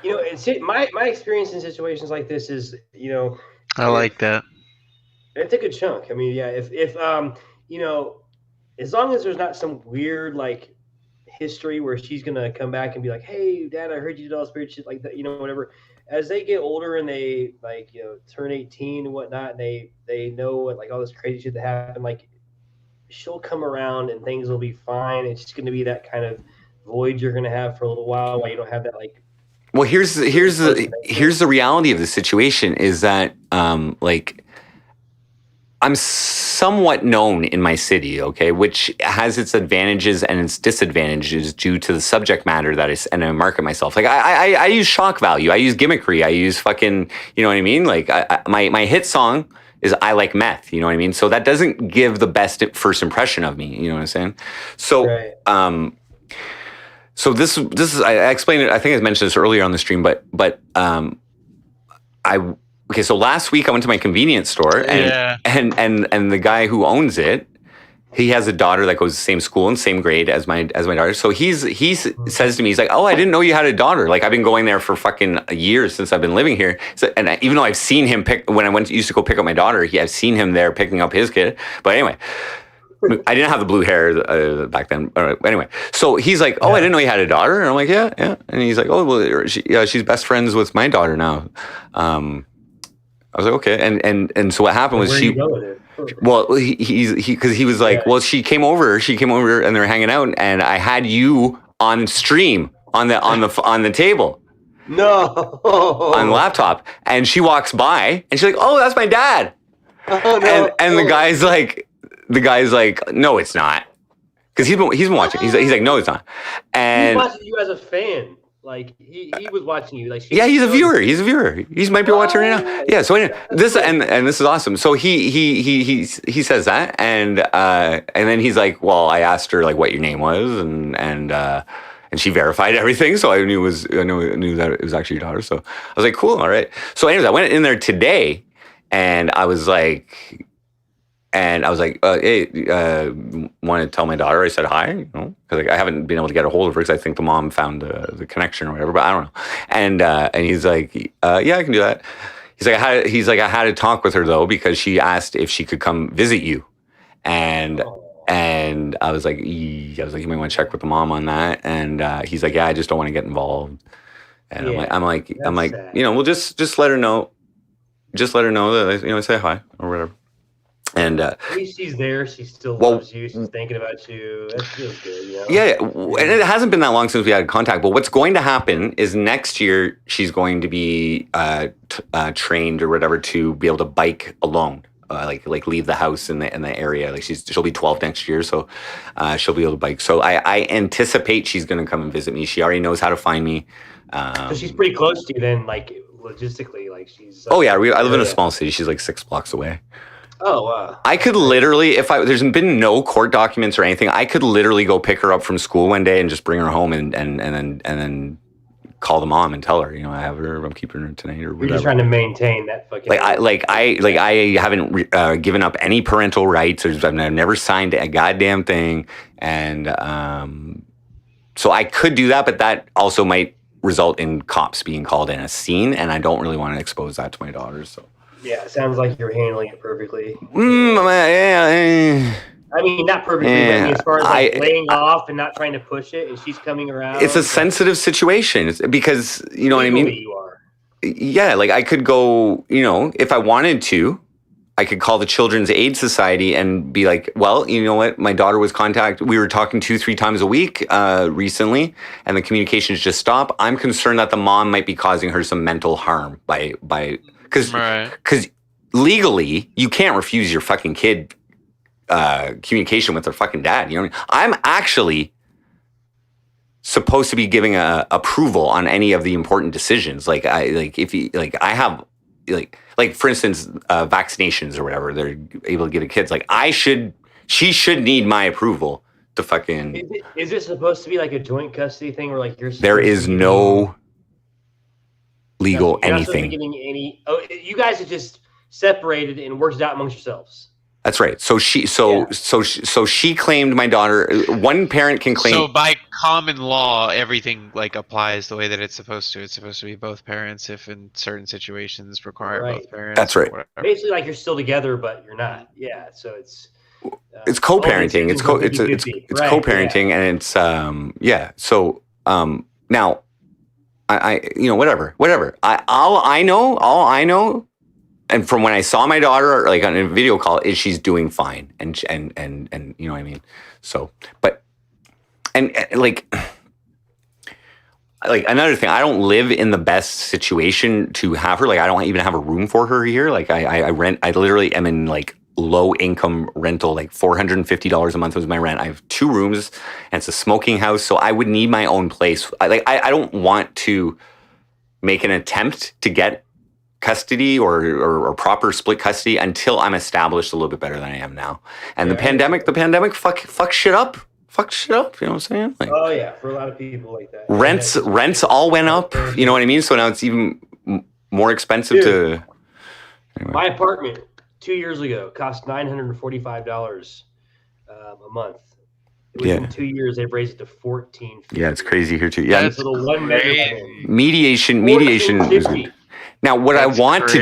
My experience in situations like this is, I like that. It's a good chunk. I mean, yeah, if as long as there's not some weird like history where she's gonna come back and be like, "Hey, Dad, I heard you did all this weird shit like that," whatever. As they get older and they turn 18 and whatnot, and they know what like all this crazy shit that happened, like she'll come around and things will be fine. It's just gonna be that kind of void you're gonna have for a little while you don't have that like. Well, here's the reality of the situation is that I'm somewhat known in my city, okay, which has its advantages and its disadvantages due to the subject matter that I market myself. Like I use shock value, I use gimmickry, I use fucking, you know what I mean? Like my hit song is I Like Meth, you know what I mean? So that doesn't give the best first impression of me, you know what I'm saying? So, right. So this is I explained it. I think I mentioned this earlier on the stream, but okay. So last week I went to my convenience store and the guy who owns it, he has a daughter that goes to the same school and same grade as my daughter. So he says to me, he's like, "Oh, I didn't know you had a daughter. Like I've been going there for fucking years since I've been living here." So, and even though I've seen him when I used to go pick up my daughter, I've seen him there picking up his kid. But anyway. I didn't have the blue hair back then. Anyway, so he's like, "Oh, I didn't know you had a daughter." And I'm like, "Yeah." And he's like, "Oh, well, she's best friends with my daughter now." I was like, "Okay." And so what happened was he was like, "Well, she came over and they're hanging out, and I had you on stream on the table." No. On the laptop, and she walks by and she's like, "Oh, that's my dad." Oh no. And the guy's like, "No, it's not," because he's been watching. He's like, "No, it's not." And he's watching you as a fan. Like he was watching you. Like he's a viewer. He might be watching right now. Yeah. So anyway, this is awesome. So he says that, and then he's like, "Well, I asked her like what your name was, and she verified everything, so I knew that it was actually your daughter." So I was like, "Cool, all right." So anyways, I went in there today, and I was like, "Hey, want to tell my daughter I said hi?" Because I haven't been able to get a hold of her because I think the mom found the connection or whatever, but I don't know. And he's like, "Yeah, I can do that." He's like, I had to talk with her though because she asked if she could come visit you, and I was like, you might want to check with the mom on that. And he's like, "Yeah, I just don't want to get involved." And I'm like, well, just let her know, that I say hi or whatever. And at least she's there. She still loves you. She's thinking about you. That feels good, Yeah, and it hasn't been that long since we had contact. But what's going to happen is next year she's going to be trained or whatever to be able to bike alone, like leave the house in the area. Like she'll be 12 next year, so she'll be able to bike. So I anticipate she's going to come and visit me. She already knows how to find me. So she's pretty close to you then, like logistically, like she's. Oh yeah, I live in a small city. She's like 6 blocks away. Oh, wow. I could literally, there's been no court documents or anything, I could literally go pick her up from school one day and just bring her home and then call the mom and tell her, I'm keeping her tonight or whatever. You're just trying to maintain that fucking. I haven't given up any parental rights. I've never signed a goddamn thing, and so I could do that, but that also might result in cops being called in a scene, and I don't really want to expose that to my daughters. So. Yeah, it sounds like you're handling it perfectly. Yeah. I mean, not perfectly, but I mean, as far as laying off and not trying to push it, and she's coming around. It's a sensitive situation because, you know what I mean? You are. Yeah, like I could go, if I wanted to, I could call the Children's Aid Society and be like, well, you know what? My daughter was we were talking 2-3 times a week recently, and the communications just stopped. I'm concerned that the mom might be causing her some mental harm by because legally you can't refuse your fucking kid communication with their fucking dad. You know what I mean? I'm actually supposed to be giving approval on any of the important decisions. I have like for instance, vaccinations or whatever, they're able to give to kids. Like she should need my approval to fucking. Is it supposed to be like a joint custody thing where like you're? There is no legal you're not supposed to be anything. getting any. Oh, you guys are just separated and worked it out amongst yourselves. That's right. So she claimed my daughter. One parent can claim. So by common law, everything like applies the way that it's supposed to. It's supposed to be both parents if in certain situations require both parents. That's right. Basically, like you're still together, but you're not. Yeah. So it's. It's co-parenting. It's Right, co-parenting, and it's So now, I whatever. All I know, and from when I saw my daughter like on a video call, is she's doing fine, and you know what I mean. So, but and like another thing, I don't live in the best situation to have her. Like I don't even have a room for her here. Like I rent. I literally am in like low income rental, like $450 a month was my rent. I have 2 rooms and it's a smoking house. So I would need my own place. I don't want to make an attempt to get custody or proper split custody until I'm established a little bit better than I am now. And the pandemic fuck shit up. Fuck shit up. You know what I'm saying? Like, oh yeah, for a lot of people like that. Rents all went up. You know what I mean? So now it's even more expensive to. Anyway. My apartment 2 years ago cost $945 a month. Within 2 years, they've raised it to $1,450. Yeah, it's crazy here too. Yeah, it's a little one bedroom. Mediation is good. Now, what I want to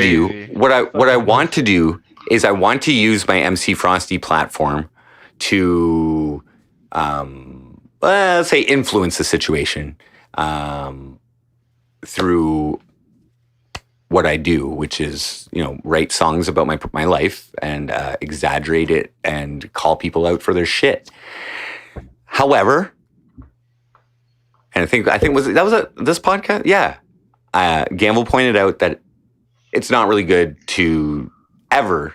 do is I want to use my MC Frosty platform to, let's say, influence the situation through what I do, which is, write songs about my life and exaggerate it and call people out for their shit. However, and I think this podcast? Yeah. Ganval pointed out that it's not really good to ever,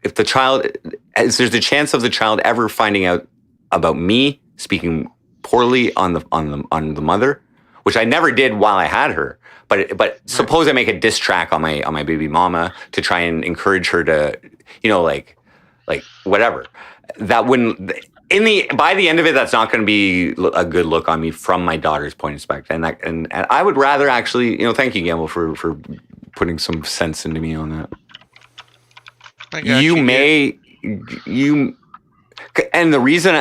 if there's a chance of the child ever finding out about me speaking poorly on the mother, which I never did while I had her. But suppose I make a diss track on my baby mama to try and encourage her to, like whatever. That wouldn't by the end of it, that's not going to be a good look on me from my daughter's point of view. And I would rather actually, thank you, Ganval, for putting some sense into me on that. And the reason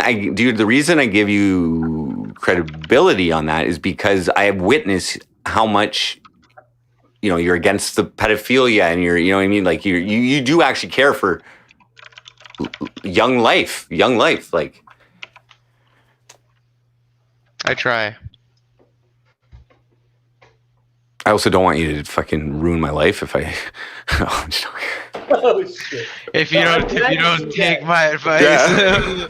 I give you credibility on that is because I have witnessed how much you're against the pedophilia, and you're, you know what I mean, like you do actually care for young life. Like I try. I also don't want you to fucking ruin my life if I. Oh, I'm joking. Oh shit! If you don't take my advice. Yeah.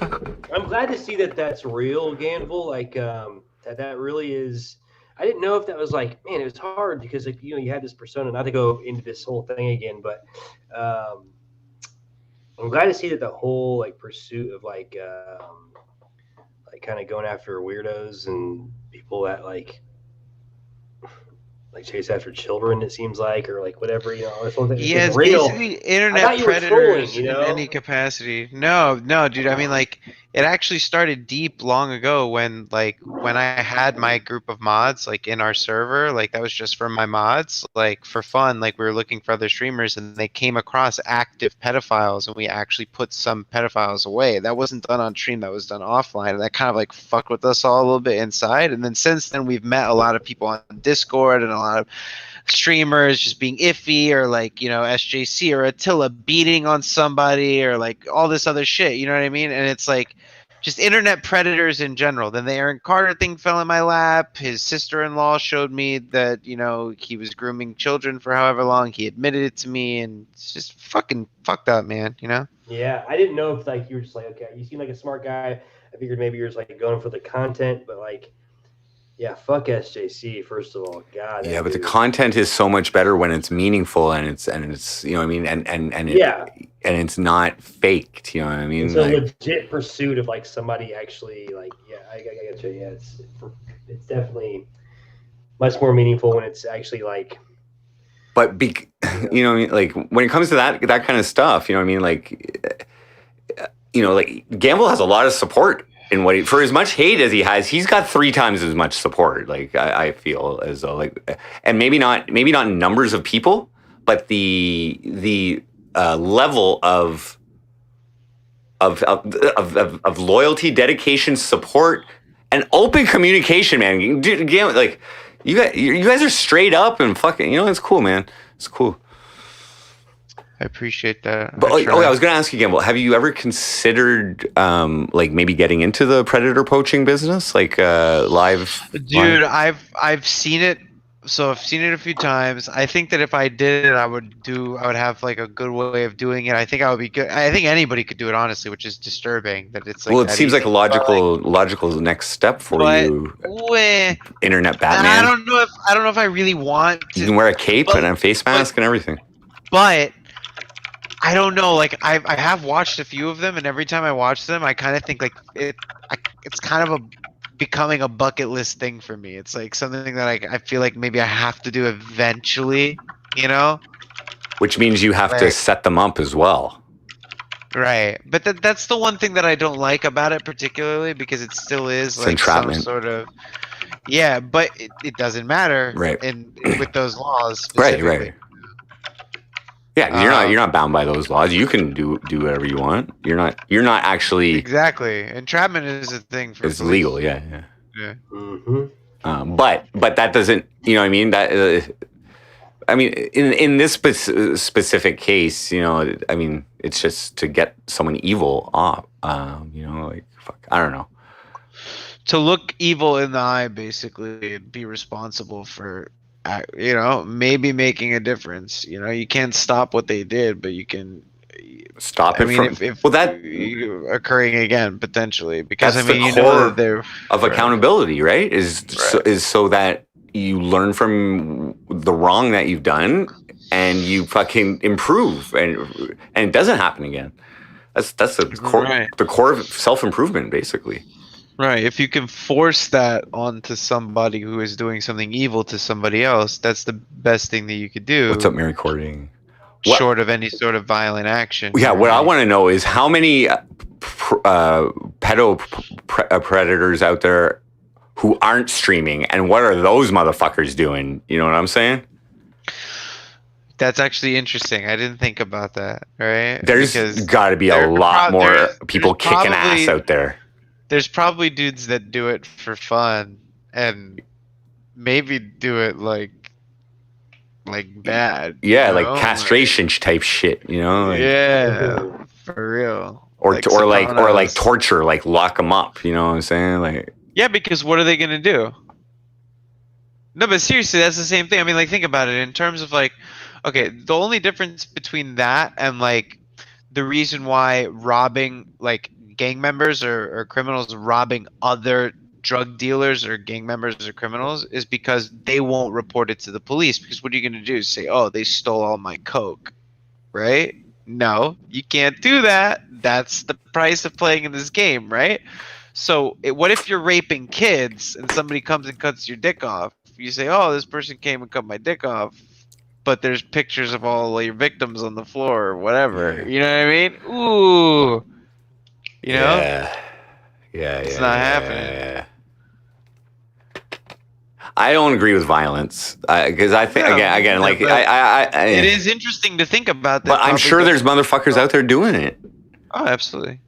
I'm glad to see that that's real, Ganval. Like that really is. I didn't know if that was like, man, it was hard because like you had this persona. Not to go into this whole thing again, but I'm glad to see that the whole like pursuit of like kind of going after weirdos and people that like chase after children, it seems like, or like whatever, this whole thing. Yeah, it's real. basically internet predators in any capacity. No, dude. I mean, like, it actually started deep long ago when I had my group of mods, like, in our server, like, that was just for my mods, like, for fun, like, we were looking for other streamers, and they came across active pedophiles, and we actually put some pedophiles away. That wasn't done on stream, that was done offline, and that kind of, like, fucked with us all a little bit inside, and then since then, we've met a lot of people on Discord, and a lot of streamers just being iffy, or like, SJC or Attila beating on somebody, or like all this other shit, you know what I mean? And it's like just internet predators in general. Then the Aaron Carter thing fell in my lap. His sister-in-law showed me that, he was grooming children for however long. He admitted it to me, and it's just fucking fucked up, man, Yeah, I didn't know if like you were just like, okay, you seem like a smart guy. I figured maybe you're just like going for the content, but like, yeah, fuck SJC, first of all. God. Yeah, but the content is so much better when it's meaningful and it's you know what I mean, and it's not faked, you know what I mean? It's a legit pursuit of like somebody actually like, yeah, I get you. Yeah, it's definitely much more meaningful when it's actually like but you know, like when it comes to that kind of stuff, you know what I mean? Like, you know, like Gamble has a lot of support in what for as much hate as he has, he's got 3 times as much support. Like I feel as though like, and maybe not in numbers of people, but the level of loyalty, dedication, support, and open communication, man. Dude, again, like you guys are straight up and fucking. You know, it's cool, man. It's cool. I appreciate that. But I was gonna ask you again. Well, have you ever considered like maybe getting into the predator poaching business, like live? Dude, I've seen it. So I've seen it a few times. I think that if I did it, I would have like a good way of doing it. I think I would be good. I think anybody could do it, honestly, which is disturbing that it's like. Well, it seems like a logical next step for you. Internet Batman. I don't know if I really want to. You can wear a cape and a face mask and everything. But I don't know. Like I have watched a few of them, and every time I watch them, I kind of think like it's kind of becoming a bucket list thing for me. It's like something that I feel like maybe I have to do eventually, you know? Which means you have to set them up as well. Right. But that's the one thing that I don't like about it particularly, because it still is It's like entrapment. some sort of but it doesn't matter with those laws specifically. Right. Yeah, you're not bound by those laws. You can do whatever you want. You're not actually exactly. Entrapment is a thing for it's police. legal. Yeah. Mm-hmm. But that doesn't. You know what I mean? That I mean in this specific case, you know, I mean it's just to get someone evil off. You know, like fuck. I don't know. To look evil in the eye, basically, and be responsible for. You know, maybe making a difference. You know, you can't stop what they did, but you can stop it from occurring again potentially. Because that's I mean, the you know core that they're of accountability, right? Is so that you learn from the wrong that you've done and you fucking improve, and it doesn't happen again. That's the core, the core of self-improvement, basically. Right. If you can force that onto somebody who is doing something evil to somebody else, that's the best thing that you could do. What's up, Mary Courting? Short of any sort of violent action. Yeah, what I want to know is how many predators out there who aren't streaming, and what are those motherfuckers doing? You know what I'm saying? That's actually interesting. I didn't think about that. Right? There's got to be a lot more people kicking ass out there. There's probably dudes that do it for fun and maybe do it like bad. Yeah, like castration type shit, you know? Like, yeah, for real. Or like torture, like lock them up, you know what I'm saying? Like yeah, because what are they gonna do? No, but seriously, that's the same thing. I mean, like think about it in terms of like, okay, the only difference between that and like the reason why robbing like gang members or criminals robbing other drug dealers or gang members or criminals is because they won't report it to the police. Because what are you going to do? Say, oh, they stole all my coke, right? No, you can't do that. That's the price of playing in this game, right? So what if you're raping kids and somebody comes and cuts your dick off? You say, oh, this person came and cut my dick off, but there's pictures of all your victims on the floor or whatever. You know what I mean? Ooh. You know? Yeah. It's not happening. Yeah. I don't agree with violence because I think again, like it is interesting to think about that. But I'm sure there's motherfuckers out there doing it. Oh, absolutely.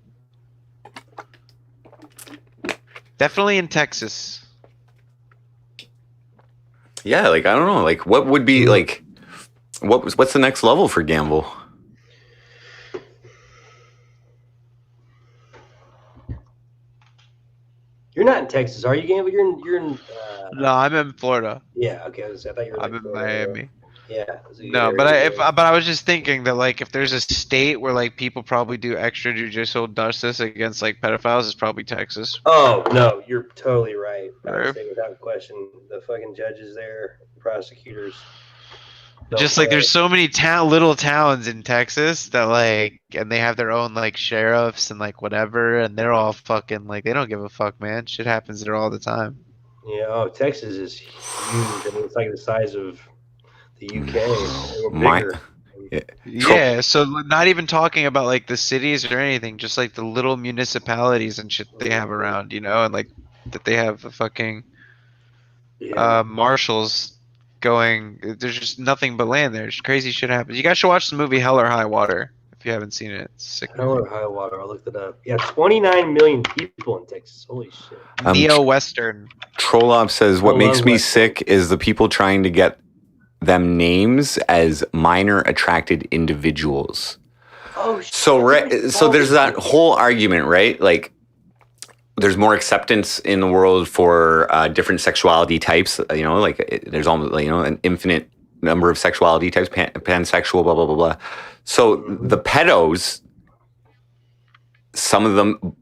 Definitely in Texas. Yeah, like I don't know, like what would be like, what's the next level for Gamble? You're not in Texas, are you, Gamble? You're in. No, I'm in Florida. Yeah. Okay. I thought you were. I'm in Miami. Yeah. No, but I was just thinking that like if there's a state where like people probably do extrajudicial justice against like pedophiles, it's probably Texas. Oh no, you're totally right. I would say without question, the fucking judges there, prosecutors. Just like there's so many little towns in Texas that like, and they have their own like sheriffs and like whatever, and they're all fucking like they don't give a fuck, man. Shit happens there all the time. Yeah. Oh, Texas is huge. I mean, it's like the size of the UK. They were My- bigger. Yeah, so not even talking about like the cities or anything, just like the little municipalities and shit they have around, you know, and like that they have the fucking marshals going. There's just nothing but land there. Just crazy shit happens. You guys should watch the movie Hell or High Water if you haven't seen it. It's sick. Hell or High Water. I looked it up. Yeah, 29 million people in Texas. Holy shit. Neo-Western. Trollops says, what I makes love me West sick is the people trying to get them names as minor attracted individuals. Oh, shit. So there's that whole argument, right? Like, there's more acceptance in the world for different sexuality types. You know, like there's almost an infinite number of sexuality types, pansexual, blah blah blah blah. So the pedos, some of them,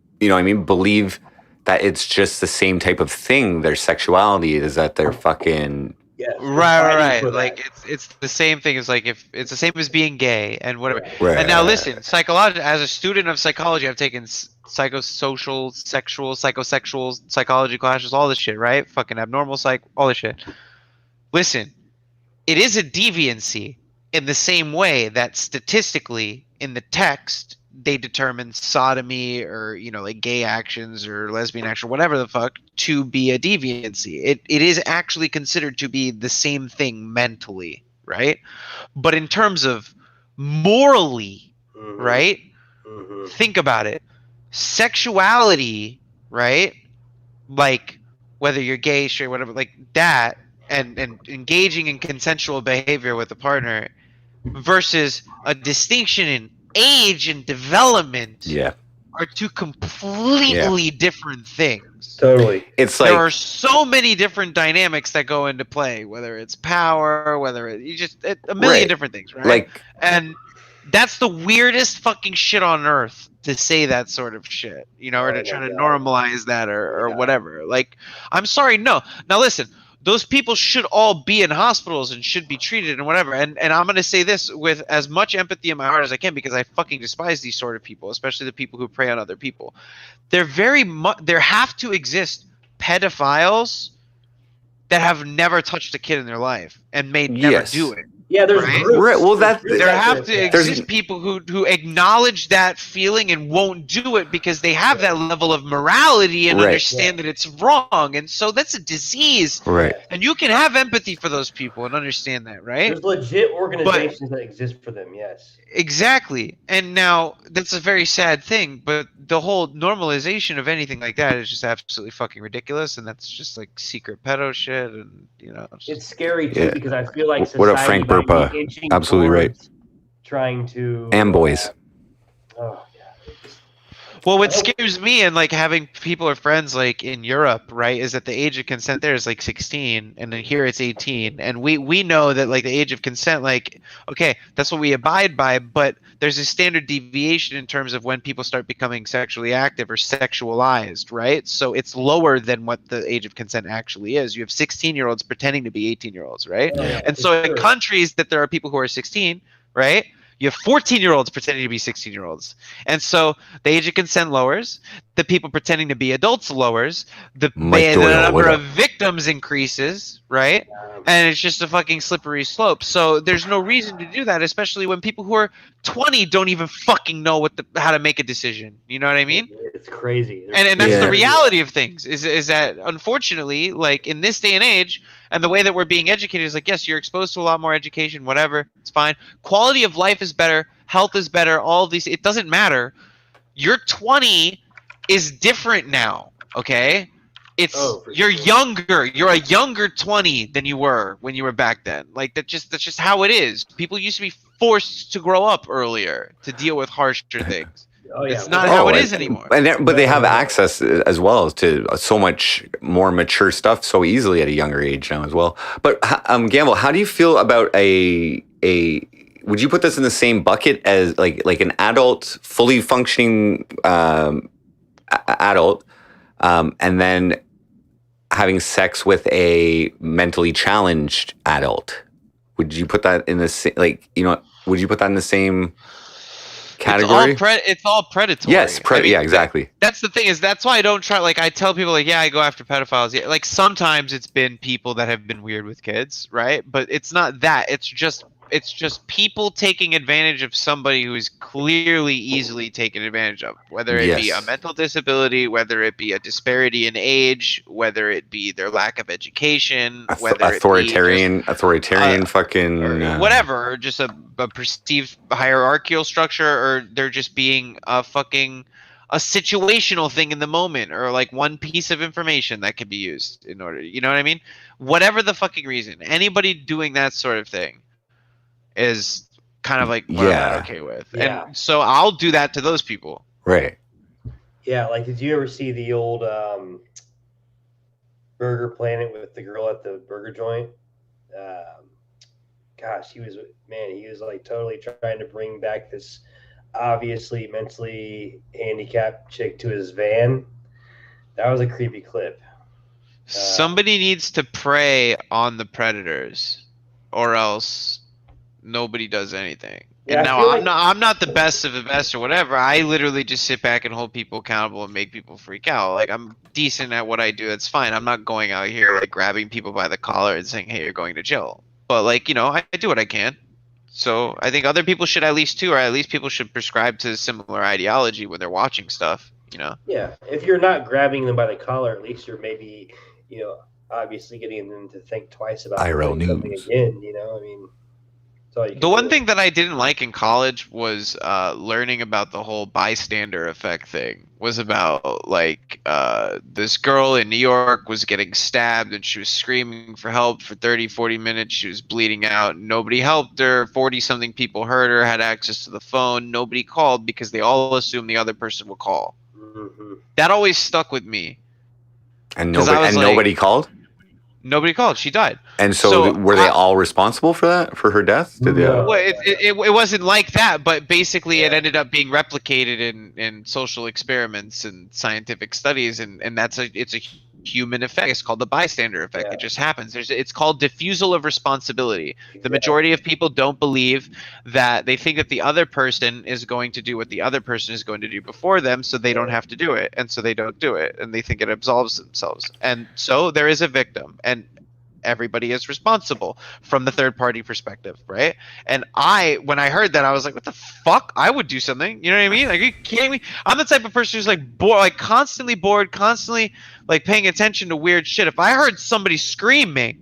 believe that it's just the same type of thing. Their sexuality is that they're fucking. Yes, Right. Like it's the same thing as like if it's the same as being gay and whatever. Right. And now listen, psychology. As a student of psychology, I've taken psychosocial, sexual, psychosexual psychology classes, all this shit, right? Fucking abnormal psych, all this shit. Listen, it is a deviancy in the same way that statistically in the text they determine sodomy or like gay actions or lesbian action, whatever the fuck, to be a deviancy. It is actually considered to be the same thing mentally, right? But in terms of morally, right? Think about it. Sexuality, right? Like whether you're gay, straight, whatever, like that, and engaging in consensual behavior with a partner versus a distinction in age and development are two completely different things. Totally. It's there like are so many different dynamics that go into play, whether it's power, whether a million different things, right? And that's the weirdest fucking shit on earth to say that sort of shit, or to try to normalize that or whatever. Like, I'm sorry, no. Now listen, those people should all be in hospitals and should be treated and whatever. And I'm going to say this with as much empathy in my heart as I can, because I fucking despise these sort of people, especially the people who prey on other people. There have to exist pedophiles that have never touched a kid in their life and may never do it. Yeah, there's groups. Right. Well, there have to exist people who acknowledge that feeling and won't do it because they have that level of morality and understand that it's wrong. And so that's a disease. Right. And you can have empathy for those people and understand that, right? There's legit organizations that exist for them, yes. Exactly. And now that's a very sad thing, but the whole normalization of anything like that is just absolutely fucking ridiculous, and that's just like secret pedo shit, and it's scary too because I feel like society what up, Frank Burpa? Absolutely right. Trying to and boys. Well, what scares me and like having people or friends like in Europe, right, is that the age of consent there is like 16, and then here it's 18, and we know that like the age of consent, like, okay, that's what we abide by, but there's a standard deviation in terms of when people start becoming sexually active or sexualized, right? So it's lower than what the age of consent actually is. You have 16-year-olds pretending to be 18-year-olds, right? And so in countries that there are people who are 16, right? You have 14-year-olds pretending to be 16-year-olds. And so the age of consent lowers. The people pretending to be adults lowers. The number of victims increases, right? And it's just a fucking slippery slope. So there's no reason to do that, especially when people who are 20 don't even fucking know how to make a decision. You know what I mean? It's crazy. And that's the reality of things, is that unfortunately, like in this day and age, and the way that we're being educated is like, yes, you're exposed to a lot more education, whatever, it's fine. Quality of life is better, health is better, all of these, it doesn't matter. Your 20 is different now, okay? You're younger. You're a younger 20 than you were when you were back then. Like that's just how it is. People used to be forced to grow up earlier to deal with harsher things. It's not how it is anymore. But they have access as well to so much more mature stuff so easily at a younger age now as well. But Gamble, how do you feel about a? Would you put this in the same bucket as like an adult, fully functioning adult, and then having sex with a mentally challenged adult? Would you put that in the same? Would you put that in the same category. It's all predatory. Yes, yeah, exactly. That's the thing is that's why I don't try. Like I tell people, like, yeah, I go after pedophiles. Yeah, like sometimes it's been people that have been weird with kids, right? But it's not that. It's just people taking advantage of somebody who is clearly easily taken advantage of, whether it be a mental disability, whether it be a disparity in age, whether it be their lack of education, whether authoritarian fucking whatever, just a perceived hierarchical structure, or they're just being a situational thing in the moment, or like one piece of information that can be used in order, you know what I mean? Whatever the fucking reason, anybody doing that sort of thing is kind of like what I'm not okay with. Yeah. And so I'll do that to those people. Right. Yeah, like did you ever see the old Burger Planet with the girl at the burger joint? Gosh, he was like totally trying to bring back this obviously mentally handicapped chick to his van. That was a creepy clip. Somebody needs to prey on the predators, or else nobody does anything. Yeah, and now I'm not the best of the best or whatever. I literally just sit back and hold people accountable and make people freak out. Like I'm decent at what I do. That's fine. I'm not going out here like grabbing people by the collar and saying, "Hey, you're going to jail." But like, you know, I do what I can. So I think other people should at least too, or at least people should prescribe to similar ideology when they're watching stuff, you know? Yeah. If you're not grabbing them by the collar, at least you're maybe, you know, obviously getting them to think twice about doing something again, you know? I mean, the one thing that I didn't like in college was learning about the whole bystander effect thing. Was about like this girl in New York was getting stabbed and she was screaming for help for 30-40 minutes. She was bleeding out. Nobody helped her. 40-something people heard her, had access to the phone. Nobody called because they all assumed the other person would call. Mm-hmm. That always stuck with me. And nobody called? Nobody called. She died. And so were they all responsible for that, for her death? Did they? Well, it wasn't like that, but basically it ended up being replicated in social experiments and scientific studies, and it's a human effect. It's called the bystander effect. Yeah. It just happens. It's called diffusal of responsibility. The majority of people don't believe that. They think that the other person is going to do what the other person is going to do before them, so they don't have to do it, and so they don't do it, and they think it absolves themselves. And so there is a victim, and everybody is responsible from the third party perspective, right? And when I heard that, I was like, what the fuck? I would do something. You know what I mean? Like, are you kidding me? I'm the type of person who's like bored, like constantly bored, constantly like paying attention to weird shit. If I heard somebody screaming,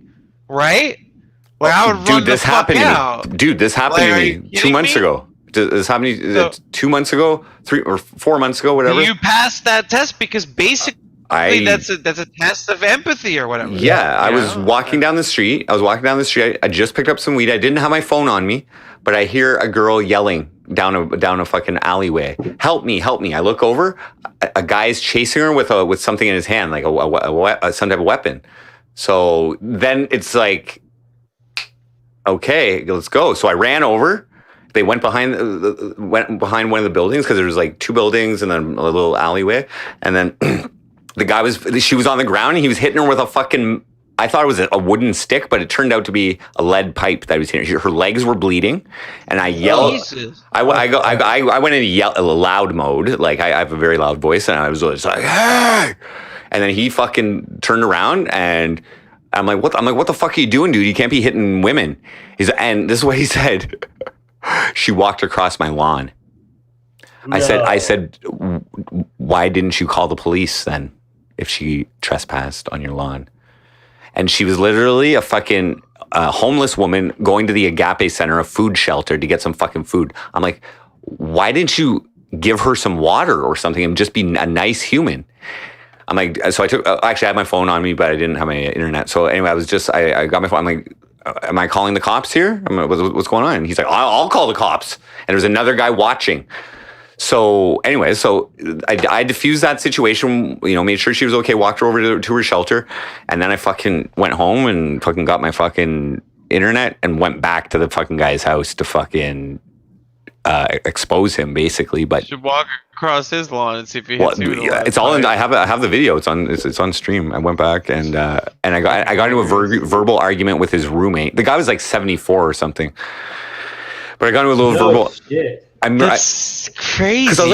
right? Like I would run the fuck out. Dude, this happened to me 2 months ago. This happened 2 months ago, 3 or 4 months ago, whatever. You passed that test because basically that's a test of empathy or whatever. Yeah, I was walking down the street. I just picked up some weed. I didn't have my phone on me, but I hear a girl yelling down a fucking alleyway. Help me, help me. I look over. A guy's chasing her with something in his hand, like some type of weapon. So then it's like, okay, let's go. So I ran over. They went behind one of the buildings because there was like 2 buildings and then a little alleyway. And then she was on the ground and he was hitting her with a fucking, I thought it was a wooden stick, but it turned out to be a lead pipe that he was hitting her. Her legs were bleeding and I yelled. Jesus. I went into a loud mode. Like I have a very loud voice and I was just like, hey! And then he fucking turned around and I'm like, what the fuck are you doing, dude? You can't be hitting women. And this is what he said. She walked across my lawn. No. I said, why didn't you call the police then if she trespassed on your lawn? And she was literally a fucking homeless woman going to the Agape Center, a food shelter, to get some fucking food. I'm like, why didn't you give her some water or something and just be a nice human? I'm like, so I took, actually I had my phone on me, but I didn't have my internet. So anyway, I got my phone. I'm like, am I calling the cops here? What's going on? And he's like, I'll call the cops. And there's another guy watching. So anyway, I diffused that situation, made sure she was okay, walked her over to her shelter. And then I fucking went home and fucking got my fucking internet and went back to the fucking guy's house to fucking expose him basically. But you should walk across his lawn and see if he hits you. Yeah, it's all in. I have the video. It's on stream. I went back and I got into a verbal argument with his roommate. The guy was like 74 or something. But I got into a little verbal. Shit. That's crazy. Because I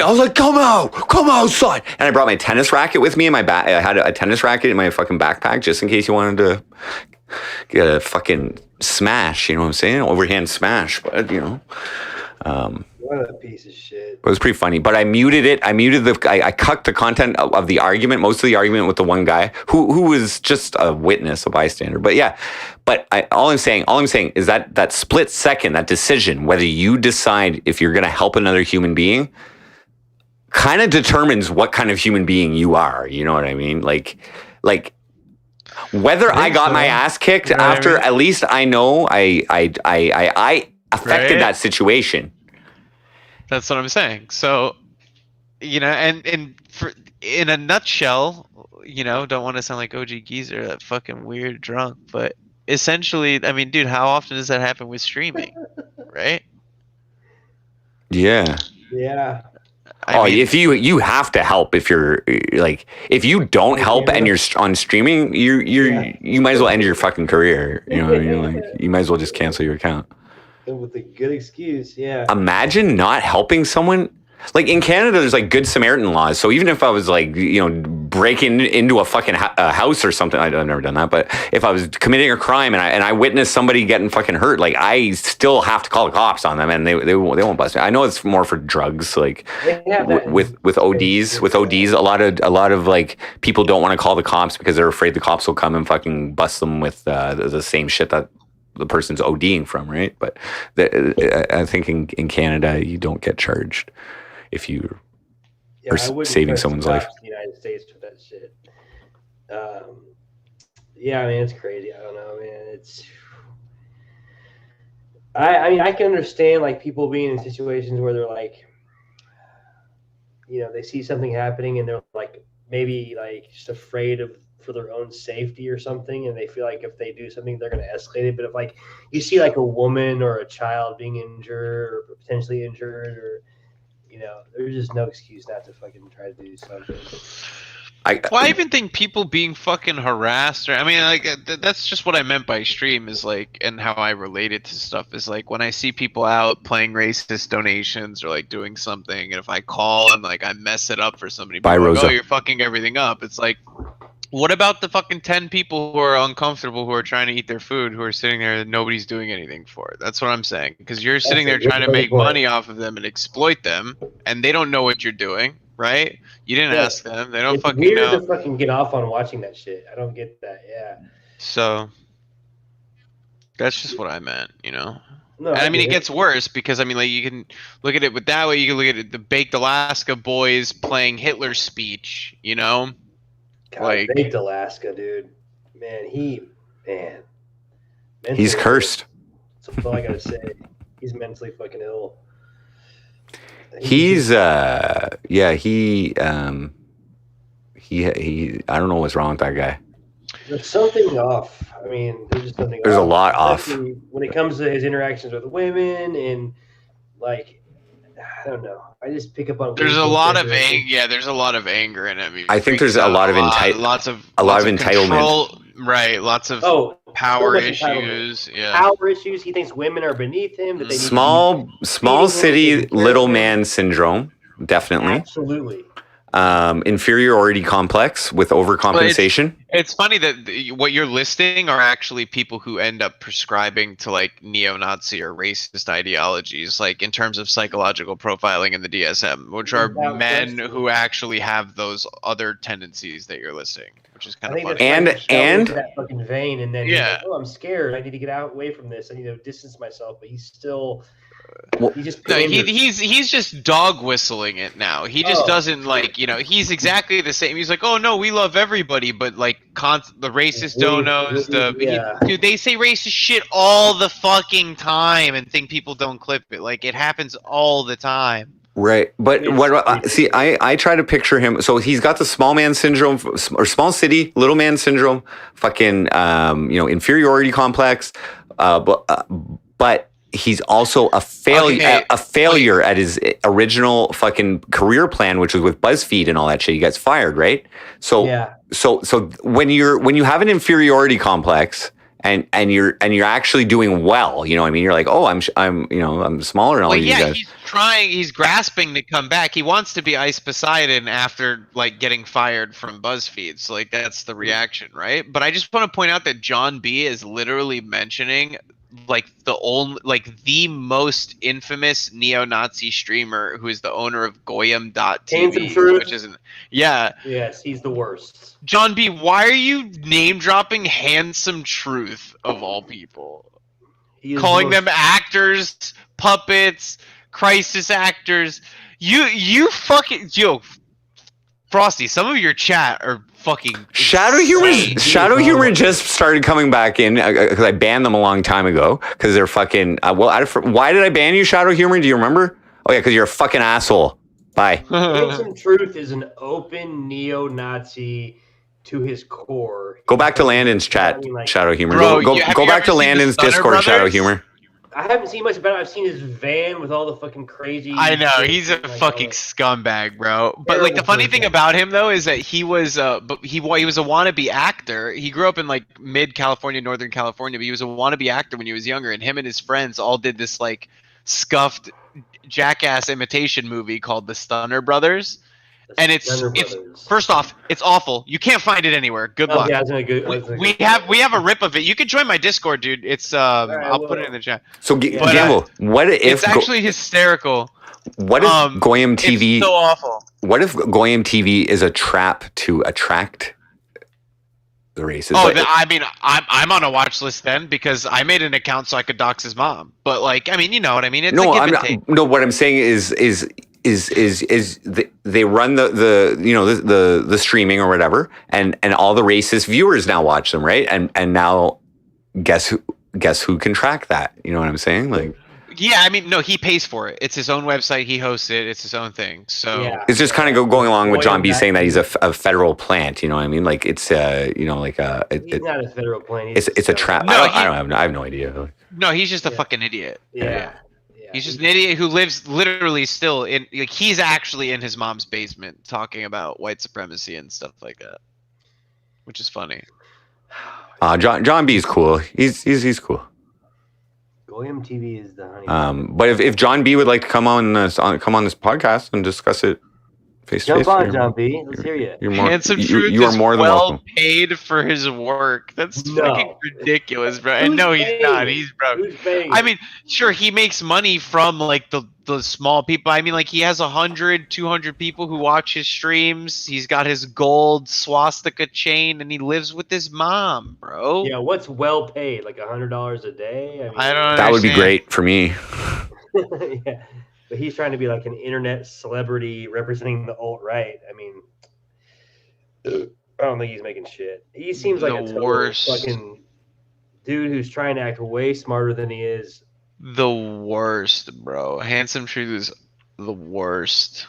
was like, hey, come outside. And I brought my tennis racket with me in my back. I had a tennis racket in my fucking backpack just in case you wanted to get a fucking smash. You know what I'm saying? Overhand smash. But, you know. What a piece of shit. It was pretty funny, but I muted it. I cut the content of the argument, most of the argument with the one guy who was just a witness, a bystander. But yeah, all I'm saying is that split second, that decision, whether you decide if you're going to help another human being, kind of determines what kind of human being you are. You know what I mean? Like whether I got my ass kicked after, at least I know I affected that situation. That's what I'm saying. So, you know, and in a nutshell, you know, don't want to sound like OG Geezer, that fucking weird drunk, but essentially, I mean, dude, how often does that happen with streaming, right? Yeah. Yeah. If you have to help if you're like, if you don't help and you're on streaming, you might as well end your fucking career. You know what I mean? Like, you might as well just cancel your account. With a good excuse, yeah. Imagine not helping someone. Like in Canada, there's like Good Samaritan laws. So even if I was like, you know, breaking into a fucking house or something, I've never done that. But if I was committing a crime and I witnessed somebody getting fucking hurt, like I still have to call the cops on them, and they won't bust me. I know it's more for drugs, like with ODs. With ODs, a lot of like people don't want to call the cops because they're afraid the cops will come and fucking bust them with the same shit that the person's ODing from, right? But I think in Canada, you don't get charged if you are saving someone's life. In the United States for that shit. Yeah, I mean, it's crazy. I don't know, man. It's. I mean, I can understand like people being in situations where they're like, you know, they see something happening and they're like maybe like just afraid for their own safety or something, and they feel like if they do something they're going to escalate it. But if like you see like a woman or a child being injured or potentially injured, or you know, there's just no excuse not to fucking try to do something. I even think people being fucking harassed, or I mean, like that's just what I meant by stream is like, and how I relate it to stuff is like when I see people out playing racist donations or like doing something, and if I call and like I mess it up for somebody, Bye, Rosa. oh, you're fucking everything up. It's like, what about the fucking 10 people who are uncomfortable, who are trying to eat their food, who are sitting there and nobody's doing anything for it? That's what I'm saying. Because you're sitting there trying to make money off of them and exploit them, and they don't know what you're doing, right? You didn't ask them. They don't it's fucking weird know. to fucking get off on watching that shit. I don't get that. Yeah. So that's just what I meant, you know? No, and I mean, get it it. gets worse because I mean, like you can look at it with that way. You can look at it, the Baked Alaska boys playing Hitler's speech, you know? God, Like, Baked Alaska, dude. Man, He's cursed. That's all I gotta say. He's mentally fucking ill. He's I don't know what's wrong with that guy. There's something off. I mean, there's just something. There's off. a lot off. Especially when it comes to his interactions with women and like, I don't know. I just pick up on. there's a lot of anger. Yeah, there's a lot of anger in it. I think there's a lot of lots of entitlement. Control, right, lots of power issues. Yeah, power issues. He thinks women are beneath him. That they Small city little man syndrome, definitely. Absolutely. Inferiority complex with overcompensation. It's funny that what you're listing are actually people who end up prescribing to like neo-Nazi or racist ideologies, like in terms of psychological profiling in the DSM, which are men who actually have those other tendencies that you're listing, which is kind of funny. And that fucking vein, and then he's like, oh, I'm scared. I need to get away from this. I need to distance myself. But he's still. He's just dog whistling it now. He just doesn't like, you know, he's exactly the same. He's like, oh no, we love everybody, but like the racist donos, dude, they say racist shit all the fucking time and think people don't clip it. Like it happens all the time. Right, but I try to picture him. So he's got the small man syndrome, or small city little man syndrome, fucking inferiority complex, but he's also a failure at his original fucking career plan, which was with BuzzFeed and all that shit. He gets fired, right? So when you have an inferiority complex and you're actually doing well. You know what I mean? You're like, oh, I'm smaller than all Well, you yeah, guys. he's grasping to come back. He wants to be Ice Poseidon after like getting fired from BuzzFeed. So like that's the reaction, right? But I just want to point out that John B is literally mentioning like the most infamous neo-Nazi streamer who is the owner of Goyim.tv, which isn't Yes, he's the worst. John B, why are you name dropping Handsome Truth of all people? Calling them actors, puppets, crisis actors. You fucking Frosty, some of your chat are fucking Shadow Humor just started coming back in because I banned them a long time ago because they're fucking. Why did I ban you, Shadow Humor? Do you remember? Oh yeah, because you're a fucking asshole. Bye. Handsome Truth is an open neo-Nazi to his core. Go back to Landon's chat, Shadow Humor. Bro, go back to Landon's Discord, Shadow Humor. I haven't seen much about it. I've seen his van with all the fucking crazy. I know he's a fucking scumbag, bro. But like the funny thing about him though is that he was a wannabe actor. He grew up in like mid California, Northern California, but he was a wannabe actor when he was younger. And him and his friends all did this like scuffed jackass imitation movie called The Stunner Brothers. And it's first off, it's awful. You can't find it anywhere. Good luck. Yeah, we have a rip of it. You can join my Discord, dude. It's I'll put it in the chat. So Gamble, what if it's actually hysterical? What if Goyim TV? It's so awful. What if Goyim TV is a trap to attract the races? Oh, I mean, I'm on a watch list then because I made an account so I could dox his mom. But like, I mean, you know what I mean? It's no, a give I'm and not. take. No, what I'm saying is they run the streaming or whatever, and all the racist viewers now watch them, right? And now guess who can track that? You know what I'm saying? Like, yeah, I mean, no, he pays for it. It's his own website. He hosts it. It's his own thing. So it's just kind of going along with John B saying that he's a federal plant. You know what I mean? Like it's he's not a federal plant. It's a trap. No, I have no idea. No, he's just a fucking idiot. Yeah. He's just an idiot who lives literally still in like he's actually in his mom's basement talking about white supremacy and stuff like that, which is funny. John B is cool. He's cool. Goyim TV is the honey. But if John B would like to come on this podcast and discuss it face to face, jump on, John B. Let's hear you. You're more, Handsome you, Truth you are is more than well welcome. paid for his work. That's fucking ridiculous, bro. And no, he's not. He's broke. I mean, sure, he makes money from like the small people. I mean, like he has 100, 200 people who watch his streams. He's got his gold swastika chain, and he lives with his mom, bro. Yeah, what's well paid? Like $100 a day? I mean, I don't That would be great for me. yeah. But he's trying to be like an internet celebrity representing the alt-right. I mean, I don't think he's making shit. He seems like a total fucking dude who's trying to act way smarter than he is. The worst, bro. Handsome Truth is the worst.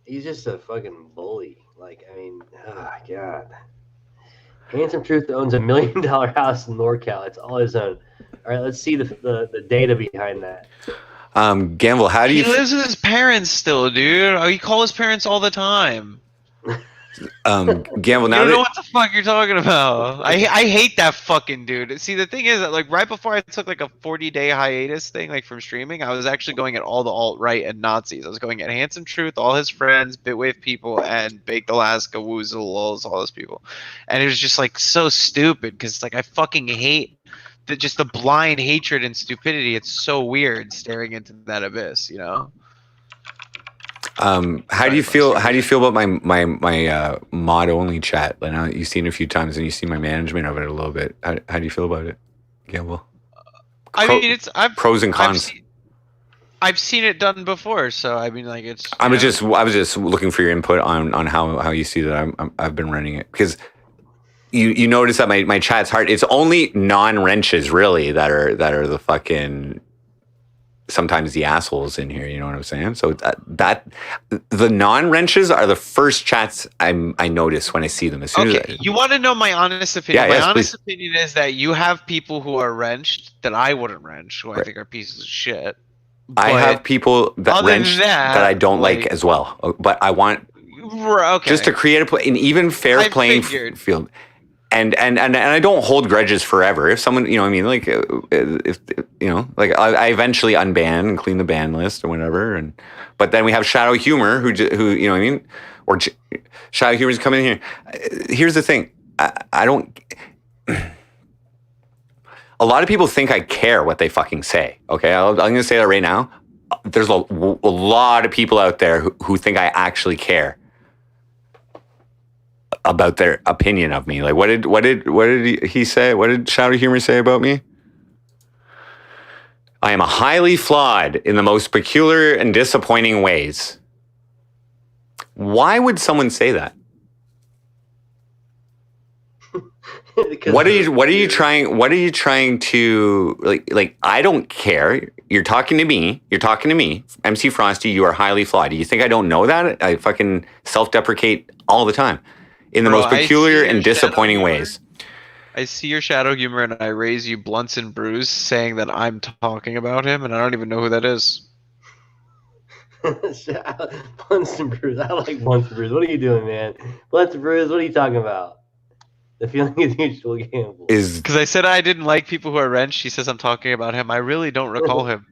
He's just a fucking bully. Like, I mean, oh God. Handsome Truth owns $1 million house in NorCal. It's all his own. All right, let's see the data behind that. Gamble, how do you? He lives with his parents still, dude. He calls his parents all the time. Gamble, now I don't know what the fuck you're talking about. I hate that fucking dude. See, the thing is that like right before I took like a 40-day hiatus thing, like from streaming, I was actually going at all the alt-right and Nazis. I was going at Handsome Truth, all his friends, Bitwave people, and Baked Alaska, Woozle, Lulz, all those people. And it was just like so stupid because like I fucking hate just the blind hatred and stupidity. It's so weird staring into that abyss, you know. How do you feel about my mod only chat? I know you've seen it a few times and you've seen my management of it a little bit. How do you feel about it, Gamble? I mean, it's pros and cons. I've seen it done before, so I mean, like it's. I was just looking for your input on how you see that I've been running it because. You notice that my chat's hard. It's only non-wrenches really that are the fucking sometimes the assholes in here. You know what I'm saying? So that the non-wrenches are the first chats I notice when I see them. As soon as you want to know my honest opinion? Yeah, my honest opinion is that you have people who are wrenched that I wouldn't wrench, who I think are pieces of shit. I have people that wrench that I don't like as well, but I want just to create an even fair playing field. and I don't hold grudges forever. If someone, you know, what I mean, like if you know, like I eventually unban and clean the ban list or whatever. But then we have Shadow Humor, who you know what I mean, or Shadow Humor's coming in here. Here's the thing, I don't. A lot of people think I care what they fucking say. Okay, I'm going to say that right now. There's a lot of people out there who think I actually care about their opinion of me. Like, what did he say? What did Shadow Humor say about me? I am highly flawed in the most peculiar and disappointing ways. Why would someone say that? What are you trying to like I don't care. You're talking to me, MC Frosty, you are highly flawed. Do you think I don't know that? I fucking self-deprecate all the time in the most peculiar and disappointing ways. I see your Shadow Humor and I raise you Blunts and Brews saying that I'm talking about him and I don't even know who that is. Blunts and Brews. I like Blunts and Brews. What are you doing, man? Blunts and Brews, what are you talking about? The feeling is mutual gamble. Because I said I didn't like people who are wrenched. She says I'm talking about him. I really don't recall him.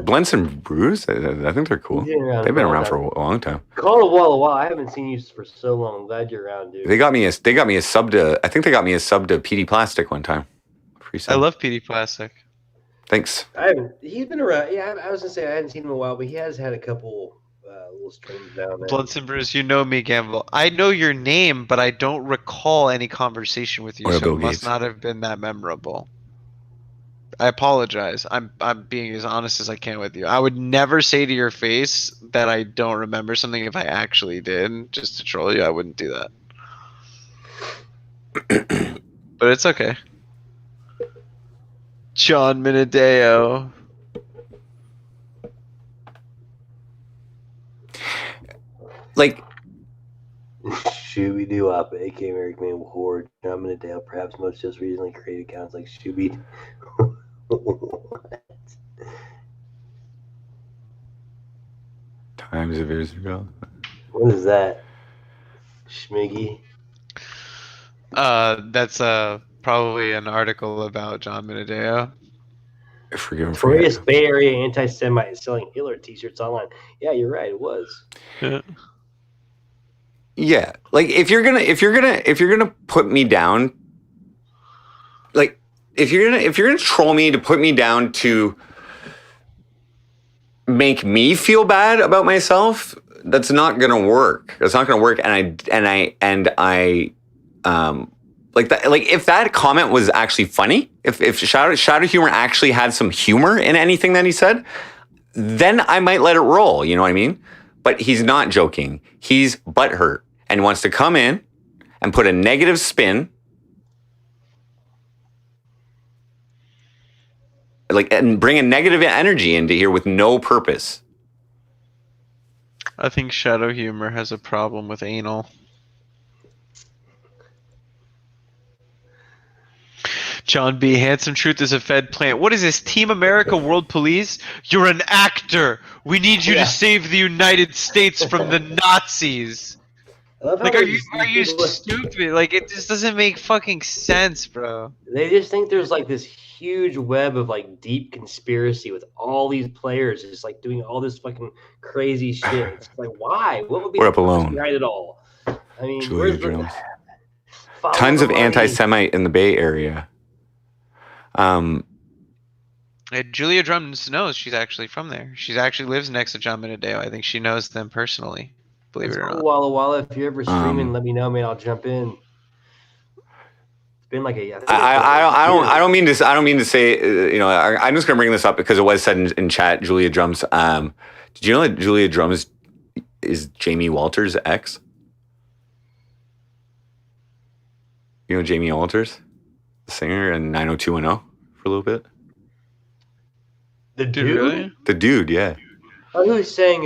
Blunts and Brews, I think they're cool. They've been around for a long time. Call a while. I haven't seen you for so long. I'm glad you're around, dude. They got me a sub to. I think they got me a sub to PD Plastic one time. Free sub. I love PD Plastic. Thanks. He's been around. Yeah, I was gonna say I hadn't seen him in a while, but he has had a couple little streams down there. Blunts and Brews, you know me, Ganval. I know your name, but I don't recall any conversation with you, so it must not have been that memorable. I apologize. I'm being as honest as I can with you. I would never say to your face that I don't remember something if I actually did. Just to troll you, I wouldn't do that. But it's okay. John Minadeo. Like, Shooby-Doo Up, aka American Man Horde, John Minadeo, perhaps most just recently created accounts like Shooby. Times of years ago. What is that? Schmiggy? That's probably an article about John Minadeo. Forgive him. Notorious Bay Area anti-Semite selling Hitler t-shirts online. Yeah, you're right. It was. Yeah, like if you're gonna put me down, like if you're gonna troll me to put me down to make me feel bad about myself, that's not gonna work. It's not gonna work. And I like that. Like if that comment was actually funny, if Shadow Humor actually had some humor in anything that he said, then I might let it roll. You know what I mean? But he's not joking. He's butthurt and wants to come in and put a negative spin, and bring a negative energy into here with no purpose. I think Shadow Humor has a problem with anal. John B. Handsome Truth is a Fed plant. What is this? Team America World Police? You're an actor. We need you to save the United States from the Nazis. Like, are you stupid? Like, it just doesn't make fucking sense, bro. They just think there's like this huge web of like deep conspiracy with all these players just like doing all this fucking crazy shit. It's like, why? What would be We're the up alone. purpose behind it all? I mean, Julia Drums. Tons of anti-Semite in the Bay Area. Julia Drums knows she's actually from there. She actually lives next to John Minadeo. I think she knows them personally. Believe it or not. Walla Walla, if you're ever streaming, let me know, man. I'll jump in. It's been like I don't mean to say, you know, I'm just gonna bring this up because it was said in chat. Julia Drums. Did you know that Julia Drums is Jamie Walters' ex? You know Jamie Walters, the singer in 90210 for a little bit. The dude? Really? The dude, yeah. Oh, he was saying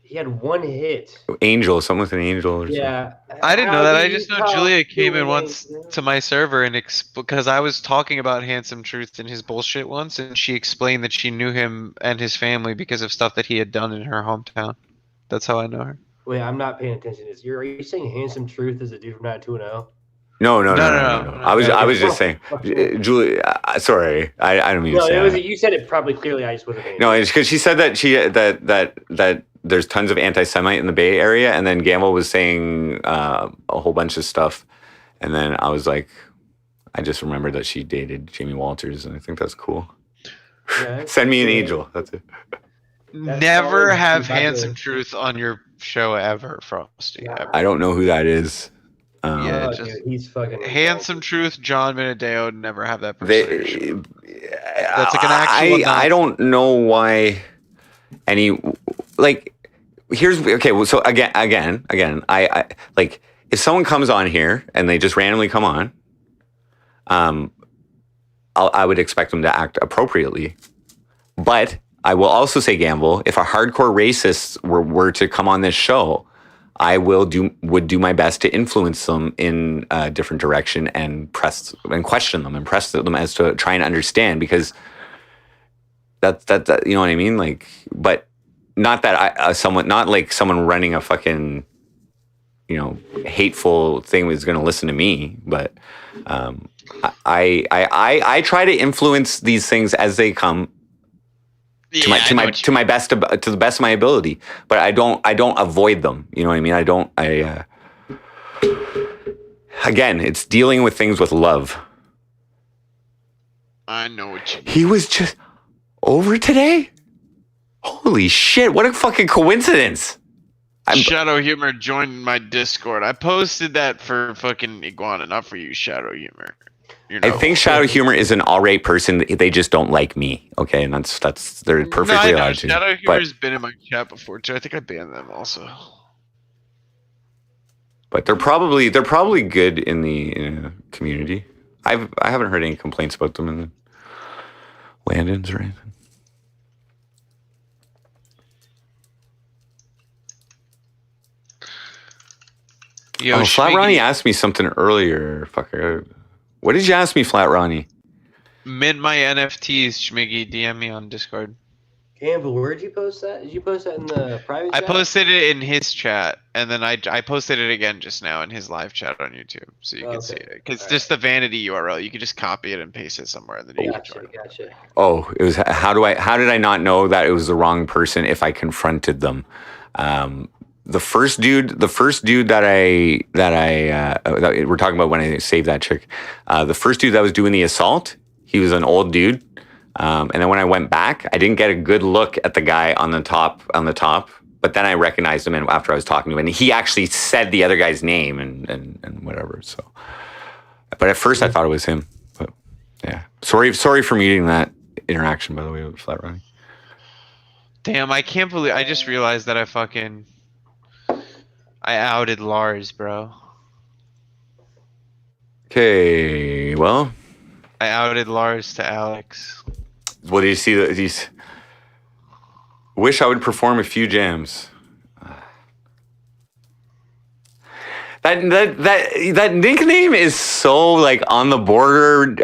he had one hit. Angel, someone with an angel. Or yeah. Something. I didn't know that. I just know Julia came in once to my server and because I was talking about Handsome Truth and his bullshit once, and she explained that she knew him and his family because of stuff that he had done in her hometown. That's how I know her. Wait, I'm not paying attention to this. Are you saying Handsome Truth is a dude from 90210? No. I was just saying, Julie. Sorry, I don't mean to say it was. that. You said it probably clearly. I just wasn't paying No, it's because she said that that there's tons of anti-Semite in the Bay Area, and then Gamble was saying a whole bunch of stuff, and then I was like, I just remembered that she dated Jamie Walters, and I think that's cool. Yeah, Send me an angel. That's it. Never have Handsome Truth on your show ever, Frosty. Ever. I don't know who that is. Yeah, just he's fucking Handsome Truth, John Minadeo. Never have that person. That's like an actual. I don't know why any like. Here's okay. Well, so again, I like if someone comes on here and they just randomly come on, I would expect them to act appropriately, but I will also say, Gamble, if a hardcore racist were to come on this show, I would do my best to influence them in a different direction and question them and press them as to try and understand, because that you know what I mean? Like, but not that not like someone running a fucking, hateful thing was going to listen to me, but I try to influence these things as they come. To the best of my ability, but I don't avoid them. You know what I mean? Again, it's dealing with things with love. I know what you mean. He was just over today? Holy shit, what a fucking coincidence. Shadow Humor joined my Discord. I posted that for fucking Iguana, not for you, Shadow Humor. I think Shadow Humor is an all-right person. They just don't like me. Okay, and they're perfectly allowed to. Shadow Humor's been in my chat before too. I think I banned them also. But they're probably good in the community. I haven't heard any complaints about them in the Landons or anything. Yo, Flat Ronnie asked me something earlier. Fucker. What did you ask me, Flat Ronnie? Mint my NFTs, Schmiggy. DM me on Discord. Gamble, where'd you post that? Did you post that in the private I chat? posted it in his chat, and then I posted it again just now in his live chat on YouTube, so you can see it. Because just the vanity URL, you can just copy it and paste it somewhere, and then you can join. Gotcha. Oh, it was how did I not know that it was the wrong person if I confronted them? The first dude that we're talking about when I saved that chick, the first dude that was doing the assault, he was an old dude. And then when I went back, I didn't get a good look at the guy on the top, but then I recognized him after I was talking to him, and he actually said the other guy's name and whatever. So, but at first I thought it was him, but yeah, sorry for muting that interaction, by the way, with Flat Running. Damn, I can't believe, I just realized that I outed Lars, bro. Okay, well. I outed Lars to Alex. What do you see? These. Wish I would perform a few jams. That nickname is so like on the border.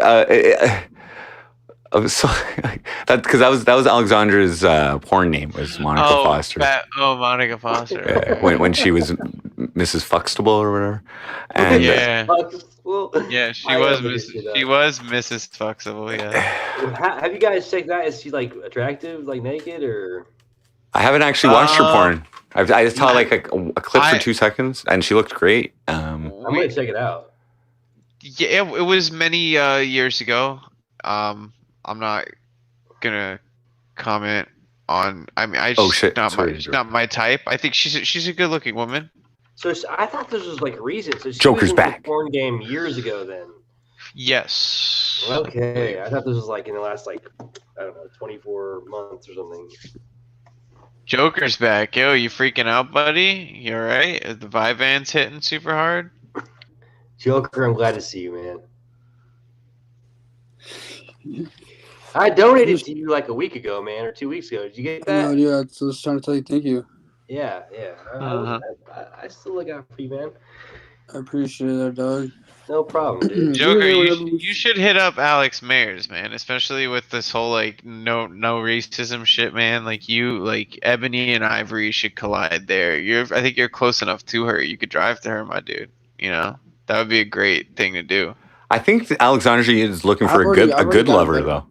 So that because that was Alexandra's porn name was Monica Foster. Monica Foster. When she was Mrs. Fuxtable or whatever. And yeah, she was Mrs. Fuxtable. Yeah. Have you guys checked that? Is she like attractive, like naked, or? I haven't actually watched her porn. I just saw like a clip for 2 seconds, and she looked great. I'm gonna check it out. Yeah, it was many years ago. I'm not gonna comment on. I mean, not my type. I think she's a good-looking woman. So I thought this was like recent. So she Joker's was in back. the porn game years ago, then. Yes. Okay, I thought this was like in the last 24 months or something. Joker's back. Yo, you freaking out, buddy? You alright? The Vyvanse hitting super hard? Joker, I'm glad to see you, man. I donated to you like a week ago, man, or 2 weeks ago. Did you get that? No, dude, I was trying to tell you thank you. Yeah. I still look out for you, man. I appreciate that, dog. No problem, dude. Joker, you should hit up Alex Mayers, man, especially with this whole no racism shit, man. Ebony and Ivory should collide there. I think you're close enough to her. You could drive to her, my dude. You know. That would be a great thing to do. I think Alexandra is looking for a good lover though.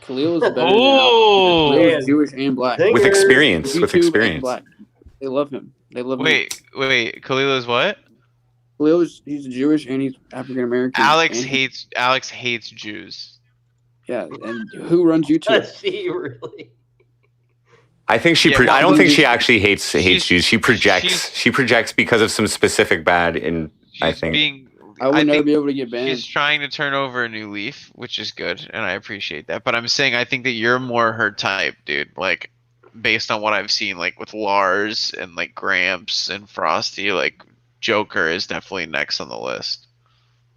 Khalil is better than Oh, Khalil is Jewish and black. With experience, YouTube with and experience. black. They love him. They love him. Wait. Khalil is what? Khalil is he's Jewish and he's African American. Alex hates Jews. Yeah, and who runs YouTube? Does she really? I think she. I don't think she actually hates Jews. She projects. She projects because of some specific bad. I think. I would never be able to get banned. She's trying to turn over a new leaf, which is good, and I appreciate that. But I'm saying I think that you're more her type, dude. Like, based on what I've seen, like with Lars and like Gramps and Frosty, like Joker is definitely next on the list.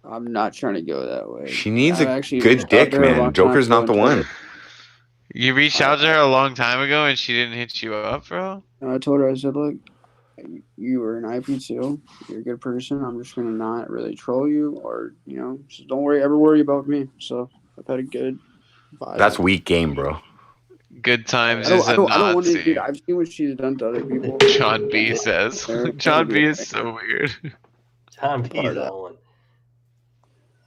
I'm not trying to go that way. She needs a good dick, man. Joker's not the one. You reached out to her a long time ago, and she didn't hit you up, bro. And I told her, I said, look, you were an IP2. You're a good person. I'm just gonna not really troll you, or just don't ever worry about me. So I've had a good vibe. That's weak game, bro. Good times I is a don't want to, Nazi. dude. I've seen what she's done to other people. John B says. John B is so weird. John B's that one.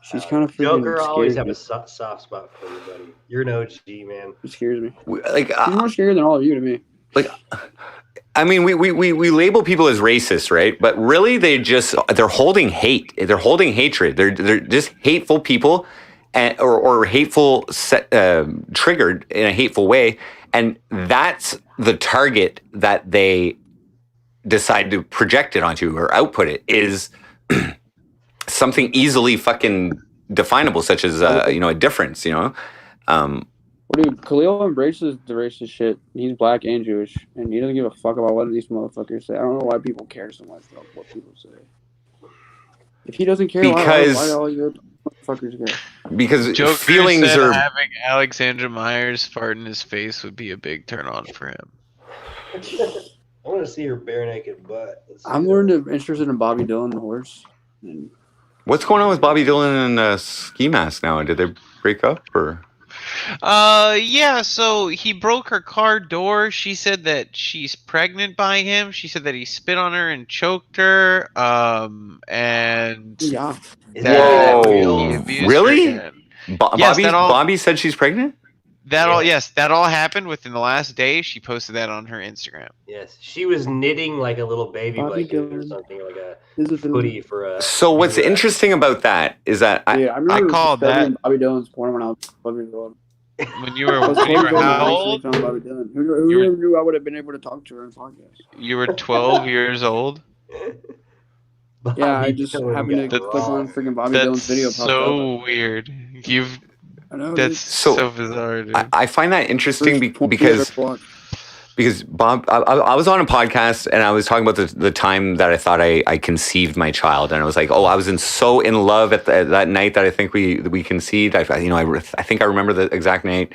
She's kind of Joker always scares have me. a soft spot for you, buddy. You're an OG, man. It scares me. Like she's more scary than all of you to me. Like, I mean, we label people as racist, right? But really, they're holding hate. They're holding hatred. They're just hateful people, or hateful triggered in a hateful way, and that's the target that they decide to project it onto or output it is something easily fucking definable, such as a difference. Well, dude, Khalil embraces the racist shit. He's black and Jewish, and he doesn't give a fuck about what these motherfuckers say. I don't know why people care so much about what people say. If he doesn't care, why all you motherfuckers care? Because Joker feelings said are. having Alexandra Mayers fart in his face would be a big turn on for him. I want to see her bare naked butt. I'm more interested in Bobby Dylan, the horse. And What's going on with Bobby Dylan and Ski Mask now? Did they break up or? Yeah, so he broke her car door. She said that she's pregnant by him. She said that he spit on her and choked her. And yeah. Whoa, really? Yes, Bobby said she's pregnant? That all happened within the last day. She posted that on her Instagram. Yes, she was knitting like a little baby blanket or something, like a hoodie for a. So what's interesting about that is that I remember called that Bobby Dylan's porn when I was 12 years old. when you were how old? Bobby Dylan. Who knew I would have been able to talk to her in podcast? You were 12 years old. Yeah, I just happened to click on freaking Bobby Dylan's video. That's so weird. That's so bizarre, dude. I find that interesting because Bob, I was on a podcast and I was talking about the time that I thought I conceived my child, and I was like, oh, I was so in love at that night that I think we conceived. I think I remember the exact night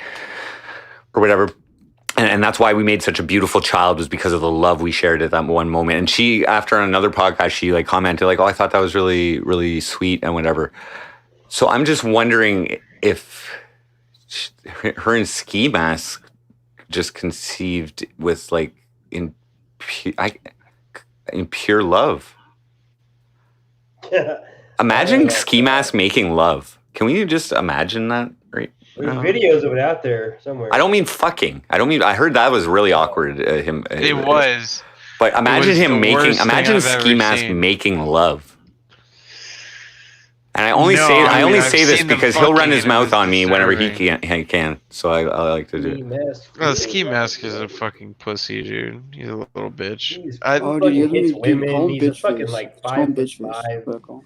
or whatever. And that's why we made such a beautiful child, was because of the love we shared at that one moment. And she, after another podcast, she like commented like, oh, I thought that was really, really sweet and whatever. So I'm just wondering if her and Ski Mask just conceived with like in pure love. Imagine Ski Mask making love. Can we just imagine that? Right. There's videos of it out there somewhere. I don't mean fucking. I heard that was really awkward. It was. But imagine him making. Imagine Ski Mask seen. making love. And I only say this because he'll run his mouth on me whenever he can. So I like to do it. Oh, Ski Mask is a fucking pussy, dude. He's a little bitch. Hits women. He's a fucking like 5'5" little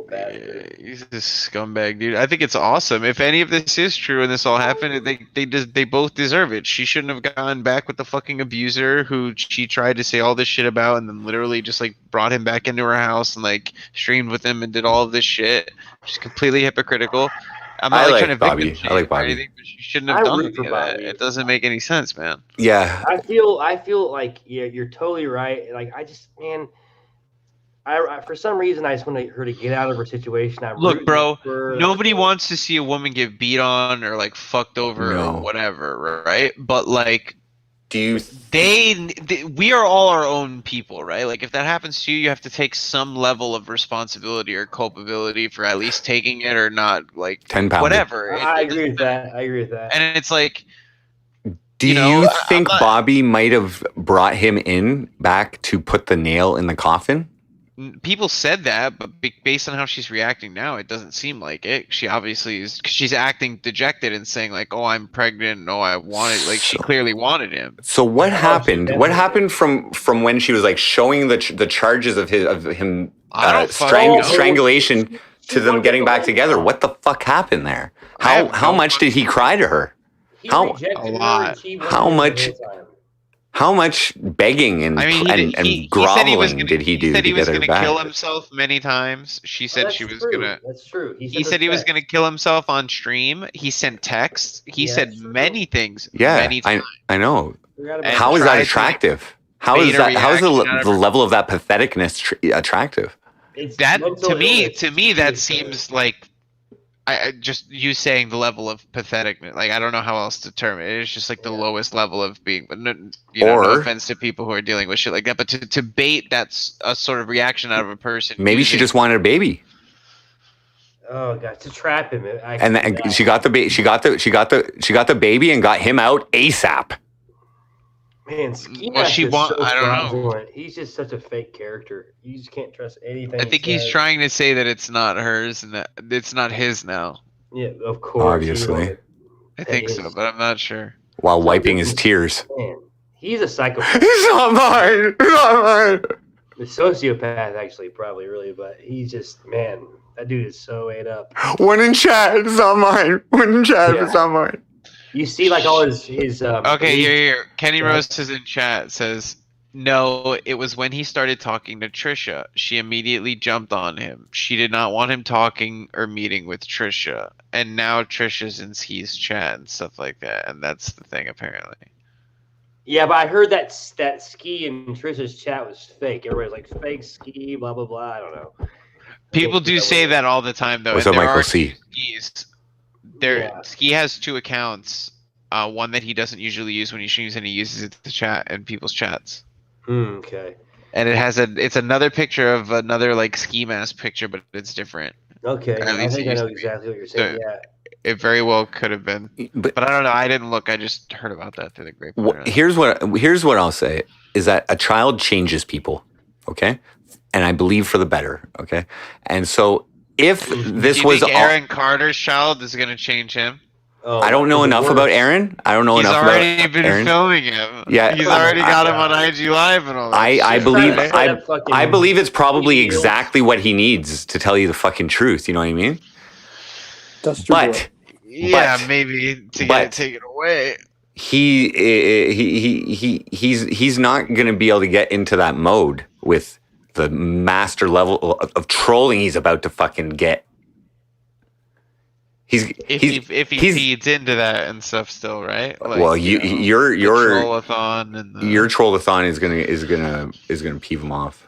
bastard. He's a scumbag, dude. I think it's awesome. If any of this is true and this all happened, they both deserve it. She shouldn't have gone back with the fucking abuser who she tried to say all this shit about, and then literally just like brought him back into her house and like streamed with him and did all of this shit. She's completely hypocritical. I'm not trying to Bobby. victim shame I like Bobby. or anything, but she shouldn't have done any of that. It doesn't make any sense, man. Yeah. I feel like you're totally right. Like I for some reason I just want her to get out of her situation. Look, bro, nobody wants to see a woman get beat on or like fucked over or whatever, right? But like, Do you? We are all our own people, right? Like if that happens to you, you have to take some level of responsibility or culpability for at least taking it or not, like 10-pounder. whatever. I agree with that. I agree with that. And it's like, Do you think Bobby might have brought him in back to put the nail in the coffin? people said that, but based on how she's reacting now, it doesn't seem like it. She obviously is, because she's acting dejected and saying like, "Oh, I'm pregnant. No, I wanted." Like she clearly wanted him. So what happened? What happened from when she was like showing the charges of him strangulation to them getting back together? What the fuck happened there? How much did he cry to her? How much? How much begging and groveling did he do He said to he was get her going to back? kill himself many times. She said she was going to. That's true. He said he was going to kill himself on stream. He sent texts. He said many things. Yeah, many times. I know. And How is that tried to attractive? How is bait a that? How is the reaction out of her. level of that patheticness attractive? That to me that seems like I just you saying the level of patheticness. Like I don't know how else to term it. It's just like the lowest level of being. But no offense to people who are dealing with shit like that. But to bait that's a sort of reaction out of a person. Maybe she just wanted a baby, Oh god, to trap him. and she got the baby. She got the baby and got him out ASAP. Man, Ski Well, Mask she is want- so I don't know. fraudulent. He's just such a fake character. You just can't trust anything. I think he he's says. trying to say that it's not hers and that it's not his now. Yeah, of course. Obviously, I think so, but I'm not sure. while wiping his tears. Man, he's a psychopath. It's not mine. It's not mine. The sociopath, actually, probably really, but he's just man. That dude is so ate up. One in chat. It's not mine. One in chat. Yeah. It's not mine. You see, like all his Okay, here. Kenny Yeah. Rose is in chat says, no, it was when he started talking to Trisha. She immediately jumped on him. She did not want him talking or meeting with Trisha. And now Trisha's in Ski's chat and stuff like that. And that's the thing, apparently. Yeah, but I heard that Ski and Trisha's chat was fake. Everybody's like fake Ski, blah blah blah. I don't know. People do say that all the time, though. What's and up, there Michael are C? Skis. Ski has two accounts. One that he doesn't usually use when he streams, and he uses it to chat in people's chats. Okay. And it's another picture of another like ski mask picture, but it's different. Okay. At I least think it I used know to be. exactly what you're saying. So, Yeah. It very well could have been, but I don't know. I didn't look. I just heard about that through the grapevine. Here's what I'll say is that a child changes people, okay, and I believe for the better, okay. And so if this Do you was think all, Aaron Carter's child is going to change him? I don't know enough about Aaron. I don't know He's enough already about been Aaron. filming him. Yeah, he's already got him on IG Live and all that. I shit, believe right? I believe it's probably exactly what he needs to tell you the fucking truth. You know what I mean? But Yeah, maybe to get it taken away. He's not going to be able to get into that mode with the master level of trolling he's about to fucking get. If he feeds into that and stuff, still, right? Like, Well, your trollathon and your trollathon is gonna peeve him off.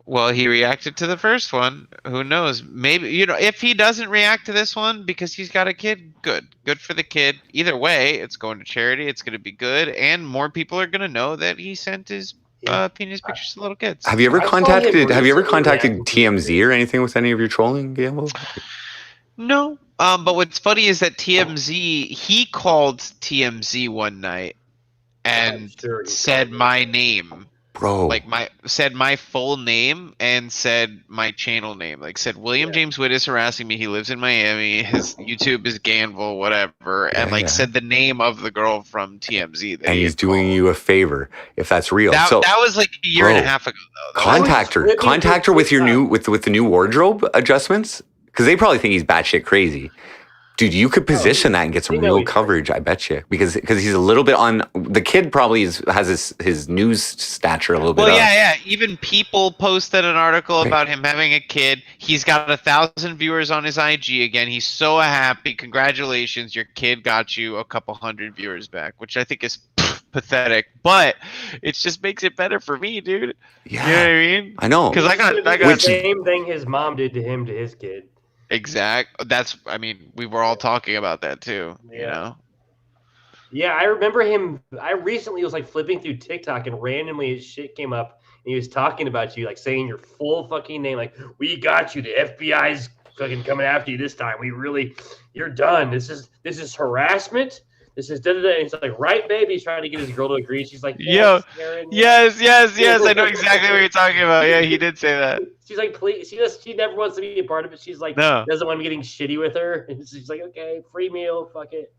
Well, he reacted to the first one. Who knows? Maybe if he doesn't react to this one because he's got a kid, good for the kid. Either way, it's going to charity. It's going to be good, and more people are going to know that he sent his penis pictures to little kids. Have you ever contacted TMZ or anything with any of your trolling, Gamble? No. But what's funny is that TMZ, he called TMZ one night and said my name. Bro. Like said my full name and said my channel name. Like said William James Witt is harassing me. He lives in Miami. His YouTube is Ganval, whatever. And said the name of the girl from TMZ. And he's doing you a favor if that's real. That So was like a year and a half ago though. Contact her with your with the new wardrobe adjustments. Because they probably think he's batshit crazy. Dude, you could position that and get some real coverage, I bet you. Because he's a little bit on... The kid probably has his news stature a little bit up. Yeah. Even People posted an article about him having a kid. He's got 1,000 viewers on his IG again. He's so happy. Congratulations, your kid got you a couple hundred viewers back, which I think is pathetic. But it just makes it better for me, dude. Yeah. You know what I mean? I know. Because I got the same thing his mom did to him to his kid. Exact. We were all talking about that too. You know. Yeah, I remember him. I recently was like flipping through TikTok and randomly his shit came up and he was talking about you, like saying your full fucking name. Like, we got you. The FBI's fucking coming after you this time. You're done. This is harassment. This is da-da-da. And he's like, right, baby. He's trying to get his girl to agree. She's like, Yo, yes, yes. I know exactly what you're talking about. Yeah, he did say that. She's like, please. She never wants to be a part of it. She's like, No. doesn't want me getting shitty with her. And she's like, okay, free meal. Fuck it.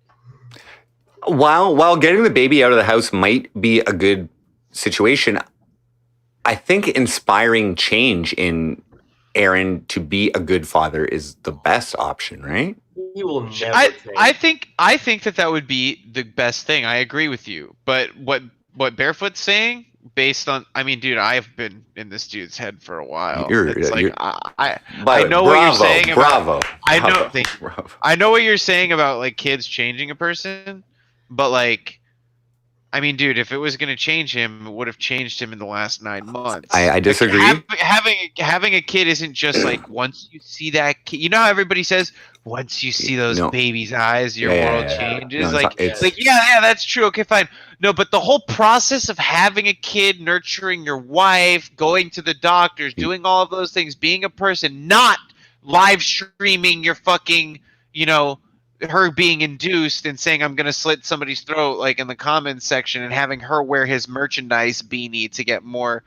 While getting the baby out of the house might be a good situation, I think inspiring change in Aaron to be a good father is the best option, right? He will never I think that would be the best thing. I agree with you. But what Barefoot's saying, based on, I mean, dude, I've been in this dude's head for a while. I know what you're saying about. I know what you're saying about like kids changing a person, but like, I mean, dude, if it was going to change him, it would have changed him in the last 9 months. I disagree. Like, having a kid isn't just like once you see that kid. You know how everybody says once you see those baby's eyes, your world changes. No, yeah, that's true. Okay, fine. No, but the whole process of having a kid, nurturing your wife, going to the doctors, doing all of those things, being a person, not live streaming your fucking, her being induced and saying I'm gonna slit somebody's throat like in the comments section and having her wear his merchandise beanie to get more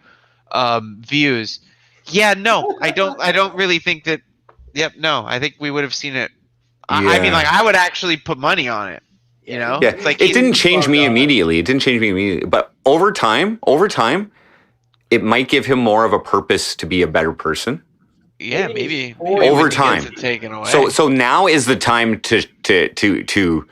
views. Yeah, no, I don't really think that. Yep, no, I think we would have seen it. I mean, like I would actually put money on it. Yeah, it's like it didn't change me immediately. But over time, it might give him more of a purpose to be a better person. Yeah, maybe over time. Taken away. So now is the time to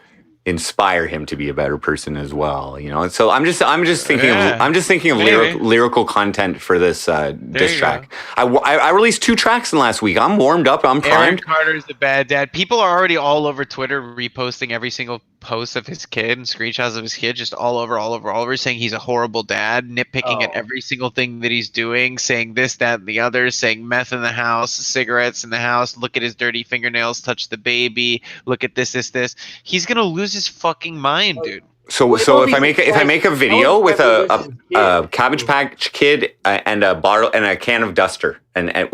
inspire him to be a better person as well. So I'm just thinking of lyrical content for this diss track. I released 2 tracks in the last week. I'm warmed up. I'm primed. Aaron Carter's a bad dad. People are already all over Twitter reposting every single post of his kid and screenshots of his kid, just all over, saying he's a horrible dad, nitpicking at every single thing that he's doing, saying this, that, and the other, saying meth in the house, cigarettes in the house, look at his dirty fingernails, touch the baby, look at this. He's gonna lose his fucking mind, dude. So if I make a video with a Cabbage Patch Kid and a bottle and a can of Duster and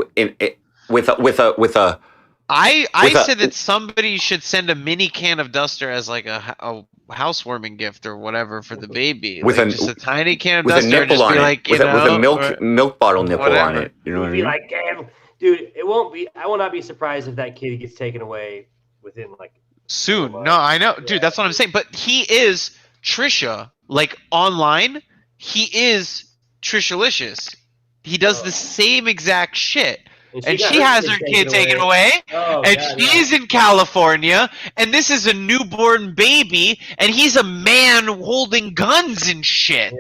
with a I said that somebody should send a mini can of Duster as like a housewarming gift or whatever for the baby. With like just a tiny can of with Duster. a nipple just on be it. Like, with a milk bottle nipple on it. You know what I mean? Like, dude, it won't be. I will not be surprised if that kid gets taken away within like soon. No, I know, dude. That's what I'm saying. But he is Trisha. Like online, he is Trishalicious. He does the same exact shit. And she has her kid taken away, and she's in California, and this is a newborn baby, and he's a man holding guns and shit,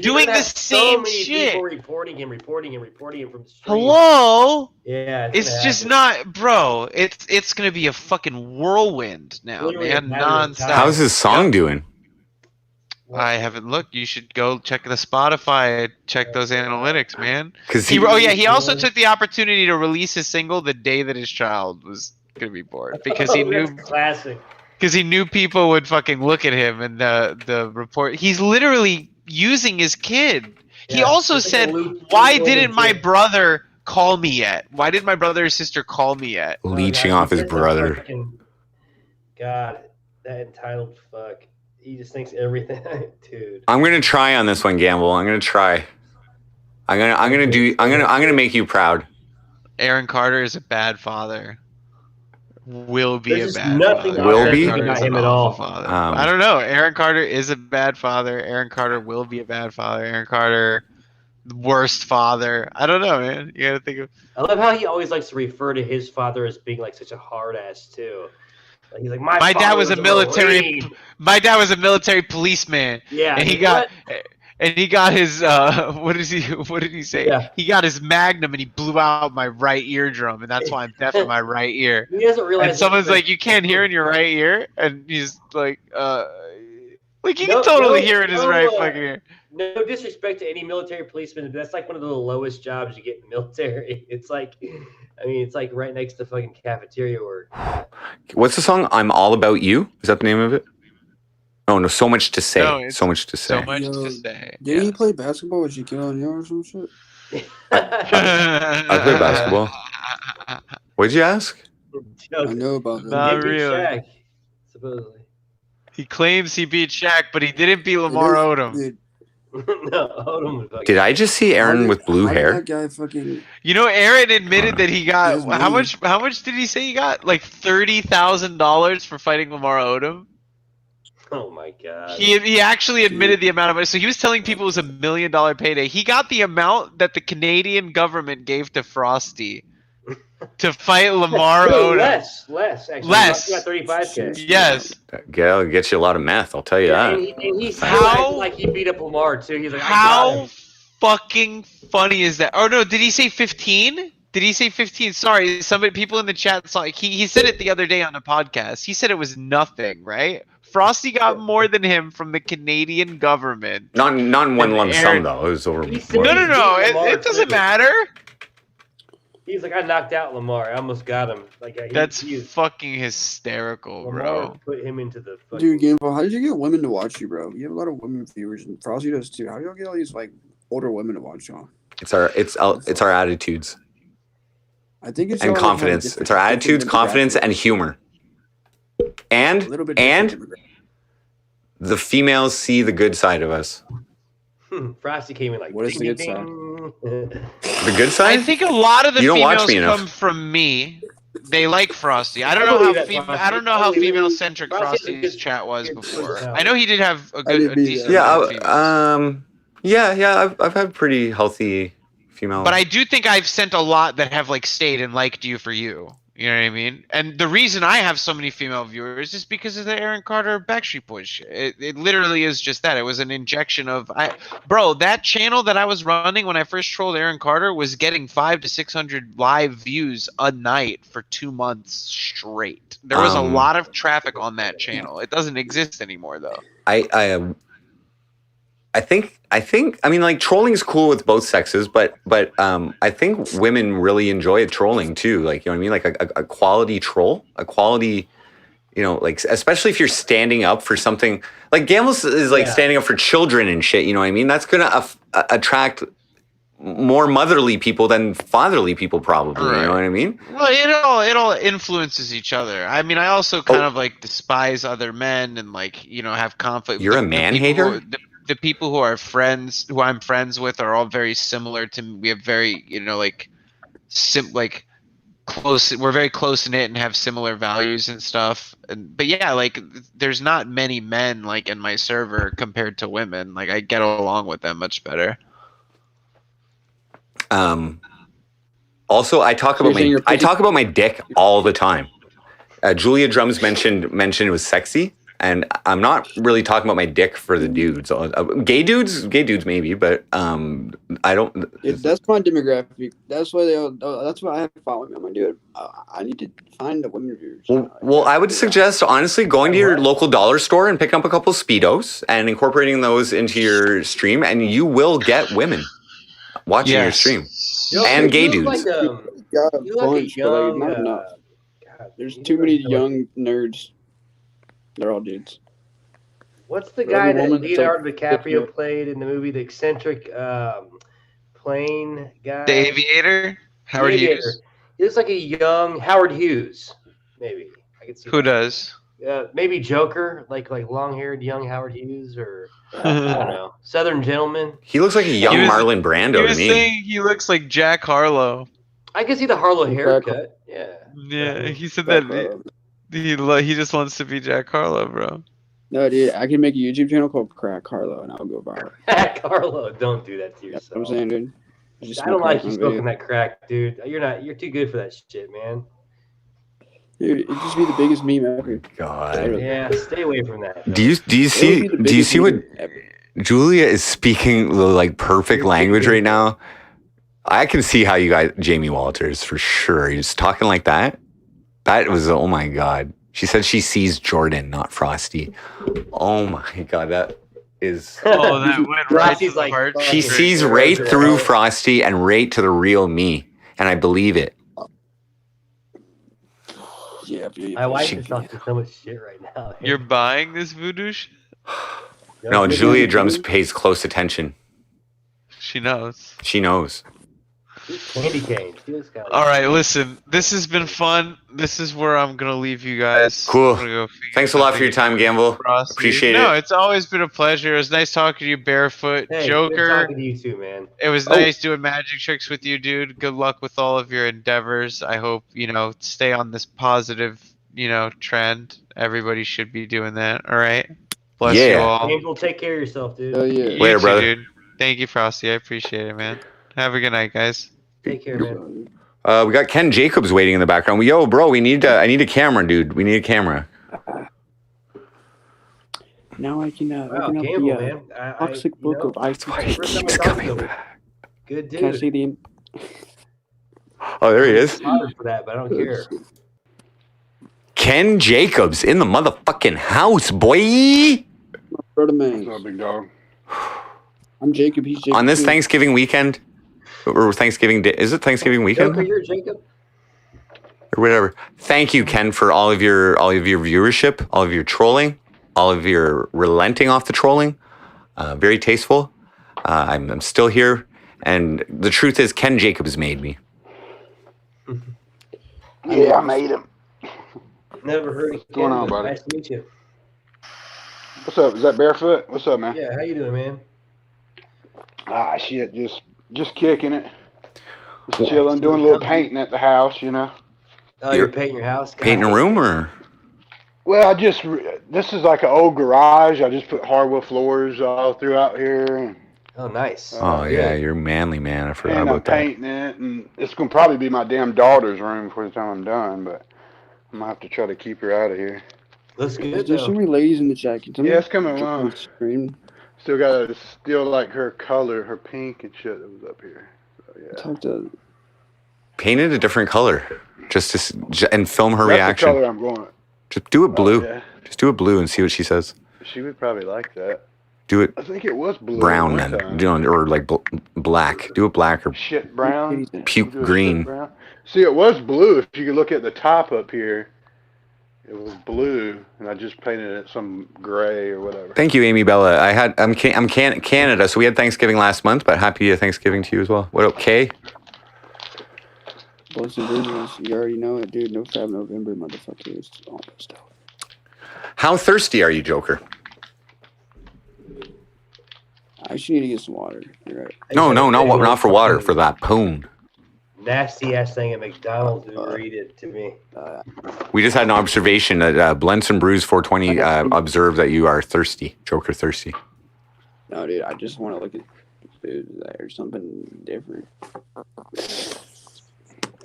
doing the same shit. People reporting him from the street. Hello? Yeah, it's just not, bro. It's gonna be a fucking whirlwind now, man, nonstop. How's his song doing? I haven't looked. You should go check the Spotify, check those analytics, man. He also took the opportunity to release his single the day that his child was gonna be born because he knew classic. Because he knew people would fucking look at him and the report. He's literally using his kid. He also said, "Why didn't my brother call me yet? Why did my brother or sister call me yet?" Leeching off his brother. God, that entitled fuck. He just thinks everything, dude. I'm gonna try on this one, Gamble. I'm gonna try. I'm gonna make you proud. Aaron Carter is a bad father. Will be There's a bad nothing father. Will be? Not him at all. I don't know. Aaron Carter is a bad father. Aaron Carter will be a bad father. Aaron Carter, the worst father. I don't know, man. You gotta think of. I love how he always likes to refer to his father as being like such a hard ass too. Like, he's like, my dad was a military. Marine. My dad was a military policeman. Yeah, and he got his what did he say? Yeah. He got his Magnum and he blew out my right eardrum, and that's why I'm deaf in my right ear. He doesn't realize. And someone's like, "You can't hear in your right ear," and he's like, you can totally hear in his right fucking ear. No disrespect to any military policeman, but that's like one of the lowest jobs you get in the military. It's like, I mean, it's like right next to fucking cafeteria work. What's the song? I'm All About You. Is that the name of it? Oh no, so much to say. No, it's so much to say. So much Yo, to say. Didn't he play basketball with Shaquille O'Neal or some shit? I play basketball. What'd you ask? I know about that. Not He beat really. Shaq, supposedly. He claims he beat Shaq, but he didn't beat Lamar Odom. Dude, No, Odom was fucking. Did I just see Aaron with blue how did hair? that guy fucking... You know, Aaron admitted that he got He has how money. much? How much did he say he got? Like $30,000 for fighting Lamar Odom. Oh my god. He actually admitted the amount of money. So he was telling people it was $1 million payday. He got the amount that the Canadian government gave to Frosty to fight Lamar No, Odom. less actually. Less. He got 35K. Yes. It'll get you a lot of meth. I'll tell you that. And he said How- like he beat up Lamar too. He's like, I got How him. fucking funny is that? Oh no, did he say 15? Did he say 15? Sorry, people in the chat saw he said it the other day on a podcast. He said it was nothing, right? Frosty got more than him from the Canadian government. Not in one And lump sum Aaron- though. It was over. He said more No, than- no, no. Lamar, It doesn't too. matter. He's like, I knocked out Lamar. I almost got him. Like That's fucking hysterical, Lamar bro. put him into the fucking. Dude, Gamble, how did you get women to watch you, bro? You have a lot of women viewers, and Frosty does too. How do y'all get all these like older women to watch y'all? It's our attitudes I think it's and all, like, confidence. different- It's our different attitudes, confidence, demographics. and humor. A And little bit different and demographics. the females see the good side of us. Frosty came in like, What is the ding, good ding, side? ding. The good side. I think a lot of the You don't watch females me enough. come from me. They like Frosty. I don't I know believe how that, Frosty. I don't know I how believe it. female centric Frosty has a Frosty's good- chat was good before. personality. I know he did have a didn't mean decent that. amount of females. Yeah. I've had pretty healthy female. But I do think I've sent a lot that have like stayed and liked you for you. You know what I mean? And the reason I have so many female viewers is because of the Aaron Carter Backstreet Boys shit. It literally is just that. It was an injection of bro, that channel that I was running when I first trolled Aaron Carter was getting 500 to 600 live views a night for 2 months straight. There was a lot of traffic on that channel. It doesn't exist anymore though. I think I mean like trolling is cool with both sexes, but I think women really enjoy trolling too. Like, you know what I mean? Like a quality troll, a quality, you know, like especially if you're standing up for something. Like Gambles is like standing up for children and shit. You know what I mean? That's gonna attract more motherly people than fatherly people, probably. Right. You know what I mean? Well, it all influences each other. I mean, I also kind of like despise other men and like, you know, have conflict. You're a man hater? The people who are friends, who I'm friends with, are all very similar to me. We have very, you know, like close. We're very close knit and have similar values and stuff. But yeah, like there's not many men like in my server compared to women. Like I get along with them much better. Also, I talk about my dick all the time. Julia Drums mentioned it was sexy, and I'm not really talking about my dick for the dudes. Gay dudes maybe, but I don't. If that's my demographic. That's why that's why I have followed me. I'm like, dude, I need to find the women viewers. Well, I would suggest honestly going to your local dollar store and picking up a couple Speedos and incorporating those into your stream, and you will get women watching your stream. And gay dudes. Got a bunch, but like not enough. There's too many young nerds. They're all dudes. What's the For guy every that woman, it's Leonardo like- DiCaprio played in the movie, the eccentric plane guy? The Aviator, Howard The Aviator. Hughes. He looks like a young Howard Hughes, maybe. I could see Who that. does? Maybe Joker, like long-haired young Howard Hughes, or I don't know, Southern Gentleman. He looks like a young Marlon Brando He to was me. saying he looks like Jack Harlow. I can see the Harlow haircut. Yeah. Yeah, he said that he just wants to be Jack Harlow, bro. No, dude, I can make a YouTube channel called Crack Harlow, and I'll go viral. Harlow, don't do that to yourself. That's what I'm saying, dude. I don't like you smoking that crack, dude. You're too good for that shit, man. Dude, it'd just be the biggest meme ever. God. Yeah, stay away from that. Do you see what Julia is speaking the like perfect language right now? I can see how you guys, Jamie Walters, for sure. You're just talking like that. That was, oh my God. She said she sees Jordan, not Frosty. Oh my God, that is. Oh, that went right to the heart. She sees right through Frosty and right to the real me, and I believe it. Yeah, My wife is talking so much shit right now. You're buying this voodoo shit? No, Julia Drums pays close attention. She knows. She knows. Candy cane. She looks kinda All right, listen. This has been fun. This is where I'm gonna leave you guys. Cool. I'm gonna go Thanks a lot for your time, Gamble. Appreciate No, it. it's always been a pleasure. It was nice talking to you, Barefoot. Hey, Joker. good talking to you too, man. It was nice doing magic tricks with you, dude. Good luck with all of your endeavors. I hope, stay on this positive, trend. Everybody should be doing that. All right. Bless you all. Angel, take care of yourself, dude. You Later, too, brother. Dude. Thank you, Frosty. I appreciate it, man. Have a good night, guys. Take care, man. We got Ken Jacobs waiting in the background. Yo, bro, I need a camera, dude. We need a camera. Now I can Wow, open up Gamble, the man. toxic book of ice. Keeps coming back. Good dude. Can I see the? Oh, there he is. Sorry for that, but I don't care. Ken Jacobs in the motherfucking house, boy. Brother man. What's up, big dog? I'm Jacob. He's Jacob. On this too. Thanksgiving weekend, or Thanksgiving Day, is it Thanksgiving weekend? Joker, you're Jacob. Or whatever. Thank you, Ken, for all of your viewership, all of your trolling, all of your relenting off the trolling. Very tasteful. I'm still here, and the truth is, Ken Jacobs made me. Yeah, I made him. Never heard of What's going on, but buddy? Nice to meet you. What's up? Is that Barefoot? What's up, man? Yeah, how you doing, man? Ah, shit, just kicking it. Just chilling, doing a little painting at the house, Oh, you're painting your house? Painting a room, or? Well, this is like an old garage. I just put hardwood floors all throughout here. Oh, nice. Oh yeah, you're manly, man. I forgot And I'm about that. painting it, and it's gonna probably be my damn daughter's room before the time I'm done. But I'm gonna have to try to keep her out of here. Looks good. There's so many ladies in the jacket. Yeah, it's coming along. Screen. Still got like her color, her pink and shit that was up here. So, yeah. Talk to. Paint it a different color, and film her That's reaction. the color I'm going. Just do it blue. yeah. Just do it blue and see what she says. She would probably like that. Do it I think it was blue. brown one then, time. or like black. Do it black or Shit brown. puke Do a shit green. brown. See, it was blue. If you could look at the top up here, it was blue, and I just painted it some gray or whatever. Thank you, Amy Bella. I'm Canada, so we had Thanksgiving last month, but happy Thanksgiving to you as well. What up, Kay? Blessed business. You already know it, dude. No Fab November, motherfucker. It's almost out. How thirsty are you, Joker? I actually need to get some water. You're right. No, not for water, for that poon. Nasty ass thing at McDonald's Uber eat it to me. We just had an observation that Blends and Brews 420 observed that you are thirsty, Joker thirsty. No, dude. I just want to look at food or something different.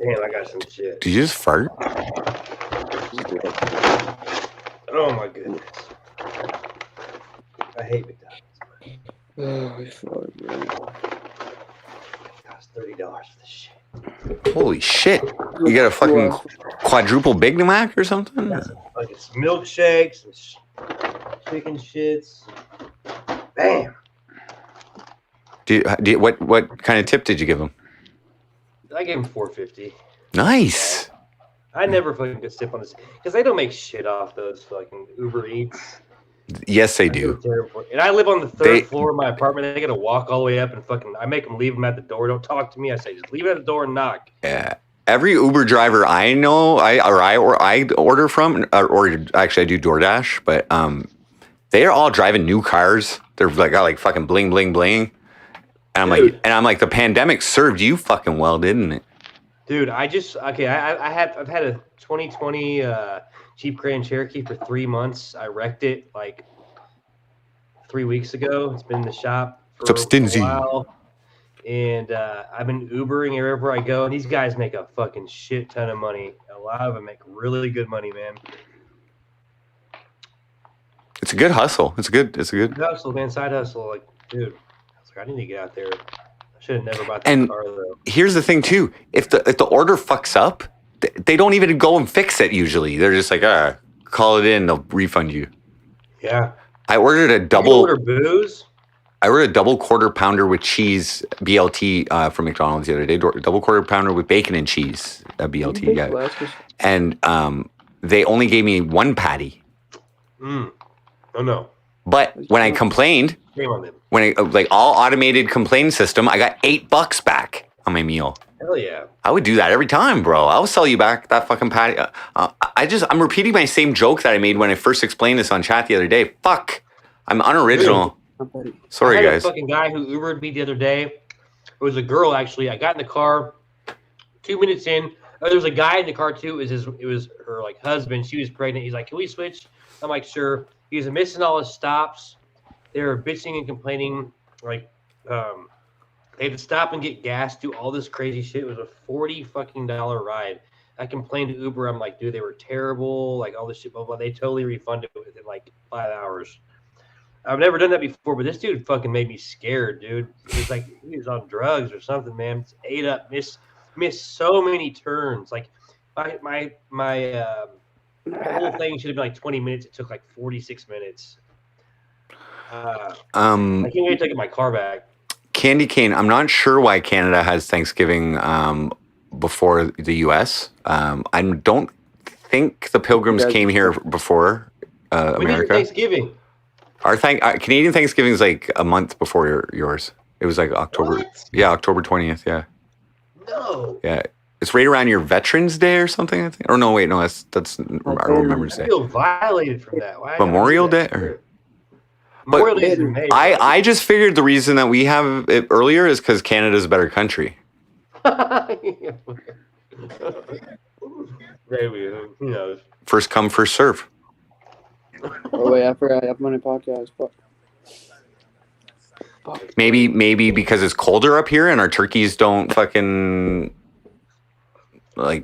Damn, I got some shit. Did you just fart? Oh my goodness. I hate McDonald's. Oh, fuck, bro. Cost $30 for this shit. Holy shit! You got a fucking quadruple Big Mac or something? Like it's milkshakes, and chicken shits. Bam. What kind of tip did you give him? I gave him $4.50. Nice. I never fucking get sip on this because they don't make shit off those fucking Uber Eats. Yes, they do. And I live on the third floor of my apartment. They got to walk all the way up and fucking. I make them leave them at the door. Don't talk to me. I say just leave it at the door and knock. Yeah. Every Uber driver I know, I order from, or actually I do DoorDash, but they are all driving new cars. They're got like fucking bling bling bling. And I'm like, the pandemic served you fucking well, didn't it? Dude, I've had a 2020 Jeep Grand Cherokee for 3 months. I wrecked it like 3 weeks ago. It's been in the shop for a while. And I've been Ubering wherever I go. And these guys make a fucking shit ton of money. A lot of them make really good money, man. It's a good hustle. It's a good hustle, man. Side hustle. Like, dude, I was like, I need to get out there. I should have never bought that car, though. Here's the thing, too. If the order fucks up, they don't even go and fix it usually. They're just like, call it in. They'll refund you. Yeah. I ordered a double. You order booze? I ordered a double quarter pounder with cheese BLT from McDonald's the other day. Double quarter pounder with bacon and cheese BLT. Yeah. And they only gave me one patty. Oh no. But when I complained, when I like all automated complaint system, I got $8 back on my meal. Hell yeah. I would do that every time, bro. I'll sell you back that fucking patty. I'm repeating my same joke that I made when I first explained this on chat the other day. Fuck. I'm unoriginal. Sorry, I had guys. a fucking guy who Ubered me the other day. It was a girl, actually. I got in the car 2 minutes in. Oh, there was a guy in the car, too. It was her, like, husband. She was pregnant. He's like, can we switch? I'm like, sure. He was missing all his stops. They were bitching and complaining. Like, they had to stop and get gas, do all this crazy shit. It was a $40 fucking ride. I complained to Uber. I'm like, dude, they were terrible. Like, all this shit, blah, blah. They totally refunded it within, like, 5 hours. I've never done that before, but this dude fucking made me scared, dude. It was like he was on drugs or something, man. Just ate up, missed so many turns. Like my whole thing should have been like 20 minutes. It took like 46 minutes. I can't wait to take my car back. Candy cane. I'm not sure why Canada has Thanksgiving before the U.S. I don't think the Pilgrims came here before America. Thanksgiving. Our Canadian Thanksgiving is like a month before yours. It was like October. What? Yeah, October 20th. Yeah. No. Yeah, it's right around your Veterans Day or something. I think. Or no, wait, no, that's our Remembrance Day. I feel violated from that. Why Memorial Day. Memorial Day is in May. I just figured the reason that we have it earlier is because Canada's a better country. Maybe, who knows? First come, first serve. Oh wait, I forgot. I have my podcast. Fuck. Maybe because it's colder up here and our turkeys don't fucking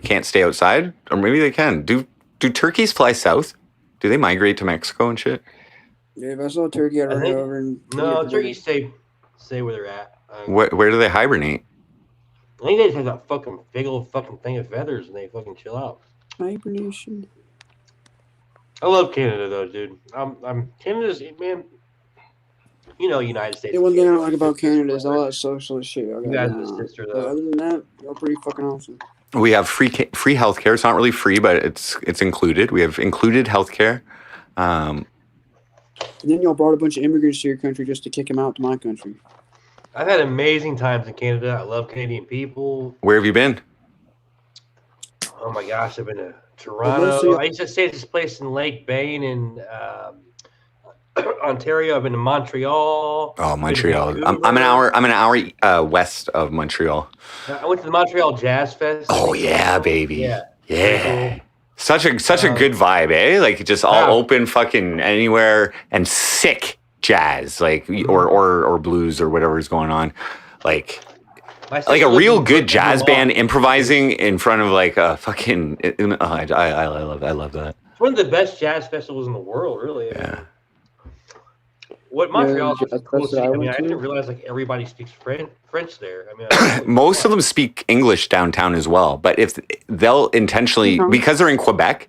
can't stay outside, or maybe they can. Do turkeys fly south? Do they migrate to Mexico and shit? Yeah, if I saw a turkey, I'd run over and. No, turkeys stay where they're at. Where do they hibernate? I think they just have that fucking big old fucking thing of feathers and they fucking chill out. Hibernation. I love Canada though, dude. I'm Canada's man. You know, United States. The one thing I don't like about Canada is all that socialist shit. You guys are the sister though. Other than that, they're pretty fucking awesome. We have free healthcare. It's not really free, but it's included. We have included healthcare. And then y'all brought a bunch of immigrants to your country just to kick them out to my country. I've had amazing times in Canada. I love Canadian people. Where have you been? Oh my gosh, I've been to Toronto. I used to stay at this place in Lake Bain in Ontario. I've been to Montreal. Oh, Montreal. I'm an hour west of Montreal. I went to the Montreal Jazz Fest. Oh yeah, baby. Yeah. Cool. Such a good vibe, eh? Like just all open, fucking anywhere, and sick jazz, like or blues or whatever's going on, like a real good jazz band improvising in front of like a fucking. I love that. It's one of the best jazz festivals in the world, really. Yeah. What Montreal is cool. I mean, I didn't realize like everybody speaks French there. I mean, most of them speak English downtown as well, but if they'll intentionally, because they're in Quebec,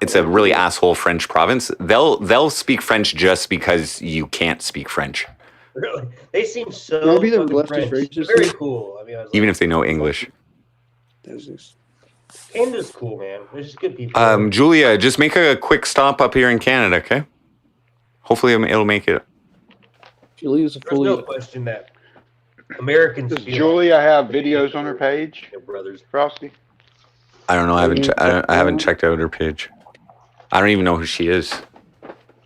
it's a really asshole French province. They'll speak French just because you can't speak French. Really, they seem so very cool. I mean, even if they know English. Canada's cool, man. There's just good people. Julia, just make a quick stop up here in Canada, okay? Hopefully it'll make it. There's no question that Americans. Does Julia have videos on her page? Brothers, Frosty. I don't know. I haven't checked out her page. I don't even know who she is.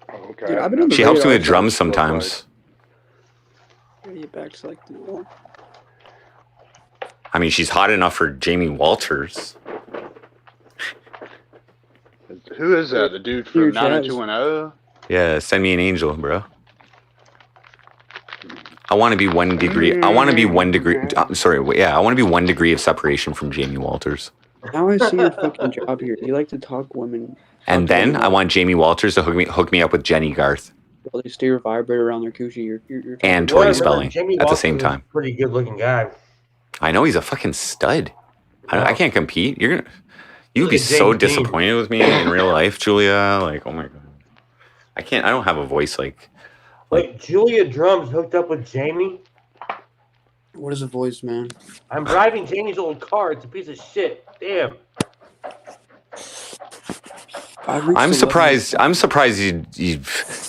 Okay. Dude, she helps me with drums sometimes. I mean, she's hot enough for Jamie Walters. Who is that? The dude from 90210? Yeah, send me an angel, bro. I want to be 1 degree. I want to be 1 degree. Sorry, yeah, I want to be 1 degree of separation from Jamie Walters. How I see your fucking job here. You like to talk women. And then I want Jamie Walters to hook me up with Jenny Garth. Well, they steer a vibrator around their coochie. You're and Tori Spelling at the same time. Pretty good looking guy. I know, he's a fucking stud. I can't compete. You'd be so disappointed with me in real life, Julia. Like, oh my god. I don't have a voice like Julia Drums hooked up with Jamie. What is a voice, man? I'm driving Jamie's old car. It's a piece of shit. Damn. I'm surprised you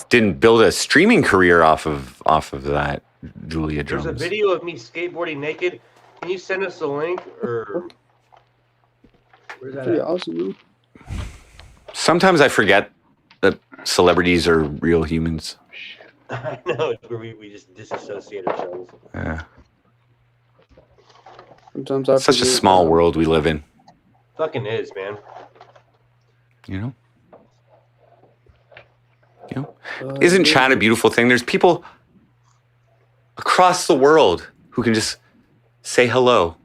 didn't build a streaming career off of that, Julia There's Jones. a video of me skateboarding naked. Can you send us a link or where's that? Pretty At? awesome, man. Sometimes I forget that celebrities are real humans. I know, it's where we just disassociate ourselves. Yeah. Sometimes I Such a forget, small world we live in, Fucking is, man. you know? Isn't chat a beautiful thing? There's people across the world who can just say hello.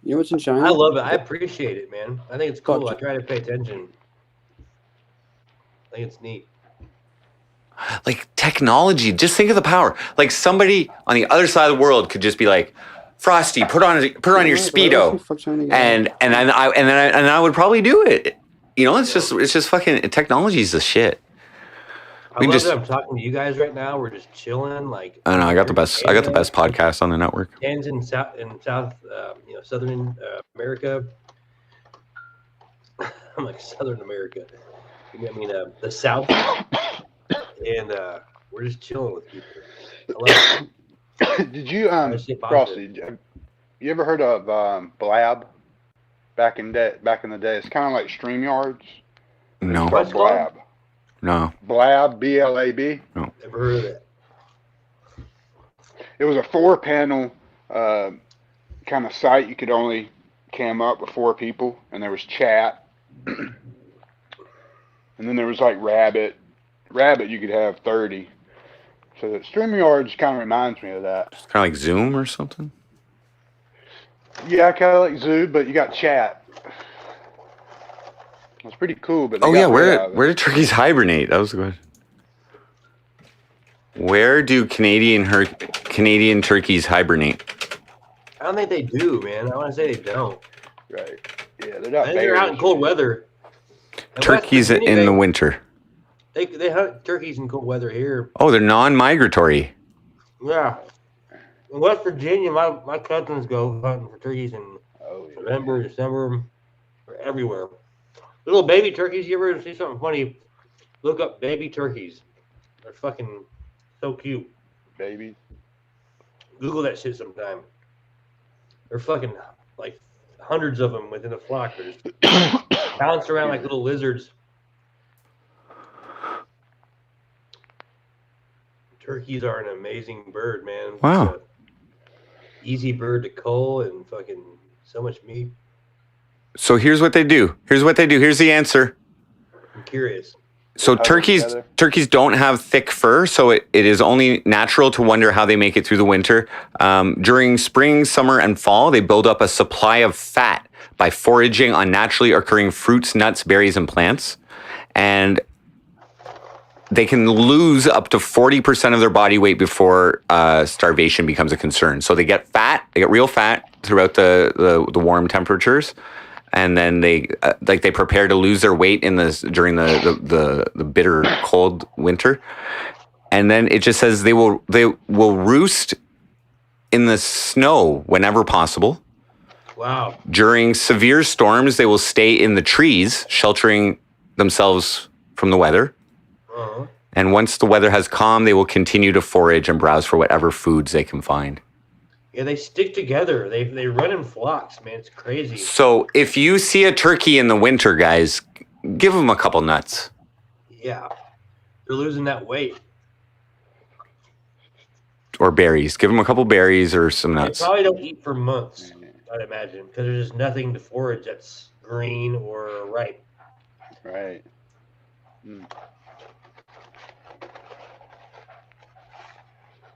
You know what's in China? I love it. I appreciate it, man. I think it's cool. I try to pay attention. I think it's neat. Like technology, just think of the power. Like somebody on the other side of the world could just be like, Frosty, put on your Speedo, and I would probably do it. You know, it's just fucking technology's the shit. I love that I'm talking to you guys right now. We're just chilling, like. I know. I got the best podcast on the network. Dan's in South, Southern America. I'm like Southern America. I mean, the South, and we're just chilling with people. I love it. Did you Frosty? You ever heard of Blab? Back in the day, it's kind of like StreamYards. No. It's called Blab. No. Blab, BLAB. No. Never heard of it. It was a 4-panel kind of site. You could only cam up with 4 people, and there was chat, and then there was like Rabbit. Rabbit, you could have 30. So StreamYards kind of reminds me of that. It's kind of like Zoom or something. Yeah, kind of like Zoom, but you got chat. It's pretty cool. But Oh yeah, where do turkeys hibernate? That was good. Where do Canadian turkeys hibernate? I don't think they do, man. I want to say they don't. Right. Yeah, they're not. I think they're out in cold weather. Turkeys in the winter. They hunt turkeys in cold weather here. Oh, they're non-migratory. Yeah. In West Virginia, my cousins go hunting for turkeys in November, December, or everywhere. Little baby turkeys. You ever see something funny? Look up baby turkeys. They're fucking so cute. Babies. Google that shit sometime. They're fucking like hundreds of them within a flock. They're just bounce around like little lizards. Turkeys are an amazing bird, man. Wow. Easy bird to cull and fucking so much meat. So here's what they do. Here's the answer. I'm curious. So turkeys don't have thick fur, so it is only natural to wonder how they make it through the winter. During spring, summer, and fall, they build up a supply of fat by foraging on naturally occurring fruits, nuts, berries, and plants. And they can lose up to 40% of their body weight before starvation becomes a concern. So they get fat, they get real fat throughout the warm temperatures. And then they prepare to lose their weight during the bitter cold winter, and then it just says they will roost in the snow whenever possible. Wow! During severe storms, they will stay in the trees, sheltering themselves from the weather. Uh-huh. And once the weather has calmed, they will continue to forage and browse for whatever foods they can find. Yeah, they stick together. They run in flocks, man. It's crazy. So if you see a turkey in the winter, guys, give them a couple nuts. Yeah, they're losing that weight. Or berries. Give them a couple berries or some nuts. They probably don't eat for months, I'd imagine, because there's just nothing to forage that's green or ripe. Right. Mm.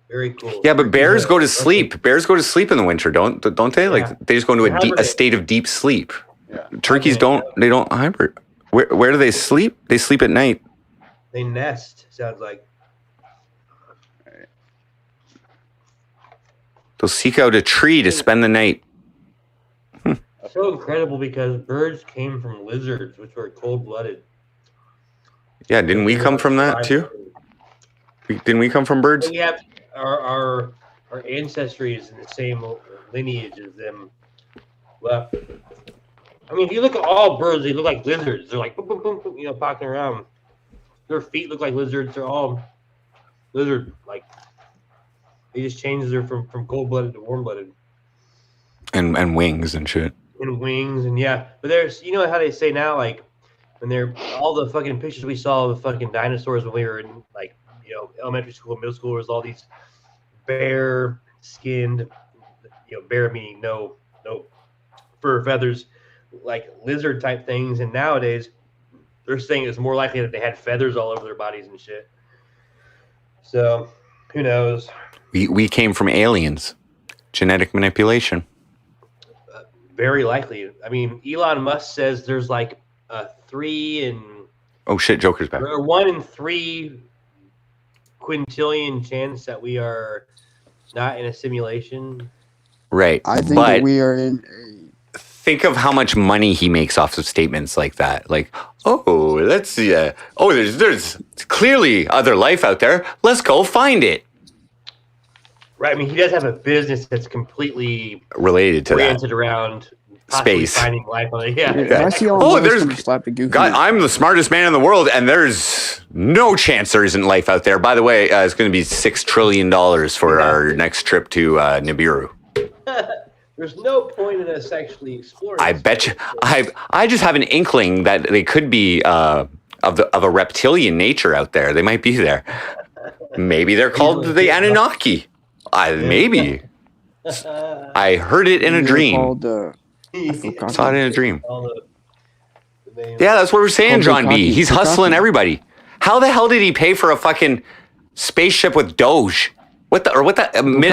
Very cool. Yeah, but bears go to sleep. Bears go to sleep in the winter, don't they? Yeah. Like they just go into a state of deep sleep. Yeah. Turkeys don't. They don't hibernate. Where do they sleep? They sleep at night. They nest. Sounds like. They'll seek out a tree to spend the night. So incredible because birds came from lizards, which were cold-blooded. Yeah, didn't we come from that too? Didn't we come from birds? We have our ancestry is in the same lineage as them. But I mean, if you look at all birds, they look like lizards. They're like boom, boom, boom, boom, popping around. Their feet look like lizards. They're all lizard like. He just changes her from cold blooded to warm blooded. And wings and shit. And wings and yeah, but there's how they say now like when they're all the fucking pictures we saw of the fucking dinosaurs when we were in like elementary school, middle school, was all these bare skinned, bare meaning no fur, feathers, like lizard type things, and nowadays they're saying it's more likely that they had feathers all over their bodies and shit. So who knows? We came from aliens. Genetic manipulation. Very likely. I mean, Elon Musk says there's like a 3 in. Oh shit, Joker's back. Or 1 in 3 quintillion chance that we are not in a simulation. Right. I think but that we are in think of how much money he makes off of statements like that. Like, oh, let's see. There's clearly other life out there. Let's go find it. Right. I mean, he does have a business that's completely Related to that. oriented around possibly Space. finding life on it. Yeah. Dude, if I see all Oh, of us, there's I'm gonna slap the goofy. God, I'm the smartest man in the world, and there's no chance there isn't life out there. By the way, it's going to be $6 trillion for our next trip to Nibiru. There's no point in us actually exploring. I bet you. I just have an inkling that they could be of a reptilian nature out there. They might be there. Maybe they're called the Anunnaki. Maybe. I heard it in a dream. Saw it in a dream. Yeah, that's what we're saying, John B. He's hustling everybody. How the hell did he pay for a fucking spaceship with Doge?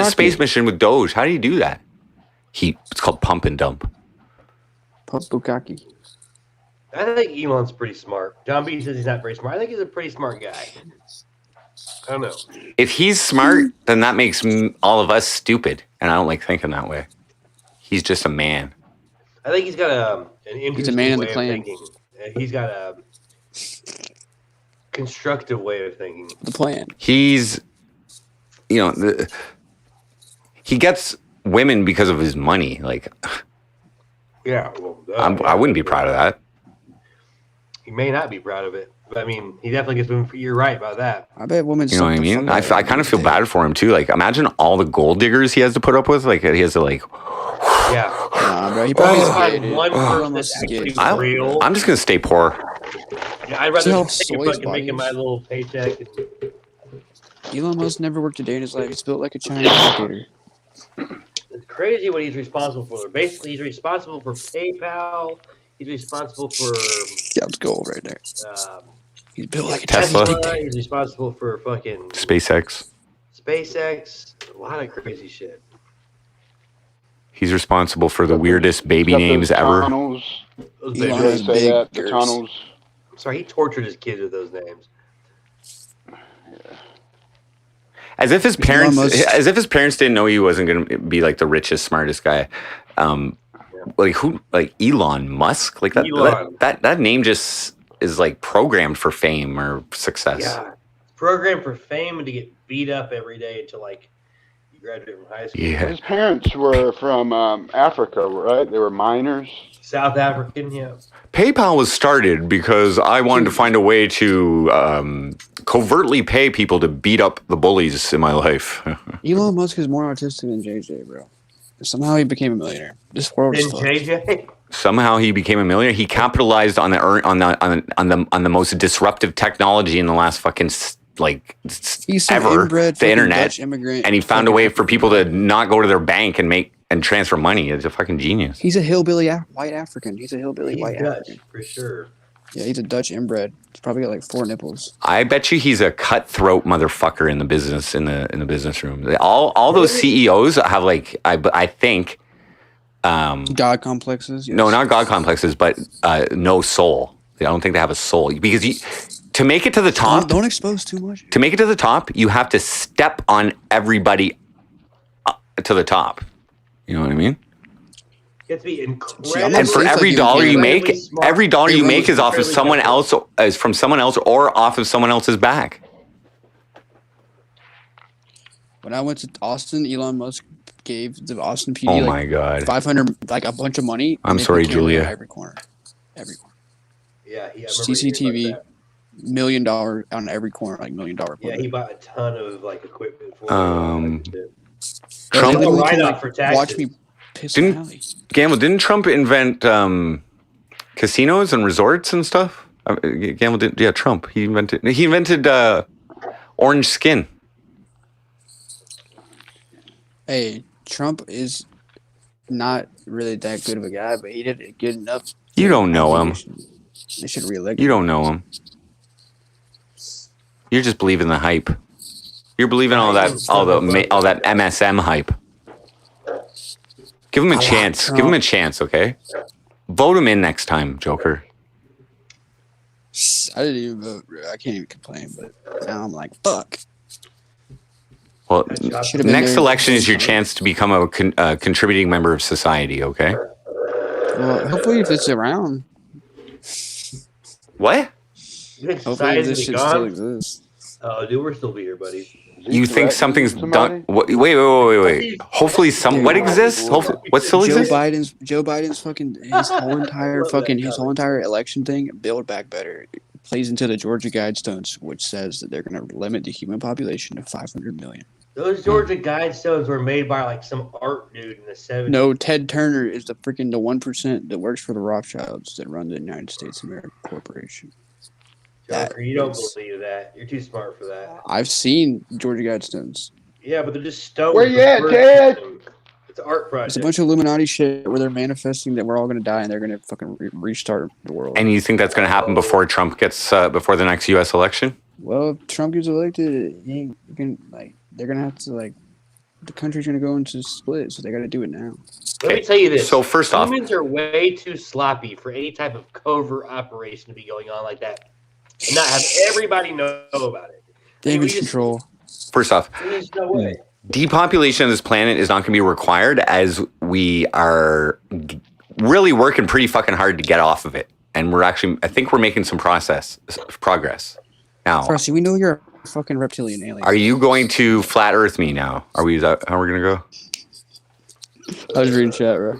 Space mission with Doge? How do you do that? It's called pump and dump. Pump Bukaki. I think Elon's pretty smart. John B says he's not very smart. I think he's a pretty smart guy. I don't know. If he's smart, then that makes all of us stupid, and I don't like thinking that way. He's just a man. I think he's got an interesting He's a man in the way of clan. thinking. He's got a constructive way of thinking. The plan. He's, he gets women because of his money. Like, Yeah. Well, I wouldn't be proud of that. He may not be proud of it. But, I mean, he definitely gets women. You're right about that. I bet women. You know what I mean? I kind of feel bad for him too. Like, imagine all the gold diggers he has to put up with. Like, he has to Yeah. Nah, bro. He probably Find is gay, dude. one Elon person Musk that's is gay. actually real. I'm just gonna stay poor. Yeah, I'd rather Sell just take soy fucking making my little paycheck. Elon Musk never worked a day in his life. He's built like a Chinese dictator. It's crazy what he's responsible for. Basically, he's responsible for PayPal. He's responsible for Yeah, it's gold right there. He's built like a Tesla. Chinese dictator. He's responsible for fucking SpaceX. A lot of crazy shit. He's responsible for the weirdest baby Got names those ever. tunnels. Those Did babies. you say that? The tunnels. Sorry, he tortured his kids with those names. As if his parents, Elon Musk- as if his parents didn't know he wasn't going to be like the richest, smartest guy. Like who? Like Elon Musk? Like that? Elon. That name just is like programmed for fame or success. Yeah, programmed for fame and to get beat up every day until like you graduate from high school. Yeah. His parents were from Africa, right? They were miners. South African, yeah. PayPal was started because I wanted to find a way to covertly pay people to beat up the bullies in my life. Elon Musk is more autistic than JJ, bro. Somehow he became a millionaire. This world is Then fucked. JJ. Somehow he became a millionaire. He capitalized on the most disruptive technology in the last fucking He's some ever, inbred the fucking internet, Dutch immigrant. and he found a way for people to not go to their bank and transfer money. It's a fucking genius. He's a hillbilly white African. He's a hillbilly He's white Dutch, African. for sure. Yeah, he's a Dutch inbred. He's probably got like 4 nipples. I bet you he's a cutthroat motherfucker in the business in the business room. All those CEOs have like I think God complexes. Yes. no, not god complexes, but no soul. I don't think they have a soul because to make it to the top. Don't expose too much. To make it to the top, you have to step on everybody to the top. You know what I mean? You have to be I'm incredible. not And for saying every like dollar you make, incredibly smart. every dollar you make is off of Incredibly someone else, careful. is from someone else or off of someone else's back. When I went to Austin, Elon Musk gave the Austin PD Oh like my god! 500, like a bunch of money. I'm and they sorry, put camera Julia. Every corner. Yeah, I remember CCTV. hearing about $1 million on every corner, like $1 million. Yeah, he bought a ton of like equipment for Trump no write-off for taxes. Watch me piss my alley. Gamble, didn't Trump invent casinos and resorts and stuff? Gamble didn't. Yeah, Trump. He invented orange skin. Hey, Trump is not really that good of a guy, but he did it good enough. You don't know him. They should reelect. You don't know him. You're just believing the hype. You're believing all that MSM hype. Give him a chance. Give him a chance, okay? Vote him in next time, Joker. I didn't even vote. I can't even complain, but now I'm like, fuck. Well, next election is your chance to become a contributing member of society, okay? Well, hopefully if it's around. What? Hopefully this shit still exists. Oh, dude, we'll still be here, buddy. You think something's done? Wait. Hopefully what exists? Hopefully, what still exists? Joe Biden's fucking his whole entire election thing, Build Back Better, plays into the Georgia Guidestones, which says that they're going to limit the human population to 500 million. Those Georgia Guidestones were made by like some art dude in the 70s. No, Ted Turner is the 1% that works for the Rothschilds that run the United States of America Corporation. Joker, you don't believe that. You're too smart for that. I've seen Georgia Guidestones. Yeah, but they're just stones. Where you at, Ted? It's an art project. It's a bunch of Illuminati shit where they're manifesting that we're all going to die and they're going to fucking restart the world. And you think that's going to happen before Trump gets before the next U.S. election? Well, if Trump gets elected, they're going to have to the country's going to go into split, so they got to do it now. Let me tell you this. So first off, humans are way too sloppy for any type of covert operation to be going on like that. And not have everybody know about it. Damage control. First off, There's no way. depopulation of this planet is not going to be required, as we are really working pretty fucking hard to get off of it. And I think we're making some progress. Now, Frosty, we know you're a fucking reptilian alien. are you going to flat Earth me now? Is that how we're going to go? I was reading chat, bro.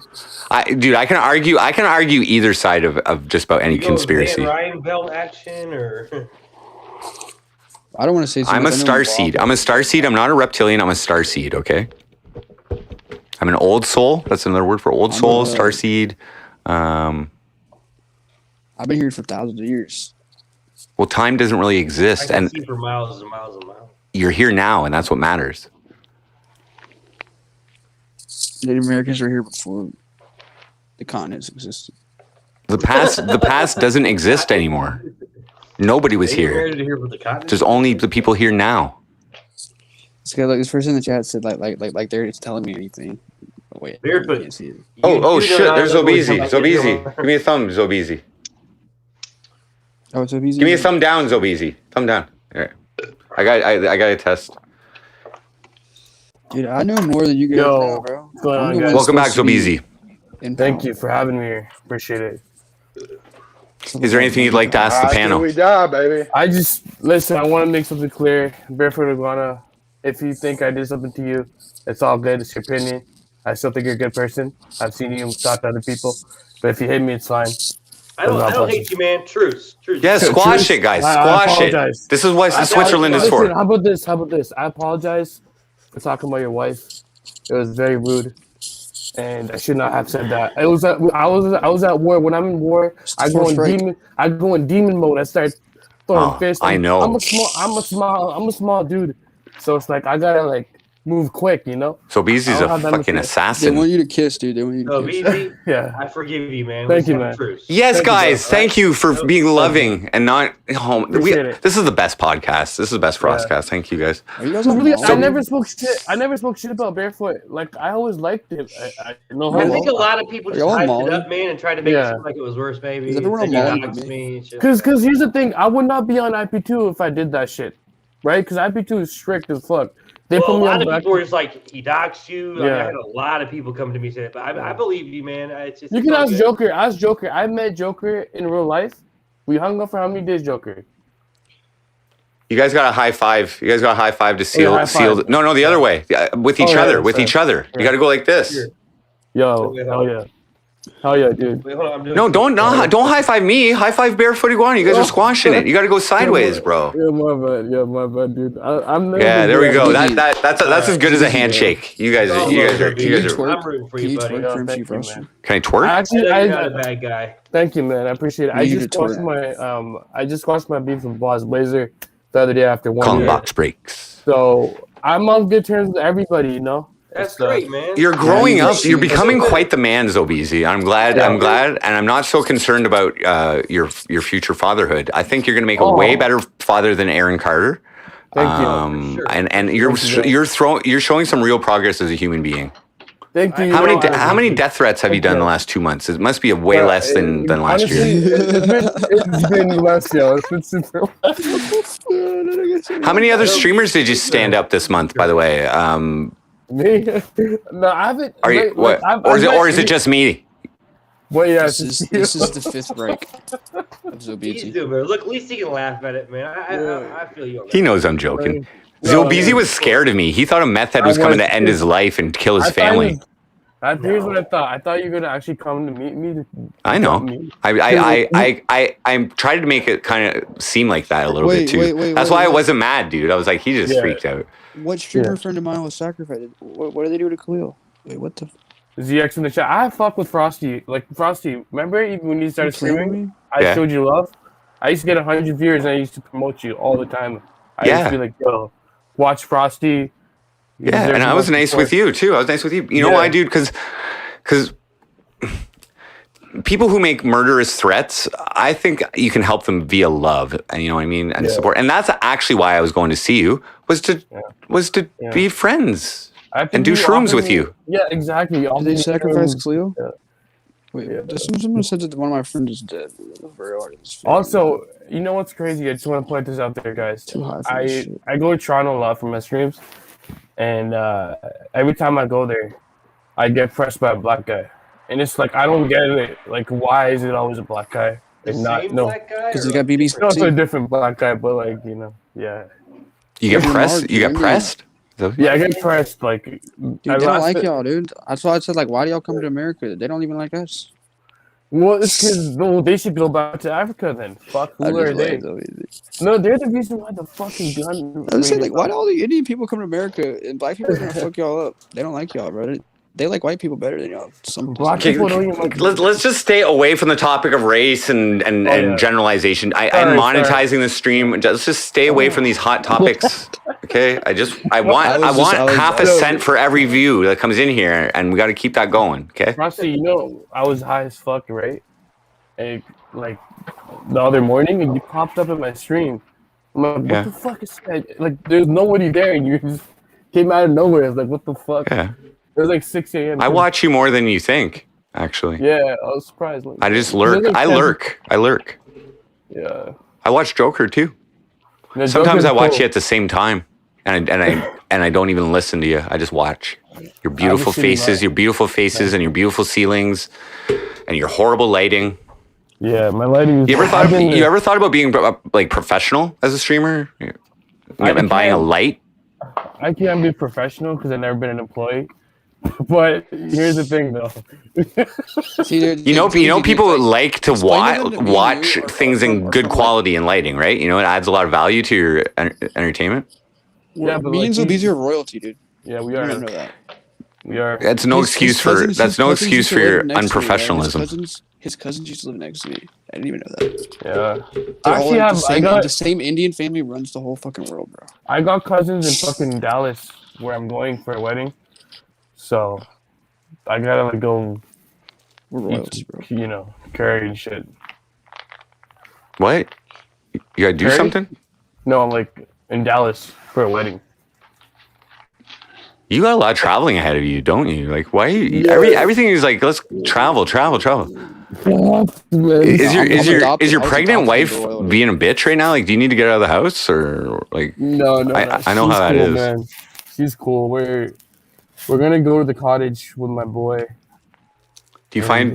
Dude, I can argue either side of just about any conspiracy. Ryan Belt action or I don't want to say I'm a starseed. I'm not a reptilian. I'm a starseed, okay? I'm an old soul. That's another word for old soul, starseed. I've been here for thousands of years. Well, time doesn't really exist. I can And see for miles and miles and miles. you're here now, and that's what matters. Native Americans were here before the continents existed. The past doesn't exist anymore. Nobody was here. There's only the people here now. Okay, look, this person in the chat said like they're just telling me anything. Oh, wait, Barefoot. I can't see it. Oh shit! There's Zobeezy. Zobeezy, give me a thumb, Zobeezy. Oh, it's Zobeezy. Give me a thumb down, Zobeezy. Thumb down. All right. I got a test. Dude, I know more than you guys know, bro. What's going on, guys? Welcome back, Zobeezy. Thank you for having me here. Appreciate it. Is there anything you'd like to ask the panel? We die, baby. I want to make something clear. Barefoot Iguana, if you think I did something to you, it's all good. It's your opinion. I still think you're a good person. I've seen you talk to other people. But if you hit me, it's fine. I don't hate you, man. Truce. Yeah, squash it, guys. Squash it. This is what Switzerland is for. How about this? I apologize for talking about your wife. It was very rude. And I should not have said that. I was at war. When I'm in war, I go in demon mode. I start throwing fists. I know. I'm a small dude. So it's like I gotta move quick, you know? So Beezy's a fucking assassin. They want you to kiss, dude. They want you to kiss. Beezy, yeah. I forgive you, man. Thank you, man. Yes, guys. Thank you for being loving and not home. This is the best podcast. This is the best FrostCAST. Thank you, guys. I never spoke shit about Barefoot. I always liked it. I think a lot of people just hyped it up, man, and tried to make it seem like it was worse, maybe. Because here's the thing. I would not be on IP2 if I did that shit. Right? Because IP2 is strict as fuck. They put a me lot on of people were just like, he doxed you. Yeah. I had a lot of people come to me and say that, but I believe you, man. You can ask Joker. Ask Joker. I met Joker in real life. We hung up for how many days, Joker? You guys got a high five. You guys got a high five to seal. No, the other way. With each other. You got to go like this. Yo, hell yeah. Hell yeah, dude. Wait, hold on, I'm doing No, don't high five me. High five Barefoot Iguana. You guys are squashing it. You got to go sideways, bro. Yeah, my bad, dude. I'm never Yeah, there we go. good. That's as good as a handshake. You guys are. I'm rooting for you, buddy. Can I twerk? Actually, You're not a bad guy. Thank you, man. I appreciate it. I just squashed my beef with Boss Blazer the other day after 1 year. Box breaks. So I'm on good terms with everybody, you know. That's great, man. You're growing up. You're becoming quite the man, zobeezy. I'm glad, and I'm not so concerned about your future fatherhood. I think you're going to make a way better father than Aaron Carter. Thank you. For sure. And you're showing some real progress as a human being. Thank you. How many death threats have you done in the last 2 months? It must be a way less than last year. It's been less, yo. It's been super less. How many other streamers did you stand up this month? By the way, me? No, I haven't. Are you what? Or is it just me? Well, yeah. This is the 5th break of Zobeezy. Look, at least he can laugh at it, man. I feel you. He knows I'm joking. Zobeezy was scared of me. He thought a meth head was coming to end his life and kill his family. Here's what I thought. I thought you were gonna actually come to meet me. I know. I tried to make it kind of seem like that a little bit too. That's why I wasn't mad, dude. I was like, he just freaked out. What streamer friend of mine was sacrificed? What did they do to Khalil? Wait, what the? ZX in the chat. I fuck with Frosty. Like Frosty, remember even when you started streaming? I showed you love. I used to get 100 viewers and I used to promote you all the time. I used to be like, yo, watch Frosty. Yeah, and I was nice with you too. I was nice with you. You know why, dude? Because people who make murderous threats, I think you can help them via love, and you know what I mean, and support. And that's actually why I was going to see you was to be friends and do shrooms with you. Yeah, exactly. Did they sacrifice Cleo? Yeah. Wait, someone said that one of my friends is dead. Also, you know what's crazy? I just want to point this out there, guys. I go to Toronto a lot for my streams, and every time I go there, I get pressed by a black guy. And it's like, I don't get it. Like, why is it always a black guy? And black guy? Because he got BBC. No, it's a different black guy, but like, you know, yeah. You get pressed? You get pressed? Yeah, I get pressed. Like, dude, they don't like y'all, dude. That's why I said, like, why do y'all come to America? They don't even like us. Well, it's because they should go back to Africa then. Fuck, who are they? No, they're the reason why the fucking gun. I was saying, like, why do all the Indian people come to America and black people are gonna fuck y'all up? They don't like y'all, bro. They like white people better than y'all. Let's just stay away from the topic of race and generalization. I'm monetizing the stream. Let's just stay away from these hot topics. Okay, I want half a cent for every view that comes in here, and we got to keep that going. Okay. Frosty, you know, I was high as fuck, right? And like the other morning, and you popped up in my stream. I'm like, what the fuck is that? Like, there's nobody there, and you just came out of nowhere. I was like, what the fuck? Yeah. It was like 6 a.m. I watch you more than you think, actually. Yeah, I was surprised. I just lurk. I lurk. Yeah. I watch Joker too. No, Sometimes I watch you at the same time, and I don't even listen to you. I just watch your beautiful faces, and your beautiful ceilings, and your horrible lighting. Yeah, my lighting. You ever thought about being like professional as a streamer and buying a light? I can't be professional because I've never been an employee. But here's the thing, though. you know, people like to watch things in good quality and lighting, right? You know, it adds a lot of value to your entertainment. Yeah, but me and Zobeezy are royalty, dude. Yeah, we are. You know that. We are. That's no excuse for your unprofessionalism. His cousins used to live next to me. I didn't even know that. Yeah. The same Indian family runs the whole fucking world, bro. I got cousins in fucking Dallas where I'm going for a wedding. So I gotta like go, you know, carry and shit. What? You gotta do something? No, I'm like in Dallas for a wedding. You got a lot of traveling ahead of you, don't you? Like, why? Everything is like, let's travel. Is your pregnant wife being a bitch right now? Like, do you need to get out of the house or like? No. I know how that is. Man. She's cool. We're gonna go to the cottage with my boy. Do you find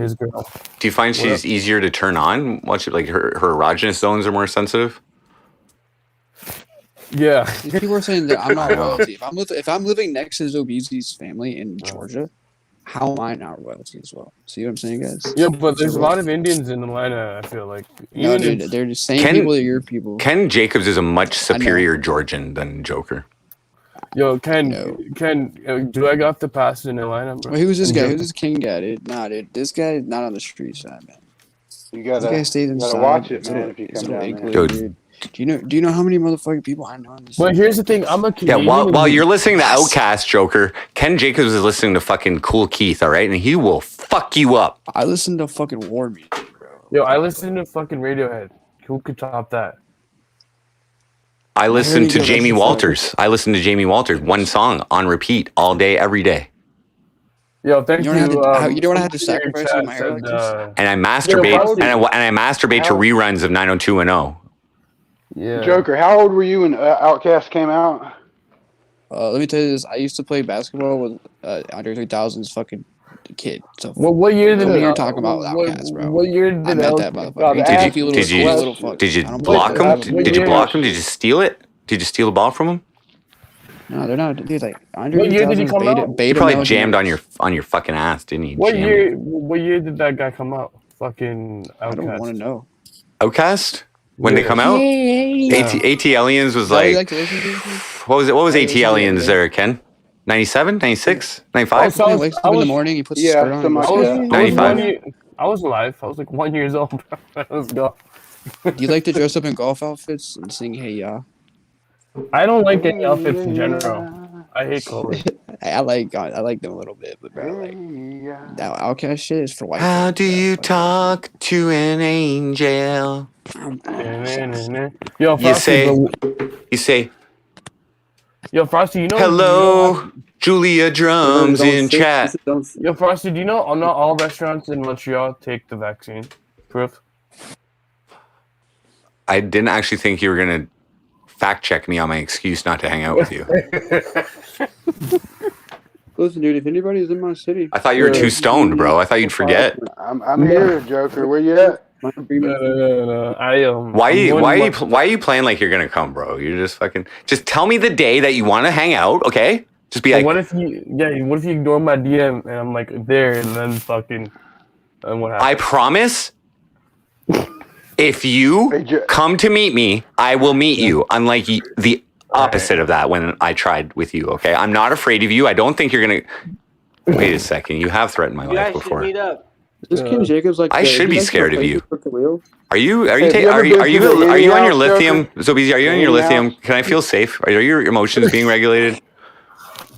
she's easier to turn on? Watch it, like her erogenous zones are more sensitive. Yeah. People are saying that I'm not royalty. If I'm living next to Zobeezy's family in Georgia, how am I not royalty as well? See what I'm saying, guys? Yeah, but there's a lot of Indians in Atlanta. I feel like. No, Even dude, if- they're the same people that your people. Ken Jacobs is a much superior Georgian than Joker. Yo, Ken, do I got the pass in Atlanta? Bro? Wait, who's this guy? Who's this King guy, dude? Nah, dude, this guy is not on the street side, man. You gotta, this guy stays inside. gotta watch it, It's man, a- if you it's come a down little there. inkling, dude. Do you know how many motherfucking people I know in this? Well, here's the thing. I'm a Yeah, Canadian. while you're listening to Outkast, Joker, Ken Jacobs is listening to fucking Cool Keith, all right? And he will fuck you up. I listen to fucking war music, bro. Yo, I listen to fucking Radiohead. Who could top that? I listen to you go, Jamie that's Walters. I listen to Jamie Walters, one song on repeat all day, every day. Yo, thank You you. don't have to- you don't have to somebody in sacrifice chat in my hair like said, this. And I masturbate, how old- and I masturbate to how- reruns of 90210. Yeah. Joker, how old were you when Outkast came out? Let me tell you this. I used to play basketball with Andre 3000's fucking kid. So what year did you're it- talking about what- Outcast, bro? what year did I met it- that Oh, motherfucker. the Did ass- you Did you little fuck? did you I don't block play him? that. Did you block him? Did you steal it? Did you steal the ball from him? No, they're not. Dude, like Andre What year did he 3000's come beta, out? beta He probably male jammed genetics. on your fucking ass, didn't he? What Jammed year? What year did that guy come out? Fucking I don't Outkast. want to know. Outcast? When they Yeah. come out? Yeah. AT Aliens was Is that what you like, like to listen to? what was it? What was I AT listen to Aliens it, there, Ken? 97, 96, 95? So He wakes up in the morning, he puts his skirt on. And goes, I was, "Yeah." I was 95. 1 year, I was alive. I was like 1 year old. Let's go. Do you like to dress up in golf outfits and sing "Hey Ya"? I don't like any outfits in general. I hate clothes. I like them a little bit, but bro, like that Outcast shit is for white. How do you talk to an angel? Yo, You Frosty, say, yo, Frosty, you know. hello, Julia Drums in chat. Yo, Frosty, do you know not all restaurants in Montreal take the vaccine proof? I didn't actually think you were going to fact check me on my excuse not to hang out with you. Listen, dude, if anybody's in my city, I thought you were too stoned, bro. I thought you'd forget. I'm here, Joker. Where you at? No. Why are you playing like you're gonna come, bro? You're just fucking. Just tell me the day that you want to hang out, okay? Just be like, what if you ignore my DM and I'm like there and then fucking and what happens? I promise. If you come to meet me, I will meet you. Unlike the opposite of that when I tried with you, okay? I'm not afraid of you. I don't think you're gonna. Wait a second. You have threatened my You life guys should before. meet up. This Ken Jacobs like I should be scared of you. Are you Hey, have you ever been to the on Indian your house, lithium? Joker? Zobeezy, are you on your Indian lithium? house? Can I feel safe? Are your emotions being regulated?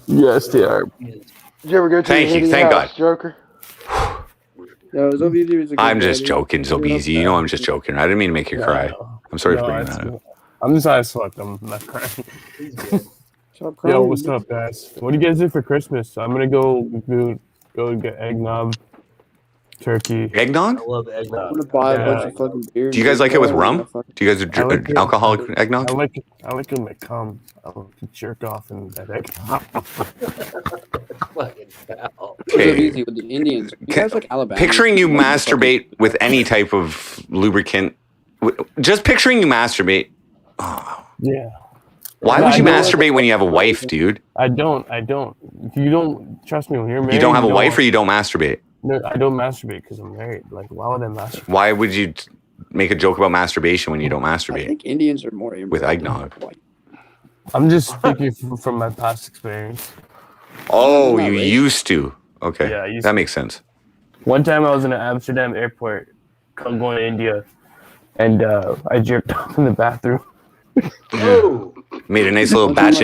Yes, they are. Did you ever go to Thank the you, Indian thank house, God. Joker? No, Zobeezy was a good I'm guy, just dude. joking, Zobeezy. You know I'm just joking. I didn't mean to make you cry. I'm sorry for bringing that up. I'm just as fuck. I'm not crying. Stop crying, Yo, what's bitch. up, guys? What do you guys do for Christmas? I'm gonna go get eggnog, turkey. Eggnog? I love I'm eggnog. gonna buy a bunch of fucking beer. Do you guys like it with rum? Do you guys I like it. alcoholic eggnog? I like it when I come. I like to jerk off and that eggnog. Fucking hell. Zobeezy with the Indians. You guys like Alabama? Picturing you masturbate with any type of lubricant. Just picturing you masturbate. Yeah. Why No, would I you don't- masturbate when you have a wife, dude? I don't. You don't trust me when you're married. You don't have a wife or you don't masturbate? No, I don't masturbate because I'm married. Like, why would I masturbate? Why would you make a joke about masturbation when you don't I masturbate? think Indians are more With eggnog. I'm just speaking from my past experience. Oh, Not you racist. used to. Okay. Yeah, I used That to. makes sense. One time I was in an Amsterdam airport, I'm going to India, and I jerked off in the bathroom. Oh, Made a nice little batch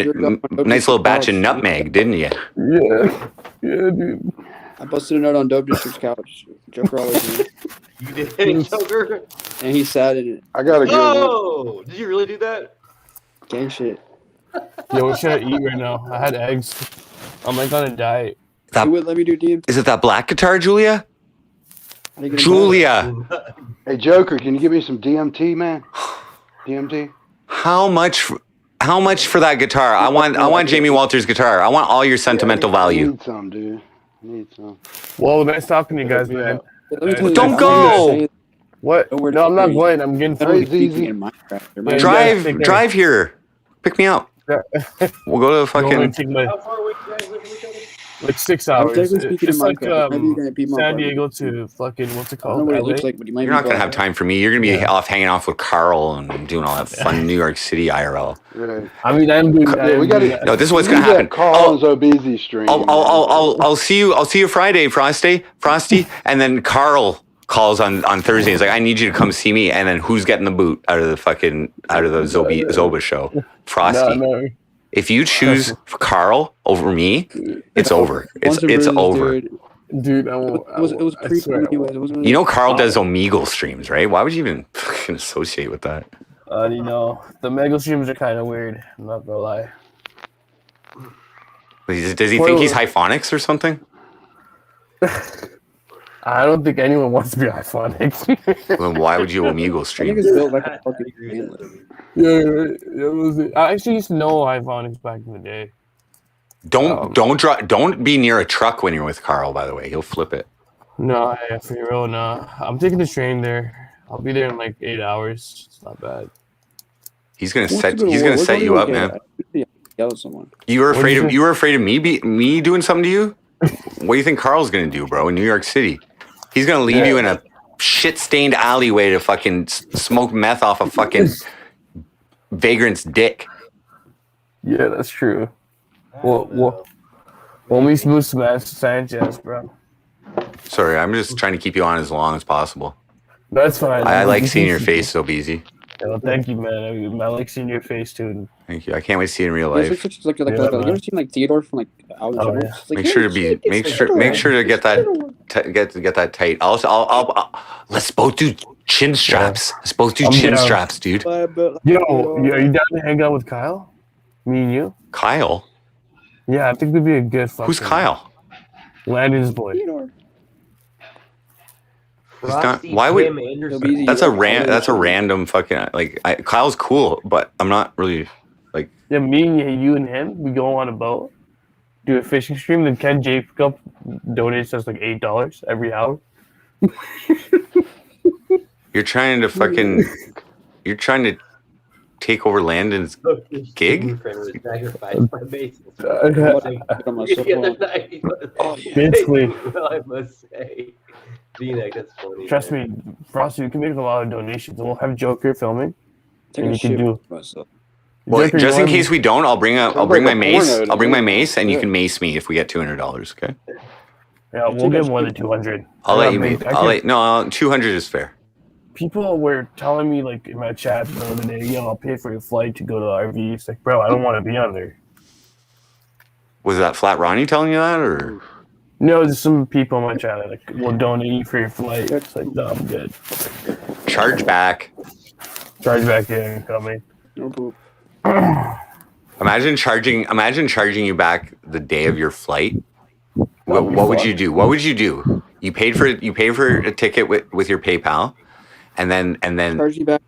of nutmeg, didn't you? Yeah, dude. I busted a nut on Dope District's couch. Joker always knew. you did it, Joker? And he sat in it. I gotta go. Oh, did you really do that? Gang shit. Yo, what should I eat right now? I had eggs. I'm like on a diet. He would let me do DMT. Is it that black guitar, Julia? I didn't get him Julia, Hey, Joker, can you give me some DMT, man? DMT? how much for that guitar? I want Jamie Walters' guitar. I want all your sentimental I value. need some, dude. I need some. Well, nice talking to you guys, man. Let me tell you Don't this, go! I'm What? Nowhere No, I'm not to going. I'm getting Hey, food. Zizi. in Minecraft. Yeah, Drive, drive here. Pick me up. We'll go to You want me fucking. to take my- How far away do you guys live from each other? Like 6 I'm hours. technically speaking It's in like Minecraft. Maybe you're gonna beat my San barbecue. Diego to fucking what's it I don't know called? what it LA? looks like, but you might You're be not gonna have bald. time for me. You're gonna be Yeah. off hanging off with Carl and doing all that fun New York City IRL. Right. I mean, I'm doing that. Yeah, we got to. No, this is what's gonna happen. Carl and Zobeezy stream. I'll see you Friday, Frosty, and then Carl calls on Thursday. He's like, I need you to come see me. And then who's getting the boot out of the Zoba show? Frosty. No. If you choose Carl over me, it's over. It's over. Dude, I won't. It was I swear I creepy. won't. You know Carl does Omegle streams, right? Why would you even fucking associate with that? You know, the mega streams are kind of weird. I'm not gonna lie. Does he think he's Hyphonics or something? I don't think anyone wants to be Hyphonics. Then why would you Omegle I stream? think it's built like a fucking painless. I actually used to know Hyphonics back in the day. Don't be near a truck when you're with Carl. By the way, he'll flip it. No, yeah, for real, no. I'm taking the train there. I'll be there in like 8 hours. It's not bad. He's gonna set you up, man. Yell at someone. You were afraid of me doing something to you? What do you think Carl's gonna do, bro? In New York City, he's gonna leave you in a shit-stained alleyway to fucking smoke meth off a fucking vagrant's dick. Yeah, that's true. Well, we smooth Sanchez, bro. Sorry, I'm just trying to keep you on as long as possible. That's fine. I like seeing your face, Zobeezy. Yeah, well, thank you, man. I like seeing your face too. Thank you. I can't wait to see you in real It's life. like, you ever seen like Theodore from like Out in the Jungle? It's like, Make sure to get that get that tight. I'll let's both do chin straps. Let's both do chin straps, dude. Yo, are you down to hang out with Kyle? Me and you? Kyle? Yeah, I think we'd be a good fucking... Who's Kyle? Landon's boy. He's not, why would that's a random fucking like Kyle's cool, but I'm not really like yeah. Me, you, and him, we go on a boat, do a fishing stream. Then Ken Jacob donates us like $8 every hour. You're trying to take over Landon's gig. Basically, I must say. That's funny. Trust me, Frosty, you can make a lot of donations. We'll have Joker filming, and you can do. Well, Joker, just in case we don't, I'll bring my mace. porno, I'll bring my mace, and you can mace me if we get $200. Okay. Yeah, we'll get more than 200. I'll let you. No, 200 is fair. People were telling me like in my chat the other day, yo, I'll pay for your flight to go to the RV. It's like, bro, I don't want to be on there. Was that Flat Ronnie telling you that, or? No, there's some people in my chat that like will donate you for your flight. It's like, no, I'm good. Charge back. Yeah, coming. Imagine charging you back the day of your flight. What would you do? What would you do? You paid for a ticket with your PayPal, and then charge you back.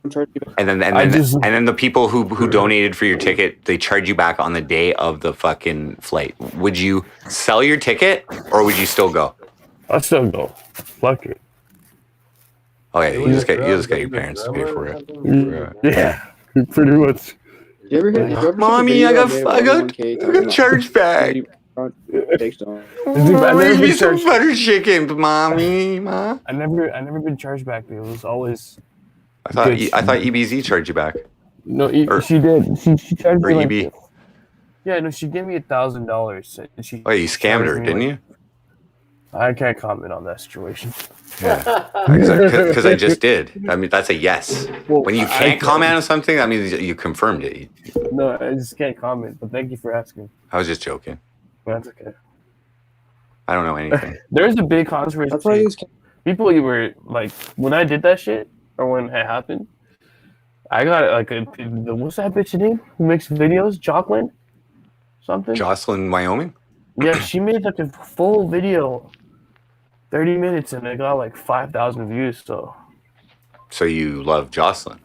And then the people who donated for your ticket, they charge you back on the day of the fucking flight. Would you sell your ticket or would you still go? I'll still go. Fuck it. Okay, you just get your parents to pay for it. Yeah, pretty much. You ever heard Mommy, I got charged back. Give me some butter chicken, mommy. Ma. I never been charged back. It was always. I thought EBZ charged you back. No, she did. She charged me EB. like. Yeah, no, she gave me $1,000. Wait, you scammed her, didn't you? I can't comment on that situation. Yeah, because I just did. I mean, that's a yes. Well, when you can't comment on something, that means you confirmed it. No, I just can't comment. But thank you for asking. I was just joking. That's okay. I don't know anything. There's a big controversy. People were like, when I did that shit, or when it happened, I got like what's that bitch's name who makes videos? Jocelyn? Something? Jocelyn, Wyoming? Yeah, she made like a full video, 30 minutes, and it got like 5,000 views. So you love Jocelyn?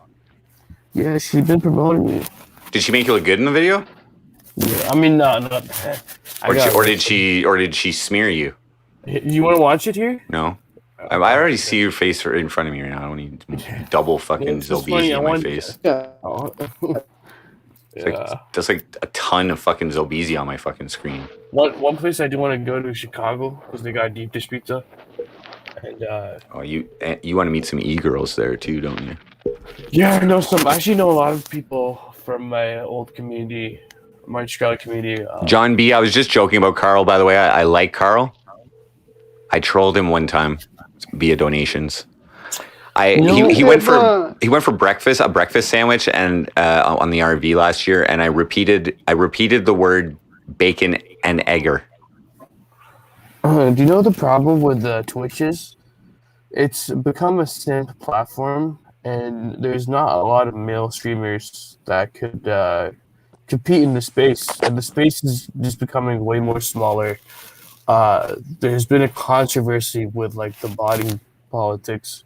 Yeah, she's been promoting me. Did she make you look good in the video? Yeah, I mean, not. Or did she smear you? You want to watch it here? No. I already see your face in front of me right now. I don't need double fucking Zobeezy in my face. Yeah. It's like there's like a ton of fucking zobeezy on my fucking screen. One place I do want to go to is Chicago because they got deep dish pizza. And you want to meet some e-girls there too, don't you? yeah, I know some. I actually know a lot of people from my old community, my Chicago community. John B. I was just joking about Carl, by the way. I like Carl. I trolled him one time via donations. He went for breakfast, a breakfast sandwich, and on the RV last year, and I repeated the word bacon and egger. Do you know the problem with Twitch is? It's become a simp platform, and there's not a lot of male streamers that could compete in the space, and the space is just becoming way more smaller. There's been a controversy with like the body politics.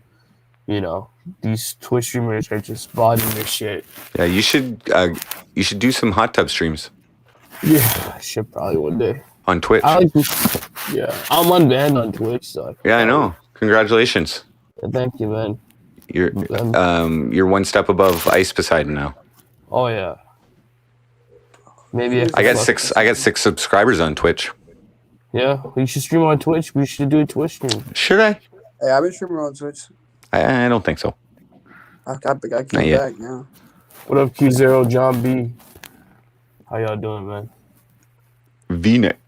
You know, these Twitch streamers are just bodying their shit. Yeah, you should do some hot tub streams. Yeah, I should probably one day. On Twitch. I'm unbanned on Twitch, so I know. Congratulations. Thank you, man. You're one step above Ice Poseidon now. Oh yeah. Maybe I got six subscribers on Twitch. Yeah, you should stream on Twitch. We should do a Twitch stream. Should I? Hey, I've been streaming on Twitch. I don't think so. I came back now. What up, Q0, John B? How y'all doing, man? V-neck.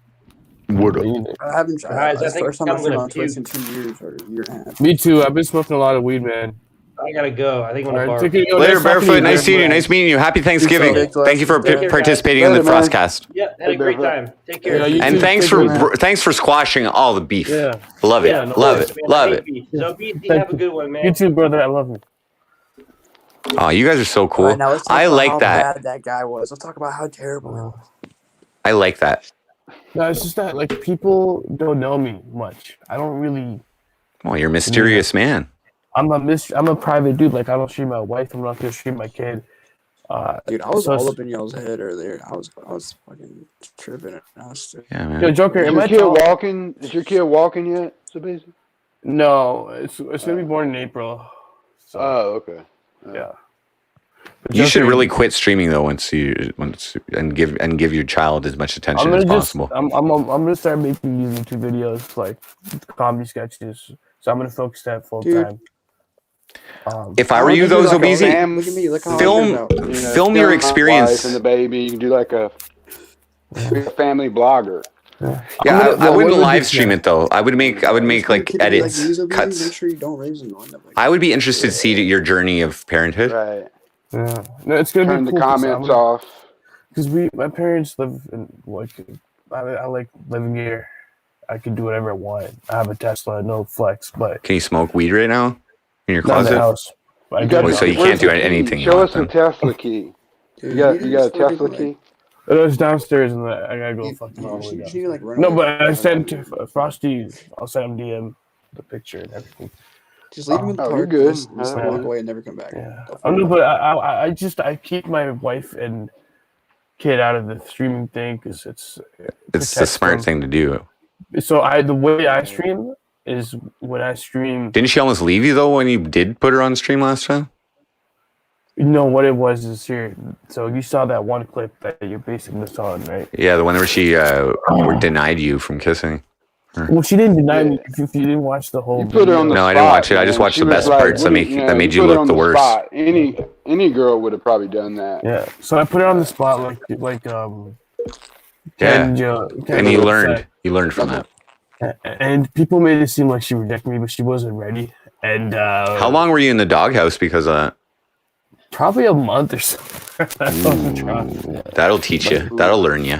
What up? I haven't tried. Guys, I think First time I've I'm been gonna on Twitch puke. in 2 years or a year and a half. Me too. I've been smoking a lot of weed, man. I gotta go. I think I'm gonna Alright, barf. take it- Later, Barefoot. Nice seeing you. Nice meeting you. Happy Thanksgiving. Thank you for participating in the FrostCAST. Yeah, had a great time. Take care. And thanks for squashing all the beef. Yeah. Love it. Yeah, no Love worries, it. man. Love I it. hate beef. So, BZ, have a good one, man. You too, brother. I love you. Oh, you guys are so cool. Alright, now let's talk I about like how that. bad that guy was. Let's talk about how terrible he was. I like that. No, it's just that like people don't know me much. I don't really. Well, you're a mysterious man. I'm a private dude. Like I don't stream my wife. I'm not gonna stream my kid. Dude, I was so all up in y'all's head earlier. I was fucking tripping. Yeah, man. Yo, Joker, Is your kid walking? Is your kid walking yet, Zobeezy? No, it's gonna be born in April. So, Oh, okay. Yeah. You should really quit streaming though once and give your child as much attention as possible. I'm gonna start making these YouTube videos like comedy sketches. So I'm gonna focus that full time. If I were you though, Zobeezy, film your experience. And the baby, you can do like a family blogger. Yeah, I wouldn't live stream it though. I would make like edits, cuts. Make sure you don't raise them on them. I would be interested to see your journey of parenthood. Right. Yeah. No, it's gonna Turn be the cool comments off. because my parents live in like I like living here. I can do whatever I want. I have a Tesla, no flex, but Can you smoke weed right now in your not in closet? the house. I You got got so you can't do anything. Show us the Tesla key. You got a Tesla key? It was downstairs, and I gotta go fucking all the way down. No, but I sent Frosty. I'll send him DM the picture and everything. Just leave him in the you're park. good. Just walk away and never come back. Yeah. I know, but I keep my wife and kid out of the streaming thing because It's the smart thing to do. So the way I stream is when I stream. Didn't she almost leave you though when you did put her on stream last time? You know what it was this year. So you saw that one clip that you're basing this on, right? Yeah, the one where she denied you from kissing. her. Well, she didn't deny me if you didn't watch the whole. Put her on the No, spot, I didn't watch it. I man. just watched She the was best like, parts that what do you- made you you put her look on the worst. spot. Any girl would have probably done that. Yeah. So I put her on the spot like Yeah. Ken And you was learned. upset. You learned from that. And people made it seem like she rejected me, but she wasn't ready. And How long were you in the doghouse because of that? probably a month or so. That'll teach you. That'll learn you.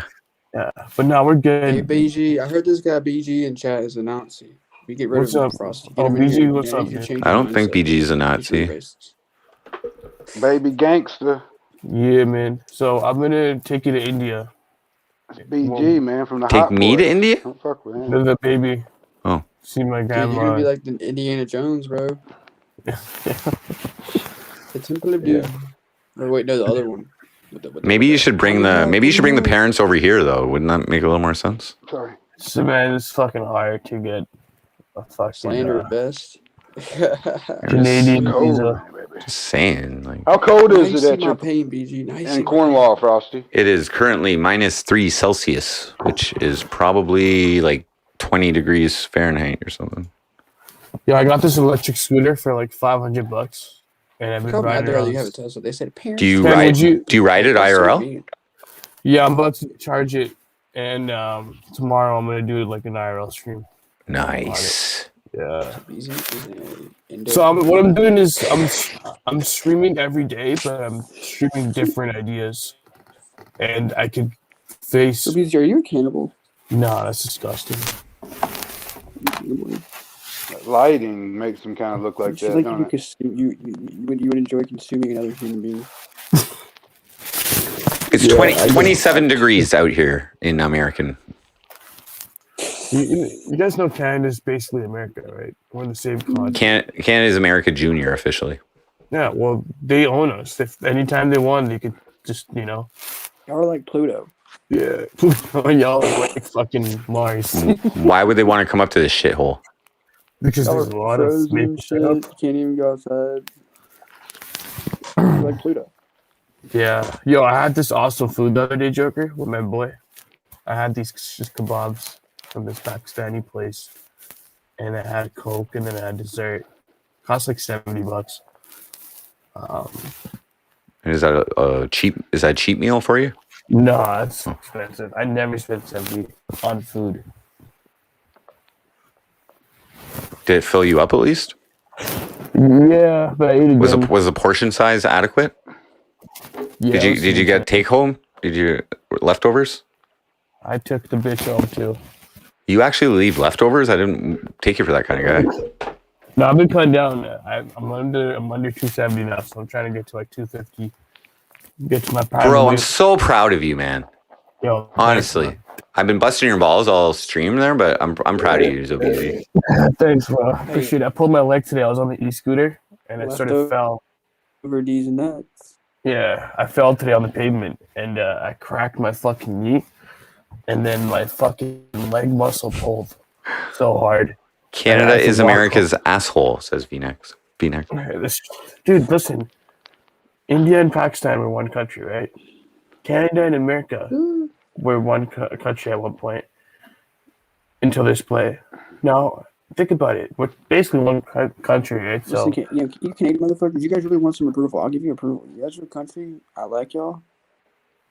Yeah, but no, we're good. Hey, BG, I heard this guy BG in chat is a Nazi. We get rid What's of him, up? Frosty. Oh, Get him in BG, here. what's Yeah, up, he can man? change I his don't think mindset. BG's a Nazi. Baby gangster. Yeah, man. So I'm gonna take you to India. BG, man, from the Take hot me to boys. India? Don't fuck with him. There's a baby. Oh. See my Dude, you're gonna grandma. be like the Indiana Jones, bro. The Temple of Doom. Or wait, no, the other one. Maybe you should bring the parents over here though. Wouldn't that make a little more sense? Sorry. So man, it's fucking hard to get a fucking Slander at best. Canadian Cold, visa. Just saying, like. How cold is Nice it in at my your pain, BG. Nice in Cornwall, Frosty? It is currently -3 Celsius, which is probably like 20 degrees Fahrenheit or something. Yeah, I got this electric scooter for like $500, and I've been How mad riding they are that around. you have a Tesla. They said parents. Do you Ken, ride? would you- Do you ride it That's so IRL? mean. Yeah, I'm about to charge it, and tomorrow I'm gonna do like an IRL stream. Nice. Yeah. Easy, So what I'm doing is I'm streaming every day, but I'm streaming different ideas, and I could face. So, BG, are you a cannibal? No, that's disgusting. That lighting makes them kind of look like that, Like don't you, it? consume, you would enjoy consuming another human being. It's 27 degrees out here in American. You guys know Canada's basically America, right? We're in the same continent. Canada is America Junior officially. Yeah, well, they own us. If anytime they want, they could just, Y'all are like Pluto. Yeah, y'all are like fucking Mars. Why would they want to come up to this shithole? Because Y'all there's are a lot of frozen maple shit. syrup. Can't even go outside. You're like Pluto. Yeah, yo, I had this awesome food the other day, Joker, with my boy. I had these just kebabs from this Pakistani place, and I had Coke, and then I had dessert. Cost like $70. And is that a cheap? Is that a cheap meal for you? No, it's expensive. I never spent 70 on food. Did it fill you up at least? Yeah, but I ate again. Was the portion size adequate? Yeah, Did you get take home? Did you leftovers? I took the bitch home too. You actually leave leftovers? I didn't take you for that kind of guy. No, I've been cutting down. I'm under 270 now, so I'm trying to get to like 250. Get to my prime. Bro, I'm so proud of you, man. Yo, honestly, I've been busting your balls all stream there, but I'm proud of you, zobeezy. Thanks, bro. Appreciate it. I pulled my leg today. I was on the e-scooter and I sort of fell. Over D's and nuts. Yeah, I fell today on the pavement and I cracked my fucking knee, and then my fucking leg muscle pulled so hard. Canada is America's asshole, says V-Nex. Dude, listen. India and Pakistan were one country, right? Canada and America were one country at one point until this play. Now, think about it. We're basically one country, right? So, Listen, you Canadian motherfuckers, you guys really want some approval? I'll give you approval. You guys are a country. I like y'all.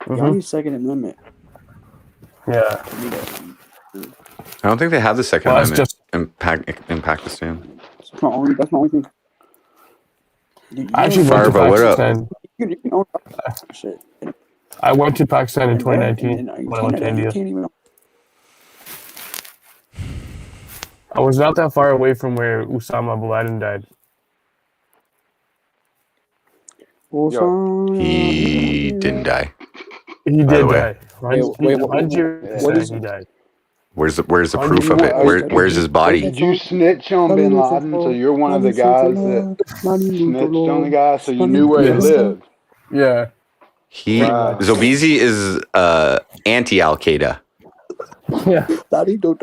Y'all need Second Amendment. Yeah. I don't think they have the Second Well, Amendment in Pakistan. That's my only thing. I actually went to Pakistan. You can own shit. I went to Pakistan in 2019 when I went to India. I was not that far away from where Osama bin Laden died. He didn't die. He did die. He died. Where's the proof of it? Where's his body? Did you snitch on Bin Laden? So you're one of the guys that snitched on the guy, so you knew where he lived. Yeah. Zobeezy is anti Al Qaeda. Yeah. Daddy do.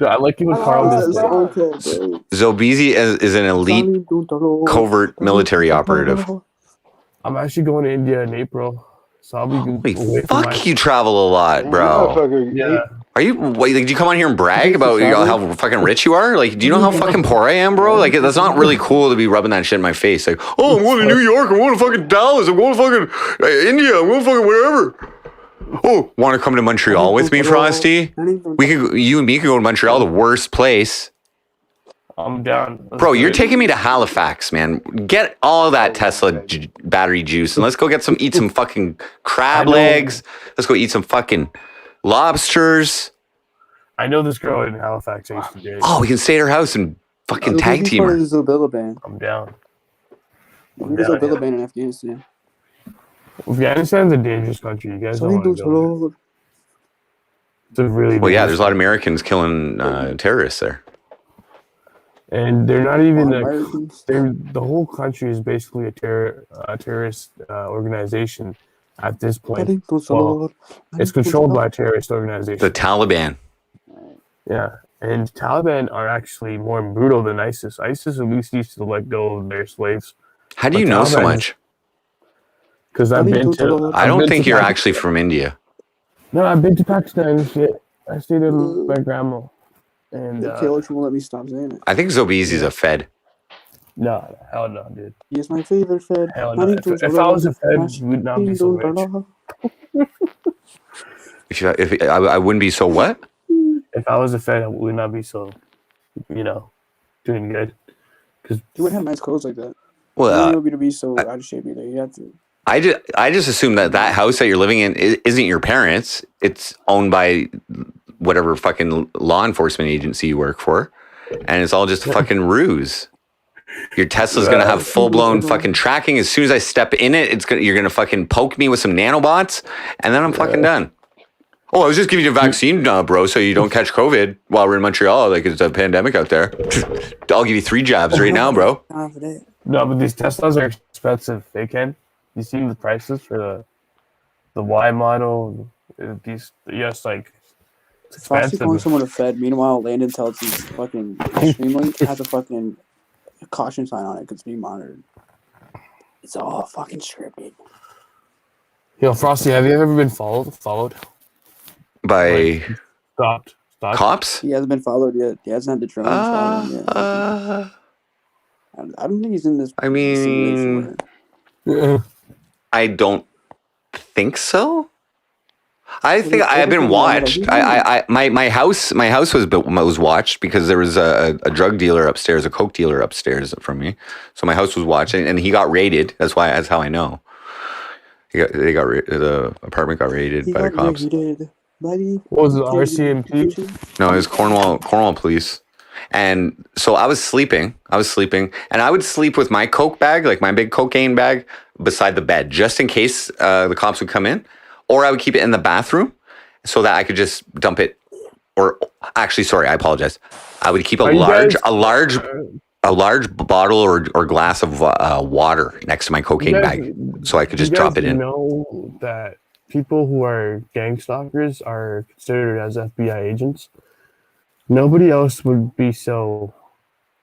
I like you when Carl does Zobeezy is an elite covert military operative. I'm actually going to India in April, so I'll be away from Fuck, you travel a lot, bro. Yeah. Are you? Wait, like, do you come on here and brag about how fucking rich you are? Like, do you know how fucking poor I am, bro? Like, that's not really cool to be rubbing that shit in my face. Like, oh, I'm going to New York. I'm going to fucking Dallas. I'm going to fucking India. I'm going to fucking wherever. Oh, want to come to Montreal with me, Frosty? You and me could go to Montreal, the worst place. I'm down. Bro, you're taking me to Halifax, man. Get all that Tesla battery juice and let's go eat some fucking crab legs. Let's go eat some fucking lobsters. I know this girl in Halifax I used to date. Oh, we can stay at her house and fucking tag team her. I'm down. There's a Zobilla ban in Afghanistan. Afghanistan's a dangerous country. You guys don't want to go there. It's a really well, yeah, there's a lot of Americans killing terrorists there. And they're not even the whole country is basically a terrorist organization. at this point. Well, it's controlled by a terrorist organization. The Taliban. Yeah, and Taliban are actually more brutal than ISIS. ISIS at least used to let go of their slaves. How do you know so much? Because I've been to. I don't think you're actually from India. No, I've been to Pakistan and shit. I stayed with my grandma. And Taylor won't let me stop saying it. I think zobeezy's a Fed. No, hell no, dude. He is my favorite Fed. Hell no. If I was a Fed, you would not be so rich. If I wouldn't be so what? If I was a Fed, I would not be so, doing good. Because you wouldn't have nice clothes like that. Well, you wouldn't be so out of shape either. You have to. I just assume that house that you're living in isn't your parents'. It's owned by whatever fucking law enforcement agency you work for, and it's all just a fucking ruse. Your Tesla's gonna have full blown fucking tracking. As soon as I step in it, you're gonna fucking poke me with some nanobots, and then I'm fucking done. Oh, I was just giving you a vaccine, bro, so you don't catch COVID while we're in Montreal. Like it's a pandemic out there. I'll give you 3 jabs right now, bro. No, but these Teslas are expensive. They can. You see the prices for the Y model? These, yes, like it's expensive. Calling someone a Fed. Meanwhile, Landon tells his fucking stream link has a fucking caution sign on it because it's being monitored. It's all fucking scripted. Yo, Frosty, have you ever been followed? By stopped. Cops? He hasn't been followed yet. He hasn't had the drones yet. I don't think he's in this. I mean, I don't think so. I think I've been watched. My house was watched because there was a drug dealer upstairs, a coke dealer upstairs from me. So my house was watched, and he got raided. That's how I know. The apartment got raided by the cops. What was it, RCMP? No, it was Cornwall police. And so I was sleeping, and I would sleep with my coke bag, like my big cocaine bag, beside the bed, just in case the cops would come in. Or I would keep it in the bathroom so that I could just dump it. Or actually, sorry, I apologize. I would keep a large bottle or glass of water next to my cocaine bag, so I could just drop it in. You know that people who are gang stalkers are considered as FBI agents. Nobody else would be so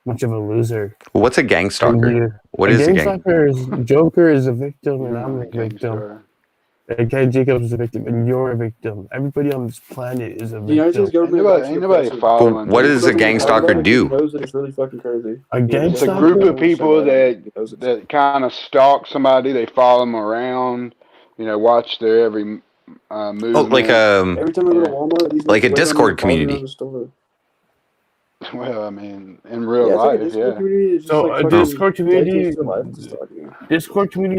much of a loser. Well, what's a gang stalker? What is a gang stalker? Joker is a victim, and I'm a victim. Okay, Jacob's is a victim, and you're a victim. Everybody on this planet is a victim. Ain't nobody following. What does a gang stalker do? It's really fucking crazy. It's a group of people that kind of stalk somebody. They follow them around. Watch their every move. Oh, like every time I go to Walmart, like a Discord community. Well, I mean, in real life, So a Discord community,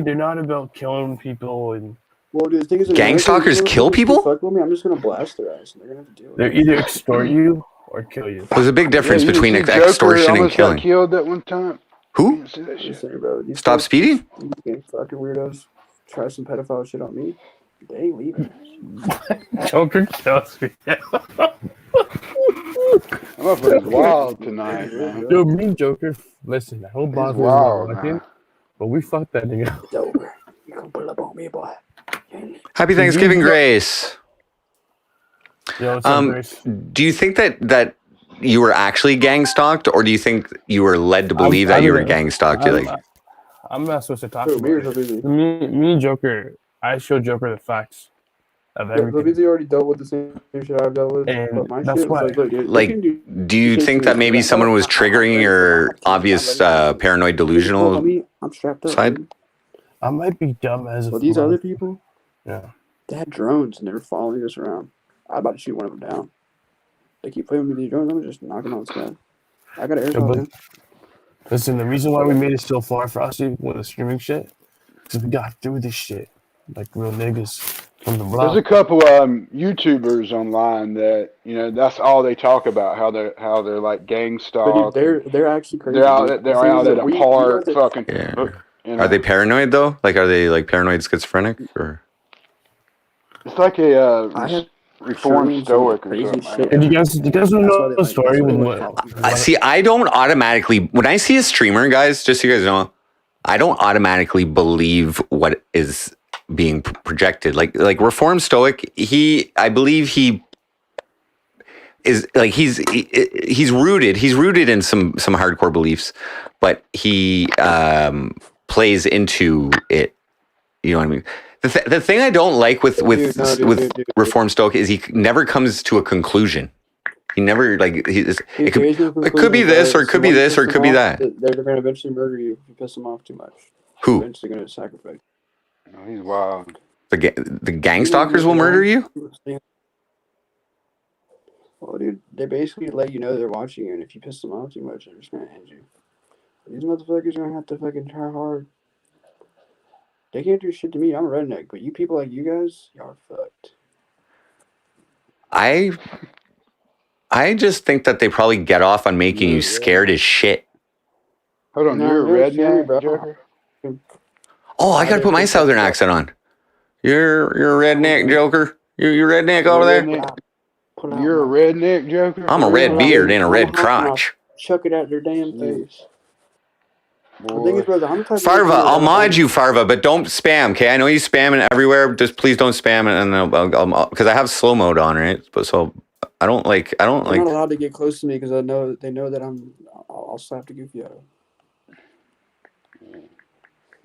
they're not about killing people and. Well, dude, the thing is, gang stalkers kill people? Fuck with me, I'm just gonna blast their ass, and they're gonna have to deal with it. They either extort you or kill you. There's a big difference between extortion and killing. Got killed that one time. Who? Stop speeding? You fucking weirdos try some pedophile shit on me. They ain't leaving. Joker kills me. I'm up for wild tonight, man. Yo, me and Joker, listen, I hope Bob was not looking, but we fucked that nigga. Joker, you can pull up on me, boy. Happy Thanksgiving, Grace. Yo, what's up, Grace? Do you think that you were actually gang stalked, or do you think you were led to believe that you were gang stalked? I'm not supposed to talk about it. Me and Joker, I showed Joker the facts of everything. He already dealt with the same shit I've dealt with. And my that's shit why. Do you think that maybe someone was triggering your obvious paranoid delusional side? I might be dumb as But these other people, yeah, they had drones and they were following us around. I'm about to shoot one of them down. They keep playing with these drones. I'm just knocking on the sky. I got an aircraft. Listen, the reason why we made it so far, Frosty, with the streaming shit, is we got through this shit like real niggas from the block. There's a couple YouTubers online that that's all they talk about, how they're like gang stalked. They're actually crazy. They're out at a park, fucking. Yeah. Are they paranoid though? Like, are they like paranoid schizophrenic or? It's like a reformed stoic or something. And you guys know the story with what? See, I don't automatically when I see a streamer, guys. Just so you guys know, I don't automatically believe what is being projected. Like Reformed Stoic, I believe he is like he's rooted in some hardcore beliefs, but he plays into it. You know what I mean? The thing I don't like with Reformed Stoic is he never comes to a conclusion. He never it could be this or it could be this or it could be that. They're going to eventually murder you if you piss them off too much. Who? They're eventually going to sacrifice. Oh, he's wild. The gang stalkers will murder you? Well, dude, they basically let you know they're watching you, and if you piss them off too much, they're just going to end you. These motherfuckers are going to have to fucking try hard. They can't do shit to me. I'm a redneck, but you people like you guys, y'all are fucked. I just think that they probably get off on making you scared as shit. Hold on, you're a redneck, Joker? Oh, I gotta put my southern accent on. You're a redneck, Joker. You're redneck over there? You're a redneck, Joker? I'm a red beard and a red crotch. Chuck it at their damn face. The thing is, brother, I'm the type of Farva, person I'll that- mod you, Farva, but don't spam, okay? I know you spam it everywhere. Just please don't spam it, and I'll because I have slow mode on, right? But so I don't like. They're not allowed to get close to me because they know that I'll slap the goofy out of them.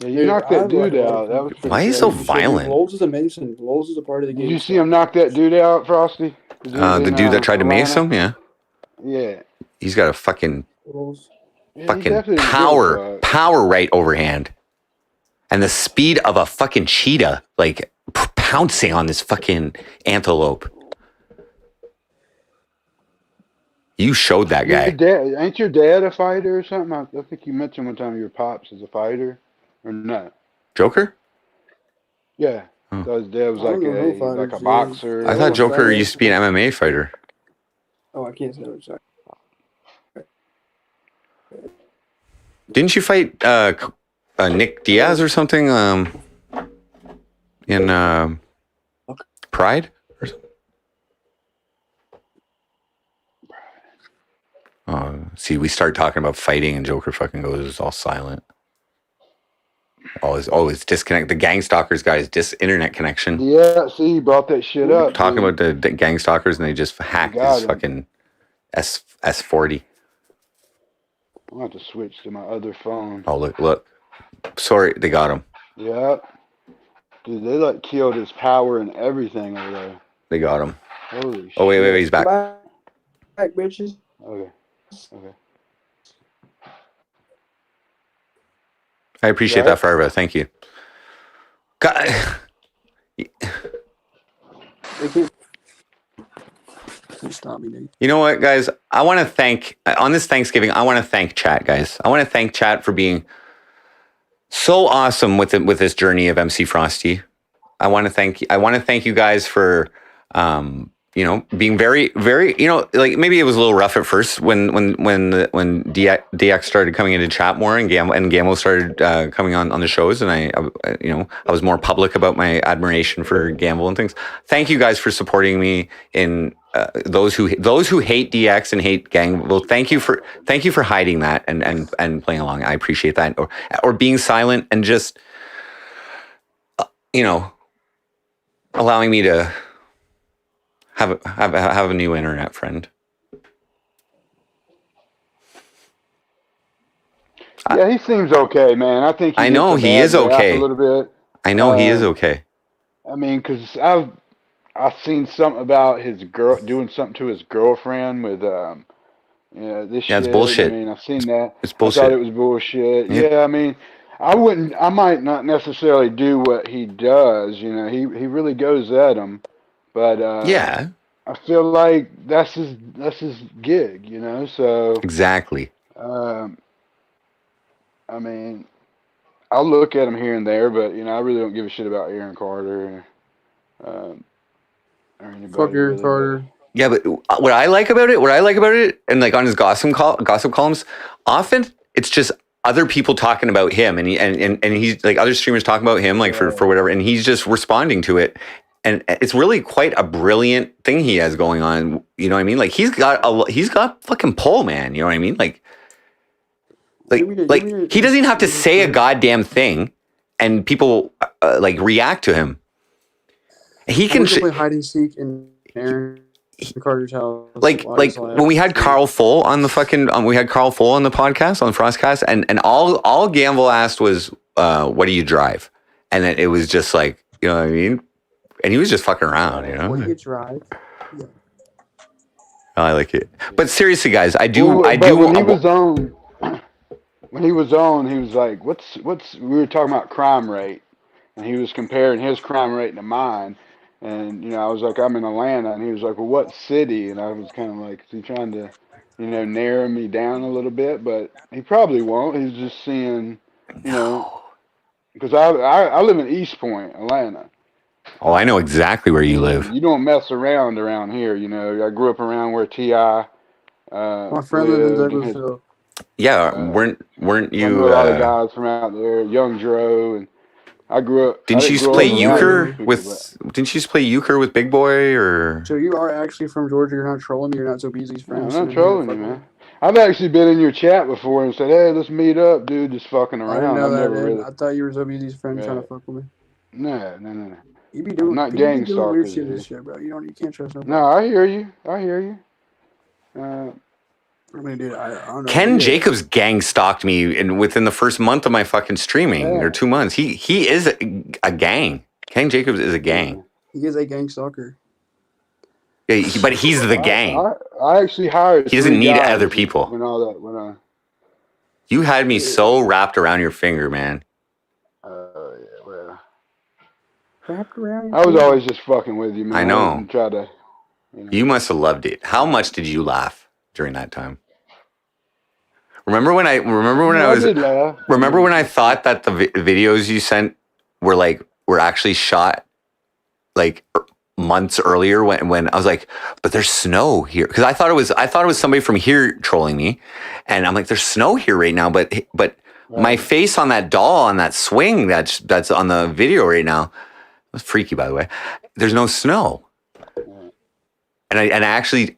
Yeah, you knocked that dude out. That was Why are you so violent? Lols is a Mason. Lols is a part of the game. Did you see him knock that dude out, Frosty? The dude that tried to mace him, yeah. Yeah. He's got a fucking definitely did power right overhand, and the speed of a fucking cheetah, like pouncing on this fucking antelope. You showed that guy. Ain't your dad a fighter or something? I think you mentioned one time your pops is a fighter, or not? Joker? Yeah. So his dad was like a boxer. I thought Joker used to be an MMA fighter. Oh, I can't say that. Sorry. Didn't you fight Nick Diaz or something in Pride? Or something? See, we start talking about fighting and Joker fucking goes all silent. Always disconnect. The gang stalkers guy's internet connection. Yeah, see, he brought that shit up. Talking about the gang stalkers and they just hacked his fucking S40. I'm going to have to switch to my other phone. Oh, look. Sorry, they got him. Yeah. Dude, they killed his power and everything over there. They got him. Holy shit. Oh, wait, he's back. Back, bitches. Okay. I appreciate that, Farva. Thank you. God. Stop me, dude. You know what, guys? I want to thank, on this Thanksgiving, I want to thank chat, guys. I want to thank chat for being so awesome with this journey of MC Frosty. I want to thank you guys for, being very, very, like maybe it was a little rough at first when DX started coming into chat more and Gamble started coming on the shows, and I was more public about my admiration for Gamble and things. Thank you guys for supporting me in those who hate DX and hate Gang. Well, thank you for hiding that and playing along. I appreciate that, or being silent and just allowing me to have a new internet friend. Yeah, he seems okay, man. I think I know he is okay. A little bit. I know he is okay. I mean, because I've seen something about his girl doing something to his girlfriend with this shit. Yeah, it's bullshit. I mean, I've seen that. It's bullshit. I thought it was bullshit. Yeah, I mean, I might not necessarily do what he does. He really goes at him. But yeah, I feel like that's his gig, So exactly. I mean, I'll look at him here and there, but I really don't give a shit about Aaron Carter or anybody. Fuck Aaron Carter. Yeah, but what I like about it, and like on his gossip columns, often it's just other people talking about him, and he's like other streamers talking about him, like for whatever, and he's just responding to it. And it's really quite a brilliant thing he has going on. You know what I mean? Like he's got fucking pull, man. You know what I mean? Like he doesn't have to say a goddamn thing, and people like react to him. He can play hide and seek in Aaron Carter's house. like when we had Carl Full on the fucking we had Carl Full on the podcast on FrostCAST, and all Ganval asked was what do you drive, and then it was just like, you know what I mean, and he was just fucking around, you know. What do you drive? Yeah. Oh, I like it, but seriously, guys, I But do. when he was on, he was like, what's? We were talking about crime rate, and he was comparing his crime rate to mine. And, you know, I was like, I'm in Atlanta. And he was like, well, what city? And I was kind of like, is he trying to, you know, narrow me down a little bit? But he probably won't. He's just seeing, you know, because I live in East Point, Atlanta. Oh, I know exactly where you live. You don't mess around here, you know. I grew up around where T.I. My friend lived in Douglasville. Yeah, weren't you? I know a lot of guys from out there, Young Dro, and I grew up. Didn't you used to play euchre with? Didn't you used to play euchre with Big Boy or? So you are actually from Georgia. You're not trolling me. You're not zobeezy's friend. I'm not trolling you, man. I've actually been in your chat before and said, "Hey, let's meet up, dude." Just fucking around. I didn't know I've that. never really. I thought you were zobeezy's friend trying to fuck with me. No. You be doing. I'm not you gang be doing weird stalkers, shit, dude. shit, bro. You can't trust nobody. No, I hear you. I mean, dude, I don't know. Ken Jacobs gang stalked me within the first month of my fucking streaming or 2 months. He is a gang. Ken Jacobs is a gang. He is a gang stalker. Yeah, but he's the gang. I actually hired. He doesn't 3 need guys other people. When all that, when I. You had me so wrapped around your finger, man. Yeah, well. Wrapped around. I was always just fucking with you, man. I know. didn't try to. You must have loved it. How much did you laugh during that time? Remember when I thought that the videos you sent were actually shot like months earlier when I was like, but there's snow here, because I thought it was somebody from here trolling me, and I'm like, there's snow here right now, but my face on that doll on that swing that's on the video right now, it was freaky, by the way. There's no snow, and I actually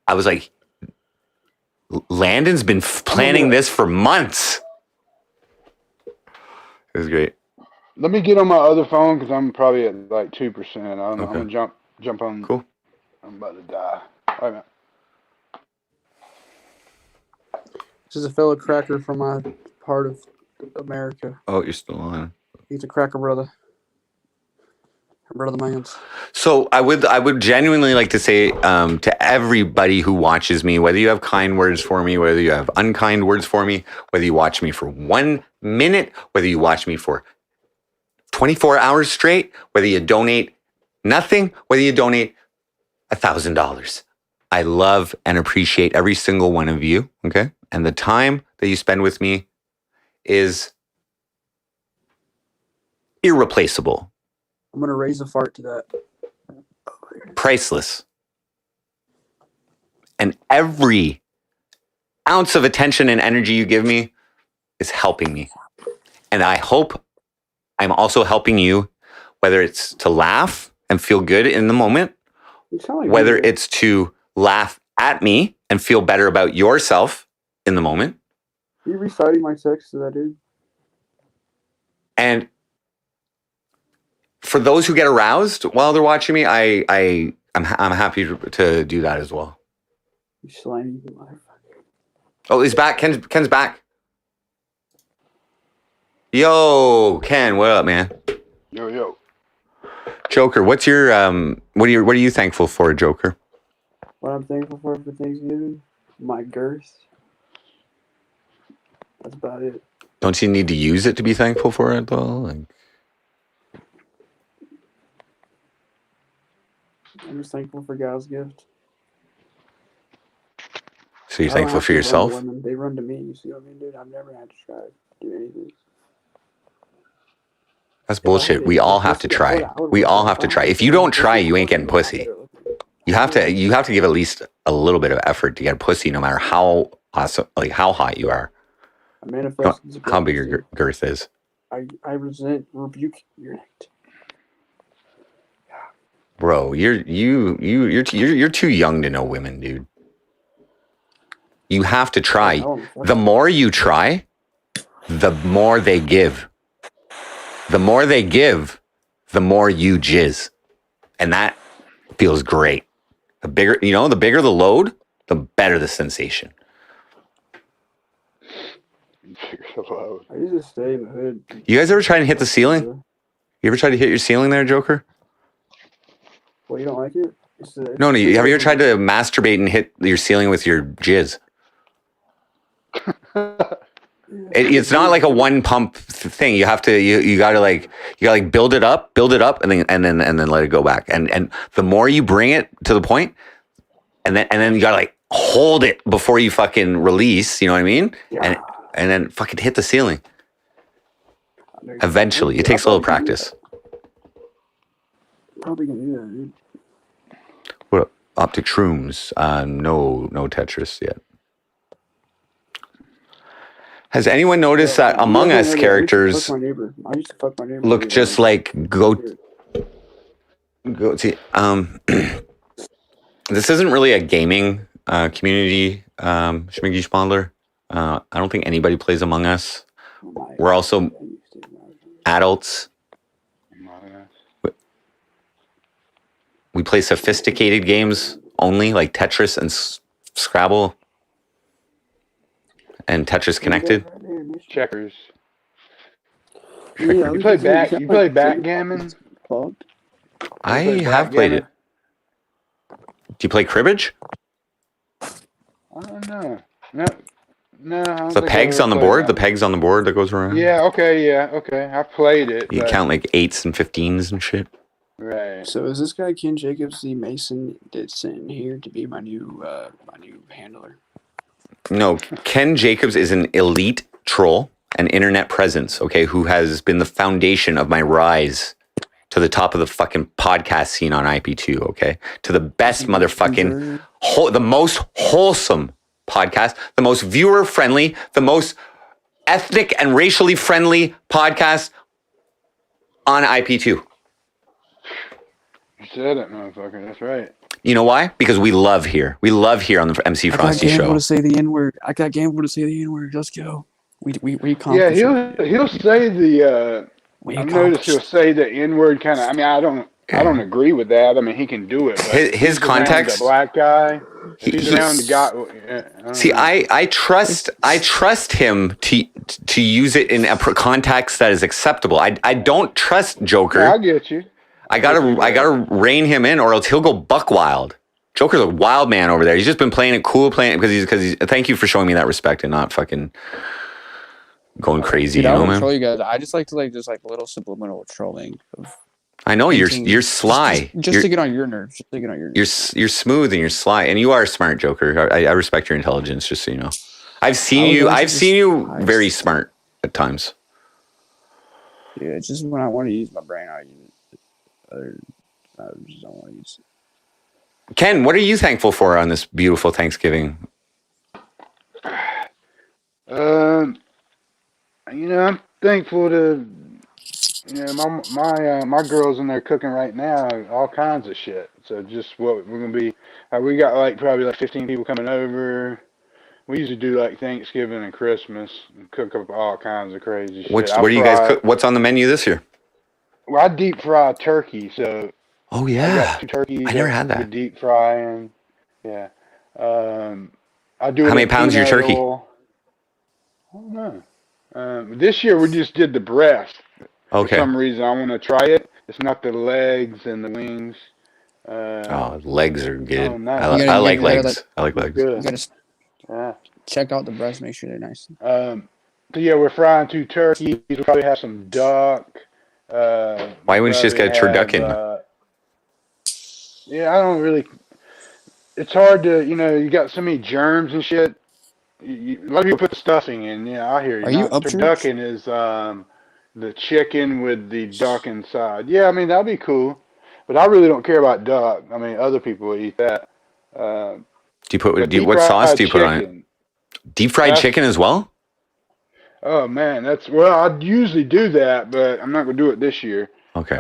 I was like, Landon's been planning this for months. It was great. Let me get on my other phone because I'm probably at like 2%. I don't know. Okay. I'm gonna jump on. Cool. I'm about to die. All right, man. This is a fellow cracker from my part of America. Oh, you're still on. He's a cracker brother. Brother man's. So I would genuinely like to say to everybody who watches me, whether you have kind words for me, whether you have unkind words for me, whether you watch me for 1 minute, whether you watch me for 24 hours straight, whether you donate nothing, whether you donate $1,000. I love and appreciate every single one of you, okay? And the time that you spend with me is irreplaceable. I'm gonna raise a fart to that. Priceless. And every ounce of attention and energy you give me is helping me. And I hope I'm also helping you, whether it's to laugh and feel good in the moment, whether it's to laugh at me and feel better about yourself in the moment. Are you reciting my text to that dude? And for those who get aroused while they're watching me, I'm happy to do that as well. You slimy motherfucker. Oh, he's back. Ken's back. Yo, Ken, what up, man? Yo. Joker, what's your what are you thankful for, Joker? What I'm thankful for Thanksgiving? My girth. That's about it. Don't you need to use it to be thankful for it though? Like, I'm just thankful for God's gift. so you're thankful for yourself? They run to me. You see what I mean, dude? I've never had to try to do anything. That's bullshit. We all have to try. We all have to try. If you don't try, you ain't getting pussy. You have to give at least a little bit of effort to get pussy, no matter how awesome, like how hot you are. I manifest how big your girth is. I rebuke your night. Bro, you're too young to know women, dude. You have to try. The more you try, the more they give. the more they give, the more you jizz. And that feels great. The bigger the load, the better the sensation. I used to stay in the hood. You guys ever try to hit the ceiling? You ever try to hit your ceiling there, Joker? Well, you don't like it? No. Have you ever tried to masturbate and hit your ceiling with your jizz? It's not like a one pump thing. You have to you gotta build it up and then let it go back. And the more you bring it to the point, and then you gotta like hold it before you fucking release. You know what I mean? Yeah. And then fucking hit the ceiling. Eventually, it takes a little practice. Probably gonna do that, dude. What optic shrooms? No Tetris yet. Has anyone noticed that Among Us characters look just like see? This isn't really a gaming community, Schmiggy Spondler. I don't think anybody plays Among Us. We're also adults. We play sophisticated games only, like Tetris and Scrabble. And Tetris Connected. Checkers. You play backgammon? I have played it. Do you play cribbage? I don't know. No. The pegs on the board? The pegs on the board that goes around? Yeah, okay. I've played it. You count like 8s and 15s and shit. Right. So is this guy Ken Jacobs the Mason that's sitting here to be my new handler? No, Ken Jacobs is an elite troll and internet presence, okay, who has been the foundation of my rise to the top of the fucking podcast scene on IP2, okay? To the best motherfucking, the most wholesome podcast, the most viewer-friendly, the most ethnic and racially friendly podcast on IP2. You said it, motherfucker. That's right. You know why? Because we love here. We love here on the MC Frosty Show. I got Gamble to say the N-word. Let's go. We yeah, he'll say the. I've noticed he'll say the N-word kind of. I mean, I don't agree with that. I mean, he can do it. But his context. The black guy. He's around the guy. See, I trust him to use it in a context that is acceptable. I don't trust Joker. Yeah, I get you. I gotta rein him in, or else he'll go buck wild. Joker's a wild man over there. He's just been playing it cool, because he's. Thank you for showing me that respect and not fucking going crazy. Dude, I don't man? troll you guys. I just like to little subliminal trolling. I know you're sly. Just to get on your nerves. You're smooth and you're sly, and you are smart, Joker. I respect your intelligence. Just so you know, I've seen you very smart at times. Yeah, just when I want to use my brain, I use it. I just don't want to use it. Ken, what are you thankful for on this beautiful Thanksgiving? I'm thankful to, my girls in there cooking right now, all kinds of shit. So just what we're gonna be, we got probably 15 people coming over. We usually do Thanksgiving and Christmas and cook up all kinds of crazy shit. What do you guys cook? What's on the menu this year? Well, I deep fry turkey, so. Oh yeah. I got 2 turkeys. I never had that. Deep frying. Yeah. I do. How many pounds is your turkey? Oil. I don't know. This year we just did the breast. Okay. For some reason I want to try it. It's not the legs and the wings. Legs are good. Oh, nice. I like legs. I like legs. Good. You gotta check out the breast. Make sure they're nice. So yeah, we're frying 2 turkeys. We'll probably have some duck. Why wouldn't you just get a turducken? Yeah, I don't really. It's hard to, you got so many germs and shit. A lot of people put the stuffing in. Yeah, I hear you. Are you up turducken is the chicken with the duck inside. Yeah, I mean that'd be cool, but I really don't care about duck. I mean, other people would eat that. What sauce do you put on it? Deep fried chicken as well? Oh man, I'd usually do that, but I'm not gonna do it this year. Okay.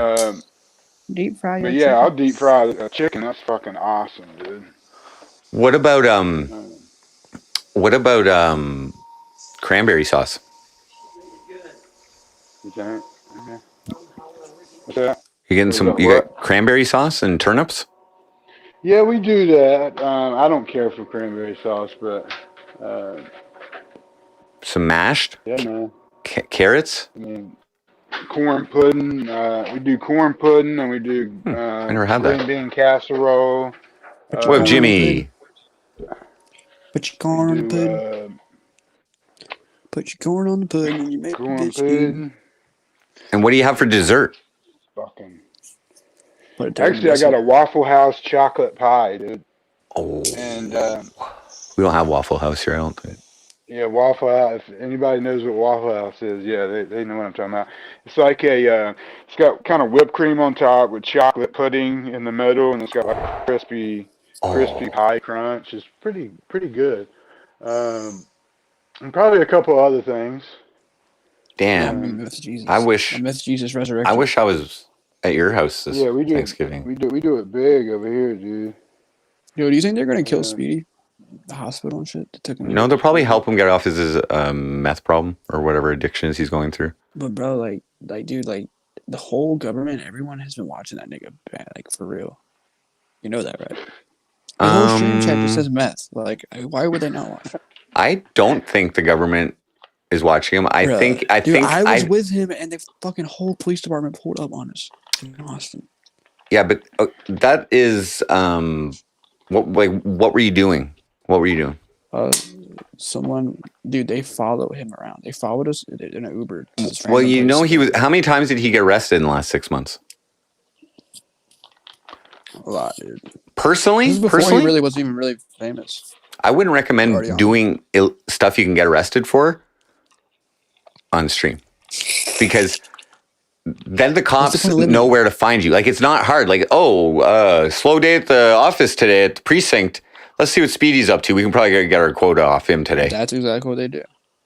Deep fry your chicken. Yeah, I'll deep fry a chicken. That's fucking awesome, dude. What about cranberry sauce? Okay. What's that? You getting some? You got cranberry sauce and turnips? Yeah, we do that. I don't care for cranberry sauce, but Some mashed? yeah, man. Carrots? I mean, corn pudding. We do corn pudding, and we do I never had green that. bean casserole. Whoa, Jimmy! Put your corn on the pudding. Put your corn on the pudding, and you make corn the bitch pudding. And what do you have for dessert? Fucking. Put Actually, I got a Waffle House chocolate pie, dude. Oh. And We don't have Waffle House here, I don't think. yeah, Waffle House. If anybody knows what Waffle House is, yeah, they know what I'm talking about. It's like it's got kind of whipped cream on top with chocolate pudding in the middle, and it's got like a crispy pie crunch. It's pretty good. And probably a couple other things. Damn. Myth Jesus. I wish. Myth Jesus resurrection. I wish I was at your house this we do Thanksgiving. We do it big over here, dude. Yo, do you think they're gonna kill Speedy? The hospital and shit. They took him. No, they'll probably help him get off his meth problem or whatever addictions he's going through. But bro, like, dude, like, the whole government, everyone has been watching that nigga, like, for real. You know that, right? The whole stream chat just says meth. Like, why would they not watch? I don't think the government is watching him. I think I was with him, and the fucking whole police department pulled up on us in Austin. Yeah, but that is what were you doing? What were you doing? Someone, dude, they follow him around. They followed us in an Uber. Well, you know, he was. How many times did he get arrested in the last 6 months? A lot, dude. Personally, This is before he really wasn't even really famous. I wouldn't recommend doing stuff you can get arrested for on stream, because then the cops know where to find you. Like, it's not hard. Like, slow day at the office today at the precinct. Let's see what Speedy's up to. We can probably get our quota off him today. That's exactly what they do.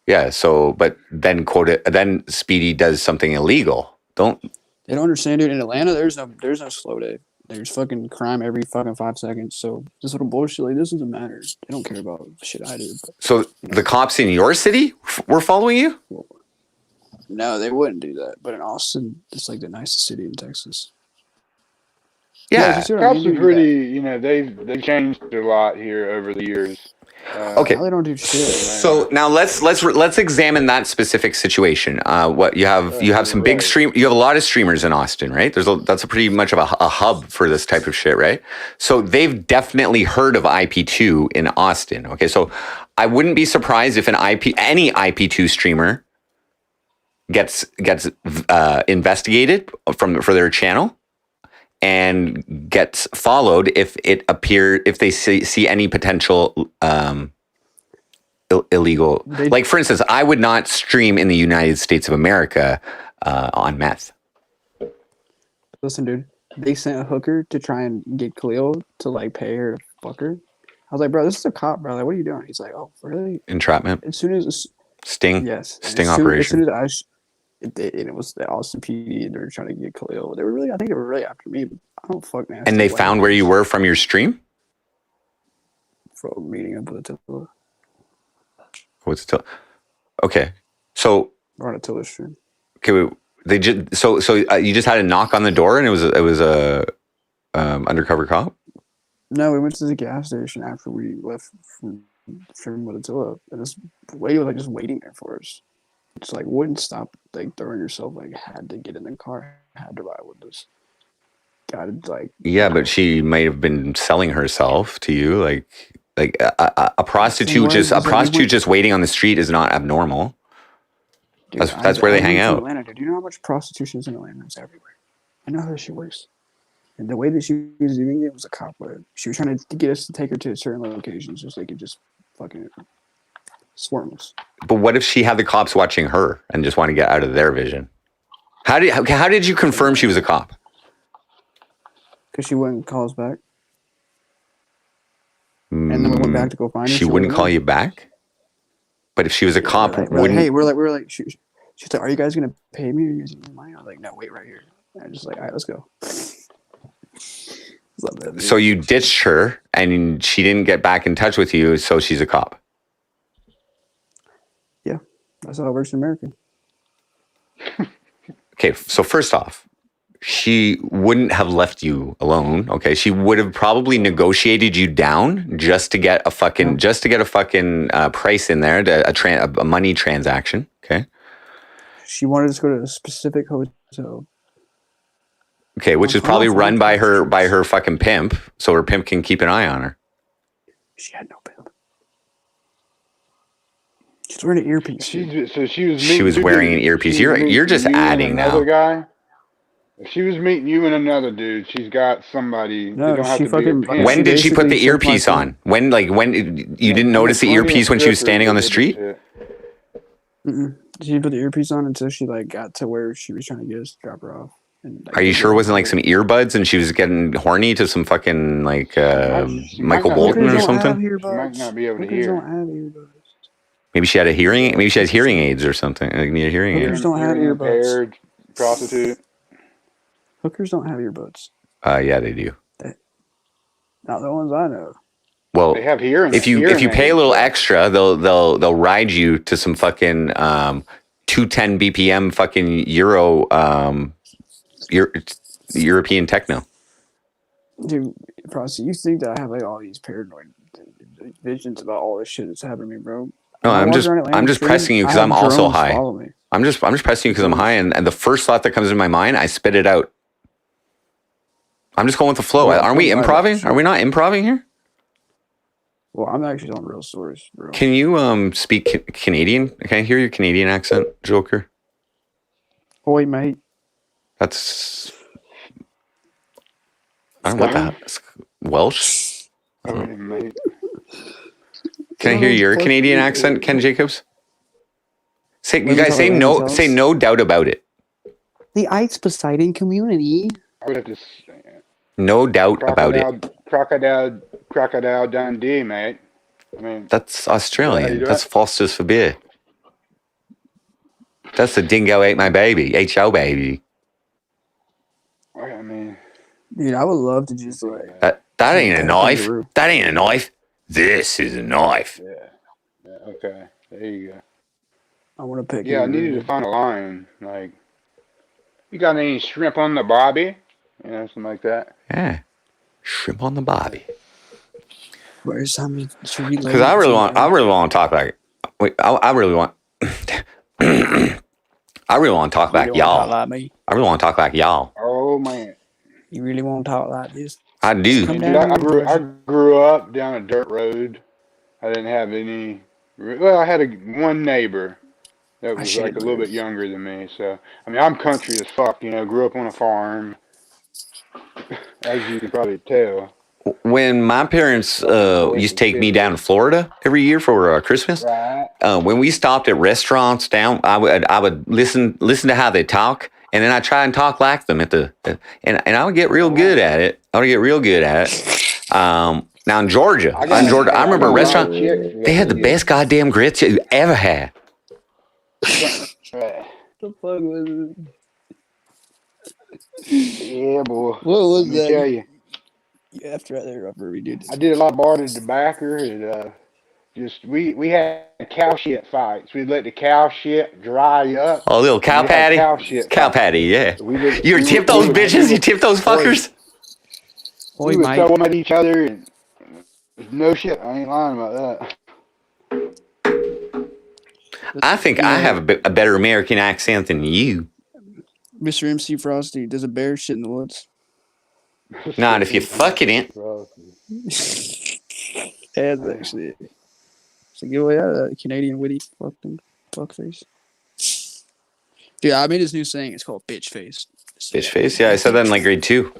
Yeah. So, but then then Speedy does something illegal. They don't understand, dude. In Atlanta, there's no slow day. There's fucking crime every fucking 5 seconds. So this little bullshit, like, this doesn't matter. They don't care about shit I do. But. So the cops in your city were following you? No, they wouldn't do that. But in Austin, it's like the nicest city in Texas. Yeah, cops are pretty. They've changed a lot here over the years. Okay. They don't do shit. So now let's examine that specific situation. What you have some big stream. You have a lot of streamers in Austin, right? That's pretty much of a hub for this type of shit, right? So they've definitely heard of IP2 in Austin. Okay, so I wouldn't be surprised if any IP2 streamer gets investigated for their channel and gets followed if they see any potential illegal. Like, for instance, I would not stream in the United States of America on meth. Listen, dude, they sent a hooker to try and get Khalil to, like, pay her to fuck her. I was like, bro, this is a cop, bro. Like, what are you doing? He's like, oh, really? Entrapment. As soon as sting. Yes. Sting operation. As soon as it was the Austin PD, and they were trying to get Khalil. I think they were really after me. But I don't fuck nasty. And they found where you were from your stream? From meeting up with Attila. What's Attila? Okay. So we're on Attila's stream. Okay, they just you just had a knock on the door and it was a undercover cop? No, we went to the gas station after we left from with Attila, and this lady was like just waiting there for us. Just like wouldn't stop like throwing herself, like had to get in the car, had to ride with us. Got like yeah, but she might have been selling herself to you, like a prostitute just waiting on the street is not abnormal. Dude, that's where they hang out. Atlanta, dude. You know how much prostitution is in Atlanta? It's everywhere. I know how this shit works. And the way that she was doing it was a cop way. She was trying to get us to take her to certain locations just so they could just fucking swarm us. But what if she had the cops watching her and just want to get out of their vision? How did you confirm she was a cop? Because she wouldn't call us back. And then we went back to go find her. She wouldn't call you back? But if she was a cop, wouldn't... Hey, we're like, she's like, are you guys going to pay me or using money? I was like, no, wait right here. And I'm just like, all right, let's go. So you ditched her and she didn't get back in touch with you, so she's a cop. Yeah, that's how it works in America. Okay, so first off, she wouldn't have left you alone. Okay, she would have probably negotiated you down just to get a fucking price in there, a money transaction. Okay. She wanted us to go to a specific hotel. Okay, which is probably run by her fucking pimp, so her pimp can keep an eye on her. She had no pimp. She's wearing an earpiece. She was wearing an earpiece. You're just adding now. Guy. If she was meeting you and another dude, she's got somebody. No, don't have she to be a fucking- pimp. When did she put the earpiece on? When you didn't notice the earpiece when she was standing on the street? Mm-mm. She didn't put the earpiece on until she like got to where she was trying to get us to drop her off. And, like, Are you sure it wasn't like some earbuds and she was getting horny to some fucking like Michael Bolton or something? She might not be able to Hookers hear. don't have earbuds. Maybe she had a hearing. Maybe she has hearing aids or something. Like need a hearing aid. Hookers don't have Hearing earbuds. impaired prostitute. Hookers don't have earbuds. Yeah, they do. Not the ones I know. Well, They have hearing. if you pay a little extra, they'll ride you to some fucking 210 BPM fucking European techno. Dude, Frosty, you think that I have like all these paranoid visions about all this shit that's happening to me, bro? No, When I I'm walk just around Atlantic Street, pressing you because I I'm have also drones high. follow me. I'm just pressing you because I'm high, and the first thought that comes in my mind, I spit it out. I'm just going with the flow. Yeah, Aren't we I'm improving? Are we not improving here? Well, I'm actually telling real stories, bro. Can you speak Canadian? Can I hear your Canadian accent, Joker? Oi, mate. That's I don't know what that Welsh. I don't know. Can I hear your Canadian accent, Ken Jacobs? Say, you guys say no. Say no doubt about it. The Ice Poseidon community. I would have to say No doubt about it. Crocodile Dundee, mate. I mean, That's how you Australian. do That's it? Foster's for beer. That's the dingo ate my baby. Ate your baby. I mean, Dude, I would love to just like. That ain't a knife. kangaroo. That ain't a knife. This is a knife. yeah, okay, there you go. I want to pick. Yeah, I needed to find a line. Like, you got any shrimp on the bobby? You know, something like that. Yeah. Shrimp on the bobby. Where's something? Because I really want to talk like. Wait, I really want. I really want to talk like y'all. Like me. I really want to talk like y'all. Oh man, You really want to talk like this? I do. Come dude, down I here, grew up down a dirt road. I didn't have any. Well, I had one neighbor that was like a little bit younger than me. So I mean, I'm country as fuck. You know, grew up on a farm, as you can probably tell. When my parents used to take me down to Florida every year for Christmas, when we stopped at restaurants down, I would listen to how they talk, and then I try and talk like them and I would get real good at it. Now in Georgia, I remember a restaurant. They had the best goddamn grits you ever had. The fuck was it? Yeah, boy. What was Let me that? tell you. You have to rather rubber we did. I did a lot of barter tobacco and just we had cow shit fights. We'd let the cow shit dry up. Oh, little cow and we'd have patty, Cow shit cow fights. patty, yeah. We You tip those bitches, you tip those fuckers. We would throw them at each other and no shit. I ain't lying about that. I think I have a better American accent than you. Mr. MC Frosty, does a bear shit in the woods? Not if you fucking it. That's actually it. So get away out of that Canadian witty fuck face. Dude, I made this new saying. It's called bitch face. Bitch face? Yeah, I said that in like grade 2.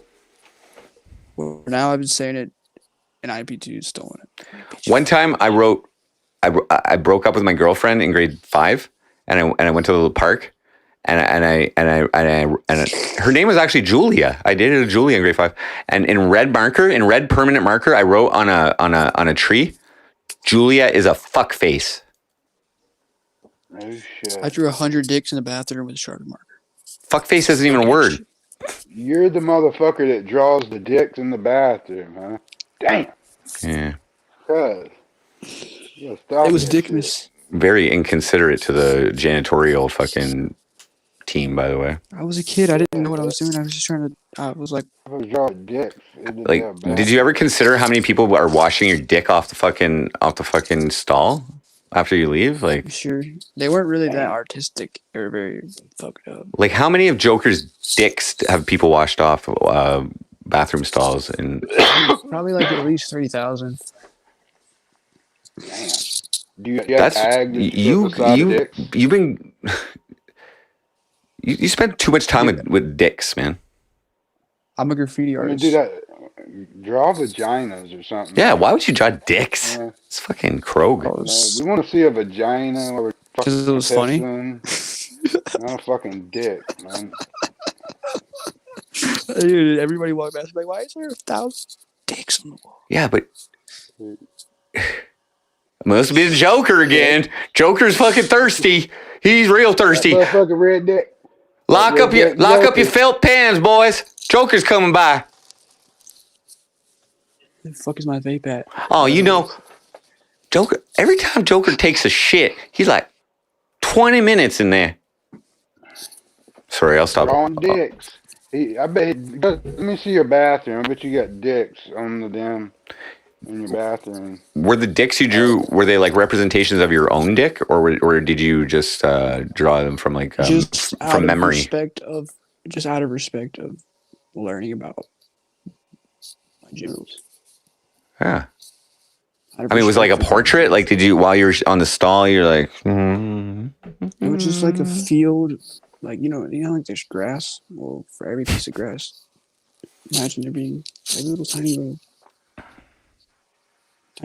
Well, now I've been saying it, and IP2 is stolen it. One time I broke up with my girlfriend in grade 5, and I went to the little park, and her name was actually Julia. I dated a Julia in grade 5, and in red permanent marker, I wrote on a tree, Julia is a fuck face. Oh shit. I drew 100 dicks in the bathroom with a Sharpie marker. Fuck face isn't even a word. You're the motherfucker that draws the dicks in the bathroom, huh? Damn. Yeah. Cuz. It was Dickmas. Very inconsiderate to the janitorial fucking team, by the way. I was a kid. I didn't know what I was doing. I was just trying to. I was like, Like, did you ever consider how many people are washing your dick off the fucking stall after you leave? Like, sure, they weren't really that artistic. They were very fucked up. like how many of Joker's dicks have people washed off bathroom stalls? And Probably like at least 3,000. Do you that's tag you've been you spend too much time with dicks, man. I'm a graffiti I mean, artist. do that. Draw vaginas or something. Yeah, why would you draw dicks? Yeah. It's fucking Krog. We want to see a vagina or Because it was funny. Not a fucking dick, man. Dude, everybody walked past like, why is there 1,000 dicks on the wall? Yeah, but must be the Joker again. Joker's fucking thirsty. He's real thirsty. That fucking red dick. Lock up your felt pans, boys. Joker's coming by. Where the fuck is my vape at? Oh, you know, Joker. Every time Joker takes a shit, he's like 20 minutes in there. Sorry, I'll stop. Drawing dicks. I bet. Let me see your bathroom. I bet you got dicks on the damn in your bathroom. Were the dicks you drew, were they like representations of your own dick, or did you just draw them from like from memory? Just out of respect of learning about my genitals. Yeah. I mean, was it like a portrait? Like, did you, while you're on the stall, you're like, It was just like a field, like, you know, like there's grass. Well, for every piece of grass, imagine there being like a little tiny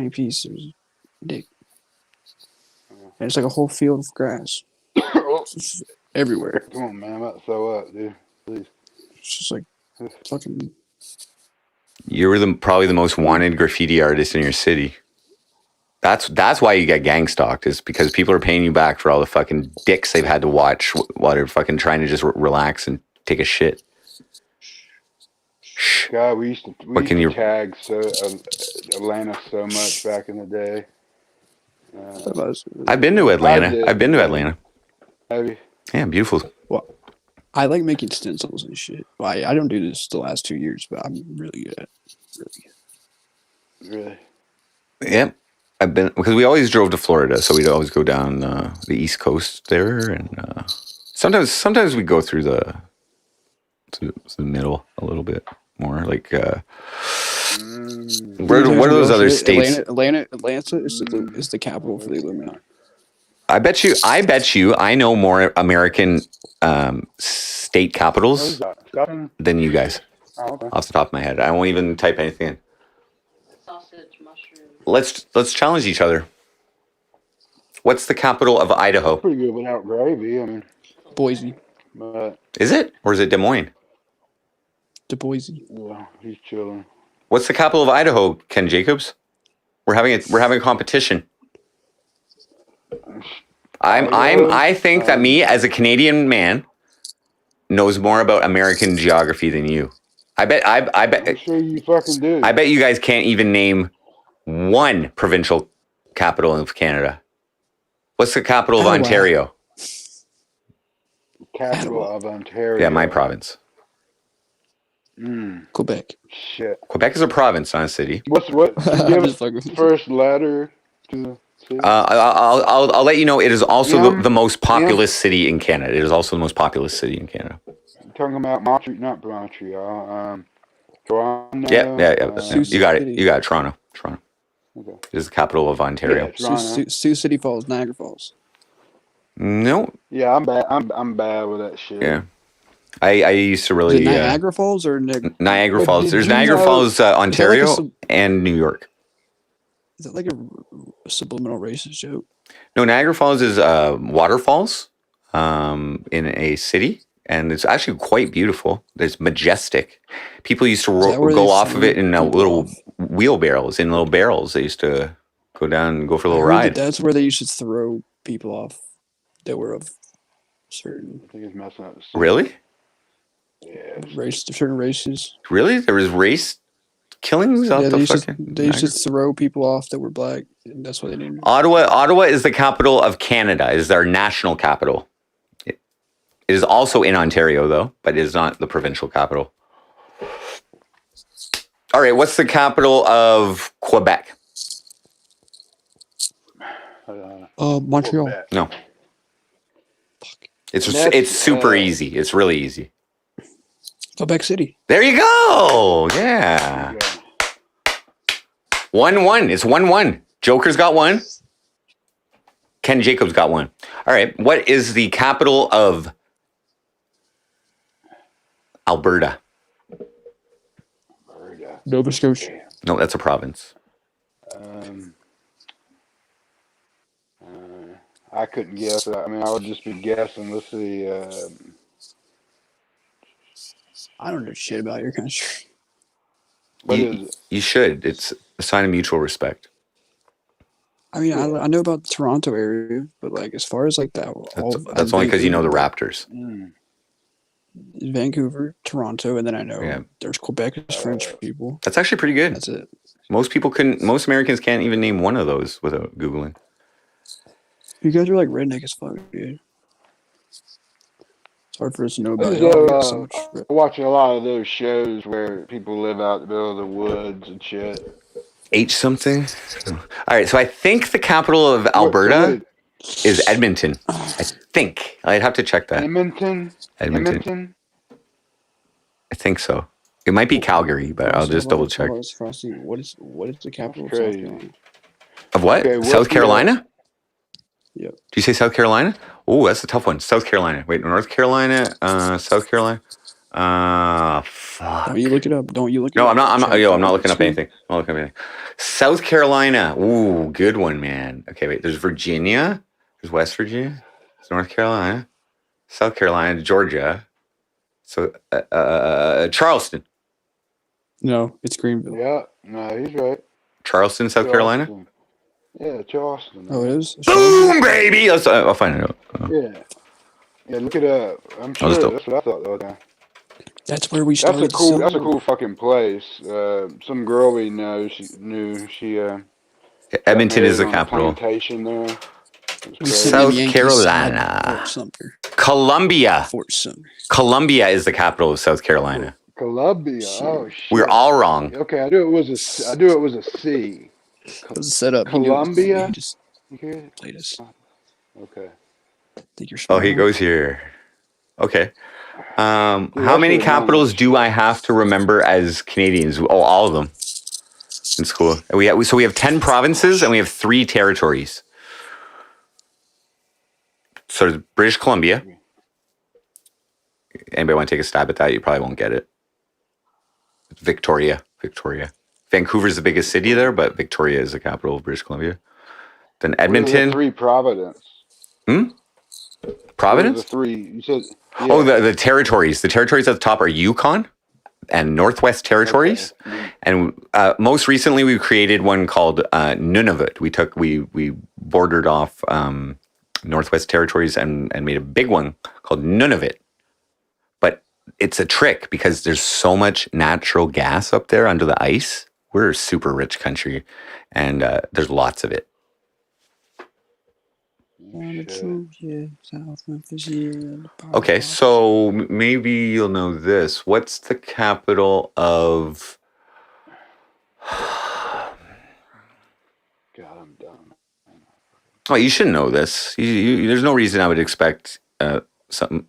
piece. There's a dick. And it's like a whole field of grass. It's just everywhere. Come on, man. I'm about to throw up, dude. Please. It's just like fucking. you were probably the most wanted graffiti artist in your city. That's why you get gang stalked, is because people are paying you back for all the fucking dicks they've had to watch while they're fucking trying to just relax and take a shit. God, we used to tag Atlanta so much back in the day. I've been to Atlanta. I've been to Atlanta. Have you? Yeah, beautiful. Well, I like making stencils and shit. Well, I don't do this the last 2 years, but I'm really good at it. Really? Yep. I've been, because we always drove to Florida, so we'd always go down the East Coast there, and sometimes we go through the middle a little bit more. Like, what are those other states? Atlanta is the capital for the Illuminati. I bet you I know more American state capitals than you guys. Oh, okay. Off the top of my head. I won't even type anything in. Let's challenge each other. What's the capital of Idaho? Pretty good without gravy. I mean, Boise. But Is it? Or is it Des Moines? Boise. yeah, he's chilling. What's the capital of Idaho, Ken Jacobs? We're having a competition. I think that me as a Canadian man knows more about American geography than you. I bet I'm sure you fucking do. I bet you guys can't even name one provincial capital of Canada. What's the capital of Ontario? Capital of Ontario. Yeah, my province. Quebec. Shit. Quebec is a province, not a city. What? Give us first letter to the city. I'll let you know. It is also the most populous city in Canada. It is also the most populous city in Canada. I'm talking about Montreal, not Montreal. Toronto. Yeah. You got it. You got it. Toronto. Okay. It is the capital of Ontario. Yeah, Sioux City Falls, Niagara Falls. No. Yeah, I'm bad. I'm bad with that shit. Yeah. I used to really Is it Niagara Falls or Niagara Falls. There's Niagara Falls, Ontario, and New York. Is that like a subliminal racist joke? No, Niagara Falls is waterfalls in a city, and it's actually quite beautiful. It's majestic. People used to go off of it in little wheelbarrows, in little barrels. They used to go down and go for a little ride. That's where they used to throw people off that were of certain. I think it's messing up. Really? Yeah. Certain races. Really? There was race killings out the fucking. They used to throw people off that were black, and that's why they didn't. Ottawa is the capital of Canada. Is our national capital. It is also in Ontario, though, but it is not the provincial capital. All right, what's the capital of Quebec? Montreal. Quebec. No. It's That's, super easy. It's really easy. Quebec City. There you go. Yeah. 1-1. It's 1-1. Joker's got one. Ken Jacobs got one. All right. What is the capital of Alberta? Nova Scotia. No, that's a province. I couldn't guess. I mean, I would just be guessing. Let's see. I don't know shit about your country. What is it? You should. It's a sign of mutual respect. I mean, I know about the Toronto area, but like as far as like that, That's only because you know the Raptors. Vancouver, Toronto, and then I know there's Quebec as French people. That's actually pretty good. That's it. Most Americans can't even name one of those without Googling. You guys are like redneck as fuck, dude. It's hard for us to know about So, watching a lot of those shows where people live out in the middle of the woods and shit. H something? All right, so I think the capital of Alberta is Edmonton. I think. I'd have to check that. Edmonton? I think so. It might be Calgary, but I'll just double check. Frosty, what is the capital of South Carolina? Of what? Okay, South Carolina? Yep. Do you say South Carolina? Oh, that's a tough one. South Carolina. Wait, North Carolina, South Carolina. Fuck. Don't you look it up? Don't you look it No, up? I'm not looking up anything. I'm not looking up anything. South Carolina. Ooh, good one, man. Okay, wait. There's Virginia. There's West Virginia. There's North Carolina. South Carolina. Georgia. So, Charleston. No, it's Greenville. Yeah, no, he's right. Charleston, South Carolina? Yeah, Charleston. Oh, it is? Boom, baby! I'll find it out. Yeah, look it up. I'm sure that's what I thought the other time. That's where we started. That's a cool fucking place. Some girl we know, she Edmonton is the capital. Plantation there. South Carolina. Columbia. Fort Sumter. Columbia is the capital of South Carolina. Columbia. Oh shit. We're all wrong. Okay, I knew it was a C. It was a setup. Columbia. He just played us. Okay. I think you're Oh, he goes here. Okay. How many capitals do I have to remember as Canadians? Oh, all of them in school. We have 10 provinces and we have 3 territories. So there's British Columbia. Anybody want to take a stab at that? You probably won't get it. Victoria. Vancouver's the biggest city there, but Victoria is the capital of British Columbia. Then Edmonton. 3 Providence. Providence? The 3. You said. Yeah. Oh, the territories. The territories at the top are Yukon and Northwest Territories. Okay. And most recently, we created one called Nunavut. We bordered off Northwest Territories and made a big one called Nunavut. But it's a trick because there's so much natural gas up there under the ice. We're a super rich country, and there's lots of it. Okay, so maybe you'll know this. What's the capital of... God, I'm dumb. Oh, you should know this. There's no reason I would expect somebody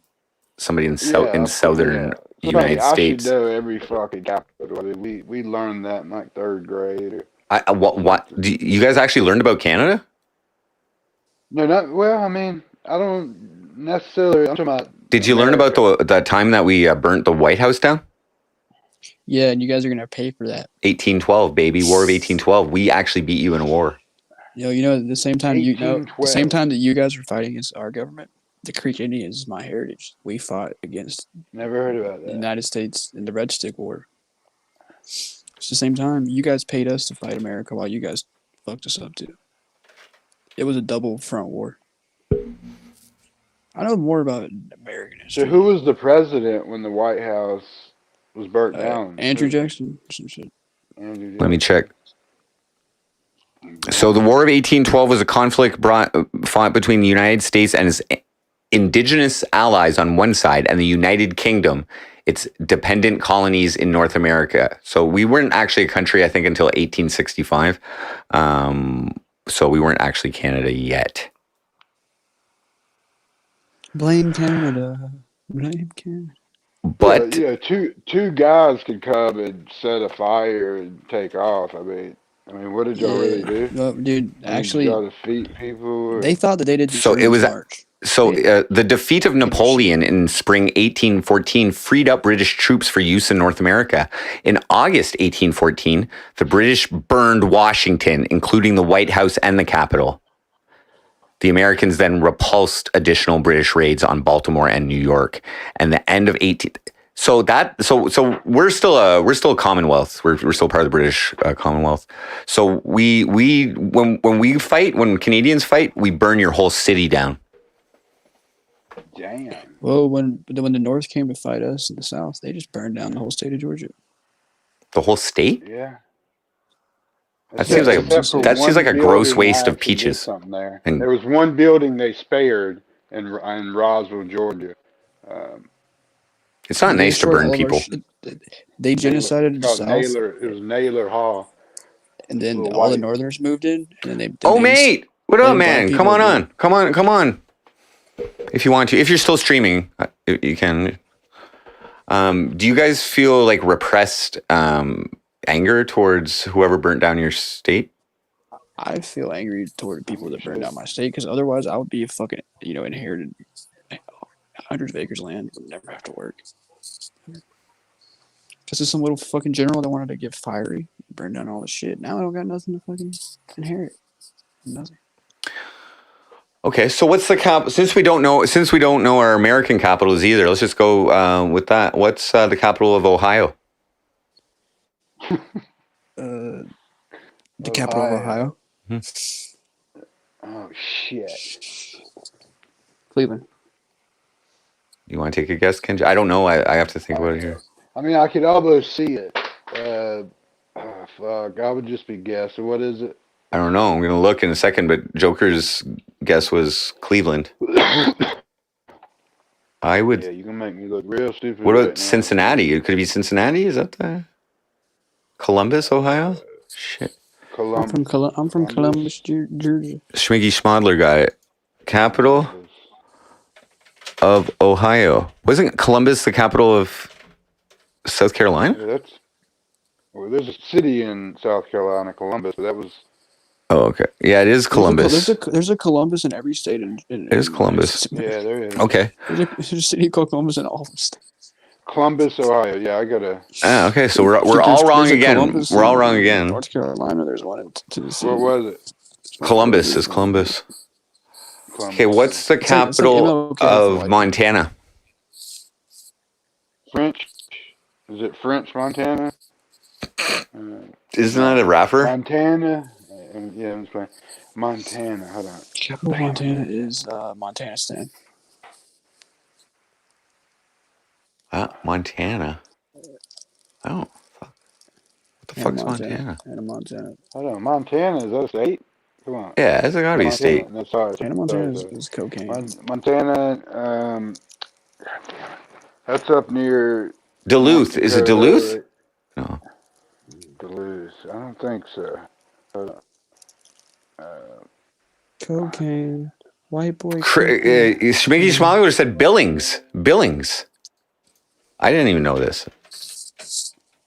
in southern United States. I should know every fucking capital. We learned that in like 3rd grade. What? You guys actually learned about Canada? No, not well. I mean, I don't necessarily. I'm talking about. Did you learn about the time that we burnt the White House down? Yeah, and you guys are gonna pay for that. 1812, baby, War of 1812. We actually beat you in a war. The same time that you guys were fighting against our government, the Creek Indians is my heritage. We fought against. Never heard about that. The United States in the Red Stick War. It's the same time you guys paid us to fight America while you guys fucked us up too. It was a double front war. I know more about American history. So who was the president when the White House was burnt down? Andrew Jackson. Some shit. Let me check. So the War of 1812 was a conflict fought between the United States and its indigenous allies on one side and the United Kingdom, its dependent colonies in North America. So we weren't actually a country, I think, until 1865. So we weren't actually Canada yet. Blame Canada. Blame Canada. But yeah, two guys could come and set a fire and take off. I mean, what did y'all really do? Well, dude, actually, did y'all defeat people? Or? they thought that they did the so it German was march. the defeat of Napoleon in spring 1814 freed up British troops for use in North America. In August 1814, the British burned Washington, including the White House and the Capitol. The Americans then repulsed additional British raids on Baltimore and New York. And the end of 18 so we're still a Commonwealth. We're still part of the British Commonwealth. So when Canadians fight, we burn your whole city down. Damn. Well, when the North came to fight us in the South, they just burned down the whole state of Georgia. The whole state? Yeah. That seems like a gross waste of peaches. There. And There was one building they spared in Roswell, Georgia. It's not nice to burn people. They genocided the South. It was Naylor Hall. And then all the Northerners moved in, and then Oh, mate! What up, man? Come on. If you want to. If you're still streaming, you can. Do you guys feel like repressed anger towards whoever burnt down your state? I feel angry toward people that burned down my state, because otherwise I would be fucking, inherited hundreds of acres of land, would never have to work. Because there's some little fucking general that wanted to get fiery, burn down all the shit. Now I don't got nothing to fucking inherit. Nothing. Okay, so what's the cap? Since we don't know our American capitals either, let's just go with that. What's the capital of Ohio? The capital of Ohio. Oh shit. Cleveland. You want to take a guess, Kenji? I don't know. I have to think about it here. I mean, I could almost see it. Fuck, I would just be guessing. What is it? I don't know. I'm gonna look in a second, but Joker's guess was Cleveland. I would. Yeah, you can make me look real stupid. What right about now. Cincinnati? Could it be Cincinnati? Is that the Columbus, Ohio? Shit. I'm from Columbus, Georgia. Schmiggy Schmodler got it. Capital of Ohio. Wasn't Columbus the capital of South Carolina? Yeah, there's a city in South Carolina, Columbus, but that was. Oh, okay. Yeah, it is Columbus. There's a Columbus in every state. It is Columbus. Yeah, there is. Okay. There's a city called Columbus in all of the states. Columbus, Ohio. Yeah, I gotta. Okay, so we're all wrong again. Columbus We're all in wrong again. North Carolina, there's one in Tennessee. What was it? Columbus is Columbus. Okay, what's the capital of Montana? French. Is it French Montana? Isn't that a rapper? Montana. Yeah, I'm playing. Montana. Hold on. Capital of Montana is Montanistan. Montana. Oh, fuck. What the fuck's Montana? Montana. Hold on. Montana, is that a state? Come on. Yeah, it's gotta be a state. No, sorry. Montana is cocaine. Montana, that's up near Duluth. Is it Duluth? No. Duluth. I don't think so. Hold on. Cocaine. White boy. Schmiggy Schmogler would have said Billings. Billings. I didn't even know this.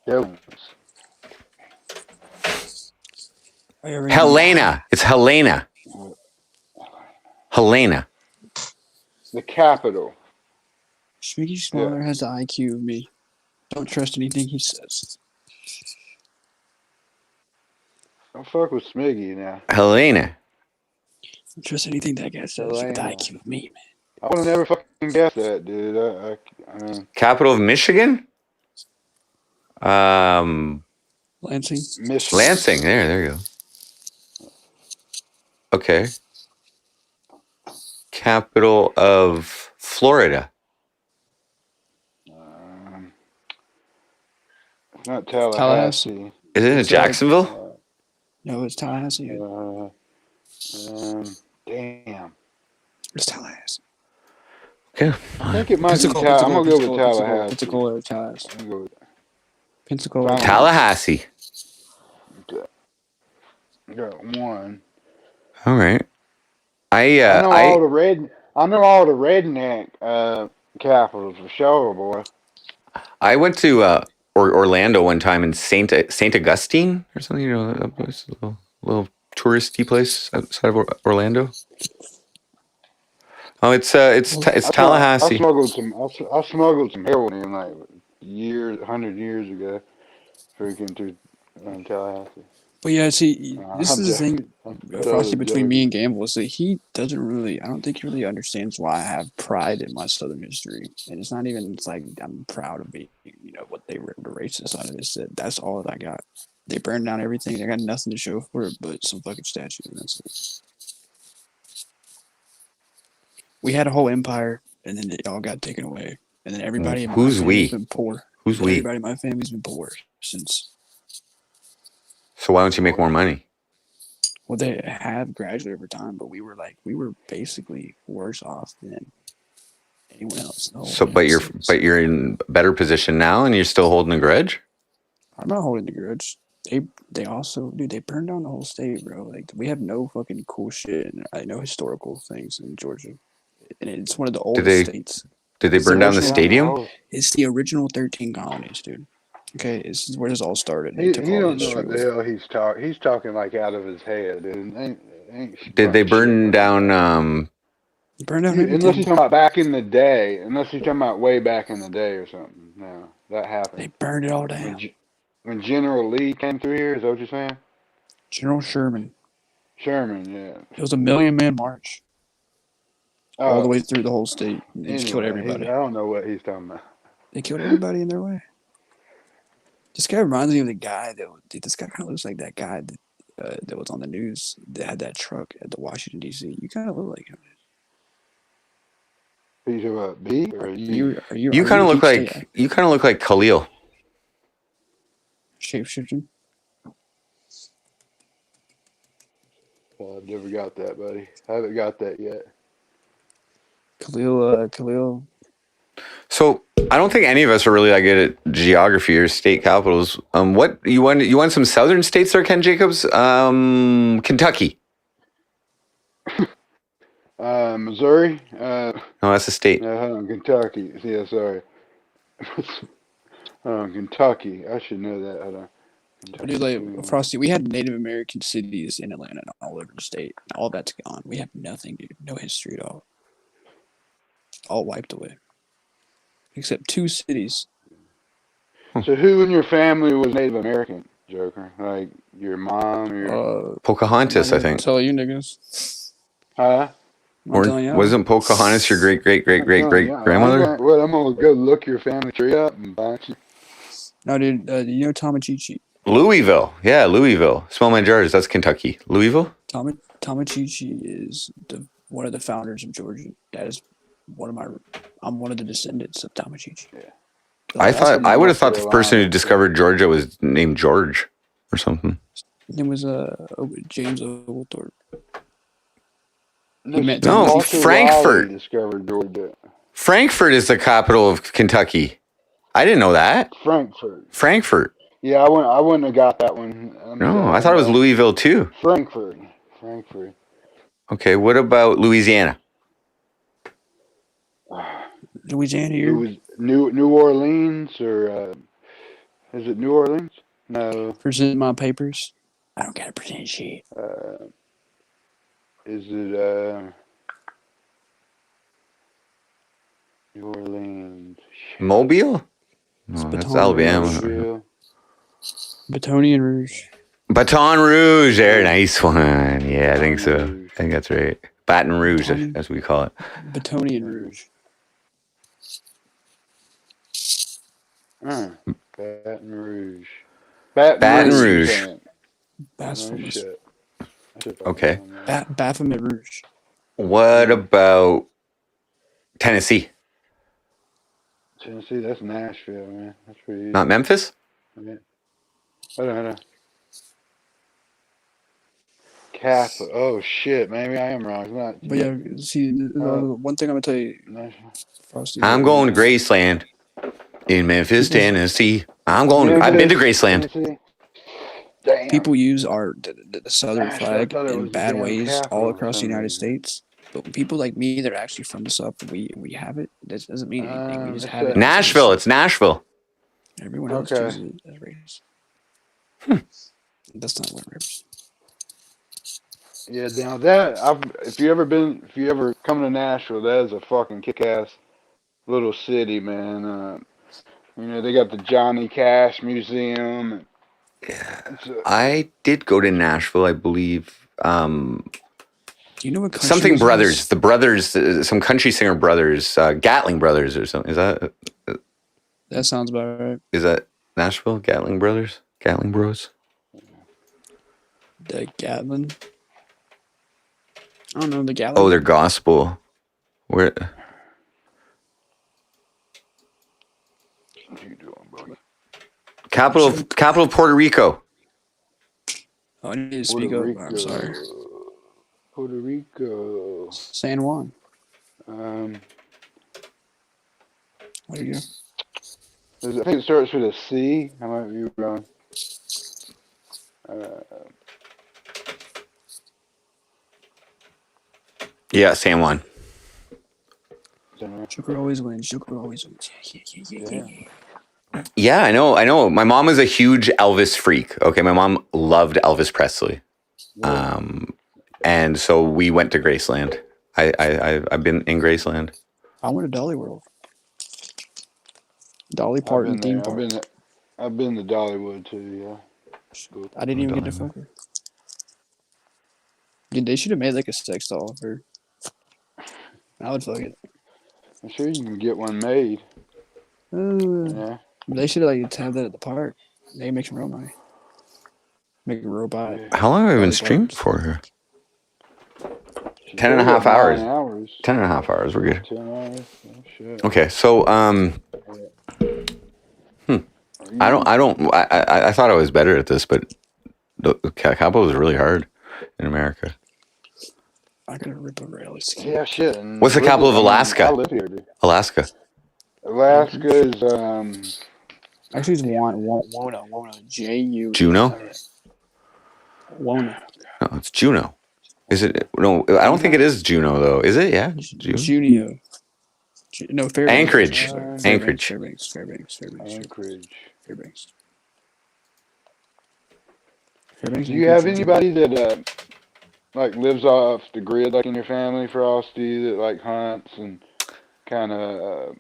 Billings. Helena. It's Helena. Helena. The capital. Schmiggy Smaller has the IQ of me. Don't trust anything he says. Don't fuck with Smiggy now. Helena. Don't trust anything that guy says with the IQ of me, man. I would have never fucking guessed that, dude. I mean, Capital of Michigan? Lansing. Michigan. Lansing. There you go. Okay. Capital of Florida. It's not Tallahassee. Is it in Jacksonville? No, it's Tallahassee. Damn. It's Tallahassee. Okay. I think it might be. I'm gonna go with Tallahassee. Pensacola, Tallahassee. I'm gonna go with Pensacola, Tallahassee. I got one. All right. I know all the redneck capitals for sure, boy. I went to Orlando one time in Saint Augustine or something. You know, that place, a little touristy place outside of Orlando. Oh, it's Tallahassee. I smuggled some heroin in like 100 years ago, freaking through Tallahassee. But yeah, see, this is the thing, Frosty, between joking. me and Gamble, is that he doesn't really, I don't think he really understands why I have pride in my Southern history. And it's not even, it's like, I'm proud of being, what they were, the racist side of it. That's all that I got. They burned down everything. I got nothing to show for it but some fucking statues, and that's it. We had a whole empire, and then it all got taken away. And then everybody in my family's been poor. Who's we? Everybody in my family's been poor since. So why don't you make more money? Well, they have gradually over time, but we were basically worse off than anyone else. So, but you're in better position now, and you're still holding a grudge. I'm not holding a grudge. They also, dude, they burned down the whole state, bro. Like, we have no fucking cool shit, and no historical things in Georgia, and it's one of the oldest states. Did they burn down the stadium? It's the original 13 colonies, dude. Okay, this is where this all started. He don't know what the hell he's talking. He's talking like out of his head, dude. Did they burn down? Burn down everything. Unless he's talking about back in the day. Unless he's talking about way back in the day or something. No, that happened. They burned it all down. When General Lee came through here, is that what you're saying? General Sherman. Sherman, yeah. It was a 1,000,000-man march. All the way through the whole state. They just killed everybody. I don't know what he's talking about. They killed everybody in their way. This guy reminds me of the guy this guy kind of looks like that guy that was on the news that had that truck at the Washington, D.C. You kind of look like him. Are you talking about B? Or You kind of look like Khalil. Shapeshifting. Well, I've never got that, buddy. I haven't got that yet. Khalil. So I don't think any of us are really that good at geography or state capitals. What you won some southern states there, Ken Jacobs? Kentucky. Missouri. No, that's a state. Kentucky. Yeah, sorry. Kentucky. I should know that. Hold on. Dude, like Frosty, we had Native American cities in Atlanta and all over the state. All that's gone. We have nothing, dude. No history at all. All wiped away. Except 2 cities. So who in your family was Native American, Joker? Like your mom or Pocahontas, I think. Tell you niggas. Huh? Or wasn't Pocahontas your great grandmother? Well, I'm gonna go look your family tree up and find you. No, dude. You know Tamachichi? Louisville. Yeah, Louisville. Smell my jars. That's Kentucky. Louisville? Tamachichi is one of the founders of Georgia. That is I'm one of the descendants of Tamachichi. Yeah. I would have thought the person who discovered Georgia was named George or something. His name was James Oglethorpe. No, Frankfurt. Discovered Georgia. Frankfurt is the capital of Kentucky. I didn't know that. Frankfurt. Yeah, I wouldn't have got that one. No, I thought it was Louisville too. Frankfurt. Okay, what about Louisiana? Louisiana here. New Orleans or is it New Orleans? No. Present my papers. I don't gotta present shit. Is it New Orleans? Mobile? No, that's Alabama. Baton Rouge. Baton Rouge, there, nice one. Yeah, I think so. I think that's right. Baton Rouge, as we call it. Baton Rouge. Baton Rouge. Baton Rouge. Blasphemous. Okay. Baphomet Rouge. What about Tennessee? Tennessee, that's Nashville, man. That's pretty easy. Not Memphis? Yeah. Hold on. capital. Oh shit, maybe I am wrong. It's not. But yeah, see, one thing I'm gonna tell you, Frosty. I'm going to Graceland in Memphis, Tennessee. I've been to Graceland. Tennessee. Damn. People use the Southern flag thought it in was bad the damn ways capital all for across the some United reason. States. But when people like me that are actually from the South, we have it. That doesn't mean anything. We just have it. Nashville. It's Nashville. Everyone else Okay. chooses it as race. That's not what race. Yeah, now that if you ever come to Nashville, that is a fucking kick-ass little city, man. They got the Johnny Cash Museum. I did go to Nashville, I believe. Do you know what country Something this Brothers, is? the brothers, some country singer brothers, Gatling Brothers or something. That sounds about right. Is that Nashville? Gatling Brothers? Gatling Bros? The Gatlin. I don't know the Gatlin. Oh, they're gospel. Where? Capital of Puerto Rico. Oh, I need to speak up. I'm sorry. Puerto Rico. San Juan. There you go. I think it starts with a C. I might be wrong. Yeah, San Juan. Joker always wins. Joker always wins. Yeah. Yeah, I know. My mom was a huge Elvis freak. Okay, my mom loved Elvis Presley. And so we went to Graceland. I've been in Graceland. I went to Dolly World. Dolly Parton theme park. I've been to Dollywood too, yeah. I didn't even get to fuck her. Dude, they should have made like a sex doll of her. I would fuck it. I'm sure you can get one made. Yeah. They should have have that at the park. They make some real money. Make a robot. How long have I been streamed for her? 10 and a half hours. 10 and a half hours. We're good. 10 hours. Oh, shit. Okay, so I thought I was better at this, but the capo is really hard in America. I gotta rip a rail. Yeah, shit. What's the capital of Alaska? I live here, dude. Alaska. Alaska is actually it's Wona. J-U. Juneau? Wona. No, it's Juneau. Is it? No, I don't think it is Juneau though. Is it? Yeah. Junio. No, Fairbanks. Anchorage. Fairbanks. Do you have anybody that lives off the grid, like in your family, Frosty, that hunts and kind of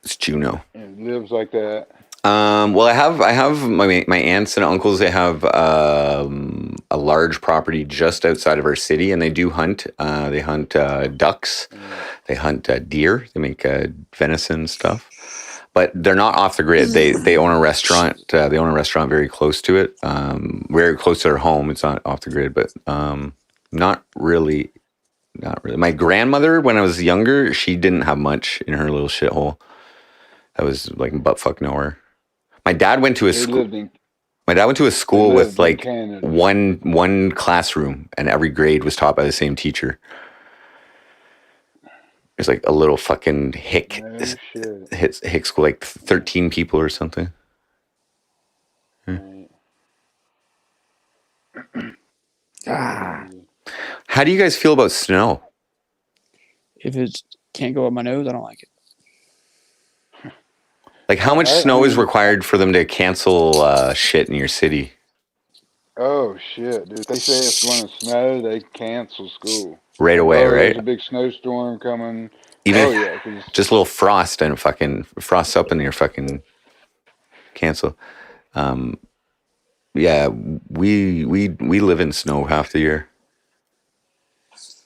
it's Juneau. Lives like that? Well, I have my aunts and uncles. They have a large property just outside of our city, and they do hunt. They hunt ducks. They hunt deer. They make venison stuff. But they're not off the grid. They own a restaurant. They own a restaurant very close to it. Very close to their home. It's not off the grid, but not really. Not really. My grandmother, when I was younger, she didn't have much in her little shithole. That was like buttfuck nowhere. My dad went to a school. My dad went to a school with like one classroom, and every grade was taught by the same teacher. There's like a little fucking hick school, like 13 people or something. How do you guys feel about snow? If it can't go up my nose, I don't like it. Like, how much snow is required for them to cancel shit in your city? Oh shit, dude! They say it's going to snow, they cancel school Right away, right? There's a big snowstorm coming. Even just a little frost and fucking frosts up in your fucking cancel. Yeah, we live in snow half the year.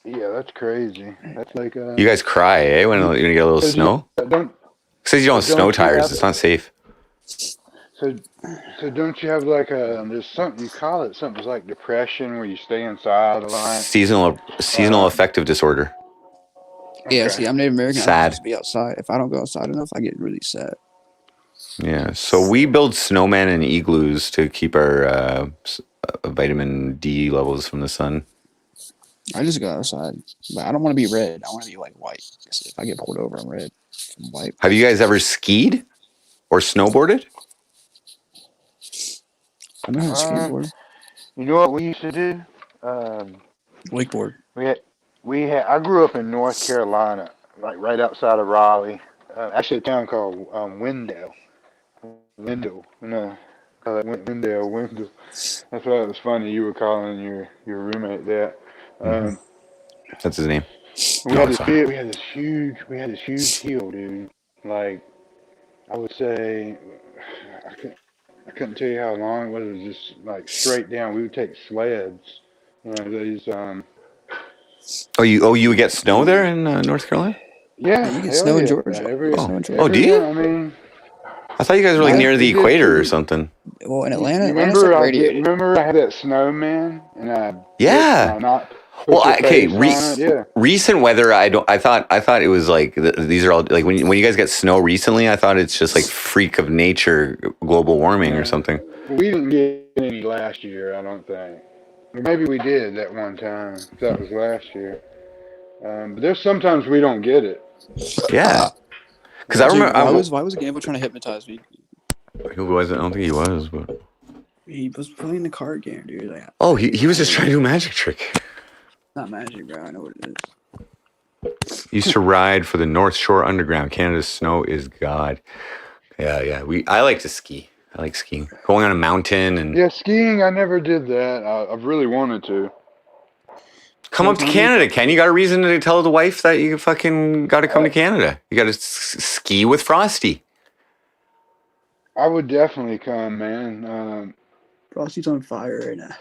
Yeah, that's crazy. That's like you guys cry, eh? When you get a little snow. Says you don't have snow tires. It's not safe. So don't you have like there's something you call it, something like depression where you stay inside a lot? Seasonal affective disorder. Yeah, see, I'm Native American. Sad. I have to be outside. If I don't go outside enough, I get really sad. Yeah, so we build snowmen and igloos to keep our vitamin D levels from the sun I just go outside, but I don't want to be red. I want to be like white. If I get pulled over, I'm red. I'm white. Have you guys ever skied or snowboarded? I know how to skateboard. You know what we used to do? Wakeboard. I grew up in North Carolina, like right outside of Raleigh. Actually, a town called Wendell. Wendell. No, call it Wendell. That's why it was funny. You were calling your roommate that. That's his name. We had this huge hill, dude. Like, I would say, I couldn't tell you how long it was. It was just like straight down. We would take sleds. You know, these. You would get snow there in North Carolina? Yeah, you get snow in Georgia. Do you? I mean, I thought you guys were like near the equator or something. Well, in Atlanta, remember I had that snowman and I Yeah. Well, okay. Recent weather, I thought it was like these are all like when you guys get snow recently. I thought it's just like freak of nature, global warming or something. We didn't get any last year, I don't think. Maybe we did that one time. That was last year. But there's sometimes we don't get it. Yeah. Because I remember. Why was Gamble trying to hypnotize me? He wasn't. I don't think he was. But he was playing the card game, dude. Like, he was just trying to do a magic trick. Not magic, bro. I know what it is. Used to ride for the North Shore Underground. Canada's snow is God. Yeah. I like to ski. I like skiing. Going on a mountain and skiing. I never did that. I've really wanted to. Come up to Canada, Ken. You got a reason to tell the wife that you fucking got to come to Canada. You got to ski with Frosty. I would definitely come, man. Frosty's on fire right now.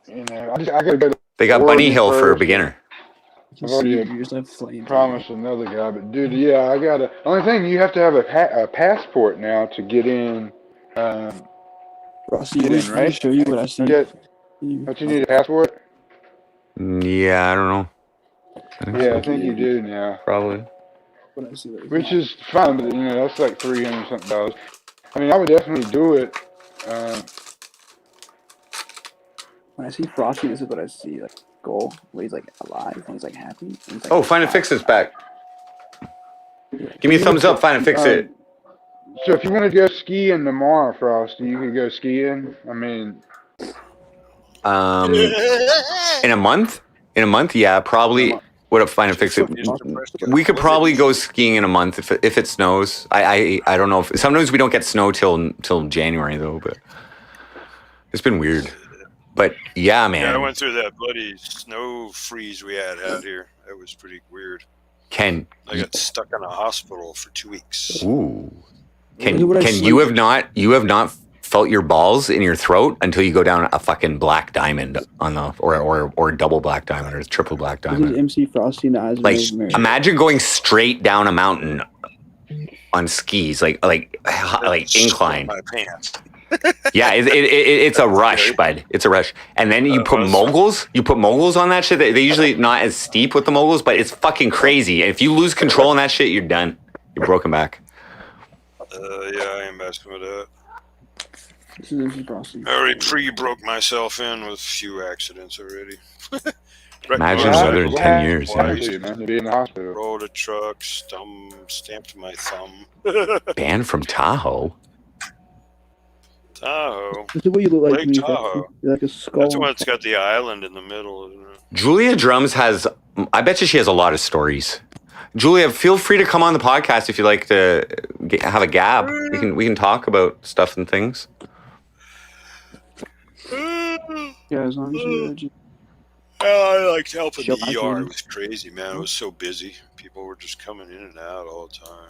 You know, I gotta go. They got Bunny Hill for a beginner. I've already promised another guy, but dude, I gotta. Only thing, you have to have a passport now to get in. Frosty, let me show you what I see. Don't you need a passport? Yeah, I don't know. I think you do now. Probably. Which is fine, but that's like $300 something. I mean, I would definitely do it. When I see Frosty, this is what I see. Like goal, where he's like alive and he's like happy. He's, like, FindItFixIt's back. Give me a thumbs up. FindItFixIt. So if you want to go skiing tomorrow, Frosty, you could go skiing. I mean, in a month? Yeah, probably. What up, FindItFixIt? We could probably go skiing in a month if it snows. I don't know if sometimes we don't get snow till January though, but it's been weird. But yeah, man. Yeah, I went through that bloody snow freeze we had out here. That was pretty weird. Ken, I got stuck in a hospital for 2 weeks. Ooh. Ken, you have not felt your balls in your throat until you go down a fucking black diamond on the or double black diamond or triple black diamond. This is MC Frosty in the eyes of Like Rosemary. imagine going straight down a mountain on skis, like incline. My pants. Yeah, it's a rush, bud. It's a rush. And then you put moguls. You put moguls on that shit. They're usually not as steep with the moguls, but it's fucking crazy. And if you lose control on that shit, you're done. You're broken back. Yeah, I ain't messing with that. This is MC Frosty. I already pre-broke myself in with a few accidents already. Imagine weather in 10 years. Man, be in the hospital. Rode a truck, stamped my thumb. Banned from Tahoe. Tahoe. This is what you look like. Lake Tahoe. You're like a skull. That's the one that's got the island in the middle, isn't it? Julia Drums has, I bet you she has a lot of stories. Julia, feel free to come on the podcast if you'd like to have a gab. We can talk about stuff and things. Yeah, as long as you. I liked helping She'll the like ER. you. It was crazy, man. It was so busy. People were just coming in and out all the time.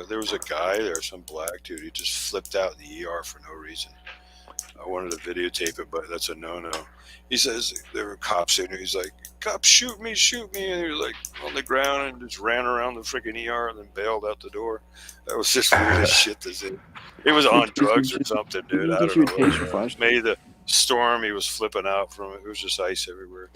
There was a guy there, some black dude. He just flipped out in the ER for no reason. I wanted to videotape it, but that's a no-no. He says there were cops in there. He's like, "Cops, shoot me!" And he was like on the ground and just ran around the freaking ER and then bailed out the door. That was just weird as shit to see. He was on drugs or something, dude. I don't know. Maybe the storm he was flipping out from it. It was just ice everywhere.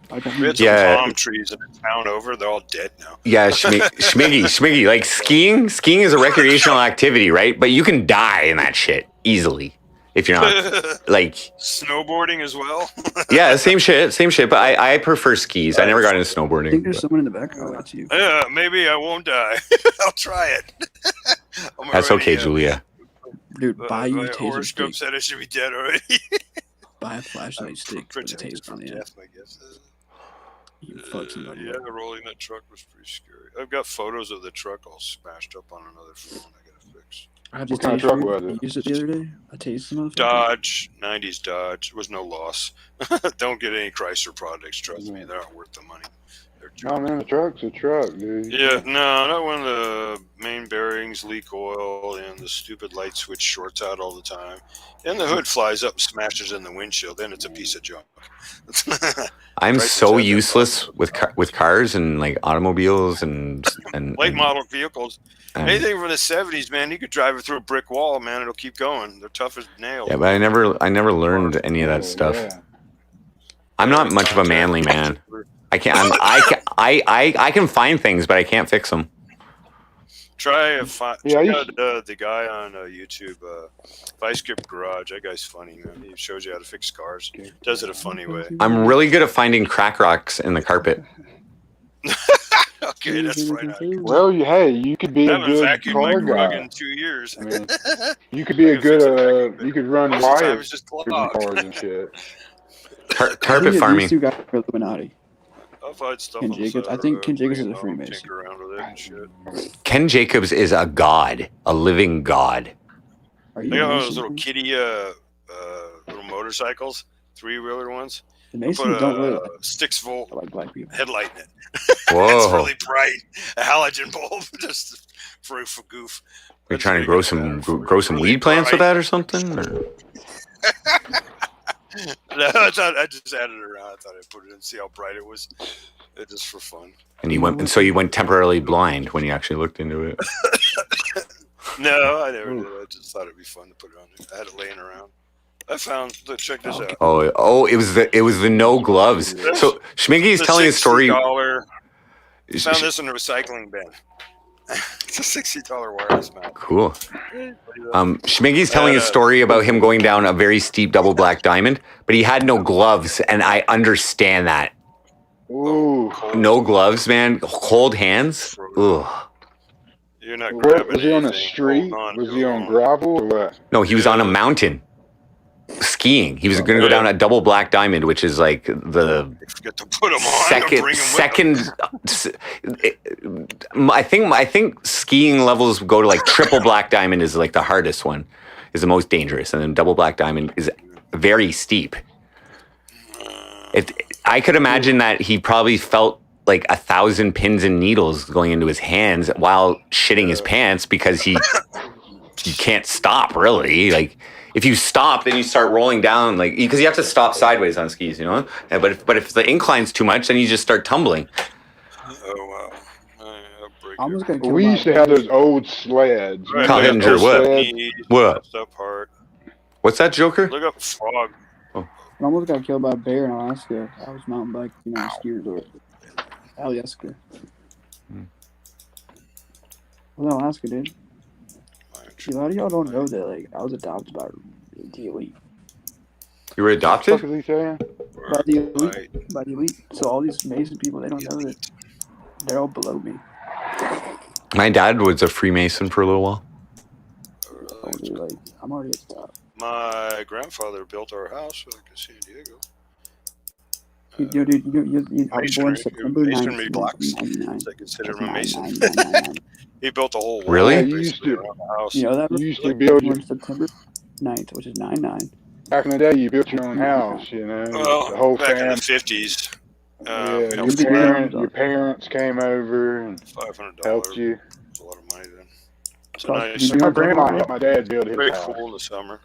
We had some palm trees in the town over. They're all dead now. Yeah, Schmiggy. Like skiing is a recreational activity, right? But you can die in that shit easily. If you're not like snowboarding as well. yeah, same shit. But I prefer skis. I never got into snowboarding. I think there's someone in the background that's you. Yeah, maybe I won't die. I'll try it. That's okay, Julia. Dude, buy you a my taser horoscope stick. said I should be dead already. Buy a flashlight stick with a taser on the end. I guess. You can fuck somebody Yeah, up. rolling that truck was pretty scary. I've got photos of the truck all smashed up on another phone. I gotta fix. I have What this kind of truck taser. was I it? used it the other day. I tased some motherfucker. Dodge, 90s Dodge. It was no loss. Don't get any Chrysler products. Trust me, they're not worth the money. Oh man, the truck's a truck, dude. Yeah, no, not when the main bearings leak oil and the stupid light switch shorts out all the time. And the hood flies up and smashes in the windshield. Then it's a piece of junk. I'm Prices so have that useless with cars and like automobiles and late model vehicles. Anything from the 70s, man, you could drive it through a brick wall, man. It'll keep going. They're tough as nails. yeah, but I never learned any of that stuff. I'm not much of a manly man. I can find things, but I can't fix them. Try Yeah, check out the guy on YouTube, Vice Grip Garage. That guy's funny, man. He shows you how to fix cars. Does it a funny way. I'm really good at finding crack rocks in the carpet. Okay, that's right. Well, you could be I a haven't good vacuumed car my rug guy. in 2 years. I mean, you could be a good you could run Most of the time wires it's just through clogged. cars and shit. Carpet farming. These two guys are Illuminati. I'll find stuff Ken on the Jacobs. side I of think the Ken Jacobs is road, a Freemason. tinker around with it and shit. Ken Jacobs is a god, a living god. Are They got one of those little kitty little motorcycles, 3-wheeler ones. The They Masons put don't really a like 6-volt like black people. headlight in it. Whoa. It's really bright. A halogen bulb, just for goof. Are you trying to grow some weed plants with that or something? Or? No, I just added it around. I thought I'd put it in, see how bright it was. It just for fun. And you went temporarily blind when you actually looked into it. No, I never did. I just thought it'd be fun to put it on there. I had it laying around. I found. Look, check this out. Oh, it was the no gloves. So Schmiggy's telling a story. Found this in a recycling bin. It's a $60 wireless mount. Cool. Schmiggy's telling a story about him going down a very steep double black diamond, but he had no gloves, and I understand that. Ooh. No gloves, man. Cold hands. Ugh. You're not What, grabbing was he on the anything. street? Hold on, Was he on gravel or what? No, he was on a mountain skiing. He was going to go down a double black diamond, which is like the Forget to put them on. I think skiing levels go to like triple black diamond is like the hardest one, is the most dangerous, and then double black diamond is very steep. I could imagine that he probably felt like 1,000 pins and needles going into his hands while shitting his pants because you can't stop really. Like if you stop, then you start rolling down, like because you have to stop sideways on skis, you know. But if the incline's too much, then you just start tumbling. Oh wow. We used to have those old sleds. Right, Conninger, what? What's that, Joker? Look up frog. I almost got killed by a bear in Alaska. I was mountain biking on a ski resort. Alaska. I was in Alaska, dude. See, a lot of y'all don't know that. Like, I was adopted by the elite. You were adopted? What is he saying? By the elite. By the elite. So all these Mason people, they don't know that they're all below me. My dad was a Freemason for a little while. Oh, dude, like, I'm already at the top. My grandfather built our house like in San Diego. I was born September 9th, Masonry blocks. 1999. So I consider him a Mason. He built the whole wall. Really? You used to, around the house. You know that? you used to build your, Born September 9th, which is 9/9. back in the day, you built your own house, you know, Well, the whole back in family. the 50s. Yeah, your parents came over and $500. helped you. It's a lot of money then. It's So, nice. My grandma helped my dad build his Very house. cool in the summer.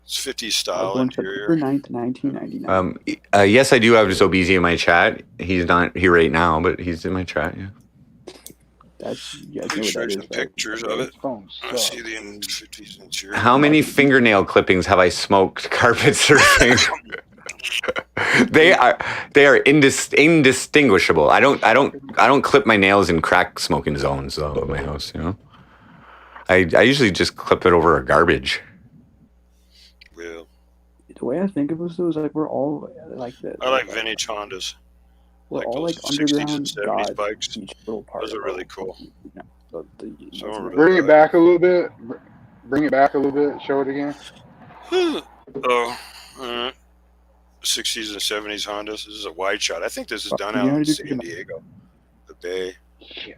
It's 50s I was style born interior. September 9th, 1999. Yes, I do have zobeezy in my chat. He's not here right now, but he's in my chat. Yeah. That's, you guys Let know me what show that you is, some right? pictures of it. Phone I sucks. see the 50s interior. How many fingernail clippings have I smoked carpet surfing? They are indistinguishable. I don't clip my nails in crack smoking zones though at my house. You know, I usually just clip it over a garbage. The way I think of us though is like we're all like that. I like vintage Hondas. We're Like all those like 60s and underground 70s gods. bikes. Each little part. Those are really cool. Some are really Bring it bad. back a little bit. Bring it back a little bit. Show it again. Oh, 60s and 70s Hondas. This is a wide shot. I think this is done You out know how in to do San Diego, the Bay. Shit.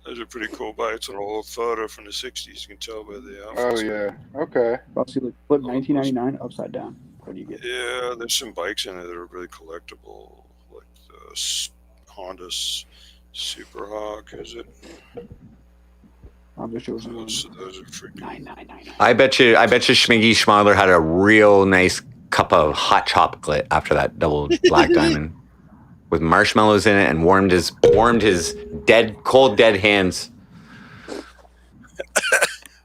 Those are pretty cool bikes. An old photo from the 60s. You can tell by the Oh outfits. yeah. Okay. Frosty, look, flip 1999 upside down. What do you get? Yeah, there's some bikes in there that are really collectible, like the Honda Super Hawk. Is it? I'll just show you. Those are freaking. 999. I bet you Schmiggy Schmadler had a real nice cup of hot chocolate after that double black diamond with marshmallows in it and warmed his cold dead hands.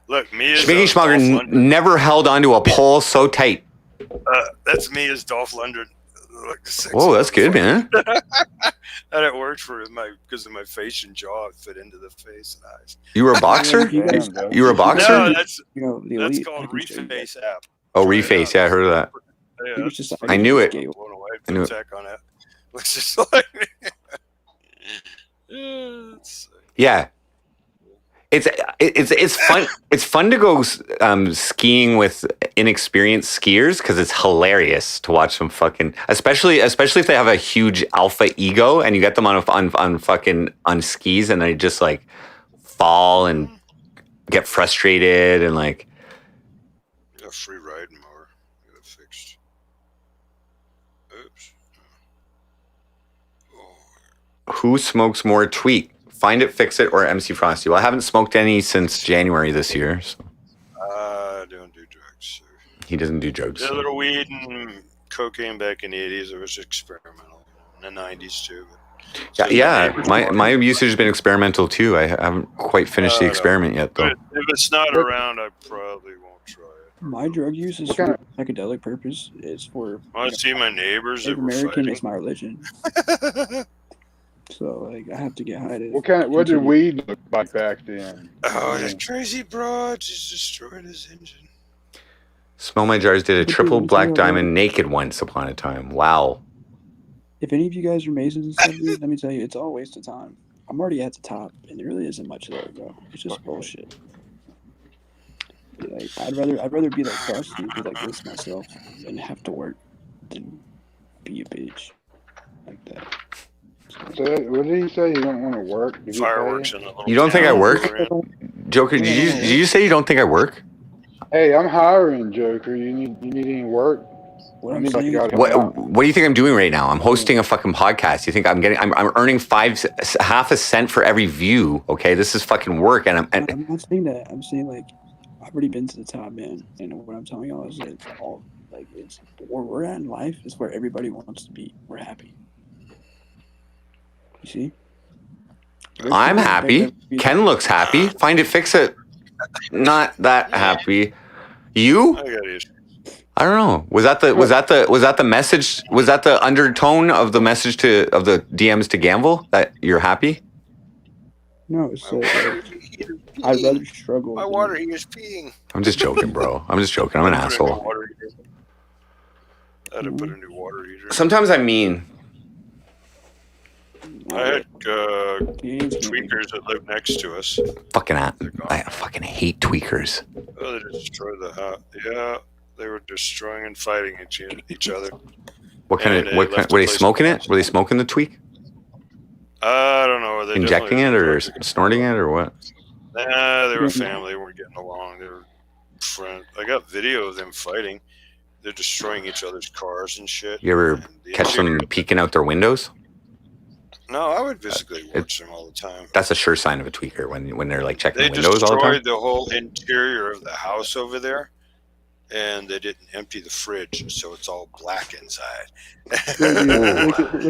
Look, me as Schmiggy Dolph Schmadler Lundgren. never held onto a pole so tight. That's me as Dolph Lundgren. Like Whoa, that's good, man. And it worked for because of my face and jaw fit into the face and eyes. You were a boxer? You were a boxer? No, that's elite, called Reface app. Oh, Reface. Yeah, I heard of that. Yeah, It's just I knew it. blown away. I knew it. Tech on it. Looks just like Yeah. It's fun. It's fun to go skiing with inexperienced skiers because it's hilarious to watch them fucking, especially if they have a huge alpha ego and you get them on skis and they just like fall and get frustrated and like. a free ride mower. Get it fixed. Oops. Who smokes more tweak? FindItFixIt or MC Frosty? Well, I haven't smoked any since January this year. So. I don't do drugs. So. He doesn't do drugs. Did a little weed and cocaine back in the 80s. It was experimental. In the 90s too. Yeah. My usage has been experimental too. I haven't quite finished the experiment yet, though. But if it's not around, I probably won't try it. My drug use is for psychedelic purpose. It's for. I want to see my neighbors that Native were American fighting. is my religion. So like I have to get high to. What did weed look like back then? Oh, that crazy broad just destroyed his engine. Smell My Jars did a triple black diamond naked once upon a time. Wow. If any of you guys are Masons and stuff, dude, let me tell you, it's all a waste of time. I'm already at the top, and there really isn't much there, bro. It's just bullshit. Like I'd rather be like Frosty, be like this myself, and have to work than be a bitch like that. So what did he say? You don't want to work? Did he Fireworks say? in a little You don't think I work? Joker, did you say you don't think I work? Hey, I'm hiring, Joker. You need any work? What do you think I'm doing right now? I'm hosting a fucking podcast. You think I'm earning half a cent for every view? Okay, this is fucking work, and I'm not saying that. I'm saying like I've already been to the top, man. And what I'm telling y'all is that it's all like it's where we're at in life is where everybody wants to be. We're happy. You see? I'm happy. Ken looks happy. FindItFixIt, not that happy. You? I got issues. I don't know. Was that the message? Was that the undertone of the message of the DMs to ganval that you're happy? No, it's I'd rather struggle. My water heater's peeing. I'm just joking, bro. I'm just joking. I'm an asshole. I had to put a new water heater. Sometimes I'm mean. I had tweakers that lived next to us. I fucking hate tweakers. Oh, they destroyed the house. Yeah, they were destroying and fighting each other. What kind of? Were they smoking it? Were they smoking the tweak? I don't know. They Injecting it or snorting it or what? Nah, they were family. They weren't getting along. They were friends. I got video of them fighting. They're destroying each other's cars and shit. You ever catch them peeking out their windows? No, I would physically watch them all the time. That's a sure sign of a tweaker when they're like checking They the windows all the time. destroyed the whole interior of the house over there, and they didn't empty the fridge, so it's all black inside.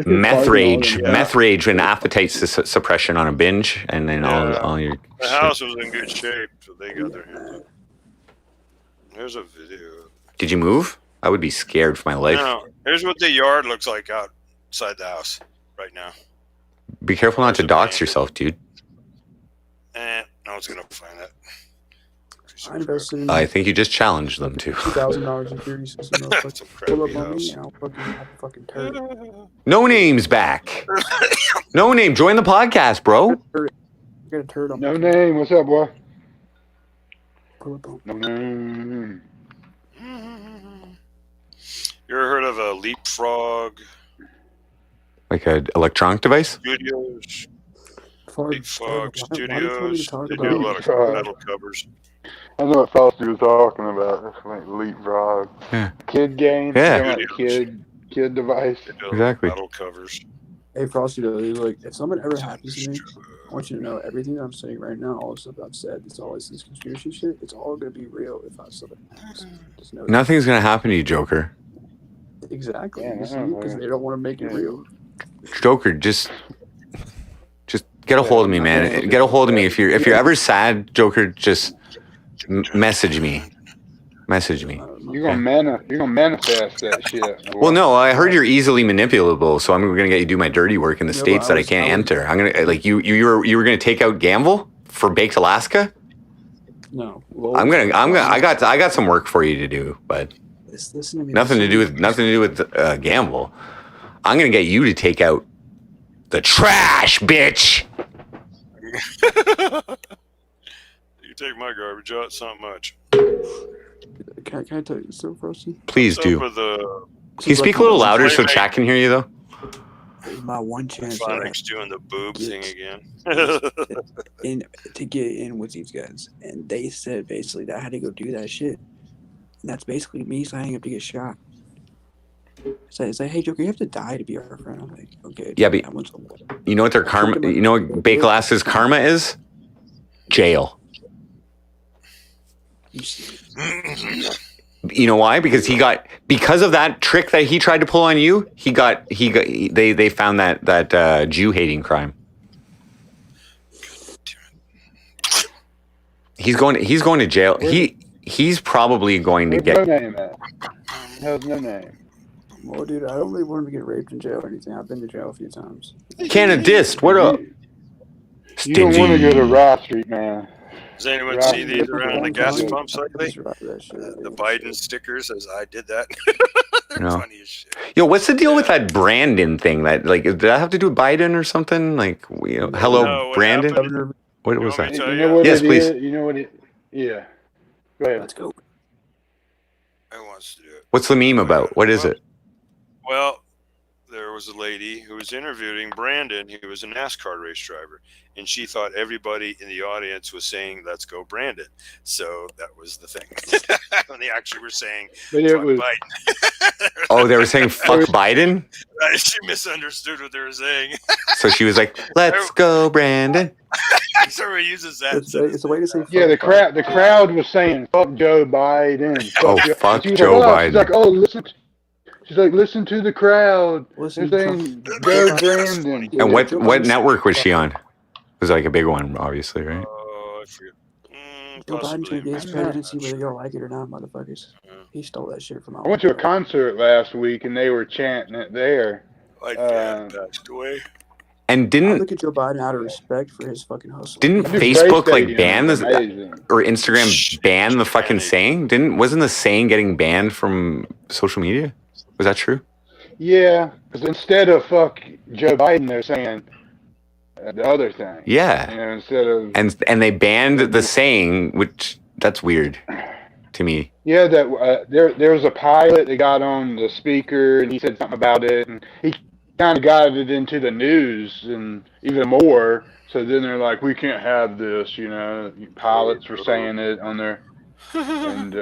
Meth rage and appetite suppression on a binge, and then all your. The house was in good shape, so they got their hands on it. There's a video. Did you move? I would be scared for my life. No, here's what the yard looks like outside the house right now. Be careful not to dox yourself, dude. No one's gonna find that. I invested in I think you just challenged them to. $2,000 in security system. Some Pull up crappy on me, house. and I'll fucking have a fucking turd. No Name's back. No Name, join the podcast, bro. I got a turd on No Name, what's up, boy? Pull up on No Name. You ever heard of a Leapfrog Like an electronic device? Studios? Leapfrog Studios. talk They about do a lot of Leapfrog? metal covers. I know what Frosty was talking about. That's like Leapfrog. Yeah. Kid game? Yeah. Kid device. They do Exactly. metal covers. Hey, Frosty, though, he's like, if something ever happens to me, I want you to know everything that I'm saying right now, all the stuff I've said, it's all this conspiracy shit, it's all going to be real if I something happens. Just know that. Nothing's gonna happen to you, Joker. Exactly. Yeah, Because they don't want to make it real. Joker, just get a hold of me, man. Get a hold of me if you're ever sad, Joker. Just message me. Message me. You're gonna manifest that shit. Boy. Well, no, I heard you're easily manipulable, so I'm gonna get you to do my dirty work in the states that I can't enter. I'm gonna like you were gonna take out ganval for Baked Alaska. No. Well, I got some work for you to do, but listen to me. nothing to do with ganval. I'm gonna get you to take out the trash, bitch. You take my garbage out, it's not much. Can I tell you something, Frosty? Please What's up do. with Can you speak a little louder so chat can hear you, though? My one chance Phonics doing the boob thing again. to get in with these guys, and they said basically that I had to go do that shit. And that's basically me signing up to get shot. So it's like, hey, Joker, you have to die to be our friend. I'm like, okay. Yeah, but you know what their karma? You know what Baked Alaska's karma is? Jail. You know why? Because of that trick that he tried to pull on you. They found that Jew hating crime. He's going to jail. He's probably going to Where's get. No Name at? How's No Name? Well, dude, I don't really want to get raped in jail or anything. I've been to jail a few times. Canadist, what up? You don't want to go to Ross Street, man. Does anyone Right. see these around the gas pumps lately? The Biden stickers, as I did that. They're No. funny as shit. Yo, what's the deal with that Brandon thing? That did that have to do with Biden or something? Like, hello, No, what Brandon. happened- What was that? me to tell You know what Yes, it please. is? You know what it? Yeah. Go ahead. Let's go. Who wants to do it? What's the meme about? What is it? Well, there was a lady who was interviewing Brandon, who was a NASCAR race driver, and she thought everybody in the audience was saying, "Let's go, Brandon." So that was the thing. When they actually were saying, But it "Fuck was. Biden." Oh, they were saying "fuck Biden," She misunderstood what they were saying. so she was like, "Let's go, Brandon." Somebody uses that. It's a way to say. Yeah, the crowd was saying "fuck Joe Biden." Oh, Joe. fuck She was Joe like, Biden. She's like, "Oh, listen." She's like, "Listen to the crowd." Listen, They're saying "Go Brandon." And what network was she on? It was like a big one, obviously, right? Oh, I forget. Joe Biden's Possibly. gonna get his presidency whether you don't like it or not, motherfuckers. He stole that shit from I went to a concert last week and they were chanting it there. My dad passed away. And I didn't look at Joe Biden out of respect for his fucking hustle. Facebook like ban this? the or Instagram ban the fucking saying? Wasn't the saying getting banned from social media? Was that true? Yeah, because instead of "fuck Joe Biden," they're saying the other thing. Yeah. You know, instead of And they banned the saying, which that's weird to me. yeah, that there was a pilot that got on the speaker and he said something about it, and he kind of got it into the news and even more. So then they're like, "We can't have this," you know. Pilots were saying it on there, and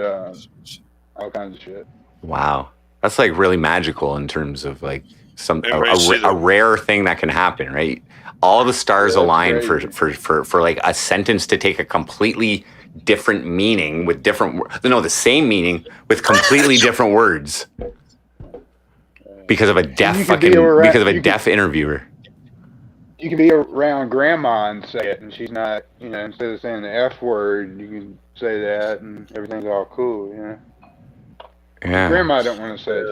all kinds of shit. Wow. That's like really magical in terms of like Everybody see a rare thing that can happen, right? All the stars Yeah, align crazy. for like a sentence to take a completely different meaning with the same meaning with completely different words because of a deaf You could be around- deaf interviewer. You can be around grandma and say it, and she's not, you know, instead of saying the F word, you can say that, and everything's all cool, you know. Yeah. Grandma don't want to say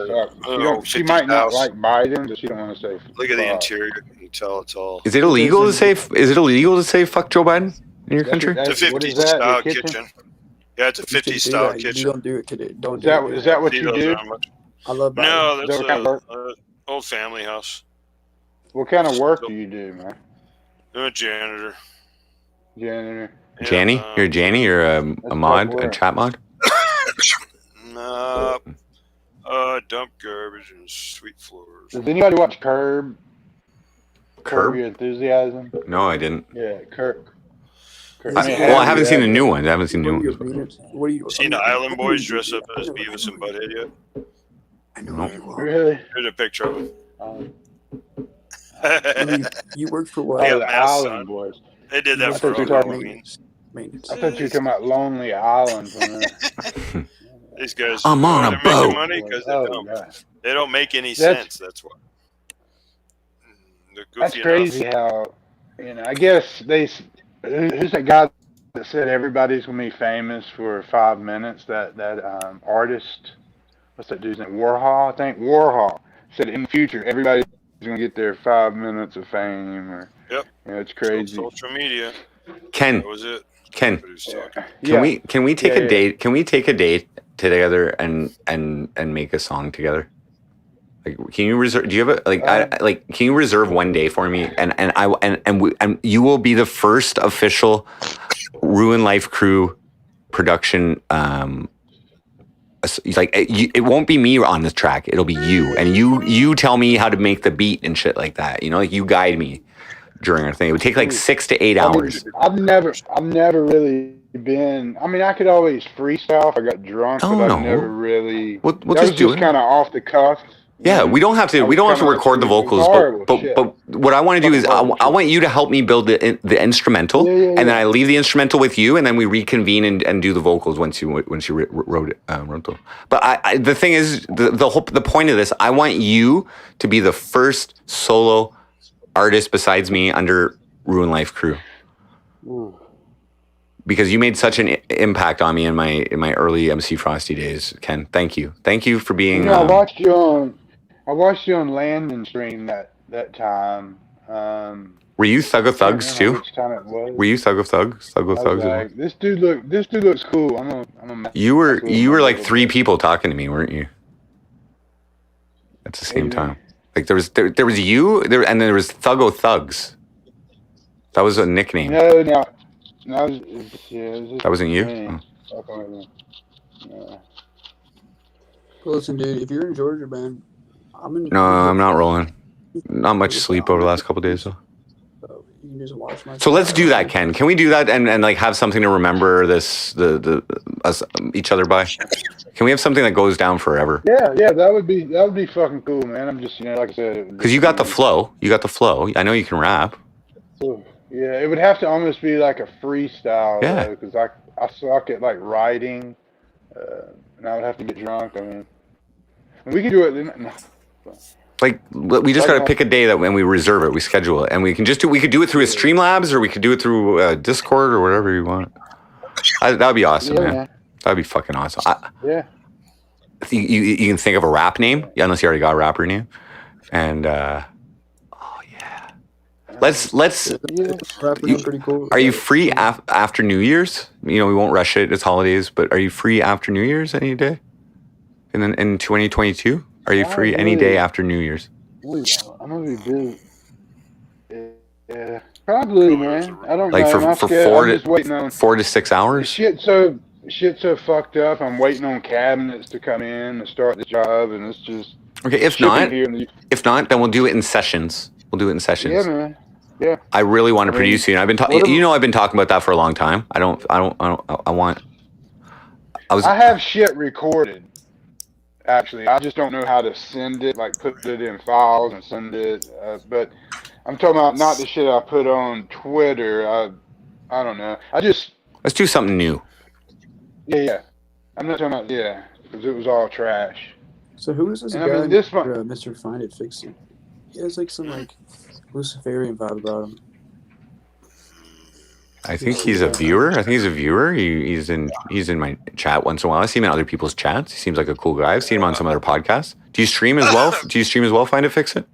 fuck. She might not like Biden, but she don't want to say Look at the fuck. interior. You can tell it's all. Is it illegal to say fuck Joe Biden in your country? It's a What is 50s that? style Your kitchen? Yeah, it's a You 50s should do style that. You kitchen. don't do it today. Don't Is do it. that is that what you Potatoes do? aren't much. I love that. No, Is that's that what kind of work? a old family house. What kind of work do you do, man? I'm a janitor. Janitor. Yeah, Janny? You're a Janny? You're a That's mod? tough A work. chat mod? Nah, dump garbage and sweep floors. Does anybody watch Curb? Curb? Your Enthusiasm? No, I didn't. Yeah, Curb. Well, I haven't seen the new ones. I haven't seen new ones. What are you? Seen the Island Boys dress up as Beavis and Butthead yet? I know you are. Really? Here's a picture of him. You work for what? They Oh, got the masks Island on. Boys. They did I that for thought you were all talking Halloween. Maintenance. I thought you were talking about Lonely Island. From that. These guys, I'm on a they're boat. making money because they don't make any That's- sense. That's why. They're That's goofy crazy enough. how, I guess who's that guy that said everybody's going to be famous for 5 minutes? That artist, what's that dude's name? Warhol, I think. Warhol said in the future, everybody's going to get their 5 minutes of fame. Or, Yep. It's crazy. Social media. Ken. That was it. Ken. Yeah. Can we take Yeah, a date? Can we take a date together and make a song together? Like, can you reserve? Do you have a Can you reserve one day for me? And you will be the first official Ruin Life Crew production. It won't be me on this track. It'll be you, and you tell me how to make the beat and shit like that. Like you guide me during our thing. It would take like 6 to 8 hours. I've never really been. I mean, I could always freestyle if I got drunk, but I've never really. We'll that just was do just it. kind of off the cuff. Yeah, we don't have to. We don't have to record the vocals, but what I want to do is I want you to help me build the instrumental, and then I leave the instrumental with you, and then we reconvene and do the vocals once you wrote them. But the thing is, the point of this, I want you to be the first solo artist besides me under Ruin Life Crew. Ooh. Because you made such an impact on me in my early MC Frosty days, Ken. Thank you for being. I watched you on Landon stream that time. Were you Thug of Thugs too? Which time it was. Were you Thug of Thugs? Thug of I Thugs. was like, this dude looks cool. You were like 3 people talking to me, weren't you? At the same time. Like there was you and there was Thug of Thugs. That was a nickname. No, That wasn't you? No. Listen, dude, if you're in Georgia, man, No, I'm not rolling. Not much sleep over the last couple of days though. You can just watch my. So let's do that, Ken. Can we do that and like have something to remember us each other by? Can we have something that goes down forever? Yeah, that would be fucking cool, man. I'm just like I said. Because you got the flow. I know you can rap. Yeah, it would have to almost be like a freestyle. Yeah. Because I suck at like writing, and I would have to get drunk. I mean, we could do it. Like we just got to pick a day that when we reserve it, we schedule it, and we could do it through a Streamlabs or we could do it through Discord or whatever you want. That would be awesome, man. That'd be fucking awesome. Yeah. You can think of a rap name, unless you already got a rapper name, and let's. Pretty cool. Are you free after New Year's? We won't rush it. It's holidays, but are you free after New Year's any day? And then in 2022, are you free any day after New Year's? I'm gonna be busy. Yeah, probably, man. I don't Like know. for 4 to 6 hours. Shit's so fucked up. I'm waiting on cabinets to come in to start the job, and it's just Okay. If not, then we'll do it in sessions. Yeah, man. Yeah. I really want to produce you, and I've been I've been talking about that for a long time. I have shit recorded. Actually, I just don't know how to send it, like put it in files and send it. But I'm talking about not the shit I put on Twitter. I don't know. Let's do something new. Yeah. I'm not talking about because it was all trash. So who is this And guy? I mean, this one, Mr. FindItFixIt. He has like some like Luciferian vibe about him. I think he's a viewer. He's in my chat once in a while. I see him in other people's chats. He seems like a cool guy. I've seen him on some other podcasts. Do you stream as well? FindItFixIt?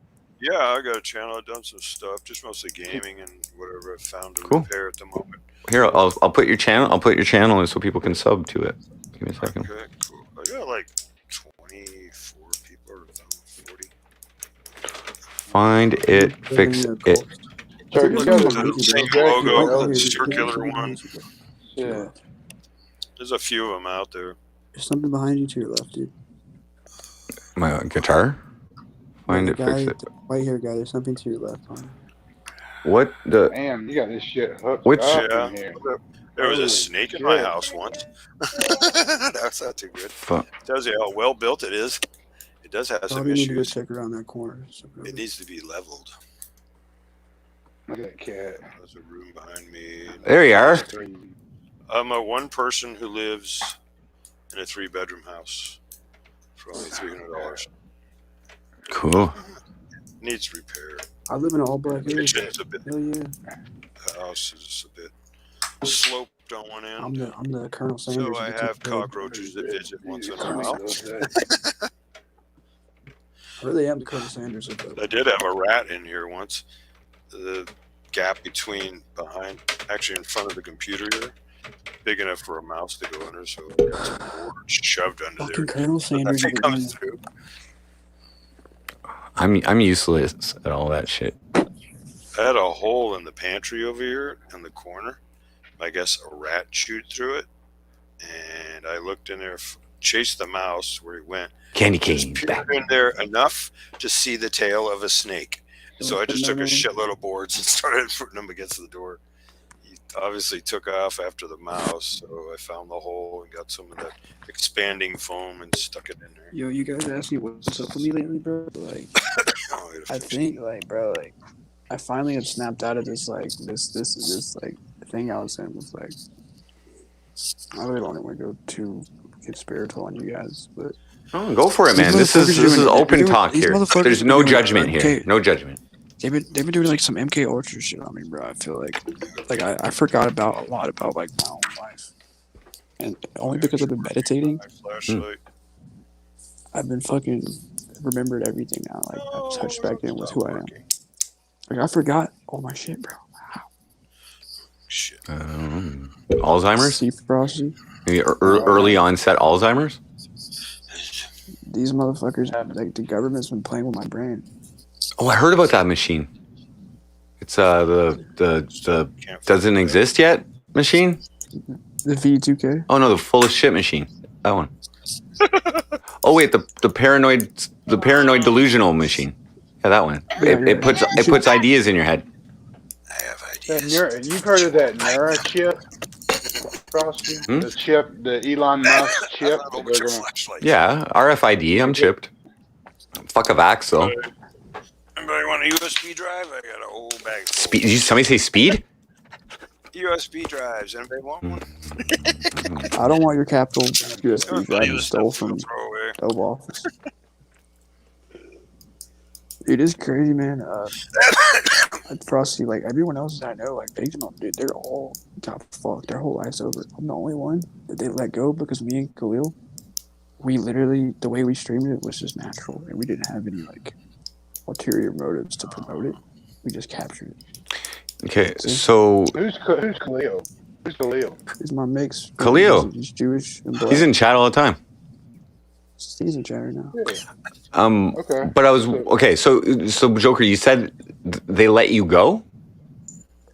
Yeah, I got a channel. I've done some stuff, just mostly gaming and whatever I found to Cool. repair at the moment. Here, I'll put your channel. I'll put your channel in so people can sub to it. Give me a second. Okay, cool. I got like 24 people or 40. Find it, fix it. Look at the same logo, the circular one. Yeah. There's a few of them out there. There's something behind you to your left, dude. My guitar. Find it, fix it. The white hair guy. There's something to your left. What the? Damn, you got this shit hooked Which? up in here. There was a Holy snake in my shit. house once. That's not too good. Fuck. Tells you how well built it is. It does have some Probably need to go issues. check around that corner. It needs to be leveled. Look at that cat. There's a room behind me. There you are. I'm a one person who lives in a 3-bedroom house for only $300. Cool. Needs repair. I live in an all-black area. Kitchen's a bit. Hell yeah. The house is a bit sloped on one end. I'm the Colonel Sanders. So I of the have two- cockroaches that visit once in a while. I really am the Colonel Sanders of the. I did have a rat in here once. The gap behind, actually in front of the computer here, big enough for a mouse to go under, so I got some board shoved under Fucking there. Colonel Sanders. Nothing comes through. I'm useless at all that shit. I had a hole in the pantry over here in the corner. I guess a rat chewed through it, and I looked in there, chased the mouse where he went. Candy Just cane. peered in there enough to see the tail of a snake. So I just took a shitload of boards and started putting them against the door. He obviously took off after the mouse, so I found the hole and got some of that expanding foam and stuck it in there. Yo, you guys ask me what's up with me lately, bro? Like, I think, like, bro, like, I finally have snapped out of this, like, this like thing I was in. Was like, I really don't want to go too get spiritual on you guys, but Oh, go for it, man. This is open talk here. There's no judgment here. No judgment. They've been doing like some MK Ultra shit on me, bro. I feel like I forgot about a lot about like my own life, and only because I've been meditating, I've been fucking remembered everything now. Like I've touched back in with who I am. Like I forgot all my shit, bro. Alzheimer's? See, Frosty? Maybe early onset Alzheimer's? These motherfuckers have like the government's been playing with my brain. Oh, I heard about that machine. It's the doesn't exist yet machine. The V2K. Oh no, the full of shit machine. That one. Oh wait, the paranoid delusional machine. Yeah, that one. It puts ideas in your head. You've heard of that Neura chip, Frosty? The chip, the Elon Musk chip. That goes on. Yeah, RFID. I'm chipped. Fuck a vax though. Anybody want a USB drive? I got a whole bag. Speed? Did somebody say speed? USB drives. Anybody want one? I don't want your Capital USB drive you stole from Oval Office. It is crazy, man. Frosty, like everyone else that I know, like they don't, dude, they're all got fucked. Their whole life's over. I'm the only one that they let go because me and Khalil, we literally, the way we streamed it was just natural, and we didn't have any like ulterior motives to promote it. We just captured it. Okay, so Who's Khalil? Who's Khalil? He's my mix. Khalil. He's Jewish and black. He's in chat all the time. He's in chat right now. Okay. But I was okay. So Joker, you said they let you go.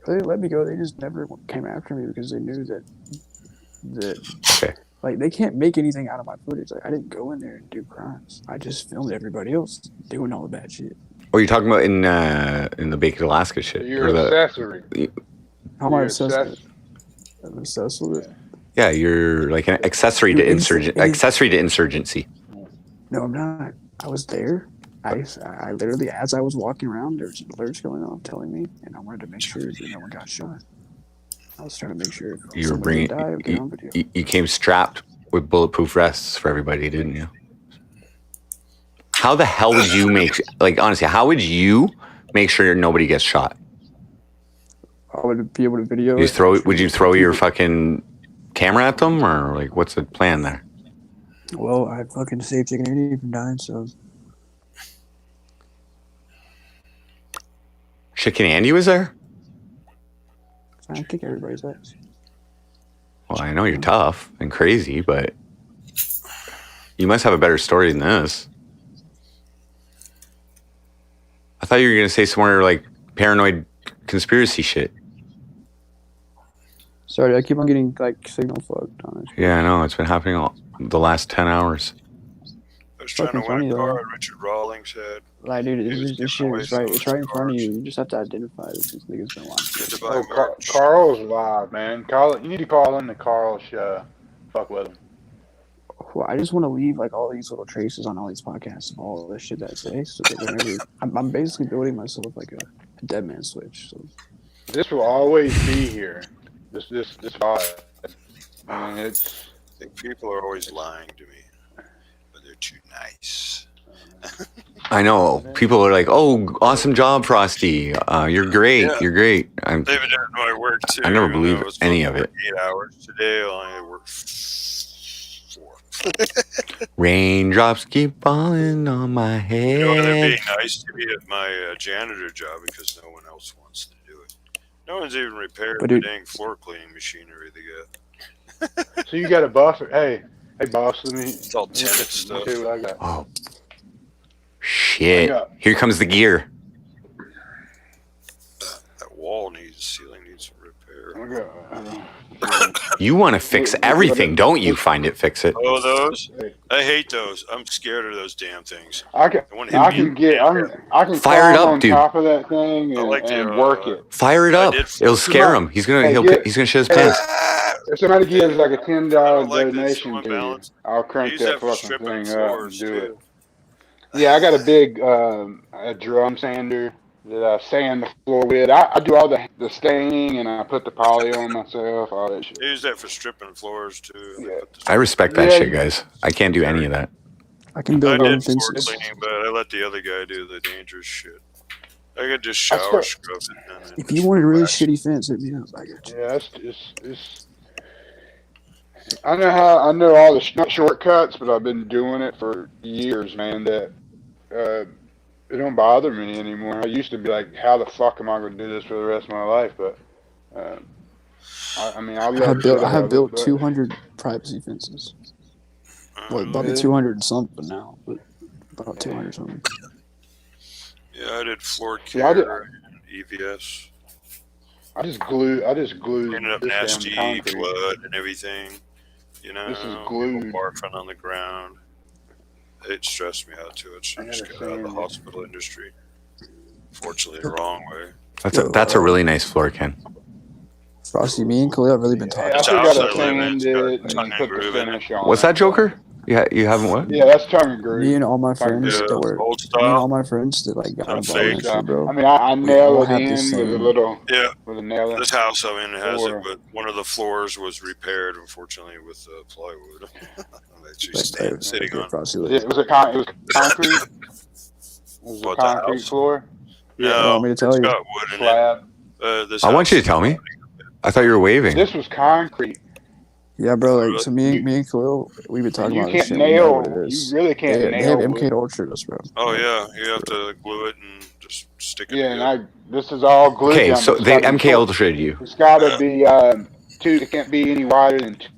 They didn't let me go. They just never came after me because they knew that okay. Like they can't make anything out of my footage. Like I didn't go in there and do crimes. I just filmed everybody else doing all the bad shit. Or are you talking about in the Baked Alaska shit? You're Or the- accessory. How am I obsessed? I'm obsessed with it. Yeah, you're like an accessory to insurgency. No, I'm not. I was there. I literally, as I was walking around, there was alerts going off telling me, and I wanted to make sure that no one got shot. I was trying to make sure You were bringing. You came strapped with bulletproof vests for everybody, didn't you? How the hell would you make? Like honestly, how would you make sure nobody gets shot? I would be able to video. Would you throw your fucking camera at them, or like what's the plan there? Well, I fucking saved Chicken Idiot from dying, so. Chicken Andy was there? I think everybody's there. Well, I know you're tough and crazy, but you must have a better story than this. I thought you were going to say some more like paranoid conspiracy shit. Sorry, I keep on getting like signal fucked on it. Yeah, I know. It's been happening all the last 10 hours. I was trying to Fucking win a funny, car though. at Richard Rawlings' head. Like, dude, this shit is away right. It's some right in front of you. You just have to identify that these niggas been watching. Oh, Carl's live, man. Carl, you need to call in to Carl's show. Fuck with him. Well, I just want to leave like all these little traces on all these podcasts of all the shit that I say. So that whenever I'm basically building myself like a dead man switch. So This will always be here. This vibe. I mean, it's. I think people are always lying to me, but they're too nice. I know. People are like, oh, awesome job, Frosty. You're great. Yeah. You're great. They've been doing my work too. I never even though believe it was any supposed of to it. work 8 hours today. I only worked 4. Raindrops keep falling on my You know, they're being head. nice to me at my janitor job because no one else wants to do it. No one's even repaired But the dude- dang floor cleaning machinery they got. So you got a buffer. Hey, boss, let me. It's all tenant stuff. See what I got. Oh, shit. Hang up. Here comes the gear. That wall needs, ceiling needs some repair. You want to fix everything, don't you? FindItFixIt. Oh, those? I hate those. I'm scared of those damn things. I can Fire it climb up, on dude. top of that thing I and, like to, work it. Fire it up. It'll scare him. He's gonna shit his pants. If somebody gives like a $10 donation to you, I'll crank Use that that for fucking stripping thing up and floors, do too. it. Yeah, I got a big a drum sander that I sand the floor with. I do all the staining and I put the poly on myself, all that shit. Use that for stripping floors too. I respect that Yeah, shit, guys. I can't do any of that. I can I build my own did floor fences. cleaning, but I let the other guy do the dangerous shit. I could just shower, scrub it, and then If you want a really shitty fence, hit me up. I got you. Yeah, it's I know all the shortcuts, but I've been doing it for years, man. That it don't bother me anymore. I used to be like, how the fuck am I going to do this for the rest of my life? But I mean, I have built 200 privacy fences. Well, about Really? 200 and something now, but about 200 something. yeah, I did floor Yeah, I did- care and EVS. I just glued Cleaning up this down nasty concrete. blood and everything. You know, This is people glued. barfing on the ground. It stressed me out too much. I just got out of the hospital industry. Fortunately, the wrong way. That's a really nice floor, Ken. Frosty, me and Khalil have really been talking. I still house got I to live in, sand it's it got and tongue put and the groove in it. finish on. What's that, Joker? You haven't what? Yeah, that's tongue and groove. Me and all my friends Yeah, that were old me and all style. my friends that like got I'm involved in fake. that shit, bro. I mean, I We nail all it have in the with a same. little Yeah, with a nail. this house I'm in has Floor. it, but one of the floors was repaired, unfortunately, with plywood. That she's sitting on. Frosty, It was concrete. It was a What, the concrete house? floor. You No, want me to tell it's you? got wood in it. Slab. This I want house you to tell me. I thought you were waving. This was concrete. Yeah, bro. Like, so me and Khalil, we've been talking You about this can't shit. We know nail. what it is. You really can't They nail. have wood. MK Ultra us, bro. Oh yeah, you have to glue it and just stick it Yeah, and together. this is all glued Okay, down. so but it's they gotta be MK short. Ultra'd you. It's got to be It can't be any wider than 2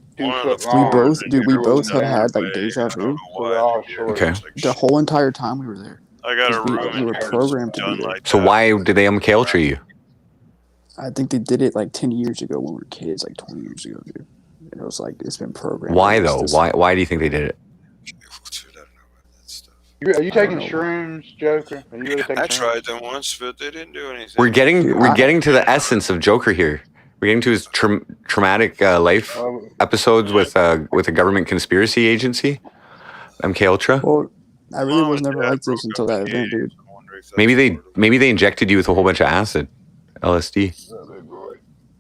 foot We long. both, dude. We Screw both them have down. had like deja vu. So they're all short. Okay. The whole entire time we were there. I got a 'Cause room we were in here programmed to done be there. like So that. why did they MK Ultra you? I think they did it like 10 years ago when we were kids, like 20 years ago, dude. And it was like it's been programmed. Why It's though? this- Why do you think they did it? Are you taking shrooms, Joker? Are you really taking I shrooms? tried them once, but they didn't do anything. We're getting to the essence of Joker here. We're getting to his traumatic life episodes with a government conspiracy agency, MK Ultra. Well, I really was never like this until that event, dude. Maybe they injected you with a whole bunch of acid, LSD.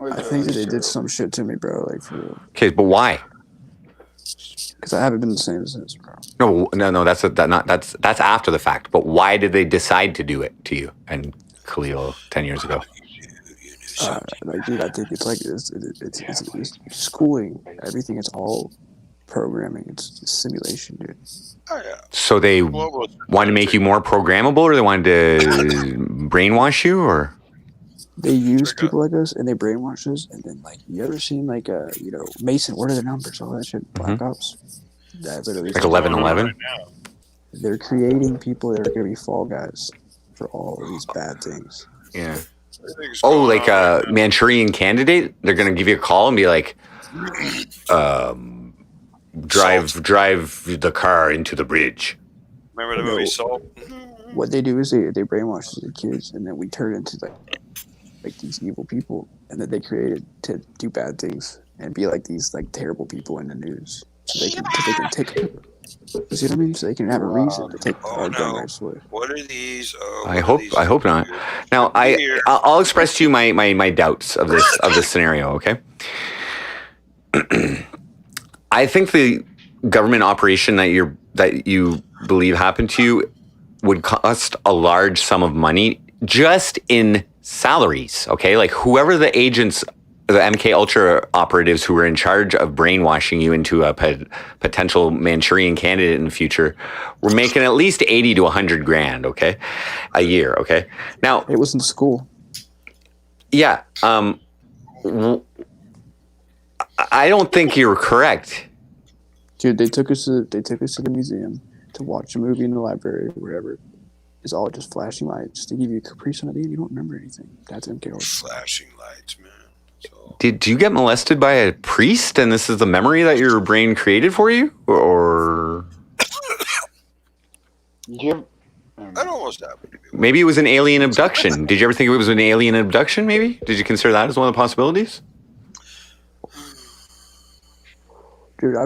I think that they did some shit to me, bro. Like for real. Okay, but why? Because I haven't been the same since, bro. No. That's after the fact. But why did they decide to do it to you and Khalil 10 years ago? Like, dude, I think it's like it's schooling. Everything is all programming. It's simulation, dude. So they wanted to make you more programmable, or they wanted to brainwash you, or They use people like us and they brainwash us. And then, like, you ever seen, like, Mason, what are the numbers? All that shit. Black Ops. That literally Like 11-11? They're creating people that are going to be fall guys for all of these bad things. Yeah. Oh, like a Manchurian Candidate? They're going to give you a call and be like, drive the car into the bridge. Remember the movie Salt? What they do is they brainwash the kids, and then we turn into like these evil people, and that they created to do bad things and be like these like terrible people in the news, so they can take. You see what I mean? So they can have a reason to take our gun rights away. What are these? I hope not. Now I'll express to you my doubts of this scenario. Okay. I think the government operation that you believe happened to you would cost a large sum of money just in salaries. Okay, like whoever the agents, the MK Ultra operatives who were in charge of brainwashing you into a potential Manchurian Candidate in the future, were making at least 80 to 100 grand. Okay, a year. Okay, now it was in school. Yeah. I don't think you're correct. Dude, they took us to the museum to watch a movie in the library or wherever. It's all just flashing lights to give you a caprice on it, and you don't remember anything. That's MK Ultra. Flashing lights, man. Did you get molested by a priest, and this is the memory that your brain created for you, or? That almost happened to me. Maybe it was an alien abduction. Did you ever think it was an alien abduction? Maybe did you consider that as one of the possibilities? Dude,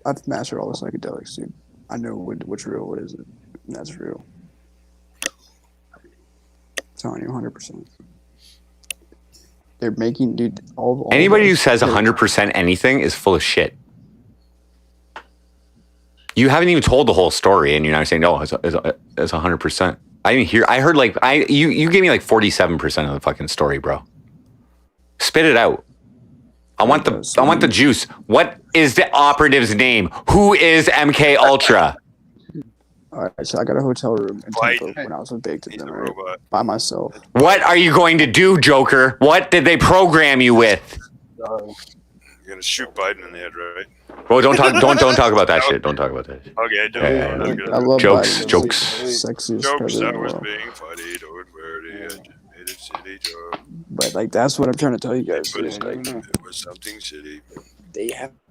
I've mastered all the psychedelics, dude. I know what's real, what isn't. And that's real. I'm telling you, 100%. They're making, dude. Anybody who says 100% anything is full of shit. You haven't even told the whole story, and you're not saying, "No, it's 100%." I didn't hear. I heard like you gave me like 47% of the fucking story, bro. Spit it out. I want the juice. What is the operative's name? Who is MK Ultra? All right, so I got a hotel room in Tampa when I was with Big to them, right? By myself. What are you going to do, Joker? What did they program you with? You're gonna shoot Biden in the head, right? Well, don't talk about that shit. Don't talk about that. Okay, I love jokes. Biden. Jokes. Sexiest Jokes president that in the was world. being funny. Don't worry, educated city joke. But like that's what I'm trying to tell you guys. Is, like, It was something shitty.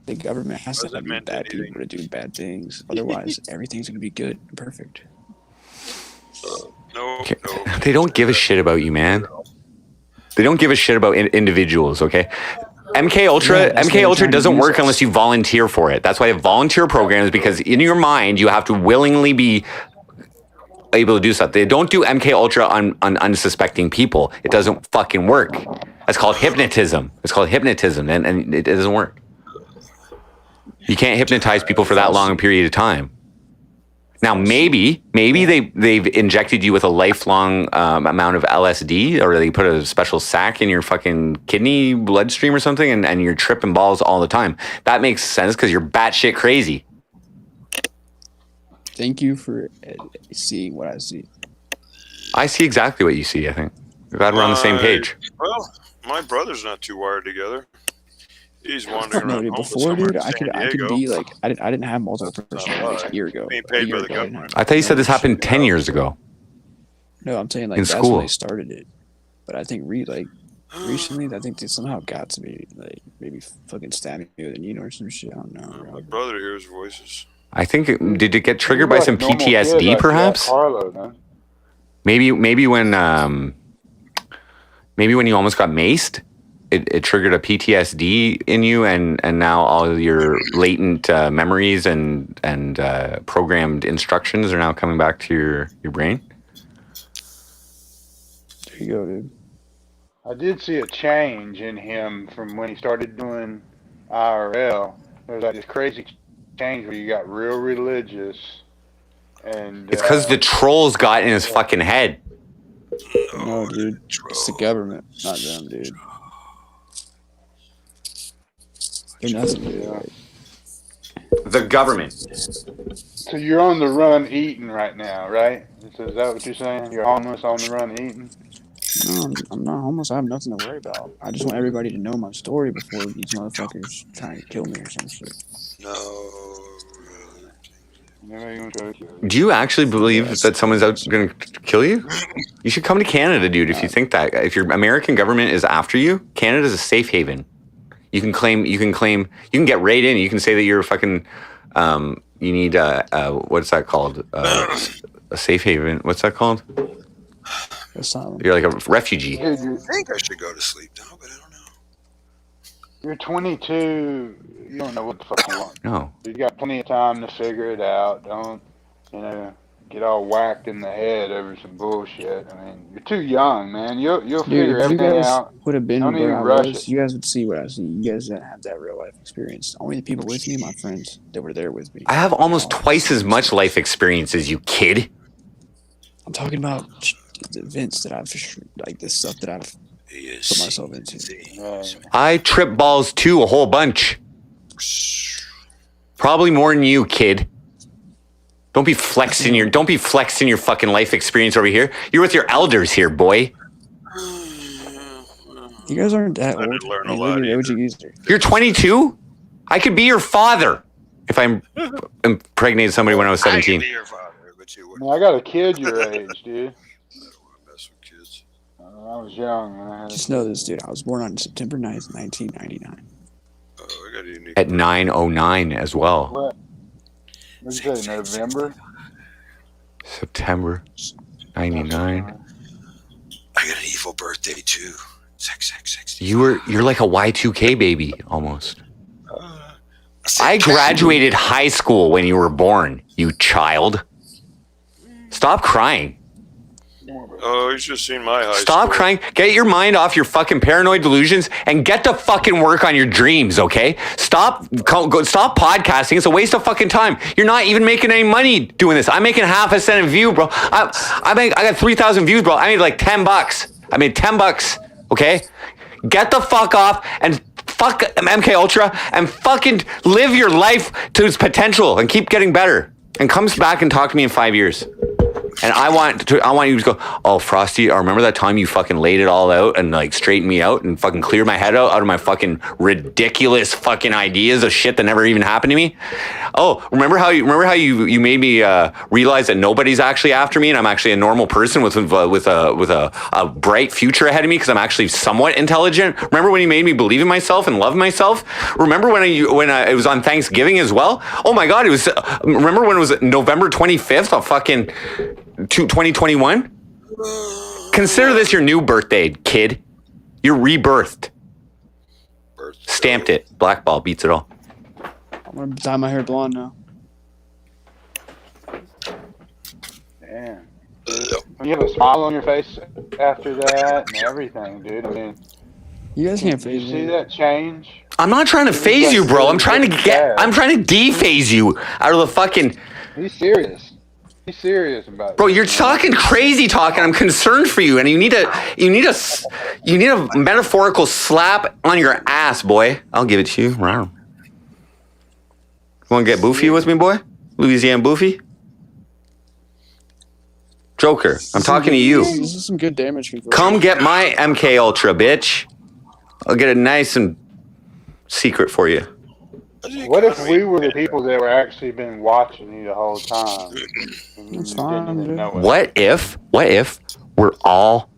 the government has to have bad people to do bad things. Otherwise, everything's gonna be good and perfect. No. They don't give a shit about you, man. They don't give a shit about individuals. Okay. MK Ultra doesn't work unless you volunteer for it. That's why they have volunteer programs, because in your mind you have to willingly be able to do stuff. They don't do MK Ultra on unsuspecting people. It doesn't fucking work. That's called hypnotism. And it doesn't work. You can't hypnotize people for that long a period of time. Now, maybe they've injected you with a lifelong amount of LSD, or they put a special sac in your fucking kidney bloodstream or something, and you're tripping balls all the time. That makes sense because you're batshit crazy. Thank you for seeing what I see. I see exactly what you see, I think. I'm glad we're on the same page. Well, my brother's not too wired together. He's wandering No, around. dude, homeless before, somewhere dude, in I could San be Diego. like, I didn't have multiple personalities a year ago. Being A paid year by the ago, I didn't government. have- I thought you said this happened 10 years ago. No, I'm saying like In that's school. when they started it. But I think recently, I think they somehow got to me, like maybe fucking stabbing me with a needle or some shit. I don't know. My brother hears voices. I think did it get triggered by You're some like a normal kid, PTSD, like perhaps? Jack Harlow, man. Maybe when you almost got maced, it triggered a PTSD in you, and now all your latent memories and programmed instructions are now coming back to your brain. There you go, dude. I did see a change in him from when he started doing IRL. There was like this crazy change where you got real religious, and It's because the trolls got in his fucking head. No, dude, it's the government, not them, dude. They're nothing, dude. Like, The government. So you're on the run eating right now, right? Is that what you're saying? You're homeless on the run eating? No, I'm not homeless. I have nothing to worry about. I just want everybody to know my story before these motherfuckers try to kill me or some shit. Do you actually believe that someone's out going to kill you? You should come to Canada, dude. If you think that, if your American government is after you, Canada's a safe haven. You can get right in. You can say that you're a fucking, you need what's that called? A safe haven. What's that called? Asylum. You're like a refugee. I think I should go to sleep now, but I don't know. You're 22. You don't know what the fuck you want. No. You got plenty of time to figure it out. Don't, get all whacked in the head over some bullshit. I mean, you're too young, man. You'll figure if you everything guys out. would have been Don't where even I rush was, it. you guys would see what I see. You guys didn't have that real life experience. Only the people with me, my friends, that were there with me. I have almost twice as much life experience as you, kid. I'm talking about the events that I've, like the stuff that I've put myself into. I trip balls too, a whole bunch. Probably more than you, kid. Don't be flexing your fucking life experience over here. You're with your elders here, boy. You guys aren't that old. learn I a mean, lot look at what you used to. You're 22? I could be your father if I impregnated somebody when I was 17. I got a kid your age, dude. I was young. When I had Just know this, dude. I was born on September 9th, 1999. At 9:09 as well. What? What'd you say, November? September 99. I got an evil birthday too. You're like a Y2K baby almost. I graduated high school when you were born, you child. Stop crying. Oh, you should have seen my high Stop crying. Get your mind off your fucking paranoid delusions and get to fucking work on your dreams, okay? Stop podcasting. It's a waste of fucking time. You're not even making any money doing this. I'm making half a cent a view, bro. I got 3,000 views, bro. I made like $10. I made $10, okay? Get the fuck off and fuck MK Ultra and fucking live your life to its potential and keep getting better. And comes back and talk to me in 5 years. And I want you to go, oh, Frosty, I remember that time you fucking laid it all out and like straightened me out and fucking cleared my head out of my fucking ridiculous fucking ideas of shit that never even happened to me. Oh, remember how you made me realize that nobody's actually after me and I'm actually a normal person with a bright future ahead of me because I'm actually somewhat intelligent. Remember when you made me believe in myself and love myself? Remember when it was on Thanksgiving as well? Oh my God, it was. Remember when it was November 25th of fucking 2021? Consider this your new birthday, kid. You're rebirthed. Stamped it. Black ball beats it all. I'm gonna dye my hair blonde now. Damn. You have a smile on your face after that and everything, dude. I mean, you guys can't phase you me. see that change? I'm not trying to phase you, bro. I'm trying to dephase you out of the fucking. Be serious. Be serious about it. Bro, you're talking crazy talk, and I'm concerned for you. And you need a metaphorical slap on your ass, boy. I'll give it to you. You want to get boofy with me, boy? Louisiana boofy? Joker, I'm talking to you. This is some good damage control. Come get my MK Ultra, bitch. I'll get it nice and secret for you. What if we were the people that were actually been watching you the whole time? That's fine, dude. What if we're all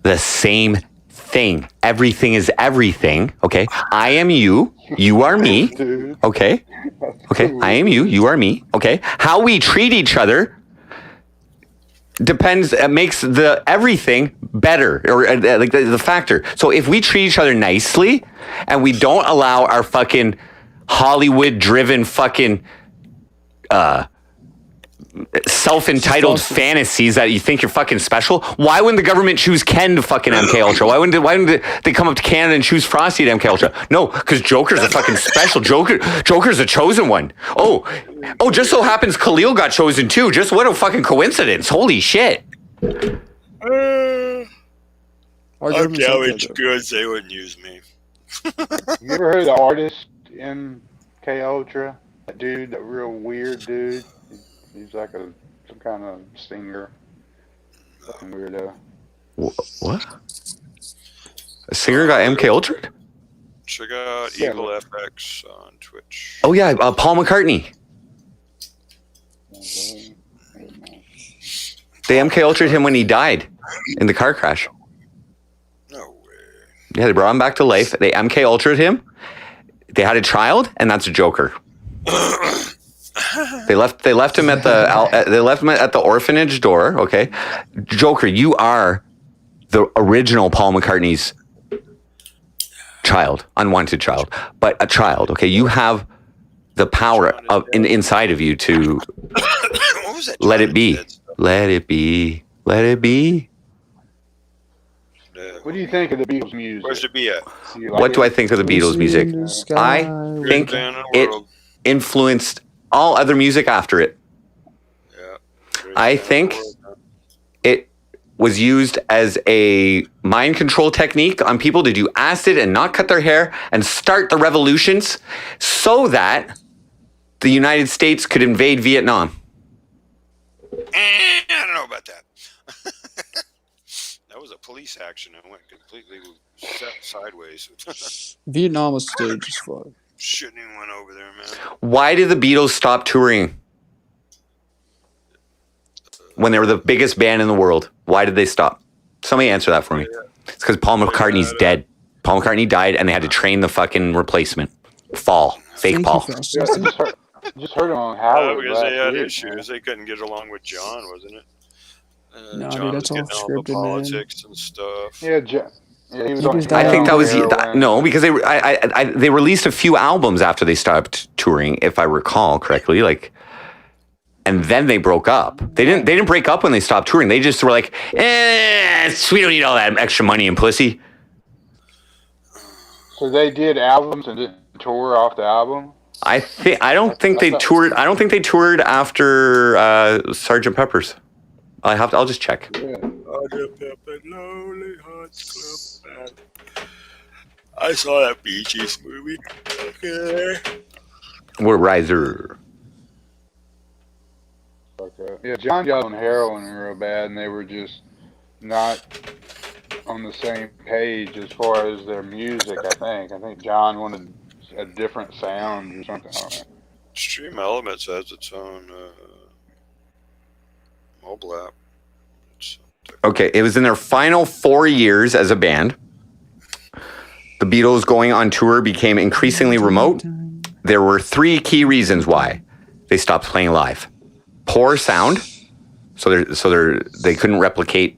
the same thing? Everything is everything, okay? I am you, you are me, okay? Okay, I am you, you are me, okay? How we treat each other depends, makes the everything better, or like the factor. So if we treat each other nicely and we don't allow our fucking Hollywood-driven fucking self-entitled fantasies that you think you're fucking special, why wouldn't the government choose Ken to fucking MK Ultra? Why wouldn't they come up to Canada and choose Frosty to MK Ultra? No, because Joker's a fucking special. Joker's a chosen one. Oh, just so happens Khalil got chosen too. Just what a fucking coincidence. Holy shit. Okay, good. They wouldn't use me. You ever heard of the artist MK Ultra? That dude, that real weird dude. He's like some kind of singer. Fucking weirdo. What? A singer got MK Ultra? Check out Eagle FX on Twitch. Oh yeah, Paul McCartney. They MK Ultra'd him when he died in the car crash. No way. Yeah, they brought him back to life. They MK Ultra'd him. They had a child, and that's a Joker. They left him at the orphanage door. Okay, Joker, you are the original Paul McCartney's child, unwanted child, but a child. Okay, you have the power of inside of you to let it be. Let it be. Let it be. What do you think of the Beatles music? Where's the B at? What do I think of the Beatles music? I think it influenced all other music after it. I think it was used as a mind control technique on people to do acid and not cut their hair and start the revolutions so that the United States could invade Vietnam. I don't know about that. That was a police action and went completely sideways. Vietnam was staged as fuck. Shouldn't even went over there, man. Why did the Beatles stop touring when they were the biggest band in the world? Why did they stop? Somebody answer that for me. It's because Paul McCartney's dead. Paul McCartney died, and they had to train the fucking replacement. Fake Paul. Just heard him on Howard. Because they had issues. They couldn't get along with John, wasn't it? No, John dude, that's was all getting all the scripted, politics and stuff. Yeah, he was I think that was no, because they released a few albums after they stopped touring, if I recall correctly. Like, and then they broke up. They didn't break up when they stopped touring. They just were like, we don't need all that extra money and pussy. So they did albums and didn't tour off the album. I don't think they toured. I don't think they toured after Sgt. Pepper's. I'll just check. Yeah. I saw that Bee Gees movie. Okay. We're Riser. Okay. Yeah, John got on heroin real bad, and they were just not on the same page as far as their music. I think John wanted a different sound or something. I don't know. Stream Elements has its own mobile app. Okay, it was in their final 4 years as a band. The Beatles going on tour became increasingly remote. There were 3 key reasons why they stopped playing live: poor sound, so they couldn't replicate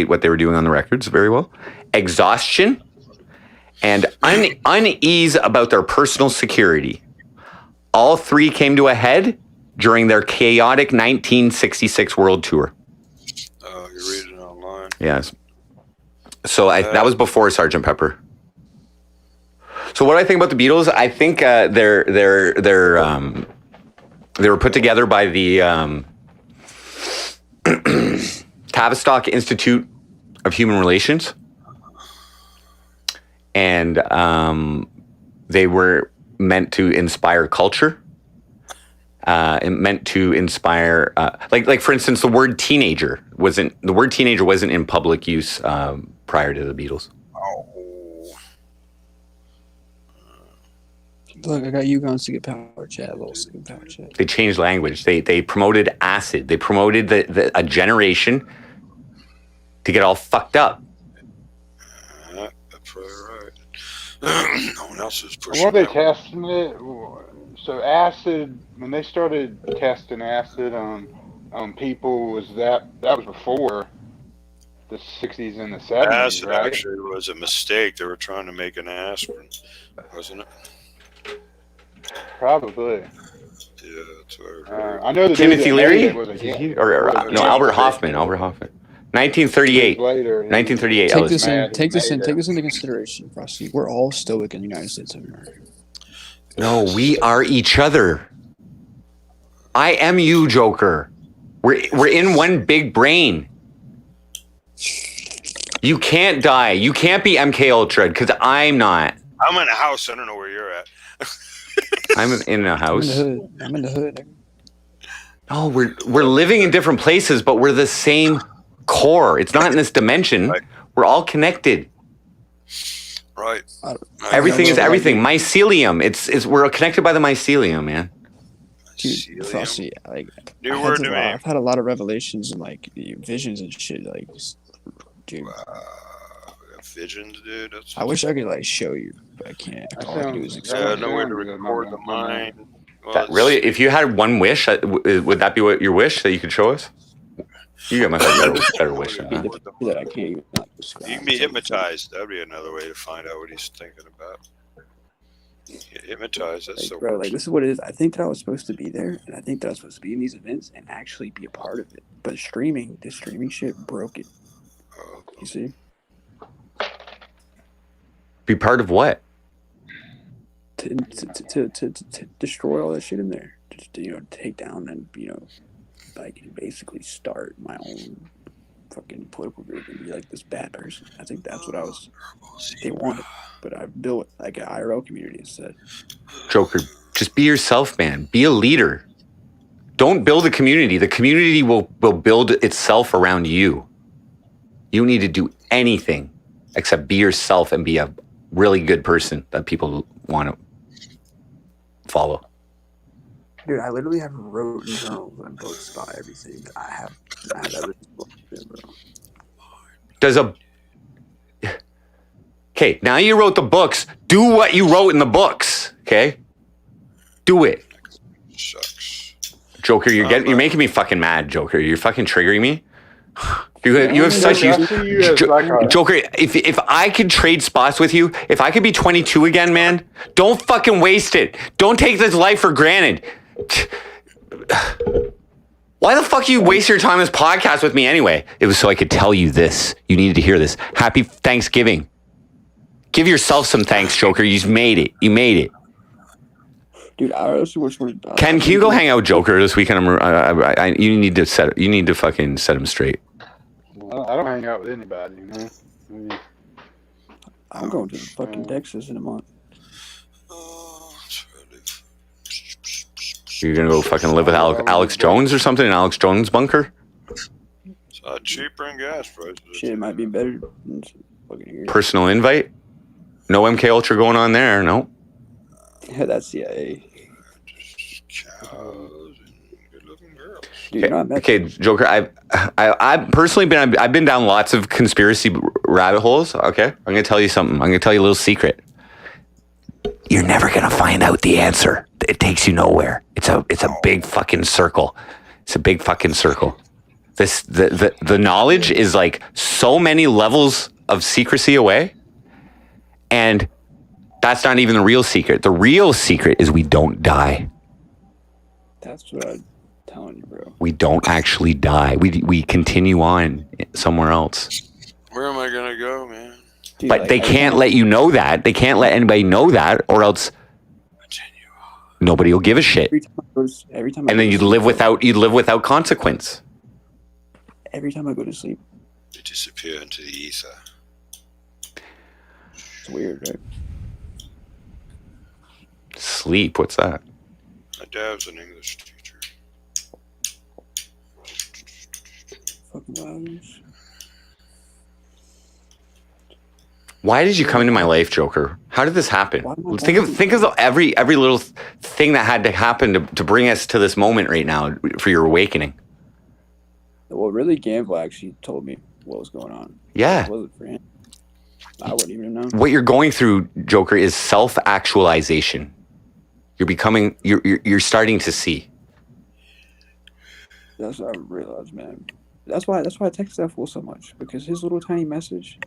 what they were doing on the records very well; exhaustion, and unease about their personal security. All 3 came to a head during their chaotic 1966 world tour. Oh, you're reading online. Yes. So that was before Sgt. Pepper. So what do I think about the Beatles? I think they were put together by the Tavistock Institute of Human Relations, and they were meant to inspire culture. Meant to inspire, like for instance, the word teenager wasn't in public use prior to the Beatles. Look, I got you going to get power chat. Little power chat. They changed language. They promoted acid. They promoted a generation to get all fucked up. That's probably right. No one else is pushing. Weren't they testing it? So acid, when they started testing acid on people, that was before the 60s and the 70s, Acid right? actually was a mistake. They were trying to make an aspirin, wasn't it? Probably. Yeah, that's what I heard. I know the Timothy Leary? or Albert Hoffman. 1938. Later. 1938. Take this into consideration, Frosty. We're all stoic in the United States of America. No, we are each other. I am you, Joker. We're in one big brain. You can't die. You can't be MK Ultra because I'm not. I'm in a house. I don't know where you're at. I'm in a house. I'm in the hood. No, we're living in different places, but we're the same core. It's not in this dimension. We're all connected. Right. Everything is everything. Mycelium. We're connected by the mycelium, man. Dude, Frosty, like New word to me. I've had a lot of revelations and like visions and shit. Like, dude, Visions, dude. That's I wish I could like show you, but I can't. All I can do is explain. no way to record the mind. Really, if you had one wish, would that be what your wish that you could show us? You must have a better wish. Huh? That I can't even describe. You can be hypnotized. That'd be another way to find out what he's thinking about. Get hypnotized. That's Like, so. bro, like this is what it is. I think that I was supposed to be there, and I think that I was supposed to be in these events and actually be a part of it. But the streaming shit broke it. You see? Be part of what? To destroy all that shit in there. Just to, take down and like basically start my own fucking political group and be like this bad person. I think that's what they wanted. But I built like an IRL community instead. Joker, just be yourself, man. Be a leader. Don't build a community. The community will build itself around you. You don't need to do anything except be yourself and be a really good person that people want to follow. Dude, I literally have wrote journals and books about everything. I have everything booked in, bro. Okay, now you wrote the books. Do what you wrote in the books. Okay, do it. Sucks. Joker, you're making me fucking mad. Joker, you're fucking triggering me. You have such Joker. If I could trade spots with you, if I could be 22 again, man, don't fucking waste it. Don't take this life for granted. Why the fuck you waste your time on this podcast with me anyway? It was so I could tell you this. You needed to hear this. Happy Thanksgiving. Give yourself some thanks, Joker. You made it. You made it. Dude, I also wish we. Can you go hang out with Joker this weekend? You need to fucking set him straight. I don't hang out with anybody, I'm going to fucking Texas in a month. You're gonna go fucking live with Alex Jones or something in Alex Jones' bunker? It's cheaper in gas prices. Shit, it might be better than fucking here. Personal invite? No MK Ultra going on there, no? Yeah, that's CIA. Dude, okay, Joker. I've personally been down lots of conspiracy rabbit holes. Okay, I'm gonna tell you something. I'm gonna tell you a little secret. You're never gonna find out the answer. It takes you nowhere. It's a big fucking circle. It's a big fucking circle. The knowledge is like so many levels of secrecy away, and that's not even the real secret. The real secret is we don't die. That's what I'm telling you, bro. We don't actually die. We continue on somewhere else. Where am I gonna go, man? Dude, But they can't let you know that. They can't let anybody know that, or else nobody will give a shit. Every time And then you'd live without consequence. Every time I go to sleep, You disappear into the ether. it's weird, right? Sleep, what's that? My dad's an English teacher. Fucking violence. Why did you come into my life, Joker? How did this happen? Think of every little thing that had to happen to bring us to this moment right now for your awakening. Well, really, ganval actually told me what was going on. Yeah. If it wasn't for him, I wouldn't even know. What you're going through, Joker, is self-actualization. You're starting to see. That's what I realized, man. That's why I texted that fool so much, because his little tiny message,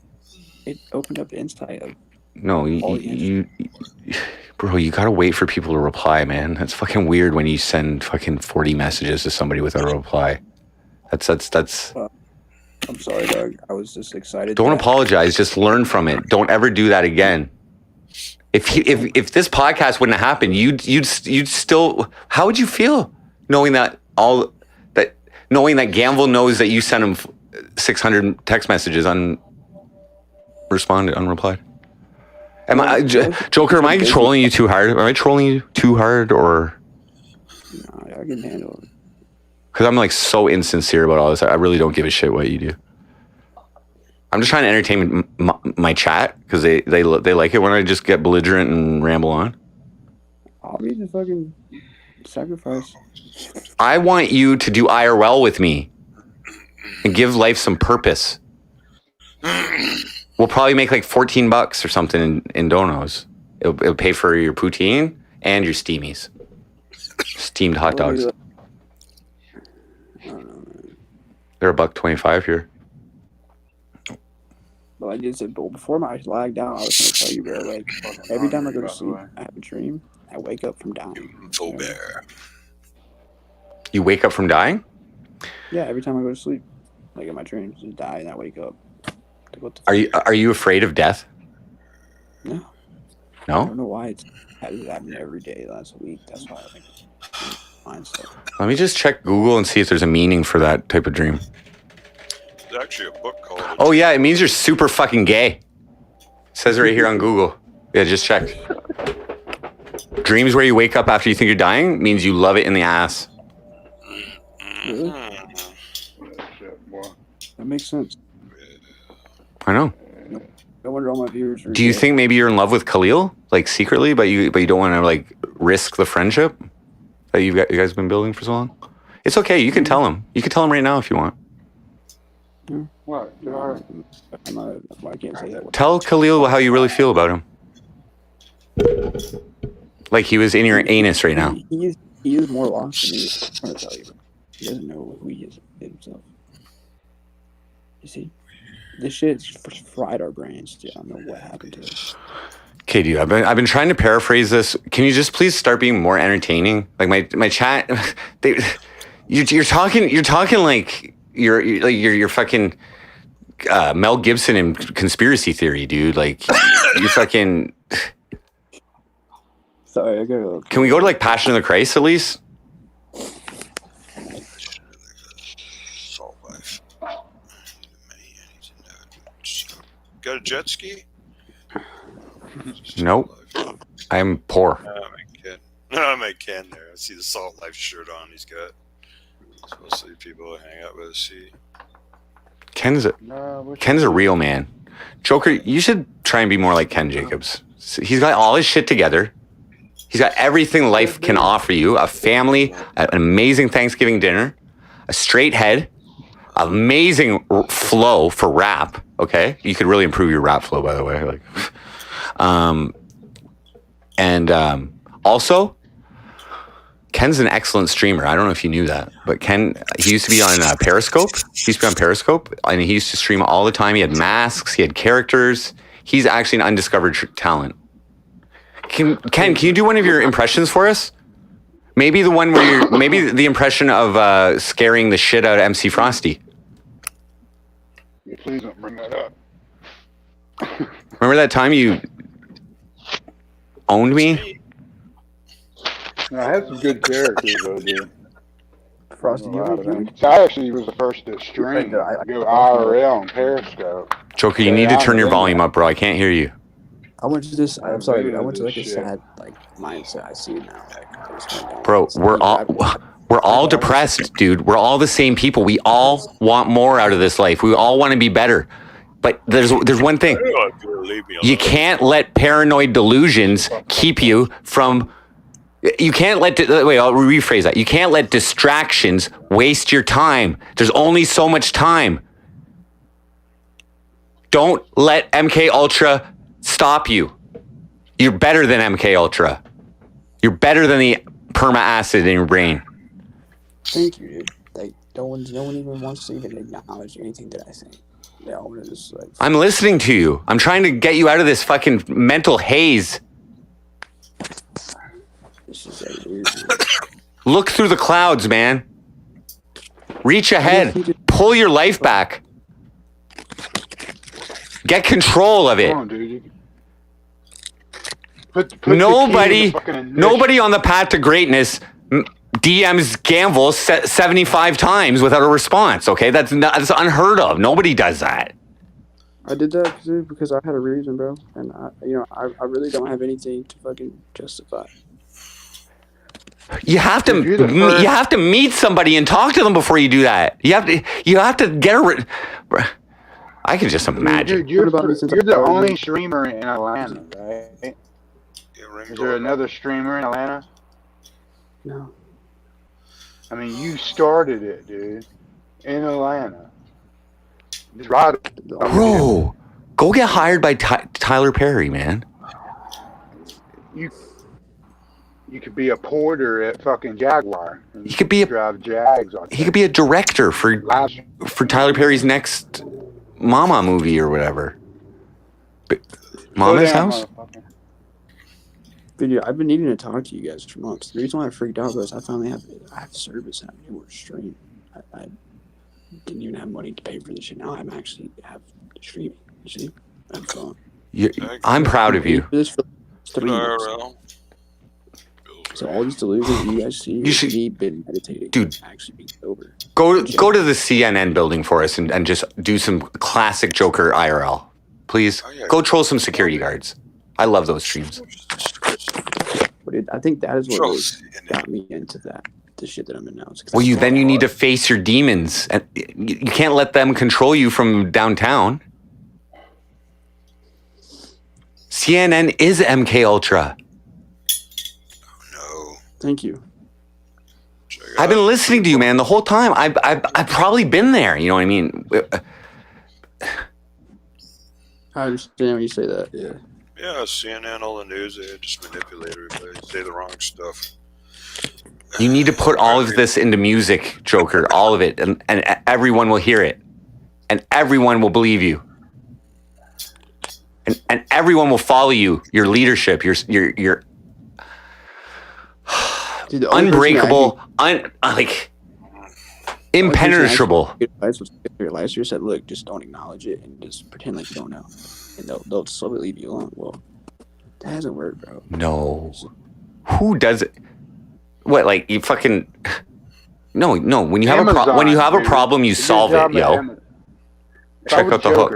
it opened up the insight of. No, bro, you gotta wait for people to reply, man. That's fucking weird when you send fucking 40 messages to somebody without a reply. That's. I'm sorry, dog. I was just excited. Don't apologize. Just learn from it. Don't ever do that again. If this podcast wouldn't have happened, you'd still. How would you feel knowing that ganval knows that you sent him 600 text messages unreplied? Joker? Am I trolling you too hard? Am I trolling you too hard, or? No, I can handle it. Because I'm like so insincere about all this. I really don't give a shit what you do. I'm just trying to entertain my chat because they like it when I just get belligerent and ramble on. I'll be the fucking sacrifice. I want you to do IRL with me and give life some purpose. We'll probably make like $14 or something in donos. It'll pay for your poutine and your steamies. Steamed hot dogs. They're $1.25 here. Well, I did say, but before my lagged out, I was going to tell you, bro, like, every time I go to sleep, I have a dream, I wake up from dying. Full bear. You wake up from dying? Yeah, every time I go to sleep, like in my dreams, I die and I wake up. Like, what the Are you afraid of death? No. No? I don't know why it's happening every day last week. That's why I think find stuff. Let me just check Google and see if there's a meaning for that type of dream. There's actually a book called... Oh yeah, it means you're super fucking gay. It says it right here on Google. Yeah, just checked. Dreams where you wake up after you think you're dying means you love it in the ass. Really? That makes sense. I know. No wonder all my viewers are Do you think maybe you're in love with Khalil, like secretly, but you don't want to like risk the friendship that you guys been building for so long? It's okay. You can tell him. You can tell him right now if you want. What? I can't say that. Tell Khalil how you really feel about him. Like he was in your anus right now. He is more lost than me. I'm trying to tell you. He doesn't know who he is himself. You see? This shit's fried our brains, dude. I don't know what happened to us. Okay, dude. I've been trying to paraphrase this. Can you just please start being more entertaining? Like my chat, you're talking like you're fucking Mel Gibson in Conspiracy Theory, dude. Like you're fucking. Sorry, I gotta. Can we go to like Passion of the Christ at least? Got a jet ski? Nope. I'm poor. I'm at Ken there. I see the Salt Life shirt on he's got. Supposed to be people who hang out with us. See. Ken's a real man. Joker, you should try and be more like Ken Jacobs. He's got all his shit together. He's got everything life can offer you. A family, an amazing Thanksgiving dinner, a straight head, amazing flow for rap. Okay, you could really improve your rap flow, by the way. Like, also, Ken's an excellent streamer. I don't know if you knew that, but Ken, he used to be on Periscope. He used to be on Periscope, and he used to stream all the time. He had masks, he had characters. He's actually an undiscovered talent. Ken, can you do one of your impressions for us? Maybe the one where maybe the impression of scaring the shit out of MC Frosty. Please don't bring that up. Remember that time you owned me? No, I had some good characters though, dude. Frosty, I actually was the first to stream, go IRL on Periscope. Joker, you need to turn your volume up, bro. I can't hear you. I went to this. I'm sorry, dude. I went to like a sad mindset. I see it now. Bro, we're all depressed, dude. We're all the same people. We all want more out of this life. We all want to be better. But there's one thing. You can't let paranoid delusions keep you from. You can't let. Wait, I'll rephrase that. You can't let distractions waste your time. There's only so much time. Don't let MK Ultra stop you. You're better than MK Ultra. You're better than the perma acid in your brain. Thank you, dude. Like no one even wants to even acknowledge anything that I think. They all want to just like. I'm listening to you. I'm trying to get you out of this fucking mental haze. This is like weird. Look through the clouds, man. Reach ahead. Pull your life back. Get control of it. Come on, dude. Nobody on the path to greatness DMs ganval 75 times without a response. Okay, that's unheard of. Nobody does that. I did that too because I had a reason, bro, and I really don't have anything to fucking justify. You have to meet somebody and talk to them before you do that. You have to get a. I can just imagine. Dude, you're What about me since the I started? only streamer in Atlanta, right? Is there another streamer in Atlanta? No. I mean, you started it, dude, in Atlanta. Just ride it. Bro, go get hired by Tyler Perry, man. You could be a porter at fucking Jaguar. He could be drive Jags. He could be a director for Tyler Perry's next Mama movie or whatever. Mama's House? Dude, I've been needing to talk to you guys for months. The reason why I freaked out was I finally have service and I'm able to stream. I didn't even have money to pay for this shit. Now I'm actually have streaming. You see? I'm phone. I'm proud of you. This for 3 months. So all these delusions you guys see, you should be been meditating. Dude, actually being sober. Go to the CNN building for us and just do some classic Joker IRL. Please. Go troll some security guards. I love those streams. But I think that is what really got me into the shit that I'm in now. Well, you need to face your demons. And you can't let them control you from downtown. CNN is MK Ultra. Thank you. I've been listening to you, man, the whole time. I've probably been there. You know what I mean? I understand when you say that. Yeah. Yeah, CNN, all the news, they just manipulate everybody, say the wrong stuff. You need to put all of this into music, Joker. All of it, and everyone will hear it, and everyone will believe you, and everyone will follow you. Your leadership, your Dude, unbreakable, impenetrable. Your life said, "Look, just don't acknowledge it and just pretend like you don't know, and they'll slowly leave you alone." Well, that hasn't worked, bro. No, who does it? What, like you fucking? No. When you have a problem, you solve it, yo. Check out the hook.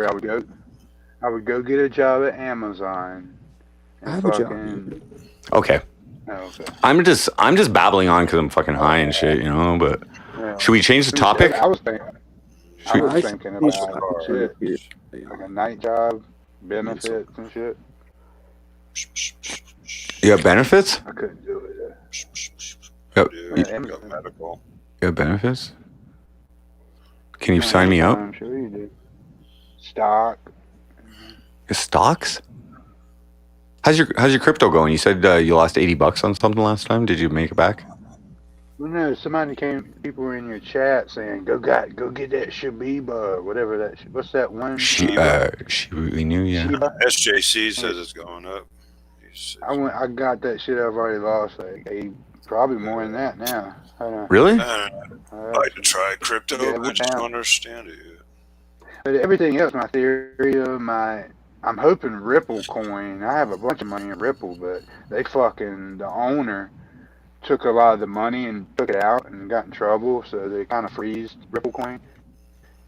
I would go get a job at Amazon. I have a job. Okay. I'm just babbling on because I'm fucking high and shit, you know. But should we change the topic? I was thinking about shit, like a night job, benefits and shit. You have benefits? I couldn't do it. You have benefits? Can you sign me up? I'm sure you do. Stock. Stocks? How's your crypto going? You said you lost $80 on something last time. Did you make it back? Well, no, people were in your chat saying, go get that Shibiba or whatever that. What's that one? We knew, yeah. SJC says it's going up. I got that shit. I've already lost probably more than that now. Really? I like to try crypto. I just don't understand it yet. But everything else, my Ethereum, I'm hoping Ripple coin. I have a bunch of money in Ripple, but the owner took a lot of the money and took it out and got in trouble, so they kind of freezed Ripple coin.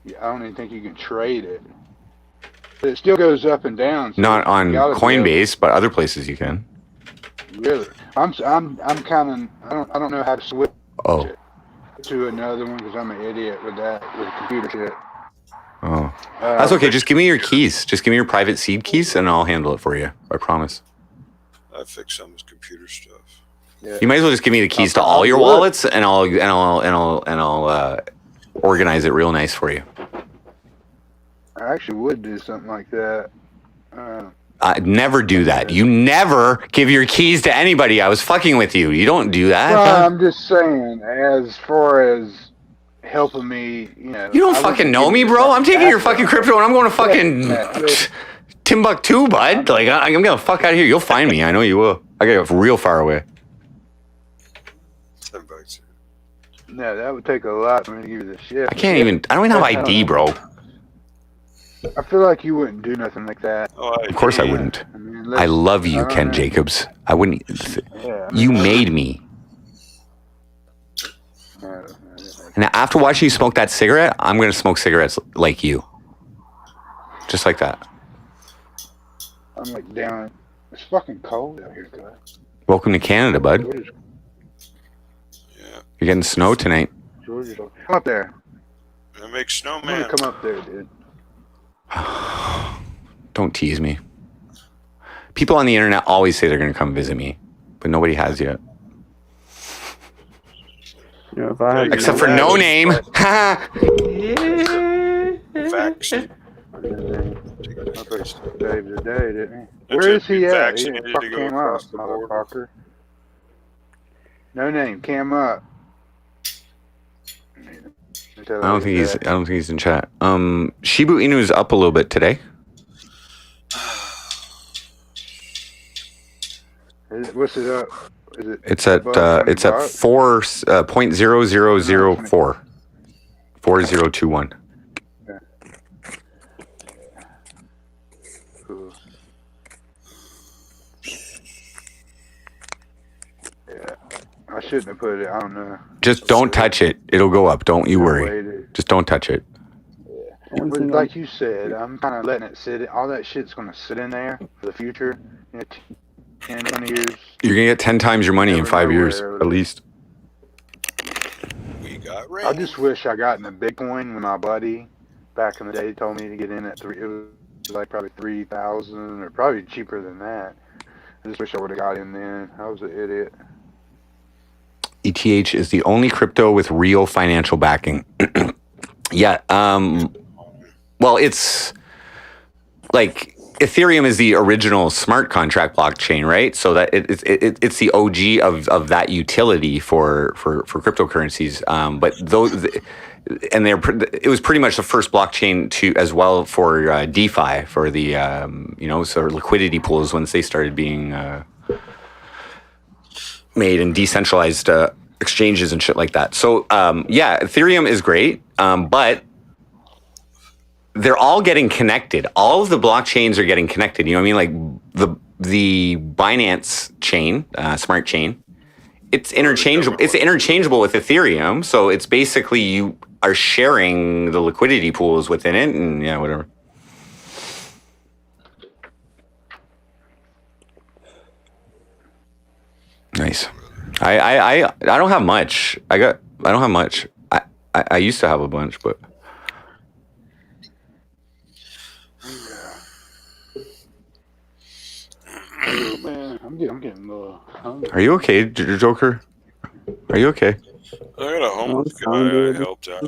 I don't even think you can trade it. But it still goes up and down. So not on Coinbase, but other places you can. Really? I'm kind of, I don't know how to switch it to another one because I'm an idiot with computer shit. Oh, that's okay. Just give me your keys. Just give me your private seed keys, and I'll handle it for you. I promise. I fix some of his computer stuff. Yeah. You might as well just give me the keys to all your wallets, and I'll organize it real nice for you. I actually would do something like that. Never do that. You never give your keys to anybody. I was fucking with you. You don't do that. Well, I'm just saying, as far as helping me, you know. You don't fucking know me, bro. I'm taking your fucking crypto and I'm going to fucking Timbuktu, bud. Like, I'm gonna fuck out of here. You'll find me. I know you will. I get real far away. No, that would take a lot for me to give you the shit. I don't even have ID, bro. I feel like you wouldn't do nothing like that. Of course I wouldn't. I love you, Ken Jacobs. I wouldn't. You made me. And after watching you smoke that cigarette, I'm going to smoke cigarettes like you. Just like that. I'm like down. It's fucking cold out here, guys. Welcome to Canada, bud. You're getting snow tonight. Georgia, come up there. I make snowman. I'm gonna come up there, dude. Don't tease me. People on the internet always say they're going to come visit me, but nobody has yet. You know, if I had Except for No Name. Facts. Dave today, didn't he? Where is he at? He didn't fuck came up, motherfucker. No Name, came up. I don't think he's in chat. Shibu Inu's up a little bit today. What's it up? Is it? It's at 4.0004. 4021. Yeah. Cool. Yeah. I shouldn't have put it. I don't know. Just don't touch it. It'll go up. Don't you worry. Just don't touch it. But like you said, I'm kind of letting it sit. All that shit's going to sit in there for the future. 10, 20 years. You're going to get 10 times your money in 5 years, at least. I just wish I got into Bitcoin when my buddy back in the day told me to get in at it was like probably 3,000 or probably cheaper than that. I just wish I would have got in then. I was an idiot. ETH is the only crypto with real financial backing. Yeah. Well, it's like Ethereum is the original smart contract blockchain, right? So that it's the OG of that utility for cryptocurrencies. But those, and it was pretty much the first blockchain to as well for DeFi, for the sort of liquidity pools once they started being made and decentralized exchanges and shit like that. So yeah, Ethereum is great, but they're all getting connected. All of the blockchains are getting connected. You know what I mean? Like the Binance chain, smart chain, it's interchangeable. It's interchangeable with Ethereum. So it's basically you are sharing the liquidity pools within it, and yeah, whatever. Nice. I don't have much. I don't have much. I used to have a bunch, but. Man, I'm getting hungry. Are you okay, Joker? Are you okay? I got a homeless guy I helped out.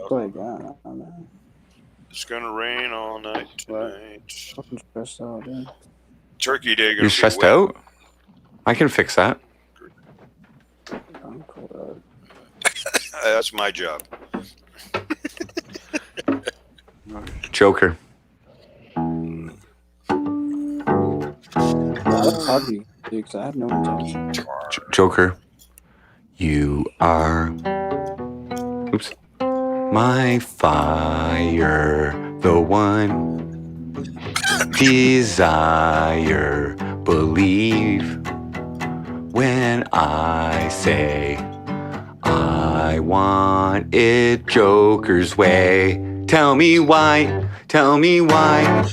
It's gonna rain all night tonight. Fucking stressed out, dude. Turkey Day. You're stressed out? I can fix that. That's my job. Joker. Hobby, because I have no intention. Joker. You are. Oops. My fire, the one. Desire, believe. When I say I want it Joker's way. Tell me why. Tell me why.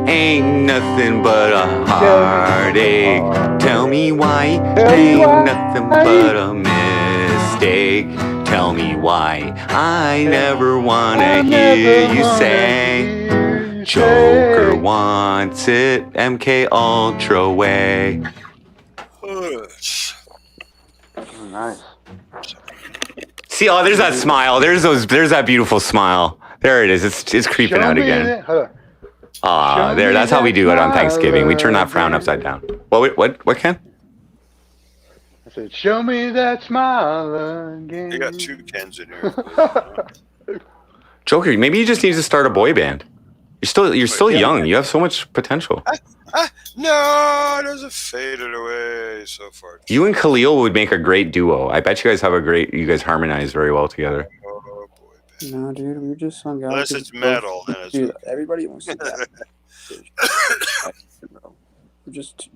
Ain't nothing but a heartache. Tell me why. Ain't nothing but a mistake. Tell me why. I never wanna hear you say Joker wants it MK Ultra way. Nice. See, oh, there's that smile. There's that beautiful smile. There it is. It's creeping out again. Ah, there. That's how we do it on Thanksgiving. We turn that frown upside down. What, Ken? I said, show me that smile again. You got two Kens in here. Joker, maybe you just need to start a boy band. You're still young. You have so much potential. No, it doesn't faded away so far. You and Khalil would make a great duo. I bet you guys you guys harmonize very well together. Oh boy. No, dude, we're just some guys. Unless it's metal. Dude, everybody wants to do that. We're just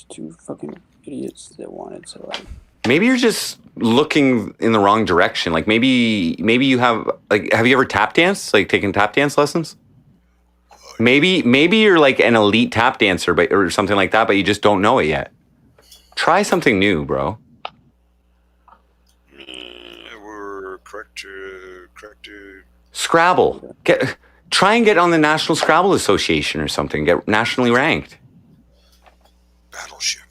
two fucking idiots that wanted to like. Maybe you're just looking in the wrong direction. Like maybe you have you ever tap danced? Like taken tap dance lessons? Maybe you're like an elite tap dancer, or something like that, but you just don't know it yet. Try something new, bro. We're correct to Scrabble. Try and get on the National Scrabble Association or something. Get nationally ranked. Battleship.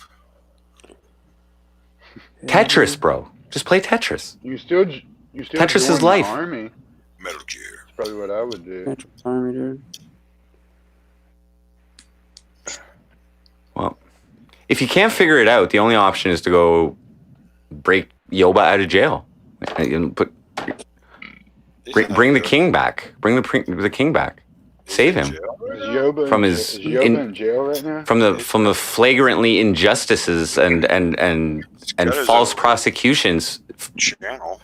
Tetris, bro. Just play Tetris. You still Tetris join is the life. Army. Metal Gear. That's probably what I would do. Tetris Army, dude. Well, if you can't figure it out, the only option is to go break Yoba out of jail. And bring the king back. Bring the king back. Save him Is Yoba from in, his is Yoba in jail right now? from the flagrantly injustices and false prosecutions. Channel.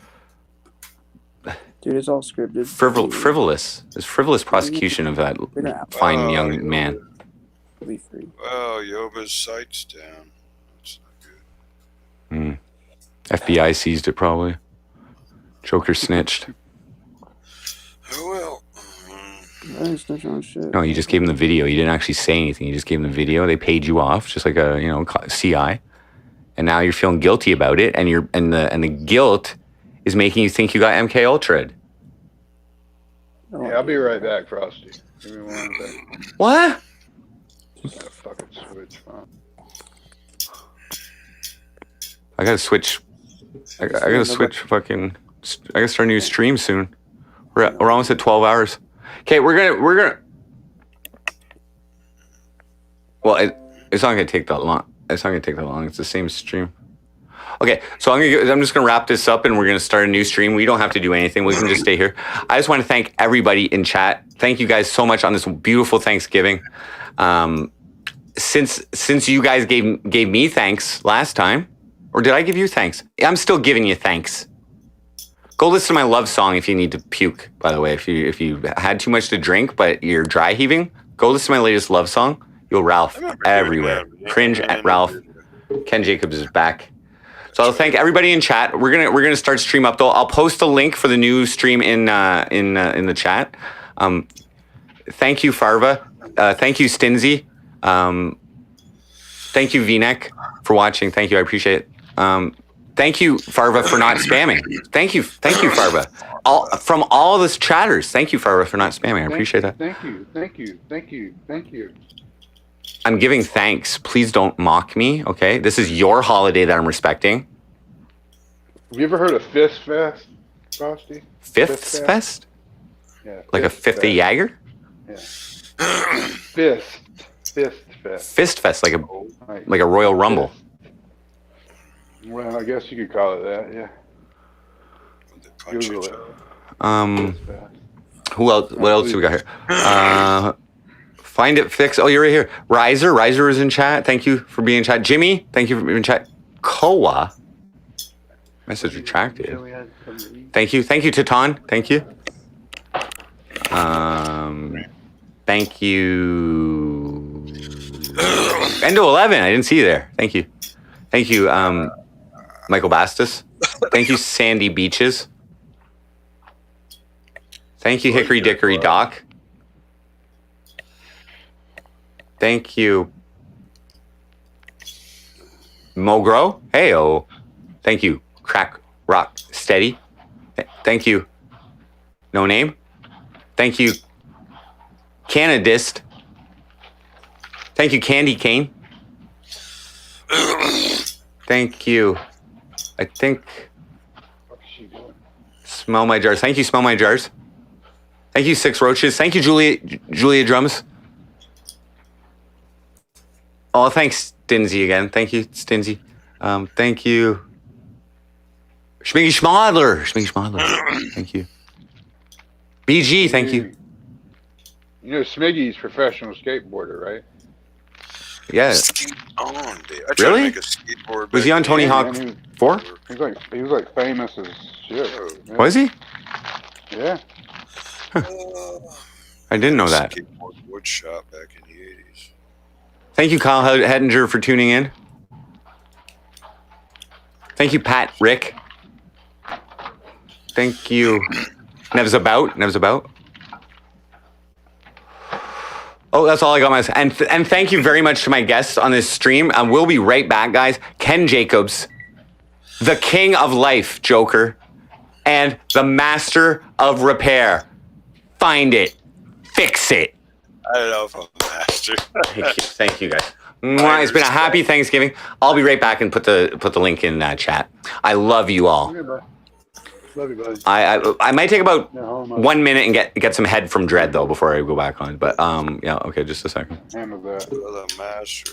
Dude, it's all scripted. Frivolous. There's frivolous prosecution of that fine young man. Be free. Well, Yoba's sight's down. That's not good. FBI seized it probably. Joker snitched. Oh well. I ain't snitching on shit. No, you just gave him the video. You didn't actually say anything. You just gave him the video. They paid you off, just like a CI. And now you're feeling guilty about it, and the guilt is making you think you got MK Ultra. Yeah, I'll be right back, Frosty. Give me 1 second. What? Gotta fucking switch. I gotta switch. I gotta switch fucking. I gotta start a new stream soon. We're almost at 12 hours. Okay, we're gonna. Well, it's not gonna take that long. It's not gonna take that long. It's the same stream. Okay, so I'm just gonna wrap this up and we're gonna start a new stream. We don't have to do anything. We can just stay here. I just want to thank everybody in chat. Thank you guys so much on this beautiful Thanksgiving. Since you guys gave me thanks last time, or did I give you thanks? I'm still giving you thanks. Go listen to my love song if you need to puke. By the way, if you had too much to drink but you're dry heaving, go listen to my latest love song. You'll Ralph everywhere. Cringe at Ralph. Ken Jacobs is back. So I'll thank everybody in chat. We're gonna start stream up though. I'll post a link for the new stream in the chat. Thank you, Farva. Thank you, Stinzy. Thank you, V-neck, for watching. Thank you, I appreciate it. Thank you, Farva, for not spamming. Thank you, Farva. From all the chatters, thank you, Farva, for not spamming. I appreciate that. Thank you. I'm giving thanks. Please don't mock me, okay? This is your holiday that I'm respecting. Have you ever heard of Fist Fest, Frosty? Fifth Fest? Yeah. Like a fifth of Jaeger? Yeah. Fist Fest. Fist Fest, like a Royal Rumble. Well, I guess you could call it that, yeah. Google it. Who else? What else do we got here? Find it, fix. Oh, you're right here. Riser is in chat. Thank you for being in chat. Jimmy, thank you for being in chat. Koa. Message retracted. Thank you, Titan. Thank you. Thank you. Endo 11. I didn't see you there. Thank you. Michael Bastis. Thank you, Sandy Beaches. Thank you, Hickory Dickory Doc. Thank you, Mogro. Heyo. Thank you, Crack Rock Steady. Thank you, No Name. Thank you, Canadist. Thank you, Candy Cane. Thank you. I think Smell My Jars. Thank you, Smell My Jars. Thank you, Six Roaches. Thank you, Julia Drums. Oh, thanks, Stinzy again. Thank you, Stinzy. Thank you, Schmiggy Schmadler. Thank you. BG, thank you. You know Smiggy's professional skateboarder, right? Yeah. On, dude. I tried Really? to make a skateboard. Was he on Tony Hawk 4? He was like famous as shit. Yeah. Was he? Yeah. I didn't know that. Skateboard wood shop back in the 80s. Thank you, Kyle Hedinger, for tuning in. Thank you, Pat Rick. Thank you, Nev's About. Oh, that's all I got, guys. And thank you very much to my guests on this stream. We'll be right back, guys. Ken Jacobs, the king of life, Joker, and the master of repair. Find it. FindItFixIt. I don't know if I'm a master. Thank you guys. Mwah, it's been a happy Thanksgiving. I'll be right back and put the link in chat. I love you all. Love you, buddy. I might take about 1 minute and get some head from Dread though before I go back on. But yeah, okay, just a second. Handle that. The master.